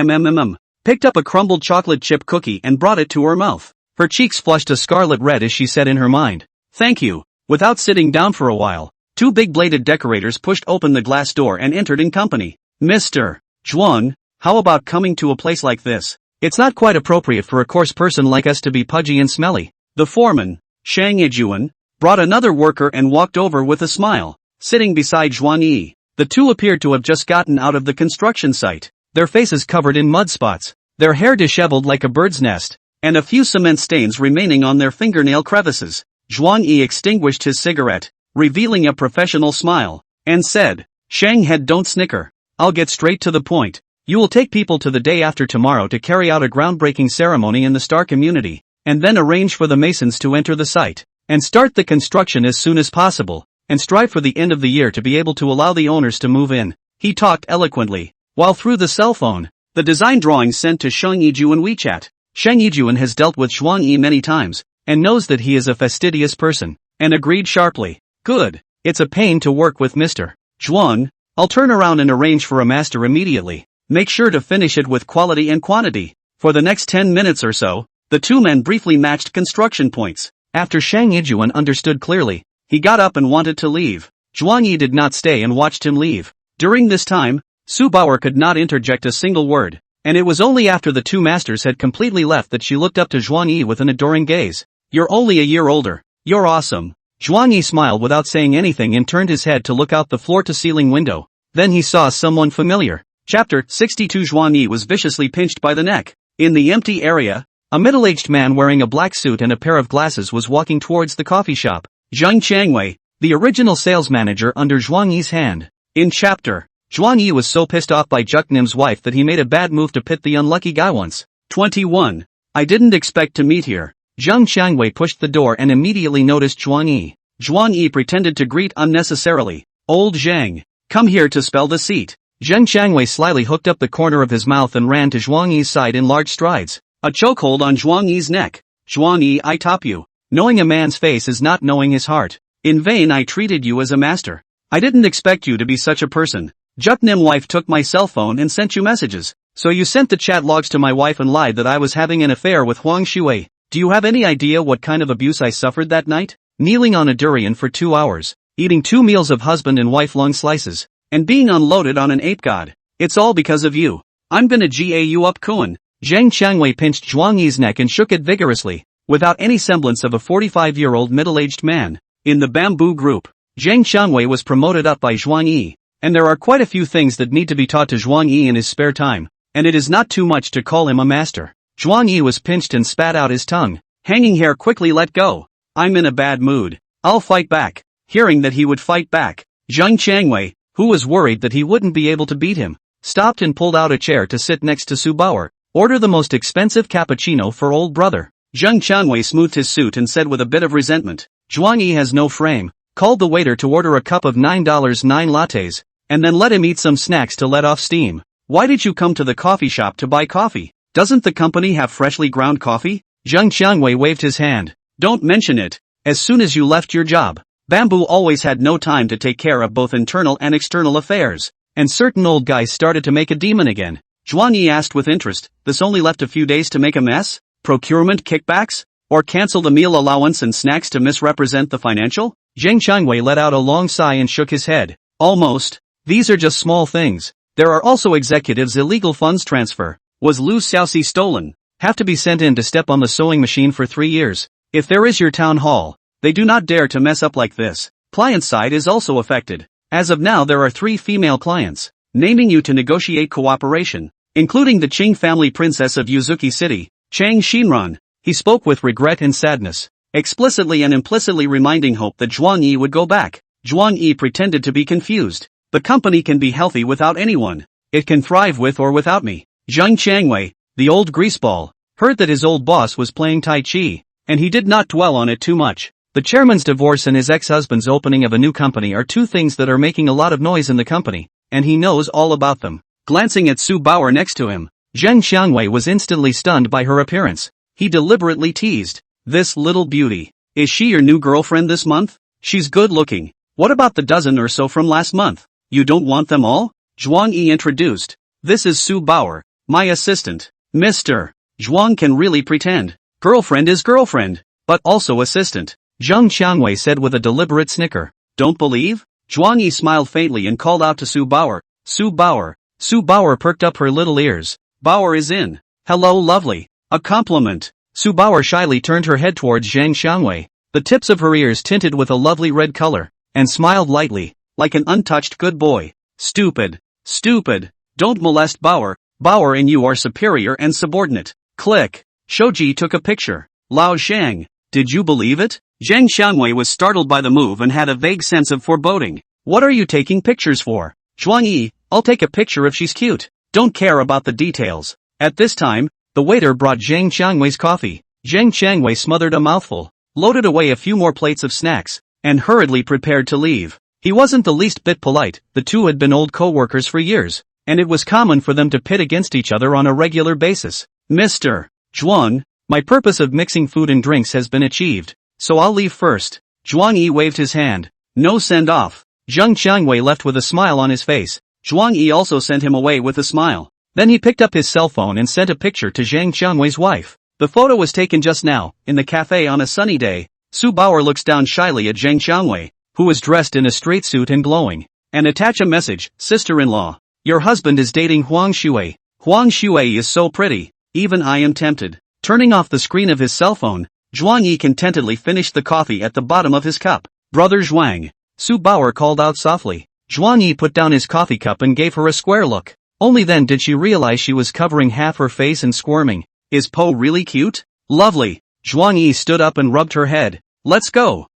picked up a crumbled chocolate chip cookie and brought it to her mouth. Her cheeks flushed a scarlet red as she said in her mind, "Thank you." Without sitting down for a while, two big-bladed decorators pushed open the glass door and entered in company. Mr. Zhuang, how about coming to a place like this? It's not quite appropriate for a coarse person like us to be pudgy and smelly. The foreman, Shang Yijuan, brought another worker and walked over with a smile, sitting beside Zhuang Yi. The two appeared to have just gotten out of the construction site, their faces covered in mud spots, their hair disheveled like a bird's nest, and a few cement stains remaining on their fingernail crevices. Zhuang Yi extinguished his cigarette, revealing a professional smile, and said, "Shang Head, don't snicker. I'll get straight to the point. You will take people to the day after tomorrow to carry out a groundbreaking ceremony in the Star community, and then arrange for the masons to enter the site, and start the construction as soon as possible, and strive for the end of the year to be able to allow the owners to move in." He talked eloquently, while through the cell phone, the design drawings sent to Shang Yijuan WeChat. Shang Yijuan has dealt with Zhuang Yi many times, and knows that he is a fastidious person, and agreed sharply. Good. It's a pain to work with Mr. Zhuang. I'll turn around and arrange for a master immediately. Make sure to finish it with quality and quantity. For the next 10 minutes or so, the two men briefly matched construction points. After Shang Yijuan understood clearly, he got up and wanted to leave. Zhuang Yi did not stay and watched him leave. During this time, Sue Bauer could not interject a single word, and it was only after the two masters had completely left that she looked up to Zhuang Yi with an adoring gaze. "You're only a year older. You're awesome." Zhuang Yi smiled without saying anything and turned his head to look out the floor-to-ceiling window. Then he saw someone familiar. Chapter 62. Zhuang Yi was viciously pinched by the neck. In the empty area, a middle-aged man wearing a black suit and a pair of glasses was walking towards the coffee shop. Zhang Changwei, the original sales manager under Zhuang Yi's hand. In chapter, Zhuang Yi was so pissed off by Zhucknim's wife that he made a bad move to pit the unlucky guy once. 21. I didn't expect to meet here. Zhang Changwei pushed the door and immediately noticed Zhuang Yi. Zhuang Yi pretended to greet unnecessarily. "Old Zhang, come here to spell the seat." Zhang Changwei slyly hooked up the corner of his mouth and ran to Zhuang Yi's side in large strides. A chokehold on Zhuang Yi's neck. "Zhuang Yi, I top you. Knowing a man's face is not knowing his heart. In vain I treated you as a master. I didn't expect you to be such a person. Zhucknim wife took my cell phone and sent you messages. So you sent the chat logs to my wife and lied that I was having an affair with Huang Shui. Do you have any idea what kind of abuse I suffered that night? Kneeling on a durian for 2 hours, eating 2 meals of husband and wife lung slices, and being unloaded on an ape god. It's all because of you. I'm gonna ga you up, Kuan." Zhang Changwei pinched Zhuang Yi's neck and shook it vigorously, without any semblance of a 45-year-old middle-aged man. In the bamboo group, Zhang Changwei was promoted up by Zhuang Yi, and there are quite a few things that need to be taught to Zhuang Yi in his spare time, and it is not too much to call him a master. Zhuang Yi was pinched and spat out his tongue. Hanging hair quickly let go. "I'm in a bad mood. I'll fight back." Hearing that he would fight back, Zhang Changwei, who was worried that he wouldn't be able to beat him, stopped and pulled out a chair to sit next to Sue Bauer. "Order the most expensive cappuccino for old brother." Zhang Changwei smoothed his suit and said with a bit of resentment, "Zhuang Yi has no frame," called the waiter to order a cup of $9.9 lattes, and then let him eat some snacks to let off steam. "Why did you come to the coffee shop to buy coffee? Doesn't the company have freshly ground coffee?" Zhang Changwei waved his hand. "Don't mention it. As soon as you left your job, Bamboo always had no time to take care of both internal and external affairs, and certain old guys started to make a demon again." Zhuang Yi asked with interest, "This only left a few days to make a mess? Procurement kickbacks? Or cancel the meal allowance and snacks to misrepresent the financial? Zhang Qiangwei let out a long sigh and shook his head. Almost. These are just small things. There are also executives' illegal funds transfer. Was Lu Xiaoxi stolen? Have to be sent in to step on the sewing machine for 3 years. If there is your town hall, they do not dare to mess up like this. Client side is also affected. As of now there are 3 female clients, naming you to negotiate cooperation, including the Qing family princess of Yuzuki City, Chang Xinran. He spoke with regret and sadness, explicitly and implicitly reminding Hope that Zhuang Yi would go back. Zhuang Yi pretended to be confused. The company can be healthy without anyone. It can thrive with or without me. Zhang Qiangwei, the old greaseball, heard that his old boss was playing Tai Chi, and he did not dwell on it too much. The chairman's divorce and his ex-husband's opening of a new company are 2 things that are making a lot of noise in the company, and he knows all about them. Glancing at Su Bauer next to him, Zhang Qiangwei was instantly stunned by her appearance. He deliberately teased, "This little beauty. Is she your new girlfriend this month? She's good looking. What about the dozen or so from last month? You don't want them all?" Zhuang Yi introduced. "This is Su Bauer, my assistant. Mr. Zhuang can really pretend. Girlfriend is girlfriend, but also assistant," Zhang Qiangwei said with a deliberate snicker. "Don't believe?" Zhuang Yi smiled faintly and called out to Su Bauer. "Su Bauer." Su Bauer perked up her little ears. "Bauer is in. Hello lovely. A compliment." Su Bauer shyly turned her head towards Zhang Qiangwei. The tips of her ears tinted with a lovely red color, and smiled lightly, like an untouched good boy. "Stupid. Stupid. Don't molest Bauer. Bauer and you are superior and subordinate." Click. Shoji took a picture. "Lao Shang, did you believe it?" Zhang Xiangwei was startled by the move and had a vague sense of foreboding. "What are you taking pictures for?" "Zhuang Yi, I'll take a picture if she's cute. Don't care about the details." At this time, the waiter brought Zhang Qiangwei's coffee. Zhang Qiangwei smothered a mouthful, loaded away a few more plates of snacks, and hurriedly prepared to leave. He wasn't the least bit polite. The two had been old co-workers for years, and it was common for them to pit against each other on a regular basis. "Mr. Zhuang, my purpose of mixing food and drinks has been achieved, so I'll leave first." Zhuang Yi waved his hand. "No send-off." Zhang Qiangwei left with a smile on his face. Zhuang Yi also sent him away with a smile. Then he picked up his cell phone and sent a picture to Zhang Qiangwei's wife. The photo was taken just now, in the cafe on a sunny day. Su Bauer looks down shyly at Zhang Qiangwei, who was dressed in a straight suit and glowing, and attach a message, "Sister-in-law, your husband is dating Huang Shui. Huang Shui is so pretty, even I am tempted." Turning off the screen of his cell phone, Zhuang Yi contentedly finished the coffee at the bottom of his cup. "Brother Zhuang," Su Bauer called out softly. Zhuang Yi put down his coffee cup and gave her a square look. Only then did she realize she was covering half her face and squirming. "Is Po really cute?" "Lovely." Zhuang Yi stood up and rubbed her head. Let's go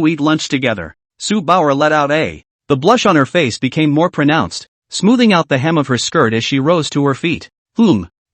eat lunch together." Su Bauer let out a. The blush on her face became more pronounced, smoothing out the hem of her skirt as she rose to her feet.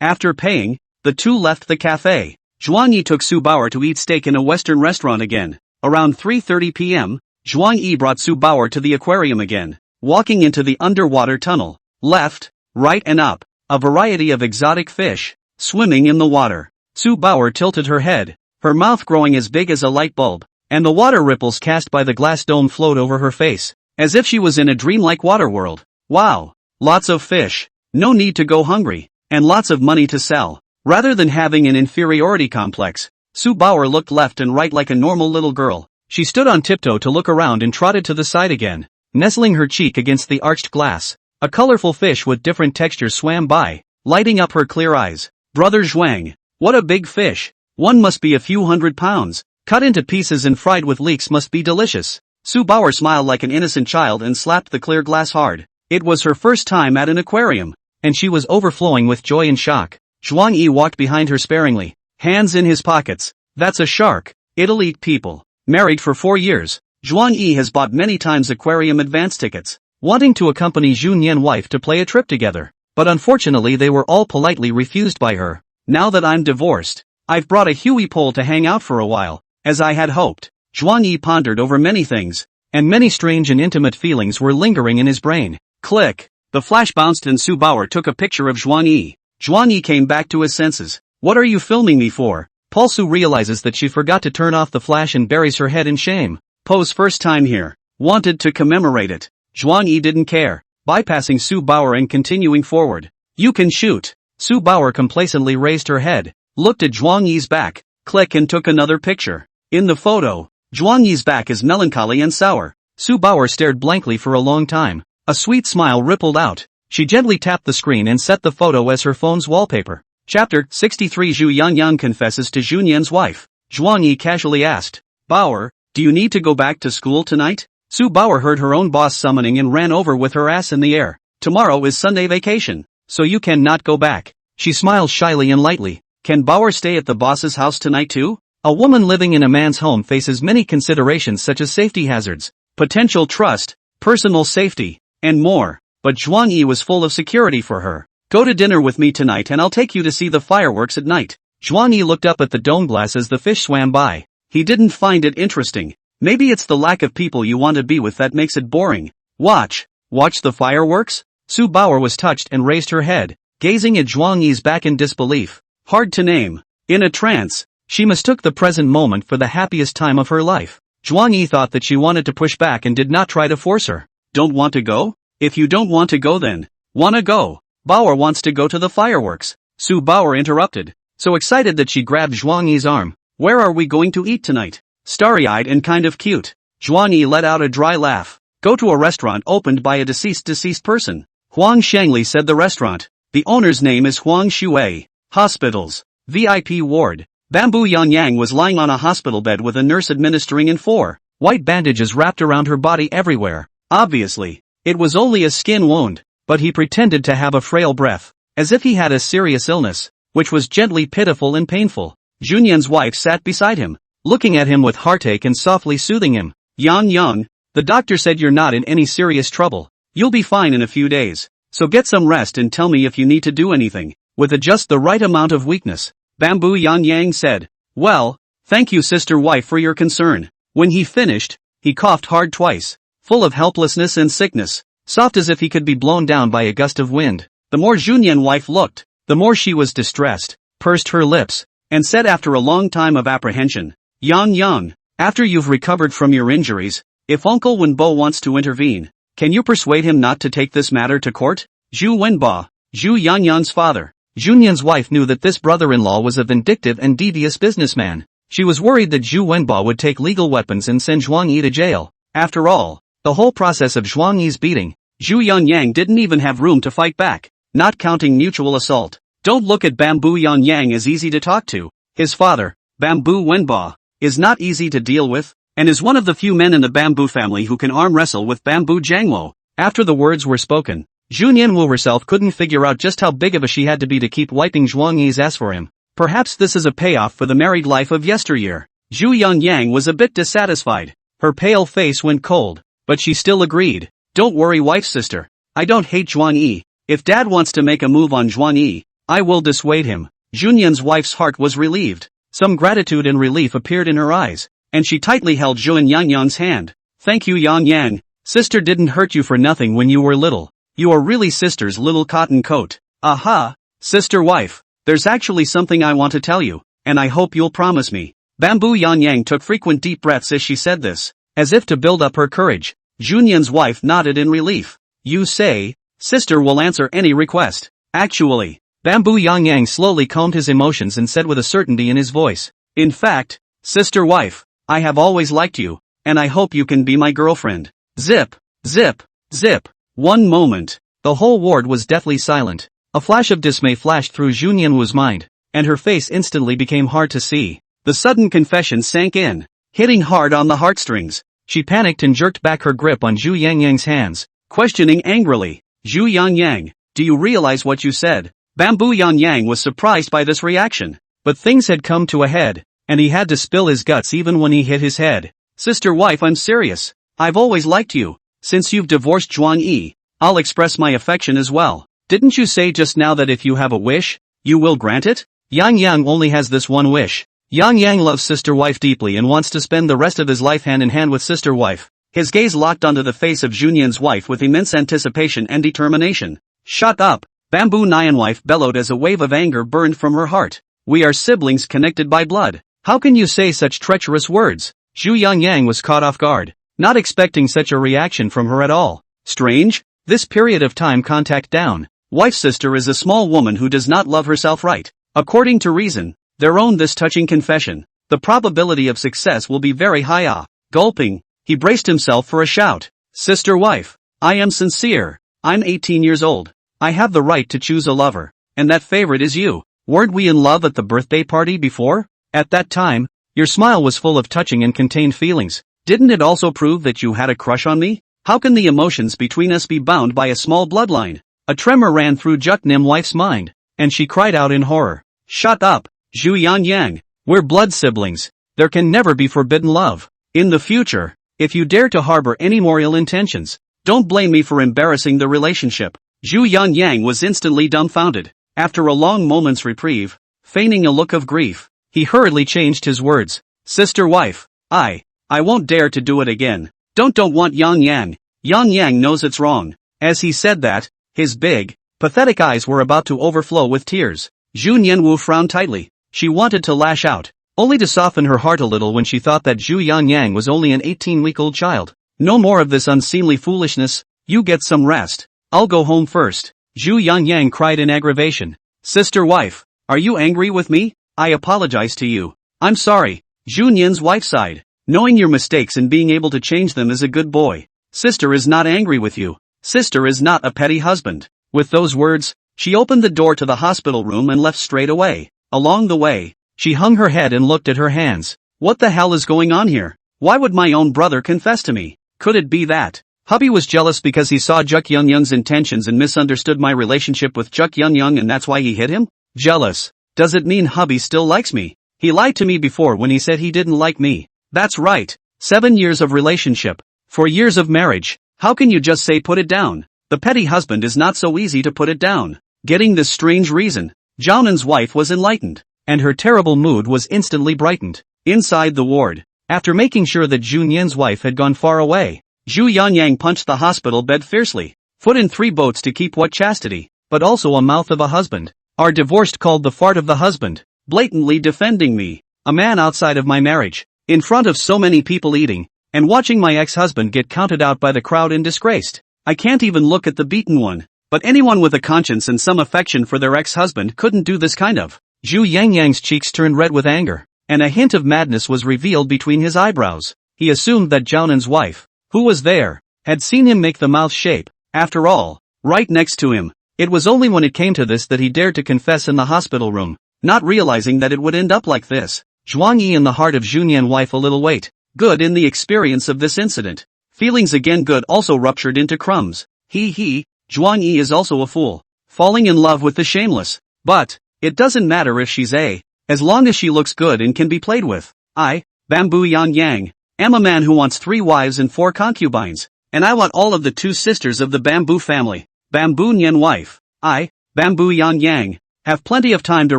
After paying, the two left the cafe. Zhuang Yi took Su Bauer to eat steak in a Western restaurant again. Around 3:30 p.m., Zhuang Yi brought Su Bauer to the aquarium again. Walking into the underwater tunnel, left, right and up, a variety of exotic fish, swimming in the water. Su Bauer tilted her head, her mouth growing as big as a light bulb, and the water ripples cast by the glass dome flowed over her face, as if she was in a dreamlike water world. Wow! Lots of fish, no need to go hungry, and lots of money to sell. Rather than having an inferiority complex, Su Bauer looked left and right like a normal little girl. She stood on tiptoe to look around and trotted to the side again, nestling her cheek against the arched glass. A colorful fish with different textures swam by, lighting up her clear eyes. "Brother Zhuang, what a big fish. One must be a few 100 pounds. Cut into pieces and fried with leeks must be delicious." Su Bauer smiled like an innocent child and slapped the clear glass hard. It was her first time at an aquarium, and she was overflowing with joy and shock. Zhuang Yi walked behind her sparingly, hands in his pockets. "That's a shark. It'll eat people." Married for 4 years, Zhuang Yi has bought many times aquarium advance tickets, wanting to accompany Zhu Nian's wife to play a trip together, but unfortunately they were all politely refused by her. "Now that I'm divorced, I've brought a Huey pole to hang out for a while, as I had hoped." Zhuang Yi pondered over many things, and many strange and intimate feelings were lingering in his brain. Click. The flash bounced and Su Bauer took a picture of Zhuang Yi. Zhuang Yi came back to his senses. "What are you filming me for?" Su realizes that she forgot to turn off the flash and buries her head in shame. Po's first time here. Wanted to commemorate it. Zhuang Yi didn't care, bypassing Su Bauer and continuing forward. "You can shoot." Su Bauer complacently raised her head, looked at Zhuang Yi's back, click and took another picture. In the photo, Zhuang Yi's back is melancholy and sour. Su Bauer stared blankly for a long time. A sweet smile rippled out. She gently tapped the screen and set the photo as her phone's wallpaper. Chapter 63 Zhu Yangyang confesses to Junyan's wife. Zhuang Yi casually asked, Bauer, do you need to go back to school tonight? Su Bauer heard her own boss summoning and ran over with her ass in the air. Tomorrow is Sunday vacation, so you can not go back. She smiled shyly and lightly. Can Bauer stay at the boss's house tonight too? A woman living in a man's home faces many considerations such as safety hazards, potential trust, personal safety, and more. But Zhuang Yi was full of security for her. Go to dinner with me tonight and I'll take you to see the fireworks at night. Zhuang Yi looked up at the dome glass as the fish swam by. He didn't find it interesting. Maybe it's the lack of people you want to be with that makes it boring. Watch the fireworks? Su Bauer was touched and raised her head, gazing at Zhuang Yi's back in disbelief. Hard to name. In a trance, she mistook the present moment for the happiest time of her life. Zhuang Yi thought that she wanted to push back and did not try to force her. Don't want to go? If you don't want to go then, wanna go? Bauer wants to go to the fireworks. Su Bauer interrupted, so excited that she grabbed Zhuang Yi's arm. Where are we going to eat tonight? Starry-eyed and kind of cute. Zhuang Yi let out a dry laugh. Go to a restaurant opened by a deceased person. Huang Shangli said the restaurant. The owner's name is Huang Shui. Hospitals. VIP ward. Bamboo Yangyang was lying on a hospital bed with a nurse administering in 4 white bandages wrapped around her body everywhere. Obviously, it was only a skin wound, but he pretended to have a frail breath, as if he had a serious illness, which was gently pitiful and painful. Junyan's wife sat beside him, looking at him with heartache and softly soothing him. Yang, the doctor said you're not in any serious trouble. You'll be fine in a few days, so get some rest and tell me if you need to do anything, with just the right amount of weakness. Bamboo Yangyang said. Well, thank you sister wife for your concern. When he finished, he coughed hard twice, full of helplessness and sickness, soft as if he could be blown down by a gust of wind. The more Junyan wife looked, the more she was distressed, pursed her lips, and said after a long time of apprehension, Yang, after you've recovered from your injuries, if Uncle Wenbo wants to intervene, can you persuade him not to take this matter to court? Zhu Wenbo, Zhu Yanyan's father. Junyan's wife knew that this brother-in-law was a vindictive and devious businessman. She was worried that Zhu Wenbo would take legal weapons and send Zhuang Yi to jail. After all, the whole process of Zhuang Yi's beating, Zhu Yangyang didn't even have room to fight back, not counting mutual assault. Don't look at Bamboo Yangyang as easy to talk to. His father, Bamboo Wenbo, is not easy to deal with, and is one of the few men in the Bamboo family who can arm wrestle with Bamboo Jangwo. After the words were spoken, Junyan Wu herself couldn't figure out just how big of a she had to be to keep wiping Zhuang Yi's ass for him. Perhaps this is a payoff for the married life of yesteryear. Zhu Yangyang was a bit dissatisfied. Her pale face went cold, but she still agreed. Don't worry wife's sister. I don't hate Zhuang Yi. If dad wants to make a move on Zhuang Yi, I will dissuade him. Junyan's wife's heart was relieved. Some gratitude and relief appeared in her eyes, and she tightly held Zhu Yangyang's hand. Thank you Yangyang. Sister didn't hurt you for nothing when you were little. You are really sister's little cotton coat. Aha, sister wife, there's actually something I want to tell you, and I hope you'll promise me. Bamboo Yangyang took frequent deep breaths as she said this, as if to build up her courage. Junyan's wife nodded in relief. You say, sister will answer any request. Actually, Bamboo Yangyang slowly calmed his emotions and said with a certainty in his voice. In fact, sister wife, I have always liked you, and I hope you can be my girlfriend. Zip, zip, zip. One moment, the whole ward was deathly silent. A flash of dismay flashed through Junyan Wu's mind, and her face instantly became hard to see. The sudden confession sank in, hitting hard on the heartstrings. She panicked and jerked back her grip on Zhu Yangyang's hands, questioning angrily. Zhu Yangyang, do you realize what you said? Bamboo Yangyang was surprised by this reaction, but things had come to a head, and he had to spill his guts even when he hit his head. Sister wife, I'm serious. I've always liked you. Since you've divorced Zhuang Yi, I'll express my affection as well. Didn't you say just now that if you have a wish, you will grant it? Yang Yang only has this one wish. Yang Yang loves sister wife deeply and wants to spend the rest of his life hand in hand with sister wife. His gaze locked onto the face of Junyan's wife with immense anticipation and determination. Shut up! Bamboo Nyan wife bellowed as a wave of anger burned from her heart. We are siblings connected by blood. How can you say such treacherous words? Zhu Yangyang was caught off guard, not expecting such a reaction from her at all. Strange, this period of time contact down. Wife's sister is a small woman who does not love herself right. According to reason, their own this touching confession, the probability of success will be very high. Gulping, he braced himself for a shout. Sister wife, I am sincere. I'm 18 years old. I have the right to choose a lover. And that favorite is you. Weren't we in love at the birthday party before? At that time, your smile was full of touching and contained feelings. Didn't it also prove that you had a crush on me? How can the emotions between us be bound by a small bloodline? A tremor ran through Juk-nim wife's mind, and she cried out in horror. Shut up, Zhu Yang. We're blood siblings. There can never be forbidden love. In the future, if you dare to harbor any more ill intentions, don't blame me for embarrassing the relationship. Zhu Yang was instantly dumbfounded. After a long moment's reprieve, feigning a look of grief, he hurriedly changed his words. Sister wife, I won't dare to do it again. Don't want Yang Yang. Yang Yang knows it's wrong. As he said that, his big, pathetic eyes were about to overflow with tears. Zhu Nianwu frowned tightly. She wanted to lash out, only to soften her heart a little when she thought that Zhu Yang was only an 18-week-old child. No more of this unseemly foolishness. You get some rest. I'll go home first. Zhu Yang cried in aggravation. Sister wife, are you angry with me? I apologize to you. I'm sorry. Zhu Nian's wife sighed. Knowing your mistakes and being able to change them is a good boy. Sister is not angry with you. Sister is not a petty husband. With those words, she opened the door to the hospital room and left straight away. Along the way, she hung her head and looked at her hands. What the hell is going on here? Why would my own brother confess to me? Could it be that hubby was jealous because he saw Juk Young's intentions and misunderstood my relationship with Juk Young and that's why he hit him? Jealous? Does it mean hubby still likes me? He lied to me before when he said he didn't like me. That's right. 7 years of relationship. 4 years of marriage. How can you just say put it down? The petty husband is not so easy to put it down. Getting this strange reason, Zhaonan's wife was enlightened, and her terrible mood was instantly brightened. Inside the ward, after making sure that Zhu Nian's wife had gone far away, Zhu Yang punched the hospital bed fiercely. Foot in 3 boats to keep what chastity, but also a mouth of a husband. Our divorced called the fart of the husband, blatantly defending me, a man outside of my marriage, in front of so many people eating, and watching my ex-husband get counted out by the crowd and disgraced. I can't even look at the beaten one, but anyone with a conscience and some affection for their ex-husband couldn't do this kind of. Zhu Yang's cheeks turned red with anger, and a hint of madness was revealed between his eyebrows. He assumed that Zhaonan's wife, who was there, had seen him make the mouth shape. After all, right next to him. It was only when it came to this that he dared to confess in the hospital room, not realizing that it would end up like this. Zhuang Yi in the heart of Zhunian wife a little weight. Good in the experience of this incident. Feelings again good also ruptured into crumbs. Zhuang Yi is also a fool. Falling in love with the shameless. But, it doesn't matter if she's as long as she looks good and can be played with. I, Bamboo Yang, am a man who wants 3 wives and 4 concubines. And I want all of the 2 sisters of the Bamboo family. Bamboo Nian wife. I, Bamboo Yang, have plenty of time to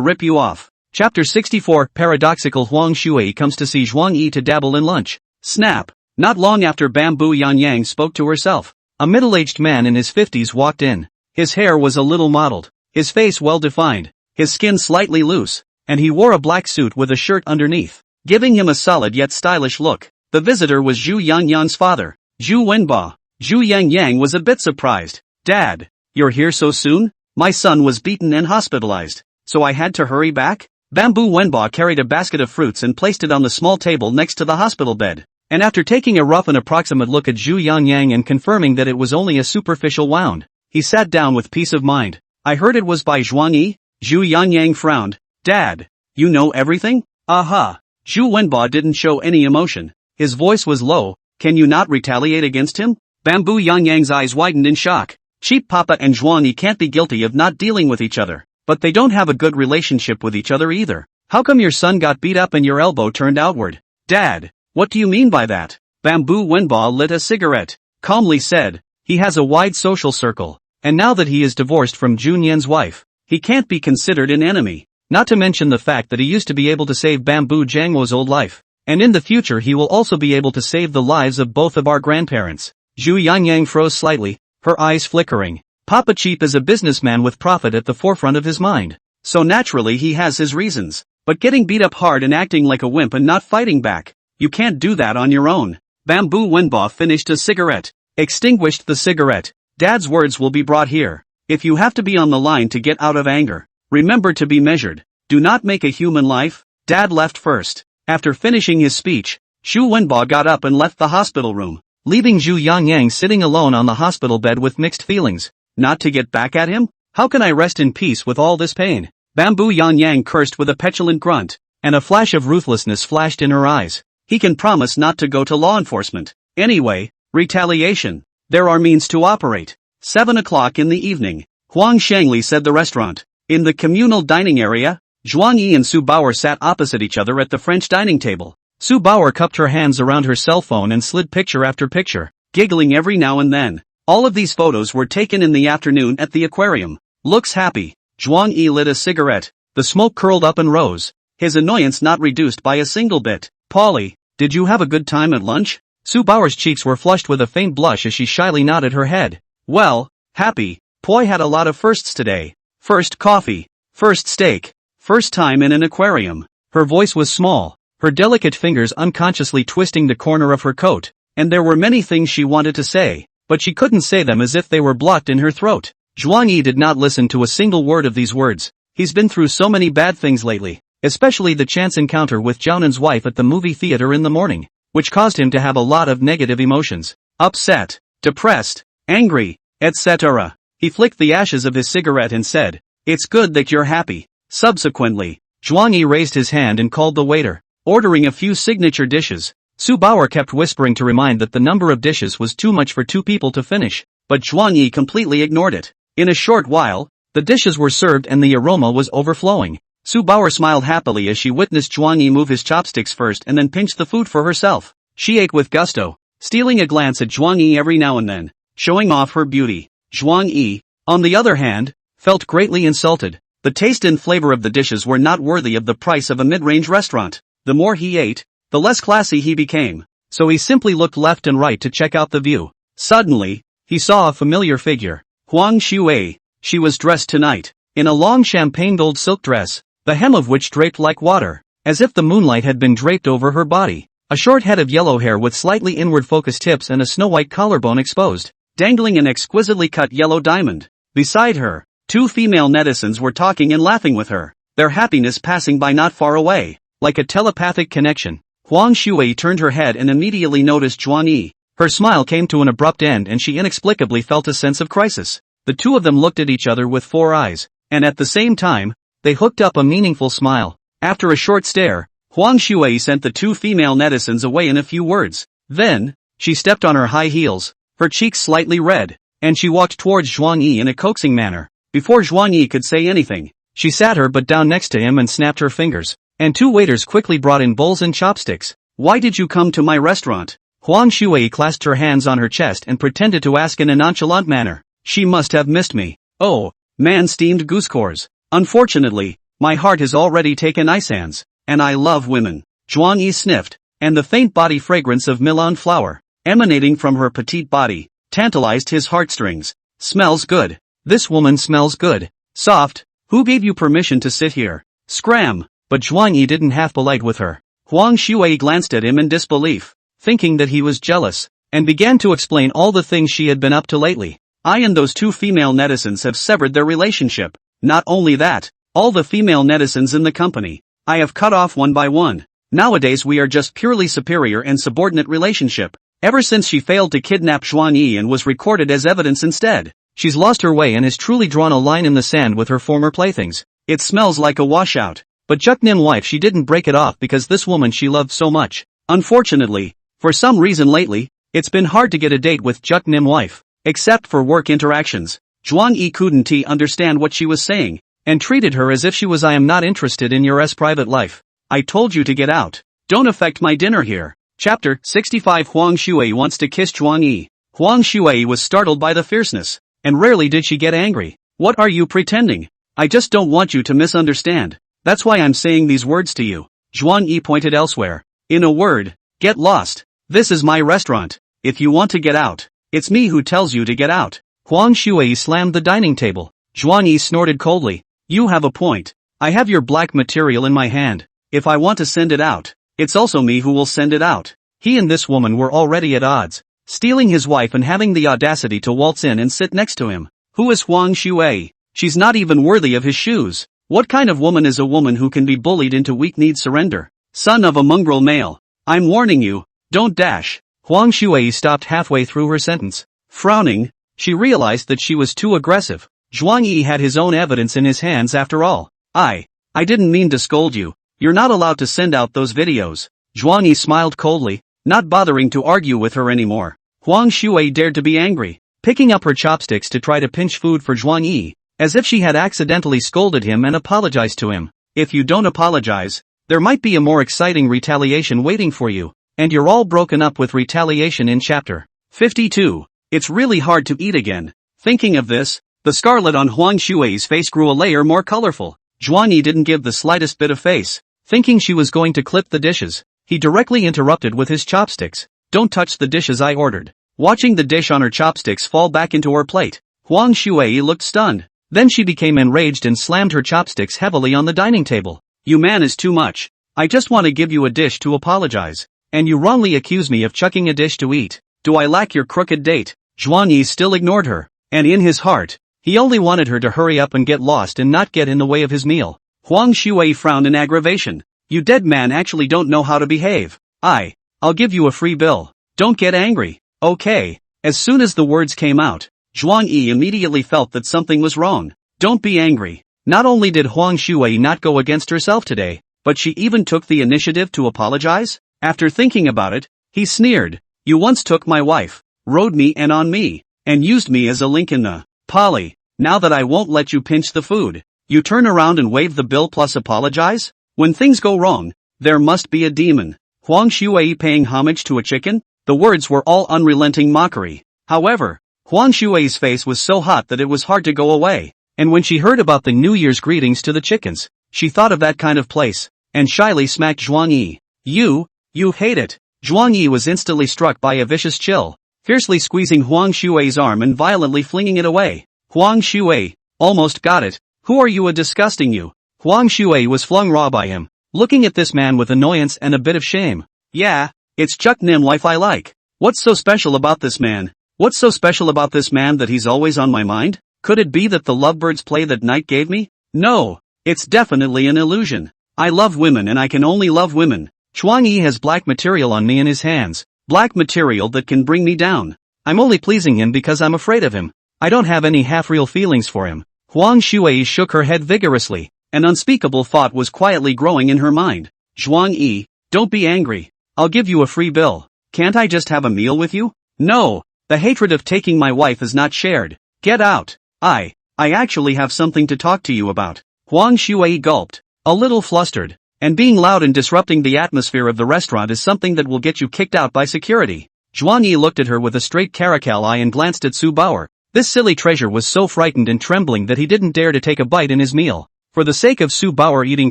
rip you off. Chapter 64 Paradoxical Huang Shui comes to see Zhuang Yi to dabble in lunch. Snap. Not long after Bamboo Yang spoke to herself, a middle-aged man in his 50s walked in. His hair was a little mottled, his face well-defined, his skin slightly loose, and he wore a black suit with a shirt underneath, giving him a solid yet stylish look. The visitor was Zhu Yang's father, Zhu Wenba. Zhu Yang was a bit surprised. Dad, you're here so soon? My son was beaten and hospitalized, so I had to hurry back? Bamboo Wenba carried a basket of fruits and placed it on the small table next to the hospital bed. And after taking a rough and approximate look at Zhu Yang and confirming that it was only a superficial wound, he sat down with peace of mind. I heard it was by Zhuang Yi? Zhu Yang frowned. Dad, you know everything? Aha. Zhu Wenba didn't show any emotion. His voice was low. Can you not retaliate against him? Bamboo Yang's eyes widened in shock. Cheap Papa and Zhuang Yi can't be guilty of not dealing with each other. But they don't have a good relationship with each other either. How come your son got beat up and your elbow turned outward? Dad, what do you mean by that? Bamboo Wenba lit a cigarette, calmly said. He has a wide social circle, and now that he is divorced from Junyan's wife, he can't be considered an enemy. Not to mention the fact that he used to be able to save Bamboo Jangwo's old life, and in the future he will also be able to save the lives of both of our grandparents. Zhu Yang froze slightly, her eyes flickering. Papa Cheap is a businessman with profit at the forefront of his mind, so naturally he has his reasons. But getting beat up hard and acting like a wimp and not fighting back, you can't do that on your own. Bamboo Wenba finished a cigarette, extinguished the cigarette. Dad's words will be brought here. If you have to be on the line to get out of anger, remember to be measured. Do not make a human life? Dad left first. After finishing his speech, Xu Wenbo got up and left the hospital room, leaving Zhu Yangyang sitting alone on the hospital bed with mixed feelings. Not to get back at him? How can I rest in peace with all this pain? Bamboo Yangyang cursed with a petulant grunt, and a flash of ruthlessness flashed in her eyes. He can promise not to go to law enforcement. Anyway, retaliation. There are means to operate. 7 o'clock in the evening. Huang Shangli said the restaurant. In the communal dining area, Zhuang Yi and Su Bauer sat opposite each other at the French dining table. Su Bauer cupped her hands around her cell phone and slid picture after picture, giggling every now and then. All of these photos were taken in the afternoon at the aquarium. Looks happy. Zhuang Yi lit a cigarette. The smoke curled up and rose, his annoyance not reduced by a single bit. Polly, did you have a good time at lunch? Su Bauer's cheeks were flushed with a faint blush as she shyly nodded her head. Well, happy. Poi had a lot of firsts today. First coffee. First steak. First time in an aquarium. Her voice was small, her delicate fingers unconsciously twisting the corner of her coat, and there were many things she wanted to say, but she couldn't say them as if they were blocked in her throat. Zhuang Yi did not listen to a single word of these words. He's been through so many bad things lately, especially the chance encounter with Jiaonan's wife at the movie theater in the morning, which caused him to have a lot of negative emotions. Upset, depressed, angry, etc. He flicked the ashes of his cigarette and said, "It's good that you're happy." Subsequently, Zhuang Yi raised his hand and called the waiter, ordering a few signature dishes. Su Bauer kept whispering to remind that the number of dishes was too much for 2 people to finish, but Zhuang Yi completely ignored it. In a short while, the dishes were served and the aroma was overflowing. Su Bauer smiled happily as she witnessed Zhuang Yi move his chopsticks first and then pinch the food for herself. She ate with gusto, stealing a glance at Zhuang Yi every now and then, showing off her beauty. Zhuang Yi, on the other hand, felt greatly insulted. The taste and flavor of the dishes were not worthy of the price of a mid-range restaurant. The more he ate, the less classy he became, so he simply looked left and right to check out the view. Suddenly, he saw a familiar figure. Huang Shui. She was dressed tonight, in a long champagne gold silk dress, the hem of which draped like water, as if the moonlight had been draped over her body. A short head of yellow hair with slightly inward-focused tips and a snow-white collarbone exposed, dangling an exquisitely cut yellow diamond. Beside her, 2 female netizens were talking and laughing with her, their happiness passing by not far away, like a telepathic connection. Huang Shui turned her head and immediately noticed Zhuang Yi. Her smile came to an abrupt end and she inexplicably felt a sense of crisis. The 2 of them looked at each other with 4 eyes, and at the same time, they hooked up a meaningful smile. After a short stare, Huang Shui sent the 2 female netizens away in a few words. Then, she stepped on her high heels, her cheeks slightly red, and she walked towards Zhuang Yi in a coaxing manner. Before Zhuang Yi could say anything, she sat her butt down next to him and snapped her fingers, and 2 waiters quickly brought in bowls and chopsticks. Why did you come to my restaurant? Huang Shui clasped her hands on her chest and pretended to ask in a nonchalant manner. She must have missed me. Oh, man-steamed goose-cores. Unfortunately, my heart has already taken Isan's, and I love women. Zhuang Yi sniffed, and the faint body fragrance of Milan flower, emanating from her petite body, tantalized his heartstrings. Smells good. This woman smells good. Soft. Who gave you permission to sit here? Scram. But Zhuang Yi didn't have polite with her. Huang Shui glanced at him in disbelief, thinking that he was jealous, and began to explain all the things she had been up to lately. I and those 2 female netizens have severed their relationship. Not only that, all the female netizens in the company, I have cut off one by one. Nowadays we are just purely superior and subordinate relationship. Ever since she failed to kidnap Zhuang Yi and was recorded as evidence instead, she's lost her way and has truly drawn a line in the sand with her former playthings. It smells like a washout. But Juk-Nim wife she didn't break it off because this woman she loved so much. Unfortunately, for some reason lately, it's been hard to get a date with Juk-Nim wife, except for work interactions. Zhuang Yi couldn't understand what she was saying, and treated her as if she was I am not interested in your private life. I told you to get out. Don't affect my dinner here. Chapter 65 Huang Shui wants to kiss Zhuang Yi. Huang Shui was startled by the fierceness, and rarely did she get angry. What are you pretending? I just don't want you to misunderstand. That's why I'm saying these words to you. Zhuang Yi pointed elsewhere. In a word, get lost. This is my restaurant. If you want to get out, it's me who tells you to get out. Huang Shui slammed the dining table. Zhuang Yi snorted coldly. You have a point. I have your black material in my hand. If I want to send it out, it's also me who will send it out. He and this woman were already at odds, stealing his wife and having the audacity to waltz in and sit next to him. Who is Huang Shui? She's not even worthy of his shoes. What kind of woman is a woman who can be bullied into weak-kneed surrender? Son of a mongrel male. I'm warning you, don't dash. Huang Shui stopped halfway through her sentence. Frowning, she realized that she was too aggressive. Zhuang Yi had his own evidence in his hands after all. I didn't mean to scold you. You're not allowed to send out those videos. Zhuang Yi smiled coldly, not bothering to argue with her anymore. Huang Shui dared to be angry, picking up her chopsticks to try to pinch food for Zhuang Yi, as if she had accidentally scolded him and apologized to him. If you don't apologize, there might be a more exciting retaliation waiting for you, and you're all broken up with retaliation in chapter 52. It's really hard to eat again. Thinking of this, the scarlet on Huang Shui's face grew a layer more colorful. Zhuang Yi didn't give the slightest bit of face. Thinking she was going to clip the dishes, he directly interrupted with his chopsticks. Don't touch the dishes, I ordered. Watching the dish on her chopsticks fall back into her plate, Huang Shui looked stunned. Then she became enraged and slammed her chopsticks heavily on the dining table. You man is too much. I just want to give you a dish to apologize. And you wrongly accuse me of chucking a dish to eat. Do I lack your crooked date? Zhuang Yi still ignored her, and in his heart, he only wanted her to hurry up and get lost and not get in the way of his meal. Huang Shui frowned in aggravation. You dead man actually don't know how to behave. I'll give you a free bill. Don't get angry. Okay. As soon as the words came out, Zhuang Yi immediately felt that something was wrong. Don't be angry. Not only did Huang Shui not go against herself today, but she even took the initiative to apologize? After thinking about it, he sneered. You once took my wife, rode me and on me, and used me as a link in the poly. Now that I won't let you pinch the food, you turn around and waive the bill plus apologize? When things go wrong, there must be a demon. Huang Shui paying homage to a chicken? The words were all unrelenting mockery. However, Huang Shui's face was so hot that it was hard to go away, and when she heard about the New Year's greetings to the chickens, she thought of that kind of place, and shyly smacked Zhuang Yi. You hate it. Zhuang Yi was instantly struck by a vicious chill, fiercely squeezing Huang Shui's arm and violently flinging it away. Huang Shui, almost got it. Who are you, a disgusting you? Huang Shui was flung raw by him, looking at this man with annoyance and a bit of shame. Yeah, it's Chuck Nim wife I like. What's so special about this man? What's so special about this man that he's always on my mind? Could it be that the lovebirds play that night gave me? No, it's definitely an illusion. I love women and I can only love women. Zhuang Yi has black material on me in his hands. Black material that can bring me down. I'm only pleasing him because I'm afraid of him. I don't have any half-real feelings for him. Huang Shui shook her head vigorously. An unspeakable thought was quietly growing in her mind. Zhuang Yi, don't be angry. I'll give you a free bill. Can't I just have a meal with you? No, the hatred of taking my wife is not shared. Get out. I actually have something to talk to you about. Huang Shui gulped, a little flustered. And being loud and disrupting the atmosphere of the restaurant is something that will get you kicked out by security. Zhuang Yi looked at her with a straight caracal eye and glanced at Su Bauer. This silly treasure was so frightened and trembling that he didn't dare to take a bite in his meal. For the sake of Su Bauer eating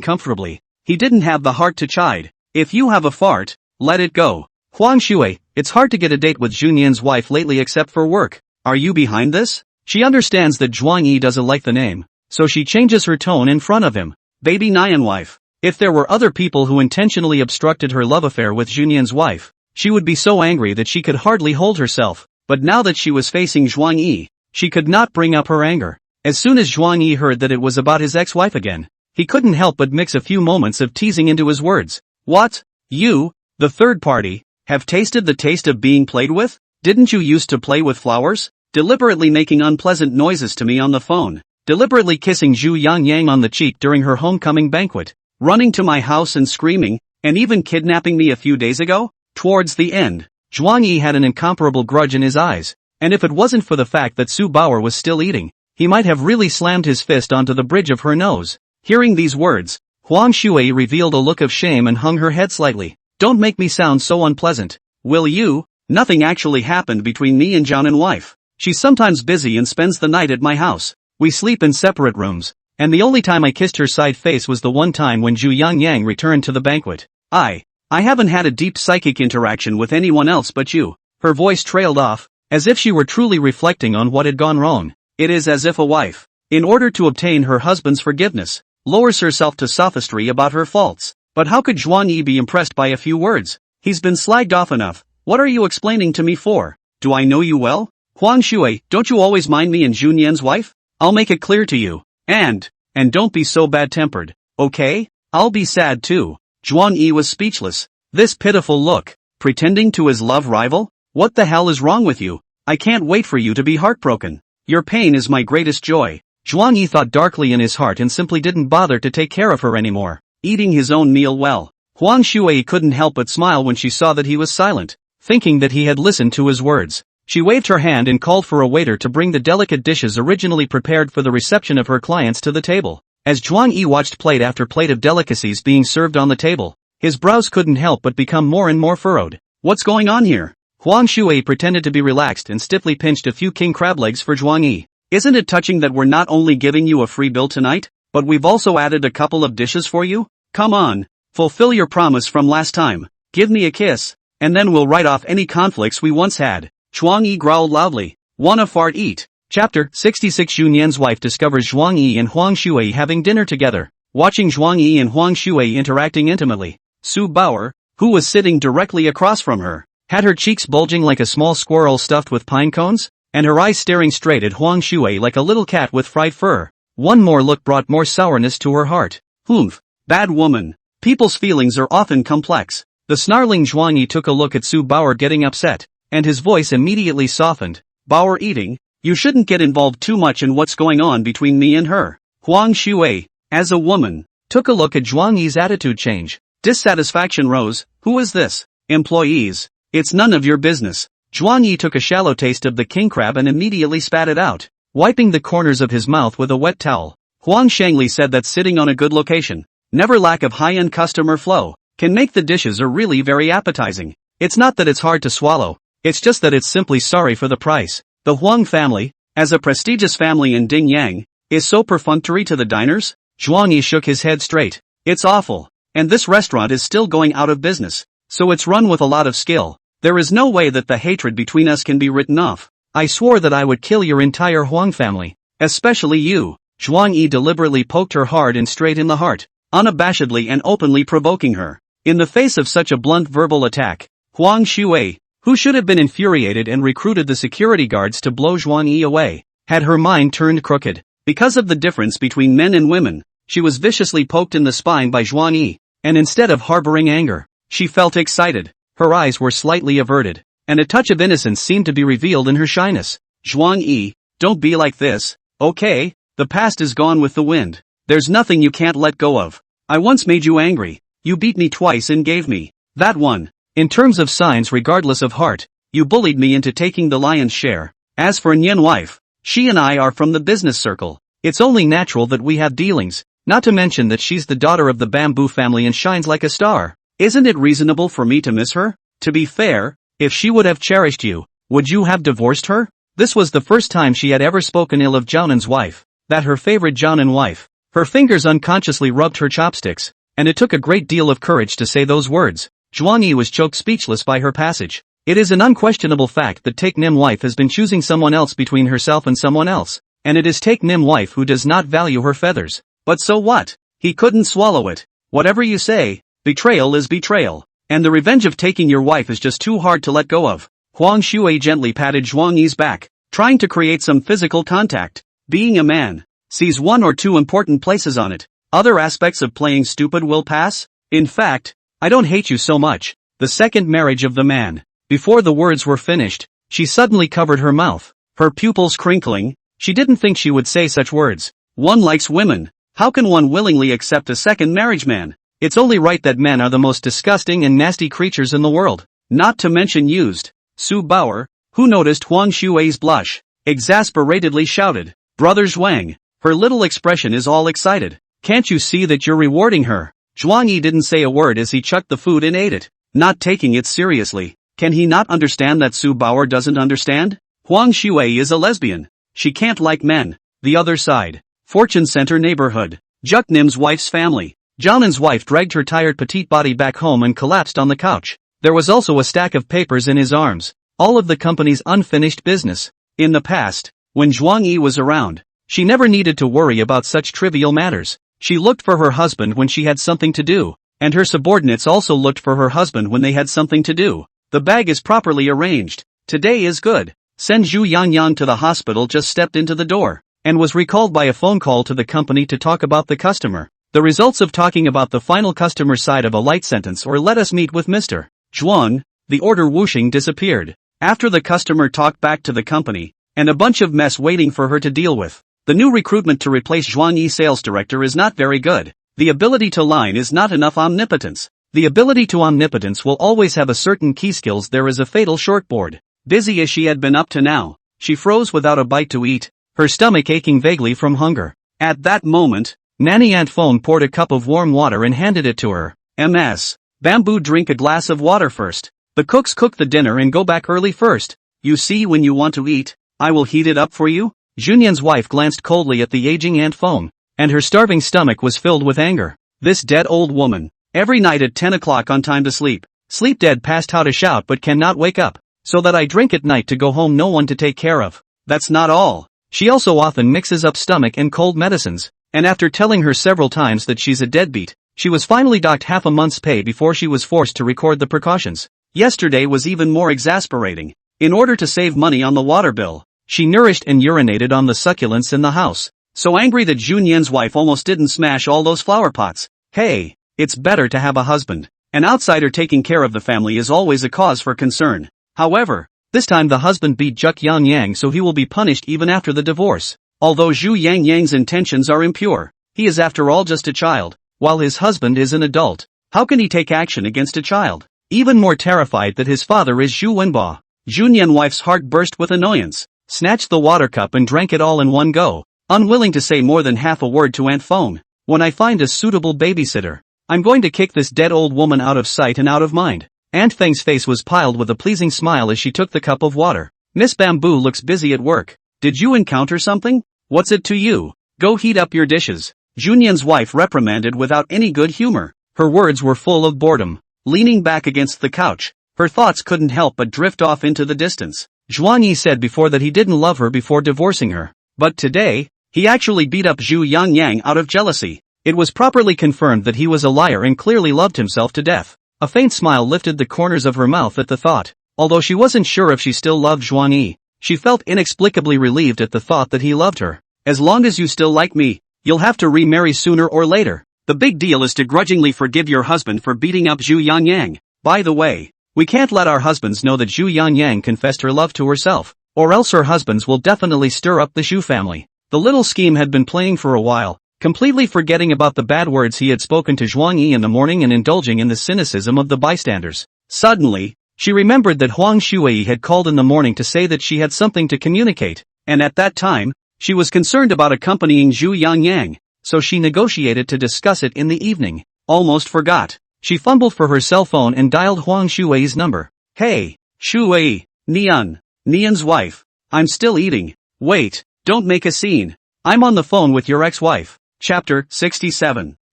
comfortably, he didn't have the heart to chide. If you have a fart, let it go. Huang Shui, it's hard to get a date with Junyan's wife lately except for work. Are you behind this? She understands that Zhuang Yi doesn't like the name, so she changes her tone in front of him. Baby Nyan wife. If there were other people who intentionally obstructed her love affair with Junyan's wife, she would be so angry that she could hardly hold herself. But now that she was facing Zhuang Yi, she could not bring up her anger. As soon as Zhuang Yi heard that it was about his ex-wife again, he couldn't help but mix a few moments of teasing into his words. What? You, the third party, have tasted the taste of being played with? Didn't you used to play with flowers? Deliberately making unpleasant noises to me on the phone. Deliberately kissing Zhu Yangyang on the cheek during her homecoming banquet. Running to my house and screaming, and even kidnapping me a few days ago? Towards the end, Zhuang Yi had an incomparable grudge in his eyes, and if it wasn't for the fact that Su Bauer was still eating, he might have really slammed his fist onto the bridge of her nose. Hearing these words, Huang Shui revealed a look of shame and hung her head slightly. Don't make me sound so unpleasant, will you? Nothing actually happened between me and Jianan wife. She's sometimes busy and spends the night at my house. We sleep in separate rooms, and the only time I kissed her side face was the one time when Zhu Yangyang returned to the banquet. I haven't had a deep psychic interaction with anyone else but you. Her voice trailed off, as if she were truly reflecting on what had gone wrong. It is as if a wife, in order to obtain her husband's forgiveness, lowers herself to sophistry about her faults. But how could Zhuang Yi be impressed by a few words? He's been slagged off enough. What are you explaining to me for? Do I know you well? Huang Shui, don't you always mind me and Junyan's wife? I'll make it clear to you. And and don't be so bad-tempered, okay? I'll be sad too. Zhuang Yi was speechless. This pitiful look, pretending to his love rival? What the hell is wrong with you? I can't wait for you to be heartbroken. Your pain is my greatest joy. Zhuang Yi thought darkly in his heart and simply didn't bother to take care of her anymore, eating his own meal well. Huang Shui couldn't help but smile when she saw that he was silent, thinking that he had listened to his words. She waved her hand and called for a waiter to bring the delicate dishes originally prepared for the reception of her clients to the table. As Zhuang Yi watched plate after plate of delicacies being served on the table, his brows couldn't help but become more and more furrowed. What's going on here? Huang Shui pretended to be relaxed and stiffly pinched a few king crab legs for Zhuang Yi. Isn't it touching that we're not only giving you a free bill tonight, but we've also added a couple of dishes for you? Come on, fulfill your promise from last time. Give me a kiss, and then we'll write off any conflicts we once had. Zhuang Yi growled loudly. Wanna fart eat? Chapter 66. Xu Nian's wife discovers Zhuang Yi and Huang Shui having dinner together. Watching Zhuang Yi and Huang Shui interacting intimately, Su Bauer, who was sitting directly across from her, had her cheeks bulging like a small squirrel stuffed with pine cones, and her eyes staring straight at Huang Shui like a little cat with fried fur. One more look brought more sourness to her heart. Humph, bad woman. People's feelings are often complex. The snarling Zhuang Yi took a look at Su Bauer getting upset, and his voice immediately softened. Bauer eating? You shouldn't get involved too much in what's going on between me and her. Huang Shui, as a woman, took a look at Zhuang Yi's attitude change. Dissatisfaction rose. Who is this? Employees. It's none of your business. Zhuang Yi took a shallow taste of the king crab and immediately spat it out, wiping the corners of his mouth with a wet towel. Huang Shangli said that sitting on a good location, never lack of high-end customer flow, can make the dishes are really very appetizing. It's not that it's hard to swallow, it's just that it's simply sorry for the price. The Huang family, as a prestigious family in Dingyang, is so perfunctory to the diners? Zhuang Yi shook his head straight. It's awful. And this restaurant is still going out of business, so it's run with a lot of skill. There is no way that the hatred between us can be written off. I swore that I would kill your entire Huang family, especially you. Zhuang Yi deliberately poked her hard and straight in the heart, unabashedly and openly provoking her. In the face of such a blunt verbal attack, Huang Shui, who should have been infuriated and recruited the security guards to blow Zhuang Yi away, had her mind turned crooked. Because of the difference between men and women, she was viciously poked in the spine by Zhuang Yi, and instead of harboring anger, she felt excited. Her eyes were slightly averted, and a touch of innocence seemed to be revealed in her shyness. Zhuang Yi, don't be like this, okay? The past is gone with the wind. There's nothing you can't let go of. I once made you angry. You beat me twice and gave me that one. In terms of signs regardless of heart, you bullied me into taking the lion's share. As for Nian wife, she and I are from the business circle. It's only natural that we have dealings, not to mention that she's the daughter of the bamboo family and shines like a star. Isn't it reasonable for me to miss her? To be fair, if she would have cherished you, would you have divorced her? This was the first time she had ever spoken ill of Jiaonan's wife, that her favorite Jiaonan wife. Her fingers unconsciously rubbed her chopsticks, and it took a great deal of courage to say those words. Zhuang Yi was choked speechless by her passage. It is an unquestionable fact that Take Nim wife has been choosing someone else between herself and someone else, and it is Take Nim wife who does not value her feathers. But so what? He couldn't swallow it. Whatever you say, betrayal is betrayal, and the revenge of taking your wife is just too hard to let go of. Huang Shui gently patted Zhuang Yi's back, trying to create some physical contact. Being a man sees one or two important places on it. Other aspects of playing stupid will pass. In fact, I don't hate you so much. The second marriage of the man. Before the words were finished, she suddenly covered her mouth, her pupils crinkling. She didn't think she would say such words. One likes women. How can one willingly accept a second marriage man? It's only right that men are the most disgusting and nasty creatures in the world. Not to mention used. Su Bauer, who noticed Huang Shui's blush, exasperatedly shouted, Brother Zhuang, her little expression is all excited. Can't you see that you're rewarding her? Zhuang Yi didn't say a word as he chucked the food and ate it, not taking it seriously. Can he not understand that Su Bauer doesn't understand? Huang Shui is a lesbian. She can't like men. The other side. Fortune Center neighborhood. Juknim's wife's family. Jiaonan's wife dragged her tired petite body back home and collapsed on the couch. There was also a stack of papers in his arms. All of the company's unfinished business. In the past, when Zhuang Yi was around, she never needed to worry about such trivial matters. She looked for her husband when she had something to do, and her subordinates also looked for her husband when they had something to do. The bag is properly arranged. Today is good. Send Zhu Yangyang to the hospital just stepped into the door, and was recalled by a phone call to the company to talk about the customer. The results of talking about the final customer side of a light sentence or let us meet with Mr. Zhuang, the order whooshing disappeared. After the customer talked back to the company, and a bunch of mess waiting for her to deal with. The new recruitment to replace Zhuang Yi sales director is not very good. The ability to line is not enough omnipotence. The ability to omnipotence will always have a certain key skills. There is a fatal shortboard. Busy as she had been up to now, she froze without a bite to eat, her stomach aching vaguely from hunger. At that moment, Nanny Aunt Phone poured a cup of warm water and handed it to her. Ms. Bamboo, drink a glass of water first. The cooks cook the dinner and go back early first. You see, when you want to eat, I will heat it up for you. Junyan's wife glanced coldly at the aging Aunt Phone, and her starving stomach was filled with anger. This dead old woman. Every night at 10 o'clock on time to sleep. Sleep dead past how to shout but cannot wake up. So that I drink at night to go home, no one to take care of. That's not all. She also often mixes up stomach and cold medicines. And after telling her several times that she's a deadbeat, she was finally docked half a month's pay before she was forced to record the precautions. Yesterday was even more exasperating. In order to save money on the water bill, she nourished and urinated on the succulents in the house. So angry that Junyan's wife almost didn't smash all those flower pots. Hey, it's better to have a husband. An outsider taking care of the family is always a cause for concern. However, this time the husband beat Zhuk Yang Yang, so he will be punished even after the divorce. Although Zhu Yang Yang's intentions are impure, he is after all just a child, while his husband is an adult. How can he take action against a child? Even more terrified that his father is Zhu Wenba. Junyan's wife's heart burst with annoyance, snatched the water cup and drank it all in one go, unwilling to say more than half a word to Aunt Phone. When I find a suitable babysitter, I'm going to kick this dead old woman out of sight and out of mind. Aunt Feng's face was piled with a pleasing smile as she took the cup of water. Miss Bamboo looks busy at work. Did you encounter something? What's it to you? Go heat up your dishes. Junyan's wife reprimanded without any good humor. Her words were full of boredom. Leaning back against the couch, her thoughts couldn't help but drift off into the distance. Zhuang Yi said before that he didn't love her before divorcing her. But today, he actually beat up Zhu Yang Yang out of jealousy. It was properly confirmed that he was a liar and clearly loved himself to death. A faint smile lifted the corners of her mouth at the thought. Although she wasn't sure if she still loved Zhuang Yi, she felt inexplicably relieved at the thought that he loved her. As long as you still like me, you'll have to remarry sooner or later. The big deal is to grudgingly forgive your husband for beating up Zhu Yang Yang. By the way, we can't let our husbands know that Zhu Yang Yang confessed her love to herself, or else her husbands will definitely stir up the Zhu family. The little scheme had been playing for a while, completely forgetting about the bad words he had spoken to Zhuang Yi in the morning and indulging in the cynicism of the bystanders. Suddenly, she remembered that Huang Shuai had called in the morning to say that she had something to communicate, and at that time, she was concerned about accompanying Zhu Yang Yang, so she negotiated to discuss it in the evening. Almost forgot. She fumbled for her cell phone and dialed Huang Shuai's number. Hey, Shuai, Nian's wife. I'm still eating. Wait, don't make a scene. I'm on the phone with your ex-wife. Chapter 67.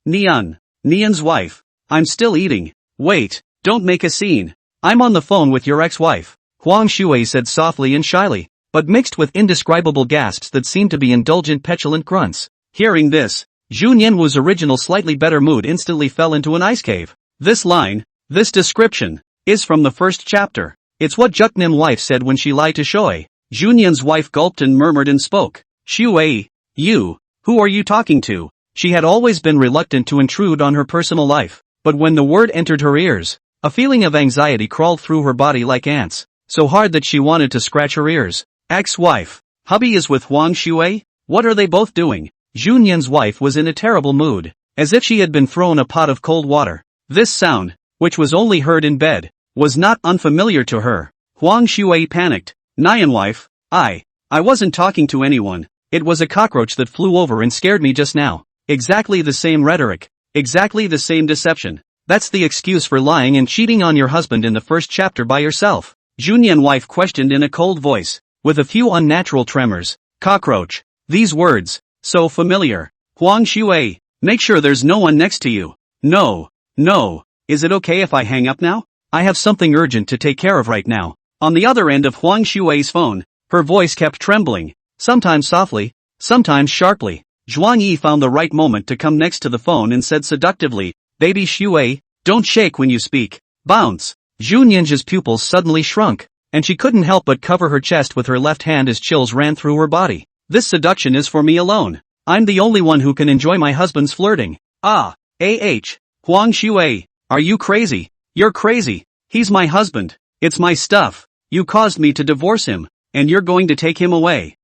Nian's wife. I'm still eating. Wait, don't make a scene. I'm on the phone with your ex-wife. Huang Shuai said softly and shyly, but mixed with indescribable gasps that seemed to be indulgent petulant grunts. Hearing this, Junyan's original slightly better mood instantly fell into an ice cave. This line, this description, is from the first chapter. It's what Zhuknim's wife said when she lied to Shuai. Junyan's wife gulped and murmured and spoke. Shuai, you, who are you talking to? She had always been reluctant to intrude on her personal life, but when the word entered her ears, a feeling of anxiety crawled through her body like ants, so hard that she wanted to scratch her ears. Ex-wife. Hubby is with Huang Shuai? What are they both doing? Junyan's wife was in a terrible mood, as if she had been thrown a pot of cold water. This sound, which was only heard in bed, was not unfamiliar to her. Huang Shuai panicked. Nian wife, I wasn't talking to anyone. It was a cockroach that flew over and scared me just now. Exactly the same rhetoric. Exactly the same deception. That's the excuse for lying and cheating on your husband in the first chapter by yourself. Junyan's wife questioned in a cold voice, with a few unnatural tremors. Cockroach. These words, so familiar. Huang Shuai, make sure there's no one next to you. No. Is it okay if I hang up now? I have something urgent to take care of right now. On the other end of Huang Shuai's phone, her voice kept trembling, sometimes softly, sometimes sharply. Zhuang Yi found the right moment to come next to the phone and said seductively, Baby Shuai, don't shake when you speak. Bounce. Junyan's pupils suddenly shrunk, and she couldn't help but cover her chest with her left hand as chills ran through her body. This seduction is for me alone. I'm the only one who can enjoy my husband's flirting. Huang Shui, are you crazy? You're crazy. He's my husband. It's my stuff. You caused me to divorce him, and you're going to take him away.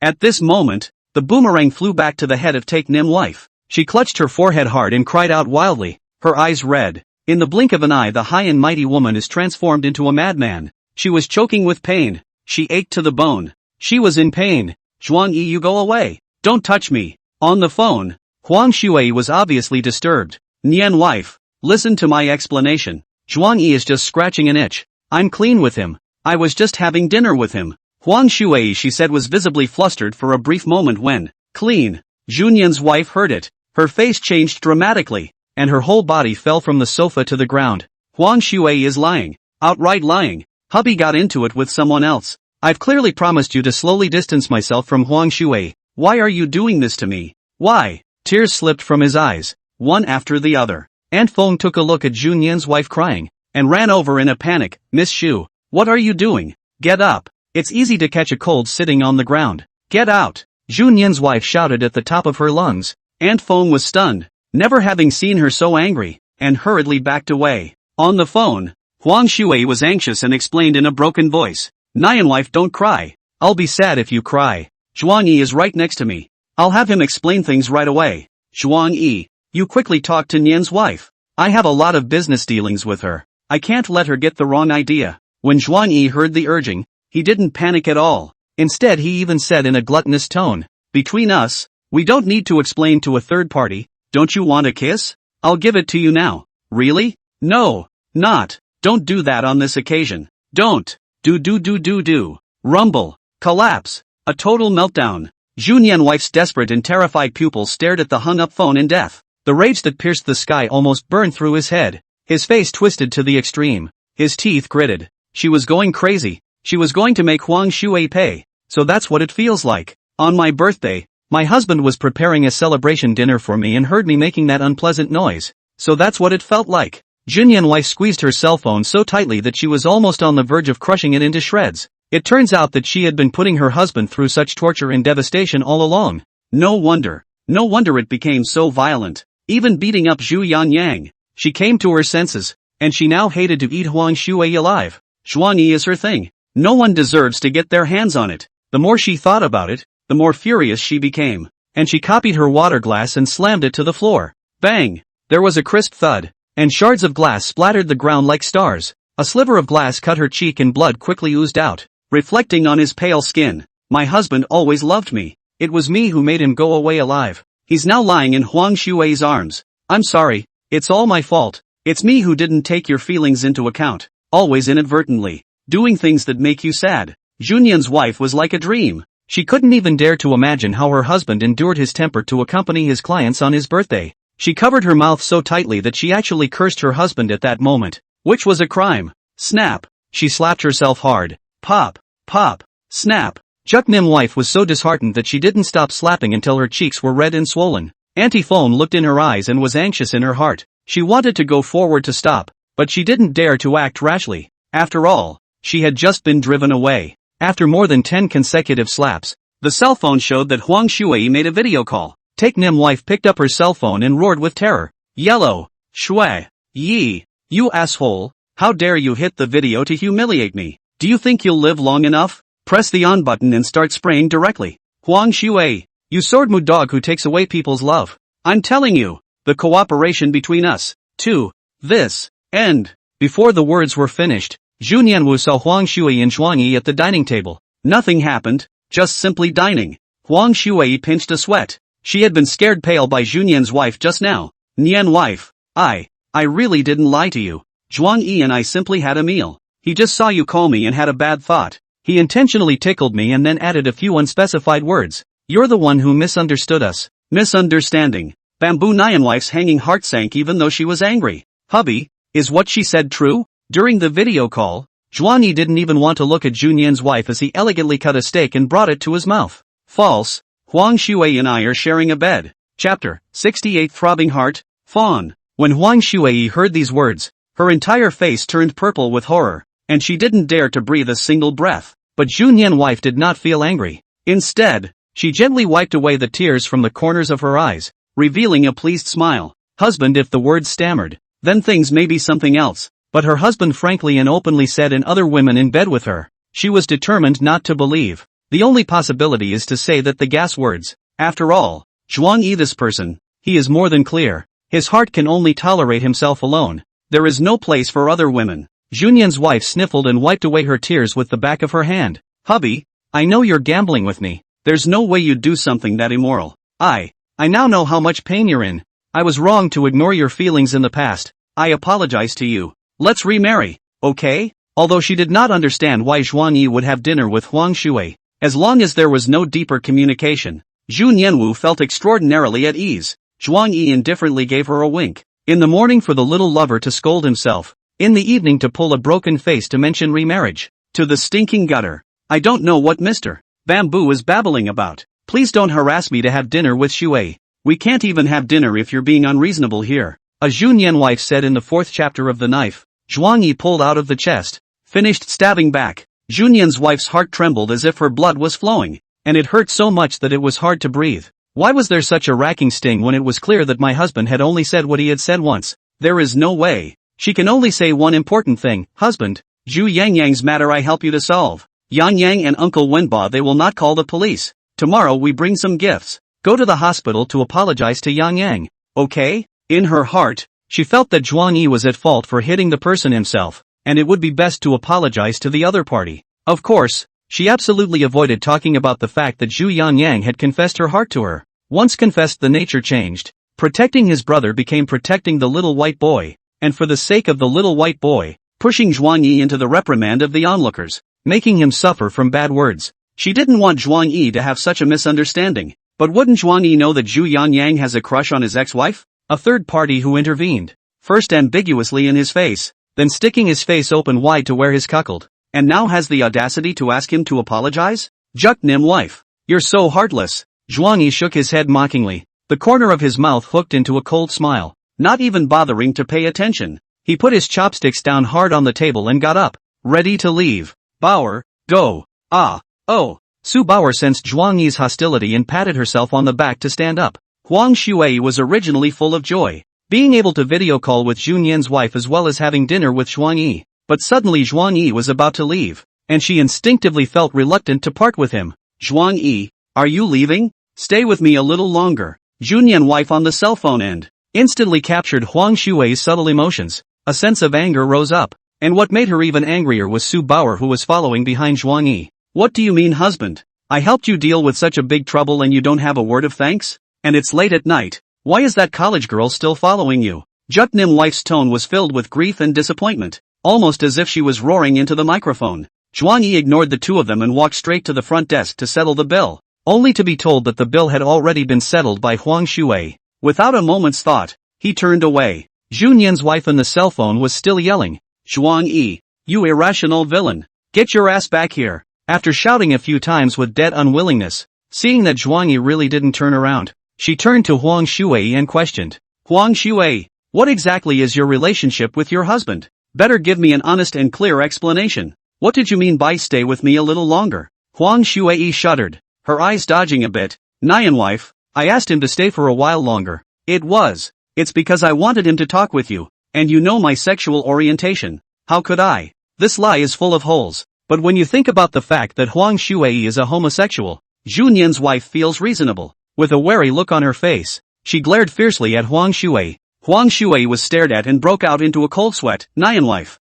At this moment, the boomerang flew back to the head of Take Nim wife. She clutched her forehead hard and cried out wildly, her eyes red. In the blink of an eye, the high and mighty woman is transformed into a madman. She was choking with pain. She ached to the bone. She was in pain. Zhuang Yi, you go away. Don't touch me. On the phone, Huang Shui was obviously disturbed. Nian wife, listen to my explanation. Zhuang Yi is just scratching an itch. I'm clean with him. I was just having dinner with him. Huang Shui, she said, was visibly flustered for a brief moment when, clean. Junyan's wife heard it. Her face changed dramatically, and her whole body fell from the sofa to the ground. Huang Shui is lying. Outright lying. Hubby got into it with someone else. I've clearly promised you to slowly distance myself from Huang Shui. Why are you doing this to me? Why? Tears slipped from his eyes, one after the other. Aunt Feng took a look at Junyan's wife crying, and ran over in a panic. Miss Xu, what are you doing? Get up. It's easy to catch a cold sitting on the ground. Get out. Junyan's wife shouted at the top of her lungs. Aunt Feng was stunned, never having seen her so angry, and hurriedly backed away. On the phone, Huang Shui was anxious and explained in a broken voice. Nian wife, don't cry. I'll be sad if you cry. Zhuang Yi is right next to me. I'll have him explain things right away. Zhuang Yi, you quickly talk to Nian's wife. I have a lot of business dealings with her. I can't let her get the wrong idea. When Zhuang Yi heard the urging, he didn't panic at all. Instead, he even said in a gluttonous tone, between us, we don't need to explain to a third party. Don't you want a kiss? I'll give it to you now. Really? No, not. Don't do that on this occasion. Don't. Do. Rumble. Collapse. A total meltdown. Junyan wife's desperate and terrified pupils stared at the hung-up phone in death. The rage that pierced the sky almost burned through his head. His face twisted to the extreme. His teeth gritted. She was going crazy. She was going to make Huang Shui pay. So that's what it feels like. On my birthday, my husband was preparing a celebration dinner for me and heard me making that unpleasant noise. So that's what it felt like. Junyan wife squeezed her cell phone so tightly that she was almost on the verge of crushing it into shreds. It turns out that she had been putting her husband through such torture and devastation all along. No wonder it became so violent. Even beating up Zhu Yanyang. She came to her senses, and she now hated to eat Huang Shui alive. Zhuang Yi is her thing. No one deserves to get their hands on it. The more she thought about it, the more furious she became. And she copied her water glass and slammed it to the floor. Bang! There was a crisp thud, and shards of glass splattered the ground like stars. A sliver of glass cut her cheek and blood quickly oozed out, reflecting on his pale skin. My husband always loved me. It was me who made him go away alive. He's now lying in Huang Shui's arms. I'm sorry. It's all my fault. It's me who didn't take your feelings into account. Always inadvertently. Doing things that make you sad. Junyan's wife was like a dream. She couldn't even dare to imagine how her husband endured his temper to accompany his clients on his birthday. She covered her mouth so tightly that she actually cursed her husband at that moment. Which was a crime. Snap. She slapped herself hard. Pop. Pop. Snap. Chuknim wife was so disheartened that she didn't stop slapping until her cheeks were red and swollen. Auntie Phone looked in her eyes and was anxious in her heart. She wanted to go forward to stop, but she didn't dare to act rashly. After all, she had just been driven away. After more than 10 consecutive slaps, the cell phone showed that Huang Shui made a video call. Take Nim wife picked up her cell phone and roared with terror. Yellow. Shui. Yi. You asshole. How dare you hit the video to humiliate me? Do you think you'll live long enough? Press the on button and start spraying directly. Huang Shui. You sword-mood dog who takes away people's love. I'm telling you, the cooperation between us, to this end. Before the words were finished, Zhu Nianwu saw Huang Shui and Zhuang Yi at the dining table. Nothing happened, just simply dining. Huang Shui pinched a sweat. She had been scared pale by Zhu Nian's wife just now. Nian wife, I really didn't lie to you. Zhuang Yi and I simply had a meal. He just saw you call me and had a bad thought. He intentionally tickled me and then added a few unspecified words. You're the one who misunderstood us. Misunderstanding. Bamboo Nian wife's hanging heart sank even though she was angry. Hubby, is what she said true? During the video call, Zhuang Yi didn't even want to look at Zhu Nian's wife as he elegantly cut a steak and brought it to his mouth. False. Huang Shui and I are sharing a bed. Chapter 68 Throbbing Heart, Fawn. When Huang Shui heard these words, her entire face turned purple with horror, and she didn't dare to breathe a single breath. But Junyan's wife did not feel angry. Instead, she gently wiped away the tears from the corners of her eyes, revealing a pleased smile. Husband, if the words stammered, then things may be something else. But her husband frankly and openly said in other women in bed with her. She was determined not to believe. The only possibility is to say that the gas words. After all, Zhuang Yi, this person, he is more than clear. His heart can only tolerate himself alone. There is no place for other women. Junyan's wife sniffled and wiped away her tears with the back of her hand. Hubby, I know you're gambling with me. There's no way you'd do something that immoral. I now know how much pain you're in. I was wrong to ignore your feelings in the past. I apologize to you. Let's remarry, okay? Although she did not understand why Zhuang Yi would have dinner with Huang Shui, as long as there was no deeper communication, Jun Yanwu felt extraordinarily at ease. Zhuang Yi indifferently gave her a wink. In the morning for the little lover to scold himself. In the evening to pull a broken face to mention remarriage. To the stinking gutter. I don't know what Mr. Bamboo is babbling about. Please don't harass me to have dinner with Shui. We can't even have dinner if you're being unreasonable here. A Junyan wife said in the 4th chapter of The Knife. Zhuang Yi pulled out of the chest. Finished stabbing back. Junyan's wife's heart trembled as if her blood was flowing. And it hurt so much that it was hard to breathe. Why was there such a racking sting when it was clear that my husband had only said what he had said once? There is no way. She can only say one important thing. Husband, Zhu Yangyang's matter I help you to solve. Yang Yang and Uncle Wenba, they will not call the police. Tomorrow we bring some gifts. Go to the hospital to apologize to Yang Yang. Okay? In her heart, she felt that Zhuang Yi was at fault for hitting the person himself, and it would be best to apologize to the other party. Of course, she absolutely avoided talking about the fact that Zhu Yangyang had confessed her heart to her. Once confessed, the nature changed. Protecting his brother became protecting the little white boy, and for the sake of the little white boy, pushing Zhuang Yi into the reprimand of the onlookers, making him suffer from bad words. She didn't want Zhuang Yi to have such a misunderstanding. But wouldn't Zhuang Yi know that Zhu Yangyang has a crush on his ex-wife? A third party who intervened. First ambiguously in his face, then sticking his face open wide to where his cuckold, and now has the audacity to ask him to apologize? Juk Nim wife. You're so heartless. Zhuang Yi shook his head mockingly. The corner of his mouth hooked into a cold smile. Not even bothering to pay attention. He put his chopsticks down hard on the table and got up, ready to leave. Bauer, go. Ah, oh. Su Bauer sensed Zhuang Yi's hostility and patted herself on the back to stand up. Huang Shui was originally full of joy, being able to video call with Junyan's wife as well as having dinner with Zhuang Yi. But suddenly Zhuang Yi was about to leave, and she instinctively felt reluctant to part with him. Zhuang Yi, are you leaving? Stay with me a little longer. Junyan's wife on the cell phone end instantly captured Huang Shui's subtle emotions. A sense of anger rose up, and what made her even angrier was Su Bauer, who was following behind Zhuang Yi. What do you mean, husband? I helped you deal with such a big trouble and you don't have a word of thanks? And it's late at night. Why is that college girl still following you? Juknim wife's tone was filled with grief and disappointment, almost as if she was roaring into the microphone. Zhuang Yi ignored the two of them and walked straight to the front desk to settle the bill, only to be told that the bill had already been settled by Huang Shui. Without a moment's thought, he turned away. Junyan's wife on the cell phone was still yelling, Zhuang Yi, you irrational villain. Get your ass back here. After shouting a few times with dead unwillingness, seeing that Zhuang Yi really didn't turn around, she turned to Huang Shui and questioned. Huang Shui, what exactly is your relationship with your husband? Better give me an honest and clear explanation. What did you mean by stay with me a little longer? Huang Shui shuddered, her eyes dodging a bit. Nyan wife, I asked him to stay for a while longer. It's because I wanted him to talk with you, and you know my sexual orientation. How could I? This lie is full of holes. But when you think about the fact that Huang Shui is a homosexual, Junyan's wife feels reasonable. With a wary look on her face, she glared fiercely at Huang Shui. Huang Shui was stared at and broke out into a cold sweat. Nyan wife,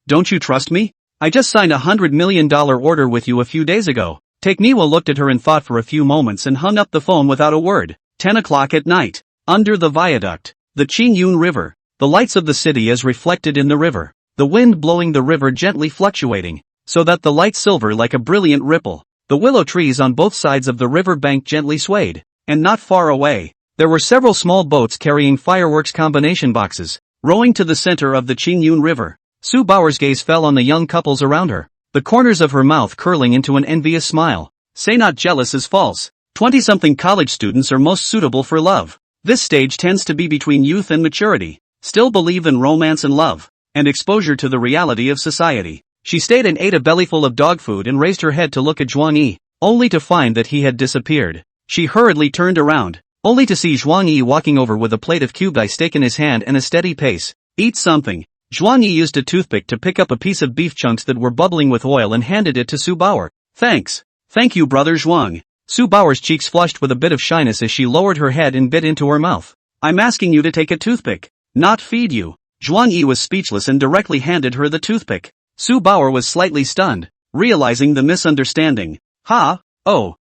don't you trust me? I just signed $100 million order with you a few days ago. Taekniwa looked at her and thought for a few moments and hung up the phone without a word. 10 o'clock at night. Under the viaduct, the Qingyun River, the lights of the city as reflected in the river, the wind blowing the river gently fluctuating, so that the light silver like a brilliant ripple. The willow trees on both sides of the river bank gently swayed, and not far away, there were several small boats carrying fireworks combination boxes, rowing to the center of the Qingyun River. Su Bauer's gaze fell on the young couples around her, the corners of her mouth curling into an envious smile. Say not jealous is false. 20-something college students are most suitable for love. This stage tends to be between youth and maturity, still believe in romance and love, and exposure to the reality of society. She stayed and ate a bellyful of dog food and raised her head to look at Zhuang Yi, only to find that he had disappeared. She hurriedly turned around, only to see Zhuang Yi walking over with a plate of cubed ice steak in his hand and a steady pace. Eat something. Zhuang Yi used a toothpick to pick up a piece of beef chunks that were bubbling with oil and handed it to Su Bauer. Thanks. Thank you, brother Zhuang. Su Bauer's cheeks flushed with a bit of shyness as she lowered her head and bit into her mouth. I'm asking you to take a toothpick, not feed you. Zhuang Yi was speechless and directly handed her the toothpick. Su Bauer was slightly stunned, realizing the misunderstanding. Ha? Oh.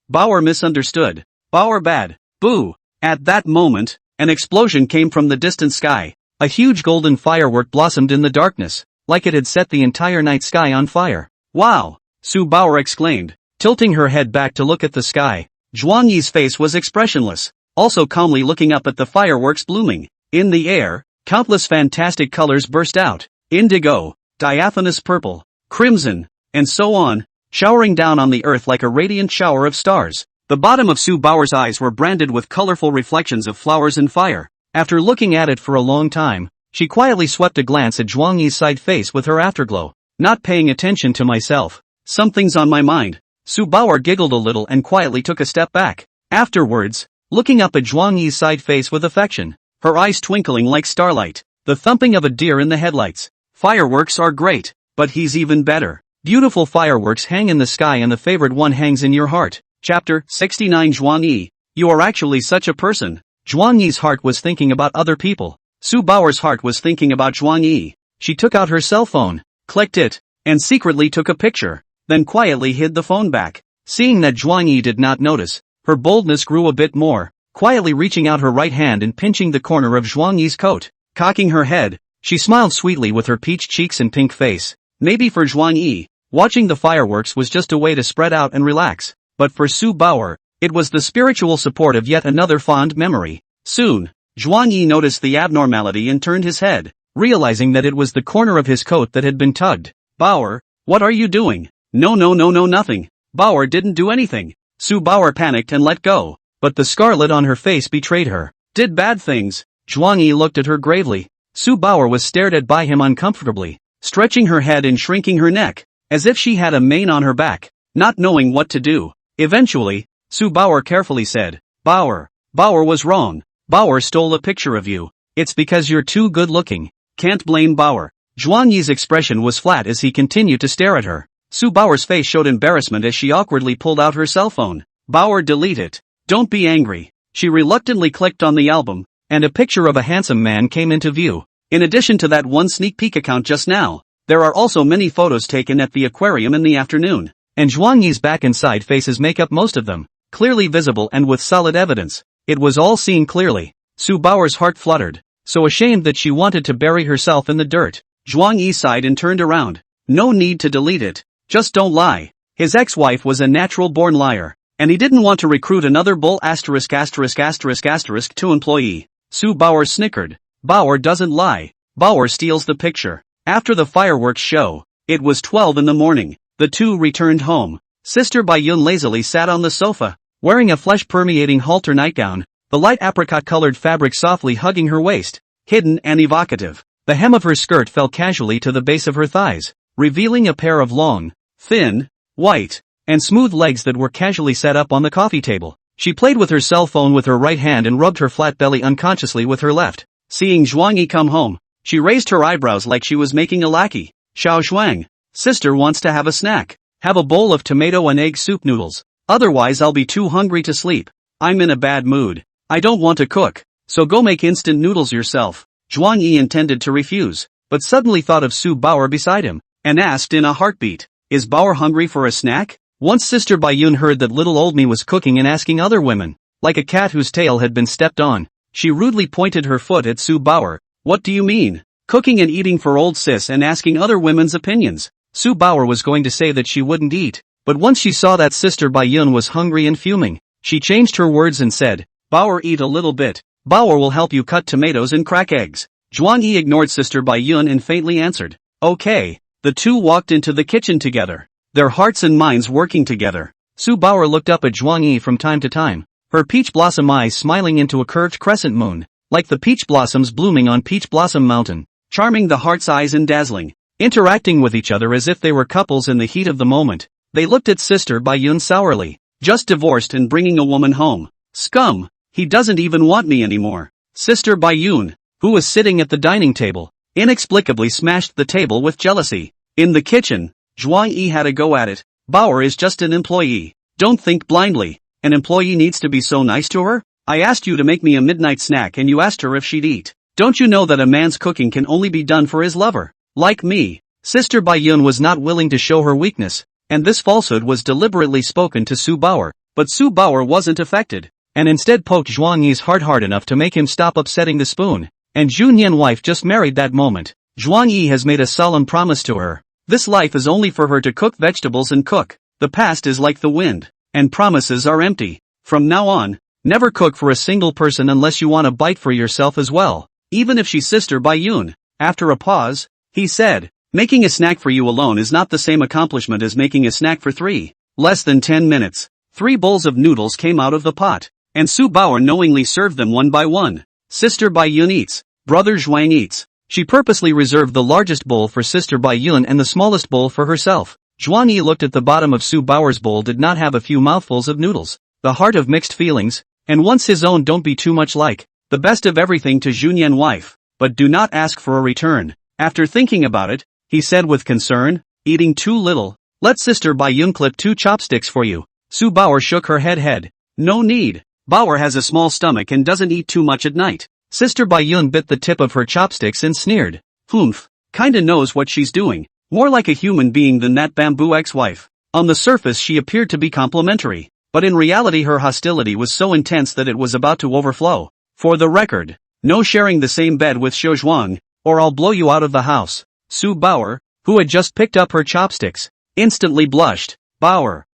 Bauer misunderstood. Bauer bad. Boo. At that moment, an explosion came from the distant sky. A huge golden firework blossomed in the darkness, like it had set the entire night sky on fire. Wow! Su Bauer exclaimed, tilting her head back to look at the sky. Zhuang Yi's face was expressionless, also calmly looking up at the fireworks blooming. In the air, countless fantastic colors burst out. Indigo, diaphanous purple, crimson, and so on, showering down on the earth like a radiant shower of stars. The bottom of Su Bauer's eyes were branded with colorful reflections of flowers and fire. After looking at it for a long time, she quietly swept a glance at Zhuang Yi's side face with her afterglow. Not paying attention to myself. Something's on my mind. Su Bauer giggled a little and quietly took a step back. Afterwards, looking up at Zhuang Yi's side face with affection, her eyes twinkling like starlight, the thumping of a deer in the headlights. Fireworks are great, but he's even better. Beautiful fireworks hang in the sky and the favorite one hangs in your heart. Chapter 69 Zhuang Yi, you are actually such a person. Zhuang Yi's heart was thinking about other people. Su Bauer's heart was thinking about Zhuang Yi. She took out her cell phone, clicked it, and secretly took a picture, then quietly hid the phone back. Seeing that Zhuang Yi did not notice, her boldness grew a bit more, quietly reaching out her right hand and pinching the corner of Zhuang Yi's coat. Cocking her head, she smiled sweetly with her peach cheeks and pink face. Maybe for Zhuang Yi, watching the fireworks was just a way to spread out and relax, but for Su Bauer, it was the spiritual support of yet another fond memory. Soon, Zhuang Yi noticed the abnormality and turned his head, realizing that it was the corner of his coat that had been tugged. Bauer, what are you doing? No, nothing. Bauer didn't do anything. Su Bauer panicked and let go, but the scarlet on her face betrayed her. Did bad things. Zhuang Yi looked at her gravely. Su Bauer was stared at by him uncomfortably, stretching her head and shrinking her neck, as if she had a mane on her back, not knowing what to do. Eventually, Su Bauer carefully said, Bauer was wrong. Bauer stole a picture of you. It's because you're too good looking. Can't blame Bauer. Zhuang Yi's expression was flat as he continued to stare at her. Su Bauer's face showed embarrassment as she awkwardly pulled out her cell phone. Bauer, delete it. Don't be angry. She reluctantly clicked on the album, and a picture of a handsome man came into view. In addition to that one sneak peek account just now, there are also many photos taken at the aquarium in the afternoon, and Zhuang Yi's back and side faces make up most of them, clearly visible and with solid evidence. It was all seen clearly. Su Bauer's heart fluttered, so ashamed that she wanted to bury herself in the dirt. Zhuang Yi sighed and turned around. No need to delete it. Just don't lie. His ex-wife was a natural-born liar, and he didn't want to recruit another bull ******* to employee. Su Bauer snickered. Bauer doesn't lie. Bauer steals the picture. After the fireworks show, it was 12 in the morning. The two returned home. Sister Baiyun lazily sat on the sofa, wearing a flesh-permeating halter nightgown, the light apricot-colored fabric softly hugging her waist, hidden and evocative. The hem of her skirt fell casually to the base of her thighs, revealing a pair of long, thin, white, and smooth legs that were casually set up on the coffee table. She played with her cell phone with her right hand and rubbed her flat belly unconsciously with her left. Seeing Zhuang Yi come home, she raised her eyebrows like she was making a lackey. Xiao Shuang, sister wants to have a snack. Have a bowl of tomato and egg soup noodles. Otherwise I'll be too hungry to sleep. I'm in a bad mood. I don't want to cook, so go make instant noodles yourself. Zhuang Yi intended to refuse, but suddenly thought of Su Bauer beside him, and asked in a heartbeat, is Bauer hungry for a snack? Once Sister Baiyun heard that little old me was cooking and asking other women, like a cat whose tail had been stepped on. She rudely pointed her foot at Su Bauer. What do you mean? Cooking and eating for old sis and asking other women's opinions. Su Bauer was going to say that she wouldn't eat, but once she saw that Sister Baiyun was hungry and fuming, she changed her words and said, Bauer, eat a little bit. Bauer will help you cut tomatoes and crack eggs. Zhuang Yi ignored Sister Baiyun and faintly answered, okay. The two walked into the kitchen together, their hearts and minds working together. Su Bauer looked up at Zhuang Yi from time to time, her peach blossom eyes smiling into a curved crescent moon, like the peach blossoms blooming on Peach Blossom Mountain, charming the heart's eyes and dazzling. interacting with each other as if they were couples in the heat of the moment. They looked at Sister Bayun sourly. Just divorced and bringing a woman home. Scum! He doesn't even want me anymore. Sister Bayun, who was sitting at the dining table, inexplicably smashed the table with jealousy. In the kitchen, Zhuang Yi had a go at it. Bauer is just an employee. Don't think blindly. An employee needs to be so nice to her? I asked you to make me a midnight snack and you asked her if she'd eat. Don't you know that a man's cooking can only be done for his lover? Like me. Sister Bayun was not willing to show her weakness, and this falsehood was deliberately spoken to Su Bauer, but Su Bauer wasn't affected, and instead poked Zhuang Yi's heart hard enough to make him stop upsetting the spoon. And Junyan wife just married that moment. Zhuang Yi has made a solemn promise to her. This life is only for her to cook vegetables and cook. The past is like the wind, and promises are empty. From now on, never cook for a single person unless you want a bite for yourself as well. Even if she's Sister Bayun. After a pause, he said, making a snack for you alone is not the same accomplishment as making a snack for three. Less than 10 minutes. 3 bowls of noodles came out of the pot, and Su Bauer knowingly served them one by one. Sister Bayun eats. Brother Zhuang eats. She purposely reserved the largest bowl for Sister Bayun and the smallest bowl for herself. Zhuang Yi looked at the bottom of Su Bauer's bowl, did not have a few mouthfuls of noodles. The heart of mixed feelings, and once his own, don't be too much like. The best of everything to Junyan wife, but do not ask for a return. After thinking about it, he said with concern, eating too little. Let Sister Bayun clip 2 chopsticks for you. Su Bauer shook her head. No need. Bauer has a small stomach and doesn't eat too much at night. Sister Bayun bit the tip of her chopsticks and sneered. Humph. Kinda knows what she's doing. More like a human being than that bamboo ex-wife. On the surface she appeared to be complimentary, but in reality her hostility was so intense that it was about to overflow. For the record, no sharing the same bed with Shou Zhuang, or I'll blow you out of the house. Su Bauer, who had just picked up her chopsticks, instantly blushed. Bauer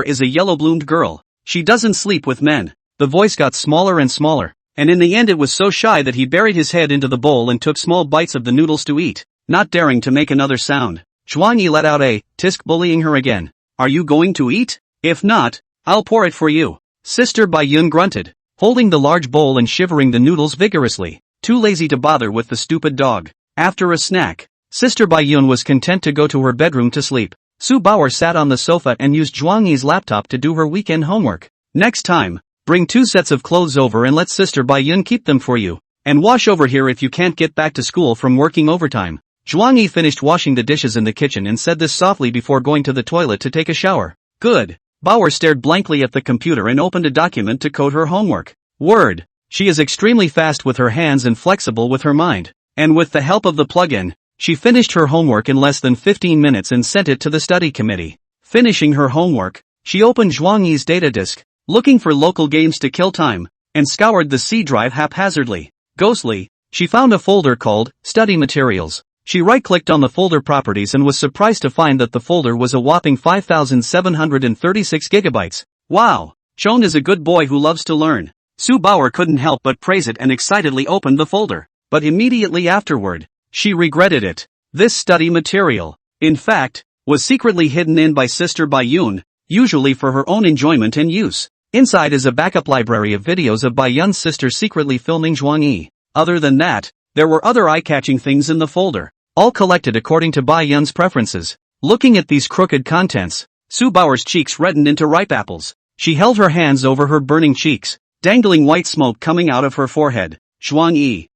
is a yellow-bloomed girl. She doesn't sleep with men. The voice got smaller and smaller, and in the end it was so shy that he buried his head into the bowl and took small bites of the noodles to eat, not daring to make another sound. Zhuang Yi let out a tisk, bullying her again. Are you going to eat? If not, I'll pour it for you. Sister Bayun grunted, holding the large bowl and shivering the noodles vigorously, too lazy to bother with the stupid dog. After a snack, Sister Bayun was content to go to her bedroom to sleep. Su Bauer sat on the sofa and used Zhuang Yi's laptop to do her weekend homework. Next time, bring 2 sets of clothes over and let Sister Bayun keep them for you. And wash over here if you can't get back to school from working overtime. Zhuang Yi finished washing the dishes in the kitchen and said this softly before going to the toilet to take a shower. Good. Bauer stared blankly at the computer and opened a document to code her homework. Word. She is extremely fast with her hands and flexible with her mind. And with the help of the plugin, she finished her homework in less than 15 minutes and sent it to the study committee. Finishing her homework, she opened Zhuang Yi's data disk, looking for local games to kill time, and scoured the C drive haphazardly. Ghostly, she found a folder called Study Materials. She right-clicked on the folder properties and was surprised to find that the folder was a whopping 5,736 gigabytes. Wow! Chon is a good boy who loves to learn. Su Bauer couldn't help but praise it and excitedly opened the folder. But immediately afterward, she regretted it. This study material, in fact, was secretly hidden in by Sister Bayun, usually for her own enjoyment and use. Inside is a backup library of videos of Bayun's sister secretly filming Zhuang Yi. Other than that, there were other eye-catching things in the folder, all collected according to Bayun's preferences. Looking at these crooked contents, Su Bauer's cheeks reddened into ripe apples. She held her hands over her burning cheeks, dangling white smoke coming out of her forehead. Zhuang Yi.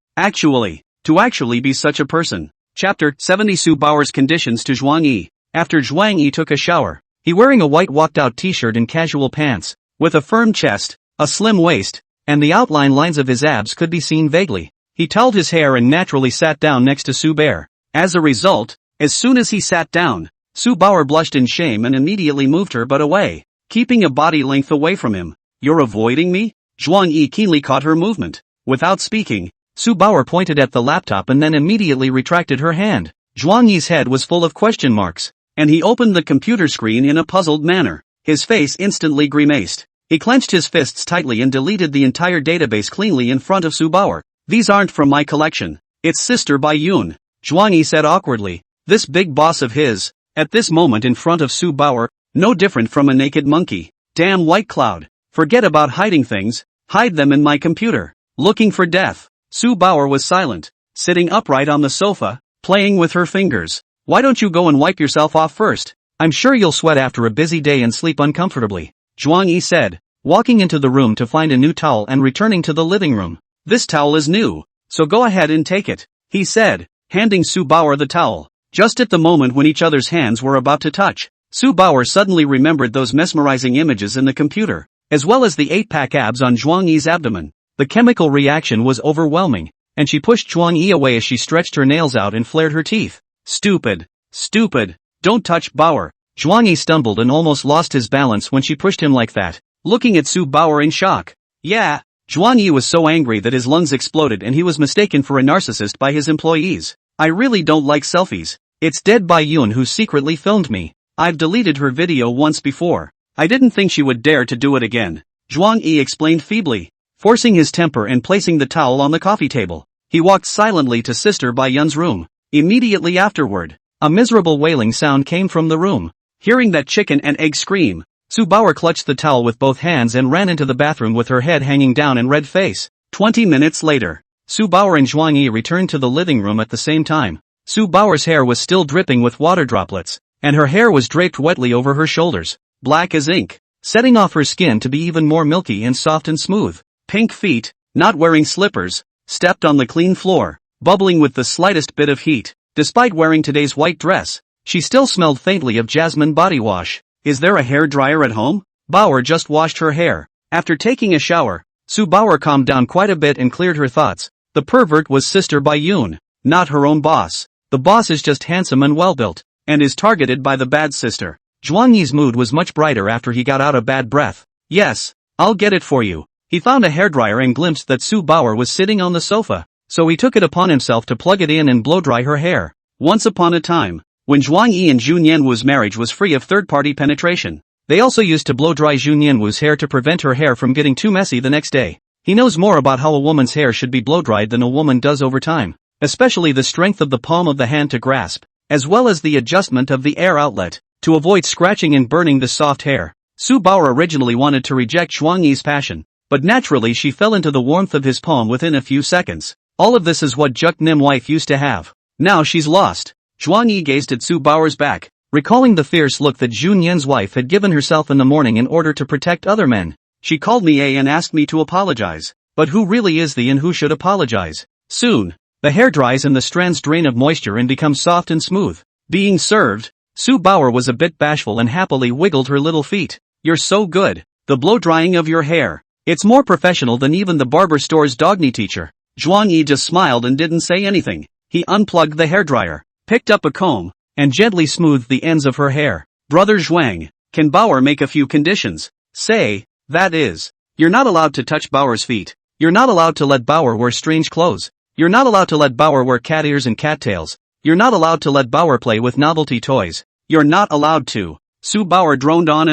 To actually be such a person. Chapter 70 Su Bauer's conditions to Zhuang Yi. After Zhuang Yi took a shower, he wearing a white walked-out t-shirt and casual pants, with a firm chest, a slim waist, and the outline lines of his abs could be seen vaguely. He toweled his hair and naturally sat down next to Su Bauer. As a result, as soon as he sat down, Su Bauer blushed in shame and immediately moved her butt away, keeping a body length away from him. You're avoiding me? Zhuang Yi keenly caught her movement. Without speaking, Su Bauer pointed at the laptop and then immediately retracted her hand. Zhuang Yi's head was full of question marks, and he opened the computer screen in a puzzled manner. His face instantly grimaced. He clenched his fists tightly and deleted the entire database cleanly in front of Su Bauer. These aren't from my collection. It's Sister Bayun, Zhuang Yi said awkwardly. This big boss of his, at this moment in front of Su Bauer, no different from a naked monkey. Damn White Cloud. Forget about hiding things, hide them in my computer. Looking for death. Su Bauer was silent, sitting upright on the sofa, playing with her fingers. Why don't you go and wipe yourself off first? I'm sure you'll sweat after a busy day and sleep uncomfortably, Zhuang Yi said, walking into the room to find a new towel and returning to the living room. This towel is new, so go ahead and take it, he said, handing Su Bauer the towel. Just at the moment when each other's hands were about to touch, Su Bauer suddenly remembered those mesmerizing images in the computer, as well as the 8-pack abs on Zhuang Yi's abdomen. The chemical reaction was overwhelming, and she pushed Zhuang Yi away as she stretched her nails out and flared her teeth. Stupid. Stupid. Don't touch Bauer. Zhuang Yi stumbled and almost lost his balance when she pushed him like that, looking at Su Bauer in shock. Yeah. Zhuang Yi was so angry that his lungs exploded and he was mistaken for a narcissist by his employees. I really don't like selfies. It's dead by Yun who secretly filmed me. I've deleted her video once before. I didn't think she would dare to do it again, Zhuang Yi explained feebly, forcing his temper and placing the towel on the coffee table. He walked silently to Sister Bai Yun's room. Immediately afterward, a miserable wailing sound came from the room. Hearing that chicken and egg scream, Su Bauer clutched the towel with both hands and ran into the bathroom with her head hanging down and red face. 20 minutes later, Su Bauer and Zhuang Yi returned to the living room at the same time. Su Bauer's hair was still dripping with water droplets, and her hair was draped wetly over her shoulders, black as ink, setting off her skin to be even more milky and soft and smooth. Pink feet, not wearing slippers, stepped on the clean floor, bubbling with the slightest bit of heat. Despite wearing today's white dress, she still smelled faintly of jasmine body wash. Is there a hair dryer at home? Bauer just washed her hair. After taking a shower, Su Bauer calmed down quite a bit and cleared her thoughts. The pervert was Sister Bai Yun, not her own boss. The boss is just handsome and well-built, and is targeted by the bad sister. Zhuang Yi's mood was much brighter after he got out a bad breath. Yes, I'll get it for you. He found a hairdryer and glimpsed that Su Bauer was sitting on the sofa, so he took it upon himself to plug it in and blow-dry her hair. Once upon a time, when Zhuang Yi and Zhu Nianwu's marriage was free of third-party penetration, they also used to blow-dry Zhu Nianwu's hair to prevent her hair from getting too messy the next day. He knows more about how a woman's hair should be blow-dried than a woman does over time, especially the strength of the palm of the hand to grasp, as well as the adjustment of the air outlet, to avoid scratching and burning the soft hair. Su Bauer originally wanted to reject Zhuang Yi's passion, but naturally she fell into the warmth of his palm within a few seconds. All of this is what Juk Nim wife used to have. Now she's lost. Zhuang Yi gazed at Su Bauer's back, recalling the fierce look that Zhu Nian's wife had given herself in the morning in order to protect other men. She called me A and asked me to apologize. But who really is the and who should apologize? Soon, the hair dries and the strands drain of moisture and become soft and smooth. Being served, Su Bauer was a bit bashful and happily wiggled her little feet. You're so good. The blow-drying of your hair. It's more professional than even the barber store's dogny teacher. Zhuang Yi just smiled and didn't say anything. He unplugged the hairdryer, picked up a comb, and gently smoothed the ends of her hair. Brother Zhuang, can Bauer make a few conditions? Say, that is, you're not allowed to touch Bauer's feet. You're not allowed to let Bauer wear strange clothes. You're not allowed to let Bauer wear cat ears and cattails. You're not allowed to let Bauer play with novelty toys. You're not allowed to. Su Bauer droned on,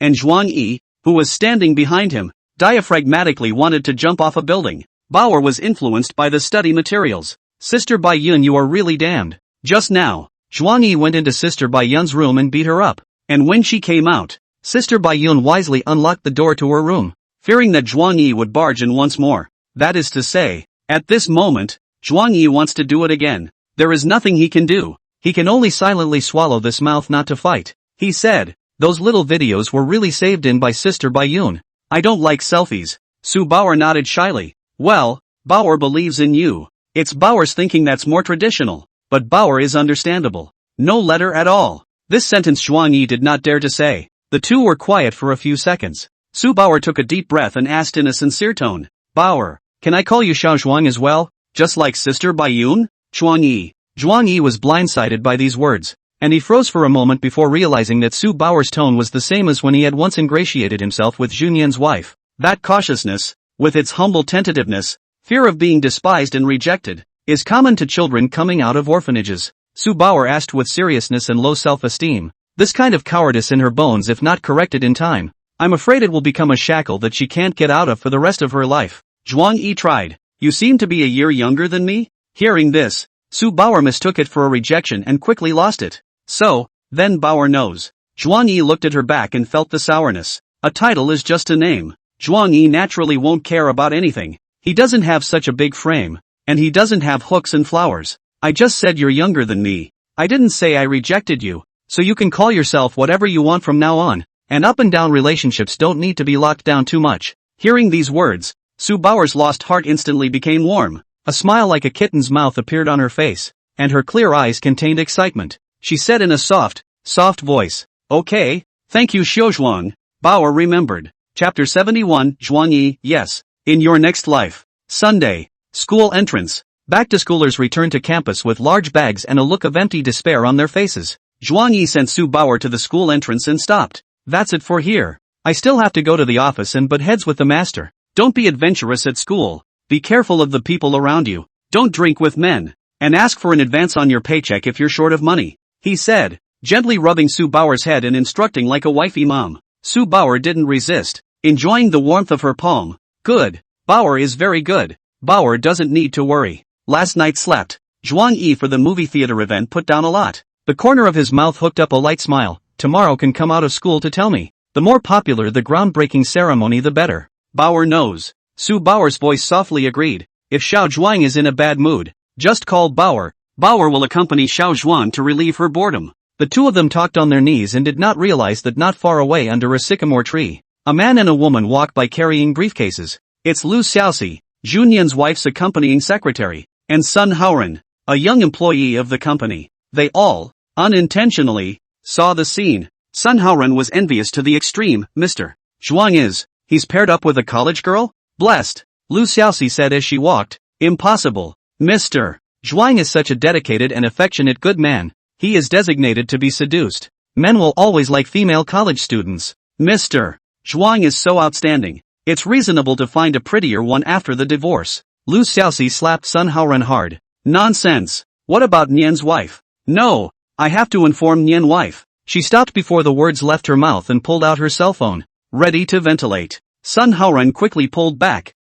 and Zhuang Yi, who was standing behind him, diaphragmatically wanted to jump off a building. Bauer was influenced by the study materials. Sister Bai Yun, you are really damned. Just now, Zhuang Yi went into Sister Bai Yun's room and beat her up. And when she came out, Sister Bai Yun wisely unlocked the door to her room, fearing that Zhuang Yi would barge in once more. That is to say, at this moment, Zhuang Yi wants to do it again. There is nothing he can do. He can only silently swallow this mouth not to fight. He said, those little videos were really saved in by Sister Bai Yun. I don't like selfies. Su Bauer nodded shyly. Well, Bauer believes in you. It's Bauer's thinking that's more traditional. But Bauer is understandable. No letter at all. This sentence Zhuang Yi did not dare to say. The two were quiet for a few seconds. Su Bauer took a deep breath and asked in a sincere tone, Bauer, can I call you Xiao Zhuang as well, just like Sister Bai Yun? Zhuang Yi was blindsided by these words, and he froze for a moment before realizing that Su Bauer's tone was the same as when he had once ingratiated himself with Zhu Nian's wife. That cautiousness, with its humble tentativeness, fear of being despised and rejected, is common to children coming out of orphanages. Su Bauer asked with seriousness and low self-esteem. This kind of cowardice in her bones, if not corrected in time, I'm afraid it will become a shackle that she can't get out of for the rest of her life. Zhuang Yi tried. You seem to be a year younger than me? Hearing this, Su Bauer mistook it for a rejection and quickly lost it. So, then Bauer knows. Zhuang Yi looked at her back and felt the sourness. A title is just a name. Zhuang Yi naturally won't care about anything. He doesn't have such a big frame, and he doesn't have hooks and flowers. I just said you're younger than me. I didn't say I rejected you, so you can call yourself whatever you want from now on, and up and down relationships don't need to be locked down too much. Hearing these words, Sue Bauer's lost heart instantly became warm. A smile like a kitten's mouth appeared on her face, and her clear eyes contained excitement. She said in a soft voice, "Okay, thank you Xiaozhuang." Bauer remembered. Chapter 71, Zhuangyi, yes, in your next life. Sunday. School entrance. Back-to-schoolers returned to campus with large bags and a look of empty despair on their faces. Zhuangyi sent Sue Bauer to the school entrance and stopped. "That's it for here. I still have to go to the office and butt heads with the master. Don't be adventurous at school. Be careful of the people around you. Don't drink with men. And ask for an advance on your paycheck if you're short of money," he said, gently rubbing Sue Bauer's head and instructing like a wifey mom. Sue Bauer didn't resist, enjoying the warmth of her palm. Good. Bauer is very good. Bauer doesn't need to worry. Last night slept. Zhuangyi for the movie theater event put down a lot. The corner of his mouth hooked up a light smile. Tomorrow can come out of school to tell me. The more popular the groundbreaking ceremony the better. Bauer knows. Sue Bauer's voice softly agreed. If Xiao Zhuang is in a bad mood, just call Bauer. Bauer will accompany Xiao Zhuang to relieve her boredom. The two of them talked on their knees and did not realize that not far away under a sycamore tree, a man and a woman walk by carrying briefcases. It's Lu Xiaoxi, Junyan's wife's accompanying secretary, and Sun Haoran, a young employee of the company. They all, unintentionally, saw the scene. Sun Haoran was envious to the extreme. "Mr. Zhuang he's paired up with a college girl? Blessed," Lu Xiaoxi said as she walked. "Impossible. Mr. Zhuang is such a dedicated and affectionate good man. He is designated to be seduced. Men will always like female college students. Mr. Zhuang is so outstanding. It's reasonable to find a prettier one after the divorce." Lu Xiaoxi slapped Sun Haoran hard. "Nonsense. What about Nian's wife?" "No, I have to inform Nian wife." She stopped before the words left her mouth and pulled out her cell phone, ready to ventilate. Sun Haoran quickly pulled back.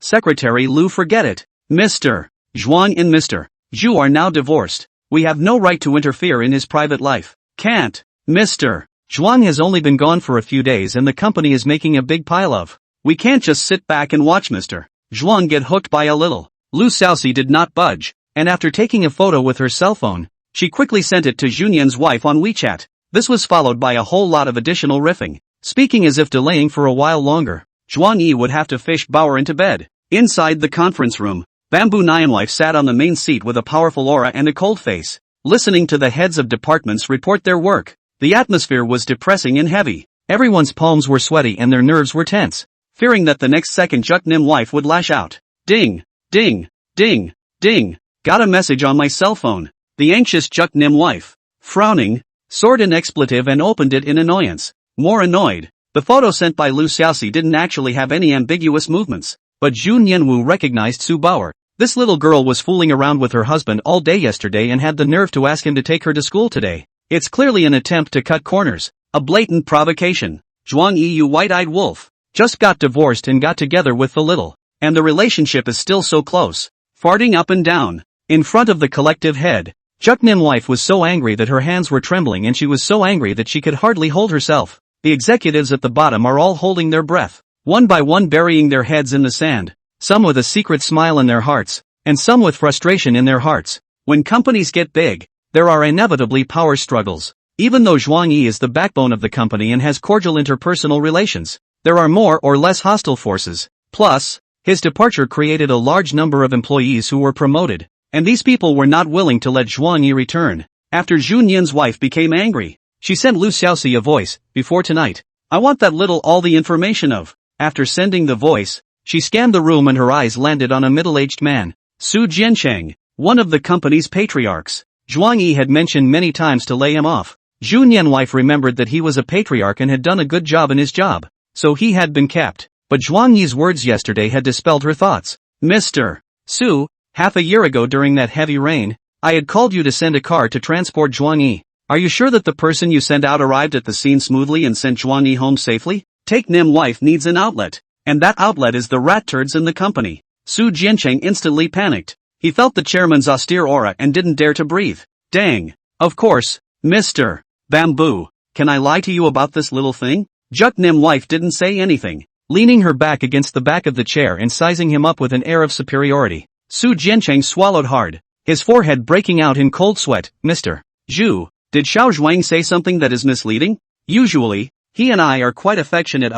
Secretary Lu, forget it. Mr. Zhuang and Mr. Zhu are now divorced. We have no right to interfere in his private life. Can't. Mr. Zhuang has only been gone for a few days and the company is making a big pile of. We can't just sit back and watch Mr. Zhuang get hooked by a little. Lu Xiaoxi did not budge, and after taking a photo with her cell phone, she quickly sent it to Junyan's wife on WeChat. This was followed by a whole lot of additional riffing, speaking as if delaying for a while longer. Zhuangyi would have to fish Bauer into bed. Inside the conference room, Bamboo Nianwife sat on the main seat with a powerful aura and a cold face, listening to the heads of departments report their work. The atmosphere was depressing and heavy. Everyone's palms were sweaty and their nerves were tense, fearing that the next second Juk Nim wife would lash out. Ding, ding, ding, ding. Got a message on my cell phone. The anxious Juk Nim wife, frowning, soared an expletive and opened it in annoyance. More annoyed. The photo sent by Lu Xiaoxi didn't actually have any ambiguous movements, but Zhu Nianwu recognized Sue Bauer. This little girl was fooling around with her husband all day yesterday and had the nerve to ask him to take her to school today. It's clearly an attempt to cut corners, a blatant provocation. Zhuangyi, you white-eyed wolf, just got divorced and got together with the little, and the relationship is still so close. Farting up and down, in front of the collective head. Juk Nim wife was so angry that her hands were trembling and she was so angry that she could hardly hold herself. The executives at the bottom are all holding their breath, one by one burying their heads in the sand, some with a secret smile in their hearts, and some with frustration in their hearts. When companies get big, there are inevitably power struggles. Even though Zhuangyi is the backbone of the company and has cordial interpersonal relations, there are more or less hostile forces. Plus, his departure created a large number of employees who were promoted, and these people were not willing to let Zhuangyi return. After Zhu Nian's wife became angry, she sent Lu Xiaoxi a voice. Before tonight, I want that little all the information of. After sending the voice, she scanned the room and her eyes landed on a middle-aged man, Su Jiancheng, one of the company's patriarchs. Zhuangyi had mentioned many times to lay him off. Zhu Nian wife remembered that he was a patriarch and had done a good job in his job, so he had been kept. But Zhuangyi's words yesterday had dispelled her thoughts. Mr. Su, half a year ago during that heavy rain, I had called you to send a car to transport Zhuangyi. Are you sure that the person you sent out arrived at the scene smoothly and sent Zhuangyi home safely? Take Nim wife needs an outlet, and that outlet is the rat turds in the company. Su Jiancheng instantly panicked. He felt the chairman's austere aura and didn't dare to breathe. Dang. Of course, Mr. Bamboo, can I lie to you about this little thing? Juk Nim wife didn't say anything, leaning her back against the back of the chair and sizing him up with an air of superiority. Su Jiancheng swallowed hard. his forehead breaking out in cold sweat. Mr. Zhu, did Xiao Zhuang say something that is misleading? Usually, he and I are quite affectionate.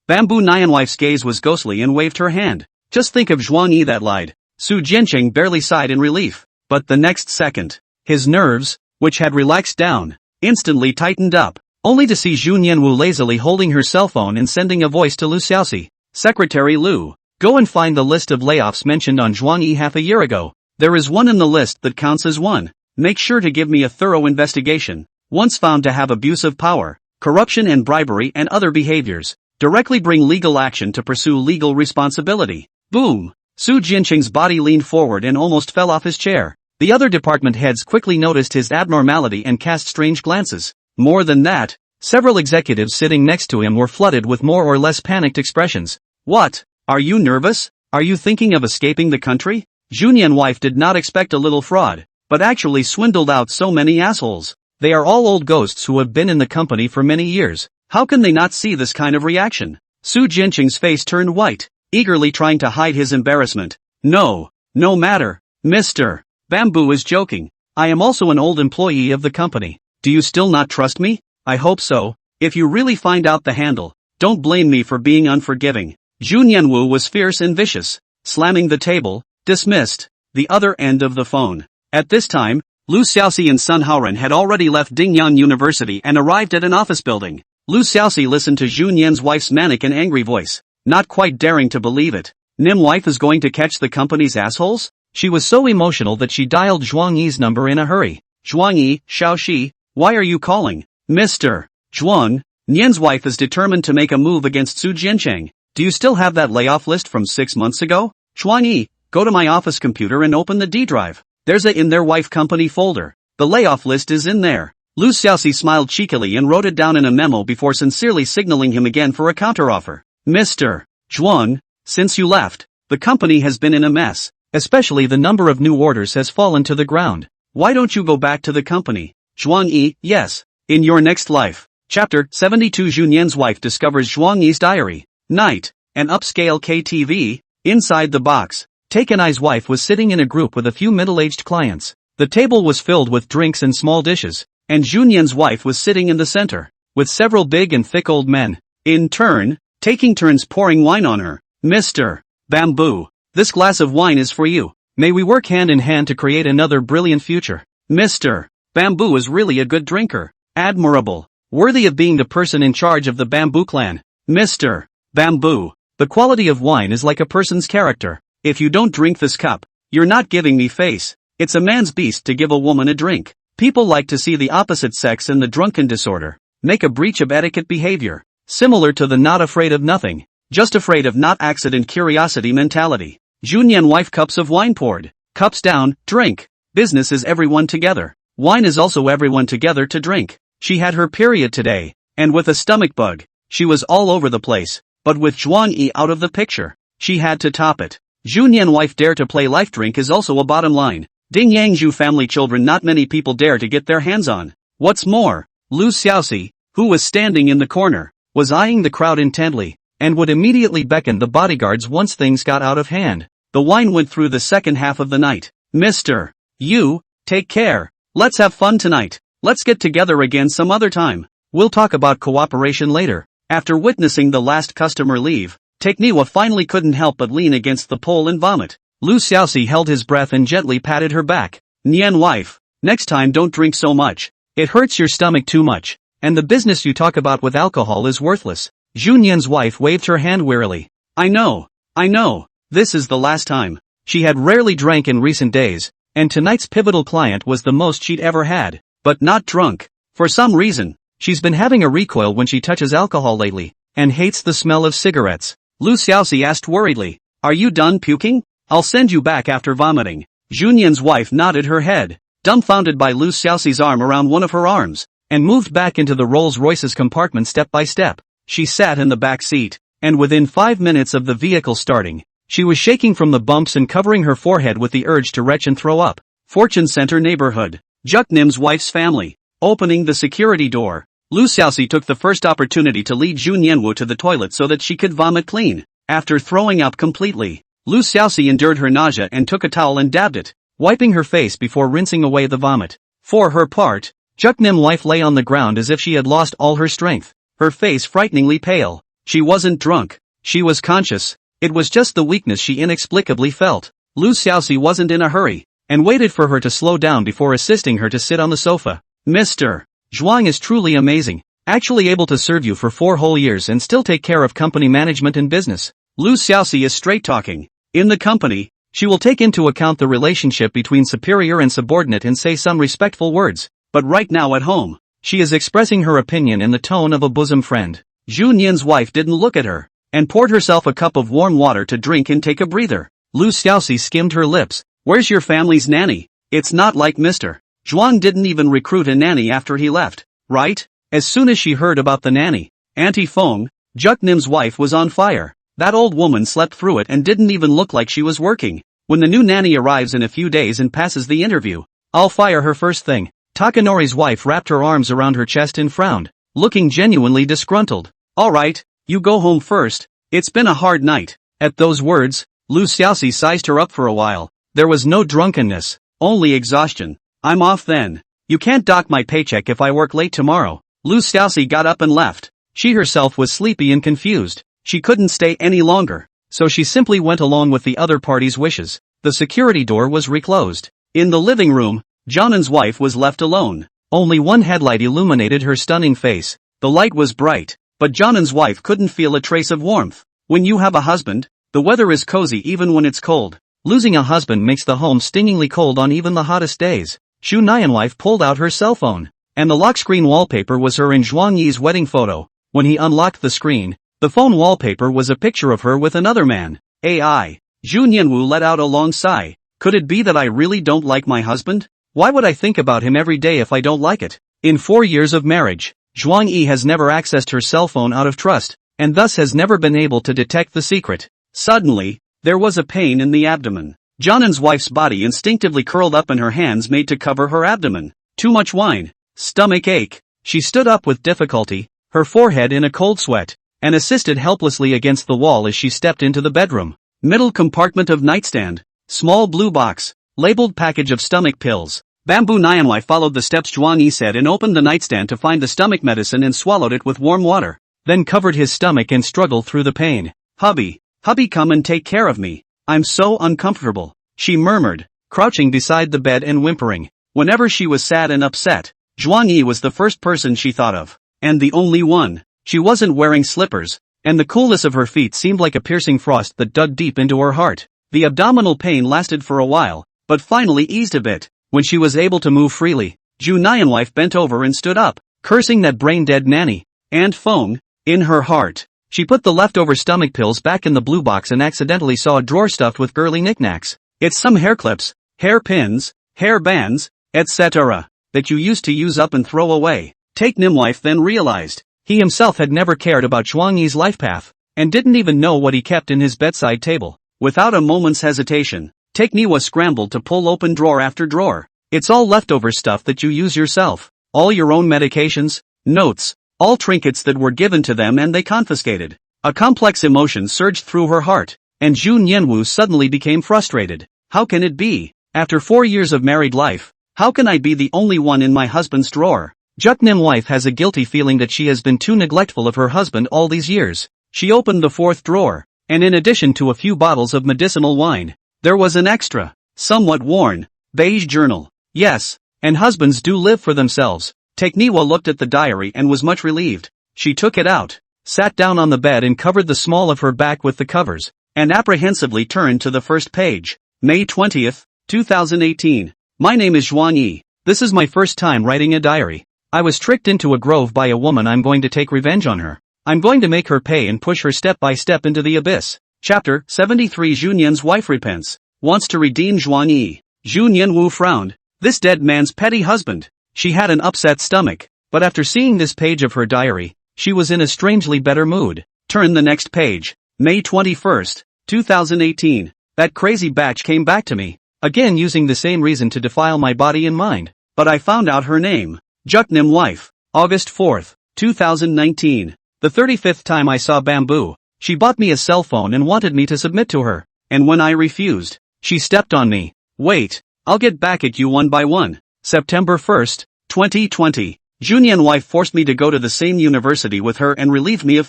Bamboo Nianwife's gaze was ghostly and waved her hand. Just think of Zhuang Yi that lied. Su Jianqing barely sighed in relief. But the next second, his nerves, which had relaxed down, instantly tightened up, only to see Zhu Nianwu lazily holding her cell phone and sending a voice to Lu Xiaoxi. Secretary Lu, go and find the list of layoffs mentioned on Zhuang Yi half a year ago. There is one in the list that counts as one. Make sure to give me a thorough investigation. Once found to have abuse of power, corruption and bribery and other behaviors, directly bring legal action to pursue legal responsibility. Boom! Su Jianqing's body leaned forward and almost fell off his chair. The other department heads quickly noticed his abnormality and cast strange glances. More than that, several executives sitting next to him were flooded with more or less panicked expressions. What? Are you nervous? Are you thinking of escaping the country? Zhu Nianwife did not expect a little fraud, but actually swindled out so many assholes. They are all old ghosts who have been in the company for many years. How can they not see this kind of reaction? Su Jianqing's face turned white, eagerly trying to hide his embarrassment. No matter, Mr. Bamboo is joking. I am also an old employee of the company. Do you still not trust me? I hope so. If you really find out the handle, don't blame me for being unforgiving. Zhu Nianwu was fierce and vicious, slamming the table. Dismissed. The other end of the phone. At this time, Lu Xiaoxi and Sun Haoren had already left Dingyan University and arrived at an office building. Lu Xiaoxi listened to Zhu Nian's wife's manic and angry voice, not quite daring to believe it. Nim wife is going to catch the company's assholes? She was so emotional that she dialed Zhuang Yi's number in a hurry. Zhuang Yi, Xiaoxi, why are you calling? Mr. Zhuang, Nian's wife is determined to make a move against Su Jianqing. Do you still have that layoff list from 6 months ago? Zhuang Yi, go to my office computer and open the D drive. There's a in their wife company folder. The layoff list is in there. Lu Xiaoxi smiled cheekily and wrote it down in a memo before sincerely signaling him again for a counteroffer. Mr. Zhuang, since you left, the company has been in a mess. Especially the number of new orders has fallen to the ground. Why don't you go back to the company? Zhuang Yi, yes. In your next life. Chapter 72. Zhu Nian's wife discovers Zhuang Yi's diary. Night. An upscale KTV. Inside the box, Takenai's wife was sitting in a group with a few middle-aged clients. The table was filled with drinks and small dishes, and Zhu Nian's wife was sitting in the center, with several big and thick old men, in turn, taking turns pouring wine on her. Mr. Bamboo, this glass of wine is for you. May we work hand in hand to create another brilliant future. Mr. Bamboo is really a good drinker. Admirable. Worthy of being the person in charge of the Bamboo clan. Mr. Bamboo, the quality of wine is like a person's character. If you don't drink this cup, you're not giving me face. It's a man's beast to give a woman a drink. People like to see the opposite sex in the drunken disorder. Make a breach of etiquette behavior. Similar to the not afraid of nothing, just afraid of not accident curiosity mentality. Zhu Nianwife cups of wine poured. Cups down, drink. Business is everyone together. Wine is also everyone together to drink. She had her period today, and with a stomach bug, she was all over the place. But with Zhuang Yi out of the picture, she had to top it. Zhu Nianwife dare to play life drink is also a bottom line. Ding Yangzhu family children not many people dare to get their hands on. What's more, Lu Xiaoxi, who was standing in the corner, was eyeing the crowd intently, and would immediately beckon the bodyguards once things got out of hand. The wine went through the second half of the night. Mr. You, take care. Let's have fun tonight. Let's get together again some other time. We'll talk about cooperation later. After witnessing the last customer leave, Taekniwa finally couldn't help but lean against the pole and vomit. Lu Xiaoxi held his breath and gently patted her back. Nian wife, next time don't drink so much. It hurts your stomach too much, and the business you talk about with alcohol is worthless. Zhu Nian's wife waved her hand wearily. I know. This is the last time. She had rarely drank in recent days, and tonight's pivotal client was the most she'd ever had, but not drunk. For some reason, she's been having a recoil when she touches alcohol lately, and hates the smell of cigarettes. Lu Xiaoxi asked worriedly, are you done puking? I'll send you back after vomiting. Zhu Nian's wife nodded her head, dumbfounded by Lu Xiaoxi's arm around one of her arms, and moved back into the Rolls-Royce's compartment step by step. She sat in the back seat, and within 5 minutes of the vehicle starting, she was shaking from the bumps and covering her forehead with the urge to retch and throw up. Fortune Center neighborhood. Juknim's wife's family. Opening the security door, Lu Xiaoxi took the first opportunity to lead Zhu Nianwu to the toilet so that she could vomit clean. After throwing up completely, Lu Xiaoxi endured her nausea and took a towel and dabbed it. wiping her face before rinsing away the vomit. For her part, Juknim wife lay on the ground as if she had lost all her strength, her face frighteningly pale. She wasn't drunk. She was conscious. It was just the weakness she inexplicably felt. Lu Xiaoxi wasn't in a hurry, and waited for her to slow down before assisting her to sit on the sofa. Mr. Zhuang is truly amazing, actually able to serve you for 4 whole years and still take care of company management and business. Lu Xiaoxi is straight talking. In the company, she will take into account the relationship between superior and subordinate and say some respectful words, but right now at home, she is expressing her opinion in the tone of a bosom friend. Zhu Nian's wife didn't look at her, and poured herself a cup of warm water to drink and take a breather. Lu Xiaoxi skimmed her lips. Where's your family's nanny? It's not like Mr. Zhuang didn't even recruit a nanny after he left, right? As soon as she heard about the nanny, Auntie Feng, Juknim's wife, was on fire. That old woman slept through it and didn't even look like she was working. When the new nanny arrives in a few days and passes the interview, I'll fire her first thing. Takanori's wife wrapped her arms around her chest and frowned, looking genuinely disgruntled. Alright, you go home first. It's been a hard night. At those words, Lu Xiaoxi sized her up for a while. There was no drunkenness, only exhaustion. I'm off then. You can't dock my paycheck if I work late tomorrow. Lu Xiaoxi got up and left. She herself was sleepy and confused. She couldn't stay any longer, so she simply went along with the other party's wishes. The security door was reclosed. In the living room, Johnan's wife was left alone. Only one headlight illuminated her stunning face. The light was bright, but Johnan's wife couldn't feel a trace of warmth. When you have a husband, the weather is cozy even when it's cold. Losing a husband makes the home stingingly cold on even the hottest days. Xu Nian wife pulled out her cell phone, and the lock screen wallpaper was her and Zhuang Yi's wedding photo. When he unlocked the screen, the phone wallpaper was a picture of her with another man. AI. Zhu Nianwu let out a long sigh. Could it be that I really don't like my husband? Why would I think about him every day if I don't like it? In 4 years of marriage, Zhuang Yi has never accessed her cell phone out of trust, and thus has never been able to detect the secret. Suddenly, there was a pain in the abdomen. Johnan's wife's body instinctively curled up and her hands made to cover her abdomen. Too much wine. Stomach ache. She stood up with difficulty, her forehead in a cold sweat, and assisted helplessly against the wall as she stepped into the bedroom. Middle compartment of nightstand. Small blue box. Labeled package of stomach pills. Bamboo Nianwai followed the steps Zhuang Yi said and opened the nightstand to find the stomach medicine and swallowed it with warm water. Then covered his stomach and struggled through the pain. Hubby, come and take care of me. I'm so uncomfortable, she murmured, crouching beside the bed and whimpering. Whenever she was sad and upset, Zhuang Yi was the first person she thought of, and the only one. She wasn't wearing slippers, and the coolness of her feet seemed like a piercing frost that dug deep into her heart. The abdominal pain lasted for a while, but finally eased a bit. When she was able to move freely, Zhu Nianwife bent over and stood up, cursing that brain-dead nanny. And Feng, in her heart, she put the leftover stomach pills back in the blue box and accidentally saw a drawer stuffed with girly knickknacks. It's some hair clips, hair pins, hair bands, etc. that you used to use up and throw away. Take Nimwife then realized, he himself had never cared about Zhuang Yi's life path, and didn't even know what he kept in his bedside table. Without a moment's hesitation, Take Niwa scrambled to pull open drawer after drawer. It's all leftover stuff that you use yourself. All your own medications, notes, all trinkets that were given to them and they confiscated. A complex emotion surged through her heart, and Zhu Nianwu suddenly became frustrated. How can it be? After 4 years of married life, how can I be the only one in my husband's drawer? Juknim wife has a guilty feeling that she has been too neglectful of her husband all these years. She opened the 4th drawer, and in addition to a few bottles of medicinal wine, there was an extra, somewhat worn, beige journal. Yes, and husbands do live for themselves. Tekniwa looked at the diary and was much relieved. She took it out, sat down on the bed and covered the small of her back with the covers, and apprehensively turned to the first page. May 20th, 2018. My name is Zhuang Yi. This is my first time writing a diary. I was tricked into a grove by a woman. I'm going to take revenge on her. I'm going to make her pay and push her step by step into the abyss. Chapter 73. Zhu Nian's wife repents. Wants to redeem Zhuang Yi. Zhu Nianwu frowned. This dead man's petty husband. She had an upset stomach, but after seeing this page of her diary, she was in a strangely better mood. Turn the next page. May 21st, 2018. That crazy batch came back to me, again using the same reason to defile my body and mind. But I found out her name. Juknim wife. August 4th, 2019. The 35th time I saw Bamboo, she bought me a cell phone and wanted me to submit to her. And when I refused, she stepped on me. Wait, I'll get back at you one by one. September 1st, 2020. Junyan wife forced me to go to the same university with her and relieved me of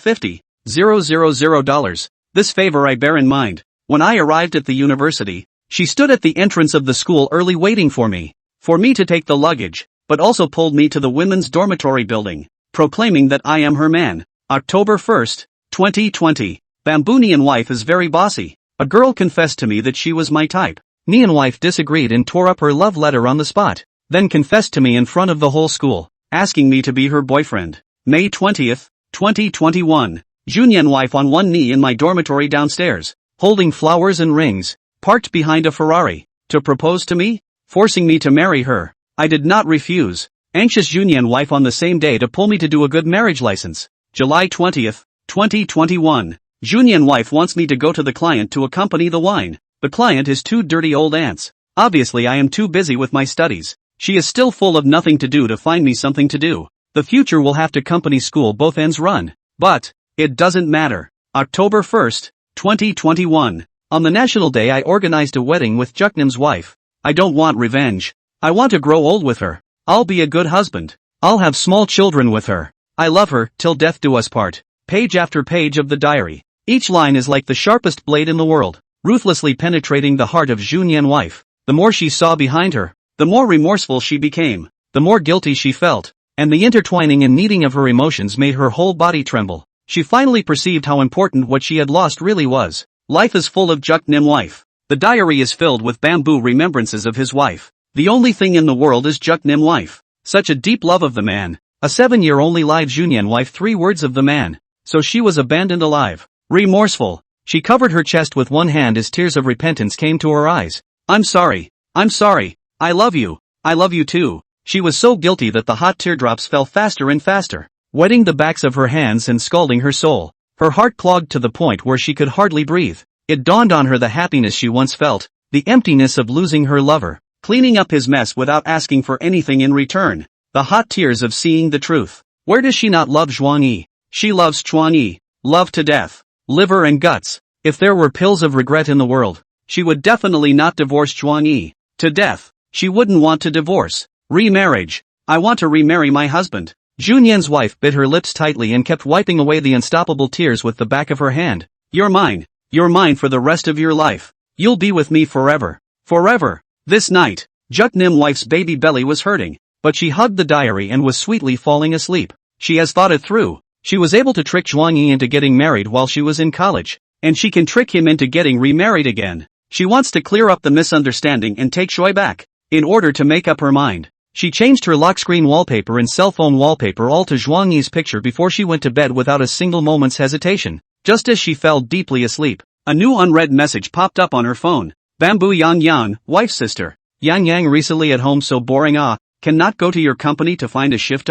$50,000. This favor I bear in mind. When I arrived at the university, she stood at the entrance of the school early waiting for me to take the luggage, but also pulled me to the women's dormitory building, proclaiming that I am her man. October 1st, 2020. Bambunian wife is very bossy. A girl confessed to me that she was my type. Me and wife disagreed and tore up her love letter on the spot, then confessed to me in front of the whole school, asking me to be her boyfriend. May 20th, 2021. Junyan wife on one knee in my dormitory downstairs, holding flowers and rings, parked behind a Ferrari, to propose to me, forcing me to marry her. I did not refuse. Anxious Junyan wife on the same day to pull me to do a good marriage license. July 20th, 2021. Junyan wife wants me to go to the client to accompany the wine. The client is two dirty old ants. Obviously I am too busy with my studies. She is still full of nothing to do to find me something to do. The future will have to company school both ends run. But, it doesn't matter. October 1st, 2021. On the National Day I organized a wedding with Juknim's wife. I don't want revenge. I want to grow old with her. I'll be a good husband. I'll have small children with her. I love her, till death do us part. Page after page of the diary. Each line is like the sharpest blade in the world, ruthlessly penetrating the heart of Junyan wife. The more she saw behind her, the more remorseful she became, the more guilty she felt, and the intertwining and kneading of her emotions made her whole body tremble. She finally perceived how important what she had lost really was. Life is full of Juknim wife. The diary is filled with bamboo remembrances of his wife. The only thing in the world is Juknim wife. Such a deep love of the man. A 7-year only live Junyan wife 3 words of the man. So she was abandoned alive. Remorseful. She covered her chest with one hand as tears of repentance came to her eyes. I'm sorry. I'm sorry. I love you. I love you too. She was so guilty that the hot teardrops fell faster and faster, wetting the backs of her hands and scalding her soul. Her heart clogged to the point where she could hardly breathe. It dawned on her the happiness she once felt, the emptiness of losing her lover, cleaning up his mess without asking for anything in return, the hot tears of seeing the truth. Where does she not love Zhuang Yi? She loves Zhuang Yi. Love to death. Liver and guts. If there were pills of regret in the world, she would definitely not divorce Zhuang Yi. To death. She wouldn't want to divorce. Remarriage. I want to remarry my husband. Junyan's wife bit her lips tightly and kept wiping away the unstoppable tears with the back of her hand. You're mine. You're mine for the rest of your life. You'll be with me forever. Forever. This night, Juknim wife's baby belly was hurting, but she hugged the diary and was sweetly falling asleep. She has thought it through. She was able to trick Zhuang Yi into getting married while she was in college, and she can trick him into getting remarried again. She wants to clear up the misunderstanding and take Shui back. In order to make up her mind, she changed her lock screen wallpaper and cell phone wallpaper all to Zhuang Yi's picture before she went to bed without a single moment's hesitation. Just as she fell deeply asleep, a new unread message popped up on her phone. Bamboo Yang Yang, wife's sister. Yang Yang recently at home so boring cannot go to your company to find a shift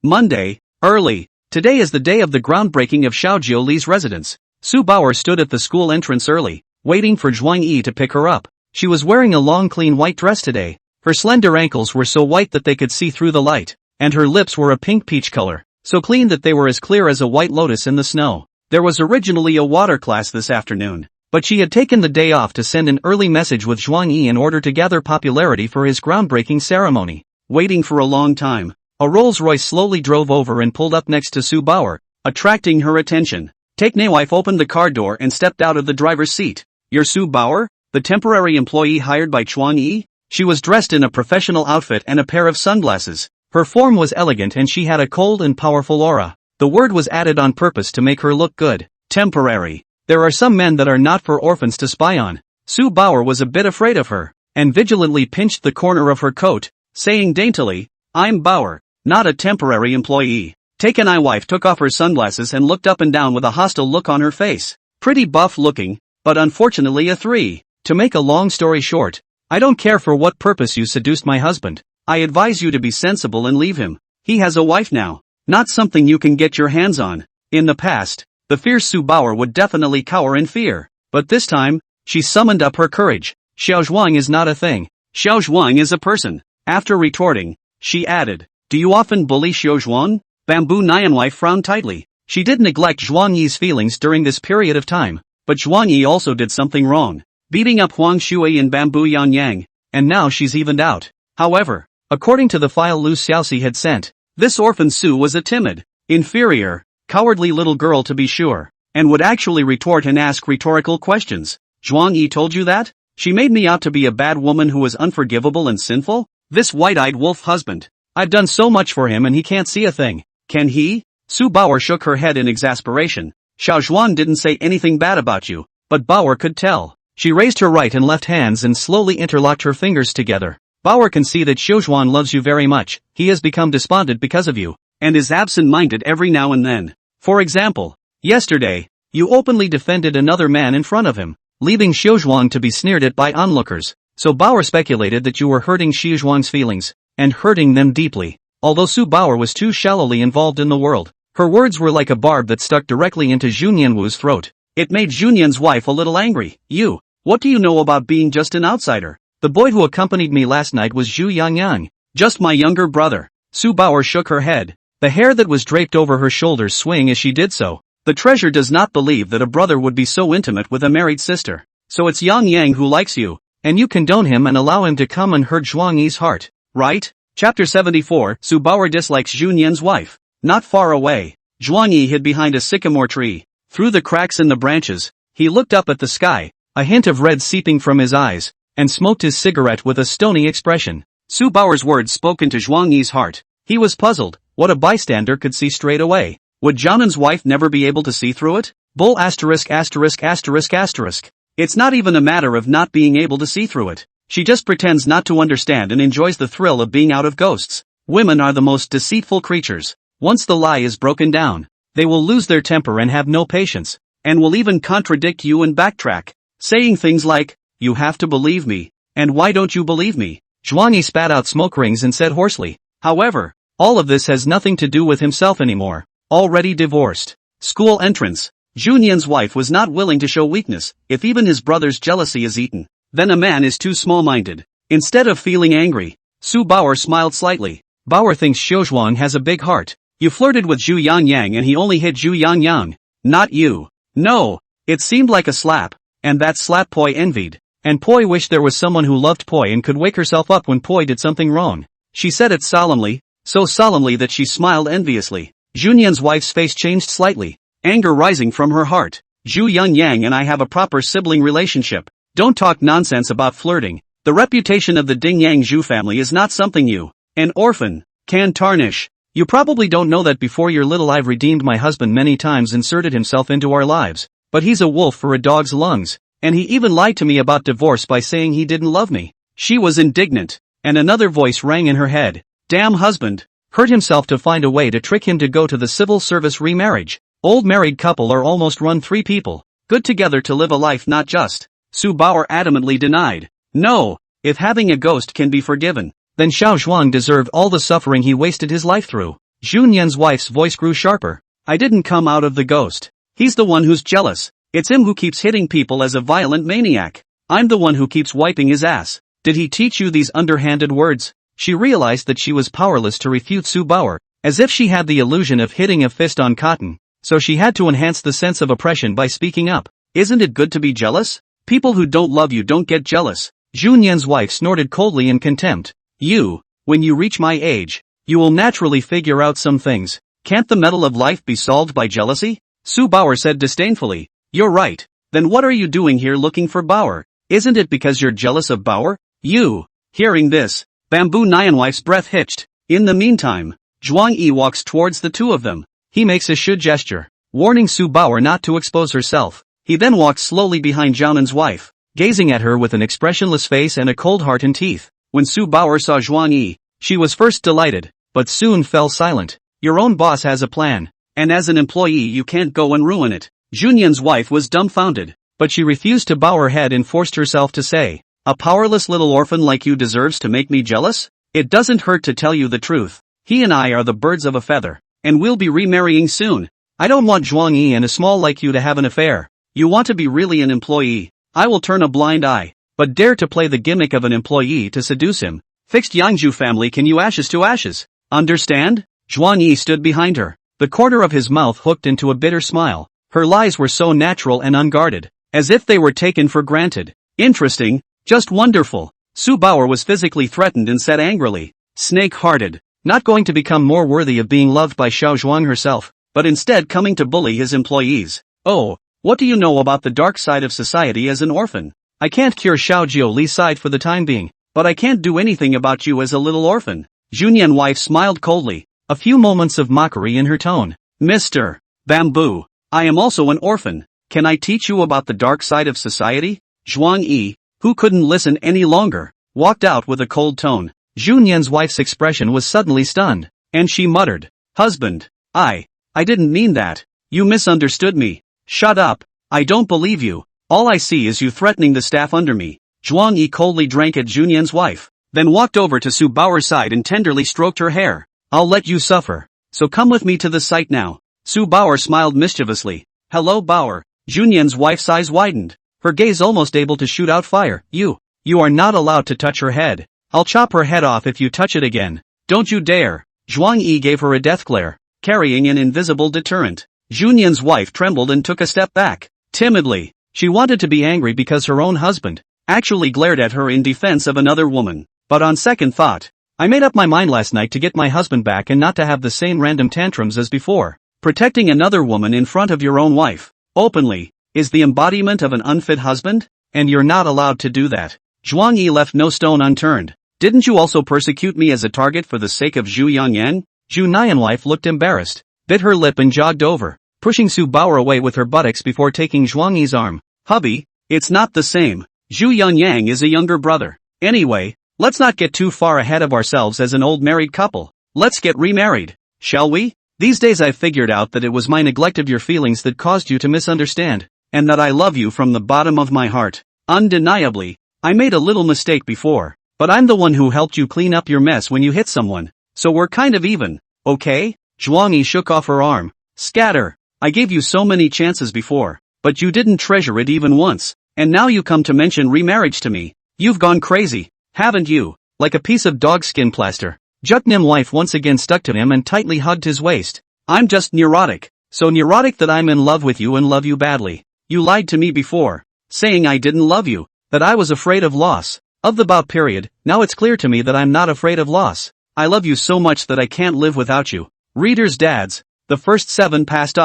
Monday, early. Today is the day of the groundbreaking of Xiaojiu Li's residence. Su Bauer stood at the school entrance early, waiting for Zhuang Yi to pick her up. She was wearing a long clean white dress today. Her slender ankles were so white that they could see through the light, and her lips were a pink peach color, so clean that they were as clear as a white lotus in the snow. There was originally a water class this afternoon, but she had taken the day off to send an early message with Zhuang Yi in order to gather popularity for his groundbreaking ceremony. Waiting for a long time, a Rolls-Royce slowly drove over and pulled up next to Su Bauer, attracting her attention. Taekne wife opened the car door and stepped out of the driver's seat. You're Su Bauer, the temporary employee hired by Zhuang Yi? She was dressed in a professional outfit and a pair of sunglasses. Her form was elegant and she had a cold and powerful aura. The word was added on purpose to make her look good. Temporary. There are some men that are not for orphans to spy on. Su Bauer was a bit afraid of her, and vigilantly pinched the corner of her coat, saying daintily, I'm Bauer, not a temporary employee. Taekne wife took off her sunglasses and looked up and down with a hostile look on her face. Pretty buff looking, but unfortunately a 3. To make a long story short, I don't care for what purpose you seduced my husband. I advise you to be sensible and leave him. He has a wife now. Not something you can get your hands on. In the past, the fierce Su Bauer would definitely cower in fear. But this time, she summoned up her courage. Xiao Zhuang is not a thing. Xiao Zhuang is a person. After retorting, she added, do you often bully Xiao Zhuang? Bamboo Nyan wife frowned tightly. She did neglect Zhuang Yi's feelings during this period of time, but Zhuang Yi also did something wrong. Beating up Huang Shui and Bamboo Yang Yang, and now she's evened out. However, according to the file Lu Xiaoxi had sent, this orphan Su was a timid, inferior, cowardly little girl to be sure, and would actually retort and ask rhetorical questions. Zhuang Yi told you that? She made me out to be a bad woman who was unforgivable and sinful? This white-eyed wolf husband. I've done so much for him and he can't see a thing. Can he? Su Bauer shook her head in exasperation. Xiao Zhuan didn't say anything bad about you, but Bauer could tell. She raised her right and left hands and slowly interlocked her fingers together. Bauer can see that Xiao Zhuan loves you very much. He has become despondent because of you, and is absent-minded every now and then. For example, yesterday, you openly defended another man in front of him, leaving Xiao Zhuan to be sneered at by onlookers. So Bauer speculated that you were hurting Xiao Zhuan's feelings, and hurting them deeply. Although Su Bauer was too shallowly involved in the world, her words were like a barb that stuck directly into Zhu Nianwu's throat. It made Zhu Nian's wife a little angry. You, what do you know about being just an outsider? The boy who accompanied me last night was Zhu Yangyang, just my younger brother. Su Bauer shook her head, the hair that was draped over her shoulders swaying as she did so. The treasure does not believe that a brother would be so intimate with a married sister. So it's Yang Yang who likes you, and you condone him and allow him to come and hurt Zhuang Yi's heart, right? Chapter 74, Su Bauer dislikes Zhu Nian's wife. Not far away, Zhuang Yi hid behind a sycamore tree. Through the cracks in the branches, he looked up at the sky, a hint of red seeping from his eyes, and smoked his cigarette with a stony expression. Su Bauer's words spoke into Zhuang Yi's heart. He was puzzled. What a bystander could see straight away. Would Jianan's wife never be able to see through it? Bull asterisk asterisk asterisk asterisk. It's not even a matter of not being able to see through it. She just pretends not to understand and enjoys the thrill of being out of ghosts. Women are the most deceitful creatures. Once the lie is broken down, they will lose their temper and have no patience, and will even contradict you and backtrack, saying things like, "You have to believe me, and why don't you believe me?" Zhuang Yi spat out smoke rings and said hoarsely. However, all of this has nothing to do with himself anymore. Already divorced. School entrance. Zhu Nian's wife was not willing to show weakness. If even his brother's jealousy is eaten, then a man is too small-minded. Instead of feeling angry, Su Bauer smiled slightly. Bauer thinks Xiao Zhuan has a big heart. You flirted with Zhu Yangyang and he only hit Zhu Yangyang. Not you. No. It seemed like a slap. And that slap Poi envied. And Poi wished there was someone who loved Poi and could wake herself up when Poi did something wrong. She said it solemnly, so solemnly that she smiled enviously. Zhu Nian's wife's face changed slightly, anger rising from her heart. Zhu Yangyang and I have a proper sibling relationship. Don't talk nonsense about flirting. The reputation of the Dingyang Zhu family is not something you, an orphan, can tarnish. You probably don't know that before your little I've redeemed my husband many times, inserted himself into our lives, but he's a wolf for a dog's lungs, and he even lied to me about divorce by saying he didn't love me. She was indignant, and another voice rang in her head. Damn husband. Hurt himself to find a way to trick him to go to the civil service remarriage. Old married couple are almost run 3 people, good together to live a life not just. Su Bauer adamantly denied. No, if having a ghost can be forgiven, then Xiao Zhuang deserved all the suffering he wasted his life through. Zhu Nian's wife's voice grew sharper. I didn't come out of the ghost. He's the one who's jealous. It's him who keeps hitting people as a violent maniac. I'm the one who keeps wiping his ass. Did he teach you these underhanded words? She realized that she was powerless to refute Su Bauer, as if she had the illusion of hitting a fist on cotton, so she had to enhance the sense of oppression by speaking up. Isn't it good to be jealous? People who don't love you don't get jealous. Zhu Nian's wife snorted coldly in contempt. You, when you reach my age, you will naturally figure out some things. Can't the metal of life be solved by jealousy? Su Bauer said disdainfully. You're right. Then what are you doing here looking for Bauer? Isn't it because you're jealous of Bauer? You. Hearing this, Bamboo Nianwife's breath hitched. In the meantime, Zhuang Yi walks towards the two of them. He makes a should gesture, warning Su Bauer not to expose herself. He then walks slowly behind Jianan's wife, gazing at her with an expressionless face and a cold heart and teeth. When Su Bauer saw Zhuang Yi, she was first delighted, but soon fell silent. Your own boss has a plan, and as an employee you can't go and ruin it. Zhu Nian's wife was dumbfounded, but she refused to bow her head and forced herself to say, a powerless little orphan like you deserves to make me jealous? It doesn't hurt to tell you the truth. He and I are the birds of a feather, and we'll be remarrying soon. I don't want Zhuang Yi and a small like you to have an affair. You want to be really an employee? I will turn a blind eye. But dare to play the gimmick of an employee to seduce him. Fixed Yangzhu family can you ashes to ashes. Understand? Zhuang Yi stood behind her, the corner of his mouth hooked into a bitter smile. Her lies were so natural and unguarded, as if they were taken for granted. Interesting, just wonderful. Su Bauer was physically threatened and said angrily, "Snake-hearted, not going to become more worthy of being loved by Xiao Zhuang herself, but instead coming to bully his employees. Oh, what do you know about the dark side of society as an orphan? I can't cure Xiao Jiuli's side for the time being, but I can't do anything about you as a little orphan." Junyan wife smiled coldly, a few moments of mockery in her tone. "Mr. Bamboo, I am also an orphan. Can I teach you about the dark side of society?" Zhuang Yi, who couldn't listen any longer, walked out with a cold tone. Junyan's wife's expression was suddenly stunned, and she muttered, "Husband, I didn't mean that. You misunderstood me. Shut up, I don't believe you. All I see is you threatening the staff under me." Zhuang Yi coldly drank at Junyan's wife, then walked over to Su Bauer's side and tenderly stroked her hair. "I'll let you suffer, so come with me to the site now." Su Bauer smiled mischievously. "Hello Bauer." Junyan's wife's eyes widened, her gaze almost able to shoot out fire. You are not allowed to touch her head. I'll chop her head off if you touch it again. Don't you dare." Zhuang Yi gave her a death glare, carrying an invisible deterrent. Junyan's wife trembled and took a step back. Timidly, she wanted to be angry because her own husband actually glared at her in defense of another woman. But on second thought, "I made up my mind last night to get my husband back and not to have the same random tantrums as before. Protecting another woman in front of your own wife, openly, is the embodiment of an unfit husband, and you're not allowed to do that." Zhuang Yi left no stone unturned. "Didn't you also persecute me as a target for the sake of Zhu Yangyang?" Zhu Nian wife looked embarrassed, bit her lip and jogged over, pushing Su Bauer away with her buttocks before taking Zhuang Yi's arm. "Hubby, it's not the same. Zhu Yangyang is a younger brother. Anyway, let's not get too far ahead of ourselves as an old married couple. Let's get remarried, shall we? These days I've figured out that it was my neglect of your feelings that caused you to misunderstand, and that I love you from the bottom of my heart. Undeniably, I made a little mistake before, but I'm the one who helped you clean up your mess when you hit someone, so we're kind of even, okay?" Zhuang Yi shook off her arm. "Scatter, I gave you so many chances before, but you didn't treasure it even once, and now you come to mention remarriage to me. You've gone crazy, haven't you? Like a piece of dog skin plaster." Juknim wife once again stuck to him and tightly hugged his waist. "I'm just neurotic, so neurotic that I'm in love with you and love you badly. You lied to me before, saying I didn't love you, that I was afraid of loss of the bout period. Now it's clear to me that I'm not afraid of loss. I love you so much that I can't live without you." Readers' dads, the first 7 past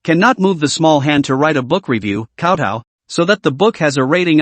cannot move the small hand to write a book review, kowtow, so that the book has a rating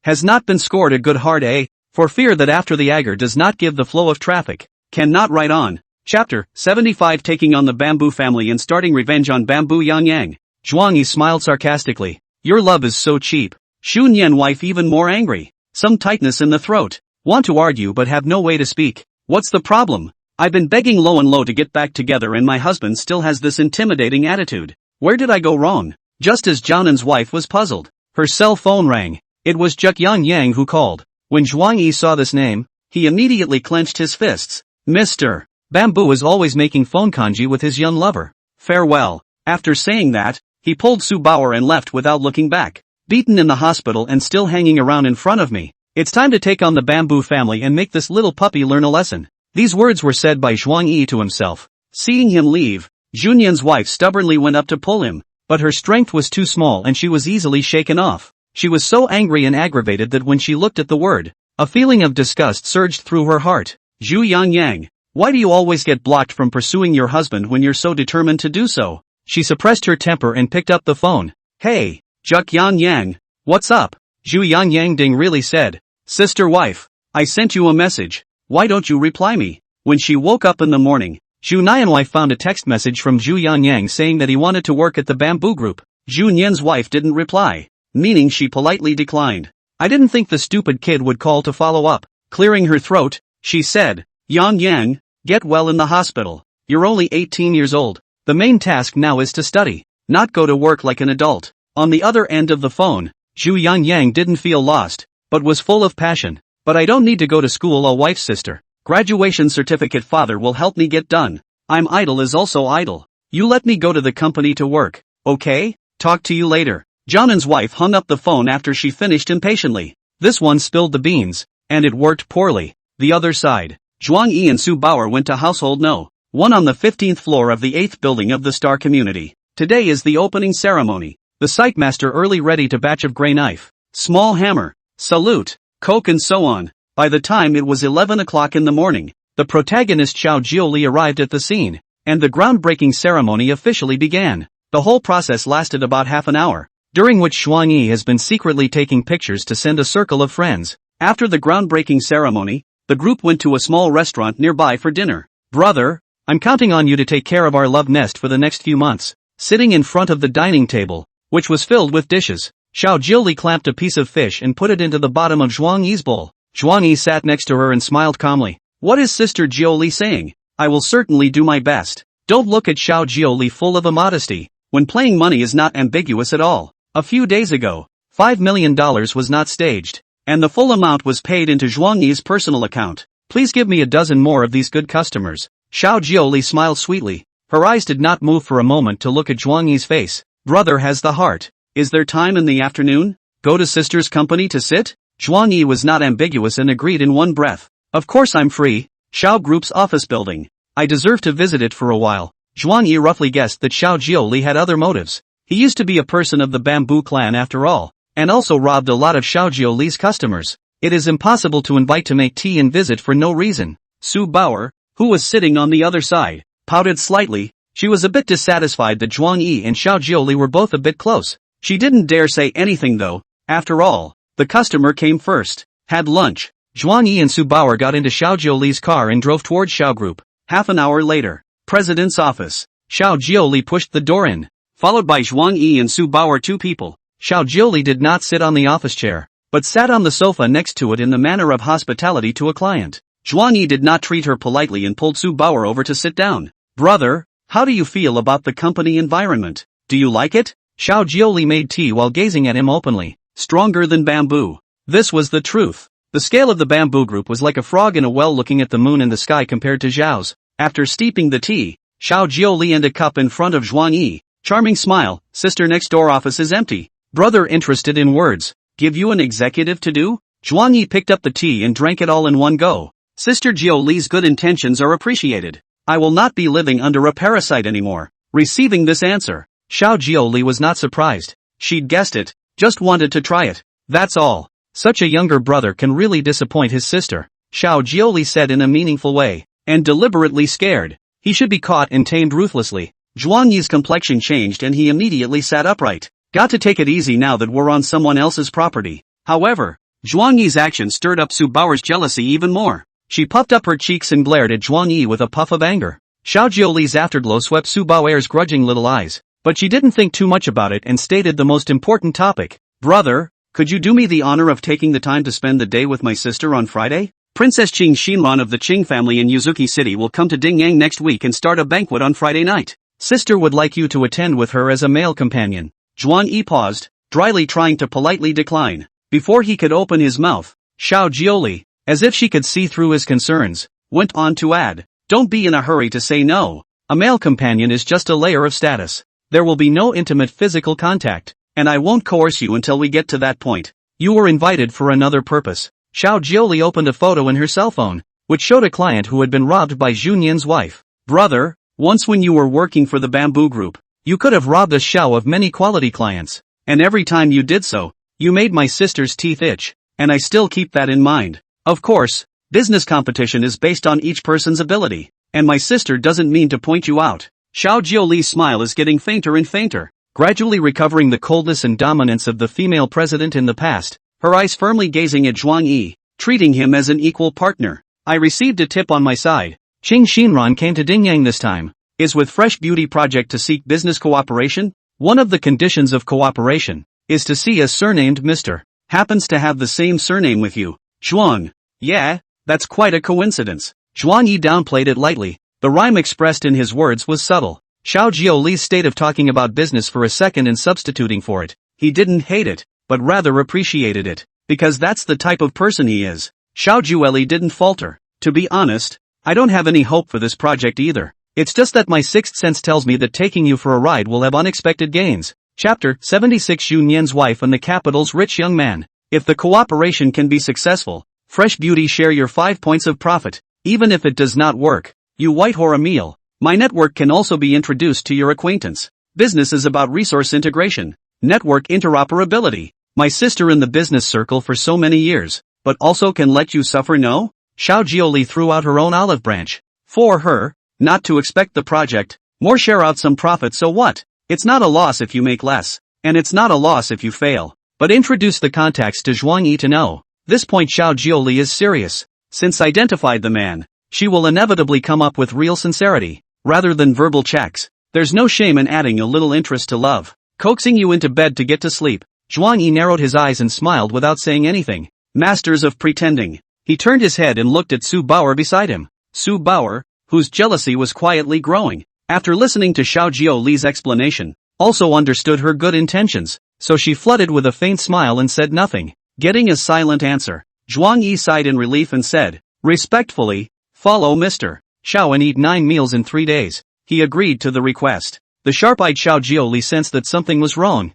has not been scored a good hard A, for fear that after the agar does not give the flow of traffic, cannot write on. Chapter 75 Taking on the Bamboo Family and Starting Revenge on Bamboo Yangyang. Zhuang Yi smiled sarcastically. "Your love is so cheap." Xu Nian wife even more angry. Some tightness in the throat. "Want to argue but have no way to speak. What's the problem? I've been begging low and low to get back together and my husband still has this intimidating attitude. Where did I go wrong?" Just as Jianan's wife was puzzled, her cell phone rang. It was Zhuk Yangyang who called. When Zhuang Yi saw this name, he immediately clenched his fists. Mr. Bamboo is always making phone kanji with his young lover. Farewell. After saying that, he pulled Su Bauer and left without looking back. Beaten in the hospital and still hanging around in front of me. It's time to take on the Bamboo family and make this little puppy learn a lesson. These words were said by Zhuang Yi to himself. Seeing him leave, Junyan's wife stubbornly went up to pull him, but her strength was too small and she was easily shaken off. She was so angry and aggravated that when she looked at the word, a feeling of disgust surged through her heart. Zhu Yangyang, why do you always get blocked from pursuing your husband when you're so determined to do so? She suppressed her temper and picked up the phone. Hey, Zhuk Yangyang, what's up? Zhu Yangyang Ding really said. Sister wife, I sent you a message. Why don't you reply me? When she woke up in the morning, Zhu Nian wife found a text message from Zhu Yangyang saying that he wanted to work at the Bamboo Group. Zhu Nian's wife didn't reply, meaning she politely declined. I didn't think the stupid kid would call to follow up. Clearing her throat, she said, Yang, get well in the hospital. You're only 18 years old. The main task now is to study, not go to work like an adult. On the other end of the phone, Zhu Yangyang didn't feel lost, but was full of passion. But I don't need to go to school, a wife's sister. Graduation certificate father will help me get done. I'm idle is also idle. You let me go to the company to work, okay? Talk to you later. Johnan's wife hung up the phone after she finished impatiently. This one spilled the beans, and it worked poorly. The other side, Zhuang Yi and Su Bauer went to Household No. 1 on the 15th floor of the 8th building of the Star Community. Today is the opening ceremony. The site master early ready to batch of gray knife, small hammer, salute, coke and so on. By the time it was 11 o'clock in the morning, the protagonist Xiao Jiuli arrived at the scene, and the groundbreaking ceremony officially began. The whole process lasted about half an hour, during which Xuan Yi has been secretly taking pictures to send a circle of friends. After the groundbreaking ceremony, the group went to a small restaurant nearby for dinner. Brother, I'm counting on you to take care of our love nest for the next few months. Sitting in front of the dining table, which was filled with dishes, Xiao Jiuli clamped a piece of fish and put it into the bottom of Zhuang Yi's bowl. Zhuang Yi sat next to her and smiled calmly. What is Sister Jiuli saying? I will certainly do my best. Don't look at Xiao Jiuli full of immodesty. When playing money is not ambiguous at all. A few days ago, $5 million was not staged, and the full amount was paid into Zhuang Yi's personal account. Please give me a dozen more of these good customers. Xiao Jiuli smiled sweetly. Her eyes did not move for a moment to look at Zhuang Yi's face. Brother has the heart. Is there time in the afternoon? Go to sister's company to sit? Zhuang Yi was not ambiguous and agreed in one breath. Of course I'm free. Xiao Group's office building. I deserve to visit it for a while. Zhuang Yi roughly guessed that Xiao Jiuli had other motives. He used to be a person of the Bamboo clan after all, and also robbed a lot of Xiao Jiuli's customers. It is impossible to invite to make tea and visit for no reason. Su Bauer, who was sitting on the other side, pouted slightly. She was a bit dissatisfied that Zhuang Yi and Xiao Jiuli were both a bit close. She didn't dare say anything though. After all, the customer came first. Had lunch. Zhuang Yi and Su Bauer got into Xiao Jiuli's car and drove towards Xiao Group. Half an hour later, President's office. Xiao Jiuli pushed the door in, followed by Zhuang Yi and Su Bauer, two people. Xiao Jiuli did not sit on the office chair, but sat on the sofa next to it in the manner of hospitality to a client. Zhuang Yi did not treat her politely and pulled Su Bauer over to sit down. Brother, how do you feel about the company environment? Do you like it? Xiao Jiuli made tea while gazing at him openly. Stronger than bamboo. This was the truth. The scale of the Bamboo Group was like a frog in a well looking at the moon in the sky compared to Zhao's. After steeping the tea, Xiao Jiuli and a cup in front of Zhuang Yi. Charming smile. Sister next door office is empty. Brother interested in words. Give you an executive to do? Zhuang Yi picked up the tea and drank it all in one go. Sister Jiuli's good intentions are appreciated. I will not be living under a parasite anymore. Receiving this answer, Xiao Jiuli was not surprised. She'd guessed it, just wanted to try it. That's all. Such a younger brother can really disappoint his sister, Xiao Jiuli said in a meaningful way, and deliberately scared. He should be caught and tamed ruthlessly. Zhuang Yi's complexion changed and he immediately sat upright. Got to take it easy now that we're on someone else's property. However, Zhuang Yi's action stirred up Su Bauer's jealousy even more. She puffed up her cheeks and glared at Zhuang Yi with a puff of anger. Xiao Jiuli's afterglow swept Su Bauer's grudging little eyes, but she didn't think too much about it and stated the most important topic. Brother, could you do me the honor of taking the time to spend the day with my sister on Friday? Princess Qing Xinran of the Qing family in Yuzuki City will come to Dingyang next week and start a banquet on Friday night. Sister would like you to attend with her as a male companion. Zhuang Yi paused, dryly trying to politely decline. Before he could open his mouth, Xiao Jiuli, as if she could see through his concerns, went on to add, don't be in a hurry to say no. A male companion is just a layer of status. There will be no intimate physical contact, and I won't coerce you until we get to that point. You were invited for another purpose. Xiao Jiuli opened a photo in her cell phone, which showed a client who had been robbed by Junyan's wife. Brother, once when you were working for the Bamboo Group, you could have robbed a Xiao of many quality clients, and every time you did so, you made my sister's teeth itch, and I still keep that in mind. Of course, business competition is based on each person's ability, and my sister doesn't mean to point you out. Xiao Jiuli's smile is getting fainter and fainter, gradually recovering the coldness and dominance of the female president in the past, her eyes firmly gazing at Zhuang Yi, treating him as an equal partner. I received a tip on my side. Qing Xinran came to Dingyang this time. Is with Fresh Beauty Project to seek business cooperation? One of the conditions of cooperation is to see a surnamed Mr. happens to have the same surname with you. Zhuang. Yeah, that's quite a coincidence. Zhuang Yi downplayed it lightly. The rhyme expressed in his words was subtle. Xiao Jiuli's state of talking about business for a second and substituting for it. He didn't hate it, but rather appreciated it, because that's the type of person he is. Xiao Jiuli didn't falter. To be honest, I don't have any hope for this project either. It's just that my sixth sense tells me that taking you for a ride will have unexpected gains. Chapter 76 Junyan's wife and the capital's rich young man. If the cooperation can be successful, Fresh Beauty share your 5 points of profit. Even if it does not work, you white whore Emil, my network can also be introduced to your acquaintance. Business is about resource integration, network interoperability. My sister in the business circle for so many years, but also can let you suffer? No? Xiao Jioli threw out her own olive branch. For her, not to expect the project, more share out some profit, so what? It's not a loss if you make less, and it's not a loss if you fail. But introduce the contacts to Zhuang Yi to know. This point Xiao Jioli is serious. Since identified the man, she will inevitably come up with real sincerity, rather than verbal checks. There's no shame in adding a little interest to love. Coaxing you into bed to get to sleep. Zhuang Yi narrowed his eyes and smiled without saying anything. Masters of pretending. He turned his head and looked at Su Bauer beside him. Su Bauer, whose jealousy was quietly growing, after listening to Xiao Jioli's explanation, also understood her good intentions, so she fluttered with a faint smile and said nothing. Getting a silent answer, Zhuang Yi sighed in relief and said, respectfully, follow Mr. Xiao and eat 9 meals in 3 days. He agreed to the request. The sharp-eyed Xiao Jioli sensed that something was wrong.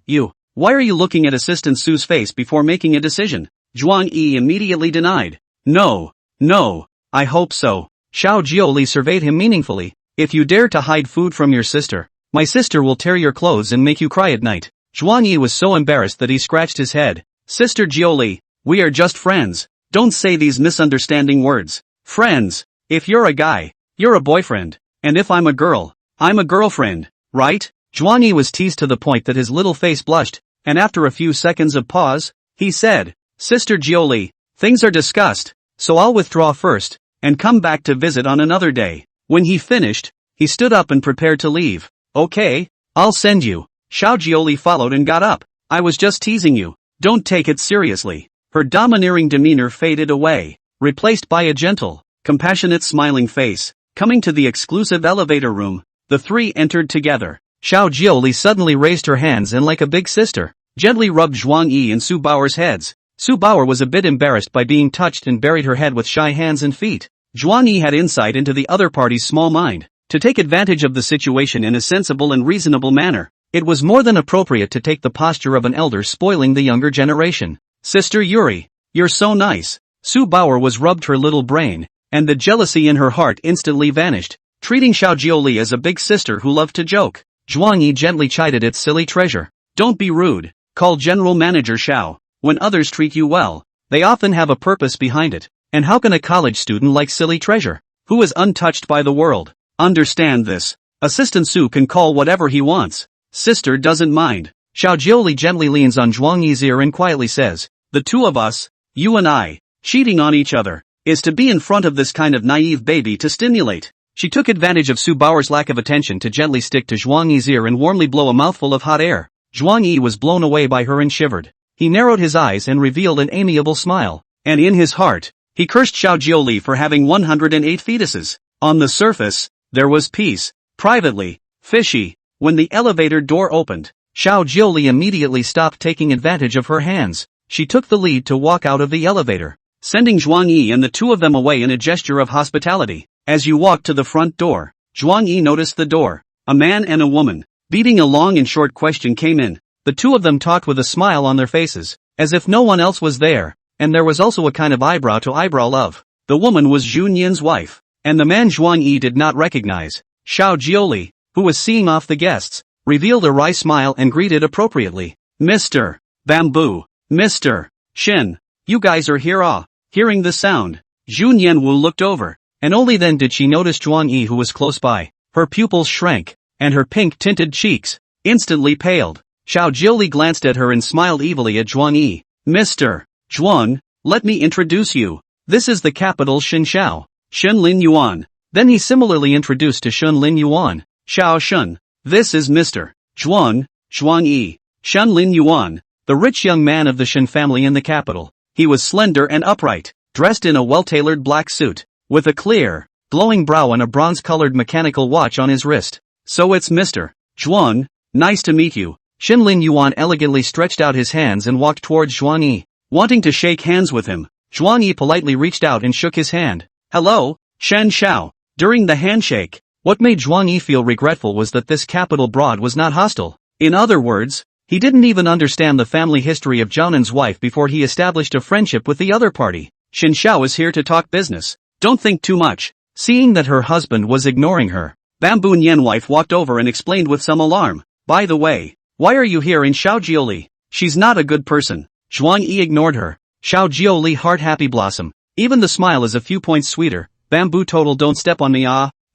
Why are you looking at Assistant Su's face before making a decision? Zhuang Yi immediately denied. No, I hope so. Xiao Jioli surveyed him meaningfully. If you dare to hide food from your sister, my sister will tear your clothes and make you cry at night. Zhuang Yi was so embarrassed that he scratched his head. Sister Jioli, we are just friends. Don't say these misunderstanding words. Friends. If you're a guy, you're a boyfriend. And if I'm a girl, I'm a girlfriend, right? Zhuang Yi was teased to the point that his little face blushed, and after a few seconds of pause, he said, Sister Jioli, things are discussed, so I'll withdraw first, and come back to visit on another day. When he finished, he stood up and prepared to leave. Okay, I'll send you. Xiao Jioli followed and got up. I was just teasing you. Don't take it seriously. Her domineering demeanor faded away, replaced by a gentle, compassionate smiling face. Coming to the exclusive elevator room, the three entered together. Xiao Jioli suddenly raised her hands and like a big sister, gently rubbed Zhuang Yi and Su Bauer's heads. Su Bauer was a bit embarrassed by being touched and buried her head with shy hands and feet. Zhuang Yi had insight into the other party's small mind. To take advantage of the situation in a sensible and reasonable manner, it was more than appropriate to take the posture of an elder spoiling the younger generation. Sister Yuri, you're so nice. Su Bauer was rubbed her little brain, and the jealousy in her heart instantly vanished, treating Xiao Jioli as a big sister who loved to joke. Zhuang Yi gently chided its silly treasure. Don't be rude, call General Manager Xiao. When others treat you well, they often have a purpose behind it. And how can a college student like silly treasure, who is untouched by the world, understand this? Assistant Su can call whatever he wants. Sister doesn't mind. Xiao Jioli gently leans on Zhuang Yi's ear and quietly says, the two of us, you and I, cheating on each other, is to be in front of this kind of naive baby to stimulate. She took advantage of Su Bauer's lack of attention to gently stick to Zhuang Yi's ear and warmly blow a mouthful of hot air. Zhuang Yi was blown away by her and shivered. He narrowed his eyes and revealed an amiable smile. And in his heart, he cursed Xiao Jioli for having 108 fetuses. On the surface, there was peace. Privately, fishy. When the elevator door opened, Xiao Jioli immediately stopped taking advantage of her hands. She took the lead to walk out of the elevator, sending Zhuang Yi and the two of them away in a gesture of hospitality. As you walked to the front door, Zhuang Yi noticed the door. A man and a woman, beating a long and short question, came in. The two of them talked with a smile on their faces, as if no one else was there, and there was also a kind of eyebrow-to-eyebrow love. The woman was Jun Yin's wife, and the man Zhuang Yi did not recognize. Xiao Jioli, who was seeing off the guests, revealed a wry smile and greeted appropriately. Mr. Bamboo, Mr. Shin, you guys are here. Hearing the sound, Jun Yanwu looked over, and only then did she notice Zhuang Yi, who was close by. Her pupils shrank, and her pink-tinted cheeks instantly paled. Xiao Jioli glanced at her and smiled evilly at Zhuang Yi. Mr. Zhuang, let me introduce you. This is the capital Shinshao, Shun Lin Yuan. Then he similarly introduced to Shun Lin Yuan. Xiao Shun. This is Mr. Zhuang, Zhuang Yi. Shun Lin Yuan, the rich young man of the Shin family in the capital. He was slender and upright, dressed in a well-tailored black suit, with a clear, glowing brow and a bronze-colored mechanical watch on his wrist. So it's Mr. Zhuang, nice to meet you. Shin Lin Yuan elegantly stretched out his hands and walked towards Zhuang Yi. Wanting to shake hands with him, Zhuang Yi politely reached out and shook his hand. Hello, Shen Xiao. During the handshake, what made Zhuang Yi feel regretful was that this capital broad was not hostile. In other words, he didn't even understand the family history of Zhao wife before he established a friendship with the other party. Shen Xiao is here to talk business. Don't think too much. Seeing that her husband was ignoring her, Bamboo Nian wife walked over and explained with some alarm. By the way, why are you here in Xiao Jioli? She's not a good person. Zhuang Yi ignored her. Xiao Jiuli heart happy blossom. Even the smile is a few points sweeter. Bamboo total don't step on me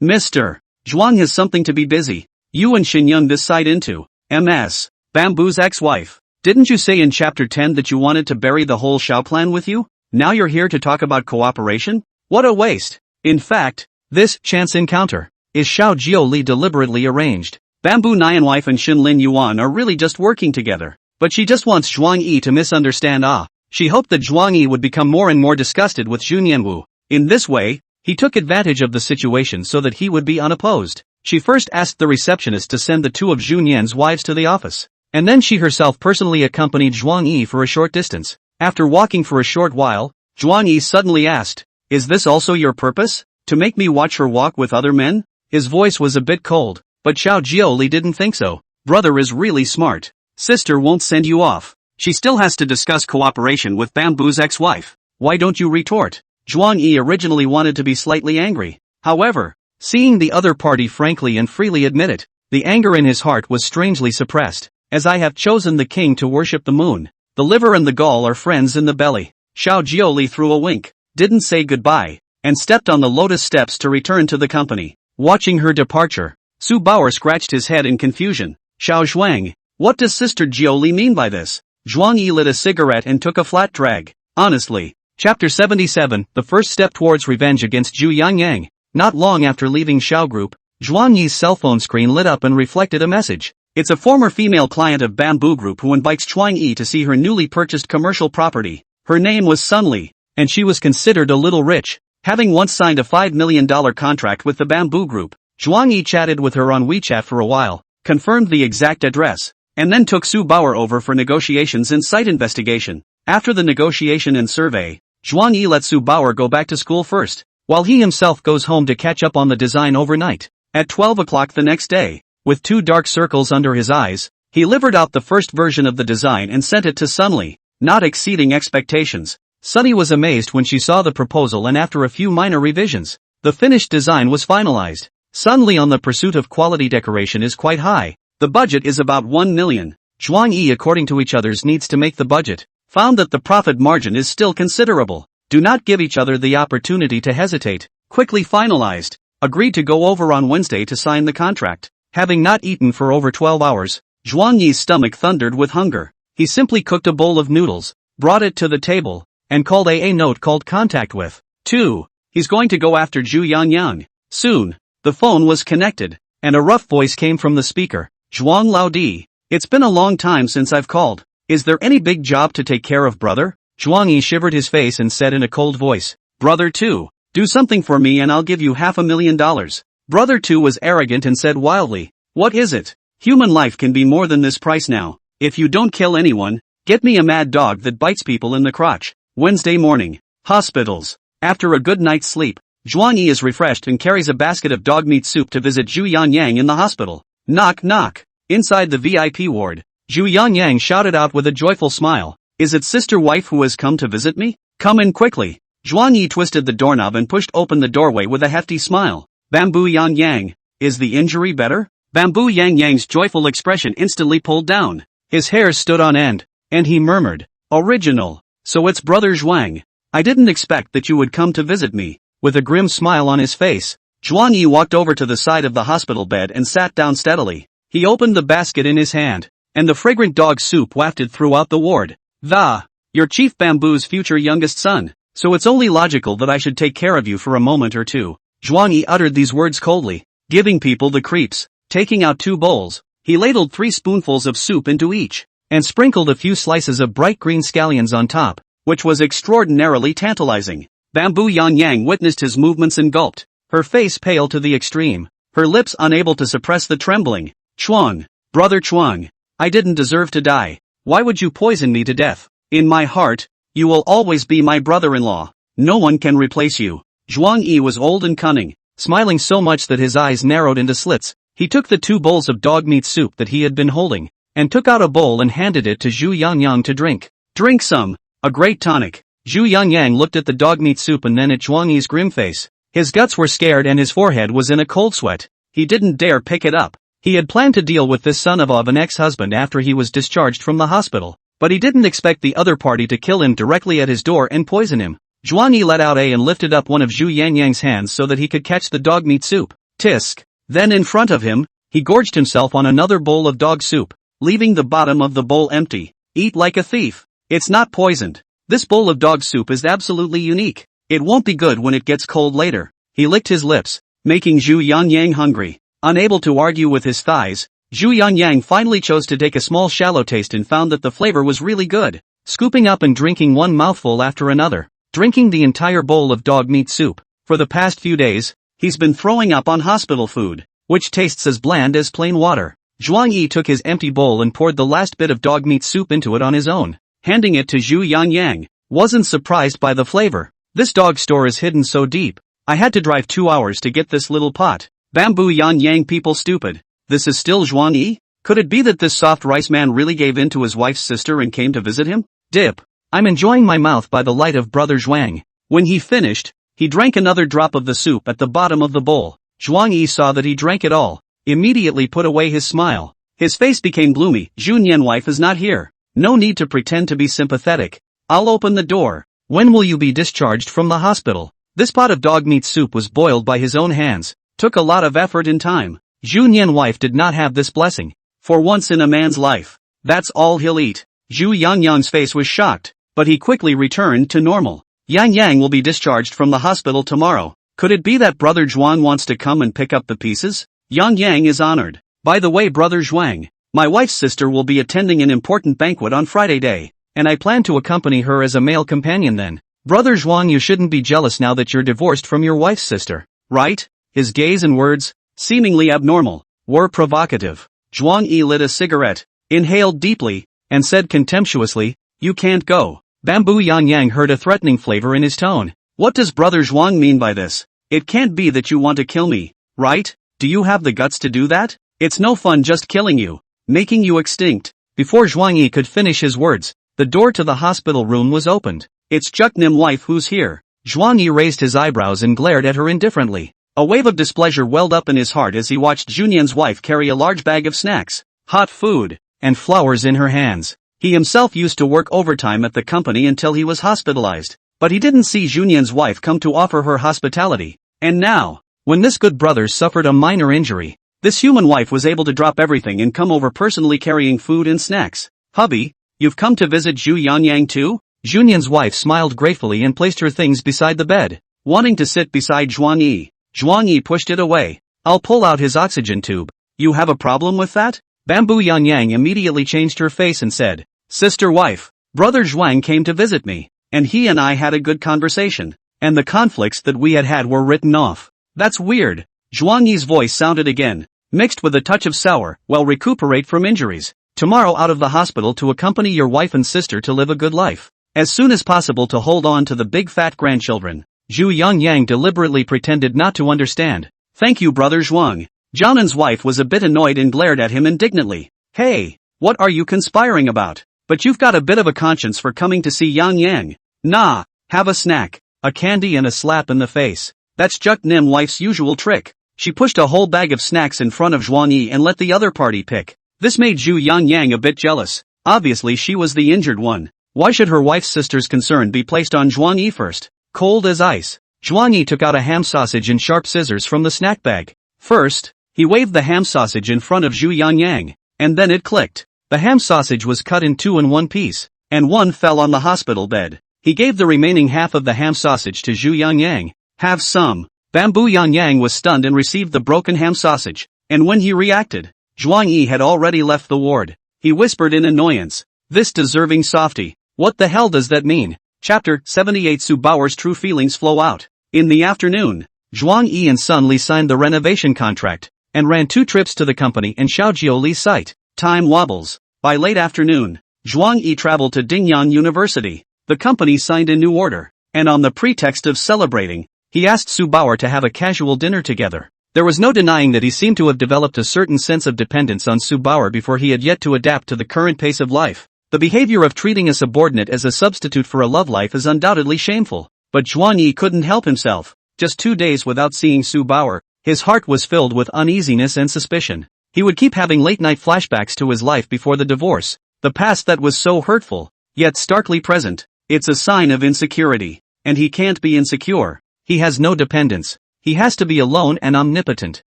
Mr. Zhuang has something to be busy. You and Xinyun this side into. MS. Bamboo's ex-wife. Didn't you say in chapter 10 that you wanted to bury the whole Xiao clan with you? Now you're here to talk about cooperation? What a waste. In fact, this chance encounter is Xiao Jiuli deliberately arranged. Bamboo Nianwife and Xinlin Yuan are really just working together. But she just wants Zhuang Yi to misunderstand She hoped that Zhuang Yi would become more and more disgusted with Xu Nianwu. In this way, he took advantage of the situation so that he would be unopposed. She first asked the receptionist to send the two of Xu Nian's wives to the office. And then she herself personally accompanied Zhuang Yi for a short distance. After walking for a short while, Zhuang Yi suddenly asked, "Is this also your purpose? To make me watch her walk with other men?" His voice was a bit cold, but Xiao Jiuli didn't think so. Brother is really smart. Sister won't send you off. She still has to discuss cooperation with Bamboo's ex-wife. Why don't you retort? Zhuang Yi originally wanted to be slightly angry. However, seeing the other party frankly and freely admit it, the anger in his heart was strangely suppressed. As I have chosen the king to worship the moon, the liver and the gall are friends in the belly. Xiao Jiuli threw a wink, didn't say goodbye, and stepped on the lotus steps to return to the company. Watching her departure, Su Baoer scratched his head in confusion. Xiao Zhuang, what does Sister Jiuli mean by this? Zhuang Yi lit a cigarette and took a flat drag. Honestly. Chapter 77, the first step towards revenge against Zhu Yangyang. Not long after leaving Xiao Group, Zhuang Yi's cell phone screen lit up and reflected a message. It's a former female client of Bamboo Group who invites Zhuang Yi to see her newly purchased commercial property. Her name was Sun Li, and she was considered a little rich, having once signed a $5 million contract with the Bamboo Group. Zhuang Yi chatted with her on WeChat for a while, confirmed the exact address, and then took Su Baoer over for negotiations and site investigation. After the negotiation and survey, Zhuang Yi let Su Baoer go back to school first, while he himself goes home to catch up on the design overnight. At 12 o'clock the next day, with 2 dark circles under his eyes, he delivered out the first version of the design and sent it to Sunli, not exceeding expectations. Sunny was amazed when she saw the proposal, and after a few minor revisions, the finished design was finalized. Sunli on the pursuit of quality decoration is quite high. The budget is about 1 million. Zhuang Yi, according to each other's needs to make the budget, found that the profit margin is still considerable. Do not give each other the opportunity to hesitate. Quickly finalized. Agreed to go over on Wednesday to sign the contract. Having not eaten for over 12 hours, Zhuang Yi's stomach thundered with hunger. He simply cooked a bowl of noodles, brought it to the table, and called a note called contact with. 2. He's going to go after Zhu Yangyang. Soon, the phone was connected, and a rough voice came from the speaker. Zhuang Laodi. It's been a long time since I've called. Is there any big job to take care of, brother? Zhuang Yi shivered his face and said in a cold voice, Brother 2, do something for me and I'll give you $500,000. Brother 2 was arrogant and said wildly, what is it? Human life can be more than this price now. If you don't kill anyone, get me a mad dog that bites people in the crotch. Wednesday morning. Hospitals. After a good night's sleep, Zhuang Yi is refreshed and carries a basket of dog meat soup to visit Zhu Yangyang in the hospital. Knock knock. Inside the VIP ward, Zhu Yangyang shouted out with a joyful smile, is it sister wife who has come to visit me? Come in quickly. Zhuang Yi twisted the doorknob and pushed open the doorway with a hefty smile. Bamboo Yangyang, is the injury better? Bamboo Yangyang's joyful expression instantly pulled down. His hair stood on end, and he murmured, original. So it's Brother Zhuang. I didn't expect that you would come to visit me. With a grim smile on his face, Zhuang Yi walked over to the side of the hospital bed and sat down steadily. He opened the basket in his hand, and the fragrant dog soup wafted throughout the ward. You're Chief Bamboo's future youngest son, so it's only logical that I should take care of you for a moment or two. Zhuang Yi uttered these words coldly, giving people the creeps. Taking out 2 bowls, he ladled 3 spoonfuls of soup into each, and sprinkled a few slices of bright green scallions on top, which was extraordinarily tantalizing. Bamboo Yangyang witnessed his movements and gulped, her face pale to the extreme, her lips unable to suppress the trembling. Chuang, Brother Chuang, I didn't deserve to die. Why would you poison me to death? In my heart, you will always be my brother-in-law. No one can replace you. Zhuang Yi was old and cunning, smiling so much that his eyes narrowed into slits. He took the 2 bowls of dog meat soup that he had been holding, and took out a bowl and handed it to Zhu Yangyang to drink. Drink some. A great tonic. Zhu Yangyang looked at the dog meat soup and then at Zhuang Yi's grim face. His guts were scared and his forehead was in a cold sweat. He didn't dare pick it up. He had planned to deal with this son of an ex-husband after he was discharged from the hospital. But he didn't expect the other party to kill him directly at his door and poison him. Zhuang Yi let out a and lifted up one of Zhu Yangyang's hands so that he could catch the dog meat soup. Tisk. Then in front of him, he gorged himself on another bowl of dog soup, leaving the bottom of the bowl empty. Eat like a thief. It's not poisoned. This bowl of dog soup is absolutely unique. It won't be good when it gets cold later. He licked his lips, making Zhu Yangyang hungry. Unable to argue with his thighs, Zhu Yangyang finally chose to take a small shallow taste and found that the flavor was really good. Scooping up and drinking one mouthful after another, drinking the entire bowl of dog meat soup. For the past few days, he's been throwing up on hospital food, which tastes as bland as plain water. Zhuang Yi took his empty bowl and poured the last bit of dog meat soup into it on his own, handing it to Zhu Yangyang. Wasn't surprised by the flavor. This dog store is hidden so deep. I had to drive 2 hours to get this little pot. Bamboo Yangyang people stupid. This is still Zhuang Yi? Could it be that this soft rice man really gave in to his wife's sister and came to visit him? Dip. I'm enjoying my mouth by the light of brother Zhuang. When he finished, he drank another drop of the soup at the bottom of the bowl. Zhuang Yi saw that he drank it all, immediately put away his smile. His face became gloomy. Zhu Nian wife is not here. No need to pretend to be sympathetic. I'll open the door. When will you be discharged from the hospital? This pot of dog meat soup was boiled by his own hands. Took a lot of effort and time. Zhu Nian wife did not have this blessing. For once in a man's life, that's all he'll eat. Zhu Yangyang's face was shocked, but he quickly returned to normal. Yang Yang will be discharged from the hospital tomorrow. Could it be that brother Zhuang wants to come and pick up the pieces? Yang Yang is honored. By the way, brother Zhuang, my wife's sister will be attending an important banquet on Friday day, and I plan to accompany her as a male companion then. Brother Zhuang, you shouldn't be jealous now that you're divorced from your wife's sister, right? His gaze and words, seemingly abnormal, were provocative. Zhuang Yi lit a cigarette, inhaled deeply, and said contemptuously, you can't go. Bamboo Yangyang heard a threatening flavor in his tone. What does brother Zhuang mean by this? It can't be that you want to kill me, right? Do you have the guts to do that? It's no fun just killing you, making you extinct. Before Zhuang Yi could finish his words, the door to the hospital room was opened. It's Juk Nim wife who's here. Zhuang Yi raised his eyebrows and glared at her indifferently. A wave of displeasure welled up in his heart as he watched Junian's wife carry a large bag of snacks, hot food, and flowers in her hands. He himself used to work overtime at the company until he was hospitalized, but he didn't see Junian's wife come to offer her hospitality. And now, when this good brother suffered a minor injury, this human wife was able to drop everything and come over personally carrying food and snacks. Hubby, you've come to visit Zhu Yangyang too? Junian's wife smiled gratefully and placed her things beside the bed, wanting to sit beside Zhuang Yi. Zhuang Yi pushed it away. I'll pull out his oxygen tube. You have a problem with that? Bamboo Yangyang immediately changed her face and said, Sister wife, brother Zhuang came to visit me, and he and I had a good conversation, and the conflicts that we had were written off. That's weird. Zhuang Yi's voice sounded again, mixed with a touch of sour. Well, recuperate from injuries. Tomorrow out of the hospital to accompany your wife and sister to live a good life. As soon as possible to hold on to the big fat grandchildren. Zhu Yangyang deliberately pretended not to understand. Thank you, brother Zhuang. Jianan's wife was a bit annoyed and glared at him indignantly. Hey, what are you conspiring about? But you've got a bit of a conscience for coming to see Yang Yang. Nah, have a snack, a candy and a slap in the face. That's Juk Nim wife's usual trick. She pushed a whole bag of snacks in front of Zhuang Yi and let the other party pick. This made Zhu Yangyang a bit jealous. Obviously she was the injured one. Why should her wife's sister's concern be placed on Zhuang Yi first? Cold as ice. Zhuang Yi took out a ham sausage and sharp scissors from the snack bag. First, he waved the ham sausage in front of Zhu Yangyang, and then it clicked. The ham sausage was cut in two in one piece, and one fell on the hospital bed. He gave the remaining half of the ham sausage to Zhu Yangyang. Have some. Bamboo Yangyang was stunned and received the broken ham sausage, and when he reacted, Zhuang Yi had already left the ward. He whispered in annoyance, this deserving softy. What the hell does that mean? Chapter 78 Su Bao's true feelings flow out. In the afternoon, Zhuang Yi and Sun Li signed the renovation contract, and ran 2 trips to the company and Xiaojiu Li's site. Time wobbles. By late afternoon, Zhuang Yi traveled to Dingyan University. The company signed a new order, and on the pretext of celebrating, he asked Su Bao to have a casual dinner together. There was no denying that he seemed to have developed a certain sense of dependence on Su Bao before he had yet to adapt to the current pace of life. The behavior of treating a subordinate as a substitute for a love life is undoubtedly shameful, but Zhuang Yi couldn't help himself. Just 2 days without seeing Su Bao, his heart was filled with uneasiness and suspicion. He would keep having late-night flashbacks to his life before the divorce, The past that was so hurtful, yet starkly present. It's a sign of insecurity. And he can't be insecure. He has no dependence. He has to be alone and omnipotent.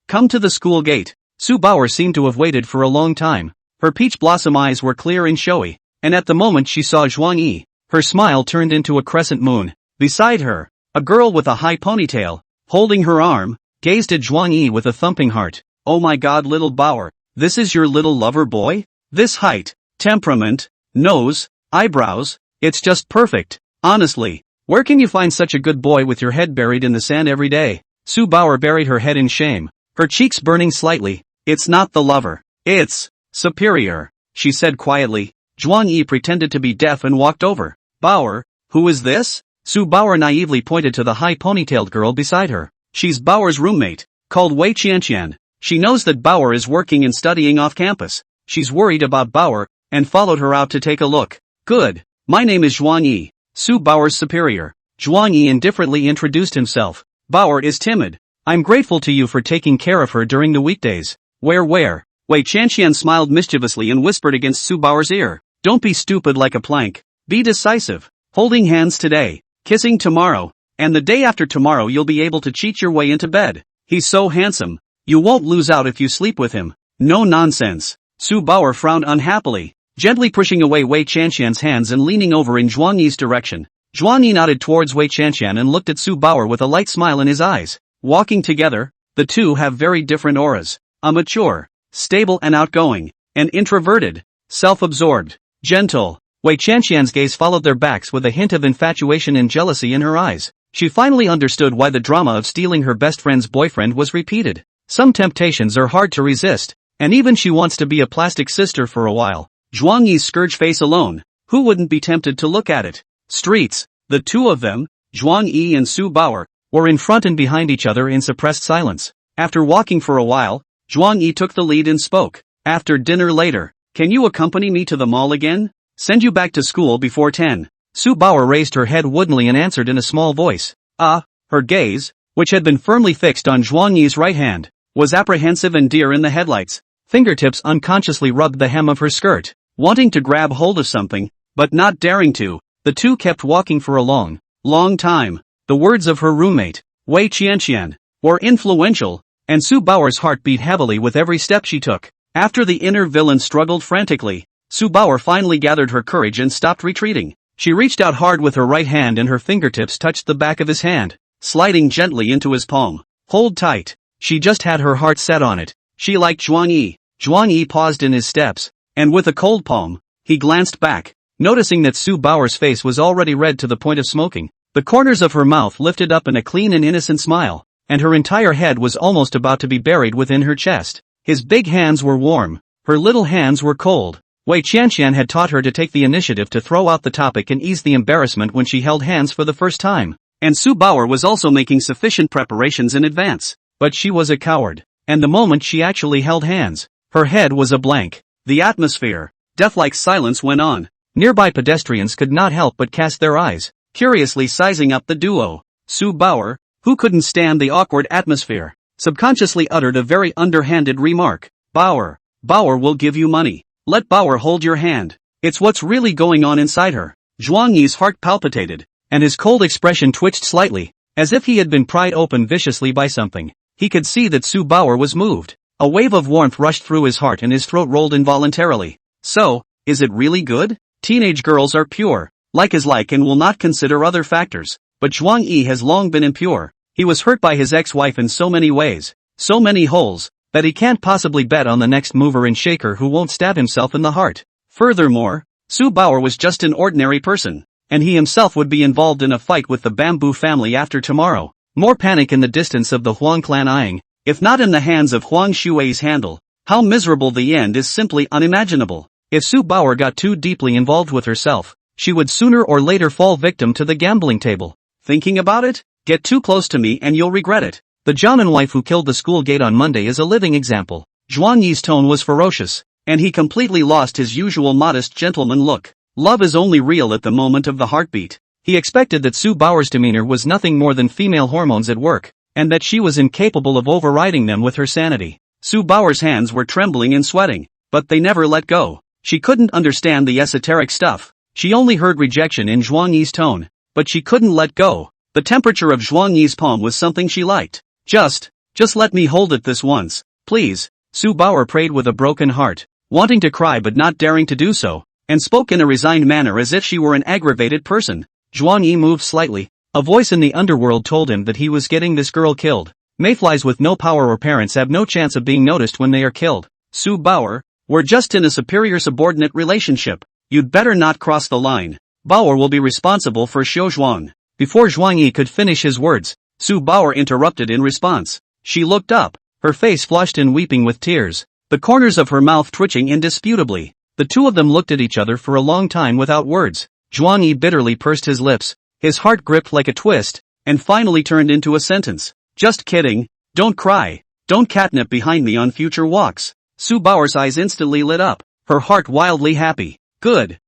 Come to the school gate. Su Bauer seemed to have waited for a long time. Her peach blossom eyes were clear and showy, and at the moment she saw Zhuang Yi, her smile turned into a crescent moon. Beside her, a girl with a high ponytail, holding her arm, gazed at Zhuang Yi with a thumping heart. Oh my god, little Bauer, this is your little lover boy? This height, temperament, nose, eyebrows, it's just perfect. Honestly, where can you find such a good boy with your head buried in the sand every day? Su Bauer buried her head in shame, her cheeks burning slightly. It's not the lover. It's superior, she said quietly. Zhuang Yi pretended to be deaf and walked over. Bauer, who is this? Su Bauer naively pointed to the high ponytailed girl beside her. She's Bauer's roommate, called Wei Qianqian. She knows that Bauer is working and studying off campus. She's worried about Bauer, and followed her out to take a look. Good. My name is Zhuang Yi, Su Bauer's superior. Zhuang Yi indifferently introduced himself. Bauer is timid. I'm grateful to you for taking care of her during the weekdays. Where? Wei Qianqian smiled mischievously and whispered against Su Bauer's ear. Don't be stupid like a plank. Be decisive. Holding hands today, kissing tomorrow, and the day after tomorrow you'll be able to cheat your way into bed. He's so handsome. You won't lose out if you sleep with him. No nonsense. Su Bauer frowned unhappily, gently pushing away Wei Qianqian's hands and leaning over in Zhuang Yi's direction. Zhuang Yi nodded towards Wei Qianqian and looked at Su Bauer with a light smile in his eyes. Walking together, the two have very different auras. A mature, stable and outgoing, and introverted, self-absorbed, gentle. Wei Qianqian's gaze followed their backs with a hint of infatuation and jealousy in her eyes. She finally understood why the drama of stealing her best friend's boyfriend was repeated. Some temptations are hard to resist, and even she wants to be a plastic sister for a while. Zhuang Yi's scourge face alone, who wouldn't be tempted to look at it? Streets, the two of them, Zhuang Yi and Su Bauer, were in front and behind each other in suppressed silence. After walking for a while, Zhuang Yi took the lead and spoke. After dinner later, can you accompany me to the mall again? Send you back to school before 10. Su Bauer raised her head woodenly and answered in a small voice. Her gaze, which had been firmly fixed on Zhuang Yi's right hand, was apprehensive and deer in the headlights. Fingertips unconsciously rubbed the hem of her skirt, wanting to grab hold of something, but not daring to. The two kept walking for a long time. The words of her roommate, Wei Qianqian, were influential, and Su Bauer's heart beat heavily with every step she took. After the inner villain struggled frantically, Su Bauer finally gathered her courage and stopped retreating. She reached out hard with her right hand and her fingertips touched the back of his hand, sliding gently into his palm. Hold tight. She just had her heart set on it. She liked Zhuang Yi. Zhuang Yi paused in his steps, and with a cold palm, he glanced back, noticing that Su Bauer's face was already red to the point of smoking. The corners of her mouth lifted up in a clean and innocent smile, and her entire head was almost about to be buried within her chest. His big hands were warm, her little hands were cold. Wei Qianqian had taught her to take the initiative to throw out the topic and ease the embarrassment when she held hands for the first time. And Su Bauer was also making sufficient preparations in advance. But she was a coward, and the moment she actually held hands, her head was a blank. The atmosphere, death-like silence went on. Nearby pedestrians could not help but cast their eyes, curiously sizing up the duo. Su Bauer, who couldn't stand the awkward atmosphere, subconsciously uttered a very underhanded remark. Bauer will give you money. Let Bauer hold your hand. It's what's really going on inside her. Zhuang Yi's heart palpitated, and his cold expression twitched slightly, as if he had been pried open viciously by something. He could see that Su Bauer was moved. A wave of warmth rushed through his heart and his throat rolled involuntarily. So, is it really good? Teenage girls are pure, like is like and will not consider other factors. But Zhuang Yi has long been impure. He was hurt by his ex-wife in so many ways, so many holes, that he can't possibly bet on the next mover and shaker who won't stab himself in the heart. Furthermore, Su Bauer was just an ordinary person, and he himself would be involved in a fight with the Bamboo family after tomorrow. More panic in the distance of the Huang clan eyeing, if not in the hands of Huang Shui's handle. How miserable the end is simply unimaginable. If Su Bauer got too deeply involved with herself, she would sooner or later fall victim to the gambling table. Thinking about it? Get too close to me and you'll regret it. The Jianan wife who killed the school gate on Monday is a living example. Zhuang Yi's tone was ferocious, and he completely lost his usual modest gentleman look. Love is only real at the moment of the heartbeat. He expected that Su Bauer's demeanor was nothing more than female hormones at work, and that she was incapable of overriding them with her sanity. Su Bauer's hands were trembling and sweating, but they never let go. She couldn't understand the esoteric stuff. She only heard rejection in Zhuang Yi's tone. But she couldn't let go. The temperature of Zhuang Yi's palm was something she liked. Just let me hold it this once, please. Su Bauer prayed with a broken heart, wanting to cry but not daring to do so, and spoke in a resigned manner as if she were an aggravated person. Zhuang Yi moved slightly. A voice in the underworld told him that he was getting this girl killed. Mayflies with no power or parents have no chance of being noticed when they are killed. Su Bauer, we're just in a superior-subordinate relationship. You'd better not cross the line. Bauer will be responsible for Xiu Zhuang. Before Zhuang Yi could finish his words, Su Bauer interrupted in response. She looked up, her face flushed and weeping with tears, the corners of her mouth twitching indisputably. The two of them looked at each other for a long time without words. Zhuang Yi bitterly pursed his lips, his heart gripped like a twist, and finally turned into a sentence. Just kidding, don't cry, don't catnip behind me on future walks. Su Bauer's eyes instantly lit up, her heart wildly happy. Good.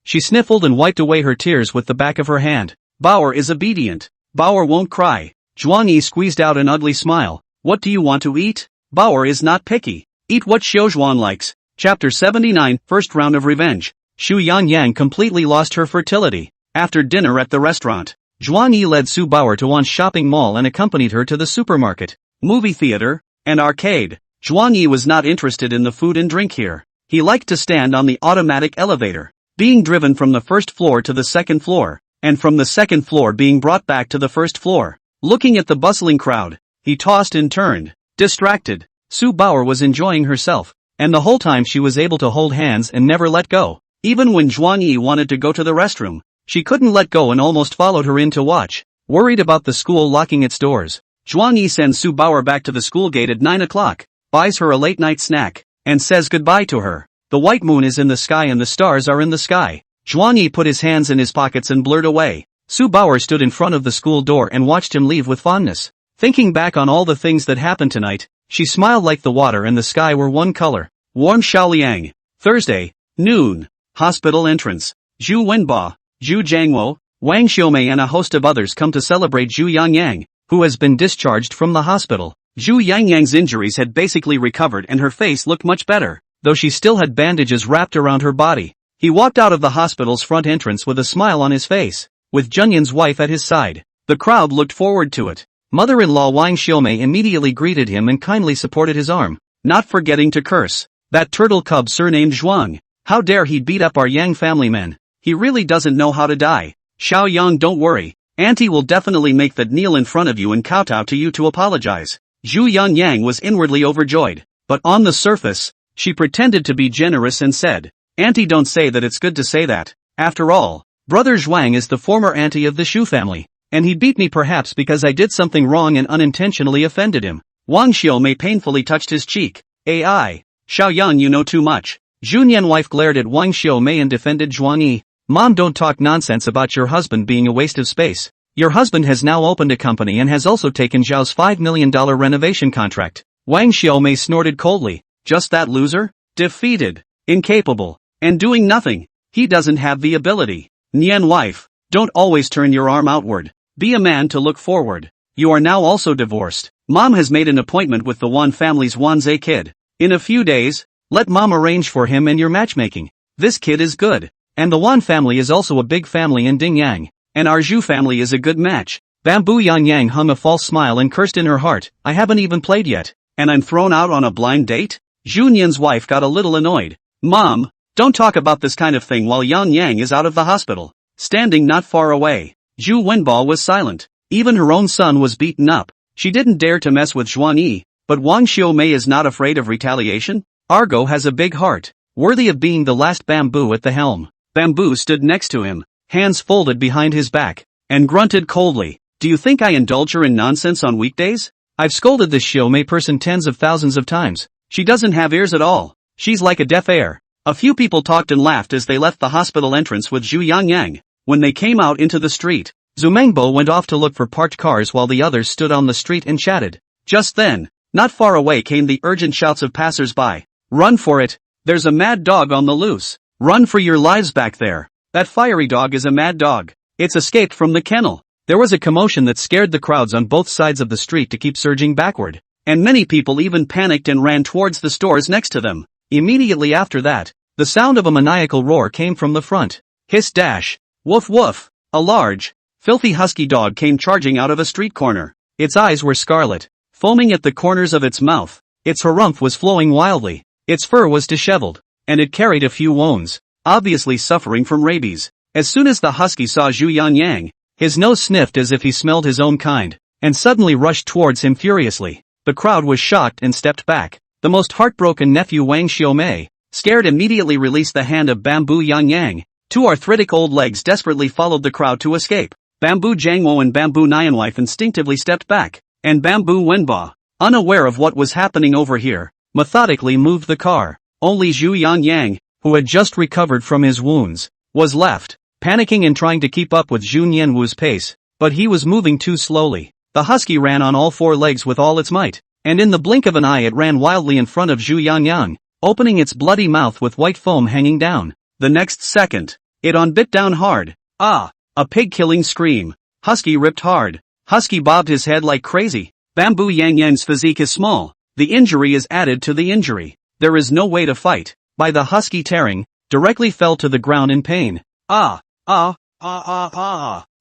She sniffled and wiped away her tears with the back of her hand. Bauer is obedient. Bauer won't cry. Zhuang Yi squeezed out an ugly smile. What do you want to eat? Bauer is not picky. Eat what Xiu Zhuang likes. Chapter 79, First Round of Revenge. Xu Yangyang completely lost her fertility. After dinner at the restaurant, Zhuang Yi led Su Bauer to one shopping mall and accompanied her to the supermarket, movie theater, and arcade. Zhuang Yi was not interested in the food and drink here. He liked to stand on the automatic elevator, being driven from the first floor to the second floor, and from the second floor being brought back to the first floor. Looking at the bustling crowd, he tossed and turned, distracted. Su Bauer was enjoying herself, and the whole time she was able to hold hands and never let go. Even when Zhuang Yi wanted to go to the restroom, she couldn't let go and almost followed her in to watch. Worried about the school locking its doors, Zhuang Yi sends Su Bauer back to the school gate at 9 o'clock, buys her a late-night snack, and says goodbye to her. The white moon is in the sky and the stars are in the sky. Zhuang Yi put his hands in his pockets and blurred away. Su Bauer stood in front of the school door and watched him leave with fondness. Thinking back on all the things that happened tonight, she smiled like the water and the sky were one color. Warm Shaoliang. Thursday, noon. Hospital entrance. Zhu Wenba, Zhu Jiangwo, Wang Xiumei and a host of others come to celebrate Zhu Yangyang, who has been discharged from the hospital. Zhu Yangyang's injuries had basically recovered and her face looked much better, though she still had bandages wrapped around her body. He walked out of the hospital's front entrance with a smile on his face, with Junyan's wife at his side. The crowd looked forward to it. Mother-in-law Wang Xiumei immediately greeted him and kindly supported his arm, not forgetting to curse. That turtle cub surnamed Zhuang. How dare he beat up our Yang family men? He really doesn't know how to die. Xiao Yang, don't worry. Auntie will definitely make that kneel in front of you and kowtow to you to apologize. Zhu Yangyang was inwardly overjoyed, but on the surface, she pretended to be generous and said, Auntie, don't say that, it's good to say that. After all, Brother Zhuang is the former auntie of the Shu family, and he beat me perhaps because I did something wrong and unintentionally offended him. Wang Xiumei painfully touched his cheek. Ai, Xiao Yang, you know too much. Junyan wife glared at Wang Xiumei and defended Zhuang Yi. Mom, don't talk nonsense about your husband being a waste of space. Your husband has now opened a company and has also taken Zhao's $5 million renovation contract. Wang Xiumei snorted coldly. Just that loser? Defeated, incapable, and doing nothing. He doesn't have the ability. Nian wife, don't always turn your arm outward. Be a man to look forward. You are now also divorced. Mom has made an appointment with the Wan family's Wanzai kid. In a few days, let Mom arrange for him and your matchmaking. This kid is good. And the Wan family is also a big family in Dingyang. And our Zhu family is a good match. Bamboo Yangyang hung a false smile and cursed in her heart. I haven't even played yet. And I'm thrown out on a blind date? Junyan's wife got a little annoyed. Mom, don't talk about this kind of thing while Yang Yang is out of the hospital. Standing not far away, Zhu Wenba was silent. Even her own son was beaten up. She didn't dare to mess with Zhuang Yi, but Wang Xiumei is not afraid of retaliation? Argo has a big heart, worthy of being the last Bamboo at the helm. Bamboo stood next to him, hands folded behind his back, and grunted coldly. Do you think I indulge her in nonsense on weekdays? I've scolded this Xiumei person tens of thousands of times. She doesn't have ears at all. She's like a deaf air. A few people talked and laughed as they left the hospital entrance with Zhu Yangyang. When they came out into the street, Zumengbo went off to look for parked cars while the others stood on the street and chatted. Just then, not far away came the urgent shouts of passers-by. Run for it! There's a mad dog on the loose! Run for your lives back there! That fiery dog is a mad dog. It's escaped from the kennel. There was a commotion that scared the crowds on both sides of the street to keep surging backward, and many people even panicked and ran towards the stores next to them. Immediately after that, the The sound of a maniacal roar came from the front. Hiss dash. Woof woof. A large, filthy husky dog came charging out of a street corner. Its eyes were scarlet, foaming at the corners of its mouth. Its harumph was flowing wildly. Its fur was disheveled, and it carried a few wounds, obviously suffering from rabies. As soon as the husky saw Zhu Yangyang, his nose sniffed as if he smelled his own kind, and suddenly rushed towards him furiously. The crowd was shocked and stepped back. The most heartbroken nephew Wang Xiaomei, scared, immediately released the hand of Bamboo Yangyang. Two arthritic old legs desperately followed the crowd to escape. Bamboo Jangwo and Bamboo Nianwife instinctively stepped back, and Bamboo Wenba, unaware of what was happening over here, methodically moved the car. Only Zhu Yangyang, who had just recovered from his wounds, was left, panicking and trying to keep up with Zhu Nianwu's pace, but he was moving too slowly. The husky ran on all four legs with all its might, and in the blink of an eye it ran wildly in front of Zhu Yangyang, opening its bloody mouth with white foam hanging down. The next second, it bit down hard. Ah! A pig-killing scream. Husky ripped hard. Husky bobbed his head like crazy. Bamboo Yangyang's physique is small. The injury is added to the injury. There is no way to fight. By the husky tearing, directly fell to the ground in pain.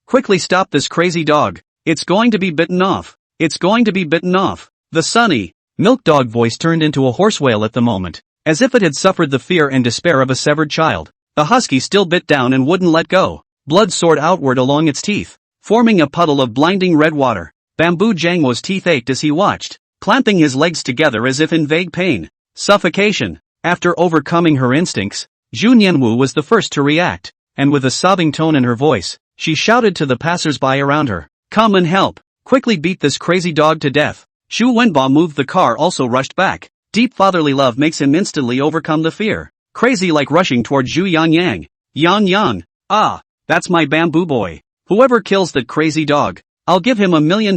Quickly stop this crazy dog. It's going to be bitten off. It's going to be bitten off. The sunny, milk dog voice turned into a horse wail at the moment, as if it had suffered the fear and despair of a severed child. The husky still bit down and wouldn't let go. Blood soared outward along its teeth, forming a puddle of blinding red water. Bamboo Jangwo's teeth ached as he watched, clamping his legs together as if in vague pain. Suffocation. After overcoming her instincts, Zhu Nianwu was the first to react, and with a sobbing tone in her voice, she shouted to the passers-by around her, "Come and help! Quickly beat this crazy dog to death!" Xu Wenba moved the car also rushed back. Deep fatherly love makes him instantly overcome the fear. Crazy like rushing toward Zhu Yangyang. Yang. Ah! That's my bamboo boy. Whoever kills that crazy dog, I'll give him $1 million.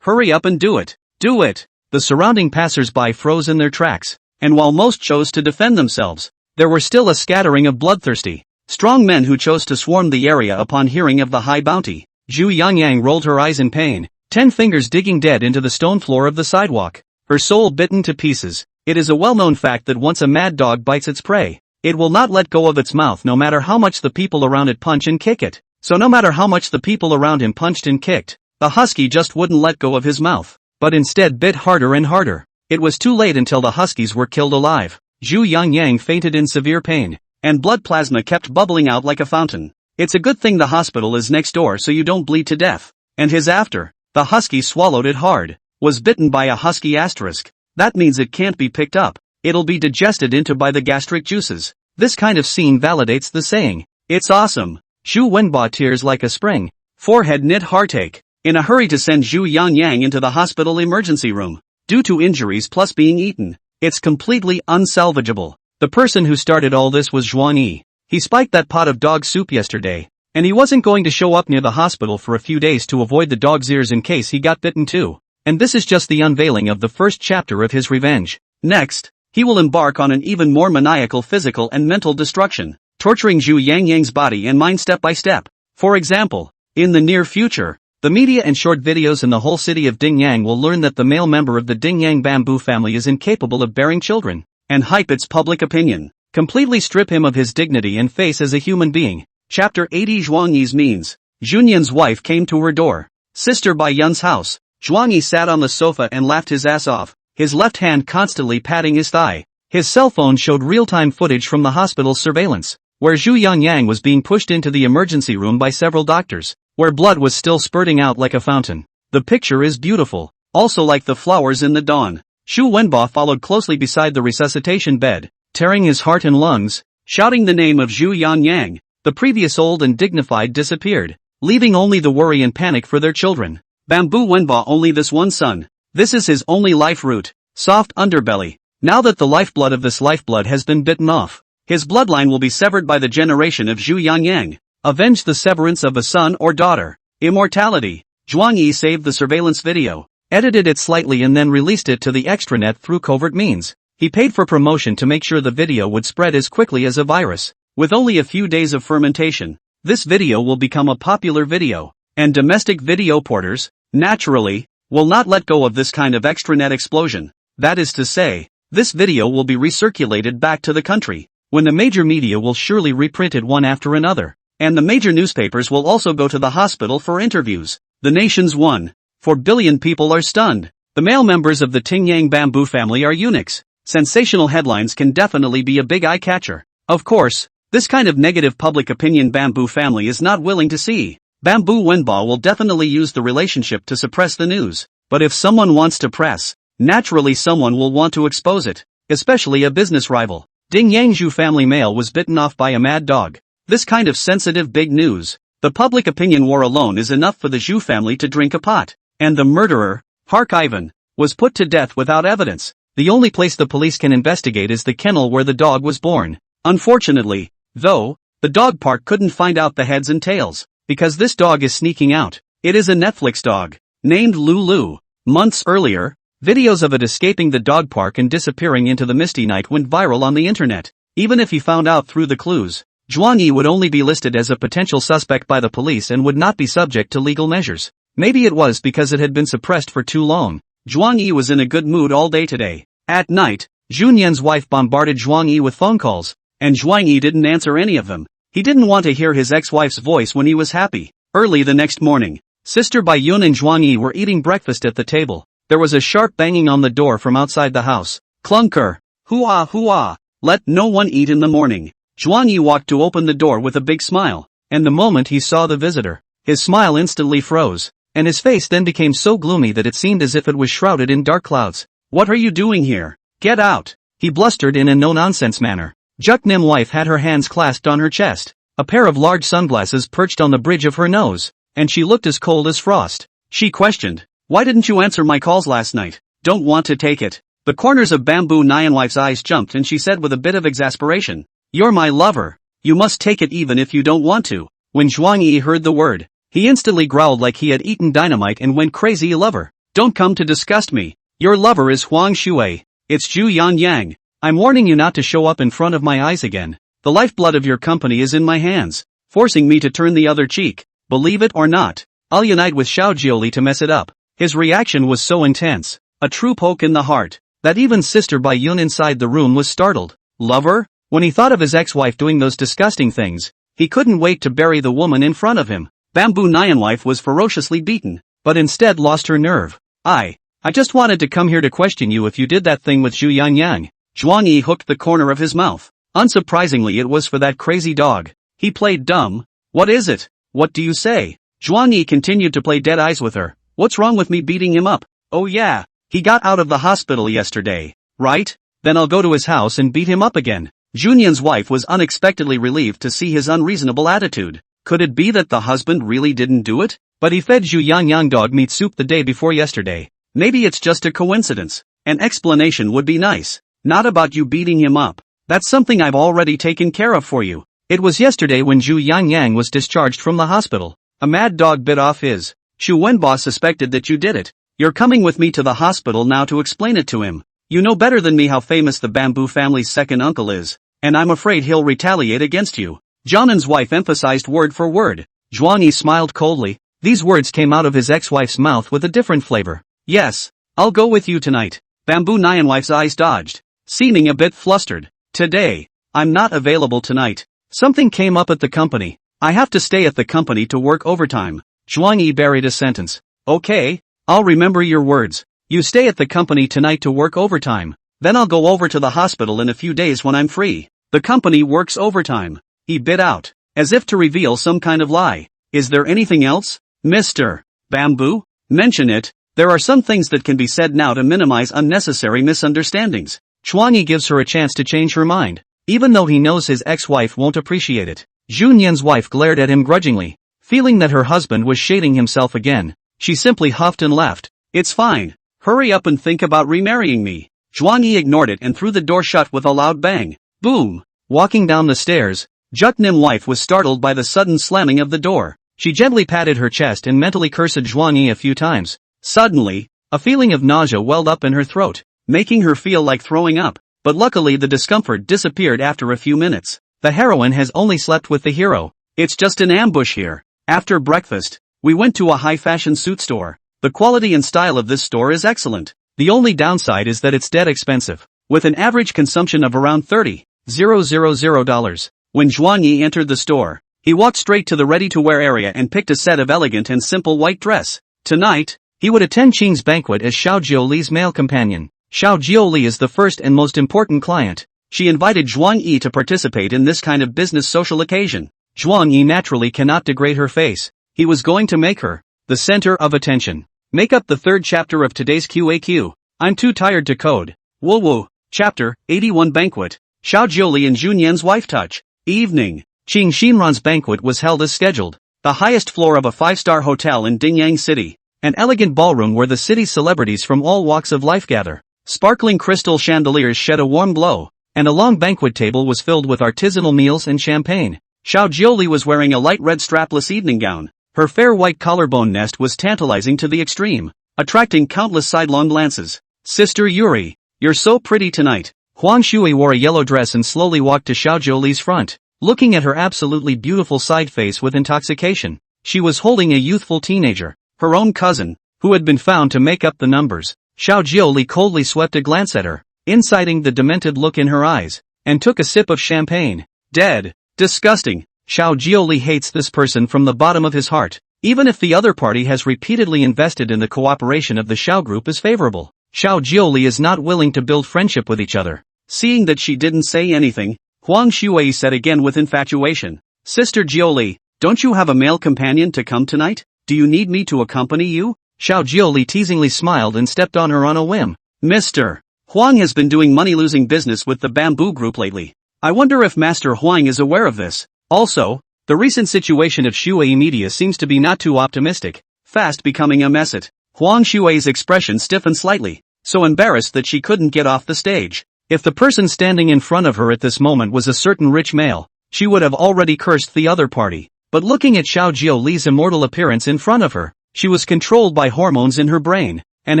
Hurry up and do it. Do it. The surrounding passers-by froze in their tracks, and while most chose to defend themselves, there were still a scattering of bloodthirsty, strong men who chose to swarm the area upon hearing of the high bounty. Zhu Yangyang rolled her eyes in pain, 10 fingers digging dead into the stone floor of the sidewalk, her soul bitten to pieces. It is a well-known fact that once a mad dog bites its prey, it will not let go of its mouth no matter how much the people around it punch and kick it. So no matter how much the people around him punched and kicked, the husky just wouldn't let go of his mouth, but instead bit harder and harder. It was too late until the huskies were killed alive. Zhu Yangyang fainted in severe pain, and blood plasma kept bubbling out like a fountain. It's a good thing the hospital is next door so you don't bleed to death. And his after. The husky swallowed it hard. Was bitten by a husky asterisk. That means it can't be picked up. It'll be digested into by the gastric juices. This kind of scene validates the saying, "It's awesome." Zhu Wenba tears like a spring. Forehead knit heartache. In a hurry to send Zhu Yangyang into the hospital emergency room. Due to injuries plus being eaten. It's completely unsalvageable. The person who started all this was Zhuang Yi. He spiked that pot of dog soup yesterday, and he wasn't going to show up near the hospital for a few days to avoid the dog's ears in case he got bitten too. And this is just the unveiling of the first chapter of his revenge. Next, he will embark on an even more maniacal physical and mental destruction, torturing Zhu Yangyang's body and mind step by step. For example, in the near future, the media and short videos in the whole city of Dingyang will learn that the male member of the Dingyang bamboo family is incapable of bearing children, and hype its public opinion, completely strip him of his dignity and face as a human being. Chapter 80 Zhuang Yi's means. Junyan's wife came to her door. Sister by Yun's house. Zhuang Yi sat on the sofa and laughed his ass off, his left hand constantly patting his thigh. His cell phone showed real-time footage from the hospital's surveillance, where Zhu Yangyang was being pushed into the emergency room by several doctors, where blood was still spurting out like a fountain. The picture is beautiful, also like the flowers in the dawn. Xu Wenba followed closely beside the resuscitation bed, tearing his heart and lungs, shouting the name of Zhu Yangyang. The previous old and dignified disappeared, leaving only the worry and panic for their children. Bamboo Wenba only this one son. This is his only life root, soft underbelly. Now that the lifeblood of this lifeblood has been bitten off, his bloodline will be severed by the generation of Zhu Yangyang. Avenge the severance of a son or daughter. Immortality. Zhuang Yi saved the surveillance video, edited it slightly and then released it to the extranet through covert means. He paid for promotion to make sure the video would spread as quickly as a virus. With only a few days of fermentation, this video will become a popular video, and domestic video porters, naturally, will not let go of this kind of extranet explosion. That is to say, this video will be recirculated back to the country. when the major media will surely reprint it one after another. And the major newspapers will also go to the hospital for interviews. The nation's 1.4 billion people are stunned. The male members of the Tingyang bamboo family are eunuchs. Sensational headlines can definitely be a big eye-catcher. Of course, this kind of negative public opinion bamboo family is not willing to see. Bamboo Wenba will definitely use the relationship to suppress the news. But if someone wants to press, naturally someone will want to expose it, especially a business rival. Ding Yangzhu family male was bitten off by a mad dog. This kind of sensitive big news. The public opinion war alone is enough for the Zhu family to drink a pot. And the murderer, Park Ivan, was put to death without evidence. The only place the police can investigate is the kennel where the dog was born. Unfortunately, though, the dog park couldn't find out the heads and tails, because this dog is sneaking out. It is a Netflix dog, named Lulu. Months earlier, videos of it escaping the dog park and disappearing into the misty night went viral on the internet. Even if he found out through the clues, Zhuang Yi would only be listed as a potential suspect by the police and would not be subject to legal measures. Maybe it was because it had been suppressed for too long. Zhuang Yi was in a good mood all day today. At night, Zhu Nian's wife bombarded Zhuang Yi with phone calls, and Zhuang Yi didn't answer any of them. He didn't want to hear his ex-wife's voice when he was happy. Early the next morning, Sister Bai Yun and Zhuang Yi were eating breakfast at the table. There was a sharp banging on the door from outside the house. Clunker. Hoo-ah hoo-ah. Let no one eat in the morning. Zhuang Yi walked to open the door with a big smile, and the moment he saw the visitor, his smile instantly froze, and his face then became so gloomy that it seemed as if it was shrouded in dark clouds. What are you doing here? Get out! He blustered in a no-nonsense manner. Juk-Nim wife had her hands clasped on her chest, a pair of large sunglasses perched on the bridge of her nose, and she looked as cold as frost. She questioned, "Why didn't you answer my calls last night?" "Don't want to take it." The corners of Bamboo Nyan wife's eyes jumped and she said with a bit of exasperation, "You're my lover. You must take it even if you don't want to." When Zhuang Yi heard the word, he instantly growled like he had eaten dynamite and went crazy. "Lover. Don't come to disgust me. Your lover is Huang Shui. It's Zhu Yang. I'm warning you not to show up in front of my eyes again. The lifeblood of your company is in my hands, forcing me to turn the other cheek. Believe it or not, I'll unite with Xiao Jioli to mess it up." His reaction was so intense, a true poke in the heart, that even Sister Bai Yun inside the room was startled. Lover? When he thought of his ex-wife doing those disgusting things, he couldn't wait to bury the woman in front of him. Bamboo Nyan wife was ferociously beaten, but instead lost her nerve. I just wanted to come here to question you if you did that thing with Zhu Yang. Zhuang Yi hooked the corner of his mouth. Unsurprisingly, it was for that crazy dog. He played dumb. What is it? What do you say? Zhuang Yi continued to play dead eyes with her. What's wrong with me beating him up? Oh yeah, he got out of the hospital yesterday, right? Then I'll go to his house and beat him up again. Junian's wife was unexpectedly relieved to see his unreasonable attitude. Could it be that the husband really didn't do it? But he fed Zhu Yang dog meat soup the day before yesterday. Maybe it's just a coincidence. An explanation would be nice. Not about you beating him up. That's something I've already taken care of for you. It was yesterday when Zhu Yang was discharged from the hospital. A mad dog bit off his. Shu Wenba suspected that you did it. You're coming with me to the hospital now to explain it to him. You know better than me how famous the Bamboo family's second uncle is, and I'm afraid he'll retaliate against you. Jianan's wife emphasized word for word. Zhuang Yi smiled coldly. These words came out of his ex-wife's mouth with a different flavor. Yes, I'll go with you tonight. Bamboo Nyan wife's eyes dodged, seeming a bit flustered. Today, I'm not available tonight. Something came up at the company. I have to stay at the company to work overtime. Zhuang Yi buried a sentence. Okay, I'll remember your words. You stay at the company tonight to work overtime. Then I'll go over to the hospital in a few days when I'm free. The company works overtime. He bit out, as if to reveal some kind of lie. Is there anything else, Mr. Bamboo? Mention it. There are some things that can be said now to minimize unnecessary misunderstandings. Zhuang Yi gives her a chance to change her mind, even though he knows his ex-wife won't appreciate it. Zhu Nian's wife glared at him grudgingly. Feeling that her husband was shading himself again, she simply huffed and laughed. It's fine. Hurry up and think about remarrying me. Zhuang Yi ignored it and threw the door shut with a loud bang. Boom! Walking down the stairs, Juk-Nim wife was startled by the sudden slamming of the door. She gently patted her chest and mentally cursed Zhuang Yi a few times. Suddenly, a feeling of nausea welled up in her throat, making her feel like throwing up. But luckily the discomfort disappeared after a few minutes. The heroine has only slept with the hero. It's just an ambush here. After breakfast, we went to a high-fashion suit store. The quality and style of this store is excellent. The only downside is that it's dead expensive. With an average consumption of around 30 $000. When Zhuang Yi entered the store, he walked straight to the ready-to-wear area and picked a set of elegant and simple white dress. Tonight, he would attend Qing's banquet as Xiao Jiuli's male companion. Xiao Jiuli is the first and most important client. She invited Zhuang Yi to participate in this kind of business social occasion. Zhuang Yi naturally cannot degrade her face. He was going to make her the center of attention. Make up the third chapter of today's QAQ. I'm too tired to code. Woo woo. Chapter 81 Banquet. Xiao Jiuli and Junyan's wife touch. Evening. Qing Xinran's banquet was held as scheduled. The highest floor of a 5-star hotel in Dingyang City. An elegant ballroom where the city's celebrities from all walks of life gather. Sparkling crystal chandeliers shed a warm glow, and a long banquet table was filled with artisanal meals and champagne. Xiao Jiuli was wearing a light red strapless evening gown. Her fair white collarbone nest was tantalizing to the extreme, attracting countless sidelong glances. Sister Yuri, you're so pretty tonight. Huang Shui wore a yellow dress and slowly walked to Xiao Jiuli's front, looking at her absolutely beautiful side face with intoxication. She was holding a youthful teenager, her own cousin, who had been found to make up the numbers. Xiao Jiuli coldly swept a glance at her, inciting the demented look in her eyes, and took a sip of champagne. Dead. Disgusting. Xiao Jiuli hates this person from the bottom of his heart, even if the other party has repeatedly invested in the cooperation of the Xiao group is favorable. Xiao Jiuli is not willing to build friendship with each other. Seeing that she didn't say anything, Huang Shui said again with infatuation. Sister Jiuli, don't you have a male companion to come tonight? Do you need me to accompany you? Xiao Jiuli teasingly smiled and stepped on her on a whim. Mr. Huang has been doing money-losing business with the Bamboo Group lately. I wonder if Master Huang is aware of this. Also, the recent situation of Shui Media seems to be not too optimistic, fast becoming a mess. Huang Shui's expression stiffened slightly, so embarrassed that she couldn't get off the stage. If the person standing in front of her at this moment was a certain rich male, she would have already cursed the other party. But looking at Xiao Jiuli's immortal appearance in front of her, she was controlled by hormones in her brain, and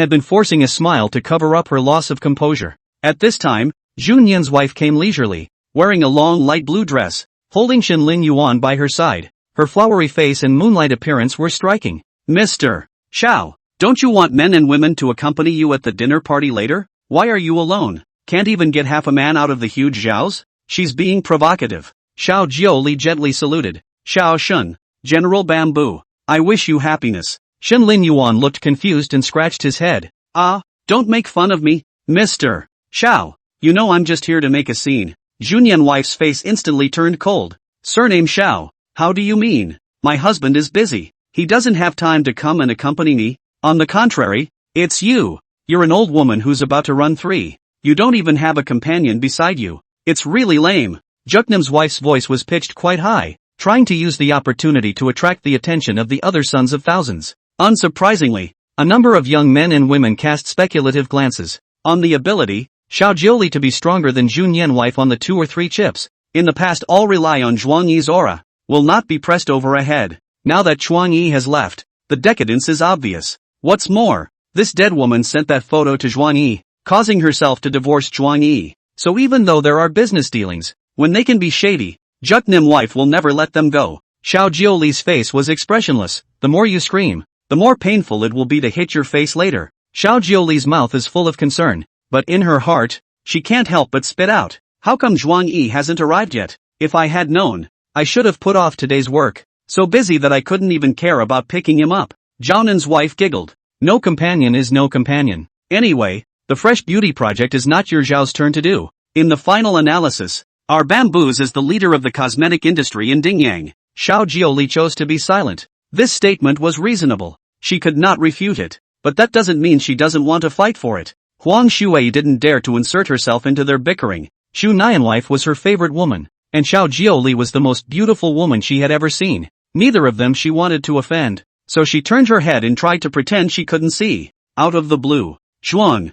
had been forcing a smile to cover up her loss of composure. At this time, Junyan's wife came leisurely, wearing a long light blue dress, holding Shenlin Yuan by her side. Her flowery face and moonlight appearance were striking. Mr. Xiao, don't you want men and women to accompany you at the dinner party later? Why are you alone? Can't even get half a man out of the huge Zhaos? She's being provocative. Xiao Jiuli gently saluted. Xiao Shun, General Bamboo, I wish you happiness. Shenlin Yuan looked confused and scratched his head. Ah, don't make fun of me, Mr. Xiao. You know I'm just here to make a scene. Junyan wife's face instantly turned cold. Surname Xiao, how do you mean? My husband is busy. He doesn't have time to come and accompany me. On the contrary, it's you. You're an old woman who's about to run 3. You don't even have a companion beside you. It's really lame. Juknam's wife's voice was pitched quite high, trying to use the opportunity to attract the attention of the other sons of thousands. Unsurprisingly, a number of young men and women cast speculative glances on the ability Xiao Jiuli to be stronger than Junyan wife on the 2 or 3 chips. In the past all rely on Zhuang Yi's aura, will not be pressed over ahead. Now that Zhuang Yi has left, the decadence is obvious. What's more, this dead woman sent that photo to Zhuang Yi, causing herself to divorce Zhuang Yi. So even though there are business dealings, when they can be shady, Juknim wife will never let them go. Xiao Jiuli's face was expressionless. The more you scream, the more painful it will be to hit your face later. Xiao Jiuli's mouth is full of concern, but in her heart, she can't help but spit out. How come Zhuang Yi hasn't arrived yet? If I had known, I should have put off today's work. So busy that I couldn't even care about picking him up. Zhaonan's wife giggled. No companion is no companion. Anyway, the Fresh Beauty Project is not your Zhao's turn to do. In the final analysis, our Bamboos is the leader of the cosmetic industry in Dingyang. Xiao Jiuli chose to be silent. This statement was reasonable. She could not refute it, but that doesn't mean she doesn't want to fight for it. Huang Shui didn't dare to insert herself into their bickering. Xu Nian wife was her favorite woman, and Xiao Jiuli was the most beautiful woman she had ever seen. Neither of them she wanted to offend, so she turned her head and tried to pretend she couldn't see. Out of the blue, Zhuang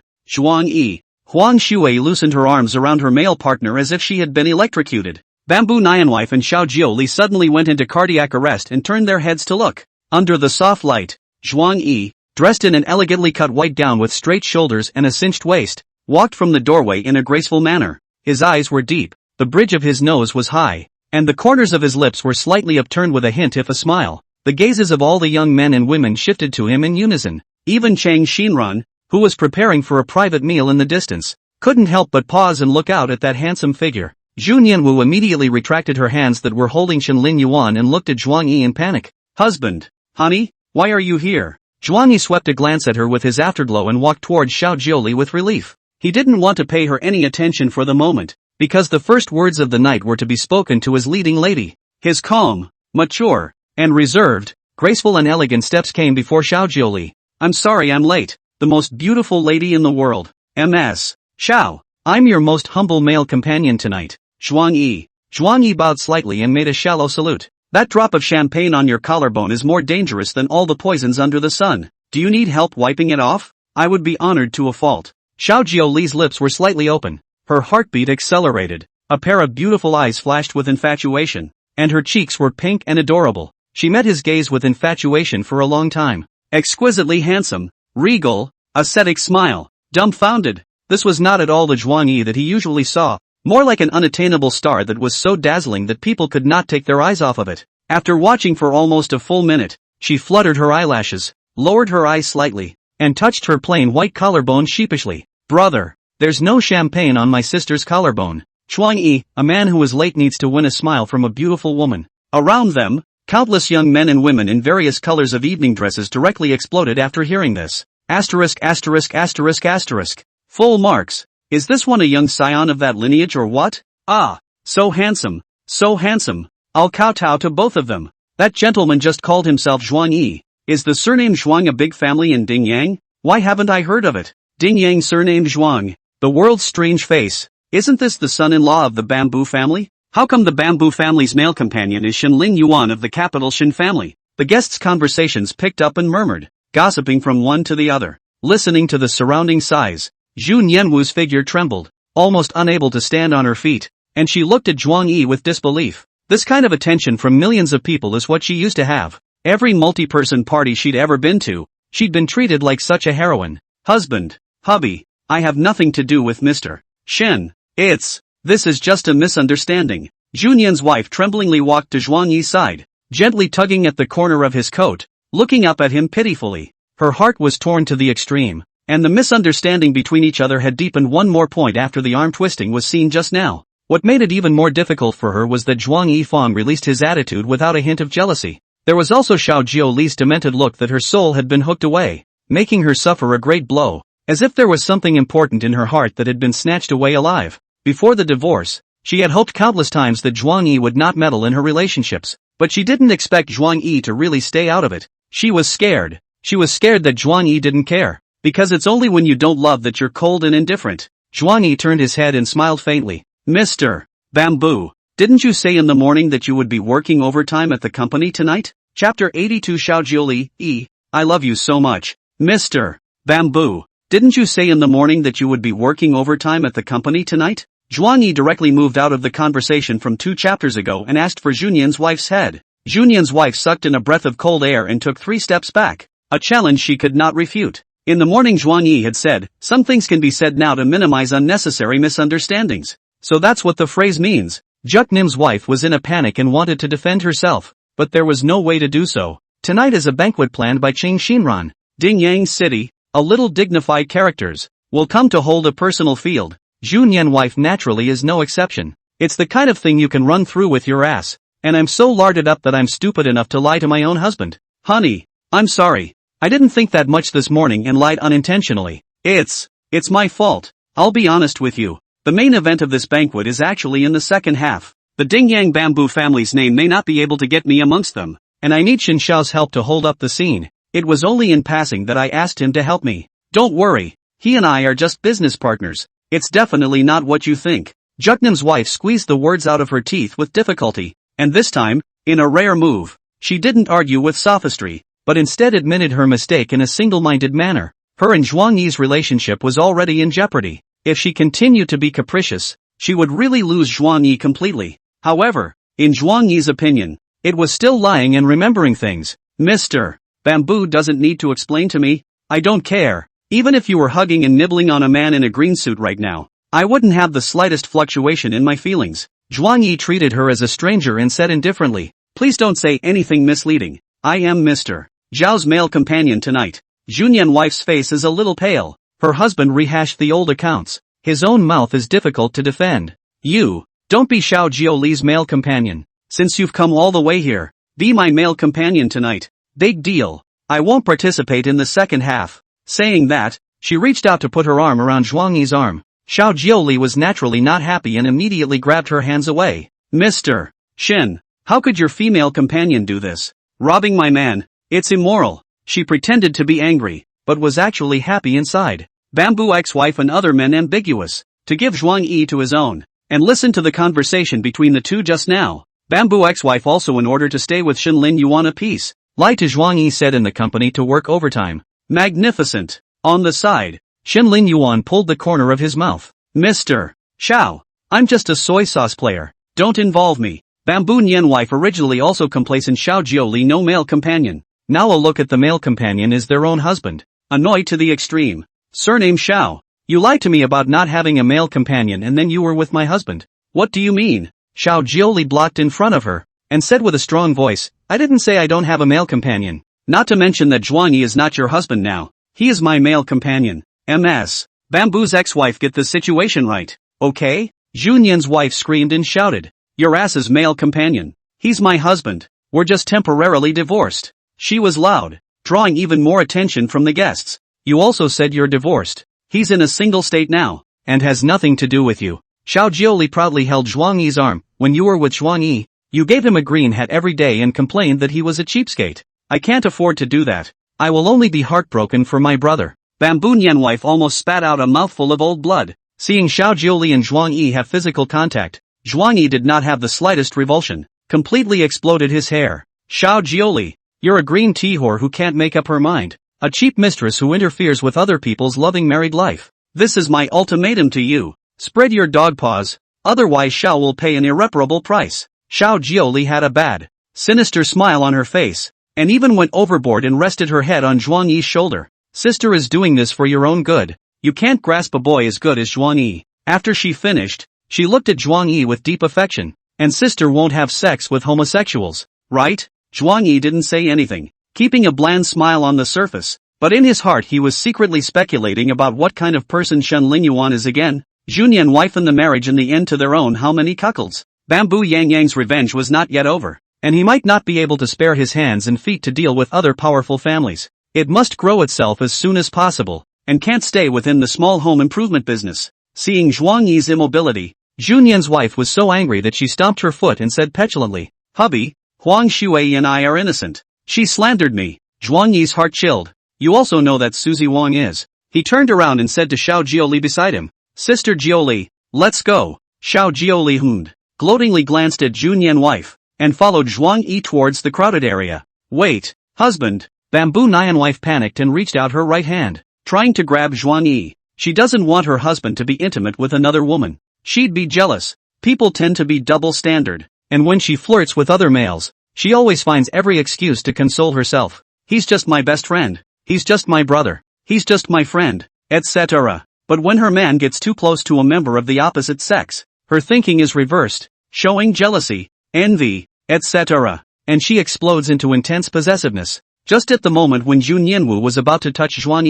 Yi. Huang Shui loosened her arms around her male partner as if she had been electrocuted. Bamboo Nianwife and Xiao Jiuli suddenly went into cardiac arrest and turned their heads to look. Under the soft light, Zhuang Yi, dressed in an elegantly cut white gown with straight shoulders and a cinched waist, walked from the doorway in a graceful manner. His eyes were deep, the bridge of his nose was high, and the corners of his lips were slightly upturned with a hint of a smile. The gazes of all the young men and women shifted to him in unison. Even Chang Xinran, who was preparing for a private meal in the distance, couldn't help but pause and look out at that handsome figure. Zhu Nianwu immediately retracted her hands that were holding Shenlin Yuan and looked at Zhuang Yi in panic. Husband. Honey, why are you here? Zhuang Yi swept a glance at her with his afterglow and walked towards Xiao Jiuli with relief. He didn't want to pay her any attention for the moment, because the first words of the night were to be spoken to his leading lady. His calm, mature, and reserved, graceful and elegant steps came before Xiao Jiuli. I'm sorry I'm late, the most beautiful lady in the world. MS. Xiao, I'm your most humble male companion tonight. Zhuang Yi. Zhuang Yi bowed slightly and made a shallow salute. That drop of champagne on your collarbone is more dangerous than all the poisons under the sun. Do you need help wiping it off? I would be honored to a fault. Xiao Jiuli's lips were slightly open. Her heartbeat accelerated. A pair of beautiful eyes flashed with infatuation, and her cheeks were pink and adorable. She met his gaze with infatuation for a long time. Exquisitely handsome, regal, ascetic smile, dumbfounded. This was not at all the Zhuang Yi that he usually saw, more like an unattainable star that was so dazzling that people could not take their eyes off of it. After watching for almost a full minute, she fluttered her eyelashes, lowered her eyes slightly, and touched her plain white collarbone sheepishly. Brother, there's no champagne on my sister's collarbone. Zhuang Yi, a man who is late, needs to win a smile from a beautiful woman. Around them, countless young men and women in various colors of evening dresses directly exploded after hearing this. Asterisk asterisk asterisk asterisk. Full marks. Is this one a young scion of that lineage or what? Ah, so handsome, so handsome. I'll kowtow to both of them. That gentleman just called himself Zhuang Yi. Is the surname Zhuang a big family in Dingyang? Why haven't I heard of it? Dingyang surnamed Zhuang. The world's strange face. Isn't this the son-in-law of the Bamboo family? How come the Bamboo family's male companion is Shenlin Yuan of the capital Shen family? The guests' conversations picked up and murmured, gossiping from one to the other. Listening to the surrounding sighs, Zhu Nianwu's figure trembled, almost unable to stand on her feet, and she looked at Zhuang Yi with disbelief. This kind of attention from millions of people is what she used to have. Every multi-person party she'd ever been to, she'd been treated like such a heroine. Husband, hubby, I have nothing to do with Mr. Shen. This is just a misunderstanding. Zhu Nian's wife tremblingly walked to Zhuang Yi's side, gently tugging at the corner of his coat, looking up at him pitifully. Her heart was torn to the extreme, and the misunderstanding between each other had deepened one more point after the arm twisting was seen just now. What made it even more difficult for her was that Zhuang Yifang released his attitude without a hint of jealousy. There was also Xiao Jiuli's demented look that her soul had been hooked away, making her suffer a great blow, as if there was something important in her heart that had been snatched away alive. Before the divorce, she had hoped countless times that Zhuang Yi would not meddle in her relationships, but she didn't expect Zhuang Yi to really stay out of it. She was scared. She was scared that Zhuang Yi didn't care. Because it's only when you don't love that you're cold and indifferent. Zhuang Yi turned his head and smiled faintly. Mr. Bamboo, didn't you say in the morning that you would be working overtime at the company tonight? Chapter 82 Xiao Jiuli, I love you so much. Mr. Bamboo, didn't you say in the morning that you would be working overtime at the company tonight? Zhuang Yi directly moved out of the conversation from 2 chapters ago and asked for Junyan's wife's head. Junyan's wife sucked in a breath of cold air and took 3 steps back, a challenge she could not refute. In the morning Zhuang Yi had said, some things can be said now to minimize unnecessary misunderstandings. So that's what the phrase means. Juk Nim's wife was in a panic and wanted to defend herself, but there was no way to do so. Tonight is a banquet planned by Qing Xinran. Dingyang City, a little dignified characters, will come to hold a personal field. Zhu Nian wife naturally is no exception. It's the kind of thing you can run through with your ass, and I'm so larded up that I'm stupid enough to lie to my own husband. Honey, I'm sorry. I didn't think that much this morning and lied unintentionally. It's my fault. I'll be honest with you. The main event of this banquet is actually in the second half. The Dingyang Bamboo family's name may not be able to get me amongst them, and I need Xin Xiao's help to hold up the scene. It was only in passing that I asked him to help me. Don't worry. He and I are just business partners. It's definitely not what you think. Juknam's wife squeezed the words out of her teeth with difficulty, and this time, in a rare move, she didn't argue with sophistry, but instead admitted her mistake in a single-minded manner. Her and Zhuang Yi's relationship was already in jeopardy. If she continued to be capricious, she would really lose Zhuang Yi completely. However, in Zhuang Yi's opinion, it was still lying and remembering things. Mr. Bamboo doesn't need to explain to me. I don't care. Even if you were hugging and nibbling on a man in a green suit right now, I wouldn't have the slightest fluctuation in my feelings. Zhuang Yi treated her as a stranger and said indifferently, please don't say anything misleading. I am Mr. Zhao's male companion tonight. Junyan wife's face is a little pale. Her husband rehashed the old accounts. His own mouth is difficult to defend. You Don't be Xiao Jioli's male companion. Since you've come all the way here, be my male companion tonight. Big deal. I won't participate in the second half. Saying that, she reached out to put her arm around Zhuang Yi's arm. Xiao Jioli was naturally not happy and immediately grabbed her hands away. Mr. Shin, how could your female companion do this? Robbing my man. It's immoral. She pretended to be angry, but was actually happy inside. Bamboo ex-wife and other men ambiguous. To give Zhuang Yi to his own. And listen to the conversation between the two just now. Bamboo ex-wife also in order to stay with Shin Lin Yuan a piece. Lie to Zhuang Yi said in the company to work overtime. Magnificent. On the side, Shin Lin Yuan pulled the corner of his mouth. Mr. Xiao, I'm just a soy sauce player. Don't involve me. Bamboo Nian wife originally also complacent Xiao Jioli no male companion. Now a look at the male companion is their own husband. Annoyed to the extreme. Surname Xiao. You lied to me about not having a male companion and then you were with my husband. What do you mean? Xiao Jioli blocked in front of her, and said with a strong voice, I didn't say I don't have a male companion. Not to mention that Zhuang Yi is not your husband now. He is my male companion. MS. Bamboo's ex-wife get the situation right, okay? Junyan's wife screamed and shouted. Your ass's male companion. He's my husband. We're just temporarily divorced. She was loud, drawing even more attention from the guests. You also said you're divorced. He's in a single state now, and has nothing to do with you. Xiao Jioli proudly held Zhuang Yi's arm. When you were with Zhuang Yi, you gave him a green hat every day and complained that he was a cheapskate. I can't afford to do that. I will only be heartbroken for my brother. Bamboo Nian wife almost spat out a mouthful of old blood. Seeing Xiao Jioli and Zhuang Yi have physical contact, Zhuang Yi did not have the slightest revulsion. Completely exploded his hair. Xiao Jioli, you're a green tea whore who can't make up her mind. A cheap mistress who interferes with other people's loving married life. This is my ultimatum to you. Spread your dog paws, otherwise Xiao will pay an irreparable price. Xiao Jioli had a bad, sinister smile on her face, and even went overboard and rested her head on Zhuang Yi's shoulder. Sister is doing this for your own good. You can't grasp a boy as good as Zhuang Yi. After she finished, she looked at Zhuang Yi with deep affection. And sister won't have sex with homosexuals, right? Zhuang Yi didn't say anything, keeping a bland smile on the surface, but in his heart he was secretly speculating about what kind of person Shen Linyuan is again. Junyan wife and the marriage in the end to their own how many cuckolds. Bamboo Yang Yang's revenge was not yet over, and he might not be able to spare his hands and feet to deal with other powerful families. It must grow itself as soon as possible, and can't stay within the small home improvement business. Seeing Zhuang Yi's immobility, Junyan's wife was so angry that she stomped her foot and said petulantly, Hubby, Huang Shui and I are innocent. She slandered me. Zhuang Yi's heart chilled. You also know that Suzy Wang is. He turned around and said to Xiao Jioli beside him, Sister Jioli, let's go. Xiao Jioli hummed, gloatingly glanced at Junyan wife, and followed Zhuang Yi towards the crowded area. Wait, husband. Bamboo Nyan wife panicked and reached out her right hand, trying to grab Zhuang Yi. She doesn't want her husband to be intimate with another woman. She'd be jealous. People tend to be double standard, and when she flirts with other males, she always finds every excuse to console herself. He's just my best friend. He's just my brother. He's just my friend, etc. But when her man gets too close to a member of the opposite sex, her thinking is reversed, showing jealousy, envy, etc. And she explodes into intense possessiveness. Just at the moment when Jun Yanwu was about to touch Zhuang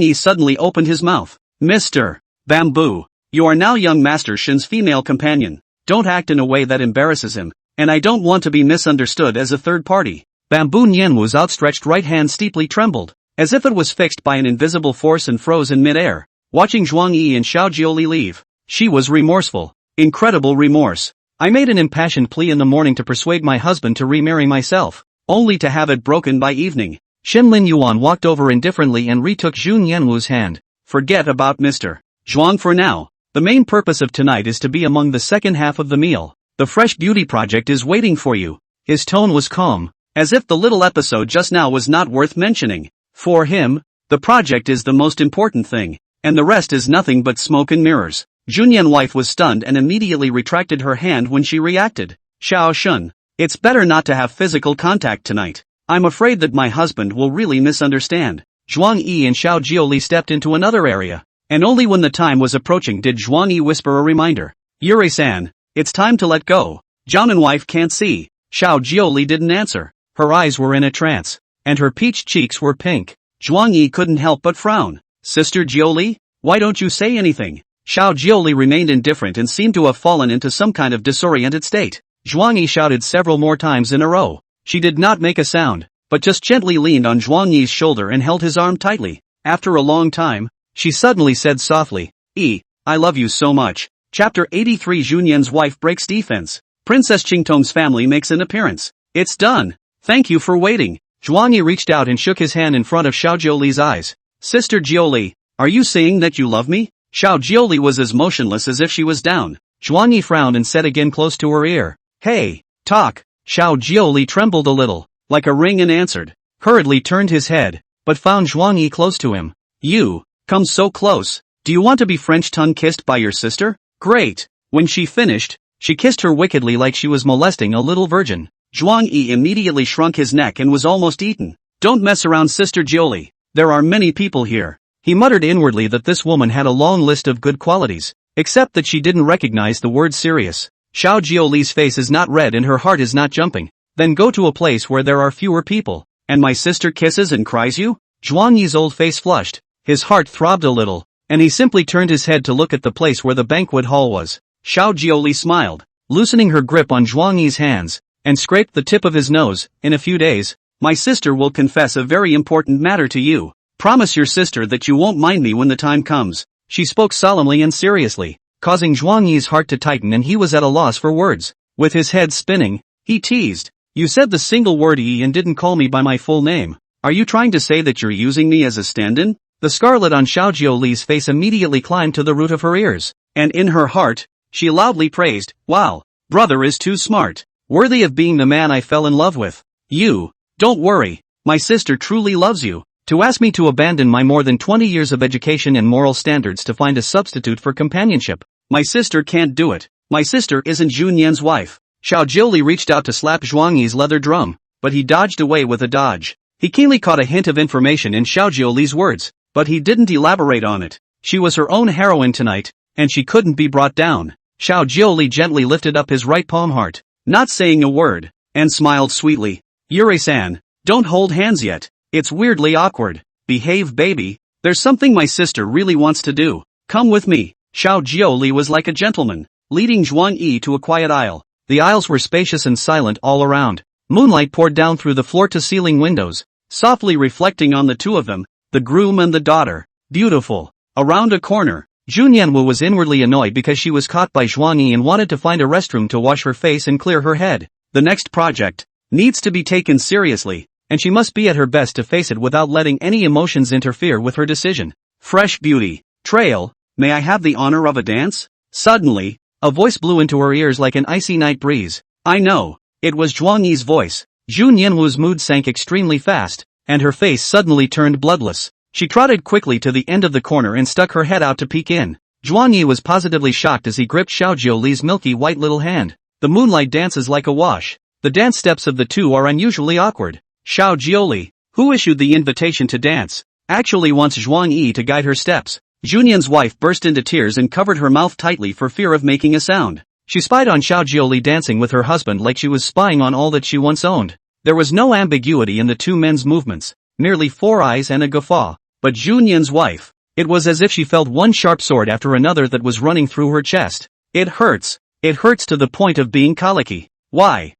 Yi suddenly opened his mouth. Mr. Bamboo, you are now young Master Shin's female companion. Don't act in a way that embarrasses him, and I don't want to be misunderstood as a third party. Bamboo Nianwu's outstretched right hand steeply trembled, as if it was fixed by an invisible force and froze in mid-air. Watching Zhuang Yi and Xiao Jioli leave, she was remorseful. Incredible remorse. I made an impassioned plea in the morning to persuade my husband to remarry myself, only to have it broken by evening. Shen Lin Yuan walked over indifferently and retook Jun Yanwu's hand. Forget about Mr. Zhuang for now. The main purpose of tonight is to be among the second half of the meal. The fresh beauty project is waiting for you. His tone was calm, as if the little episode just now was not worth mentioning. For him, the project is the most important thing, and the rest is nothing but smoke and mirrors. Junyan wife was stunned and immediately retracted her hand when she reacted. Xiao Shun, it's better not to have physical contact tonight. I'm afraid that my husband will really misunderstand. Zhuang Yi and Xiao Jioli stepped into another area, and only when the time was approaching did Zhuang Yi whisper a reminder. Yuri-san, it's time to let go. Jianan wife can't see. Xiao Jioli didn't answer. Her eyes were in a trance, and her peach cheeks were pink. Zhuang Yi couldn't help but frown. Sister Jioli, why don't you say anything? Xiao Jiuli remained indifferent and seemed to have fallen into some kind of disoriented state. Zhuang Yi shouted several more times in a row. She did not make a sound, but just gently leaned on Zhuang Yi's shoulder and held his arm tightly. After a long time, she suddenly said softly, I love you so much. Chapter 83 Junyan's wife breaks defense. Princess Qingtong's family makes an appearance. It's done. Thank you for waiting. Zhuang Yi reached out and shook his hand in front of Xiao Jiuli's eyes. Sister Jiuli, are you saying that you love me? Xiao Jiuli was as motionless as if she was down. Zhuang Yi frowned and said again close to her ear, Hey, talk. Xiao Jiuli trembled a little, like a ring and answered. Hurriedly turned his head, but found Zhuang Yi close to him. You, come so close. Do you want to be French tongue-kissed by your sister? Great. When she finished, she kissed her wickedly like she was molesting a little virgin. Zhuang Yi immediately shrunk his neck and was almost eaten. Don't mess around, Sister Jiuli. There are many people here. He muttered inwardly that this woman had a long list of good qualities, except that she didn't recognize the word serious. Xiao Jiuli's face is not red and her heart is not jumping. Then go to a place where there are fewer people. And my sister kisses and cries you? Zhuang Yi's old face flushed. His heart throbbed a little, and he simply turned his head to look at the place where the banquet hall was. Xiao Jiuli smiled, loosening her grip on Zhuang Yi's hands, and scraped the tip of his nose. In a few days, my sister will confess a very important matter to you. Promise your sister that you won't mind me when the time comes. She spoke solemnly and seriously, causing Zhuang Yi's heart to tighten and he was at a loss for words. With his head spinning, he teased. You said the single word "e" and didn't call me by my full name. Are you trying to say that you're using me as a stand-in? The scarlet on Xiao Jiuli's face immediately climbed to the root of her ears, and in her heart, she loudly praised, Wow, brother is too smart, worthy of being the man I fell in love with. You, don't worry, my sister truly loves you. To ask me to abandon my more than 20 years of education and moral standards to find a substitute for companionship. My sister can't do it. My sister isn't Junyan's wife. Xiao Jiuli reached out to slap Zhuang Yi's leather drum, but he dodged away with a dodge. He keenly caught a hint of information in Xiao Jiuli's words, but he didn't elaborate on it. She was her own heroine tonight, and she couldn't be brought down. Xiao Jiuli gently lifted up his right palm heart, not saying a word, and smiled sweetly. Yurei-san, don't hold hands yet. It's weirdly awkward. Behave, baby. There's something my sister really wants to do. Come with me. Xiao Jiuli was like a gentleman, leading Zhuang Yi to a quiet aisle. The aisles were spacious and silent all around. Moonlight poured down through the floor-to-ceiling windows, softly reflecting on the two of them, the groom and the daughter. Beautiful. Around a corner, Junyanwu was inwardly annoyed because she was caught by Zhuang Yi and wanted to find a restroom to wash her face and clear her head. The next project needs to be taken seriously, and she must be at her best to face it without letting any emotions interfere with her decision. Fresh beauty. Trail, may I have the honor of a dance? Suddenly, a voice blew into her ears like an icy night breeze. I know. It was Zhuang Yi's voice. Junyanwu's mood sank extremely fast, and her face suddenly turned bloodless. She trotted quickly to the end of the corner and stuck her head out to peek in. Zhuang Yi was positively shocked as he gripped Xiao Jiuli's milky white little hand. The moonlight dances like a wash. The dance steps of the two are unusually awkward. Xiao Jiuli, who issued the invitation to dance, actually wants Zhuang Yi to guide her steps. Junyan's wife burst into tears and covered her mouth tightly for fear of making a sound. She spied on Xiao Jiuli dancing with her husband like she was spying on all that she once owned. There was no ambiguity in the two men's movements, merely four eyes and a guffaw. But Junyan's wife, it was as if she felt one sharp sword after another that was running through her chest. It hurts to the point of being colicky. Why?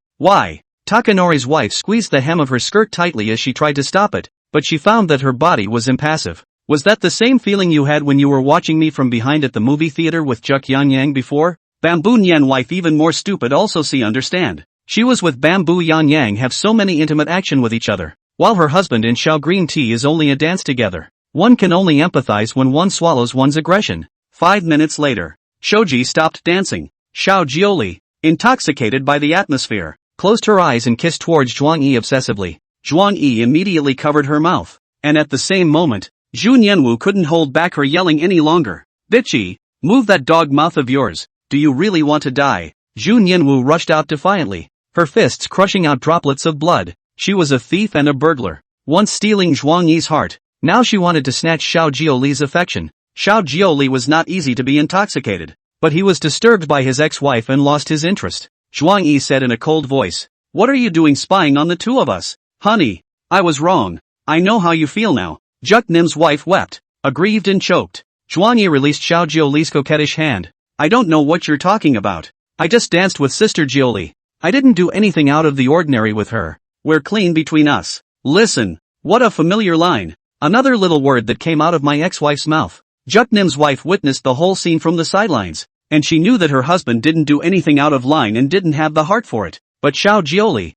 Takanori's wife squeezed the hem of her skirt tightly as she tried to stop it, but she found that her body was impassive. Was that the same feeling you had when you were watching me from behind at the movie theater with Juk Yanyang before? Bamboo Nyan wife even more stupid also see understand. She was with Bamboo Yanyang have so many intimate action with each other, while her husband in Xiao Green Tea is only a dance together. One can only empathize when one swallows one's aggression. 5 minutes later, Shoji stopped dancing. Xiao Jiuli, intoxicated by the atmosphere, closed her eyes and kissed towards Zhuang Yi obsessively. Zhuang Yi immediately covered her mouth, and at the same moment, Junyanwu couldn't hold back her yelling any longer. Bitchy, move that dog mouth of yours, do you really want to die? Junyanwu rushed out defiantly, her fists crushing out droplets of blood. She was a thief and a burglar, once stealing Zhuang Yi's heart, now she wanted to snatch Xiao Jiuli's affection. Xiao Jiuli was not easy to be intoxicated, but he was disturbed by his ex-wife and lost his interest. Zhuang Yi said in a cold voice, What are you doing spying on the two of us? Honey, I was wrong. I know how you feel now. Juk Nim's wife wept, aggrieved and choked. Zhuang Yi released Xiao Jioli's coquettish hand. I don't know what you're talking about. I just danced with Sister Jioli. I didn't do anything out of the ordinary with her. We're clean between us. Listen. What a familiar line. Another little word that came out of my ex-wife's mouth. Juknim's wife witnessed the whole scene from the sidelines, and she knew that her husband didn't do anything out of line and didn't have the heart for it. But Xiao Jioli,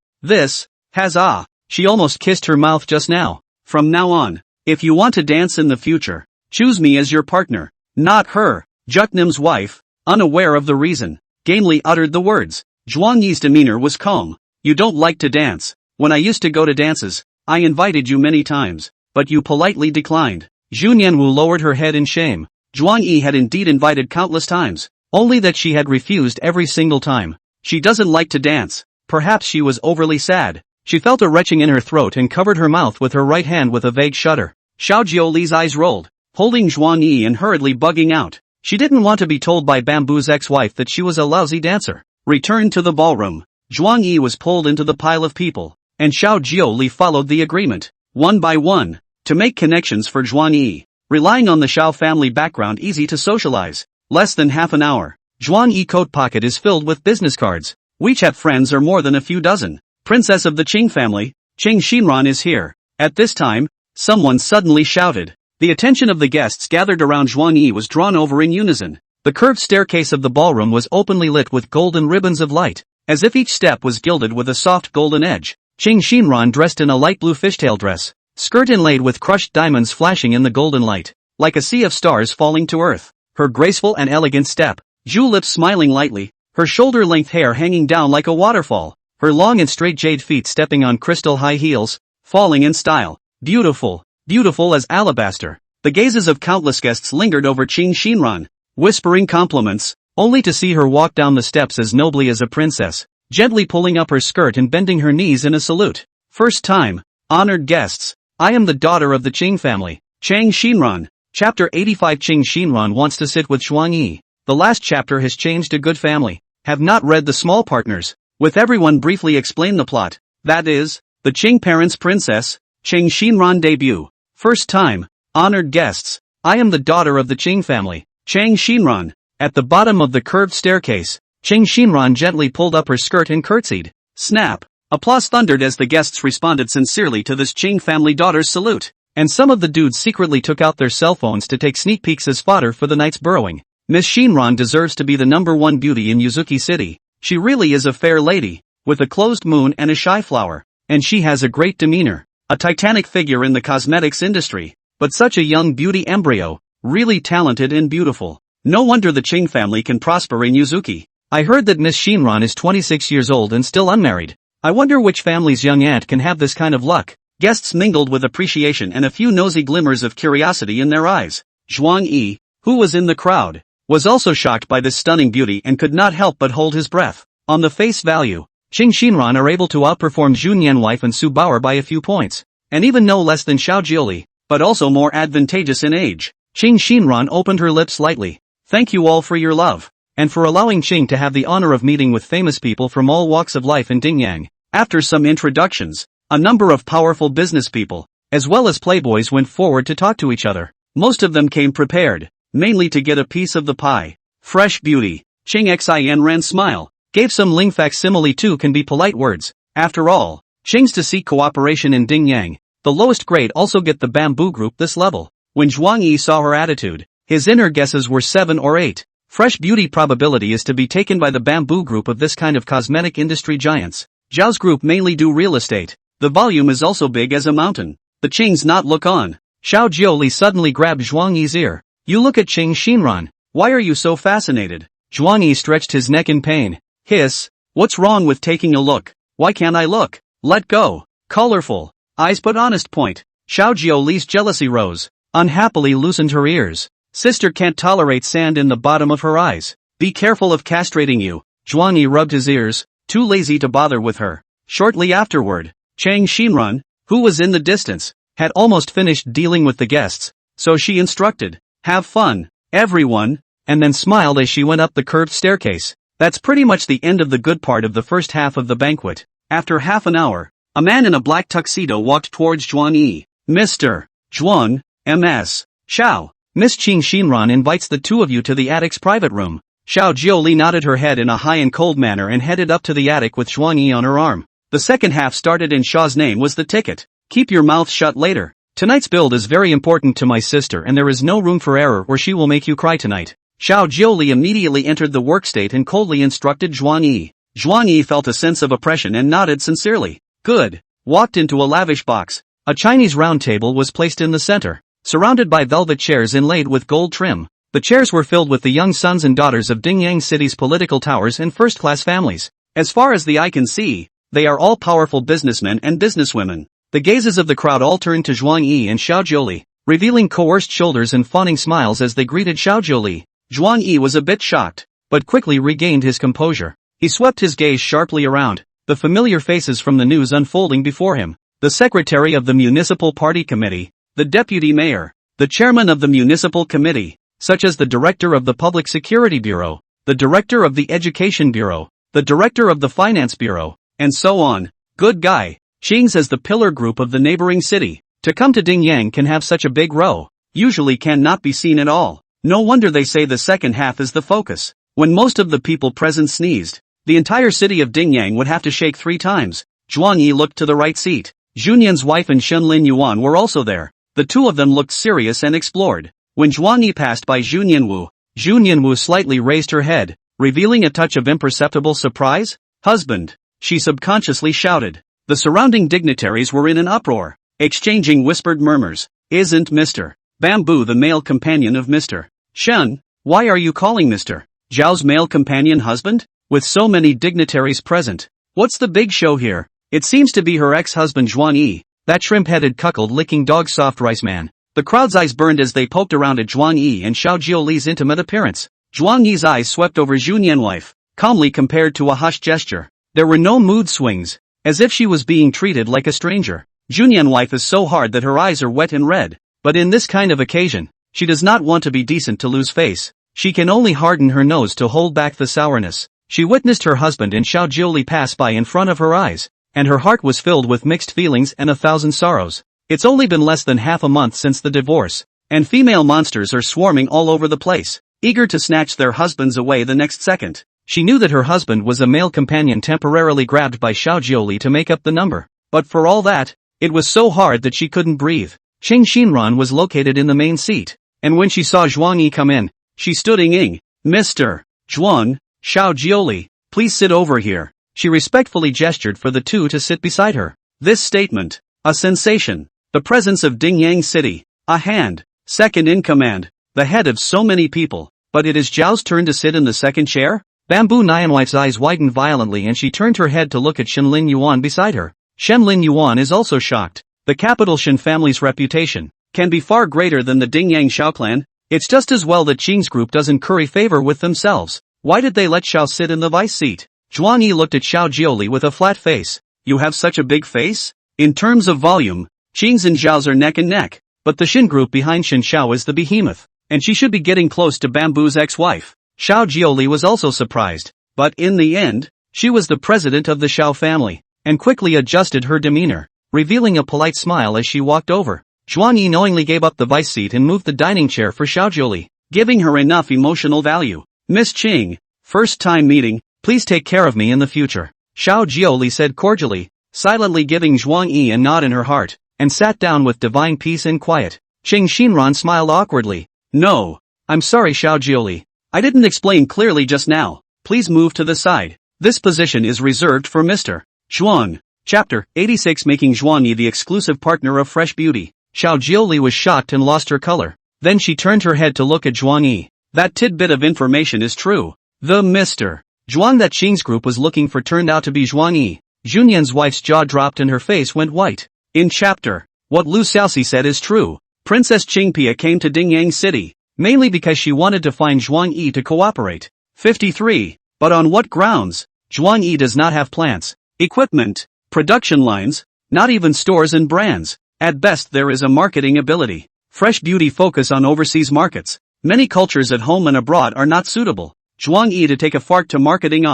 she almost kissed her mouth just now. From now on, if you want to dance in the future, choose me as your partner, not her. Juknim's wife, unaware of the reason, gamely uttered the words. Zhuang Yi's demeanor was calm. You don't like to dance. When I used to go to dances, I invited you many times, but you politely declined. Zhu Nianwu lowered her head in shame. Zhuang Yi had indeed invited countless times, only that she had refused every single time. She doesn't like to dance. Perhaps she was overly sad. She felt a retching in her throat and covered her mouth with her right hand with a vague shudder. Xiao Jioli's eyes rolled, holding Zhuang Yi and hurriedly bugging out. She didn't want to be told by Bamboo's ex-wife that she was a lousy dancer. Returned to the ballroom. Zhuang Yi was pulled into the pile of people, and Xiao Jioli followed the agreement, one by one, to make connections for Zhuang Yi. Relying on the Xiao family background easy to socialize. Less than half an hour. Zhuang Yi coat pocket is filled with business cards. WeChat friends are more than a few dozen. Princess of the Qing family, Qing Xinran is here. At this time, someone suddenly shouted. The attention of the guests gathered around Zhuang Yi was drawn over in unison. The curved staircase of the ballroom was openly lit with golden ribbons of light, as if each step was gilded with a soft golden edge. Qing Xinran dressed in a light blue fishtail dress, skirt inlaid with crushed diamonds flashing in the golden light, like a sea of stars falling to earth. Her graceful and elegant step, Zhu lips smiling lightly, her shoulder-length hair hanging down like a waterfall, her long and straight jade feet stepping on crystal high heels, falling in style. Beautiful, beautiful as alabaster. The gazes of countless guests lingered over Qing Xinran, whispering compliments, only to see her walk down the steps as nobly as a princess, gently pulling up her skirt and bending her knees in a salute. First time, honored guests, I am the daughter of the Qing family, Chang Xinran. Chapter 85. Qing Xinran wants to sit with Zhuang Yi. The last chapter has changed a good family. Have not read The Small Partners. With everyone briefly explain the plot. That is, the Qing parents' princess, Qing Xinran debut. First time, honored guests, I am the daughter of the Qing family, Chang Xinran. At the bottom of the curved staircase, Qing Xinran gently pulled up her skirt and curtsied. Snap! Applause thundered as the guests responded sincerely to this Qing family daughter's salute. And some of the dudes secretly took out their cell phones to take sneak peeks as fodder for the night's burrowing. Miss Xinran deserves to be the #1 beauty in Yuzuki City. She really is a fair lady, with a closed moon and a shy flower. And she has a great demeanor. A titanic figure in the cosmetics industry. But such a young beauty embryo, really talented and beautiful. No wonder the Qing family can prosper in Yuzuki. I heard that Miss Xinran is 26 years old and still unmarried. I wonder which family's young aunt can have this kind of luck. Guests mingled with appreciation and a few nosy glimmers of curiosity in their eyes. Zhuang Yi, who was in the crowd, was also shocked by this stunning beauty and could not help but hold his breath. On the face value, Qing Xinran are able to outperform Zhu Nianwife and Su Bauer by a few points, and even no less than Xiao Jioli, but also more advantageous in age. Qing Xinran opened her lips slightly. Thank you all for your love, and for allowing Qing to have the honor of meeting with famous people from all walks of life in Dingyang. After some introductions, a number of powerful business people, as well as playboys went forward to talk to each other. Most of them came prepared, mainly to get a piece of the pie. Fresh beauty. Qing Xinran smile, gave some ling facsimile too can be polite words. After all, Qing's to seek cooperation in Dingyang. The lowest grade also get the bamboo group this level. When Zhuang Yi saw her attitude, his inner guesses were 7 or 8. Fresh beauty probability is to be taken by the bamboo group of this kind of cosmetic industry giants. Zhao's group mainly do real estate. The volume is also big as a mountain. The Qings not look on. Xiao Jioli suddenly grabbed Zhuang Yi's ear. You look at Qing Xinran. Why are you so fascinated? Zhuang Yi stretched his neck in pain. Hiss. What's wrong with taking a look? Why can't I look? Let go. Colorful. Eyes but honest point. Xiao Jioli's jealousy rose. Unhappily loosened her ears. Sister can't tolerate sand in the bottom of her eyes. Be careful of castrating you. Zhuang Yi rubbed his ears, too lazy to bother with her. Shortly afterward, Chang Xinran, who was in the distance, had almost finished dealing with the guests, so she instructed, have fun, everyone, and then smiled as she went up the curved staircase. That's pretty much the end of the good part of the first half of the banquet. After half an hour, a man in a black tuxedo walked towards Zhuang Yi. Mr. Zhuang, M.S. Xiao, Miss Qing Xinran invites the two of you to the attic's private room. Xiao Jiuli nodded her head in a high and cold manner and headed up to the attic with Zhuang Yi on her arm. The second half started and Shaw's name was the ticket. Keep your mouth shut later. Tonight's build is very important to my sister and there is no room for error or she will make you cry tonight. Xiao Jiuli immediately entered the workstate and coldly instructed Zhuang Yi. Zhuang Yi felt a sense of oppression and nodded sincerely. Good. Walked into a lavish box. A Chinese round table was placed in the center, surrounded by velvet chairs inlaid with gold trim. The chairs were filled with the young sons and daughters of Dingyang City's political towers and first-class families. As far as the eye can see, they are all powerful businessmen and businesswomen. The gazes of the crowd all turned to Zhuang Yi and Xiao Jiuli, revealing coerced shoulders and fawning smiles as they greeted Xiao Jiuli. Zhuang Yi was a bit shocked, but quickly regained his composure. He swept his gaze sharply around, the familiar faces from the news unfolding before him. The secretary of the municipal party committee, the deputy mayor, the chairman of the municipal committee, such as the director of the public security bureau, the director of the education bureau, the director of the finance bureau, and so on. Good guy. Qing's as the pillar group of the neighboring city. To come to Dingyang can have such a big row. Usually can not be seen at all. No wonder they say the second half is the focus. When most of the people present sneezed, the entire city of Dingyang would have to shake 3 times. Zhuang Yi looked to the right seat. Junyan's wife and Shenlin Yuan were also there. The two of them looked serious and explored. When Zhuang Yi passed by Junyanwu slightly raised her head, revealing a touch of imperceptible surprise. Husband, she subconsciously shouted. The surrounding dignitaries were in an uproar, exchanging whispered murmurs. Isn't Mr. Bamboo the male companion of Mr. Shen? Why are you calling Mr. Zhao's male companion husband? With so many dignitaries present, what's the big show here? It seems to be her ex-husband Zhuang Yi, that shrimp-headed cuckold-licking dog-soft rice man. The crowd's eyes burned as they poked around at Zhuang Yi and Xiao Jiuli's intimate appearance. Zhuang Yi's eyes swept over Junyan's wife, calmly compared to a hushed gesture. There were no mood swings, as if she was being treated like a stranger. Junyan's wife is so hard that her eyes are wet and red, but in this kind of occasion, she does not want to be decent to lose face. She can only harden her nose to hold back the sourness. She witnessed her husband and Xiao Jiuli pass by in front of her eyes, and her heart was filled with mixed feelings and 1,000 sorrows. It's only been less than half a month since the divorce, and female monsters are swarming all over the place, eager to snatch their husbands away the next second. She knew that her husband was a male companion temporarily grabbed by Xiao Jiuli to make up the number, but for all that, it was so hard that she couldn't breathe. Qing Xinran was located in the main seat, and when she saw Zhuang Yi come in, she stood ing. Mr. Zhuang, Xiao Jiuli, please sit over here. She respectfully gestured for the two to sit beside her. This statement, a sensation. The presence of Dingyang City, a hand, second in command, the head of so many people. But it is Zhao's turn to sit in the second chair? Bamboo Nyanwife's eyes widened violently and she turned her head to look at Shenlin Yuan beside her. Shenlin Yuan is also shocked. The capital Shen family's reputation can be far greater than the Dingyang Xiao clan. It's just as well that Qing's group doesn't curry favor with themselves. Why did they let Xiao sit in the vice seat? Zhuang Yi looked at Xiao Jiuli with a flat face. You have such a big face? In terms of volume, Qing's and Zhao's are neck and neck, but the Shen group behind Shen Xiao is the behemoth, and she should be getting close to Bamboo's ex-wife. Xiao Jiuli was also surprised, but in the end, she was the president of the Xiao family, and quickly adjusted her demeanor, revealing a polite smile as she walked over. Zhuang Yi knowingly gave up the vice seat and moved the dining chair for Xiao Jiuli, giving her enough emotional value. Miss Qing, first time meeting, please take care of me in the future. Xiao Jiuli said cordially, silently giving Zhuang Yi a nod in her heart, and sat down with divine peace and quiet. Qing Xinran smiled awkwardly. No, I'm sorry Xiao Jiuli. I didn't explain clearly just now. Please move to the side. This position is reserved for Mr. Zhuang. Chapter 86 Making Zhuang Yi the exclusive partner of Fresh Beauty. Xiao Jiuli was shocked and lost her color. Then she turned her head to look at Zhuang Yi. That tidbit of information is true. The Mr. Zhuang that Qing's group was looking for turned out to be Zhuang Yi. Junyan's wife's jaw dropped and her face went white. In chapter, what Lu Xiaoxi said is true. Princess Qingpia came to Dingyang City, mainly because she wanted to find Zhuang Yi to cooperate. 53. But on what grounds? Zhuang Yi does not have plants, equipment, production lines, not even stores and brands. At best there is a marketing ability. Fresh Beauty focus on overseas markets. Many cultures at home and abroad are not suitable. Zhuang Yi to take a fart to marketing.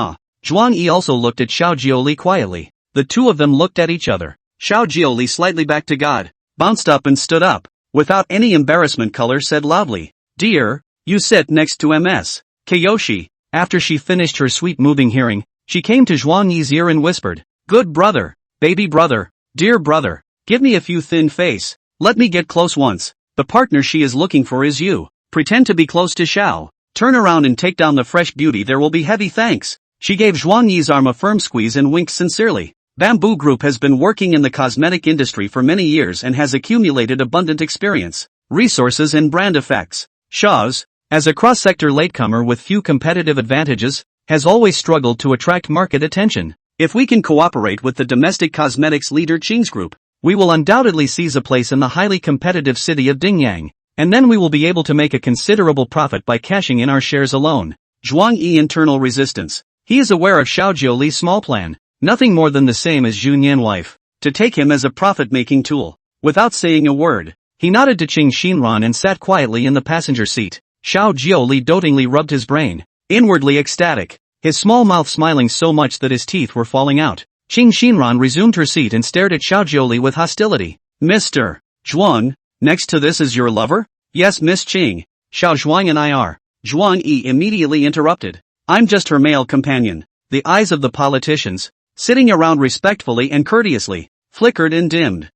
Zhuang Yi also looked at Xiao Jiuli quietly. The two of them looked at each other. Xiao Jiuli slightly backed to God, bounced up and stood up. Without any embarrassment, Color said loudly, "Dear, you sit next to Ms. Kiyoshi." After she finished her sweet moving hearing, she came to Zhuang Yi's ear and whispered, "Good brother, baby brother, dear brother, give me a few thin face, let me get close once. The partner she is looking for is you. Pretend to be close to Xiao. Turn around and take down the fresh beauty, there will be heavy thanks." She gave Zhuang Yi's arm a firm squeeze and winked sincerely. Bamboo Group has been working in the cosmetic industry for many years and has accumulated abundant experience, resources and brand effects. Xiao's, as a cross-sector latecomer with few competitive advantages, has always struggled to attract market attention. If we can cooperate with the domestic cosmetics leader Qing's Group, we will undoubtedly seize a place in the highly competitive city of Dingyang, and then we will be able to make a considerable profit by cashing in our shares alone. Zhuang Yi internal resistance. He is aware of Xiao Jioli's small plan, nothing more than the same as Junyan wife, to take him as a profit-making tool. Without saying a word, he nodded to Qing Xinran and sat quietly in the passenger seat. Xiao Jioli dotingly rubbed his brain, inwardly ecstatic, his small mouth smiling so much that his teeth were falling out. Qing Xinran resumed her seat and stared at Xiao Jioli with hostility. "Mr. Zhuang, next to this is your lover?" "Yes, Miss Qing. Xiao Zhuang and I are." Zhuang Yi immediately interrupted. "I'm just her male companion." The eyes of the politicians, sitting around respectfully and courteously, flickered and dimmed.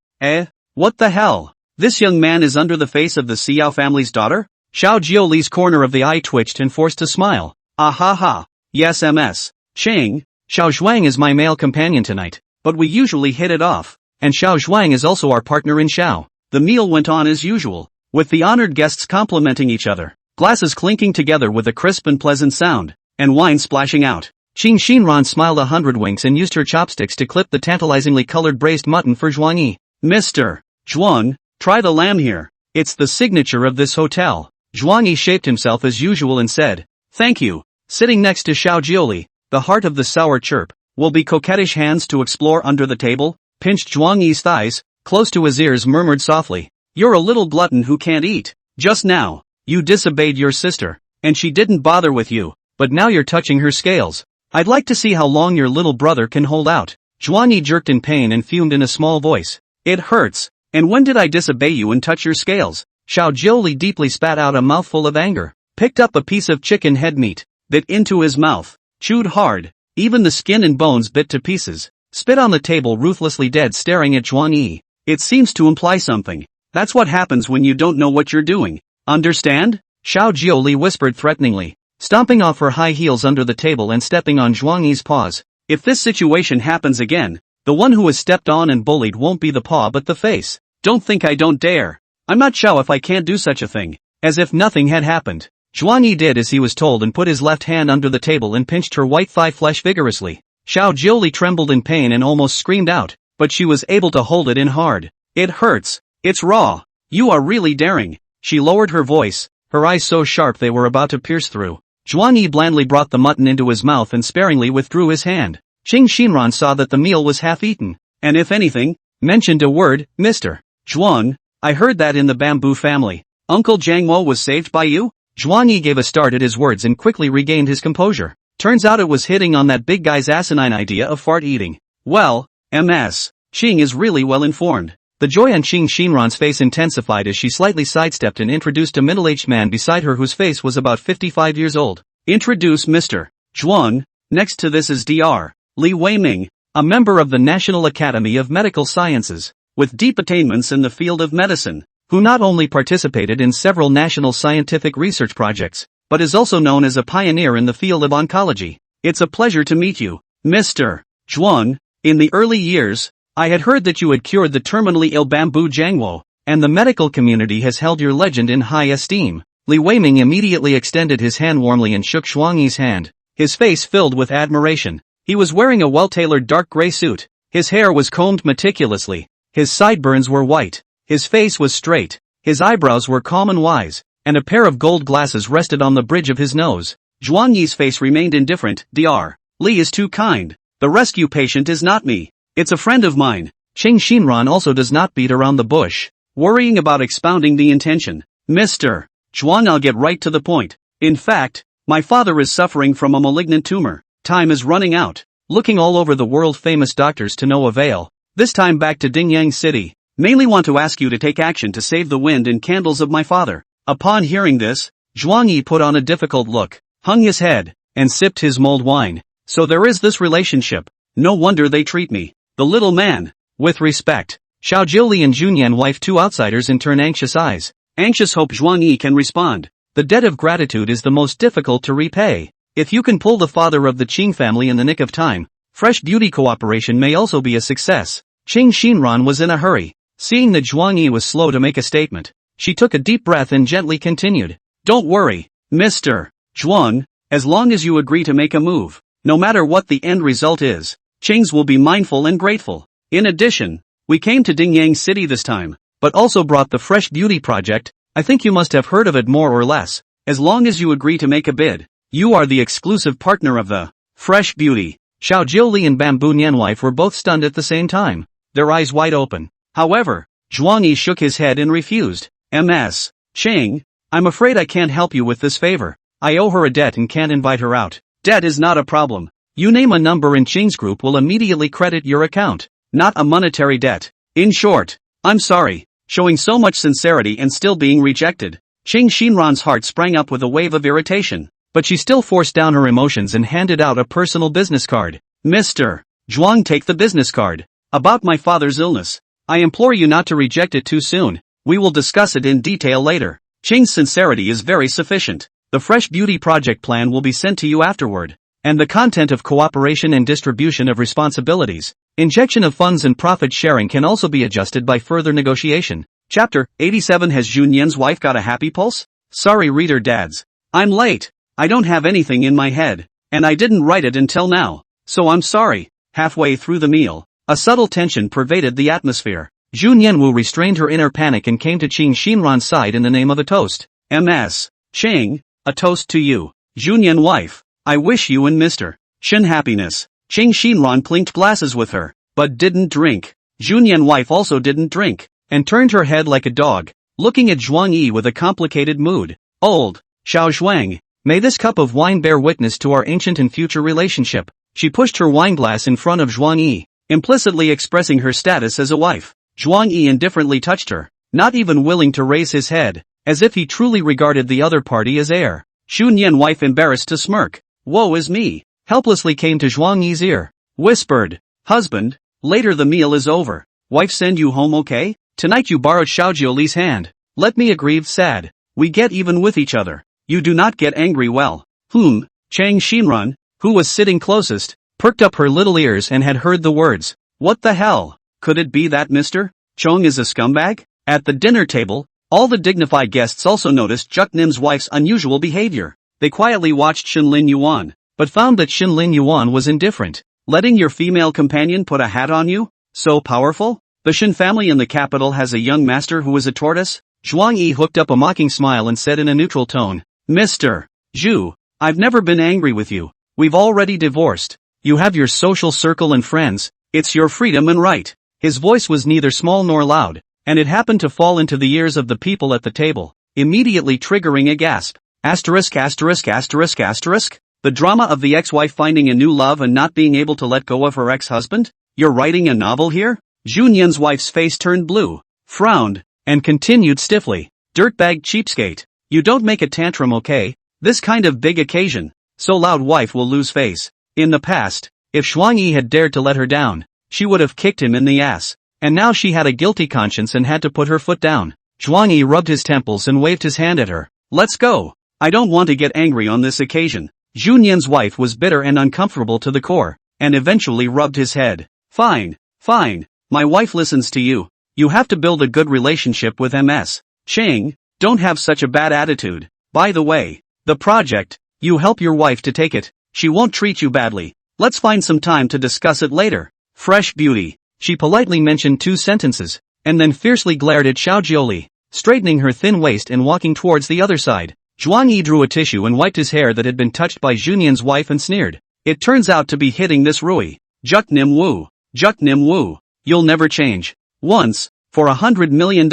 What the hell? This young man is under the face of the Xiao family's daughter? Xiao Jioli's corner of the eye twitched and forced a smile. "Ah ha ha. Yes, Ms. Qing. Xiao Zhuang is my male companion tonight, but we usually hit it off, and Xiao Zhuang is also our partner in Xiao." The meal went on as usual, with the honored guests complimenting each other, glasses clinking together with a crisp and pleasant sound, and wine splashing out. Qing Xinran smiled 100 winks and used her chopsticks to clip the tantalizingly colored braised mutton for Zhuang Yi. "Mr. Zhuang, try the lamb here. It's the signature of this hotel." Zhuang Yi shaped himself as usual and said, "Thank you." Sitting next to Xiao Jioli, the heart of the sour chirp, will be coquettish hands to explore under the table, pinched Zhuang Yi's thighs, close to his ears murmured softly, "You're a little glutton who can't eat. Just now, you disobeyed your sister, and she didn't bother with you, but now you're touching her scales. I'd like to see how long your little brother can hold out." Zhuang Yi jerked in pain and fumed in a small voice. "It hurts, and when did I disobey you and touch your scales?" Xiao Jioli deeply spat out a mouthful of anger, picked up a piece of chicken head meat, bit into his mouth, chewed hard, even the skin and bones bit to pieces, spit on the table ruthlessly dead staring at Zhuang Yi. "It seems to imply something. That's what happens when you don't know what you're doing. Understand?" Xiao Jioli whispered threateningly, stomping off her high heels under the table and stepping on Zhuang Yi's paws. "If this situation happens again, the one who is stepped on and bullied won't be the paw but the face. Don't think I don't dare. I'm not Xiao if I can't do such a thing." As if nothing had happened, Zhuang Yi did as he was told and put his left hand under the table and pinched her white thigh flesh vigorously. Xiao Jioli trembled in pain and almost screamed out, but she was able to hold it in hard. "It hurts. It's raw. You are really daring." She lowered her voice, her eyes so sharp they were about to pierce through. Zhuang Yi blandly brought the mutton into his mouth and sparingly withdrew his hand. Qing Xinran saw that the meal was half eaten, and if anything, mentioned a word, "Mr. Zhuang, I heard that in the Bamboo family, Uncle Jiangmo was saved by you?" Zhuang Yi gave a start at his words and quickly regained his composure. Turns out it was hitting on that big guy's asinine idea of fart eating. Well, Ms. Qing is really well informed. The joy on Qing Xinran's face intensified as she slightly sidestepped and introduced a middle-aged man beside her whose face was about 55 years old. "Introduce Mr. Zhuang, next to this is Dr. Li Weiming, a member of the National Academy of Medical Sciences, with deep attainments in the field of medicine, who not only participated in several national scientific research projects, but is also known as a pioneer in the field of oncology. It's a pleasure to meet you, Mr. Zhuang. In the early years, I had heard that you had cured the terminally ill Bamboo Jiangwo, and the medical community has held your legend in high esteem." Li Weiming immediately extended his hand warmly and shook Zhuang Yi's hand, his face filled with admiration. He was wearing a well-tailored dark gray suit, his hair was combed meticulously, his sideburns were white, his face was straight, his eyebrows were calm and wise, and a pair of gold glasses rested on the bridge of his nose. Zhuang Yi's face remained indifferent. "Dr. Li is too kind. The rescue patient is not me. It's a friend of mine." Qing Xinran also does not beat around the bush, worrying about expounding the intention. "Mr. Zhuang, I'll get right to the point. In fact, my father is suffering from a malignant tumor. Time is running out." Looking all over the world-famous doctors to no avail, this time back to Dingyang City, Mainly want to ask you to take action to save the wind and candles of my father. Upon hearing this, Zhuang Yi put on a difficult look, hung his head, and sipped his mulled wine. So there is this relationship. No wonder they treat me, the little man, with respect. Xiao Jiuli and Junyan wife, two outsiders, in turn anxious eyes. Anxious hope Zhuang Yi can respond. The debt of gratitude is the most difficult to repay. If you can pull the father of the Qing family in the nick of time, fresh beauty cooperation may also be a success. Qing Xinran was in a hurry. Seeing that Zhuang Yi was slow to make a statement, she took a deep breath and gently continued. Don't worry, Mr. Zhuang, as long as you agree to make a move, no matter what the end result is, Qings will be mindful and grateful. In addition, we came to Dingyang City this time, but also brought the Fresh Beauty project. I think you must have heard of it more or less. As long as you agree to make a bid, you are the exclusive partner of the Fresh Beauty. Xiao Jiuli and Bamboo Nian wife were both stunned at the same time, their eyes wide open. However, Zhuang Yi shook his head and refused. Ms. Qing, I'm afraid I can't help you with this favor. I owe her a debt and can't invite her out. Debt is not a problem. You name a number and Qing's group will immediately credit your account. Not a monetary debt. In short, I'm sorry. Showing so much sincerity and still being rejected. Qing Xinran's heart sprang up with a wave of irritation, but she still forced down her emotions and handed out a personal business card. Mr. Zhuang, take the business card. About my father's illness. I implore you not to reject it too soon. We will discuss it in detail later. Qing's sincerity is very sufficient. The Fresh Beauty project plan will be sent to you afterward. And the content of cooperation and distribution of responsibilities. Injection of funds and profit sharing can also be adjusted by further negotiation. Chapter 87. Has Junyan's wife got a happy pulse? Sorry reader dads. I'm late. I don't have anything in my head. And I didn't write it until now. So I'm sorry. Halfway through the meal, a subtle tension pervaded the atmosphere. Junyan Wu restrained her inner panic and came to Qing Xinran's side in the name of a toast. Ms. Qing, a toast to you. Junyan wife, I wish you and Mr. Shen happiness. Qing Xinran clinked glasses with her, but didn't drink. Junyan wife also didn't drink, and turned her head like a dog, looking at Zhuang Yi with a complicated mood. Old Xiao Zhuang, may this cup of wine bear witness to our ancient and future relationship. She pushed her wineglass in front of Zhuang Yi, implicitly expressing her status as a wife. Zhuang Yi indifferently touched her, not even willing to raise his head, as if he truly regarded the other party as heir. Xunyan wife, embarrassed to smirk, woe is me, helplessly came to Zhuang Yi's ear, whispered, husband, later the meal is over. Wife send you home okay? Tonight you borrowed Xiaojiuli's hand. Let me aggrieve sad. We get even with each other. You do not get angry well. Chang Xinran, who was sitting closest, perked up her little ears and had heard the words. What the hell? Could it be that Mr. Chong is a scumbag? At the dinner table, all the dignified guests also noticed Juknim's wife's unusual behavior. They quietly watched Shinlin Yuan, but found that Shinlin Yuan was indifferent. Letting your female companion put a hat on you? So powerful? The Shin family in the capital has a young master who is a tortoise? Zhuang Yi hooked up a mocking smile and said in a neutral tone, Mr. Zhu, I've never been angry with you. We've already divorced. You have your social circle and friends. It's your freedom and right. His voice was neither small nor loud, and it happened to fall into the ears of the people at the table, immediately triggering a gasp. Asterisk asterisk asterisk asterisk? The drama of the ex-wife finding a new love and not being able to let go of her ex-husband? You're writing a novel here? Junyan's wife's face turned blue, frowned, and continued stiffly. Dirtbag cheapskate. You don't make a tantrum, okay? This kind of big occasion. So loud wife will lose face. In the past, if Zhuang Yi had dared to let her down, she would have kicked him in the ass. And now she had a guilty conscience and had to put her foot down. Zhuang Yi rubbed his temples and waved his hand at her. Let's go. I don't want to get angry on this occasion. Junyan's wife was bitter and uncomfortable to the core, and eventually rubbed his head. Fine, fine. My wife listens to you. You have to build a good relationship with Ms. Chang. Don't have such a bad attitude. By the way, the project, you help your wife to take it. She won't treat you badly. Let's find some time to discuss it later. Fresh Beauty. She politely mentioned 2 sentences, and then fiercely glared at Xiaojiuli, straightening her thin waist and walking towards the other side. Zhuang Yi drew a tissue and wiped his hair that had been touched by Junyan's wife and sneered. It turns out to be hitting this Rui. Juknim Wu, you'll never change. Once, for $100 million,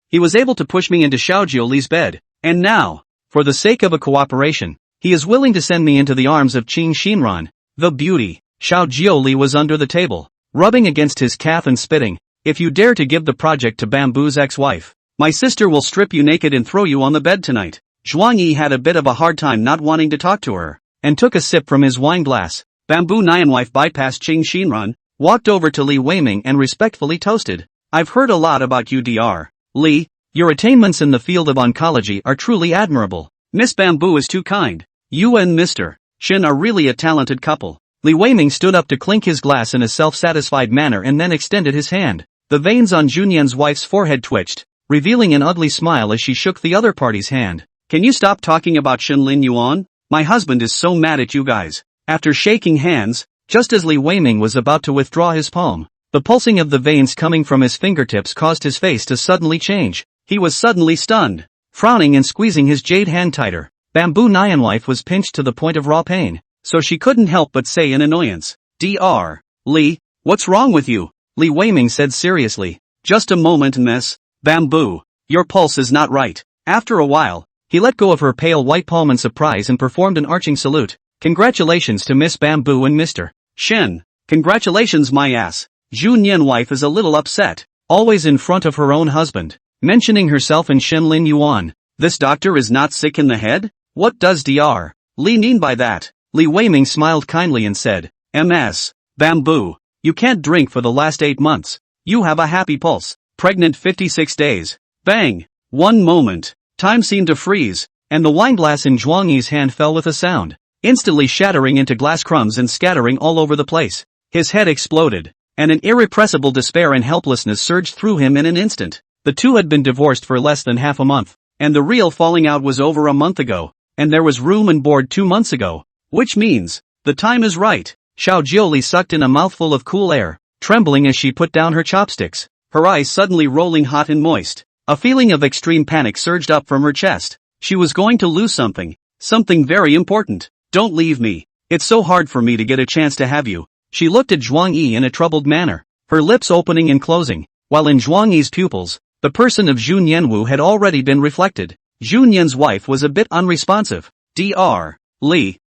he was able to push me into Xiaojiuli's bed, and now, for the sake of a cooperation, he is willing to send me into the arms of Qing Xinran, the beauty. Xiaojiuli was under the table, rubbing against his calf and spitting. if you dare to give the project to Bamboo's ex-wife, my sister will strip you naked and throw you on the bed tonight. Zhuang Yi had a bit of a hard time not wanting to talk to her, and took a sip from his wine glass. Bamboo Nianwife bypassed Qing Xinran, walked over to Li Weiming and respectfully toasted. I've heard a lot about you, Dr. Li. Your attainments in the field of oncology are truly admirable. Miss Bamboo is too kind. You and Mr. Shin are really a talented couple. Li Weiming stood up to clink his glass in a self-satisfied manner and then extended his hand. The veins on Junyan's wife's forehead twitched, revealing an ugly smile as she shook the other party's hand. Can you stop talking about Shin Lin Yuan? My husband is so mad at you guys. After shaking hands, just as Li Weiming was about to withdraw his palm, the pulsing of the veins coming from his fingertips caused his face to suddenly change. He was suddenly stunned. Frowning and squeezing his jade hand tighter, Bamboo Nianwife was pinched to the point of raw pain, so she couldn't help but say in annoyance, Dr. Li, what's wrong with you? Li Weiming said seriously. Just a moment, Miss Bamboo. Your pulse is not right. After a while, he let go of her pale white palm in surprise and performed an arching salute. Congratulations to Miss Bamboo and Mr. Shen. Congratulations my ass. Zhu Nianwife is a little upset, always in front of her own husband, mentioning herself and Shen Lin Yuan. This doctor is not sick in the head? What does Dr. Li mean by that? Li Weiming smiled kindly and said, Ms. Bamboo, you can't drink for the last 8 months. You have a happy pulse. Pregnant 56 days. Bang! One moment. Time seemed to freeze, and the wineglass in Zhuang Yi's hand fell with a sound, instantly shattering into glass crumbs and scattering all over the place. His head exploded, and an irrepressible despair and helplessness surged through him in an instant. The two had been divorced for less than half a month, and the real falling out was over a month ago, and there was room and board 2 months ago. Which means, the time is right. Xiao Jiuli sucked in a mouthful of cool air, trembling as she put down her chopsticks, her eyes suddenly rolling hot and moist. A feeling of extreme panic surged up from her chest. She was going to lose something very important. Don't leave me. It's so hard for me to get a chance to have you. She looked at Zhuang Yi in a troubled manner, her lips opening and closing, while in Zhuang Yi's pupils, the person of Zhu Nianwu had already been reflected. Zhu Nian's wife was a bit unresponsive. Dr. Li,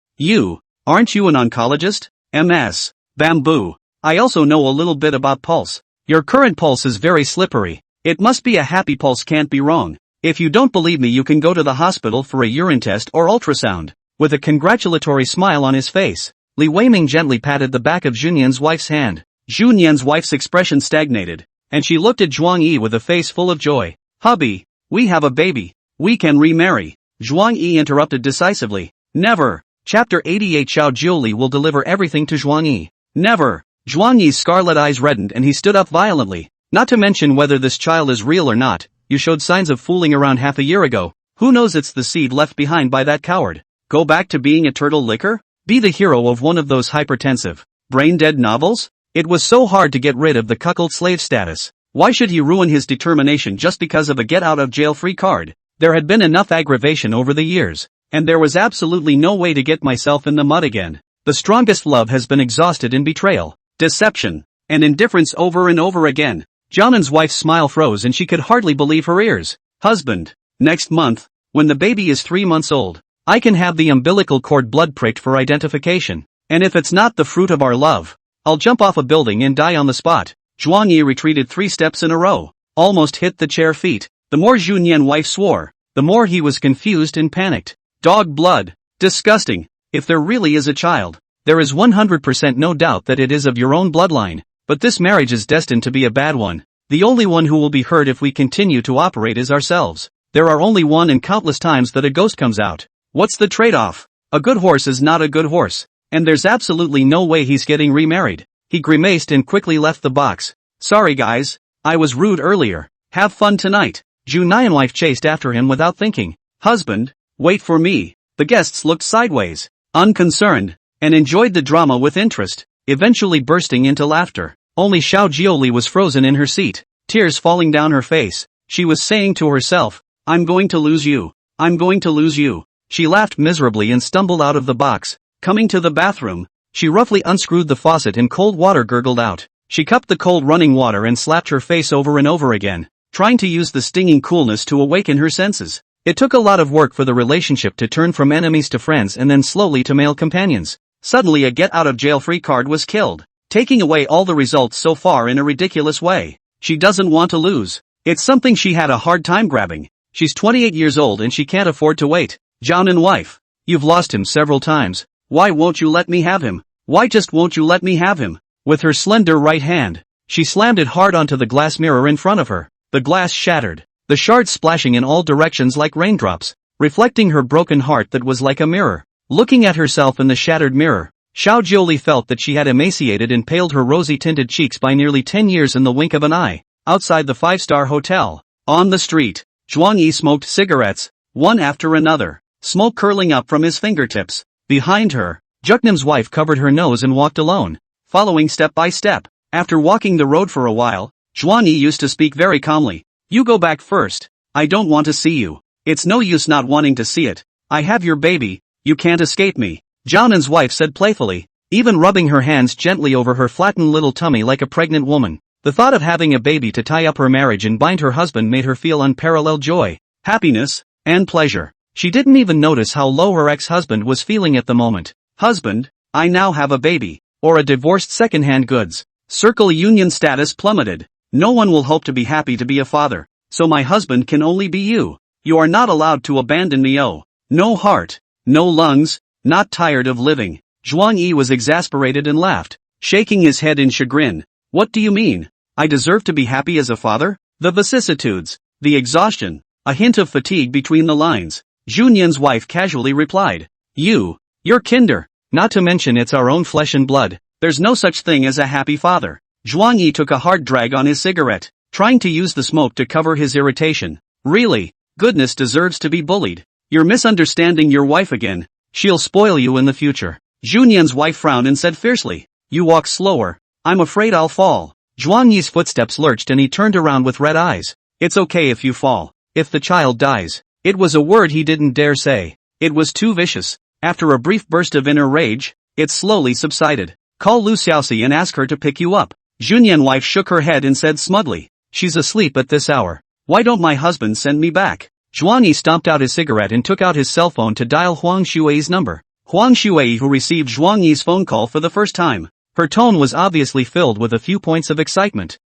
aren't you an oncologist? Ms. Bamboo, I also know a little bit about pulse. Your current pulse is very slippery. It must be a happy pulse, can't be wrong. If you don't believe me, you can go to the hospital for a urine test or ultrasound. With a congratulatory smile on his face, Li Weiming gently patted the back of Junyan's wife's hand. Junyan's wife's expression stagnated, and she looked at Zhuang Yi with a face full of joy. Hubby, we have a baby. We can remarry. Zhuang Yi interrupted decisively. Never. Chapter 88. Xiao Jiuli will deliver everything to Zhuang Yi. Never. Zhuang Yi's scarlet eyes reddened and he stood up violently. Not to mention whether this child is real or not, you showed signs of fooling around half a year ago. Who knows, it's the seed left behind by that coward. Go back to being a turtle licker? Be the hero of one of those hypertensive, brain-dead novels? It was so hard to get rid of the cuckold slave status. Why should he ruin his determination just because of a get-out-of-jail-free card? There had been enough aggravation over the years, and there was absolutely no way to get myself in the mud again. The strongest love has been exhausted in betrayal, deception, and indifference over and over again. Jianan's wife's smile froze and she could hardly believe her ears. Husband, next month, when the baby is 3 months old, I can have the umbilical cord blood pricked for identification. And if it's not the fruit of our love, I'll jump off a building and die on the spot. Zhuang Yi retreated 3 steps in a row, almost hit the chair feet. The more Zhu Nian wife swore, the more he was confused and panicked. Dog blood. Disgusting. If there really is a child, there is 100% no doubt that it is of your own bloodline. But this marriage is destined to be a bad one. The only one who will be hurt if we continue to operate is ourselves. There are only one and countless times that a ghost comes out. What's the trade-off? A good horse is not a good horse. And there's absolutely no way he's getting remarried. He grimaced and quickly left the box. Sorry guys, I was rude earlier. Have fun tonight. Zhu Nianwife chased after him without thinking. Husband, wait for me. The guests looked sideways, unconcerned, and enjoyed the drama with interest, eventually bursting into laughter. Only Xiao Jiuli was frozen in her seat, tears falling down her face. She was saying to herself, I'm going to lose you. I'm going to lose you. She laughed miserably and stumbled out of the box. Coming to the bathroom, she roughly unscrewed the faucet and cold water gurgled out. She cupped the cold running water and slapped her face over and over again, trying to use the stinging coolness to awaken her senses. It took a lot of work for the relationship to turn from enemies to friends and then slowly to male companions. Suddenly a get-out-of-jail-free card was killed, taking away all the results so far in a ridiculous way. she doesn't want to lose. It's something she had a hard time grabbing. She's 28 years old and she can't afford to wait. Jianan wife. You've lost him several times. Why won't you let me have him? Why just won't you let me have him? With her slender right hand, she slammed it hard onto the glass mirror in front of her. The glass shattered, the shards splashing in all directions like raindrops, reflecting her broken heart that was like a mirror. Looking at herself in the shattered mirror, Xiao Jiuli felt that she had emaciated and paled her rosy-tinted cheeks by nearly 10 years in the wink of an eye. Outside the five-star hotel, on the street, Zhuang Yi smoked cigarettes, one after another, smoke curling up from his fingertips. Behind her, Juknam's wife covered her nose and walked alone, following step by step. After walking the road for a while, Zhuang Yi used to speak very calmly. You go back first. I don't want to see you. It's no use not wanting to see it. I have your baby. You can't escape me. Jianan's wife said playfully, even rubbing her hands gently over her flattened little tummy like a pregnant woman. The thought of having a baby to tie up her marriage and bind her husband made her feel unparalleled joy, happiness, and pleasure. She didn't even notice how low her ex-husband was feeling at the moment. Husband, I now have a baby, or a divorced second-hand goods. Circle union status plummeted. No one will hope to be happy to be a father, so my husband can only be you. You are not allowed to abandon me. Oh, no heart, no lungs, not tired of living. Zhuang Yi was exasperated and laughed, shaking his head in chagrin. What do you mean? I deserve to be happy as a father? The vicissitudes, the exhaustion, a hint of fatigue between the lines. Junyan's wife casually replied. You're kinder. Not to mention it's our own flesh and blood. There's no such thing as a happy father. Zhuang Yi took a hard drag on his cigarette, trying to use the smoke to cover his irritation. Really, goodness deserves to be bullied. You're misunderstanding your wife again. She'll spoil you in the future. Junyan's wife frowned and said fiercely. You walk slower. I'm afraid I'll fall. Zhuang Yi's footsteps lurched and he turned around with red eyes. It's okay if you fall. If the child dies. It was a word he didn't dare say. It was too vicious. After a brief burst of inner rage, it slowly subsided. Call Lu Xiaoxi and ask her to pick you up. Junyan's wife shook her head and said smugly. She's asleep at this hour. Why don't my husband send me back? Zhuang Yi stomped out his cigarette and took out his cell phone to dial Huang Xuei's number. Huang Xuei, who received Zhuang Yi's phone call for the first time. Her tone was obviously filled with a few points of excitement.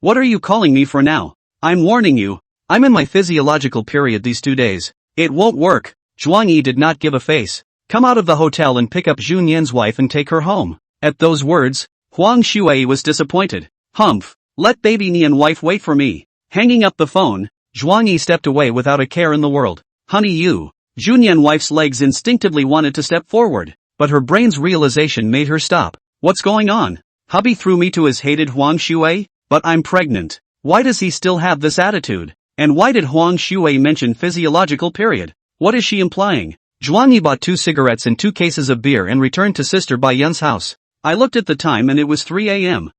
What are you calling me for now? I'm warning you. I'm in my physiological period these 2 days. It won't work. Zhuang Yi did not give a face. Come out of the hotel and pick up Junyan's wife and take her home. At those words, Huang Xuei was disappointed. Humph. Let baby Nian wife wait for me. Hanging up the phone, Zhuang Yi stepped away without a care in the world. Honey Junyan wife's legs instinctively wanted to step forward, but her brain's realization made her stop. What's going on? Hubby threw me to his hated Huang Xuei? But I'm pregnant. Why does he still have this attitude? And why did Huang Xuei mention physiological period? What is she implying? Zhuang Yi bought 2 cigarettes and 2 cases of beer and returned to Sister Bai Yun's house. I looked at the time and it was 3 a.m.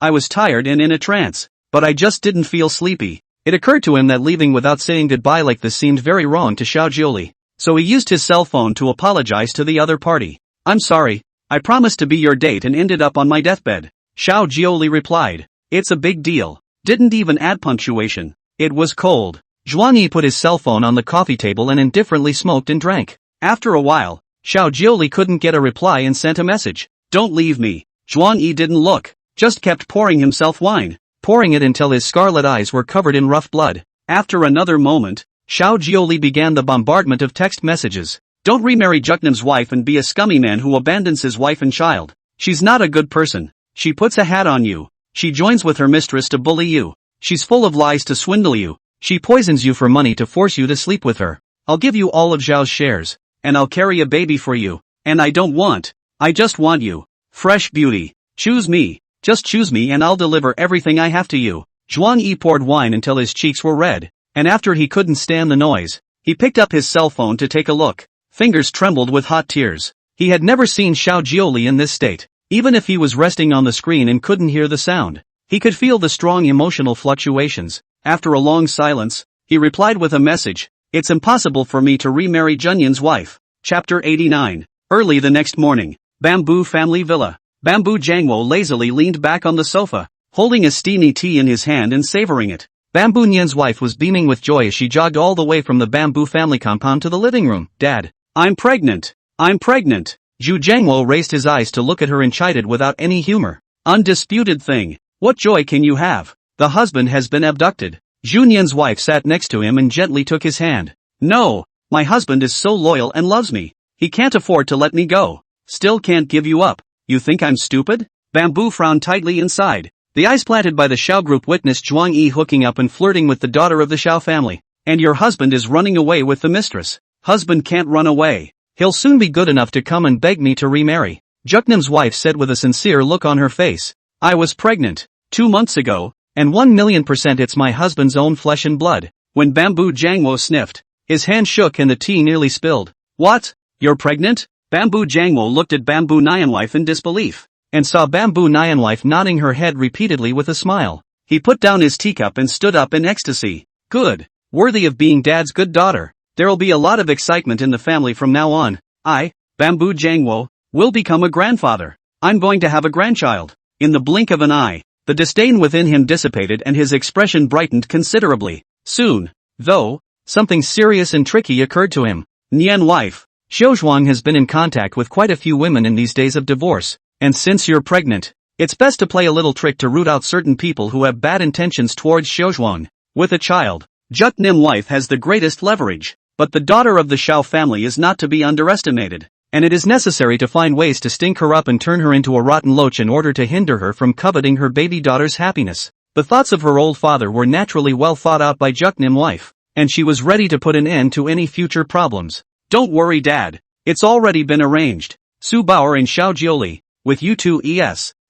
I was tired and in a trance, but I just didn't feel sleepy. It occurred to him that leaving without saying goodbye like this seemed very wrong to Xiao Jiuli, so he used his cell phone to apologize to the other party. I'm sorry, I promised to be your date and ended up on my deathbed. Xiao Jiuli replied. It's a big deal. Didn't even add punctuation. It was cold. Zhuang Yi put his cell phone on the coffee table and indifferently smoked and drank. After a while, Xiao Jiuli couldn't get a reply and sent a message. Don't leave me. Zhuang Yi didn't look, just kept pouring himself wine, pouring it until his scarlet eyes were covered in rough blood. After another moment, Xiao Jiuli began the bombardment of text messages. Don't remarry Juknam's wife and be a scummy man who abandons his wife and child. She's not a good person. She puts a hat on you. She joins with her mistress to bully you. She's full of lies to swindle you. She poisons you for money to force you to sleep with her. I'll give you all of Zhao's shares. And I'll carry a baby for you. And I just want you. Fresh beauty. Choose me. Just choose me and I'll deliver everything I have to you. Zhuang Yi poured wine until his cheeks were red. And after he couldn't stand the noise, he picked up his cell phone to take a look. Fingers trembled with hot tears. He had never seen Xiao Jiuli in this state. Even if he was resting on the screen and couldn't hear the sound, he could feel the strong emotional fluctuations. After a long silence, he replied with a message. It's impossible for me to remarry Junyan's wife. Chapter 89. Early the next morning. Bamboo Family Villa. Bamboo Jangwo lazily leaned back on the sofa, holding a steamy tea in his hand and savoring it. Bamboo Nian's wife was beaming with joy as she jogged all the way from the Bamboo family compound to the living room. Dad, I'm pregnant. Zhu Jangwo raised his eyes to look at her and chided without any humor. Undisputed thing. What joy can you have? The husband has been abducted. Junyan's wife sat next to him and gently took his hand. No, my husband is so loyal and loves me. He can't afford to let me go. Still can't give you up. You think I'm stupid? Bamboo frowned tightly inside. The eyes planted by the Xiao group witnessed Zhuang Yi hooking up and flirting with the daughter of the Xiao family. And your husband is running away with the mistress. Husband can't run away. He'll soon be good enough to come and beg me to remarry. Juknam's wife said with a sincere look on her face. I was pregnant 2 months ago, and 1,000,000% it's my husband's own flesh and blood. When Bamboo Jangwo sniffed, his hand shook and the tea nearly spilled. What? You're pregnant? Bamboo Jangwo looked at Bamboo Nyanwife in disbelief, and saw Bamboo Nyanwife nodding her head repeatedly with a smile. He put down his teacup and stood up in ecstasy. Good. Worthy of being Dad's good daughter. There'll be a lot of excitement in the family from now on. I, Bamboo Jangwo, will become a grandfather. I'm going to have a grandchild. In the blink of an eye, the disdain within him dissipated and his expression brightened considerably. Soon, though, something serious and tricky occurred to him. Nian wife, Xiaozhuang has been in contact with quite a few women in these days of divorce, and since you're pregnant, it's best to play a little trick to root out certain people who have bad intentions towards Xiaozhuang. With a child, Juknim wife has the greatest leverage, but the daughter of the Xiao family is not to be underestimated, and it is necessary to find ways to stink her up and turn her into a rotten loach in order to hinder her from coveting her baby daughter's happiness. The thoughts of her old father were naturally well thought out by Juknim wife, and she was ready to put an end to any future problems. Don't worry Dad, it's already been arranged. Su Baoer and Xiao Jiuli, with you two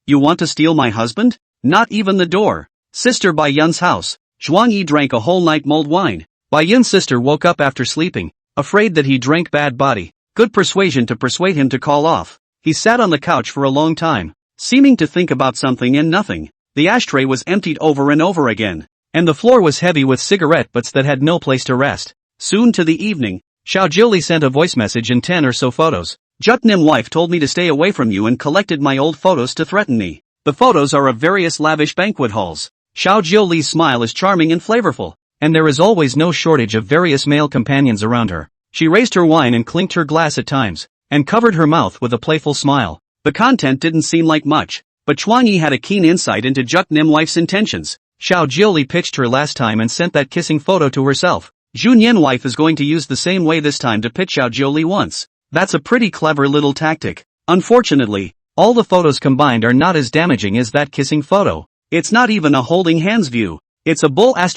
you want to steal my husband? Not even the door. Sister Bai Yun's house. Zhuang Yi drank a whole night mulled wine. Bai Yun's sister woke up after sleeping, afraid that he drank bad body. Good persuasion to persuade him to call off. He sat on the couch for a long time, seeming to think about something and nothing. The ashtray was emptied over and over again, and the floor was heavy with cigarette butts that had no place to rest. Soon to the evening, Xiao Jiuli sent a voice message and 10 or so photos. Juknim wife told me to stay away from you and collected my old photos to threaten me. The photos are of various lavish banquet halls. Xiao Jiuli's smile is charming and flavorful, and there is always no shortage of various male companions around her. She raised her wine and clinked her glass at times, and covered her mouth with a playful smile. The content didn't seem like much, but Zhuang Yi had a keen insight into Juknim wife's intentions. Xiao Jiuli pitched her last time and sent that kissing photo to herself. Junyan wife is going to use the same way this time to pitch Xiao Jiuli once. That's a pretty clever little tactic. Unfortunately, all the photos combined are not as damaging as that kissing photo. It's not even a holding hands view. It's a bull *****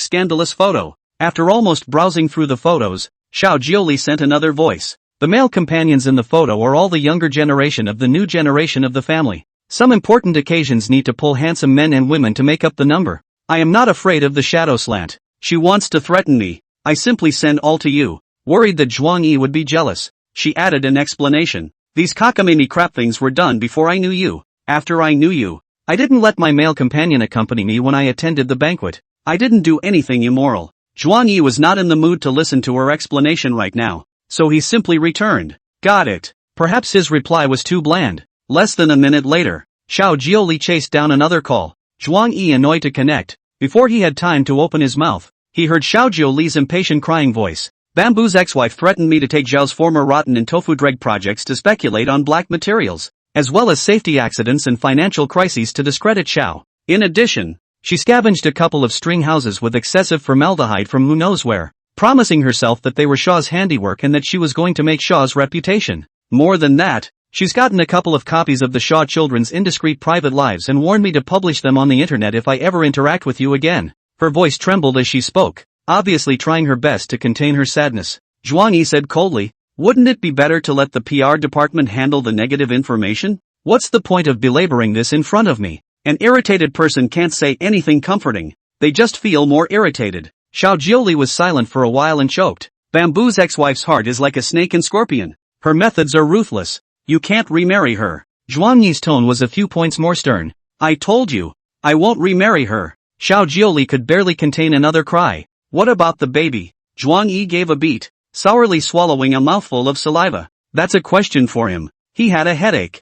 scandalous photo. After almost browsing through the photos, Xiao Jiuli sent another voice. The male companions in the photo are all the younger generation of the new generation of the family. Some important occasions need to pull handsome men and women to make up the number. I am not afraid of the shadow slant. She wants to threaten me. I simply send all to you. Worried that Zhuang Yi would be jealous, she added an explanation. These cockamamie crap things were done before I knew you. After I knew you, I didn't let my male companion accompany me when I attended the banquet. I didn't do anything immoral. Zhuang Yi was not in the mood to listen to her explanation right now, so he simply returned. Got it. Perhaps his reply was too bland. Less than a minute later, Xiao Jiuli chased down another call. Zhuang Yi annoyed to connect. Before he had time to open his mouth, he heard Xiao Jiuli's impatient crying voice. Bamboo's ex-wife threatened me to take Zhao's former rotten and tofu dreg projects to speculate on black materials, as well as safety accidents and financial crises to discredit Xiao. In addition, she scavenged a couple of string houses with excessive formaldehyde from who knows where, promising herself that they were Shaw's handiwork and that she was going to make Shaw's reputation. More than that, she's gotten a couple of copies of the Shaw children's indiscreet private lives and warned me to publish them on the internet if I ever interact with you again. Her voice trembled as she spoke, obviously trying her best to contain her sadness. Zhuang Yi said coldly, wouldn't it be better to let the PR department handle the negative information? What's the point of belaboring this in front of me? An irritated person can't say anything comforting. They just feel more irritated. Xiao Jiuli was silent for a while and choked. Bamboo's ex-wife's heart is like a snake and scorpion. Her methods are ruthless. You can't remarry her. Zhuang Yi's tone was a few points more stern. I told you, I won't remarry her. Xiao Jiuli could barely contain another cry. What about the baby? Zhuang Yi gave a beat, sourly swallowing a mouthful of saliva. That's a question for him. He had a headache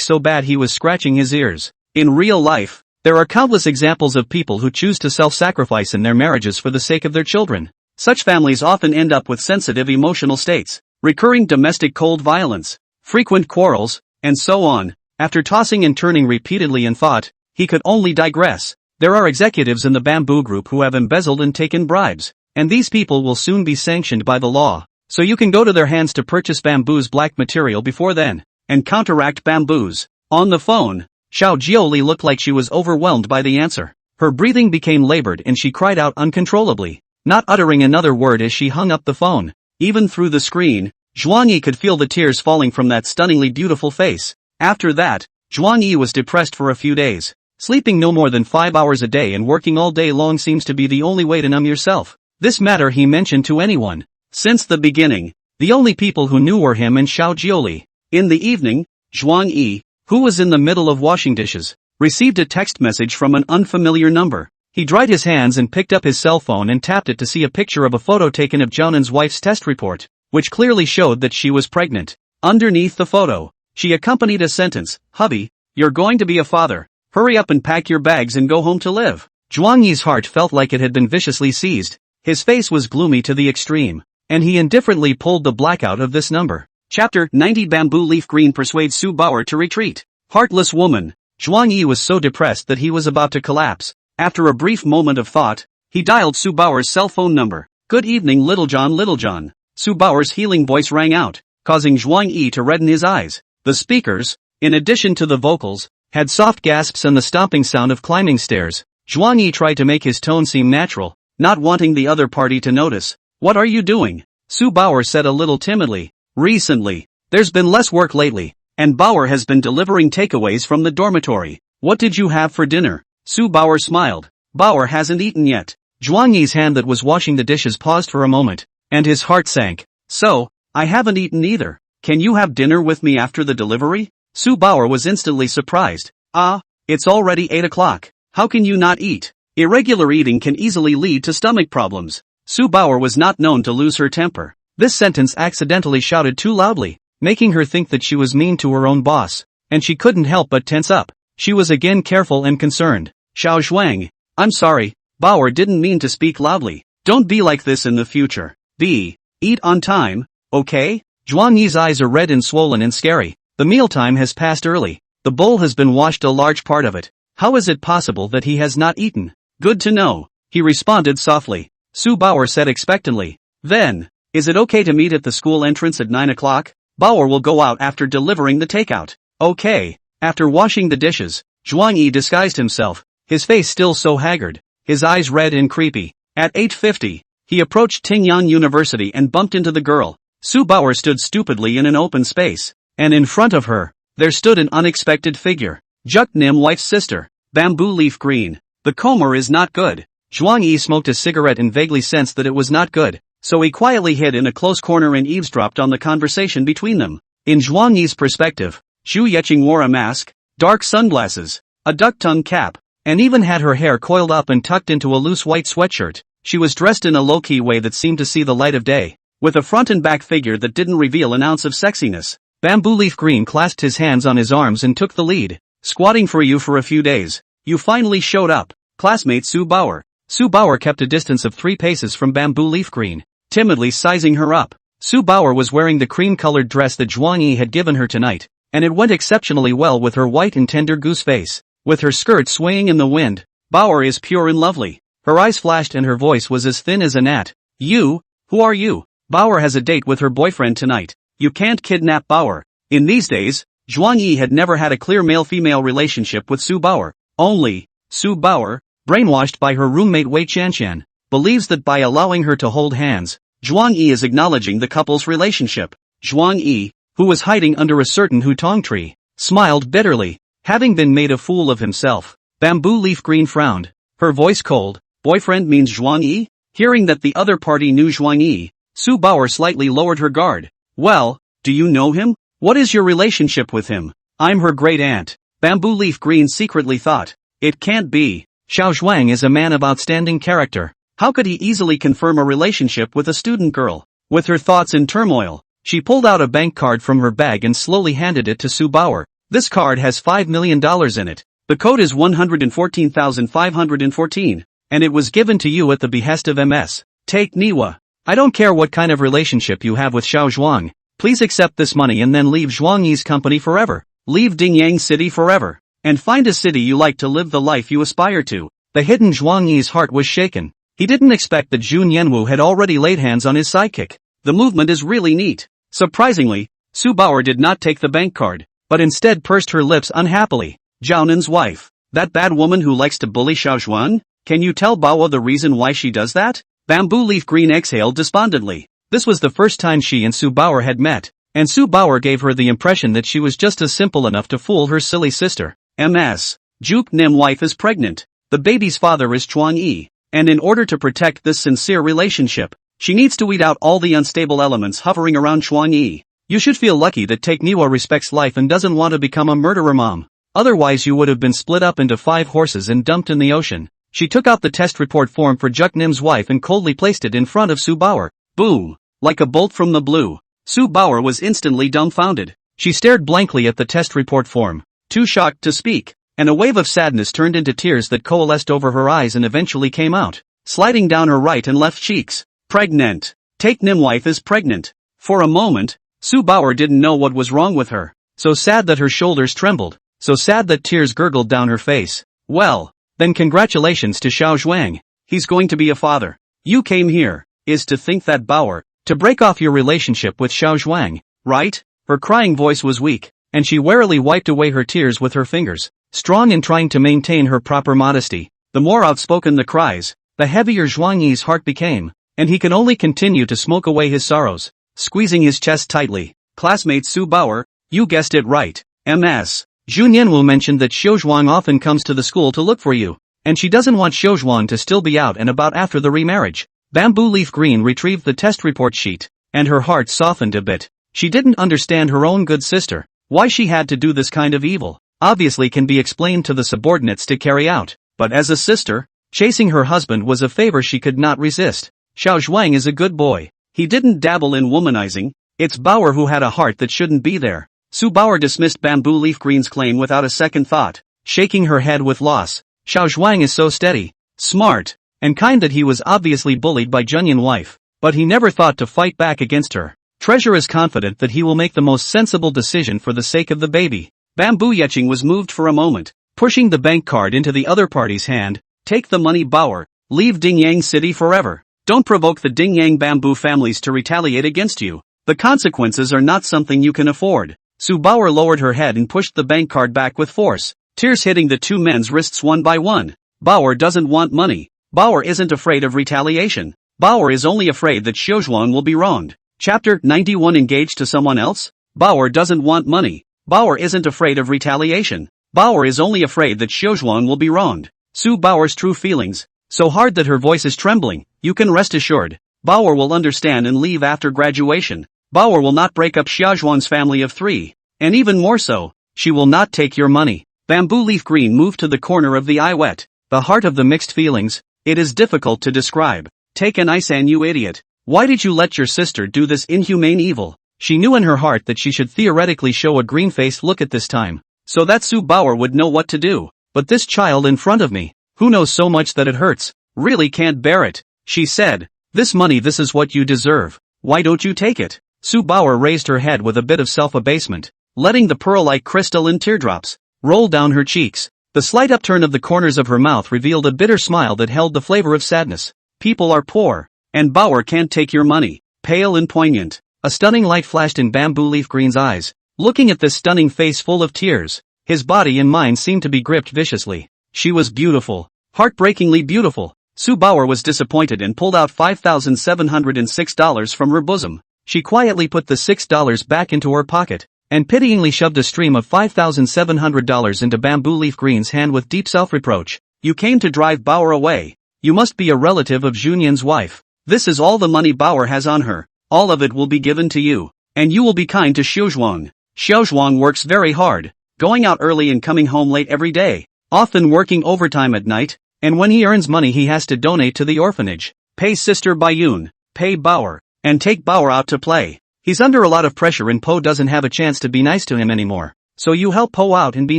so bad he was scratching his ears. In real life, there are countless examples of people who choose to self-sacrifice in their marriages for the sake of their children. Such families often end up with sensitive emotional states, recurring domestic cold violence, frequent quarrels, and so on. After tossing and turning repeatedly in thought, he could only digress. There are executives in the Bamboo Group who have embezzled and taken bribes, and these people will soon be sanctioned by the law. So you can go to their hands to purchase Bamboo's black material before then, and counteract Bamboo's. On the phone, Xiao Jioli looked like she was overwhelmed by the answer. Her breathing became labored and she cried out uncontrollably, not uttering another word as she hung up the phone. Even through the screen, Zhuang Yi could feel the tears falling from that stunningly beautiful face. After that, Zhuang Yi was depressed for a few days. Sleeping no more than 5 hours a day and working all day long seems to be the only way to numb yourself. This matter he mentioned to anyone. Since the beginning, the only people who knew were him and Xiao Jioli. In the evening, Zhuang Yi, who was in the middle of washing dishes, received a text message from an unfamiliar number. He dried his hands and picked up his cell phone and tapped it to see a picture of a photo taken of Jiaonan's wife's test report, which clearly showed that she was pregnant. Underneath the photo, she accompanied a sentence, "Hubby, you're going to be a father. Hurry up and pack your bags and go home to live." Zhuang Yi's heart felt like it had been viciously seized. His face was gloomy to the extreme, and he indifferently pulled the blackout of this number. Chapter 90 Bamboo Leaf Green persuades Su Bauer to retreat. Heartless woman. Zhuang Yi was so depressed that he was about to collapse. After a brief moment of thought, he dialed Su Bauer's cell phone number. "Good evening, Littlejohn, Littlejohn." Su Bauer's healing voice rang out, causing Zhuang Yi to redden his eyes. The speakers, in addition to the vocals, had soft gasps and the stomping sound of climbing stairs. Zhuang Yi tried to make his tone seem natural, not wanting the other party to notice. "What are you doing?" Su Bauer said a little timidly. "Recently, there's been less work lately, and Bauer has been delivering takeaways from the dormitory. What did you have for dinner?" Su Bauer smiled. "Bauer hasn't eaten yet." Zhuang Yi's hand that was washing the dishes paused for a moment, and his heart sank. "So, I haven't eaten either. Can you have dinner with me after the delivery?" Su Bauer was instantly surprised. "Ah, it's already 8 o'clock. How can you not eat? Irregular eating can easily lead to stomach problems." Su Bauer was not known to lose her temper. This sentence accidentally shouted too loudly, making her think that she was mean to her own boss, and she couldn't help but tense up. She was again careful and concerned. "Xiao Zhuang, I'm sorry, Bauer didn't mean to speak loudly. Don't be like this in the future. Eat on time, okay?" Zhuang Yi's eyes are red and swollen and scary. The mealtime has passed early. The bowl has been washed, a large part of it. How is it possible that he has not eaten? "Good to know," he responded softly. Su Bauer said expectantly. "Then, is it okay to meet at the school entrance at 9 o'clock? Bauer will go out after delivering the takeout." "Okay." After washing the dishes, Zhuang Yi disguised himself, his face still so haggard, his eyes red and creepy. At 8:50, he approached Tingyang University and bumped into the girl. Su Bauer stood stupidly in an open space, and in front of her, there stood an unexpected figure. Juk Nim wife's sister. Bamboo Leaf Green. "The comber is not good." Zhuang Yi smoked a cigarette and vaguely sensed that it was not good, so he quietly hid in a close corner and eavesdropped on the conversation between them. In Zhuang Yi's perspective, Xu Yeqing wore a mask, dark sunglasses, a duck-tongue cap, and even had her hair coiled up and tucked into a loose white sweatshirt. She was dressed in a low-key way that seemed to see the light of day, with a front and back figure that didn't reveal an ounce of sexiness. Bamboo Leaf Green clasped his hands on his arms and took the lead. "Squatting for you for a few days. You finally showed up." Classmate Su Bauer. Su Bauer kept a distance of 3 paces from Bamboo Leaf Green, timidly sizing her up. Su Bauer was wearing the cream-colored dress that Zhuang Yi had given her tonight, and it went exceptionally well with her white and tender goose face. With her skirt swaying in the wind, "Bauer is pure and lovely." Her eyes flashed and her voice was as thin as a gnat. "You? Who are you?" "Bauer has a date with her boyfriend tonight. You can't kidnap Bauer." In these days, Zhuang Yi had never had a clear male-female relationship with Su Bauer. Only, Su Bauer, brainwashed by her roommate Wei Chanshan, believes that by allowing her to hold hands, Zhuang Yi is acknowledging the couple's relationship. Zhuang Yi, who was hiding under a certain hutong tree, smiled bitterly, having been made a fool of himself. Bamboo Leaf Green frowned, her voice cold. "Boyfriend means Zhuang Yi?" Hearing that the other party knew Zhuang Yi, Su Bauer slightly lowered her guard. "Well, do you know him? What is your relationship with him?" "I'm her great aunt." Bamboo Leaf Green secretly thought. It can't be. Xiao Zhuang is a man of outstanding character. How could he easily confirm a relationship with a student girl? With her thoughts in turmoil, she pulled out a bank card from her bag and slowly handed it to Su Bauer. "This card has $5 million in it. The code is 114,514, and it was given to you at the behest of MS. Take Niwa. I don't care what kind of relationship you have with Xiao Zhuang. Please accept this money and then leave Zhuang Yi's company forever." leave Dingyang City forever, and find a city you like to live the life you aspire to. The hidden Zhuang Yi's heart was shaken. He didn't expect that Jun Yanwu had already laid hands on his sidekick. The movement is really neat. Surprisingly, Su Bauer did not take the bank card, but instead pursed her lips unhappily. Zhao wife. That bad woman who likes to bully Xiao Zhuan? Can you tell Bao the reason why she does that? Bamboo Leaf Green exhaled despondently. This was the first time she and Su Bauer had met, and Su Bauer gave her the impression that she was just as simple enough to fool her silly sister. Ms. Juk Nim wife is pregnant. The baby's father is Chuang Yi, and in order to protect this sincere relationship, she needs to weed out all the unstable elements hovering around Chuang Yi. You should feel lucky that Take Niwa respects life and doesn't want to become a murderer mom. Otherwise you would have been split up into 5 horses and dumped in the ocean. She took out the test report form for Juk Nim's wife and coldly placed it in front of Su Bauer. Boom! Like a bolt from the blue. Su Bauer was instantly dumbfounded. She stared blankly at the test report form, too shocked to speak, and a wave of sadness turned into tears that coalesced over her eyes and eventually came out, sliding down her right and left cheeks. Pregnant. Take Nim wife is pregnant. For a moment, Su Bauer didn't know what was wrong with her. So sad that her shoulders trembled. So sad that tears gurgled down her face. Well, then congratulations to Xiao Zhuang. He's going to be a father. You came here, is to think that Bauer, to break off your relationship with Xiao Zhuang, right? Her crying voice was weak, and she warily wiped away her tears with her fingers, strong in trying to maintain her proper modesty. The more outspoken the cries, the heavier Zhuang Yi's heart became, and he can only continue to smoke away his sorrows, squeezing his chest tightly. Classmate Su Bauer, you guessed it right. Ms. Jun Yanwu mentioned that Xiao Zhuang often comes to the school to look for you, and she doesn't want Xiao Zhuang to still be out and about after the remarriage. Bamboo Leaf Green retrieved the test report sheet, and her heart softened a bit. She didn't understand her own good sister. Why she had to do this kind of evil, obviously can be explained to the subordinates to carry out, but as a sister, chasing her husband was a favor she could not resist. Xiao Zhuang is a good boy. He didn't dabble in womanizing. It's Bauer who had a heart that shouldn't be there. Su Bauer dismissed Bamboo Leaf Green's claim without a second thought, shaking her head with loss. Xiao Zhuang is so steady, smart, and kind that he was obviously bullied by Junyan wife, but he never thought to fight back against her. Treasure is confident that he will make the most sensible decision for the sake of the baby. Bamboo Yeching was moved for a moment, pushing the bank card into the other party's hand. Take the money, Bauer. Leave Dingyang City forever. Don't provoke the Dingyang bamboo families to retaliate against you. The consequences are not something you can afford. Su Bauer lowered her head and pushed the bank card back with force, tears hitting the 2 men's wrists one by one. Bauer doesn't want money. Bauer isn't afraid of retaliation. Bauer is only afraid that Xiao Zhuang will be wronged. Chapter 91 Engaged to someone else? Bauer doesn't want money. Bauer isn't afraid of retaliation. Bauer is only afraid that Xiao Zhuang will be wronged. Su Bauer's true feelings, so hard that her voice is trembling. You can rest assured, Bauer will understand and leave after graduation. Bauer will not break up Xiao Zhuang's family of 3. And even more so, she will not take your money. Bamboo Leaf Green moved to the corner of the eye wet, the heart of the mixed feelings. It is difficult to describe. Take an Isan, you idiot. Why did you let your sister do this inhumane evil? She knew in her heart that she should theoretically show a green-faced look at this time, so that Su Bauer would know what to do. But this child in front of me, who knows so much that it hurts, really can't bear it. She said, this money, this is what you deserve. Why don't you take it? Su Bauer raised her head with a bit of self-abasement, letting the pearl-like crystal in teardrops roll down her cheeks. The slight upturn of the corners of her mouth revealed a bitter smile that held the flavor of sadness. People are poor, and Bauer can't take your money. Pale and poignant, a stunning light flashed in Bamboo Leaf Green's eyes. Looking at this stunning face full of tears, his body and mind seemed to be gripped viciously. She was beautiful, heartbreakingly beautiful. Su Bauer was disappointed and pulled out $5,706 from her bosom. She quietly put the $6 back into her pocket, and pityingly shoved a stream of $5,700 into Bamboo Leaf Green's hand with deep self-reproach. You came to drive Bauer away. You must be a relative of Junyan's wife. This is all the money Bauer has on her. All of it will be given to you, and you will be kind to Xiao Zhuang. Xiao Zhuang works very hard, going out early and coming home late every day, often working overtime at night, and when he earns money he has to donate to the orphanage. Pay Sister Bayun, pay Bauer, and take Bauer out to play. He's under a lot of pressure and Po doesn't have a chance to be nice to him anymore. So you help Po out and be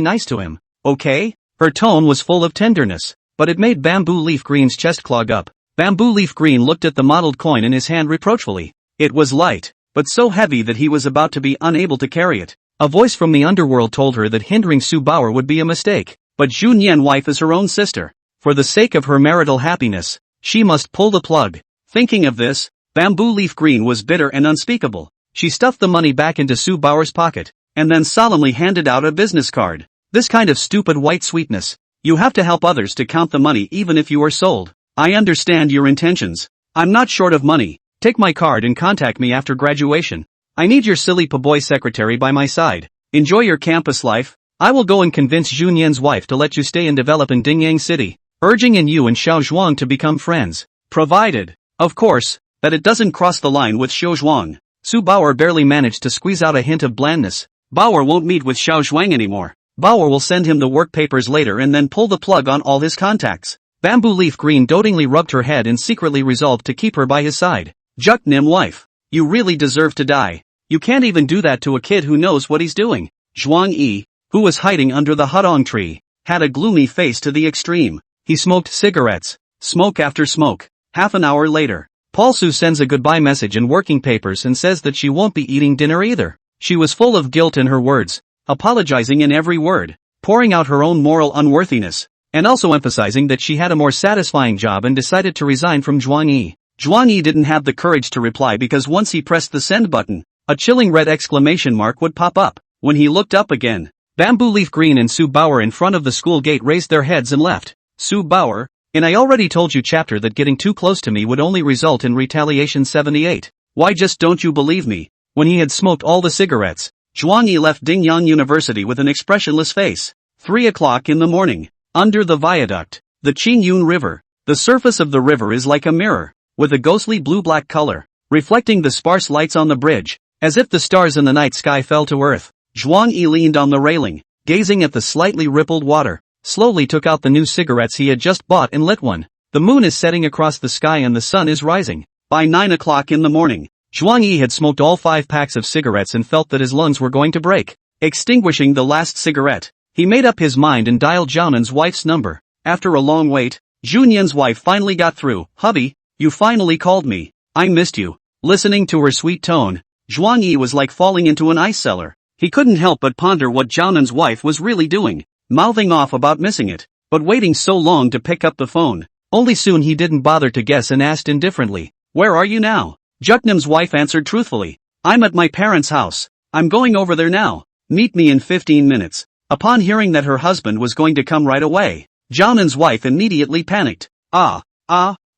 nice to him, okay? Her tone was full of tenderness, but it made Bamboo Leaf Green's chest clog up. Bamboo Leaf Green looked at the mottled coin in his hand reproachfully. It was light, but so heavy that he was about to be unable to carry it. A voice from the underworld told her that hindering Su Bauer would be a mistake, but Zhu Nian's wife is her own sister. For the sake of her marital happiness, she must pull the plug. Thinking of this, Bamboo Leaf Green was bitter and unspeakable. She stuffed the money back into Su Bauer's pocket, and then solemnly handed out a business card. This kind of stupid white sweetness. You have to help others to count the money even if you are sold. I understand your intentions. I'm not short of money. Take my card and contact me after graduation. I need your silly boy secretary by my side. Enjoy your campus life. I will go and convince Zhu Nian's wife to let you stay and develop in Dingyang City, urging in you and Xiao Zhuang to become friends. Provided, of course, that it doesn't cross the line with Xiao Zhuang. Su Bauer barely managed to squeeze out a hint of blandness. Bauer won't meet with Xiao Zhuang anymore. Bauer will send him the work papers later and then pull the plug on all his contacts. Bamboo Leaf Green dotingly rubbed her head and secretly resolved to keep her by his side. Juk Nim wife. You really deserve to die. You can't even do that to a kid who knows what he's doing. Zhuang Yi, who was hiding under the hudong tree, had a gloomy face to the extreme. He smoked cigarettes, smoke after smoke. Half an hour later, Paul Su sends a goodbye message and working papers and says that she won't be eating dinner either. She was full of guilt in her words, apologizing in every word, pouring out her own moral unworthiness, and also emphasizing that she had a more satisfying job and decided to resign from Zhuang Yi. Zhuang Yi didn't have the courage to reply because once he pressed the send button, a chilling red exclamation mark would pop up. When he looked up again, Bamboo Leaf Green and Su Bauer in front of the school gate raised their heads and left. Su Bauer, and I already told you chapter that getting too close to me would only result in retaliation 78. Why just don't you believe me? When he had smoked all the cigarettes, Zhuang Yi left Dingyang University with an expressionless face. 3 o'clock in the morning. Under the viaduct, the Qingyun River. The surface of the river is like a mirror, with a ghostly blue-black color, reflecting the sparse lights on the bridge, as if the stars in the night sky fell to earth. Zhuang Yi leaned on the railing, gazing at the slightly rippled water, slowly took out the new cigarettes he had just bought and lit one. The moon is setting across the sky and the sun is rising. By 9 o'clock in the morning, Zhuang Yi had smoked all 5 packs of cigarettes and felt that his lungs were going to break. Extinguishing the last cigarette, he made up his mind and dialed Zhao wife's number. After a long wait, Zhu Nian's wife finally got through. Hubby, you finally called me. I missed you. Listening to her sweet tone, Zhuang Yi was like falling into an ice cellar. He couldn't help but ponder what Zhao Nan's wife was really doing, mouthing off about missing it, but waiting so long to pick up the phone. Only soon he didn't bother to guess and asked indifferently, "Where are you now?" Juknam's wife answered truthfully, "I'm at my parents' house. I'm going over there now. Meet me in 15 minutes. Upon hearing that her husband was going to come right away, Zhao Nan's wife immediately panicked.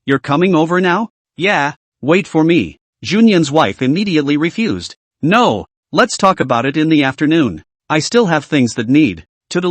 You're coming over now? Yeah, wait for me. Junyan's wife immediately refused. No, let's talk about it in the afternoon. I still have things that need to do.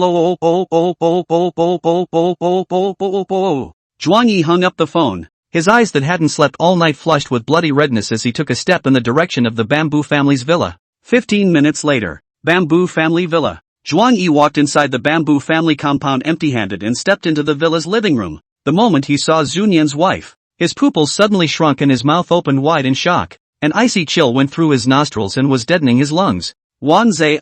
Zhuang Yi hung up the phone, his eyes that hadn't slept all night flushed with bloody redness as he took a step in the direction of the Bamboo family's villa. 15 minutes later, Bamboo family villa. Zhuang Yi walked inside the Bamboo family compound empty-handed and stepped into the villa's living room. The moment he saw Zunyan's wife, his pupils suddenly shrunk and his mouth opened wide in shock. An icy chill went through his nostrils and was deadening his lungs. Wanzai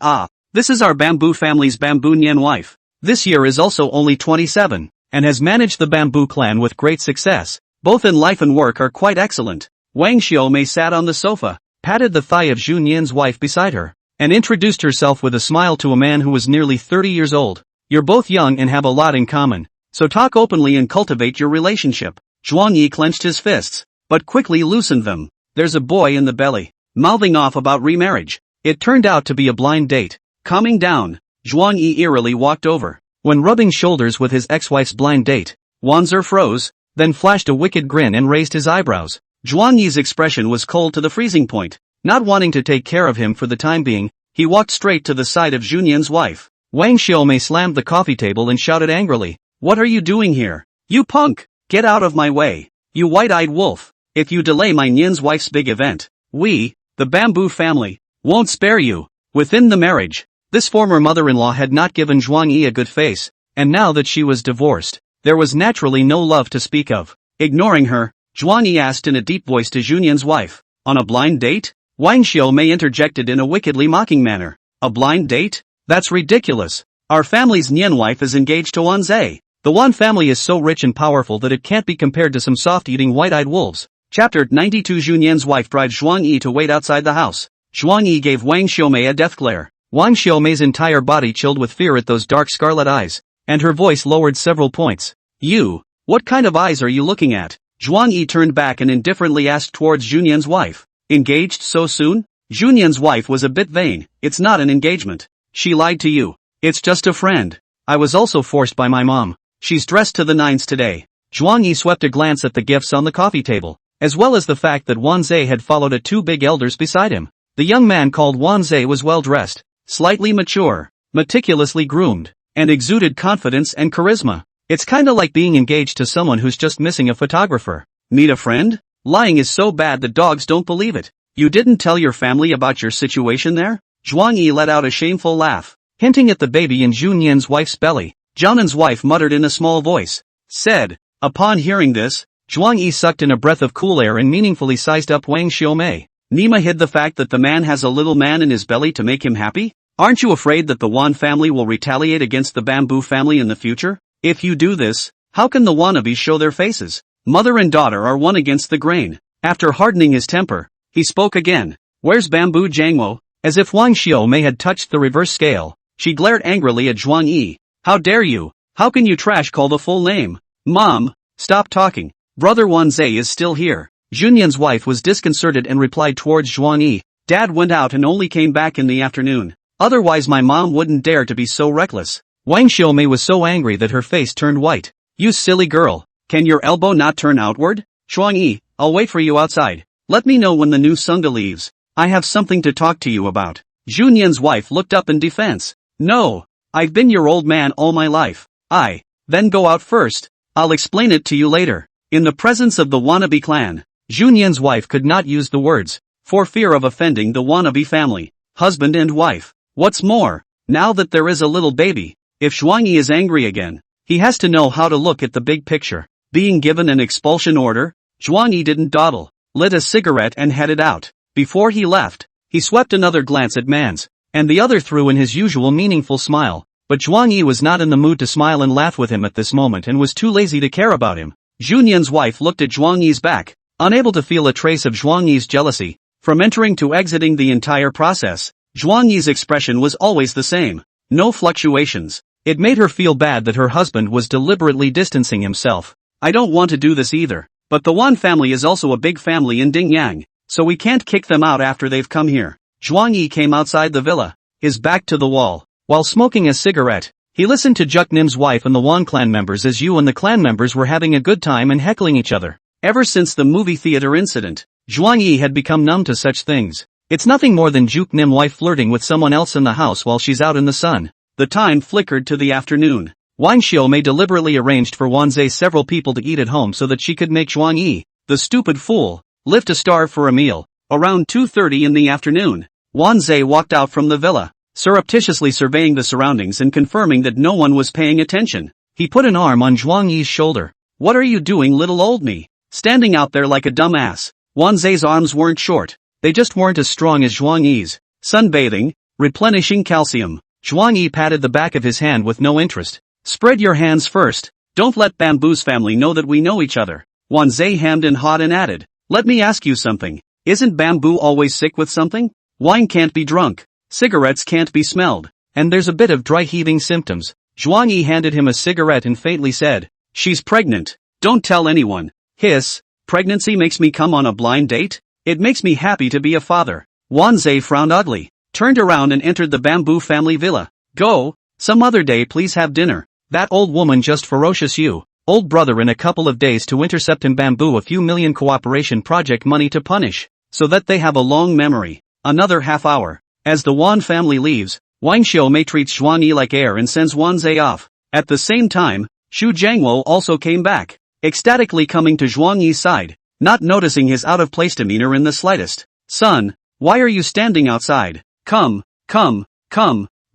this is our Bamboo family's Bamboo Nian wife. This year is also only 27, and has managed the Bamboo clan with great success. Both in life and work are quite excellent. Wang Xiaomei sat on the sofa, patted the thigh of Zhu Nian's wife beside her, and introduced herself with a smile to a man who was nearly 30 years old. You're both young and have a lot in common, so talk openly and cultivate your relationship. Zhuang Yi clenched his fists, but quickly loosened them. There's a boy in the belly, mouthing off about remarriage. It turned out to be a blind date. Calming down, Zhuang Yi eerily walked over. When rubbing shoulders with his ex-wife's blind date, Wanzer froze, then flashed a wicked grin and raised his eyebrows. Zhuang Yi's expression was cold to the freezing point. Not wanting to take care of him for the time being, he walked straight to the side of Junyan's wife. Wang Xiaomei slammed the coffee table and shouted angrily, "What are you doing here? You punk! Get out of my way! You white-eyed wolf! If you delay my Nian's wife's big event, we, the Bamboo family, won't spare you." Within the marriage, this former mother-in-law had not given Zhuang Yi a good face, and now that she was divorced, there was naturally no love to speak of. Ignoring her, Zhuang Yi asked in a deep voice to Junyan's wife, "On a blind date?" Wang Xiaomei interjected in a wickedly mocking manner. "A blind date? That's ridiculous. Our family's Nian wife is engaged to Wanzai. The Wan family is so rich and powerful that it can't be compared to some soft-eating white-eyed wolves." Chapter 92. Junyan's wife bribed Zhuang Yi to wait outside the house. Zhuang Yi gave Wang Xiaomei a death glare. Wang Xiaomei's entire body chilled with fear at those dark scarlet eyes, and her voice lowered several points. You, what kind of eyes are you looking at? Zhuang Yi turned back and indifferently asked towards Junyan's wife. Engaged so soon? Junyan's wife was a bit vain. It's not an engagement. She lied to you. It's just a friend. I was also forced by my mom. She's dressed to the nines today. Zhuang Yi swept a glance at the gifts on the coffee table, as well as the fact that Wan Zhe had followed at two big elders beside him. The young man called Wan Zhe was well dressed, slightly mature, meticulously groomed, and exuded confidence and charisma. It's kinda like being engaged to someone who's just missing a photographer. Meet a friend? Lying is so bad that dogs don't believe it. You didn't tell your family about your situation there? Zhuang Yi let out a shameful laugh, hinting at the baby in Junyan's wife's belly. Jianan's wife muttered in a small voice. Said. Upon hearing this, Zhuang Yi sucked in a breath of cool air and meaningfully sized up Wang Xiaomei. Nima hid the fact that the man has a little man in his belly to make him happy? Aren't you afraid that the Wan family will retaliate against the Bamboo family in the future? If you do this, how can the wannabes show their faces? Mother and daughter are one against the grain. After hardening his temper, he spoke again. Where's Bamboo Jiangwo? As if Wang Xiaomei had touched the reverse scale, she glared angrily at Zhuang Yi. How dare you? How can you trash call the full name? Mom, stop talking. Brother Wan Zhe is still here. Junyan's wife was disconcerted and replied towards Zhuang Yi. Dad went out and only came back in the afternoon. Otherwise my mom wouldn't dare to be so reckless. Wang Xiaomei was so angry that her face turned white. You silly girl. Can your elbow not turn outward? Zhuang Yi, I'll wait for you outside. Let me know when the new Sangha leaves. I have something to talk to you about. Junyan's wife looked up in defense. No. I've been your old man all my life. Then go out first. I'll explain it to you later. In the presence of the wannabe clan, Junyan's wife could not use the words, for fear of offending the wannabe family, husband and wife. What's more, now that there is a little baby, if Zhuang Yi is angry again, he has to know how to look at the big picture. Being given an expulsion order, Zhuang Yi didn't dawdle, lit a cigarette and headed out. Before he left, he swept another glance at Mans, and the other threw in his usual meaningful smile. But Zhuang Yi was not in the mood to smile and laugh with him at this moment and was too lazy to care about him. Junyan's wife looked at Zhuang Yi's back, unable to feel a trace of Zhuang Yi's jealousy. From entering to exiting the entire process, Zhuang Yi's expression was always the same. No fluctuations. It made her feel bad that her husband was deliberately distancing himself. I don't want to do this either, but the Wan family is also a big family in Dingyang, so we can't kick them out after they've come here. Zhuang Yi came outside the villa, his back to the wall. While smoking a cigarette, he listened to Juk Nim's wife and the Wan clan members as you and the clan members were having a good time and heckling each other. Ever since the movie theater incident, Zhuang Yi had become numb to such things. It's nothing more than Juk Nim wife flirting with someone else in the house while she's out in the sun. The time flickered to the afternoon. Wang Xiaomei deliberately arranged for Wan Zhe several people to eat at home so that she could make Zhuang Yi, the stupid fool, live to starve for a meal. Around 2:30 in the afternoon, Wan Zhe walked out from the villa, surreptitiously surveying the surroundings and confirming that no one was paying attention. He put an arm on Zhuang Yi's shoulder. What are you doing, little old me? Standing out there like a dumbass. Wan Zhe's arms weren't short. They just weren't as strong as Zhuang Yi's. Sunbathing, replenishing calcium. Zhuang Yi patted the back of his hand with no interest. Spread your hands first. Don't let Bamboo's family know that we know each other. Wan Zhe hemmed and hawed and added. Let me ask you something. Isn't Bamboo always sick with something? Wine can't be drunk. Cigarettes can't be smelled. And there's a bit of dry heaving symptoms. Zhuang Yi handed him a cigarette and faintly said. She's pregnant. Don't tell anyone. Hiss. Pregnancy makes me come on a blind date? It makes me happy to be a father. Wan Zhe frowned ugly, turned around and entered the Bamboo family villa. Go. Some other day please have dinner. That old woman just ferocious you. Old brother in a couple of days to intercept in Bamboo a few million cooperation project money to punish, so that they have a long memory. Another half hour. As the Wan family leaves, Wang Xiaomei treats Zhuang Yi like air and sends Wan Zhe off. At the same time, Xu Jiangwo also came back, ecstatically coming to Zhuang Yi's side, not noticing his out-of-place demeanor in the slightest. Son, why are you standing outside? Come,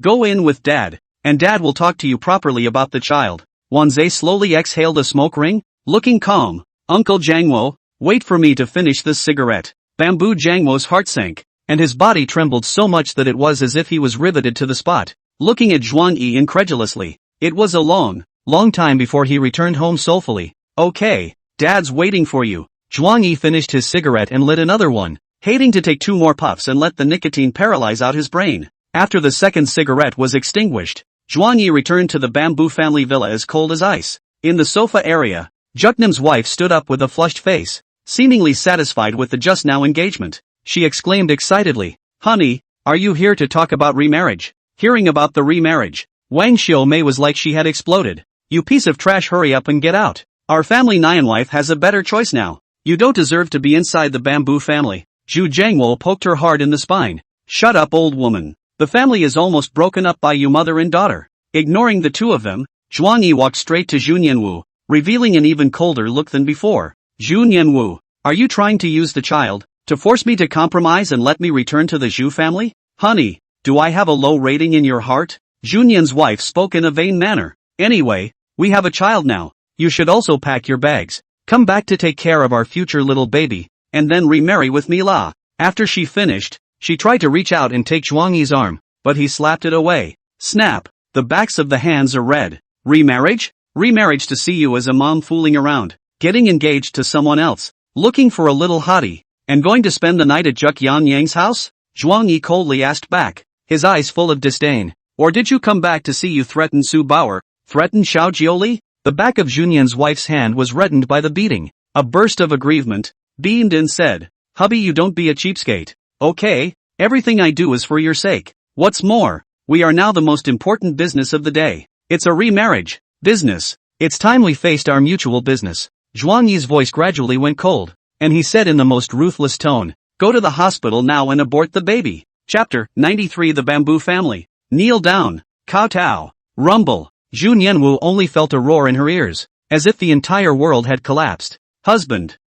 go in with Dad, and Dad will talk to you properly about the child. Wan Zhe slowly exhaled a smoke ring, looking calm. Uncle Jiangwo, wait for me to finish this cigarette. Bamboo Jiangwo's heart sank, and his body trembled so much that it was as if he was riveted to the spot, looking at Zhuang Yi incredulously. It was a long time before he returned home soulfully. Okay, Dad's waiting for you. Zhuang Yi finished his cigarette and lit another one, hating to take two more puffs and let the nicotine paralyze out his brain. After the second cigarette was extinguished, Zhuang Yi returned to the bamboo family villa as cold as ice. In the sofa area, Juknam's wife stood up with a flushed face, seemingly satisfied with the just-now engagement. She exclaimed excitedly, "Honey, are you here to talk about remarriage?" Hearing about the remarriage, Wang Xiaomei was like she had exploded. "You piece of trash, hurry up and get out. Our family Nyan wife has a better choice now. You don't deserve to be inside the bamboo family." Zhu Jiangwo poked her hard in the spine. "Shut up, old woman. The family is almost broken up by you mother and daughter." Ignoring the two of them, Zhuang Yi walked straight to Zhu Nianwu, revealing an even colder look than before. "Zhu Nianwu, are you trying to use the child to force me to compromise and let me return to the Zhu family? Honey, do I have a low rating in your heart?" Zhu Nian's wife spoke in a vain manner. "Anyway, we have a child now. You should also pack your bags. Come back to take care of our future little baby, and then remarry with me la." After she finished, she tried to reach out and take Zhuang Yi's arm, but he slapped it away. Snap! The backs of the hands are red. "Remarriage? Remarriage to see you as a mom fooling around, getting engaged to someone else, looking for a little hottie, and going to spend the night at Juk Yan Yang's house?" Zhuang Yi coldly asked back, his eyes full of disdain. "Or did you come back to see you threaten Su Bauer, threaten Xiao Jioli?" The back of Junyan's wife's hand was reddened by the beating. A burst of aggrievement, beamed and said, "Hubby, you don't be a cheapskate. Okay, everything I do is for your sake. What's more, we are now the most important business of the day. It's a remarriage business. It's time we faced our mutual business." Zhuang Yi's voice gradually went cold, and he said in the most ruthless tone, "Go to the hospital now and abort the baby." Chapter 93 The Bamboo Family. Kneel down, kowtow, rumble. Zhu Nianwu only felt a roar in her ears, as if the entire world had collapsed. Husband,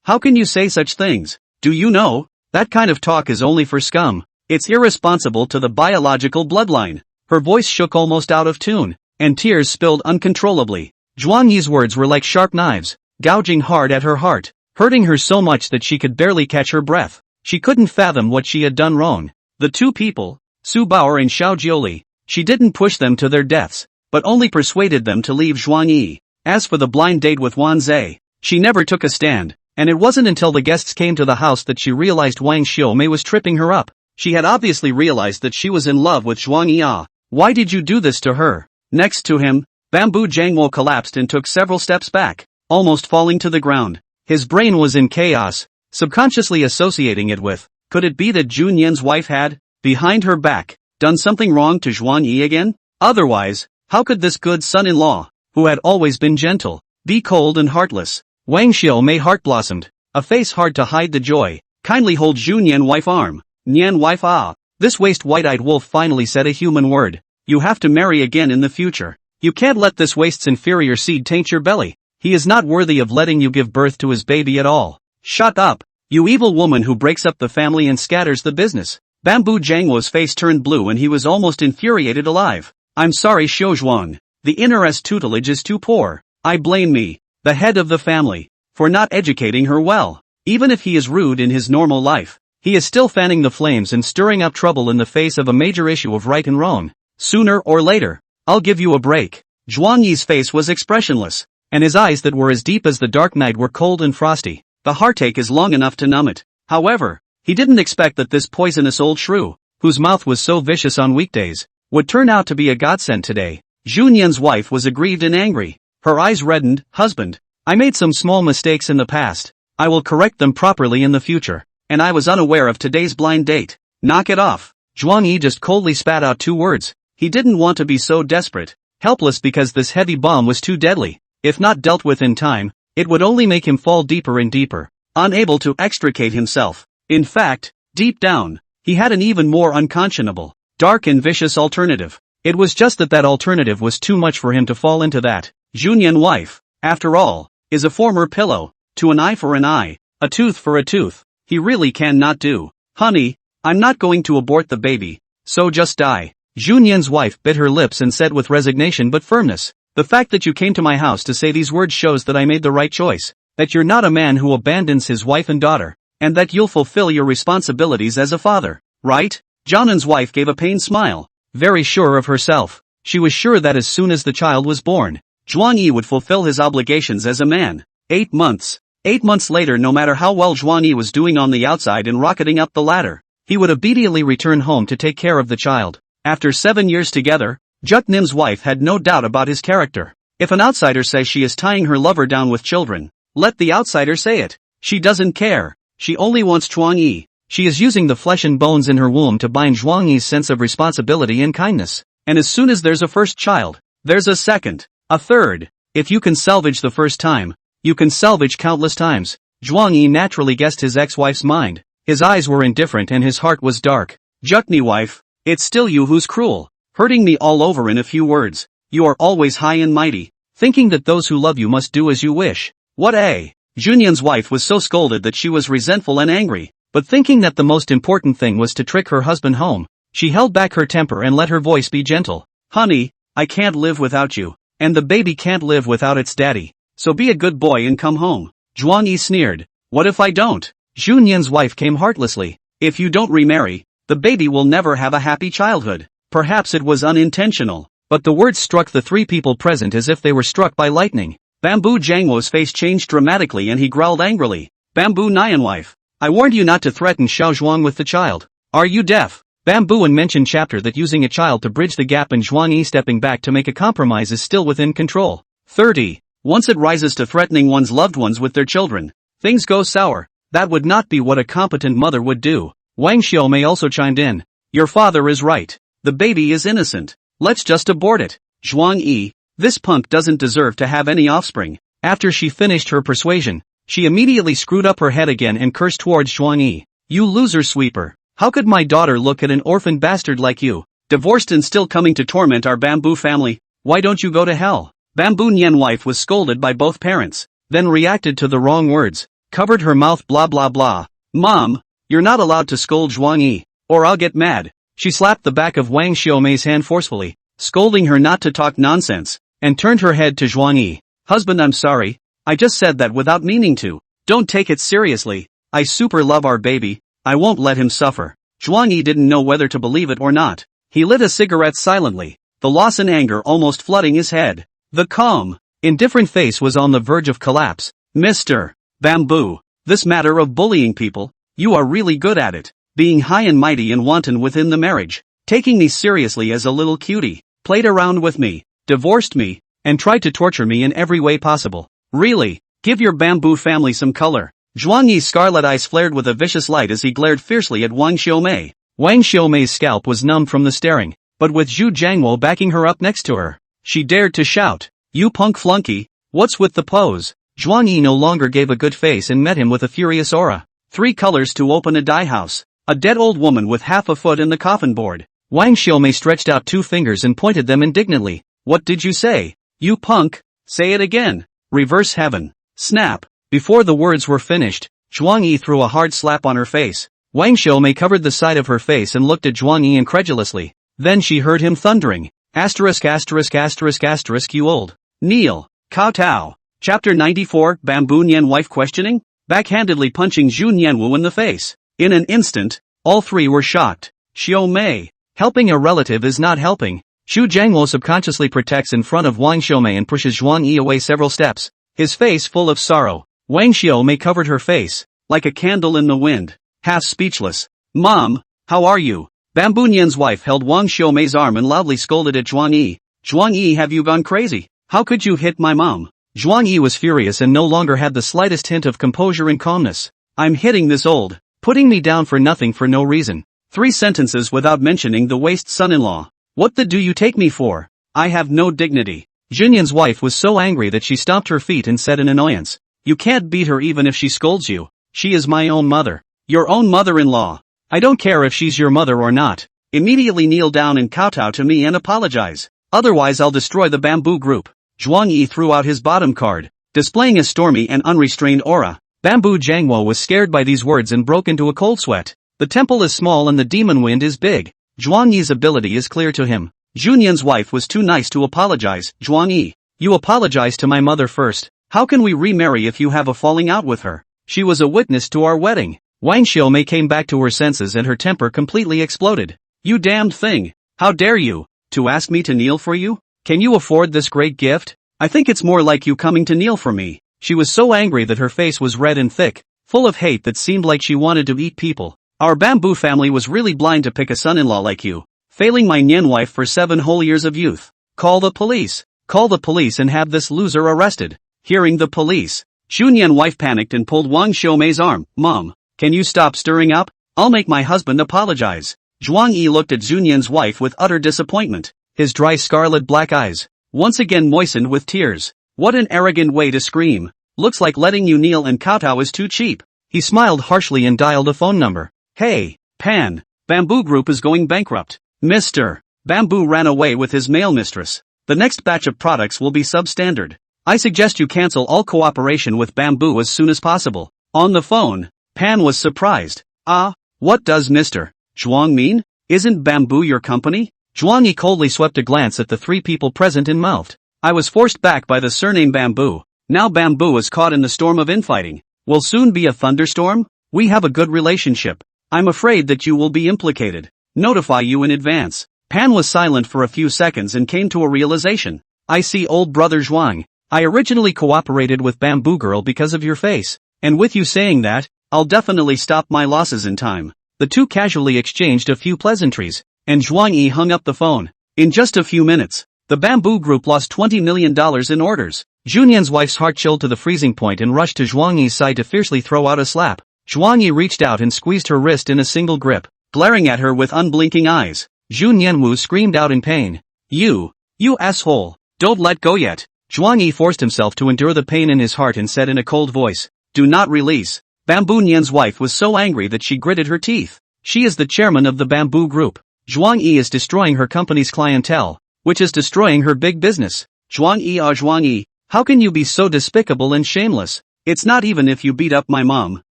how can you say such things? Do you know? That kind of talk is only for scum. It's irresponsible to the biological bloodline." Her voice shook almost out of tune, and tears spilled uncontrollably. Zhuang Yi's words were like sharp knives, gouging hard at her heart, hurting her so much that she could barely catch her breath. She couldn't fathom what she had done wrong. The two people, Su Bauer and Xiao Jioli, she didn't push them to their deaths, but only persuaded them to leave Zhuang Yi. As for the blind date with Wan Zhe, she never took a stand, and it wasn't until the guests came to the house that she realized Wang Xiaomei was tripping her up. She had obviously realized that she was in love with Zhuang Yi. Why did you do this to her? Next to him, Bamboo Jiangwo collapsed and took several steps back, almost falling to the ground. His brain was in chaos, subconsciously associating it with, could it be that Zhu Nian's wife had, behind her back, done something wrong to Zhuang Yi again? Otherwise, how could this good son-in-law, who had always been gentle, be cold and heartless? Wang Xiaomei heart blossomed, a face hard to hide the joy. "Kindly hold Zhu Nian wife arm." "Nian wife ah." This waste white-eyed wolf finally said a human word. "You have to marry again in the future. You can't let this waste's inferior seed taint your belly. He is not worthy of letting you give birth to his baby at all." "Shut up, you evil woman who breaks up the family and scatters the business." Bamboo Jiangwo's face turned blue and he was almost infuriated alive. "I'm sorry Xiaozhuang, the IRS tutelage is too poor. I blame me, the head of the family, for not educating her well. Even if he is rude in his normal life, he is still fanning the flames and stirring up trouble in the face of a major issue of right and wrong. Sooner or later, I'll give you a break." Zhuang Yi's face was expressionless, and his eyes that were as deep as the dark night were cold and frosty. The heartache is long enough to numb it. However, he didn't expect that this poisonous old shrew, whose mouth was so vicious on weekdays, would turn out to be a godsend today. Zhu Nian's wife was aggrieved and angry. Her eyes reddened. "Husband, I made some small mistakes in the past. I will correct them properly in the future, and I was unaware of today's blind date." "Knock it off." Zhuang Yi just coldly spat out two words. He didn't want to be so desperate, helpless because this heavy bomb was too deadly. If not dealt with in time, it would only make him fall deeper and deeper, unable to extricate himself. In fact, deep down, he had an even more unconscionable, dark and vicious alternative. It was just that alternative was too much for him to fall into that. Zhu Nian wife, after all, is a former pillow. To an eye for an eye, a tooth for a tooth. He really cannot do. "Honey, I'm not going to abort the baby, so just die." Zhu Nian's wife bit her lips and said with resignation but firmness, "The fact that you came to my house to say these words shows that I made the right choice, that you're not a man who abandons his wife and daughter, and that you'll fulfill your responsibilities as a father, right?" Jianan's wife gave a pained smile. Very sure of herself, she was sure that as soon as the child was born, Zhuang Yi would fulfill his obligations as a man. 8 months. 8 months later, no matter how well Zhuang Yi was doing on the outside and rocketing up the ladder, he would immediately return home to take care of the child. After 7 years together, Juk Nim's wife had no doubt about his character. If an outsider says she is tying her lover down with children, let the outsider say it. She doesn't care. She only wants Zhuang Yi. She is using the flesh and bones in her womb to bind Zhuang Yi's sense of responsibility and kindness. And as soon as there's a first child, there's a second, a third. If you can salvage the first time, you can salvage countless times. Zhuang Yi naturally guessed his ex-wife's mind. His eyes were indifferent and his heart was dark. Jukni wife, it's still you who's cruel, hurting me all over in a few words. You are always high and mighty, thinking that those who love you must do as you wish. What a! Junyan's wife was so scolded that she was resentful and angry, but thinking that the most important thing was to trick her husband home, she held back her temper and let her voice be gentle. Honey, I can't live without you, and the baby can't live without its daddy, so be a good boy and come home. Zhuang Yi sneered. What if I don't? Junyan's wife came heartlessly. If you don't remarry, the baby will never have a happy childhood. Perhaps it was unintentional, but the words struck the three people present as if they were struck by lightning. Bamboo Jangwo's face changed dramatically and he growled angrily. Bamboo Nyan wife, I warned you not to threaten Xiao Zhuang with the child. Are you deaf? Bamboo mentioned chapter that using a child to bridge the gap and Zhuang Yi stepping back to make a compromise is still within control. 30. Once it rises to threatening one's loved ones with their children, things go sour. That would not be what a competent mother would do. Wang Xiaomei also chimed in. Your father is right. The baby is innocent. Let's just abort it. Zhuang Yi, this punk doesn't deserve to have any offspring. After she finished her persuasion, she immediately screwed up her head again and cursed towards Zhuang Yi. You loser sweeper. How could my daughter look at an orphan bastard like you? Divorced and still coming to torment our Bamboo family? Why don't you go to hell? Bamboo Nyan wife was scolded by both parents, then reacted to the wrong words, covered her mouth blah blah blah. Mom, you're not allowed to scold Zhuang Yi, or I'll get mad. She slapped the back of Wang Xiaomei's hand forcefully, scolding her not to talk nonsense, and turned her head to Zhuang Yi. Husband, I'm sorry. I just said that without meaning to. Don't take it seriously. I super love our baby. I won't let him suffer. Zhuang Yi didn't know whether to believe it or not. He lit a cigarette silently, the loss and anger almost flooding his head. The calm, indifferent face was on the verge of collapse. Mr. Bamboo, this matter of bullying people, you are really good at it. Being high and mighty and wanton within the marriage, taking me seriously as a little cutie, played around with me, divorced me, and tried to torture me in every way possible. Really, give your Bamboo family some color. Zhuang Yi's scarlet eyes flared with a vicious light as he glared fiercely at Wang Xiaomei. Wang Xiaomei's scalp was numb from the staring, but with Zhu Jiangwo backing her up next to her, she dared to shout, You punk flunky, what's with the pose? Zhuang Yi no longer gave a good face and met him with a furious aura. 3 colors to open a dye house. A dead old woman with half a foot in the coffin board. Wang Xiaomei stretched out 2 fingers and pointed them indignantly. What did you say? You punk, say it again. Reverse heaven. Snap. Before the words were finished, Zhuang Yi threw a hard slap on her face. Wang Xiaomei covered the side of her face and looked at Zhuang Yi incredulously. Then she heard him thundering. Asterisk asterisk asterisk asterisk you old. Kneel. Kowtow. Chapter 94 Bamboo Nyan wife questioning? Backhandedly punching Zhu Nianwu in the face. In an instant, all 3 were shocked. Xiaomei. Helping a relative is not helping. Zhu Jiangwo subconsciously protects in front of Wang Xiaomei and pushes Zhuang Yi away several steps, his face full of sorrow. Wang Xiaomei covered her face, like a candle in the wind, half speechless. Mom, how are you? Bamboo Nyan's wife held Wang Xiaomei's arm and loudly scolded at Zhuang Yi. Zhuang Yi, have you gone crazy? How could you hit my mom? Zhuang Yi was furious and no longer had the slightest hint of composure and calmness. I'm hitting this old, putting me down for nothing for no reason. 3 sentences without mentioning the waste son-in-law. What the do you take me for? I have no dignity. Junyan's wife was so angry that she stomped her feet and said in annoyance. You can't beat her even if she scolds you. She is my own mother. Your own mother-in-law. I don't care if she's your mother or not. Immediately kneel down and kowtow to me and apologize. Otherwise I'll destroy the Bamboo group. Zhuang Yi threw out his bottom card, displaying a stormy and unrestrained aura. Bamboo Jangwo was scared by these words and broke into a cold sweat. The temple is small and the demon wind is big. Zhuang Yi's ability is clear to him. Junyan's wife was too nice to apologize. Zhuang Yi, you apologize to my mother first. How can we remarry if you have a falling out with her? She was a witness to our wedding. Wang Xiaomei came back to her senses and her temper completely exploded. You damned thing. How dare you, to ask me to kneel for you? Can you afford this great gift? I think it's more like you coming to kneel for me. She was so angry that her face was red and thick, full of hate that seemed like she wanted to eat people. Our bamboo family was really blind to pick a son-in-law like you, failing my Nyan wife for 7 whole years of youth. Call the police. Call the police and have this loser arrested. Hearing the police, Junyan wife panicked and pulled Wang Xiaomei's arm. Mom, can you stop stirring up? I'll make my husband apologize. Zhuang Yi looked at Zunyan's wife with utter disappointment, his dry scarlet black eyes once again moistened with tears. What an arrogant way to scream. Looks like letting you kneel and kowtow is too cheap. He smiled harshly and dialed a phone number. Hey, Pan, Bamboo Group is going bankrupt. Mr. Bamboo ran away with his male mistress. The next batch of products will be substandard. I suggest you cancel all cooperation with Bamboo as soon as possible. On the phone, Pan was surprised. What does Mr. Zhuang mean? Isn't Bamboo your company? Zhuang Yi coldly swept a glance at the 3 people present and mouthed. I was forced back by the surname Bamboo. Now Bamboo is caught in the storm of infighting. Will soon be a thunderstorm? We have a good relationship. I'm afraid that you will be implicated. Notify you in advance. Pan was silent for a few seconds and came to a realization. I see, old brother Zhuang. I originally cooperated with Bamboo Girl because of your face. And with you saying that, I'll definitely stop my losses in time. The two casually exchanged a few pleasantries, and Zhuang Yi hung up the phone. In just a few minutes, the Bamboo Group lost $20 million in orders. Junyan's wife's heart chilled to the freezing point and rushed to Zhuang Yi's side to fiercely throw out a slap. Zhuang Yi reached out and squeezed her wrist in a single grip, glaring at her with unblinking eyes. Junyan Wu screamed out in pain. You asshole, don't let go yet. Zhuang Yi forced himself to endure the pain in his heart and said in a cold voice, do not release. Bamboo Nyan's wife was so angry that she gritted her teeth. She is the chairman of the Bamboo Group. Zhuang Yi is destroying her company's clientele, which is destroying her big business. Zhuang Yi, how can you be so despicable and shameless? It's not even if you beat up my mom.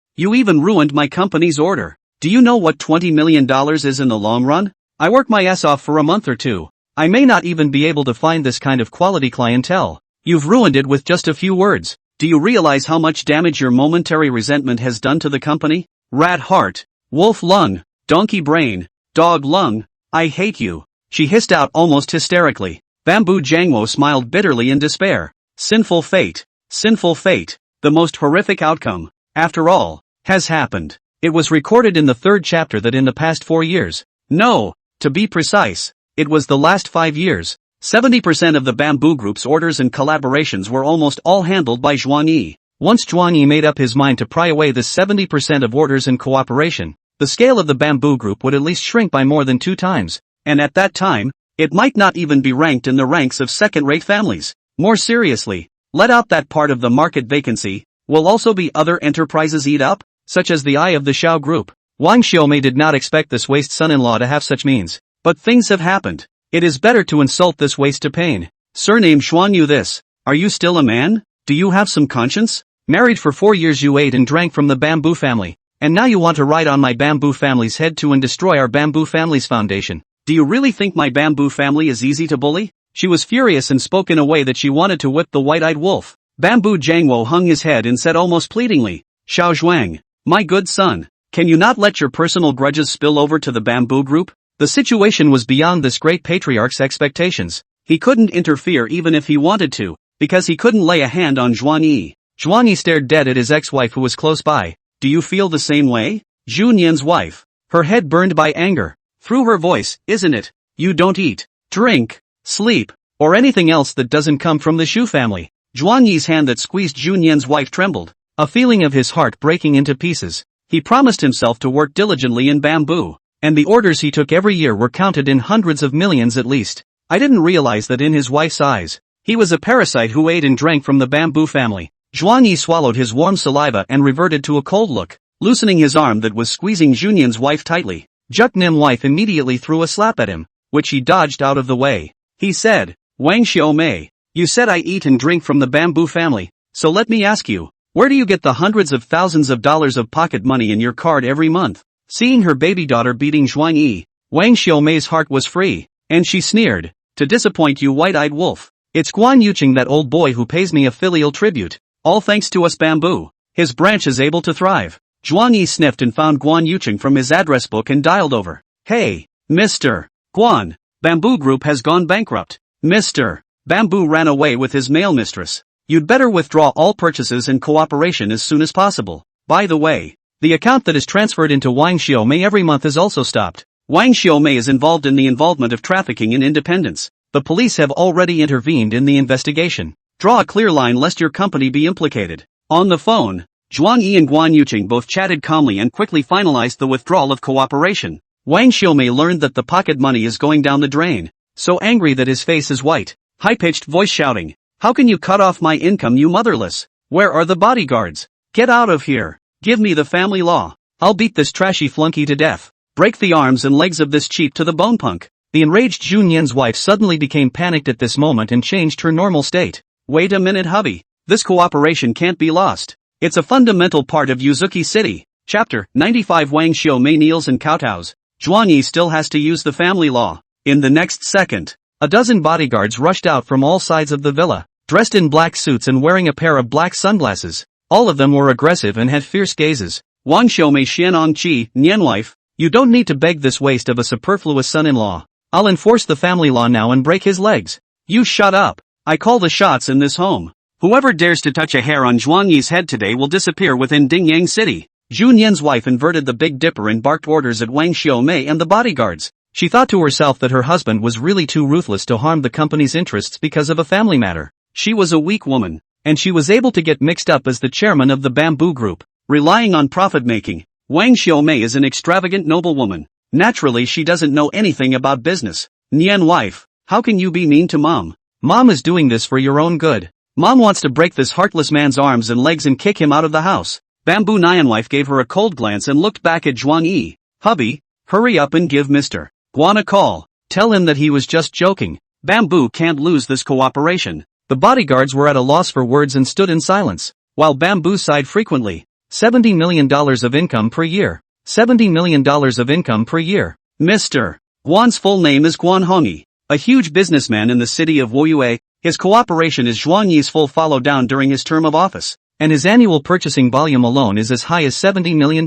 You even ruined my company's order. Do you know what $20 million is in the long run? I work my ass off for a month or two. I may not even be able to find this kind of quality clientele. You've ruined it with just a few words. Do you realize how much damage your momentary resentment has done to the company? Rat heart, wolf lung, donkey brain, dog lung, I hate you. She hissed out almost hysterically. Bamboo Jangwo smiled bitterly in despair. Sinful fate, the most horrific outcome, after all, has happened. It was recorded in the 3rd chapter that in the past 4 years, no, to be precise, it was the last 5 years, 70% of the Bamboo Group's orders and collaborations were almost all handled by Zhuang Yi. Once Zhuang Yi made up his mind to pry away the 70% of orders and cooperation, the scale of the Bamboo Group would at least shrink by more than 2 times, and at that time, it might not even be ranked in the ranks of second-rate families. More seriously, let out that part of the market vacancy, will also be other enterprises eat up, such as the Eye of the Shao Group. Wang Xiaomei did not expect this waste son-in-law to have such means, but things have happened. It is better to insult this waste to pain. Surname Xuan Yu this. Are you still a man? Do you have some conscience? Married for 4 years you ate and drank from the Bamboo family, and now you want to ride on my Bamboo family's head to and destroy our Bamboo family's foundation. Do you really think my Bamboo family is easy to bully? She was furious and spoke in a way that she wanted to whip the white-eyed wolf. Bamboo Jangwo hung his head and said almost pleadingly, Xiao Zhuang, my good son, can you not let your personal grudges spill over to the Bamboo Group? The situation was beyond this great patriarch's expectations. He couldn't interfere even if he wanted to, because he couldn't lay a hand on Zhuang Yi. Zhuang Yi stared dead at his ex-wife who was close by. Do you feel the same way? Zhu Yan's wife, her head burned by anger, through her voice, isn't it? You don't eat, drink, sleep, or anything else that doesn't come from the Shu family. Zhuang Yi's hand that squeezed Zhu Yan's wife trembled, a feeling of his heart breaking into pieces. He promised himself to work diligently in Bamboo, and the orders he took every year were counted in hundreds of millions at least. I didn't realize that in his wife's eyes, he was a parasite who ate and drank from the Bamboo family. Zhuang Yi swallowed his warm saliva and reverted to a cold look, loosening his arm that was squeezing Junyan's wife tightly. Juk Nim wife immediately threw a slap at him, which he dodged out of the way. He said, Wang Xiaomei, you said I eat and drink from the Bamboo family, so let me ask you, where do you get the hundreds of thousands of dollars of pocket money in your card every month? Seeing her baby daughter beating Zhuang Yi, Wang Xiaomei's heart was free, and she sneered, to disappoint you white-eyed wolf. It's Guan Yuqing, that old boy who pays me a filial tribute. All thanks to us Bamboo, his branch is able to thrive. Zhuang Yi sniffed and found Guan Yuqing from his address book and dialed over. Hey, Mr. Guan, Bamboo Group has gone bankrupt. Mr. Bamboo ran away with his male mistress. You'd better withdraw all purchases and cooperation as soon as possible. By the way, The account that is transferred into Wang Xiaomei every month is also stopped. Wang Xiaomei is involved in the involvement of trafficking in independence. The police have already intervened in the investigation. Draw a clear line lest your company be implicated. On the phone, Zhuang Yi and Guan Yuqing both chatted calmly and quickly finalized the withdrawal of cooperation. Wang Xiaomei learned that the pocket money is going down the drain. So angry that his face is white. High-pitched voice shouting, "How can you cut off my income, you motherless? Where are the bodyguards? Get out of here. Give me the family law. I'll beat this trashy flunky to death. Break the arms and legs of this cheap to the bone punk." The enraged Zhu Nian's wife suddenly became panicked at this moment and changed her normal state. "Wait a minute, hubby. This cooperation can't be lost. It's a fundamental part of Yuzuki City." Chapter 95 Wang Xiaomei kneels and kowtows. Zhuang Yi still has to use the family law. In the next second, a dozen bodyguards rushed out from all sides of the villa, dressed in black suits and wearing a pair of black sunglasses. All of them were aggressive and had fierce gazes. "Wang Xiaomei Xianong Qi, Nian wife, you don't need to beg this waste of a superfluous son-in-law. I'll enforce the family law now and break his legs." "You shut up. I call the shots in this home. Whoever dares to touch a hair on Zhuang Yi's head today will disappear within Dingyang City." Zhu Nian's wife inverted the Big Dipper and barked orders at Wang Xiaomei and the bodyguards. She thought to herself that her husband was really too ruthless to harm the company's interests because of a family matter. She was a weak woman, and she was able to get mixed up as the chairman of the Bamboo Group. Relying on profit-making, Wang Xiaomei is an extravagant noblewoman. Naturally she doesn't know anything about business. "Nian wife, how can you be mean to mom? Mom is doing this for your own good. Mom wants to break this heartless man's arms and legs and kick him out of the house." Bamboo Nian wife gave her a cold glance and looked back at Zhuang Yi. "Hubby, hurry up and give Mr. Guan a call. Tell him that he was just joking. Bamboo can't lose this cooperation." The bodyguards were at a loss for words and stood in silence, while Bamboo sighed frequently. $70 million of income per year. $70 million of income per year. Mr. Guan's full name is Guan Hongyi, a huge businessman in the city of Woyue. His cooperation is Zhuang Yi's full follow-down during his term of office, and his annual purchasing volume alone is as high as $70 million.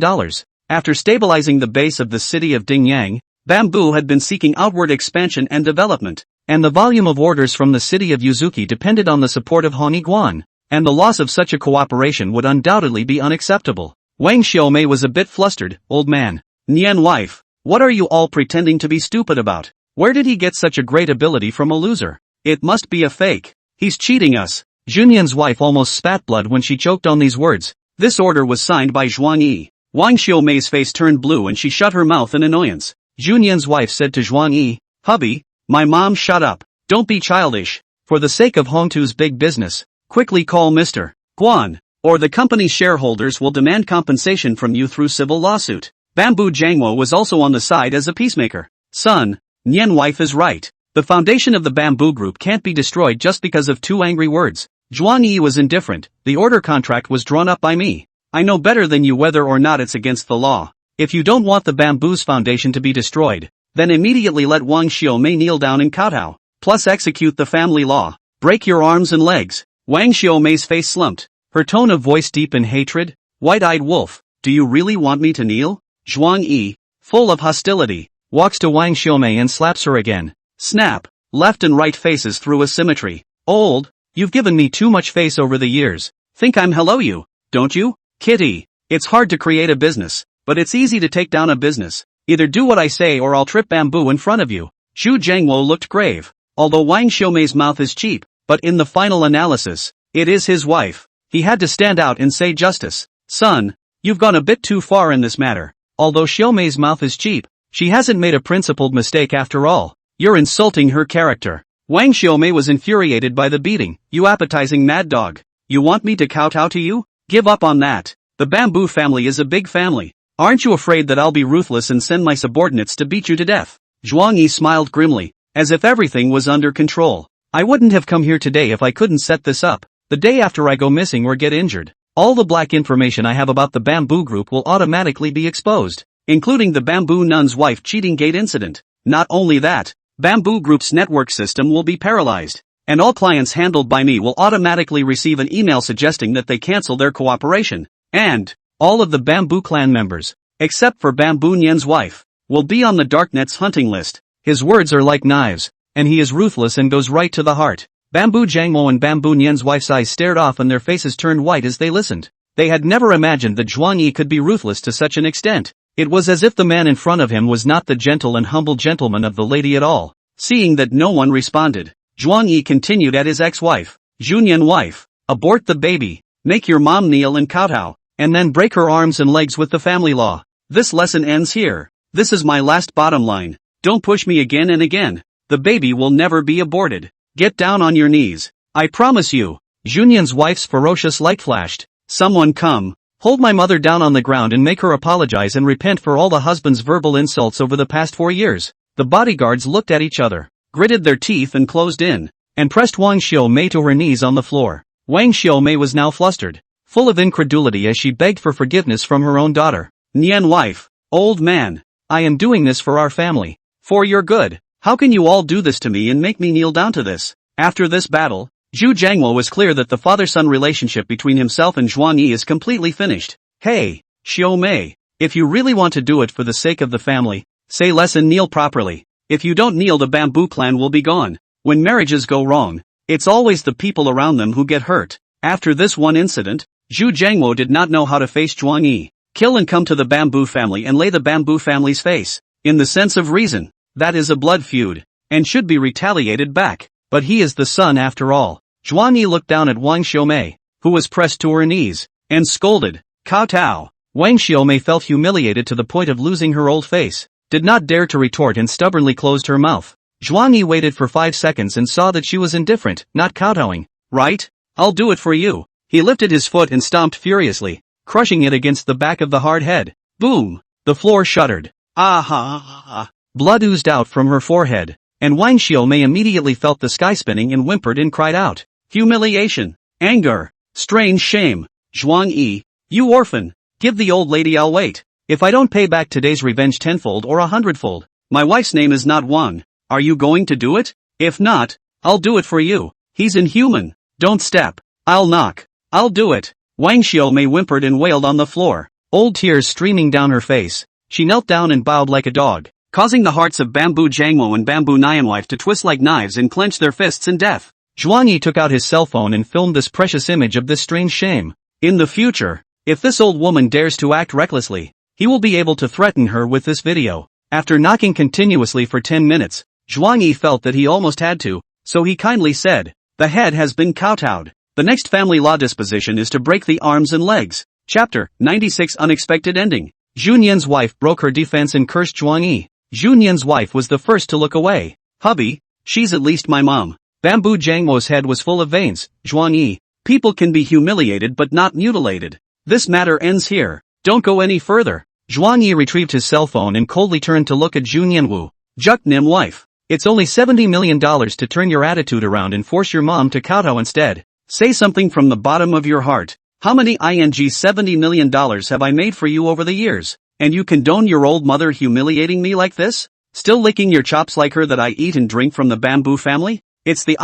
After stabilizing the base of the city of Dingyang, Bamboo had been seeking outward expansion and development, and the volume of orders from the city of Yuzuki depended on the support of Hongyi Guan, and the loss of such a cooperation would undoubtedly be unacceptable. Wang Xiaomei was a bit flustered. "Old man. Nian wife, what are you all pretending to be stupid about? Where did he get such a great ability from a loser? It must be a fake. He's cheating us." Zhu Nian's wife almost spat blood when she choked on these words. This order was signed by Zhuang Yi. Wang Xiaomei's face turned blue and she shut her mouth in annoyance. Zhu Nian's wife said to Zhuang Yi, "Hubby, my mom, shut up. Don't be childish. For the sake of Hongtu's big business, quickly call Mr. Guan, or the company's shareholders will demand compensation from you through civil lawsuit." Bamboo Jiangwo was also on the side as a peacemaker. "Son, Nian wife is right. The foundation of the Bamboo Group can't be destroyed just because of two angry words." Zhuang Yi was indifferent. "The order contract was drawn up by me. I know better than you whether or not it's against the law. If you don't want the Bamboo's foundation to be destroyed, then immediately let Wang Xiaomei kneel down and kowtow, plus execute the family law. Break your arms and legs." Wang Xiaomei's face slumped, her tone of voice deep in hatred. "White-eyed wolf, do you really want me to kneel?" Zhuang Yi, full of hostility, walks to Wang Xiaomei and slaps her again. Snap, left and right faces through a symmetry. "Old, you've given me too much face over the years. Think I'm hello you, don't you? Kitty, it's hard to create a business, but it's easy to take down a business. Either do what I say or I'll trip Bamboo in front of you." Zhu Jiangwo looked grave. Although Wang Xiaomei's mouth is cheap, but in the final analysis, it is his wife. He had to stand out and say justice. "Son, you've gone a bit too far in this matter. Although Xiaomei's mouth is cheap, she hasn't made a principled mistake after all. You're insulting her character." Wang Xiaomei was infuriated by the beating. "You appetizing mad dog. You want me to kowtow to you? Give up on that. The Bamboo family is a big family. Aren't you afraid that I'll be ruthless and send my subordinates to beat you to death?" Zhuang Yi smiled grimly, as if everything was under control. "I wouldn't have come here today if I couldn't set this up. The day after I go missing or get injured, all the black information I have about the Bamboo Group will automatically be exposed, including the Bamboo Nun's wife cheating gate incident. Not only that, Bamboo Group's network system will be paralyzed, and all clients handled by me will automatically receive an email suggesting that they cancel their cooperation, and all of the Bamboo clan members, except for Bamboo Nian's wife, will be on the Darknet's hunting list." His words are like knives, and he is ruthless and goes right to the heart. Bamboo Jiangmo and Bamboo Nian's wife's eyes stared off and their faces turned white as they listened. They had never imagined that Zhuang Yi could be ruthless to such an extent. It was as if the man in front of him was not the gentle and humble gentleman of the lady at all. Seeing that no one responded, Zhuang Yi continued at his ex-wife. Junyan wife, abort the baby, make your mom kneel and kowtow, and then break her arms and legs with the family law. This lesson ends here. This is my last bottom line. Don't push me again and again. The baby will never be aborted. Get down on your knees. I promise you. Junyan's wife's ferocious light flashed. Someone come. Hold my mother down on the ground and make her apologize and repent for all the husband's verbal insults over the past 4 years. The bodyguards looked at each other, gritted their teeth and closed in, and pressed Wang Xiaomei to her knees on the floor. Wang Xiaomei was now flustered, full of incredulity as she begged for forgiveness from her own daughter. Nian wife, old man, I am doing this for our family. For your good. How can you all do this to me and make me kneel down to this? After this battle, Zhu Jiangwo was clear that the father-son relationship between himself and Zhuang Yi is completely finished. Hey, Xiaomei, if you really want to do it for the sake of the family, say less and kneel properly. If you don't kneel, the bamboo clan will be gone. When marriages go wrong, it's always the people around them who get hurt. After this one incident, Zhu Jiangwo did not know how to face Zhuang Yi. Kill and come to the bamboo family and lay the bamboo family's face. In the sense of reason, that is a blood feud, and should be retaliated back. But he is the son after all. Zhuang Yi looked down at Wang Xiaomei, who was pressed to her knees, and scolded, kowtow. Wang Xiaomei felt humiliated to the point of losing her old face, did not dare to retort and stubbornly closed her mouth. Zhuang Yi waited for 5 seconds and saw that she was indifferent, not kowtowing. Right? I'll do it for you. He lifted his foot and stomped furiously, crushing it against the back of the hard head. Boom! The floor shuddered. Ah! Blood oozed out from her forehead, and Wang Xiaomei immediately felt the sky spinning and whimpered and cried out. Humiliation, anger, strange shame. Zhuang Yi, you orphan, give the old lady, I'll wait. If I don't pay back today's revenge tenfold or 100-fold, my wife's name is not Wang. Are you going to do it? If not, I'll do it for you. He's inhuman. Don't step. I'll knock. I'll do it. Wang Xiaomei whimpered and wailed on the floor, old tears streaming down her face. She knelt down and bowed like a dog, causing the hearts of Bamboo Jiangmo and Bamboo Nianwife to twist like knives and clench their fists in death. Zhuang Yi took out his cell phone and filmed this precious image of this strange shame. In the future, if this old woman dares to act recklessly, he will be able to threaten her with this video. After knocking continuously for 10 minutes, Zhuang Yi felt that he almost had to, so he kindly said, the head has been kowtowed. The next family law disposition is to break the arms and legs. Chapter 96 Unexpected Ending. Junyan's wife broke her defense and cursed Zhuang Yi. Junyan's wife was the first to look away. Hubby, she's at least my mom. Bamboo Jiangmo's head was full of veins. Zhuang Yi, people can be humiliated but not mutilated. This matter ends here. Don't go any further. Zhuang Yi retrieved his cell phone and coldly turned to look at Junyan Wu. Juk Nim wife. It's only $70 million to turn your attitude around and force your mom to kowtow instead. Say something from the bottom of your heart. How many $70 million have I made for you over the years? And you condone your old mother humiliating me like this? Still licking your chops like her that I eat and drink from the bamboo family? It's the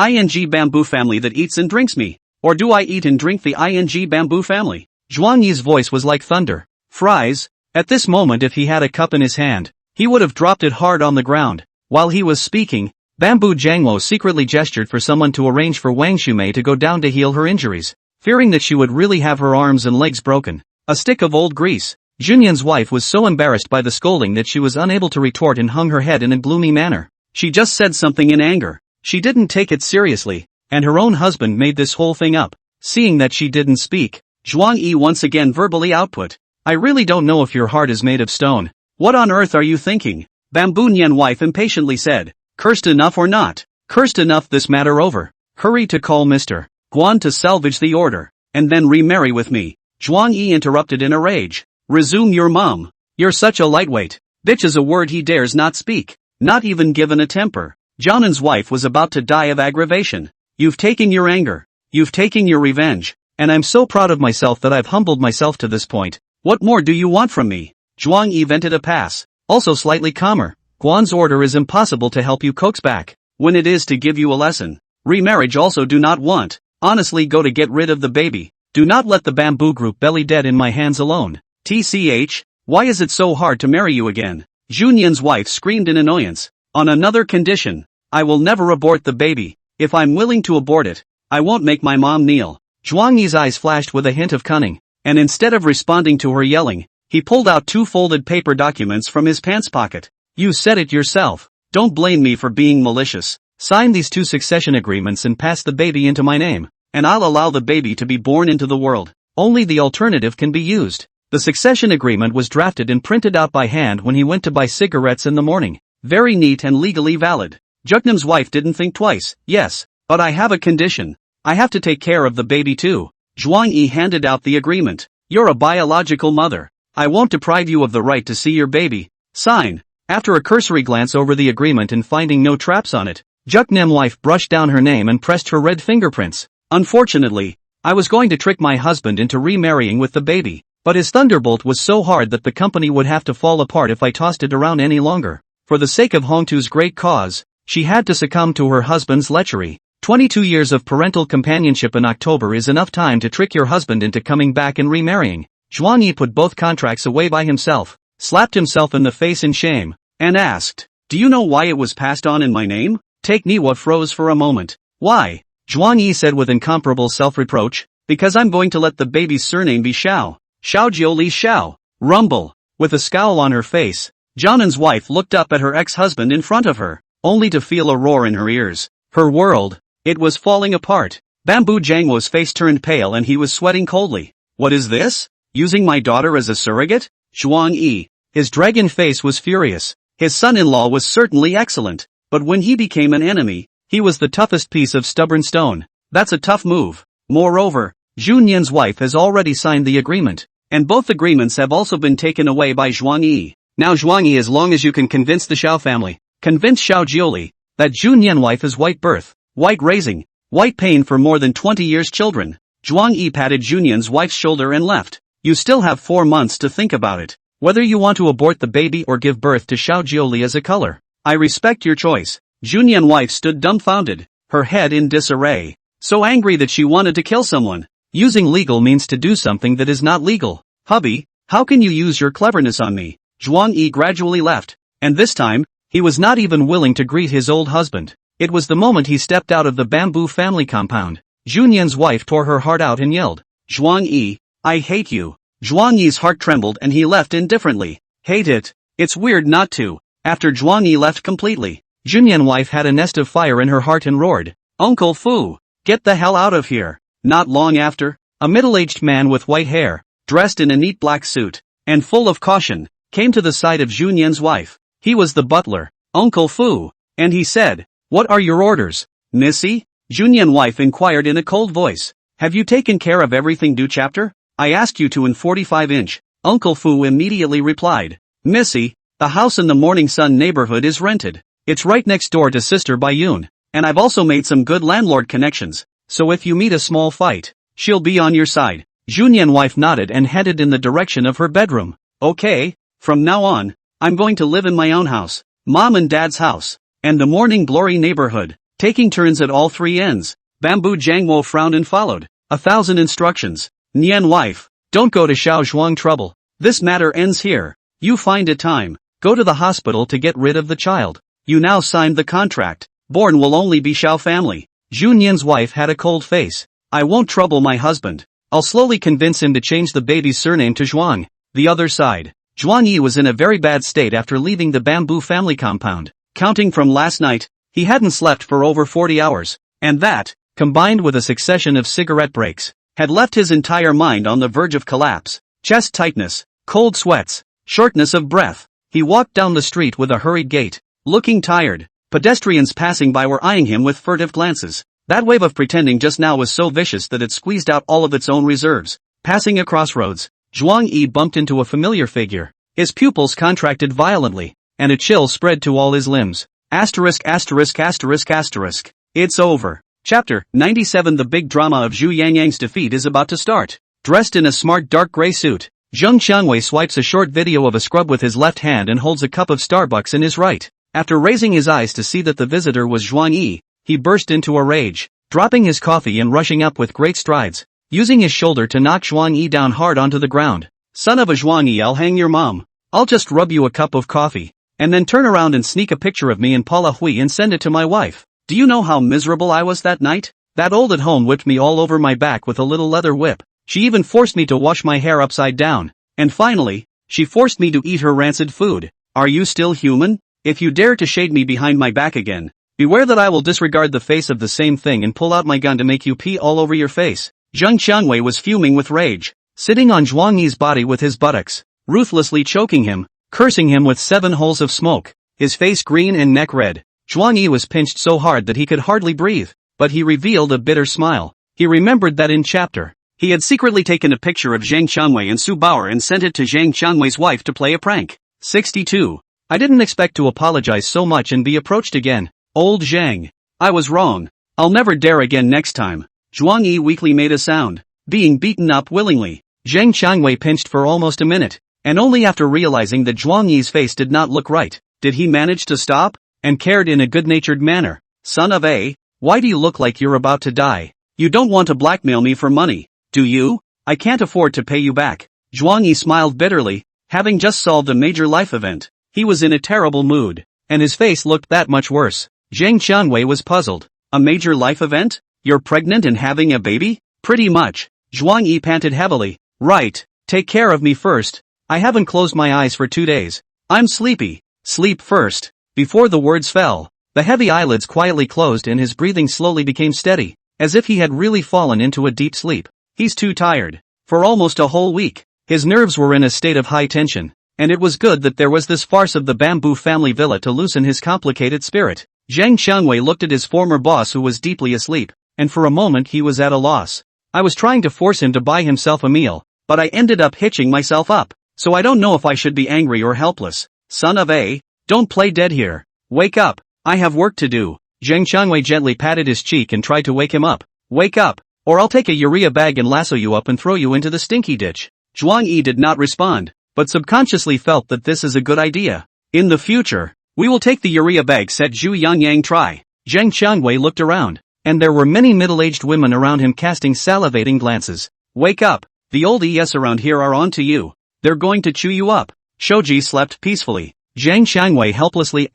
bamboo family that eats and drinks me. Or do I eat and drink the bamboo family? Zhuang Yi's voice was like thunder. Fries. At this moment, if he had a cup in his hand, he would have dropped it hard on the ground. While he was speaking, Bamboo Jiangmo secretly gestured for someone to arrange for Wang Xiaomei to go down to heal her injuries, fearing that she would really have her arms and legs broken. A stick of old grease. Junyan's wife was so embarrassed by the scolding that she was unable to retort and hung her head in a gloomy manner. She just said something in anger. She didn't take it seriously, and her own husband made this whole thing up. Seeing that she didn't speak, Zhuang Yi once again verbally output. I really don't know if your heart is made of stone. What on earth are you thinking? Bamboo Nian wife impatiently said. Cursed enough or not? Cursed enough, this matter over. Hurry to call Mr. Guan to salvage the order, and then remarry with me. Zhuang Yi interrupted in a rage. Resume your mom. You're such a lightweight. Bitch is a word he dares not speak, not even given a temper. Jianan's wife was about to die of aggravation. You've taken your anger. You've taken your revenge. And I'm so proud of myself that I've humbled myself to this point. What more do you want from me? Zhuang Yi vented a pass, also slightly calmer. Guan's order is impossible to help you coax back, when it is to give you a lesson. Remarriage also do not want. Honestly, go to get rid of the baby. Do not let the bamboo group belly dead in my hands alone. TCH, why is it so hard to marry you again? Junyan's wife screamed in annoyance. On another condition. I will never abort the baby. If I'm willing to abort it, I won't make my mom kneel. Zhuang Yi's eyes flashed with a hint of cunning, and instead of responding to her yelling, he pulled out 2 folded paper documents from his pants pocket. You said it yourself. Don't blame me for being malicious. Sign these 2 succession agreements and pass the baby into my name, and I'll allow the baby to be born into the world. Only the alternative can be used. The succession agreement was drafted and printed out by hand when he went to buy cigarettes in the morning. Very neat and legally valid. Juknam's wife didn't think twice. Yes, but I have a condition. I have to take care of the baby too. Zhuang Yi handed out the agreement. You're a biological mother. I won't deprive you of the right to see your baby. Sign. After a cursory glance over the agreement and finding no traps on it, Juknam's wife brushed down her name and pressed her red fingerprints. Unfortunately, I was going to trick my husband into remarrying with the baby, but his thunderbolt was so hard that the company would have to fall apart if I tossed it around any longer. For the sake of Hongtu's great cause, she had to succumb to her husband's lechery. 22 years of parental companionship in October is enough time to trick your husband into coming back and remarrying. Zhuang Yi put both contracts away by himself, slapped himself in the face in shame, and asked, "Do you know why it was passed on in my name?" Take Niwa froze for a moment. Why? Zhuang Yi said with incomparable self-reproach, because I'm going to let the baby's surname be Xiao. Xiao Jiuli Xiao. Rumble. With a scowl on her face, Jianan's wife looked up at her ex-husband in front of her, only to feel a roar in her ears. Her world. It was falling apart. Bamboo Jangwo's face turned pale and he was sweating coldly. What is this? Using my daughter as a surrogate? Zhuang Yi. His dragon face was furious. His son-in-law was certainly excellent, but when he became an enemy, he was the toughest piece of stubborn stone. That's a tough move. Moreover, Zhu Yan's wife has already signed the agreement, and both agreements have also been taken away by Zhuang Yi. Now Zhuang Yi, as long as you can convince the Xiao family, convince Xiao Jiuli, that Zhu Yan wife is white birth, white raising, white pain for more than 20 years children. Zhuang Yi patted Junyan's wife's shoulder and left. You still have 4 months to think about it, whether you want to abort the baby or give birth to Xiao Jiuli as a color. I respect your choice. Junyan's wife stood dumbfounded, her head in disarray, so angry that she wanted to kill someone. Using legal means to do something that is not legal. Hubby, how can you use your cleverness on me? Zhuang Yi gradually left, and this time, he was not even willing to greet his old husband. It was the moment he stepped out of the bamboo family compound. Junyan's wife tore her heart out and yelled, Zhuang Yi, I hate you. Zhuang Yi's heart trembled and he left indifferently. Hate it? It's weird not to. After Zhuang Yi left completely, Junyan's wife had a nest of fire in her heart and roared, Uncle Fu, get the hell out of here. Not long after, a middle-aged man with white hair, dressed in a neat black suit, and full of caution, came to the side of Junyan's wife. He was the butler, Uncle Fu, and he said, What are your orders, Missy? Junyan's wife inquired in a cold voice. Have you taken care of everything due chapter? I asked you to in 45-inch. Uncle Fu immediately replied, Missy, the house in the Morning Sun neighborhood is rented. It's right next door to Sister Bayun, and I've also made some good landlord connections, so if you meet a small fight, she'll be on your side. Junyan's wife nodded and headed in the direction of her bedroom. Okay, from now on, I'm going to live in my own house, Mom and Dad's house, and the Morning Glory neighborhood, taking turns at all 3 ends. Bamboo Jangwo frowned and followed. 1,000 instructions. Nian wife, don't go to Xiao Zhuang trouble. This matter ends here. You find a time. Go to the hospital to get rid of the child. You now signed the contract. Born will only be Xiao family. Junyan's wife had a cold face. I won't trouble my husband. I'll slowly convince him to change the baby's surname to Zhuang. The other side. Zhuang Yi was in a very bad state after leaving the bamboo family compound. Counting from last night, he hadn't slept for over 40 hours. And that, combined with a succession of cigarette breaks, had left his entire mind on the verge of collapse. Chest tightness, cold sweats, shortness of breath. He walked down the street with a hurried gait, looking tired. Pedestrians passing by were eyeing him with furtive glances. That wave of pretending just now was so vicious that it squeezed out all of its own reserves. Passing a crossroads, Zhuang Yi bumped into a familiar figure. His pupils contracted violently, and a chill spread to all his limbs. Asterisk asterisk asterisk asterisk. It's over. Chapter 97. The big drama of Zhu Yangyang's defeat is about to start. Dressed in a smart dark gray suit, Zheng Qiangwei swipes a short video of a scrub with his left hand and holds a cup of Starbucks in his right. After raising his eyes to see that the visitor was Zhuang Yi, he burst into a rage, dropping his coffee and rushing up with great strides, using his shoulder to knock Zhuang Yi down hard onto the ground. Son of a Zhuang Yi, I'll hang your mom. I'll just rub you a cup of coffee, and then turn around and sneak a picture of me and Paula Hui and send it to my wife. Do you know how miserable I was that night? That old at home whipped me all over my back with a little leather whip. She even forced me to wash my hair upside down. And finally, she forced me to eat her rancid food. Are you still human? If you dare to shade me behind my back again, beware that I will disregard the face of the same thing and pull out my gun to make you pee all over your face. Zheng Qiangwei was fuming with rage, sitting on Zhuang Yi's body with his buttocks, ruthlessly choking him, cursing him with 7 holes of smoke, his face green and neck red. Zhuang Yi was pinched so hard that he could hardly breathe, but he revealed a bitter smile. He remembered that in chapter, he had secretly taken a picture of Zheng Qiangwei and Su Bauer and sent it to Zheng Qiangwei's wife to play a prank. 62. I didn't expect to apologize so much and be approached again. Old Zhang. I was wrong. I'll never dare again next time. Zhuang Yi weakly made a sound, being beaten up willingly. Zheng Qiangwei pinched for almost a minute, and only after realizing that Zhuang Yi's face did not look right, did he manage to stop, and cared in a good-natured manner. Son of a, why do you look like you're about to die? You don't want to blackmail me for money, do you? I can't afford to pay you back. Zhuang Yi smiled bitterly, having just solved a major life event. He was in a terrible mood, and his face looked that much worse. Zheng Qiangwei was puzzled. A major life event? You're pregnant and having a baby? Pretty much. Zhuang Yi panted heavily. Right, take care of me first. I haven't closed my eyes for 2 days. I'm sleepy. Sleep first. Before the words fell, the heavy eyelids quietly closed and his breathing slowly became steady, as if he had really fallen into a deep sleep. He's too tired. For almost a whole week, his nerves were in a state of high tension, and it was good that there was this farce of the bamboo family villa to loosen his complicated spirit. Zheng Qiangwei looked at his former boss who was deeply asleep, and for a moment he was at a loss. I was trying to force him to buy himself a meal, but I ended up hitching myself up, so I don't know if I should be angry or helpless. Son of a, don't play dead here. Wake up, I have work to do. Zheng Qiangwei gently patted his cheek and tried to wake him up. Wake up, or I'll take a urea bag and lasso you up and throw you into the stinky ditch. Zhuang Yi did not respond, but subconsciously felt that this is a good idea. In the future, we will take the urea bag, said Zhu Yangyang. Try. Zheng Qiangwei looked around, and there were many middle-aged women around him casting salivating glances. Wake up, the old ES around here are on to you. They're going to chew you up. Shoji slept peacefully. Zheng Qiangwei helplessly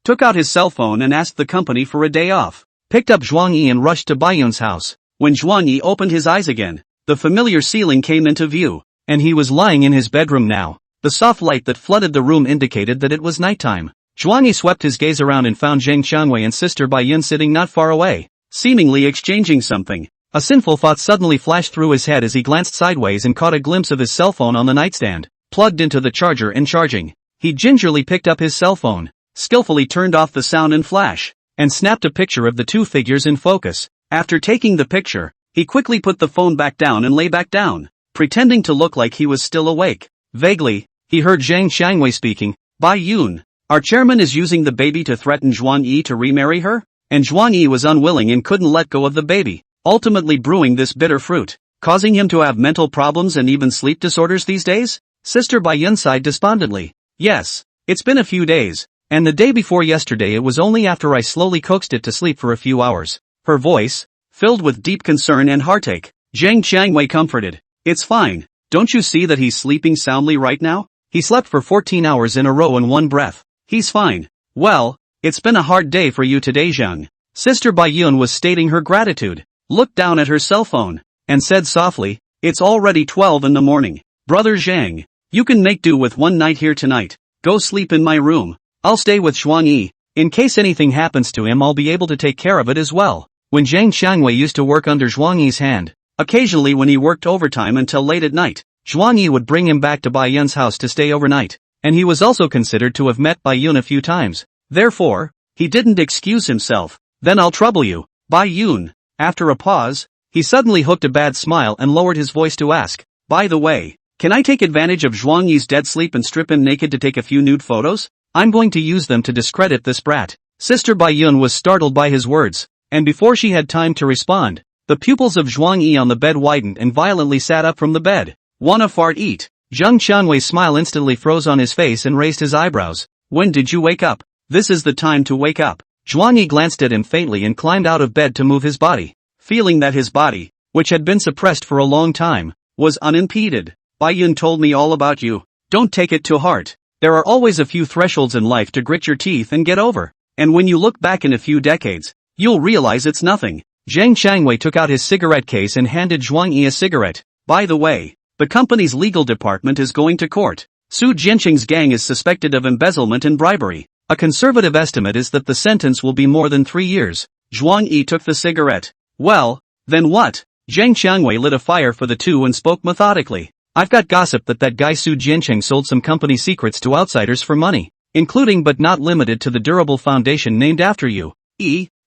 took out his cell phone and asked the company for a day off, picked up Zhuang Yi and rushed to Baiyun's house. When Zhuang Yi opened his eyes again, the familiar ceiling came into view, and he was lying in his bedroom now. The soft light that flooded the room indicated that it was nighttime. Zhuang Yi swept his gaze around and found Zheng Qiangwei and sister Baiyun sitting not far away, seemingly exchanging something. A sinful thought suddenly flashed through his head as he glanced sideways and caught a glimpse of his cell phone on the nightstand, plugged into the charger and charging. He gingerly picked up his cell phone, skillfully turned off the sound and flash, and snapped a picture of the two figures in focus. After taking the picture, he quickly put the phone back down and lay back down, pretending to look like he was still awake. Vaguely, he heard Zheng Qiangwei speaking. Bai Yun, our chairman is using the baby to threaten Zhuang Yi to remarry her? And Zhuang Yi was unwilling and couldn't let go of the baby, ultimately brewing this bitter fruit, causing him to have mental problems and even sleep disorders these days? Sister Baiyun sighed despondently. Yes, it's been a few days, and the day before yesterday it was only after I slowly coaxed it to sleep for a few hours. Her voice, filled with deep concern and heartache. Zheng Qiangwei comforted. It's fine, don't you see that he's sleeping soundly right now? He slept for 14 hours in a row in one breath. He's fine. Well, it's been a hard day for you today, Zheng. Sister Baiyun was stating her gratitude, looked down at her cell phone, and said softly, it's already 12 in the morning. Brother Zheng, you can make do with one night here tonight. Go sleep in my room. I'll stay with Zhuang Yi. In case anything happens to him, I'll be able to take care of it as well. When Zheng Qiangwei used to work under Zhuang Yi's hand, occasionally when he worked overtime until late at night, Zhuang Yi would bring him back to Baiyun's house to stay overnight, and he was also considered to have met Baiyun a few times. Therefore, he didn't excuse himself. Then I'll trouble you, Baiyun. After a pause, he suddenly hooked a bad smile and lowered his voice to ask, by the way, can I take advantage of Zhuang Yi's dead sleep and strip him naked to take a few nude photos? I'm going to use them to discredit this brat. Sister Baiyun was startled by his words, and before she had time to respond, the pupils of Zhuang Yi on the bed widened and violently sat up from the bed. Wanna fart eat? Zheng Qiangwei's smile instantly froze on his face and raised his eyebrows. When did you wake up? This is the time to wake up. Zhuang Yi glanced at him faintly and climbed out of bed to move his body, feeling that his body, which had been suppressed for a long time, was unimpeded. Baiyun told me all about you. Don't take it to heart. There are always a few thresholds in life to grit your teeth and get over. And when you look back in a few decades, you'll realize it's nothing. Zhang Qiangwei took out his cigarette case and handed Zhuang Yi a cigarette. By the way, the company's legal department is going to court. Su Jianqing's gang is suspected of embezzlement and bribery. A conservative estimate is that the sentence will be more than 3 years. Zhuang Yi took the cigarette. Well, then what? Zhang Qiangwei lit a fire for the two and spoke methodically. I've got gossip that guy Su Jianqing sold some company secrets to outsiders for money, including but not limited to the durable foundation named after you.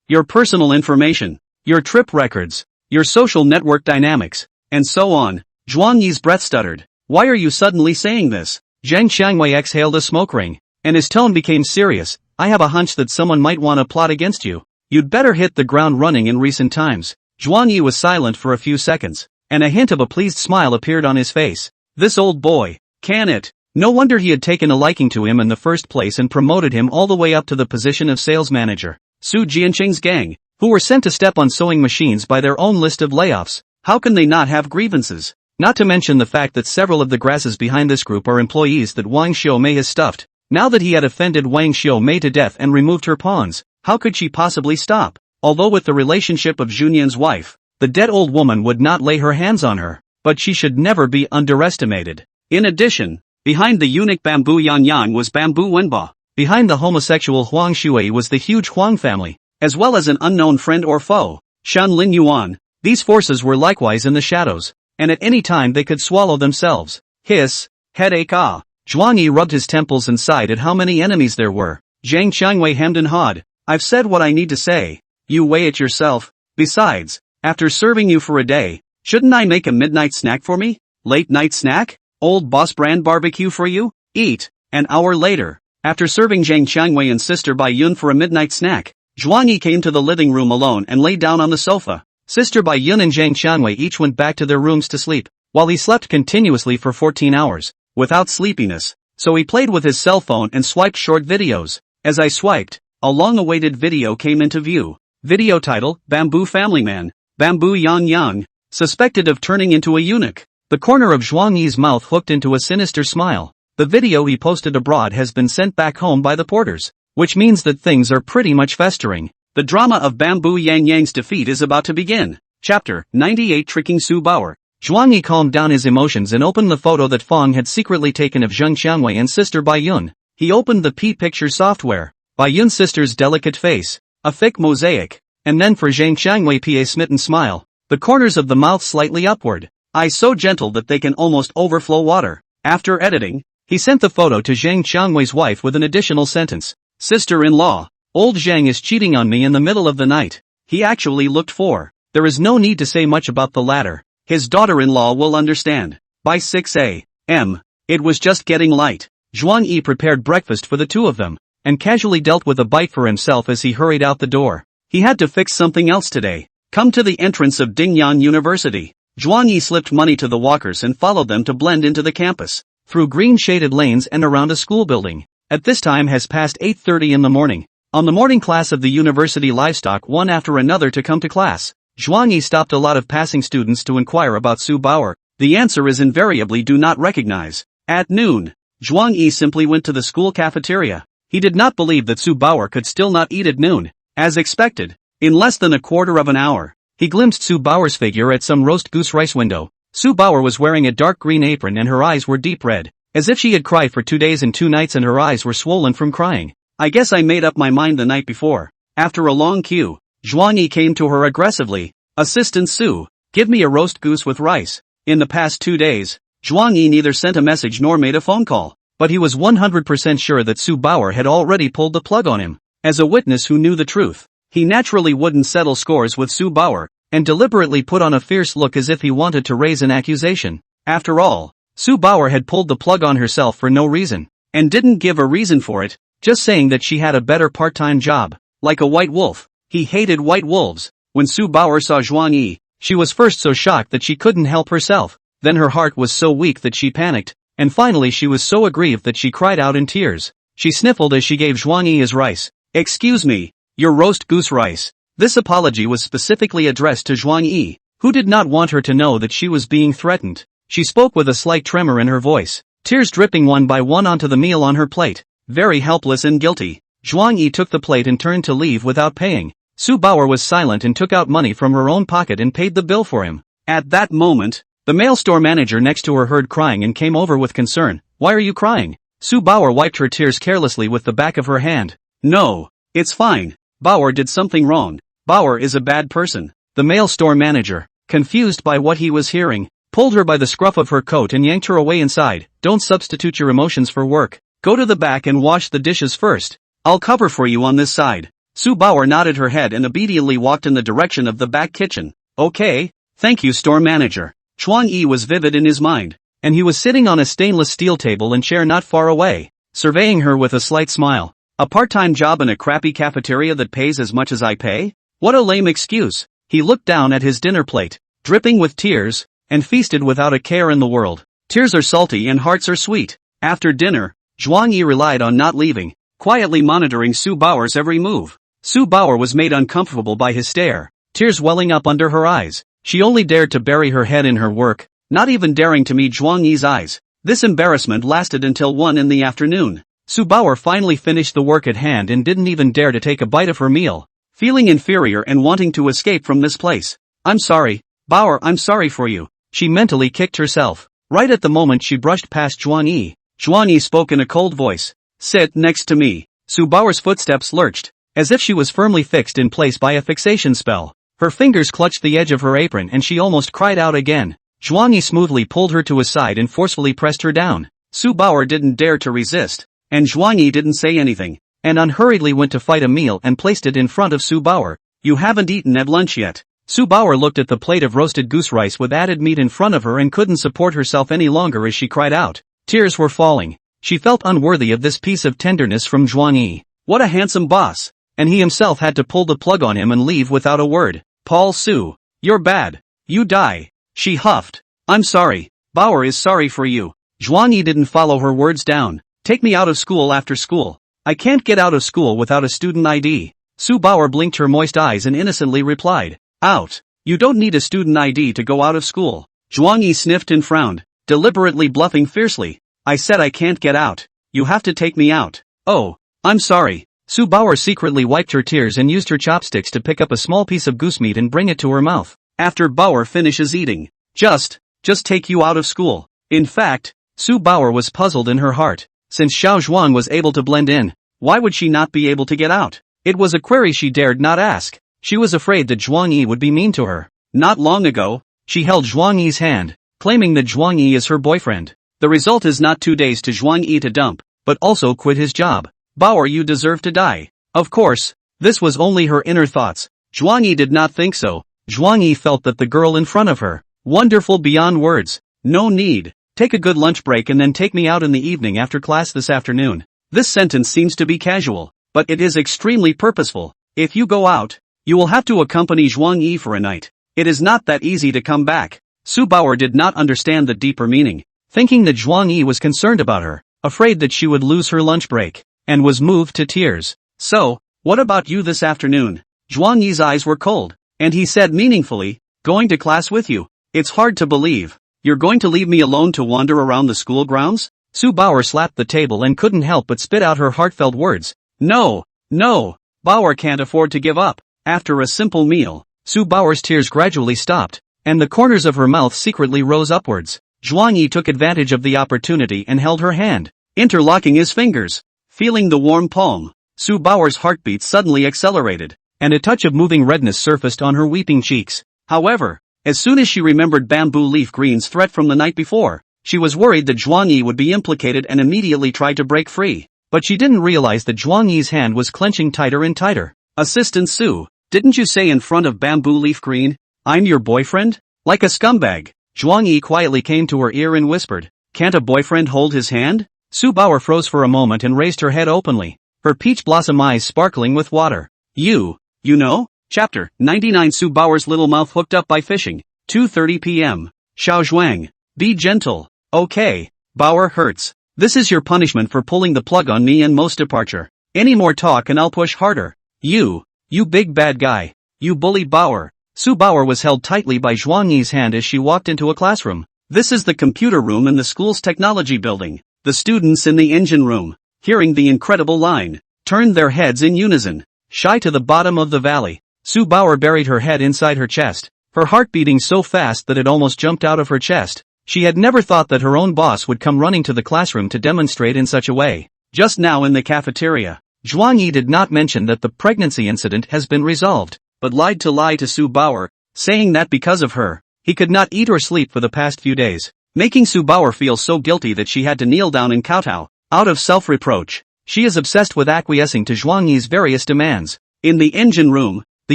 Your personal information, your trip records, your social network dynamics, and so on. Zhuang Yi's breath stuttered. Why are you suddenly saying this? Zhang Qiangwei exhaled a smoke ring, and his tone became serious. I have a hunch that someone might want to plot against you. You'd better hit the ground running in recent times. Zhuang Yi was silent for a few seconds, and a hint of a pleased smile appeared on his face. This old boy, can it? No wonder he had taken a liking to him in the first place and promoted him all the way up to the position of sales manager. Su Jianqing's gang, who were sent to step on sewing machines by their own list of layoffs. How can they not have grievances? Not to mention the fact that several of the grasses behind this group are employees that Wang Xiaomei has stuffed. Now that he had offended Wang Xiaomei to death and removed her pawns, how could she possibly stop? Although with the relationship of Junyan's wife, the dead old woman would not lay her hands on her, but she should never be underestimated. In addition, behind the eunuch Bamboo Yan Yan was Bamboo Wenba. Behind the homosexual Huang Shui was the huge Huang family, as well as an unknown friend or foe, Shan Lin Yuan. These forces were likewise in the shadows, and at any time they could swallow themselves. Hiss, headache Zhuang Yi rubbed his temples and sighed at how many enemies there were. Zhang Qiangwei hemmed and hawed. I've said what I need to say. You weigh it yourself. Besides, after serving you for a day, shouldn't I make a midnight snack for me? Late night snack? Old Boss brand barbecue for you? Eat. An hour later, after serving Zhang Qiangwei and Sister Bai Yun for a midnight snack, Zhuang Yi came to the living room alone and lay down on the sofa. Sister Bai Yun and Zhang Qiangwei each went back to their rooms to sleep, while he slept continuously for 14 hours, without sleepiness. So he played with his cell phone and swiped short videos. As I swiped, a long-awaited video came into view. Video title, Bamboo Family Man, Bamboo Yang Yang, suspected of turning into a eunuch. The corner of Zhuang Yi's mouth hooked into a sinister smile. The video he posted abroad has been sent back home by the porters, which means that things are pretty much festering. The drama of Bamboo Yang Yang's defeat is about to begin. Chapter 98 Tricking Su Bauer. Zhuang Yi calmed down his emotions and opened the photo that Fong had secretly taken of Zhang Qiangwei and Sister Bai Yun. He opened the P-Picture software. Bai Yun's sister's delicate face, a thick mosaic, and then for Zhang Qiangwei a smitten smile, the corners of the mouth slightly upward, eyes so gentle that they can almost overflow water. After editing, he sent the photo to Zhang Qiangwei's wife with an additional sentence. Sister-in-law, old Zhang is cheating on me in the middle of the night. He actually looked for. There is no need to say much about the latter. His daughter-in-law will understand. By 6 a.m., it was just getting light. Zhuang Yi prepared breakfast for the two of them, and casually dealt with a bite for himself as he hurried out the door. He had to fix something else today. Come to the entrance of Dingyan University. Zhuang Yi slipped money to the walkers and followed them to blend into the campus, through green-shaded lanes and around a school building. At this time has passed 8:30 in the morning. On the morning class of the university livestock one after another to come to class. Zhuang Yi stopped a lot of passing students to inquire about Su Bauer. The answer is invariably do not recognize. At noon, Zhuang Yi simply went to the school cafeteria. He did not believe that Su Bauer could still not eat at noon. As expected, in less than a quarter of an hour, he glimpsed Su Bauer's figure at some roast goose rice window. Su Bauer was wearing a dark green apron and her eyes were deep red, as if she had cried for 2 days and 2 nights and her eyes were swollen from crying. I guess I made up my mind the night before. After a long queue, Zhuang Yi came to her aggressively. Assistant Su, give me a roast goose with rice. In the past 2 days, Zhuang Yi neither sent a message nor made a phone call, but he was 100% sure that Su Bauer had already pulled the plug on him. As a witness who knew the truth, he naturally wouldn't settle scores with Su Bauer, and deliberately put on a fierce look as if he wanted to raise an accusation. After all, Su Bauer had pulled the plug on herself for no reason, and didn't give a reason for it, just saying that she had a better part-time job, like a white wolf. He hated white wolves. When Su Bauer saw Zhuang Yi, she was first so shocked that she couldn't help herself, then her heart was so weak that she panicked, and finally she was so aggrieved that she cried out in tears. She sniffled as she gave Zhuang Yi his rice. Excuse me, your roast goose rice. This apology was specifically addressed to Zhuang Yi, who did not want her to know that she was being threatened. She spoke with a slight tremor in her voice, tears dripping one by one onto the meal on her plate. Very helpless and guilty, Zhuang Yi took the plate and turned to leave without paying. Su Bauer was silent and took out money from her own pocket and paid the bill for him. At that moment, the male store manager next to her heard crying and came over with concern. Why are you crying? Su Bauer wiped her tears carelessly with the back of her hand. No, it's fine. Bauer did something wrong. Bauer is a bad person. The male store manager, confused by what he was hearing, pulled her by the scruff of her coat and yanked her away inside. Don't substitute your emotions for work. Go to the back and wash the dishes first. I'll cover for you on this side. Su Bauer nodded her head and obediently walked in the direction of the back kitchen. Okay, thank you, store manager. Chuang Yi was vivid in his mind, and he was sitting on a stainless steel table and chair not far away, surveying her with a slight smile. A part-time job in a crappy cafeteria that pays as much as I pay? What a lame excuse. He looked down at his dinner plate, dripping with tears, and feasted without a care in the world. Tears are salty and hearts are sweet. After dinner, Zhuang Yi relied on not leaving, quietly monitoring Su Bauer's every move. Su Bauer was made uncomfortable by his stare, tears welling up under her eyes. She only dared to bury her head in her work, not even daring to meet Zhuang Yi's eyes. This embarrassment lasted until 1 in the afternoon. Su Bauer finally finished the work at hand and didn't even dare to take a bite of her meal, feeling inferior and wanting to escape from this place. I'm sorry, Bauer, I'm sorry for you. She mentally kicked herself. Right at the moment she brushed past Zhuang Yi. Zhuang Yi spoke in a cold voice. Sit next to me. Su Bauer's footsteps lurched, as if she was firmly fixed in place by a fixation spell. Her fingers clutched the edge of her apron and she almost cried out again. Zhuang Yi smoothly pulled her to his side and forcefully pressed her down. Su Bauer didn't dare to resist, and Zhuang Yi didn't say anything, and unhurriedly went to fight a meal and placed it in front of Su Bauer. You haven't eaten at lunch yet. Su Bauer looked at the plate of roasted goose rice with added meat in front of her and couldn't support herself any longer as she cried out. Tears were falling. She felt unworthy of this piece of tenderness from Zhuang Yi. What a handsome boss! And he himself had to pull the plug on him and leave without a word. Paul Su, you're bad. You die. She huffed. I'm sorry. Bauer is sorry for you. Zhuang Yi didn't follow her words down. Take me out of school after school. I can't get out of school without a student ID. Su Bauer blinked her moist eyes and innocently replied. Out. You don't need a student ID to go out of school. Zhuang Yi sniffed and frowned, deliberately bluffing fiercely. I said I can't get out. You have to take me out. Oh, I'm sorry. Su Bauer secretly wiped her tears and used her chopsticks to pick up a small piece of goose meat and bring it to her mouth. After Bauer finishes eating, just take you out of school. In fact, Su Bauer was puzzled in her heart. Since Xiao Zhuan was able to blend in, why would she not be able to get out? It was a query she dared not ask. She was afraid that Zhuang Yi would be mean to her. Not long ago, she held Zhuang Yi's hand, claiming that Zhuang Yi is her boyfriend. The result is not 2 days to Zhuang Yi to dump, but also quit his job. Bauer, you deserve to die. Of course, this was only her inner thoughts. Zhuang Yi did not think so. Zhuang Yi felt that the girl in front of her, wonderful beyond words. No need. Take a good lunch break and then take me out in the evening after class this afternoon. This sentence seems to be casual, but it is extremely purposeful. If you go out, you will have to accompany Zhuang Yi for a night. It is not that easy to come back. Su Bauer did not understand the deeper meaning, thinking that Zhuang Yi was concerned about her, afraid that she would lose her lunch break, and was moved to tears. So, what about you this afternoon? Zhuang Yi's eyes were cold, and he said meaningfully, going to class with you. It's hard to believe. You're going to leave me alone to wander around the school grounds? Su Bauer slapped the table and couldn't help but spit out her heartfelt words. No, no, Bauer can't afford to give up. After a simple meal, Su Bauer's tears gradually stopped, and the corners of her mouth secretly rose upwards. Zhuang Yi took advantage of the opportunity and held her hand, interlocking his fingers. Feeling the warm palm, Su Bauer's heartbeat suddenly accelerated, and a touch of moving redness surfaced on her weeping cheeks. However, as soon as she remembered Bamboo Leaf Green's threat from the night before, she was worried that Zhuang Yi would be implicated and immediately tried to break free. But she didn't realize that Zhuang Yi's hand was clenching tighter and tighter. Assistant Su, didn't you say in front of Bamboo Leaf Green, I'm your boyfriend? Like a scumbag. Zhuang Yi quietly came to her ear and whispered, can't a boyfriend hold his hand? Su Bauer froze for a moment and raised her head openly, her peach blossom eyes sparkling with water. You know? Chapter 99. Su Bauer's little mouth hooked up by fishing. 2:30 p.m. Xiao Zhuang. Be gentle. Okay. Bauer hurts. This is your punishment for pulling the plug on me and most departure. Any more talk and I'll push harder. You big bad guy. You bully Bauer. Su Bauer was held tightly by Zhuang Yi's hand as she walked into a classroom. This is the computer room in the school's technology building. The students in the engine room, hearing the incredible line, turned their heads in unison. Shy to the bottom of the valley, Su Bauer buried her head inside her chest, her heart beating so fast that it almost jumped out of her chest. She had never thought that her own boss would come running to the classroom to demonstrate in such a way. Just now in the cafeteria, Zhuang Yi did not mention that the pregnancy incident has been resolved, but lied to Su Bauer, saying that because of her, he could not eat or sleep for the past few days, making Su Bauer feel so guilty that she had to kneel down and kowtow, out of self-reproach. She is obsessed with acquiescing to Zhuang Yi's various demands. In the engine room, the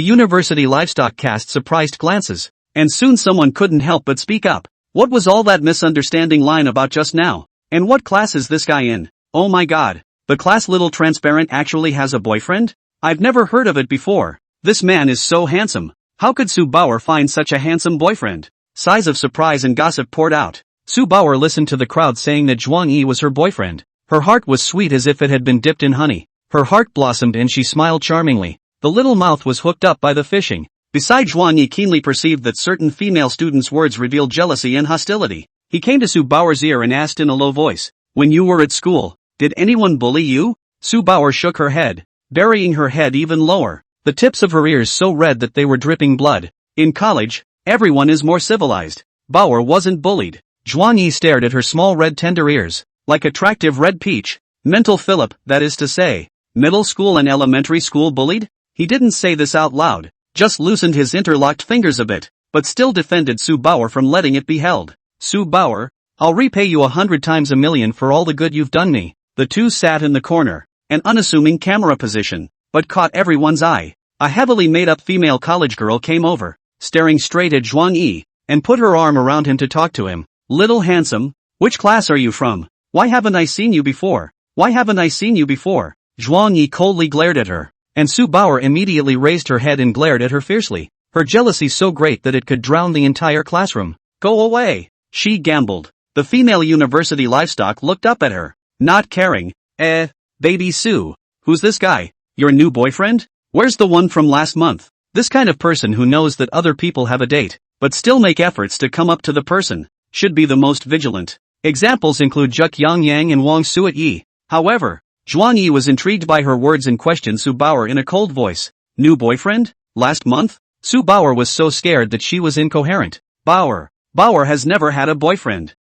university livestock cast surprised glances, and soon someone couldn't help but speak up. What was all that misunderstanding line about just now? And what class is this guy in? Oh my god, the class little transparent actually has a boyfriend? I've never heard of it before. This man is so handsome. How could Su Bauer find such a handsome boyfriend? Sighs of surprise and gossip poured out. Su Bauer listened to the crowd saying that Zhuang Yi was her boyfriend. Her heart was sweet as if it had been dipped in honey. Her heart blossomed and she smiled charmingly. The little mouth was hooked up by the fishing. Besides, Zhuang Yi keenly perceived that certain female students' words revealed jealousy and hostility. He came to Su Bauer's ear and asked in a low voice, "When you were at school, did anyone bully you?" Su Bauer shook her head, burying her head even lower, the tips of her ears so red that they were dripping blood. "In college, everyone is more civilized. Bauer wasn't bullied." Zhuang Yi stared at her small red tender ears, like attractive red peach. Mental Philip, that is to say, middle school and elementary school bullied? He didn't say this out loud, just loosened his interlocked fingers a bit, but still defended Su Bauer from letting it be held. "Su Bauer, I'll repay you 100 times a million for all the good you've done me." The two sat in the corner, an unassuming camera position, but caught everyone's eye. A heavily made-up female college girl came over, staring straight at Zhuang Yi, and put her arm around him to talk to him. "Little handsome, which class are you from? Why haven't I seen you before? Why haven't I seen you before?" Zhuang Yi coldly glared at her, and Su Bauer immediately raised her head and glared at her fiercely, her jealousy so great that it could drown the entire classroom. "Go away," she gambled. The female university livestock looked up at her, not caring. Baby Su, who's this guy? Your new boyfriend? Where's the one from last month?" This kind of person who knows that other people have a date, but still make efforts to come up to the person, should be the most vigilant. Examples include Juk Yang Yang and Wang Suat Yi. However, Zhuang Yi was intrigued by her words and questioned Su Bauer in a cold voice. "New boyfriend? Last month?" Su Bauer was so scared that she was incoherent. Bauer has never had a boyfriend.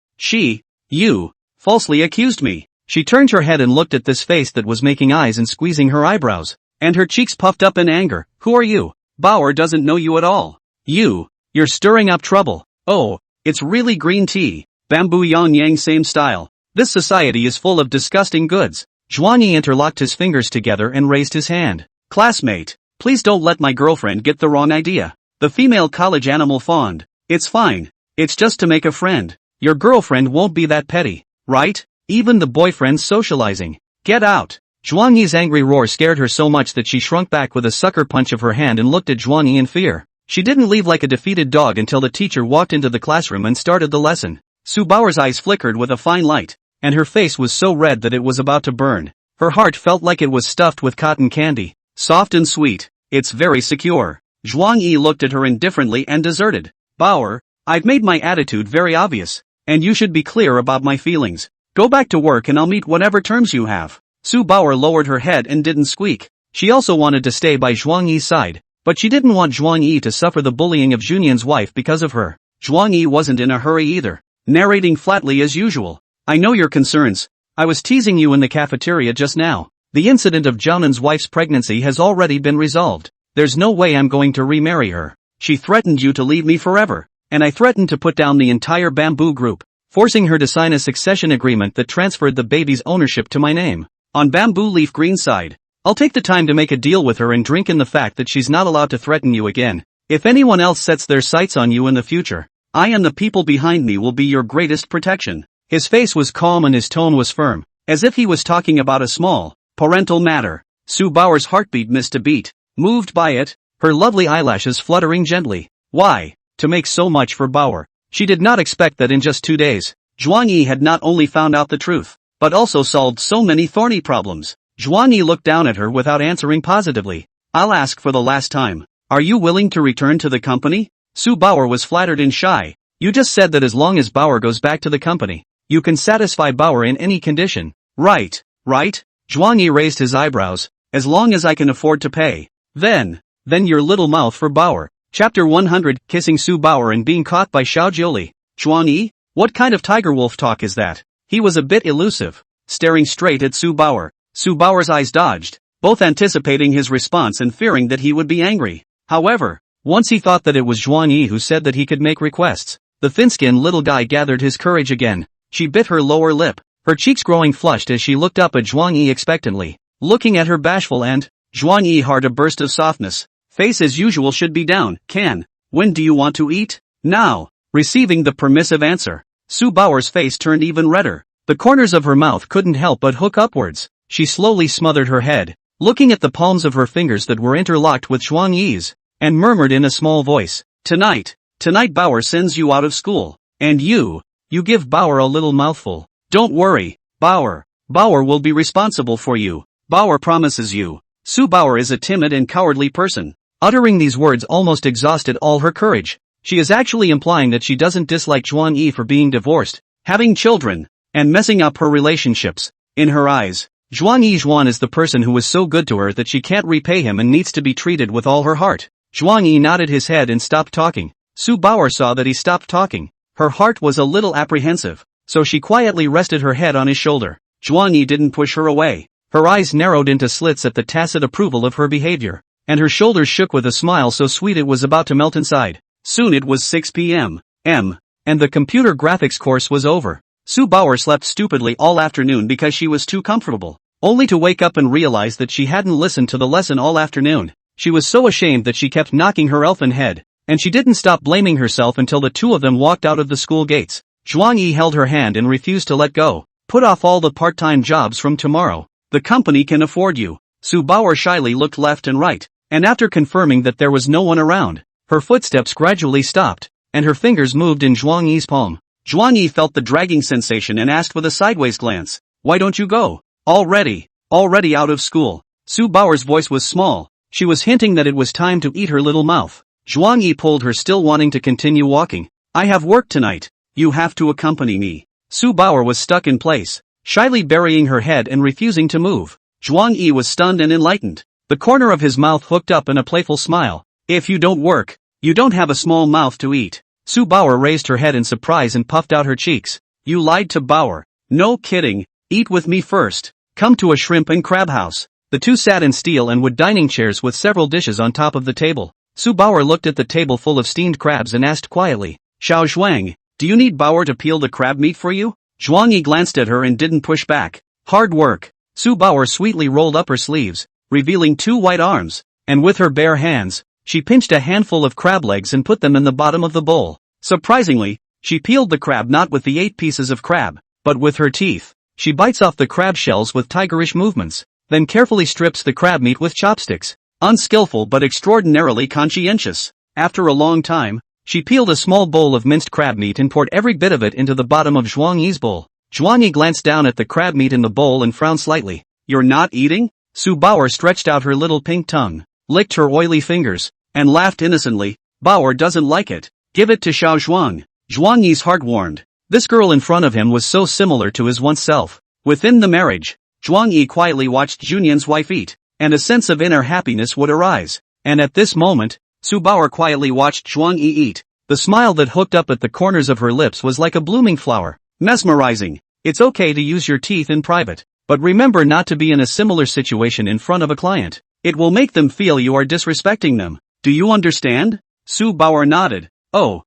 You, falsely accused me." She turned her head and looked at this face that was making eyes and squeezing her eyebrows, and her cheeks puffed up in anger. "Who are you? Bauer doesn't know you at all. You're stirring up trouble. Oh, it's really green tea, bamboo yang yang same style. This society is full of disgusting goods." Zhuang Yi interlocked his fingers together and raised his hand. "Classmate, please don't let my girlfriend get the wrong idea." The female college animal fawned. "It's fine. It's just to make a friend. Your girlfriend won't be that petty, right? Even the boyfriend's socializing. Get out." Zhuang Yi's angry roar scared her so much that she shrunk back with a sucker punch of her hand and looked at Zhuang Yi in fear. She didn't leave like a defeated dog until the teacher walked into the classroom and started the lesson. Su Bauer's eyes flickered with a fine light, and her face was so red that it was about to burn. Her heart felt like it was stuffed with cotton candy, soft and sweet. "It's very secure." Zhuang Yi looked at her indifferently and deserted. "Bauer, I've made my attitude very obvious, and you should be clear about my feelings. Go back to work and I'll meet whatever terms you have." Su Bauer lowered her head and didn't squeak. She also wanted to stay by Zhuang Yi's side, but she didn't want Zhuang Yi to suffer the bullying of Junyan's wife because of her. Zhuang Yi wasn't in a hurry either, narrating flatly as usual. "I know your concerns. I was teasing you in the cafeteria just now. The incident of Jianan's wife's pregnancy has already been resolved. There's no way I'm going to remarry her. She threatened you to leave me forever, and I threatened to put down the entire bamboo group, forcing her to sign a succession agreement that transferred the baby's ownership to my name. On Bamboo Leaf Green side, I'll take the time to make a deal with her and drink in the fact that she's not allowed to threaten you again. If anyone else sets their sights on you in the future, I and the people behind me will be your greatest protection." His face was calm and his tone was firm, as if he was talking about a small, parental matter. Su Bauer's heartbeat missed a beat, moved by it, her lovely eyelashes fluttering gently. Why, to make so much for Bauer? She did not expect that in just 2 days, Zhuang Yi had not only found out the truth, but also solved so many thorny problems. Zhuang Yi looked down at her without answering positively. "I'll ask for the last time. Are you willing to return to the company?" Su Bauer was flattered and shy. "You just said that as long as Bauer goes back to the company, you can satisfy Bauer in any condition. Right? Zhuang Yi raised his eyebrows. "As long as I can afford to pay. Then Then your little mouth for Bauer. Chapter 100, Kissing Su Bauer and Being Caught by Xiao Jiuli. Zhuang Yi? What kind of tiger wolf talk is that? He was a bit elusive, staring straight at Su Bauer. Su Bauer's eyes dodged, both anticipating his response and fearing that he would be angry. However, once he thought that it was Zhuang Yi who said that he could make requests, the thin-skinned little guy gathered his courage again. She bit her lower lip, her cheeks growing flushed as she looked up at Zhuang Yi expectantly, looking at her bashful and, Zhuang Yi heart a burst of softness. Face as usual should be down. When do you want to eat? Now. Receiving the permissive answer, Su Bauer's face turned even redder. The corners of her mouth couldn't help but hook upwards. She slowly smothered her head, looking at the palms of her fingers that were interlocked with Zhuang Yi's, and murmured in a small voice, Tonight Bauer sends you out of school, and you give Bauer a little mouthful. Don't worry, Bauer will be responsible for you. Bauer promises you. Su Bauer is a timid and cowardly person. Uttering these words almost exhausted all her courage. She is actually implying that she doesn't dislike Zhuang Yi for being divorced, having children, and messing up her relationships. In her eyes, Zhuang Yi Zhuan is the person who was so good to her that she can't repay him and needs to be treated with all her heart. Zhuang Yi nodded his head and stopped talking. Su Bauer saw that he stopped talking. Her heart was a little apprehensive, so she quietly rested her head on his shoulder. Zhuang Yi didn't push her away. Her eyes narrowed into slits at the tacit approval of her behavior, and her shoulders shook with a smile so sweet it was about to melt inside. Soon it was 6 p.m. and the computer graphics course was over. Su Bauer slept stupidly all afternoon because she was too comfortable, only to wake up and realize that she hadn't listened to the lesson all afternoon. She was so ashamed that she kept knocking her elfin head, and she didn't stop blaming herself until the two of them walked out of the school gates. Zhuang Yi held her hand and refused to let go. Put off all the part-time jobs from tomorrow. The company can afford you. Su Bauer shyly looked left and right, and after confirming that there was no one around, her footsteps gradually stopped, and her fingers moved in Zhuang Yi's palm. Zhuang Yi felt the dragging sensation and asked with a sideways glance, Why don't you go? Already out of school. Su Bauer's voice was small. She was hinting that it was time to eat her little mouth. Zhuang Yi pulled her, still wanting to continue walking. I have work tonight. You have to accompany me. Su Bauer was stuck in place, shyly burying her head and refusing to move. Zhuang Yi was stunned and enlightened. The corner of his mouth hooked up in a playful smile. If you don't work, you don't have a small mouth to eat. Su Bauer raised her head in surprise and puffed out her cheeks. You lied to Bauer. No kidding. Eat with me first. Come to a shrimp and crab house. The two sat in steel and wood dining chairs with several dishes on top of the table. Su Bauer looked at the table full of steamed crabs and asked quietly, Xiao Zhuang, do you need Bauer to peel the crab meat for you? Zhuang Yi glanced at her and didn't push back. Hard work. Su Bauer sweetly rolled up her sleeves, revealing two white arms, and with her bare hands, she pinched a handful of crab legs and put them in the bottom of the bowl. Surprisingly, she peeled the crab not with the 8 pieces of crab, but with her teeth. She bites off the crab shells with tigerish movements, then carefully strips the crab meat with chopsticks. Unskillful but extraordinarily conscientious. After a long time, she peeled a small bowl of minced crab meat and poured every bit of it into the bottom of Zhuang Yi's bowl. Zhuang Yi glanced down at the crab meat in the bowl and frowned slightly. You're not eating? Su Bauer stretched out her little pink tongue, licked her oily fingers, and laughed innocently. Bauer doesn't like it. Give it to Xiao Zhuang. Zhuang Yi's heart warmed. This girl in front of him was so similar to his once self. Within the marriage, Zhuang Yi quietly watched Junyan's wife eat, and a sense of inner happiness would arise. And at this moment, Su Bauer quietly watched Zhuang Yi eat. The smile that hooked up at the corners of her lips was like a blooming flower. Mesmerizing. It's okay to use your teeth in private, but remember not to be in a similar situation in front of a client. It will make them feel you are disrespecting them. Do you understand? Su Bauer nodded. Oh.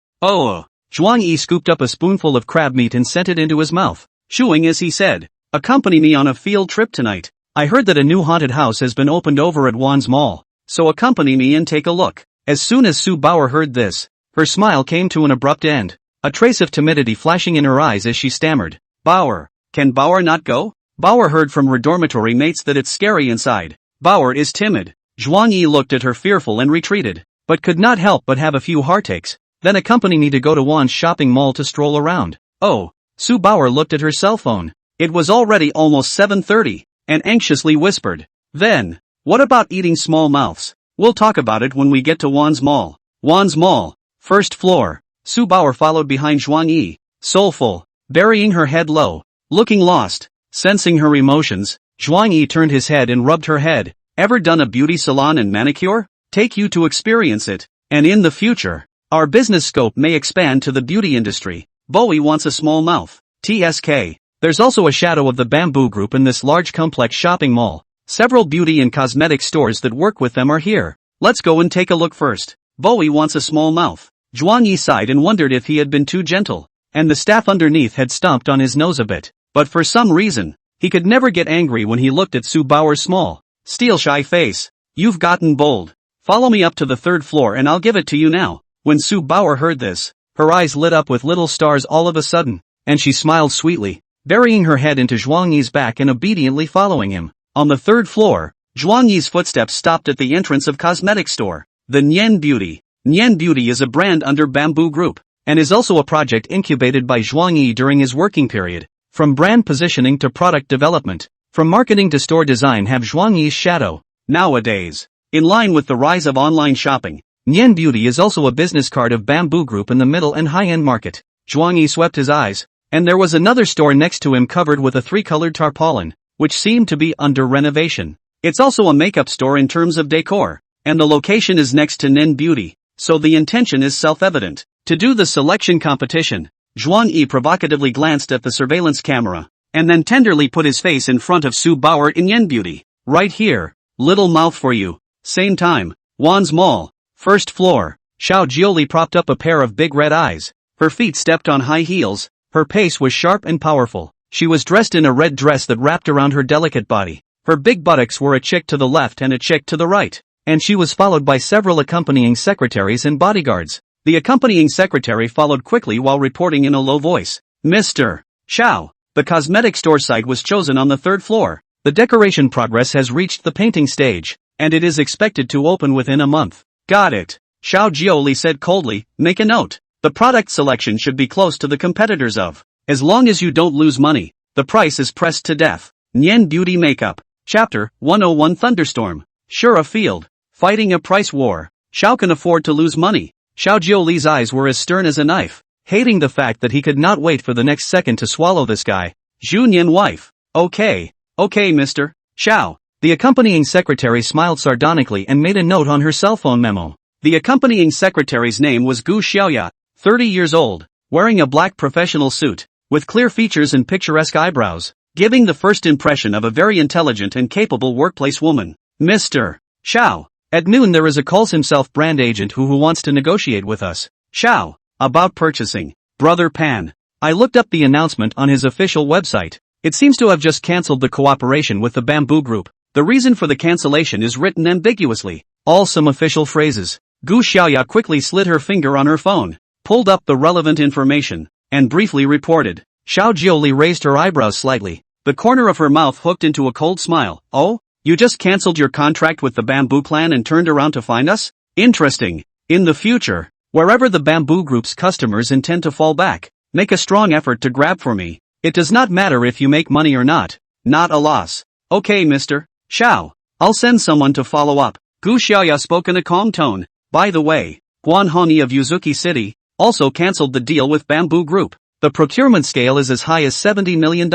Zhuang Yi scooped up a spoonful of crab meat and sent it into his mouth, chewing as he said, Accompany me on a field trip tonight. I heard that a new haunted house has been opened over at Wan's Mall, so accompany me and take a look. As soon as Su Bauer heard this, her smile came to an abrupt end, a trace of timidity flashing in her eyes as she stammered, Bauer, can Bauer not go? Bauer heard from her dormitory mates that it's scary inside. Bauer is timid. Zhuang Yi looked at her fearful and retreated, but could not help but have a few heartaches. Then accompany me to go to Wan's shopping mall to stroll around. Oh, Su Bauer looked at her cell phone. It was already almost 7:30, and anxiously whispered, Then, what about eating small mouths? We'll talk about it when we get to Wan's Mall. Wan's Mall, first floor. Su Bauer followed behind Zhuang Yi, soulful, burying her head low, looking lost. Sensing her emotions, Zhuang Yi turned his head and rubbed her head. Ever done a beauty salon and manicure? take you to experience it. And in the future, our business scope may expand to the beauty industry. Bowie wants a small mouth. TSK. There's also a shadow of the Bamboo Group in this large complex shopping mall. Several beauty and cosmetic stores that work with them are here. Let's go and take a look first. Bowie wants a small mouth. Zhuang Yi sighed and wondered if he had been too gentle, and the staff underneath had stomped on his nose a bit. But for some reason, he could never get angry when he looked at Su Bao's small, steel-shy face. You've gotten bold. Follow me up to the 3rd floor and I'll give it to you now. When Su Bao heard this, her eyes lit up with little stars all of a sudden, and she smiled sweetly, burying her head into Zhuang Yi's back and obediently following him. On the 3rd floor, Zhuang Yi's footsteps stopped at the entrance of cosmetic store, the Nian Beauty. Nian Beauty is a brand under Bamboo Group, and is also a project incubated by Zhuang Yi during his working period. From brand positioning to product development, from marketing to store design have Zhuang Yi's shadow. Nowadays, in line with the rise of online shopping, Nian Beauty is also a business card of Bamboo Group in the middle and high-end market. Zhuang Yi swept his eyes, and there was another store next to him covered with a 3-colored tarpaulin, which seemed to be under renovation. It's also a makeup store in terms of decor, and the location is next to Nian Beauty, so the intention is self-evident. To do the selection competition, Zhuang Yi provocatively glanced at the surveillance camera, and then tenderly put his face in front of Su Bao in Nian Beauty. Right here, little mouth for you. Same time, Wan's Mall, 1st floor. Xiao Jioli propped up a pair of big red eyes. Her feet stepped on high heels. Her pace was sharp and powerful. She was dressed in a red dress that wrapped around her delicate body. Her big buttocks were a chick to the left and a chick to the right, and she was followed by several accompanying secretaries and bodyguards. The accompanying secretary followed quickly while reporting in a low voice. Mr. Xiao, the cosmetic store site was chosen on the 3rd floor. The decoration progress has reached the painting stage, and it is expected to open within a month. Got it. Xiao Jioli said coldly, make a note. The product selection should be close to the competitors of. As long as you don't lose money, the price is pressed to death. Nian Beauty Makeup. Chapter 101 Thunderstorm. Sure a field. Fighting a price war. Xiao can afford to lose money. Xiao Jioli's eyes were as stern as a knife, hating the fact that he could not wait for the next second to swallow this guy. Zhu Nian wife. Okay, Mr. Xiao. The accompanying secretary smiled sardonically and made a note on her cell phone memo. The accompanying secretary's name was Gu Xiaoya, 30 years old, wearing a black professional suit, with clear features and picturesque eyebrows, giving the first impression of a very intelligent and capable workplace woman. Mr. Xiao. At noon there is a calls himself brand agent who wants to negotiate with us. Xiao. About purchasing. Brother Pan. I looked up the announcement on his official website. It seems to have just cancelled the cooperation with the Bamboo Group. The reason for the cancellation is written ambiguously. All some official phrases. Gu Xiaoya quickly slid her finger on her phone, pulled up the relevant information, and briefly reported. Xiao Jioli raised her eyebrows slightly, the corner of her mouth hooked into a cold smile. Oh? You just cancelled your contract with the Bamboo Clan and turned around to find us? Interesting. In the future, wherever the Bamboo Group's customers intend to fall back, make a strong effort to grab for me. It does not matter if you make money or not. Not a loss. Okay, Mr. Xiao. I'll send someone to follow up. Gu Xiaoya spoke in a calm tone. By the way, Guan Honi of Yuzuki City also cancelled the deal with Bamboo Group. The procurement scale is as high as $70 million.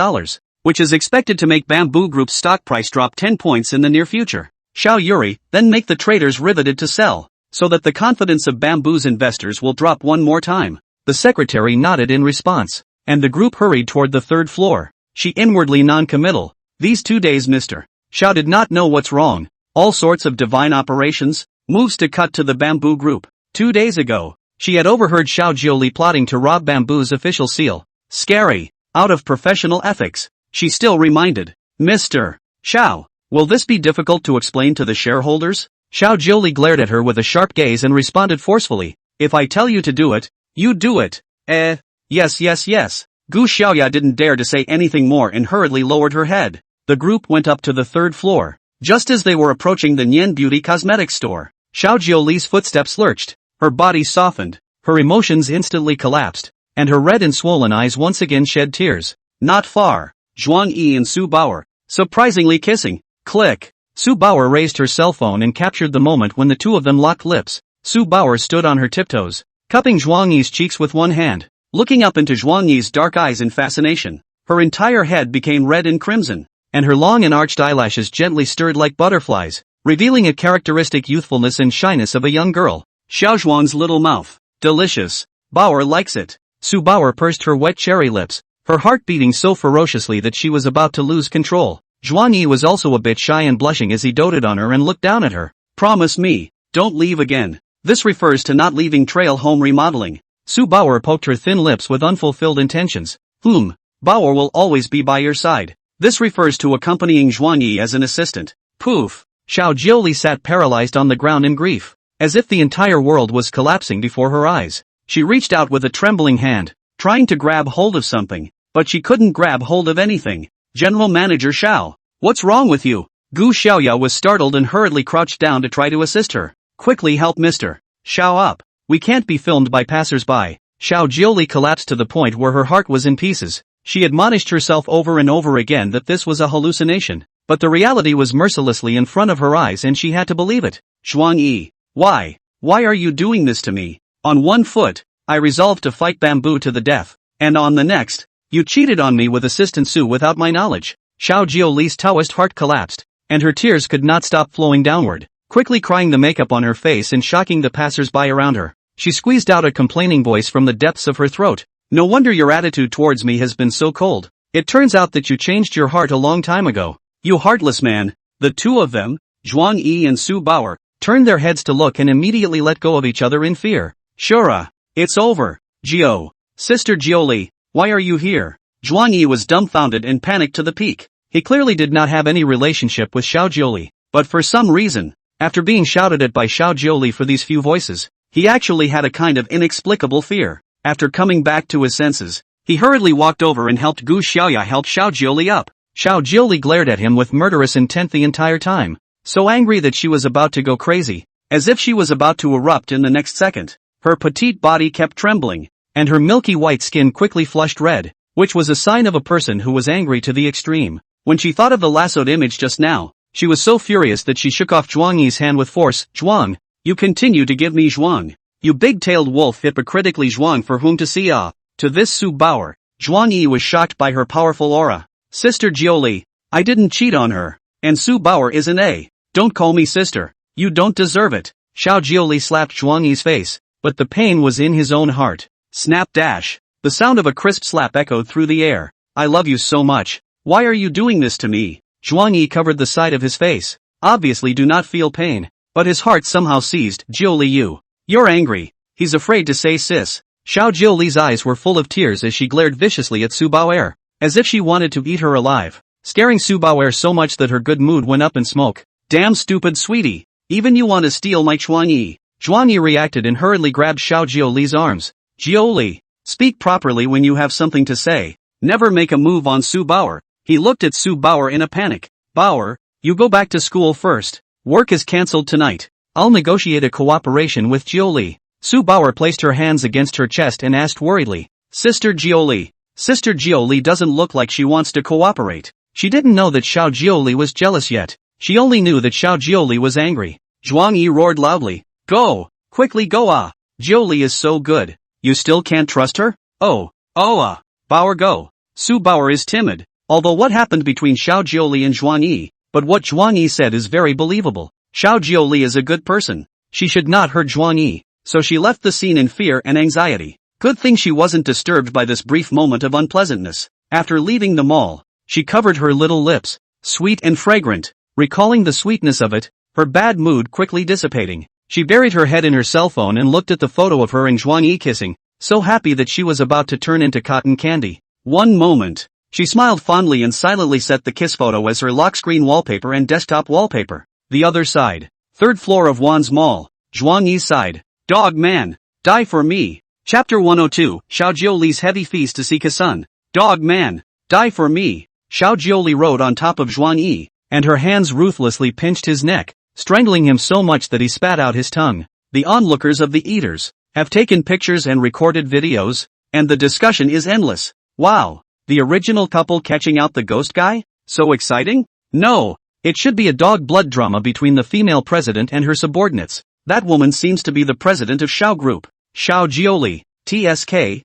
Which is expected to make Bamboo Group's stock price drop 10 points in the near future. Xiao Yuri, then make the traders riveted to sell, so that the confidence of Bamboo's investors will drop one more time. The secretary nodded in response, and the group hurried toward the 3rd floor. She inwardly non-committal. These 2 days Mr. Xiao did not know what's wrong. All sorts of divine operations, moves to cut to the Bamboo Group. 2 days ago, she had overheard Xiao Jioli plotting to rob Bamboo's official seal. Scary. Out of professional ethics. She still reminded. Mr. Xiao, will this be difficult to explain to the shareholders? Xiao Jioli glared at her with a sharp gaze and responded forcefully. If I tell you to do it, you do it. Yes. Gu Xiaoya didn't dare to say anything more and hurriedly lowered her head. The group went up to the 3rd floor. Just as they were approaching the Nian Beauty Cosmetics store, Xiao Jioli's footsteps lurched. Her body softened. Her emotions instantly collapsed, and her red and swollen eyes once again shed tears. Not far. Zhuang Yi and Su Bao, surprisingly kissing. Click. Su Bao raised her cell phone and captured the moment when the two of them locked lips. Su Bao stood on her tiptoes, cupping Zhuang Yi's cheeks with one hand, looking up into Zhuang Yi's dark eyes in fascination. Her entire head became red and crimson, and her long and arched eyelashes gently stirred like butterflies. revealing a characteristic youthfulness and shyness of a young girl. Xiao Zhuang's little mouth. Delicious. Bauer likes it. Su Bauer pursed her wet cherry lips, her heart beating so ferociously that she was about to lose control. Zhuang Yi was also a bit shy and blushing as he doted on her and looked down at her. Promise me, don't leave again. This refers to not leaving trail home remodeling. Su Bauer poked her thin lips with unfulfilled intentions. Bauer will always be by your side. This refers to accompanying Zhuang Yi as an assistant. Poof. Xiao Jiuli sat paralyzed on the ground in grief, as if the entire world was collapsing before her eyes. She reached out with a trembling hand, trying to grab hold of something, but she couldn't grab hold of anything. General Manager Xiao, what's wrong with you? Gu Xiaoya was startled and hurriedly crouched down to try to assist her. Quickly help Mr. Xiao up. We can't be filmed by passers-by. Xiao Jiuli collapsed to the point where her heart was in pieces. She admonished herself over and over again that this was a hallucination, but the reality was mercilessly in front of her eyes and she had to believe it. Zhuang Yi, why are you doing this to me? On one foot, I resolved to fight bamboo to the death, and on the next, you cheated on me with Assistant Su without my knowledge. Xiao Jiuli's Taoist heart collapsed, and her tears could not stop flowing downward, quickly crying the makeup on her face and shocking the passers-by around her. She squeezed out a complaining voice from the depths of her throat. No wonder your attitude towards me has been so cold. It turns out that you changed your heart a long time ago. You heartless man. The two of them, Zhuang Yi and Su Bauer, turned their heads to look and immediately let go of each other in fear. Shura, it's over. Gio, Sister Jioli, why are you here? Zhuang Yi was dumbfounded and panicked to the peak. He clearly did not have any relationship with Xiao Jioli, but for some reason, after being shouted at by Xiao Jioli for these few voices, he actually had a kind of inexplicable fear. After coming back to his senses, he hurriedly walked over and helped Gu Xiaoya help Xiao Jioli up. Xiao Jioli glared at him with murderous intent the entire time, so angry that she was about to go crazy, as if she was about to erupt in the next second. Her petite body kept trembling, and her milky white skin quickly flushed red, which was a sign of a person who was angry to the extreme. When she thought of the lassoed image just now, she was so furious that she shook off Zhuang Yi's hand with force. Zhuang, you continue to give me Zhuang. You big-tailed wolf, hypocritically Zhuang, for whom to see ah. To this Su Bauer, Zhuang Yi was shocked by her powerful aura. Sister Jioli, I didn't cheat on her, and Su Bauer isn't a. Don't call me sister. You don't deserve it. Xiao Jioli slapped Zhuang Yi's face, but the pain was in his own heart. Snap dash. The sound of a crisp slap echoed through the air. I love you so much. Why are you doing this to me? Zhuang Yi covered the side of his face. Obviously do not feel pain, but his heart somehow seized. Jioli, you're angry. He's afraid to say sis. Xiao Jiuli's eyes were full of tears as she glared viciously at Su Bauer, as if she wanted to eat her alive, staring Su Bauer so much that her good mood went up in smoke. Damn stupid sweetie. Even you want to steal my Zhuang Yi. Zhuang Yi reacted and hurriedly grabbed Xiao Jiuli's arms. Jioli, speak properly when you have something to say. Never make a move on Su Bauer. He looked at Su Bauer in a panic. Bauer, you go back to school first. Work is cancelled tonight. I'll negotiate a cooperation with Jioli. Su Bauer placed her hands against her chest and asked worriedly. Sister Jioli doesn't look like she wants to cooperate. She didn't know that Xiao Jioli was jealous yet. She only knew that Xiao Jioli was angry. Zhuang Yi roared loudly. Go! Quickly go ah! Jioli is so good. You still can't trust her? Bauer go. Su Bauer is timid. Although what happened between Xiao Jioli and Zhuang Yi, but what Zhuang Yi said is very believable. Xiao Jioli is a good person. She should not hurt Zhuang Yi, so she left the scene in fear and anxiety. Good thing she wasn't disturbed by this brief moment of unpleasantness. After leaving the mall, she covered her little lips, sweet and fragrant, recalling the sweetness of it, her bad mood quickly dissipating. She buried her head in her cell phone and looked at the photo of her and Zhuang Yi kissing, so happy that she was about to turn into cotton candy. One moment. She smiled fondly and silently set the kiss photo as her lock screen wallpaper and desktop wallpaper. The other side. Third floor of Wan's Mall. Zhuang Yi's side. Dog man. Die for me. Chapter 102. Xiao Jiuli's heavy feast to seek a son. Dog man. Die for me. Xiao Jiuli rode on top of Zhuang Yi, and her hands ruthlessly pinched his neck, strangling him so much that he spat out his tongue. The onlookers of the eaters have taken pictures and recorded videos, and the discussion is endless. Wow. The original couple catching out the ghost guy? So exciting? No. It should be a dog blood drama between the female president and her subordinates. That woman seems to be the president of Xiao Group. Xiao Jioli. TSK.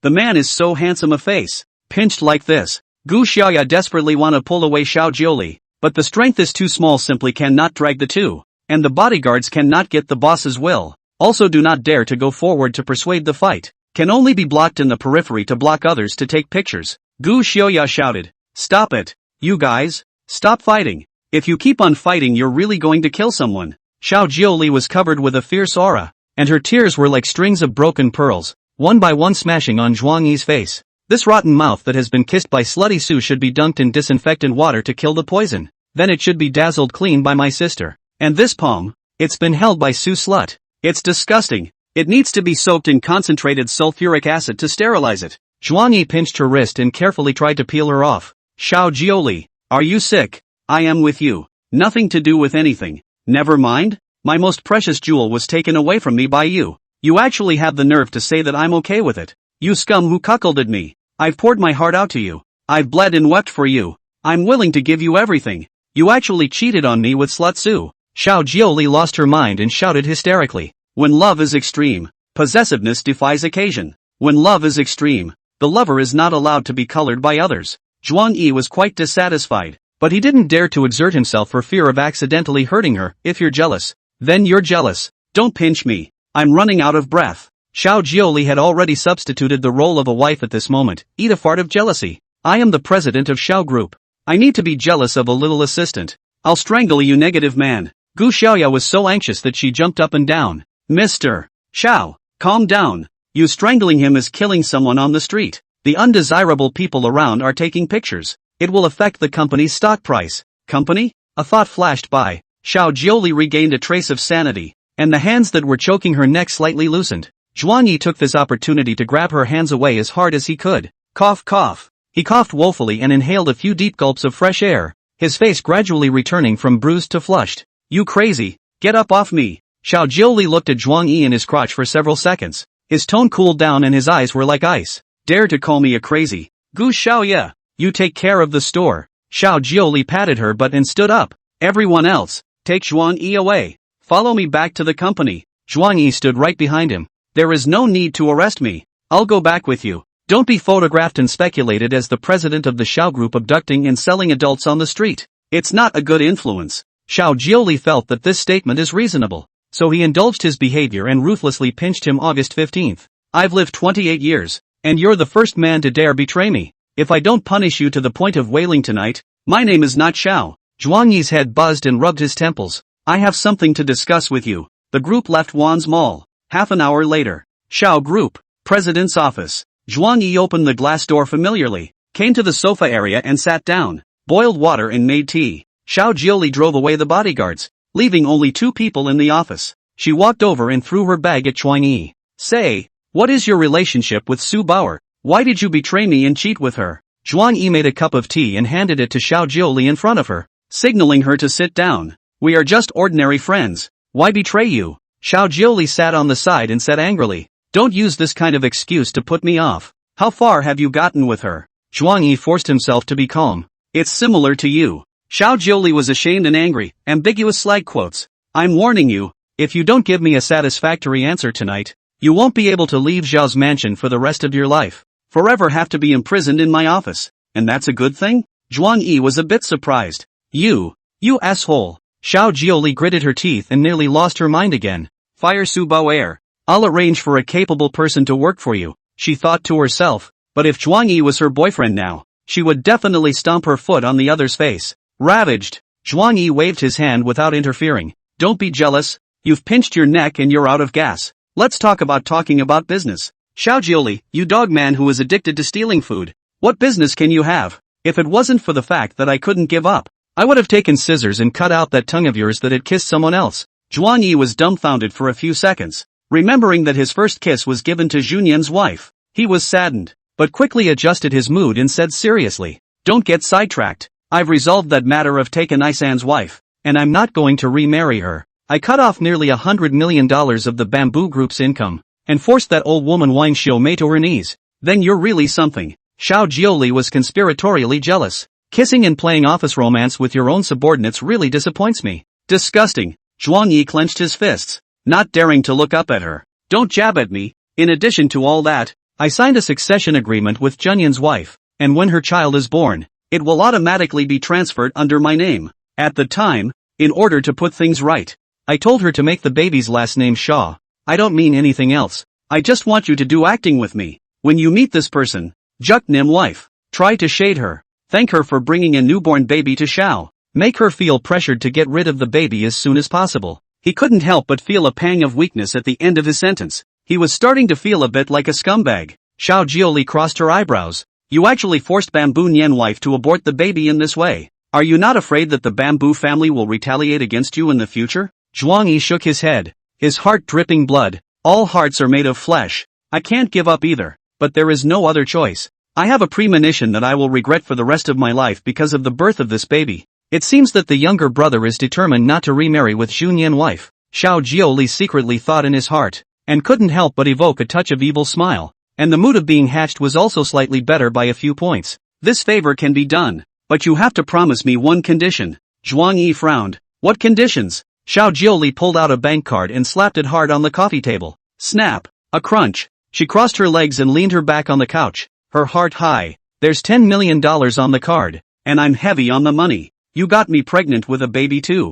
The man is so handsome a face. Pinched like this. Gu Xiaoya desperately wanna pull away Xiao Jioli, But the strength is too small, simply cannot drag the two. And the bodyguards cannot get the boss's will. Also do not dare to go forward to persuade the fight. Can only be blocked in the periphery to block others to take pictures. Gu Xiaoya shouted. Stop it. You guys. Stop fighting. If you keep on fighting, you're really going to kill someone. Xiao Jiuli was covered with a fierce aura, and her tears were like strings of broken pearls, one by one smashing on Zhuang Yi's face. This rotten mouth that has been kissed by slutty Su should be dunked in disinfectant water to kill the poison. Then it should be dazzled clean by my sister. And this palm, it's been held by Su slut. It's disgusting. It needs to be soaked in concentrated sulfuric acid to sterilize it. Zhuang Yi pinched her wrist and carefully tried to peel her off. Xiao Jiuli, are you sick? I am with you. Nothing to do with anything. Never mind. My most precious jewel was taken away from me by you. You actually have the nerve to say that I'm okay with it. You scum who cuckolded me. I've poured my heart out to you. I've bled and wept for you. I'm willing to give you everything. You actually cheated on me with slut Su. Xiao Jiuli lost her mind and shouted hysterically. When love is extreme, possessiveness defies occasion. When love is extreme, the lover is not allowed to be colored by others. Zhuang Yi was quite dissatisfied, but he didn't dare to exert himself for fear of accidentally hurting her. If you're jealous, then you're jealous. Don't pinch me. I'm running out of breath. Xiao Jiuli had already substituted the role of a wife at this moment. Eat a fart of jealousy. I am the president of Xiao Group. I need to be jealous of a little assistant. I'll strangle you, negative man. Gu Xiaoya was so anxious that she jumped up and down. Mr. Xiao, calm down. You strangling him is killing someone on the street. The undesirable people around are taking pictures. It will affect the company's stock price. Company? A thought flashed by. Xiao Jiuli regained a trace of sanity, and the hands that were choking her neck slightly loosened. Zhuang Yi took this opportunity to grab her hands away as hard as he could. Cough, cough. He coughed woefully and inhaled a few deep gulps of fresh air, his face gradually returning from bruised to flushed. You crazy, get up off me. Xiao Jiuli looked at Zhuang Yi in his crotch for several seconds. His tone cooled down and his eyes were like ice. Dare to call me a crazy. Gu Xiaoya, you take care of the store. Xiao Jiuli patted her butt and stood up. Everyone else, take Zhuang Yi away. Follow me back to the company. Zhuang Yi stood right behind him. There is no need to arrest me. I'll go back with you. Don't be photographed and speculated as the president of the Xiao Group abducting and selling adults on the street. It's not a good influence. Xiao Jiuli felt that this statement is reasonable, so he indulged his behavior and ruthlessly pinched him. August 15th. I've lived 28 years, and you're the first man to dare betray me. If I don't punish you to the point of wailing tonight, my name is not Xiao. Zhuang Yi's head buzzed and rubbed his temples. I have something to discuss with you. The group left Wan's Mall. Half an hour later. Xiao Group, President's office. Zhuang Yi opened the glass door familiarly, came to the sofa area and sat down, boiled water and made tea. Xiao Jiuli drove away the bodyguards, leaving only 2 people in the office. She walked over and threw her bag at Zhuang Yi. Say, what is your relationship with Su Bauer? Why did you betray me and cheat with her? Zhuang Yi made a cup of tea and handed it to Xiao Jiuli in front of her, signaling her to sit down. We are just ordinary friends. Why betray you? Xiao Jiuli sat on the side and said angrily. Don't use this kind of excuse to put me off. How far have you gotten with her? Zhuang Yi forced himself to be calm. It's similar to you. Xiao Jiuli was ashamed and angry, ambiguous slag quotes. I'm warning you, if you don't give me a satisfactory answer tonight, you won't be able to leave Zhao's mansion for the rest of your life. Forever have to be imprisoned in my office. And that's a good thing? Zhuang Yi was a bit surprised. You asshole. Xiao Jiuli gritted her teeth and nearly lost her mind again. Fire Su Bauer. I'll arrange for a capable person to work for you, she thought to herself, but if Zhuang Yi was her boyfriend now, she would definitely stomp her foot on the other's face. Ravaged. Zhuang Yi waved his hand without interfering. Don't be jealous, you've pinched your neck and you're out of gas. Let's talk about talking about business. Xiao Jiuli, you dog man who is addicted to stealing food. What business can you have? If it wasn't for the fact that I couldn't give up, I would have taken scissors and cut out that tongue of yours that had kissed someone else. Zhuang Yi was dumbfounded for a few seconds, remembering that his first kiss was given to Junyan's wife. He was saddened, but quickly adjusted his mood and said seriously, don't get sidetracked. I've resolved that matter of taking Isan's wife, and I'm not going to remarry her. I cut off nearly $100 million of the Bamboo Group's income, and forced that old woman Wang Xiaomei to her knees. Then you're really something. Xiao Jiuli was conspiratorially jealous. Kissing and playing office romance with your own subordinates really disappoints me. Disgusting. Zhuang Yi clenched his fists, not daring to look up at her. Don't jab at me. In addition to all that, I signed a succession agreement with Junyan's wife, and when her child is born, it will automatically be transferred under my name. At the time, in order to put things right, I told her to make the baby's last name Shaw. I don't mean anything else. I just want you to do acting with me. When you meet this person, Juk Nim wife, try to shade her. Thank her for bringing a newborn baby to Shao. Make her feel pressured to get rid of the baby as soon as possible. He couldn't help but feel a pang of weakness at the end of his sentence. He was starting to feel a bit like a scumbag. Xiao Jioli crossed her eyebrows. You actually forced Bamboo Nian wife to abort the baby in this way. Are you not afraid that the Bamboo family will retaliate against you in the future? Zhuang Yi shook his head, his heart dripping blood. All hearts are made of flesh. I can't give up either, but there is no other choice. I have a premonition that I will regret for the rest of my life because of the birth of this baby. It seems that the younger brother is determined not to remarry with Xu Nian wife. Xiao Jioli secretly thought in his heart, and couldn't help but evoke a touch of evil smile. And the mood of being hatched was also slightly better by a few points. This favor can be done, but you have to promise me one condition. Zhuang Yi frowned. What conditions? Xiao Jioli pulled out a bank card and slapped it hard on the coffee table. Snap. A crunch. She crossed her legs and leaned her back on the couch, her heart high. There's $10 million on the card, and I'm heavy on the money. You got me pregnant with a baby too.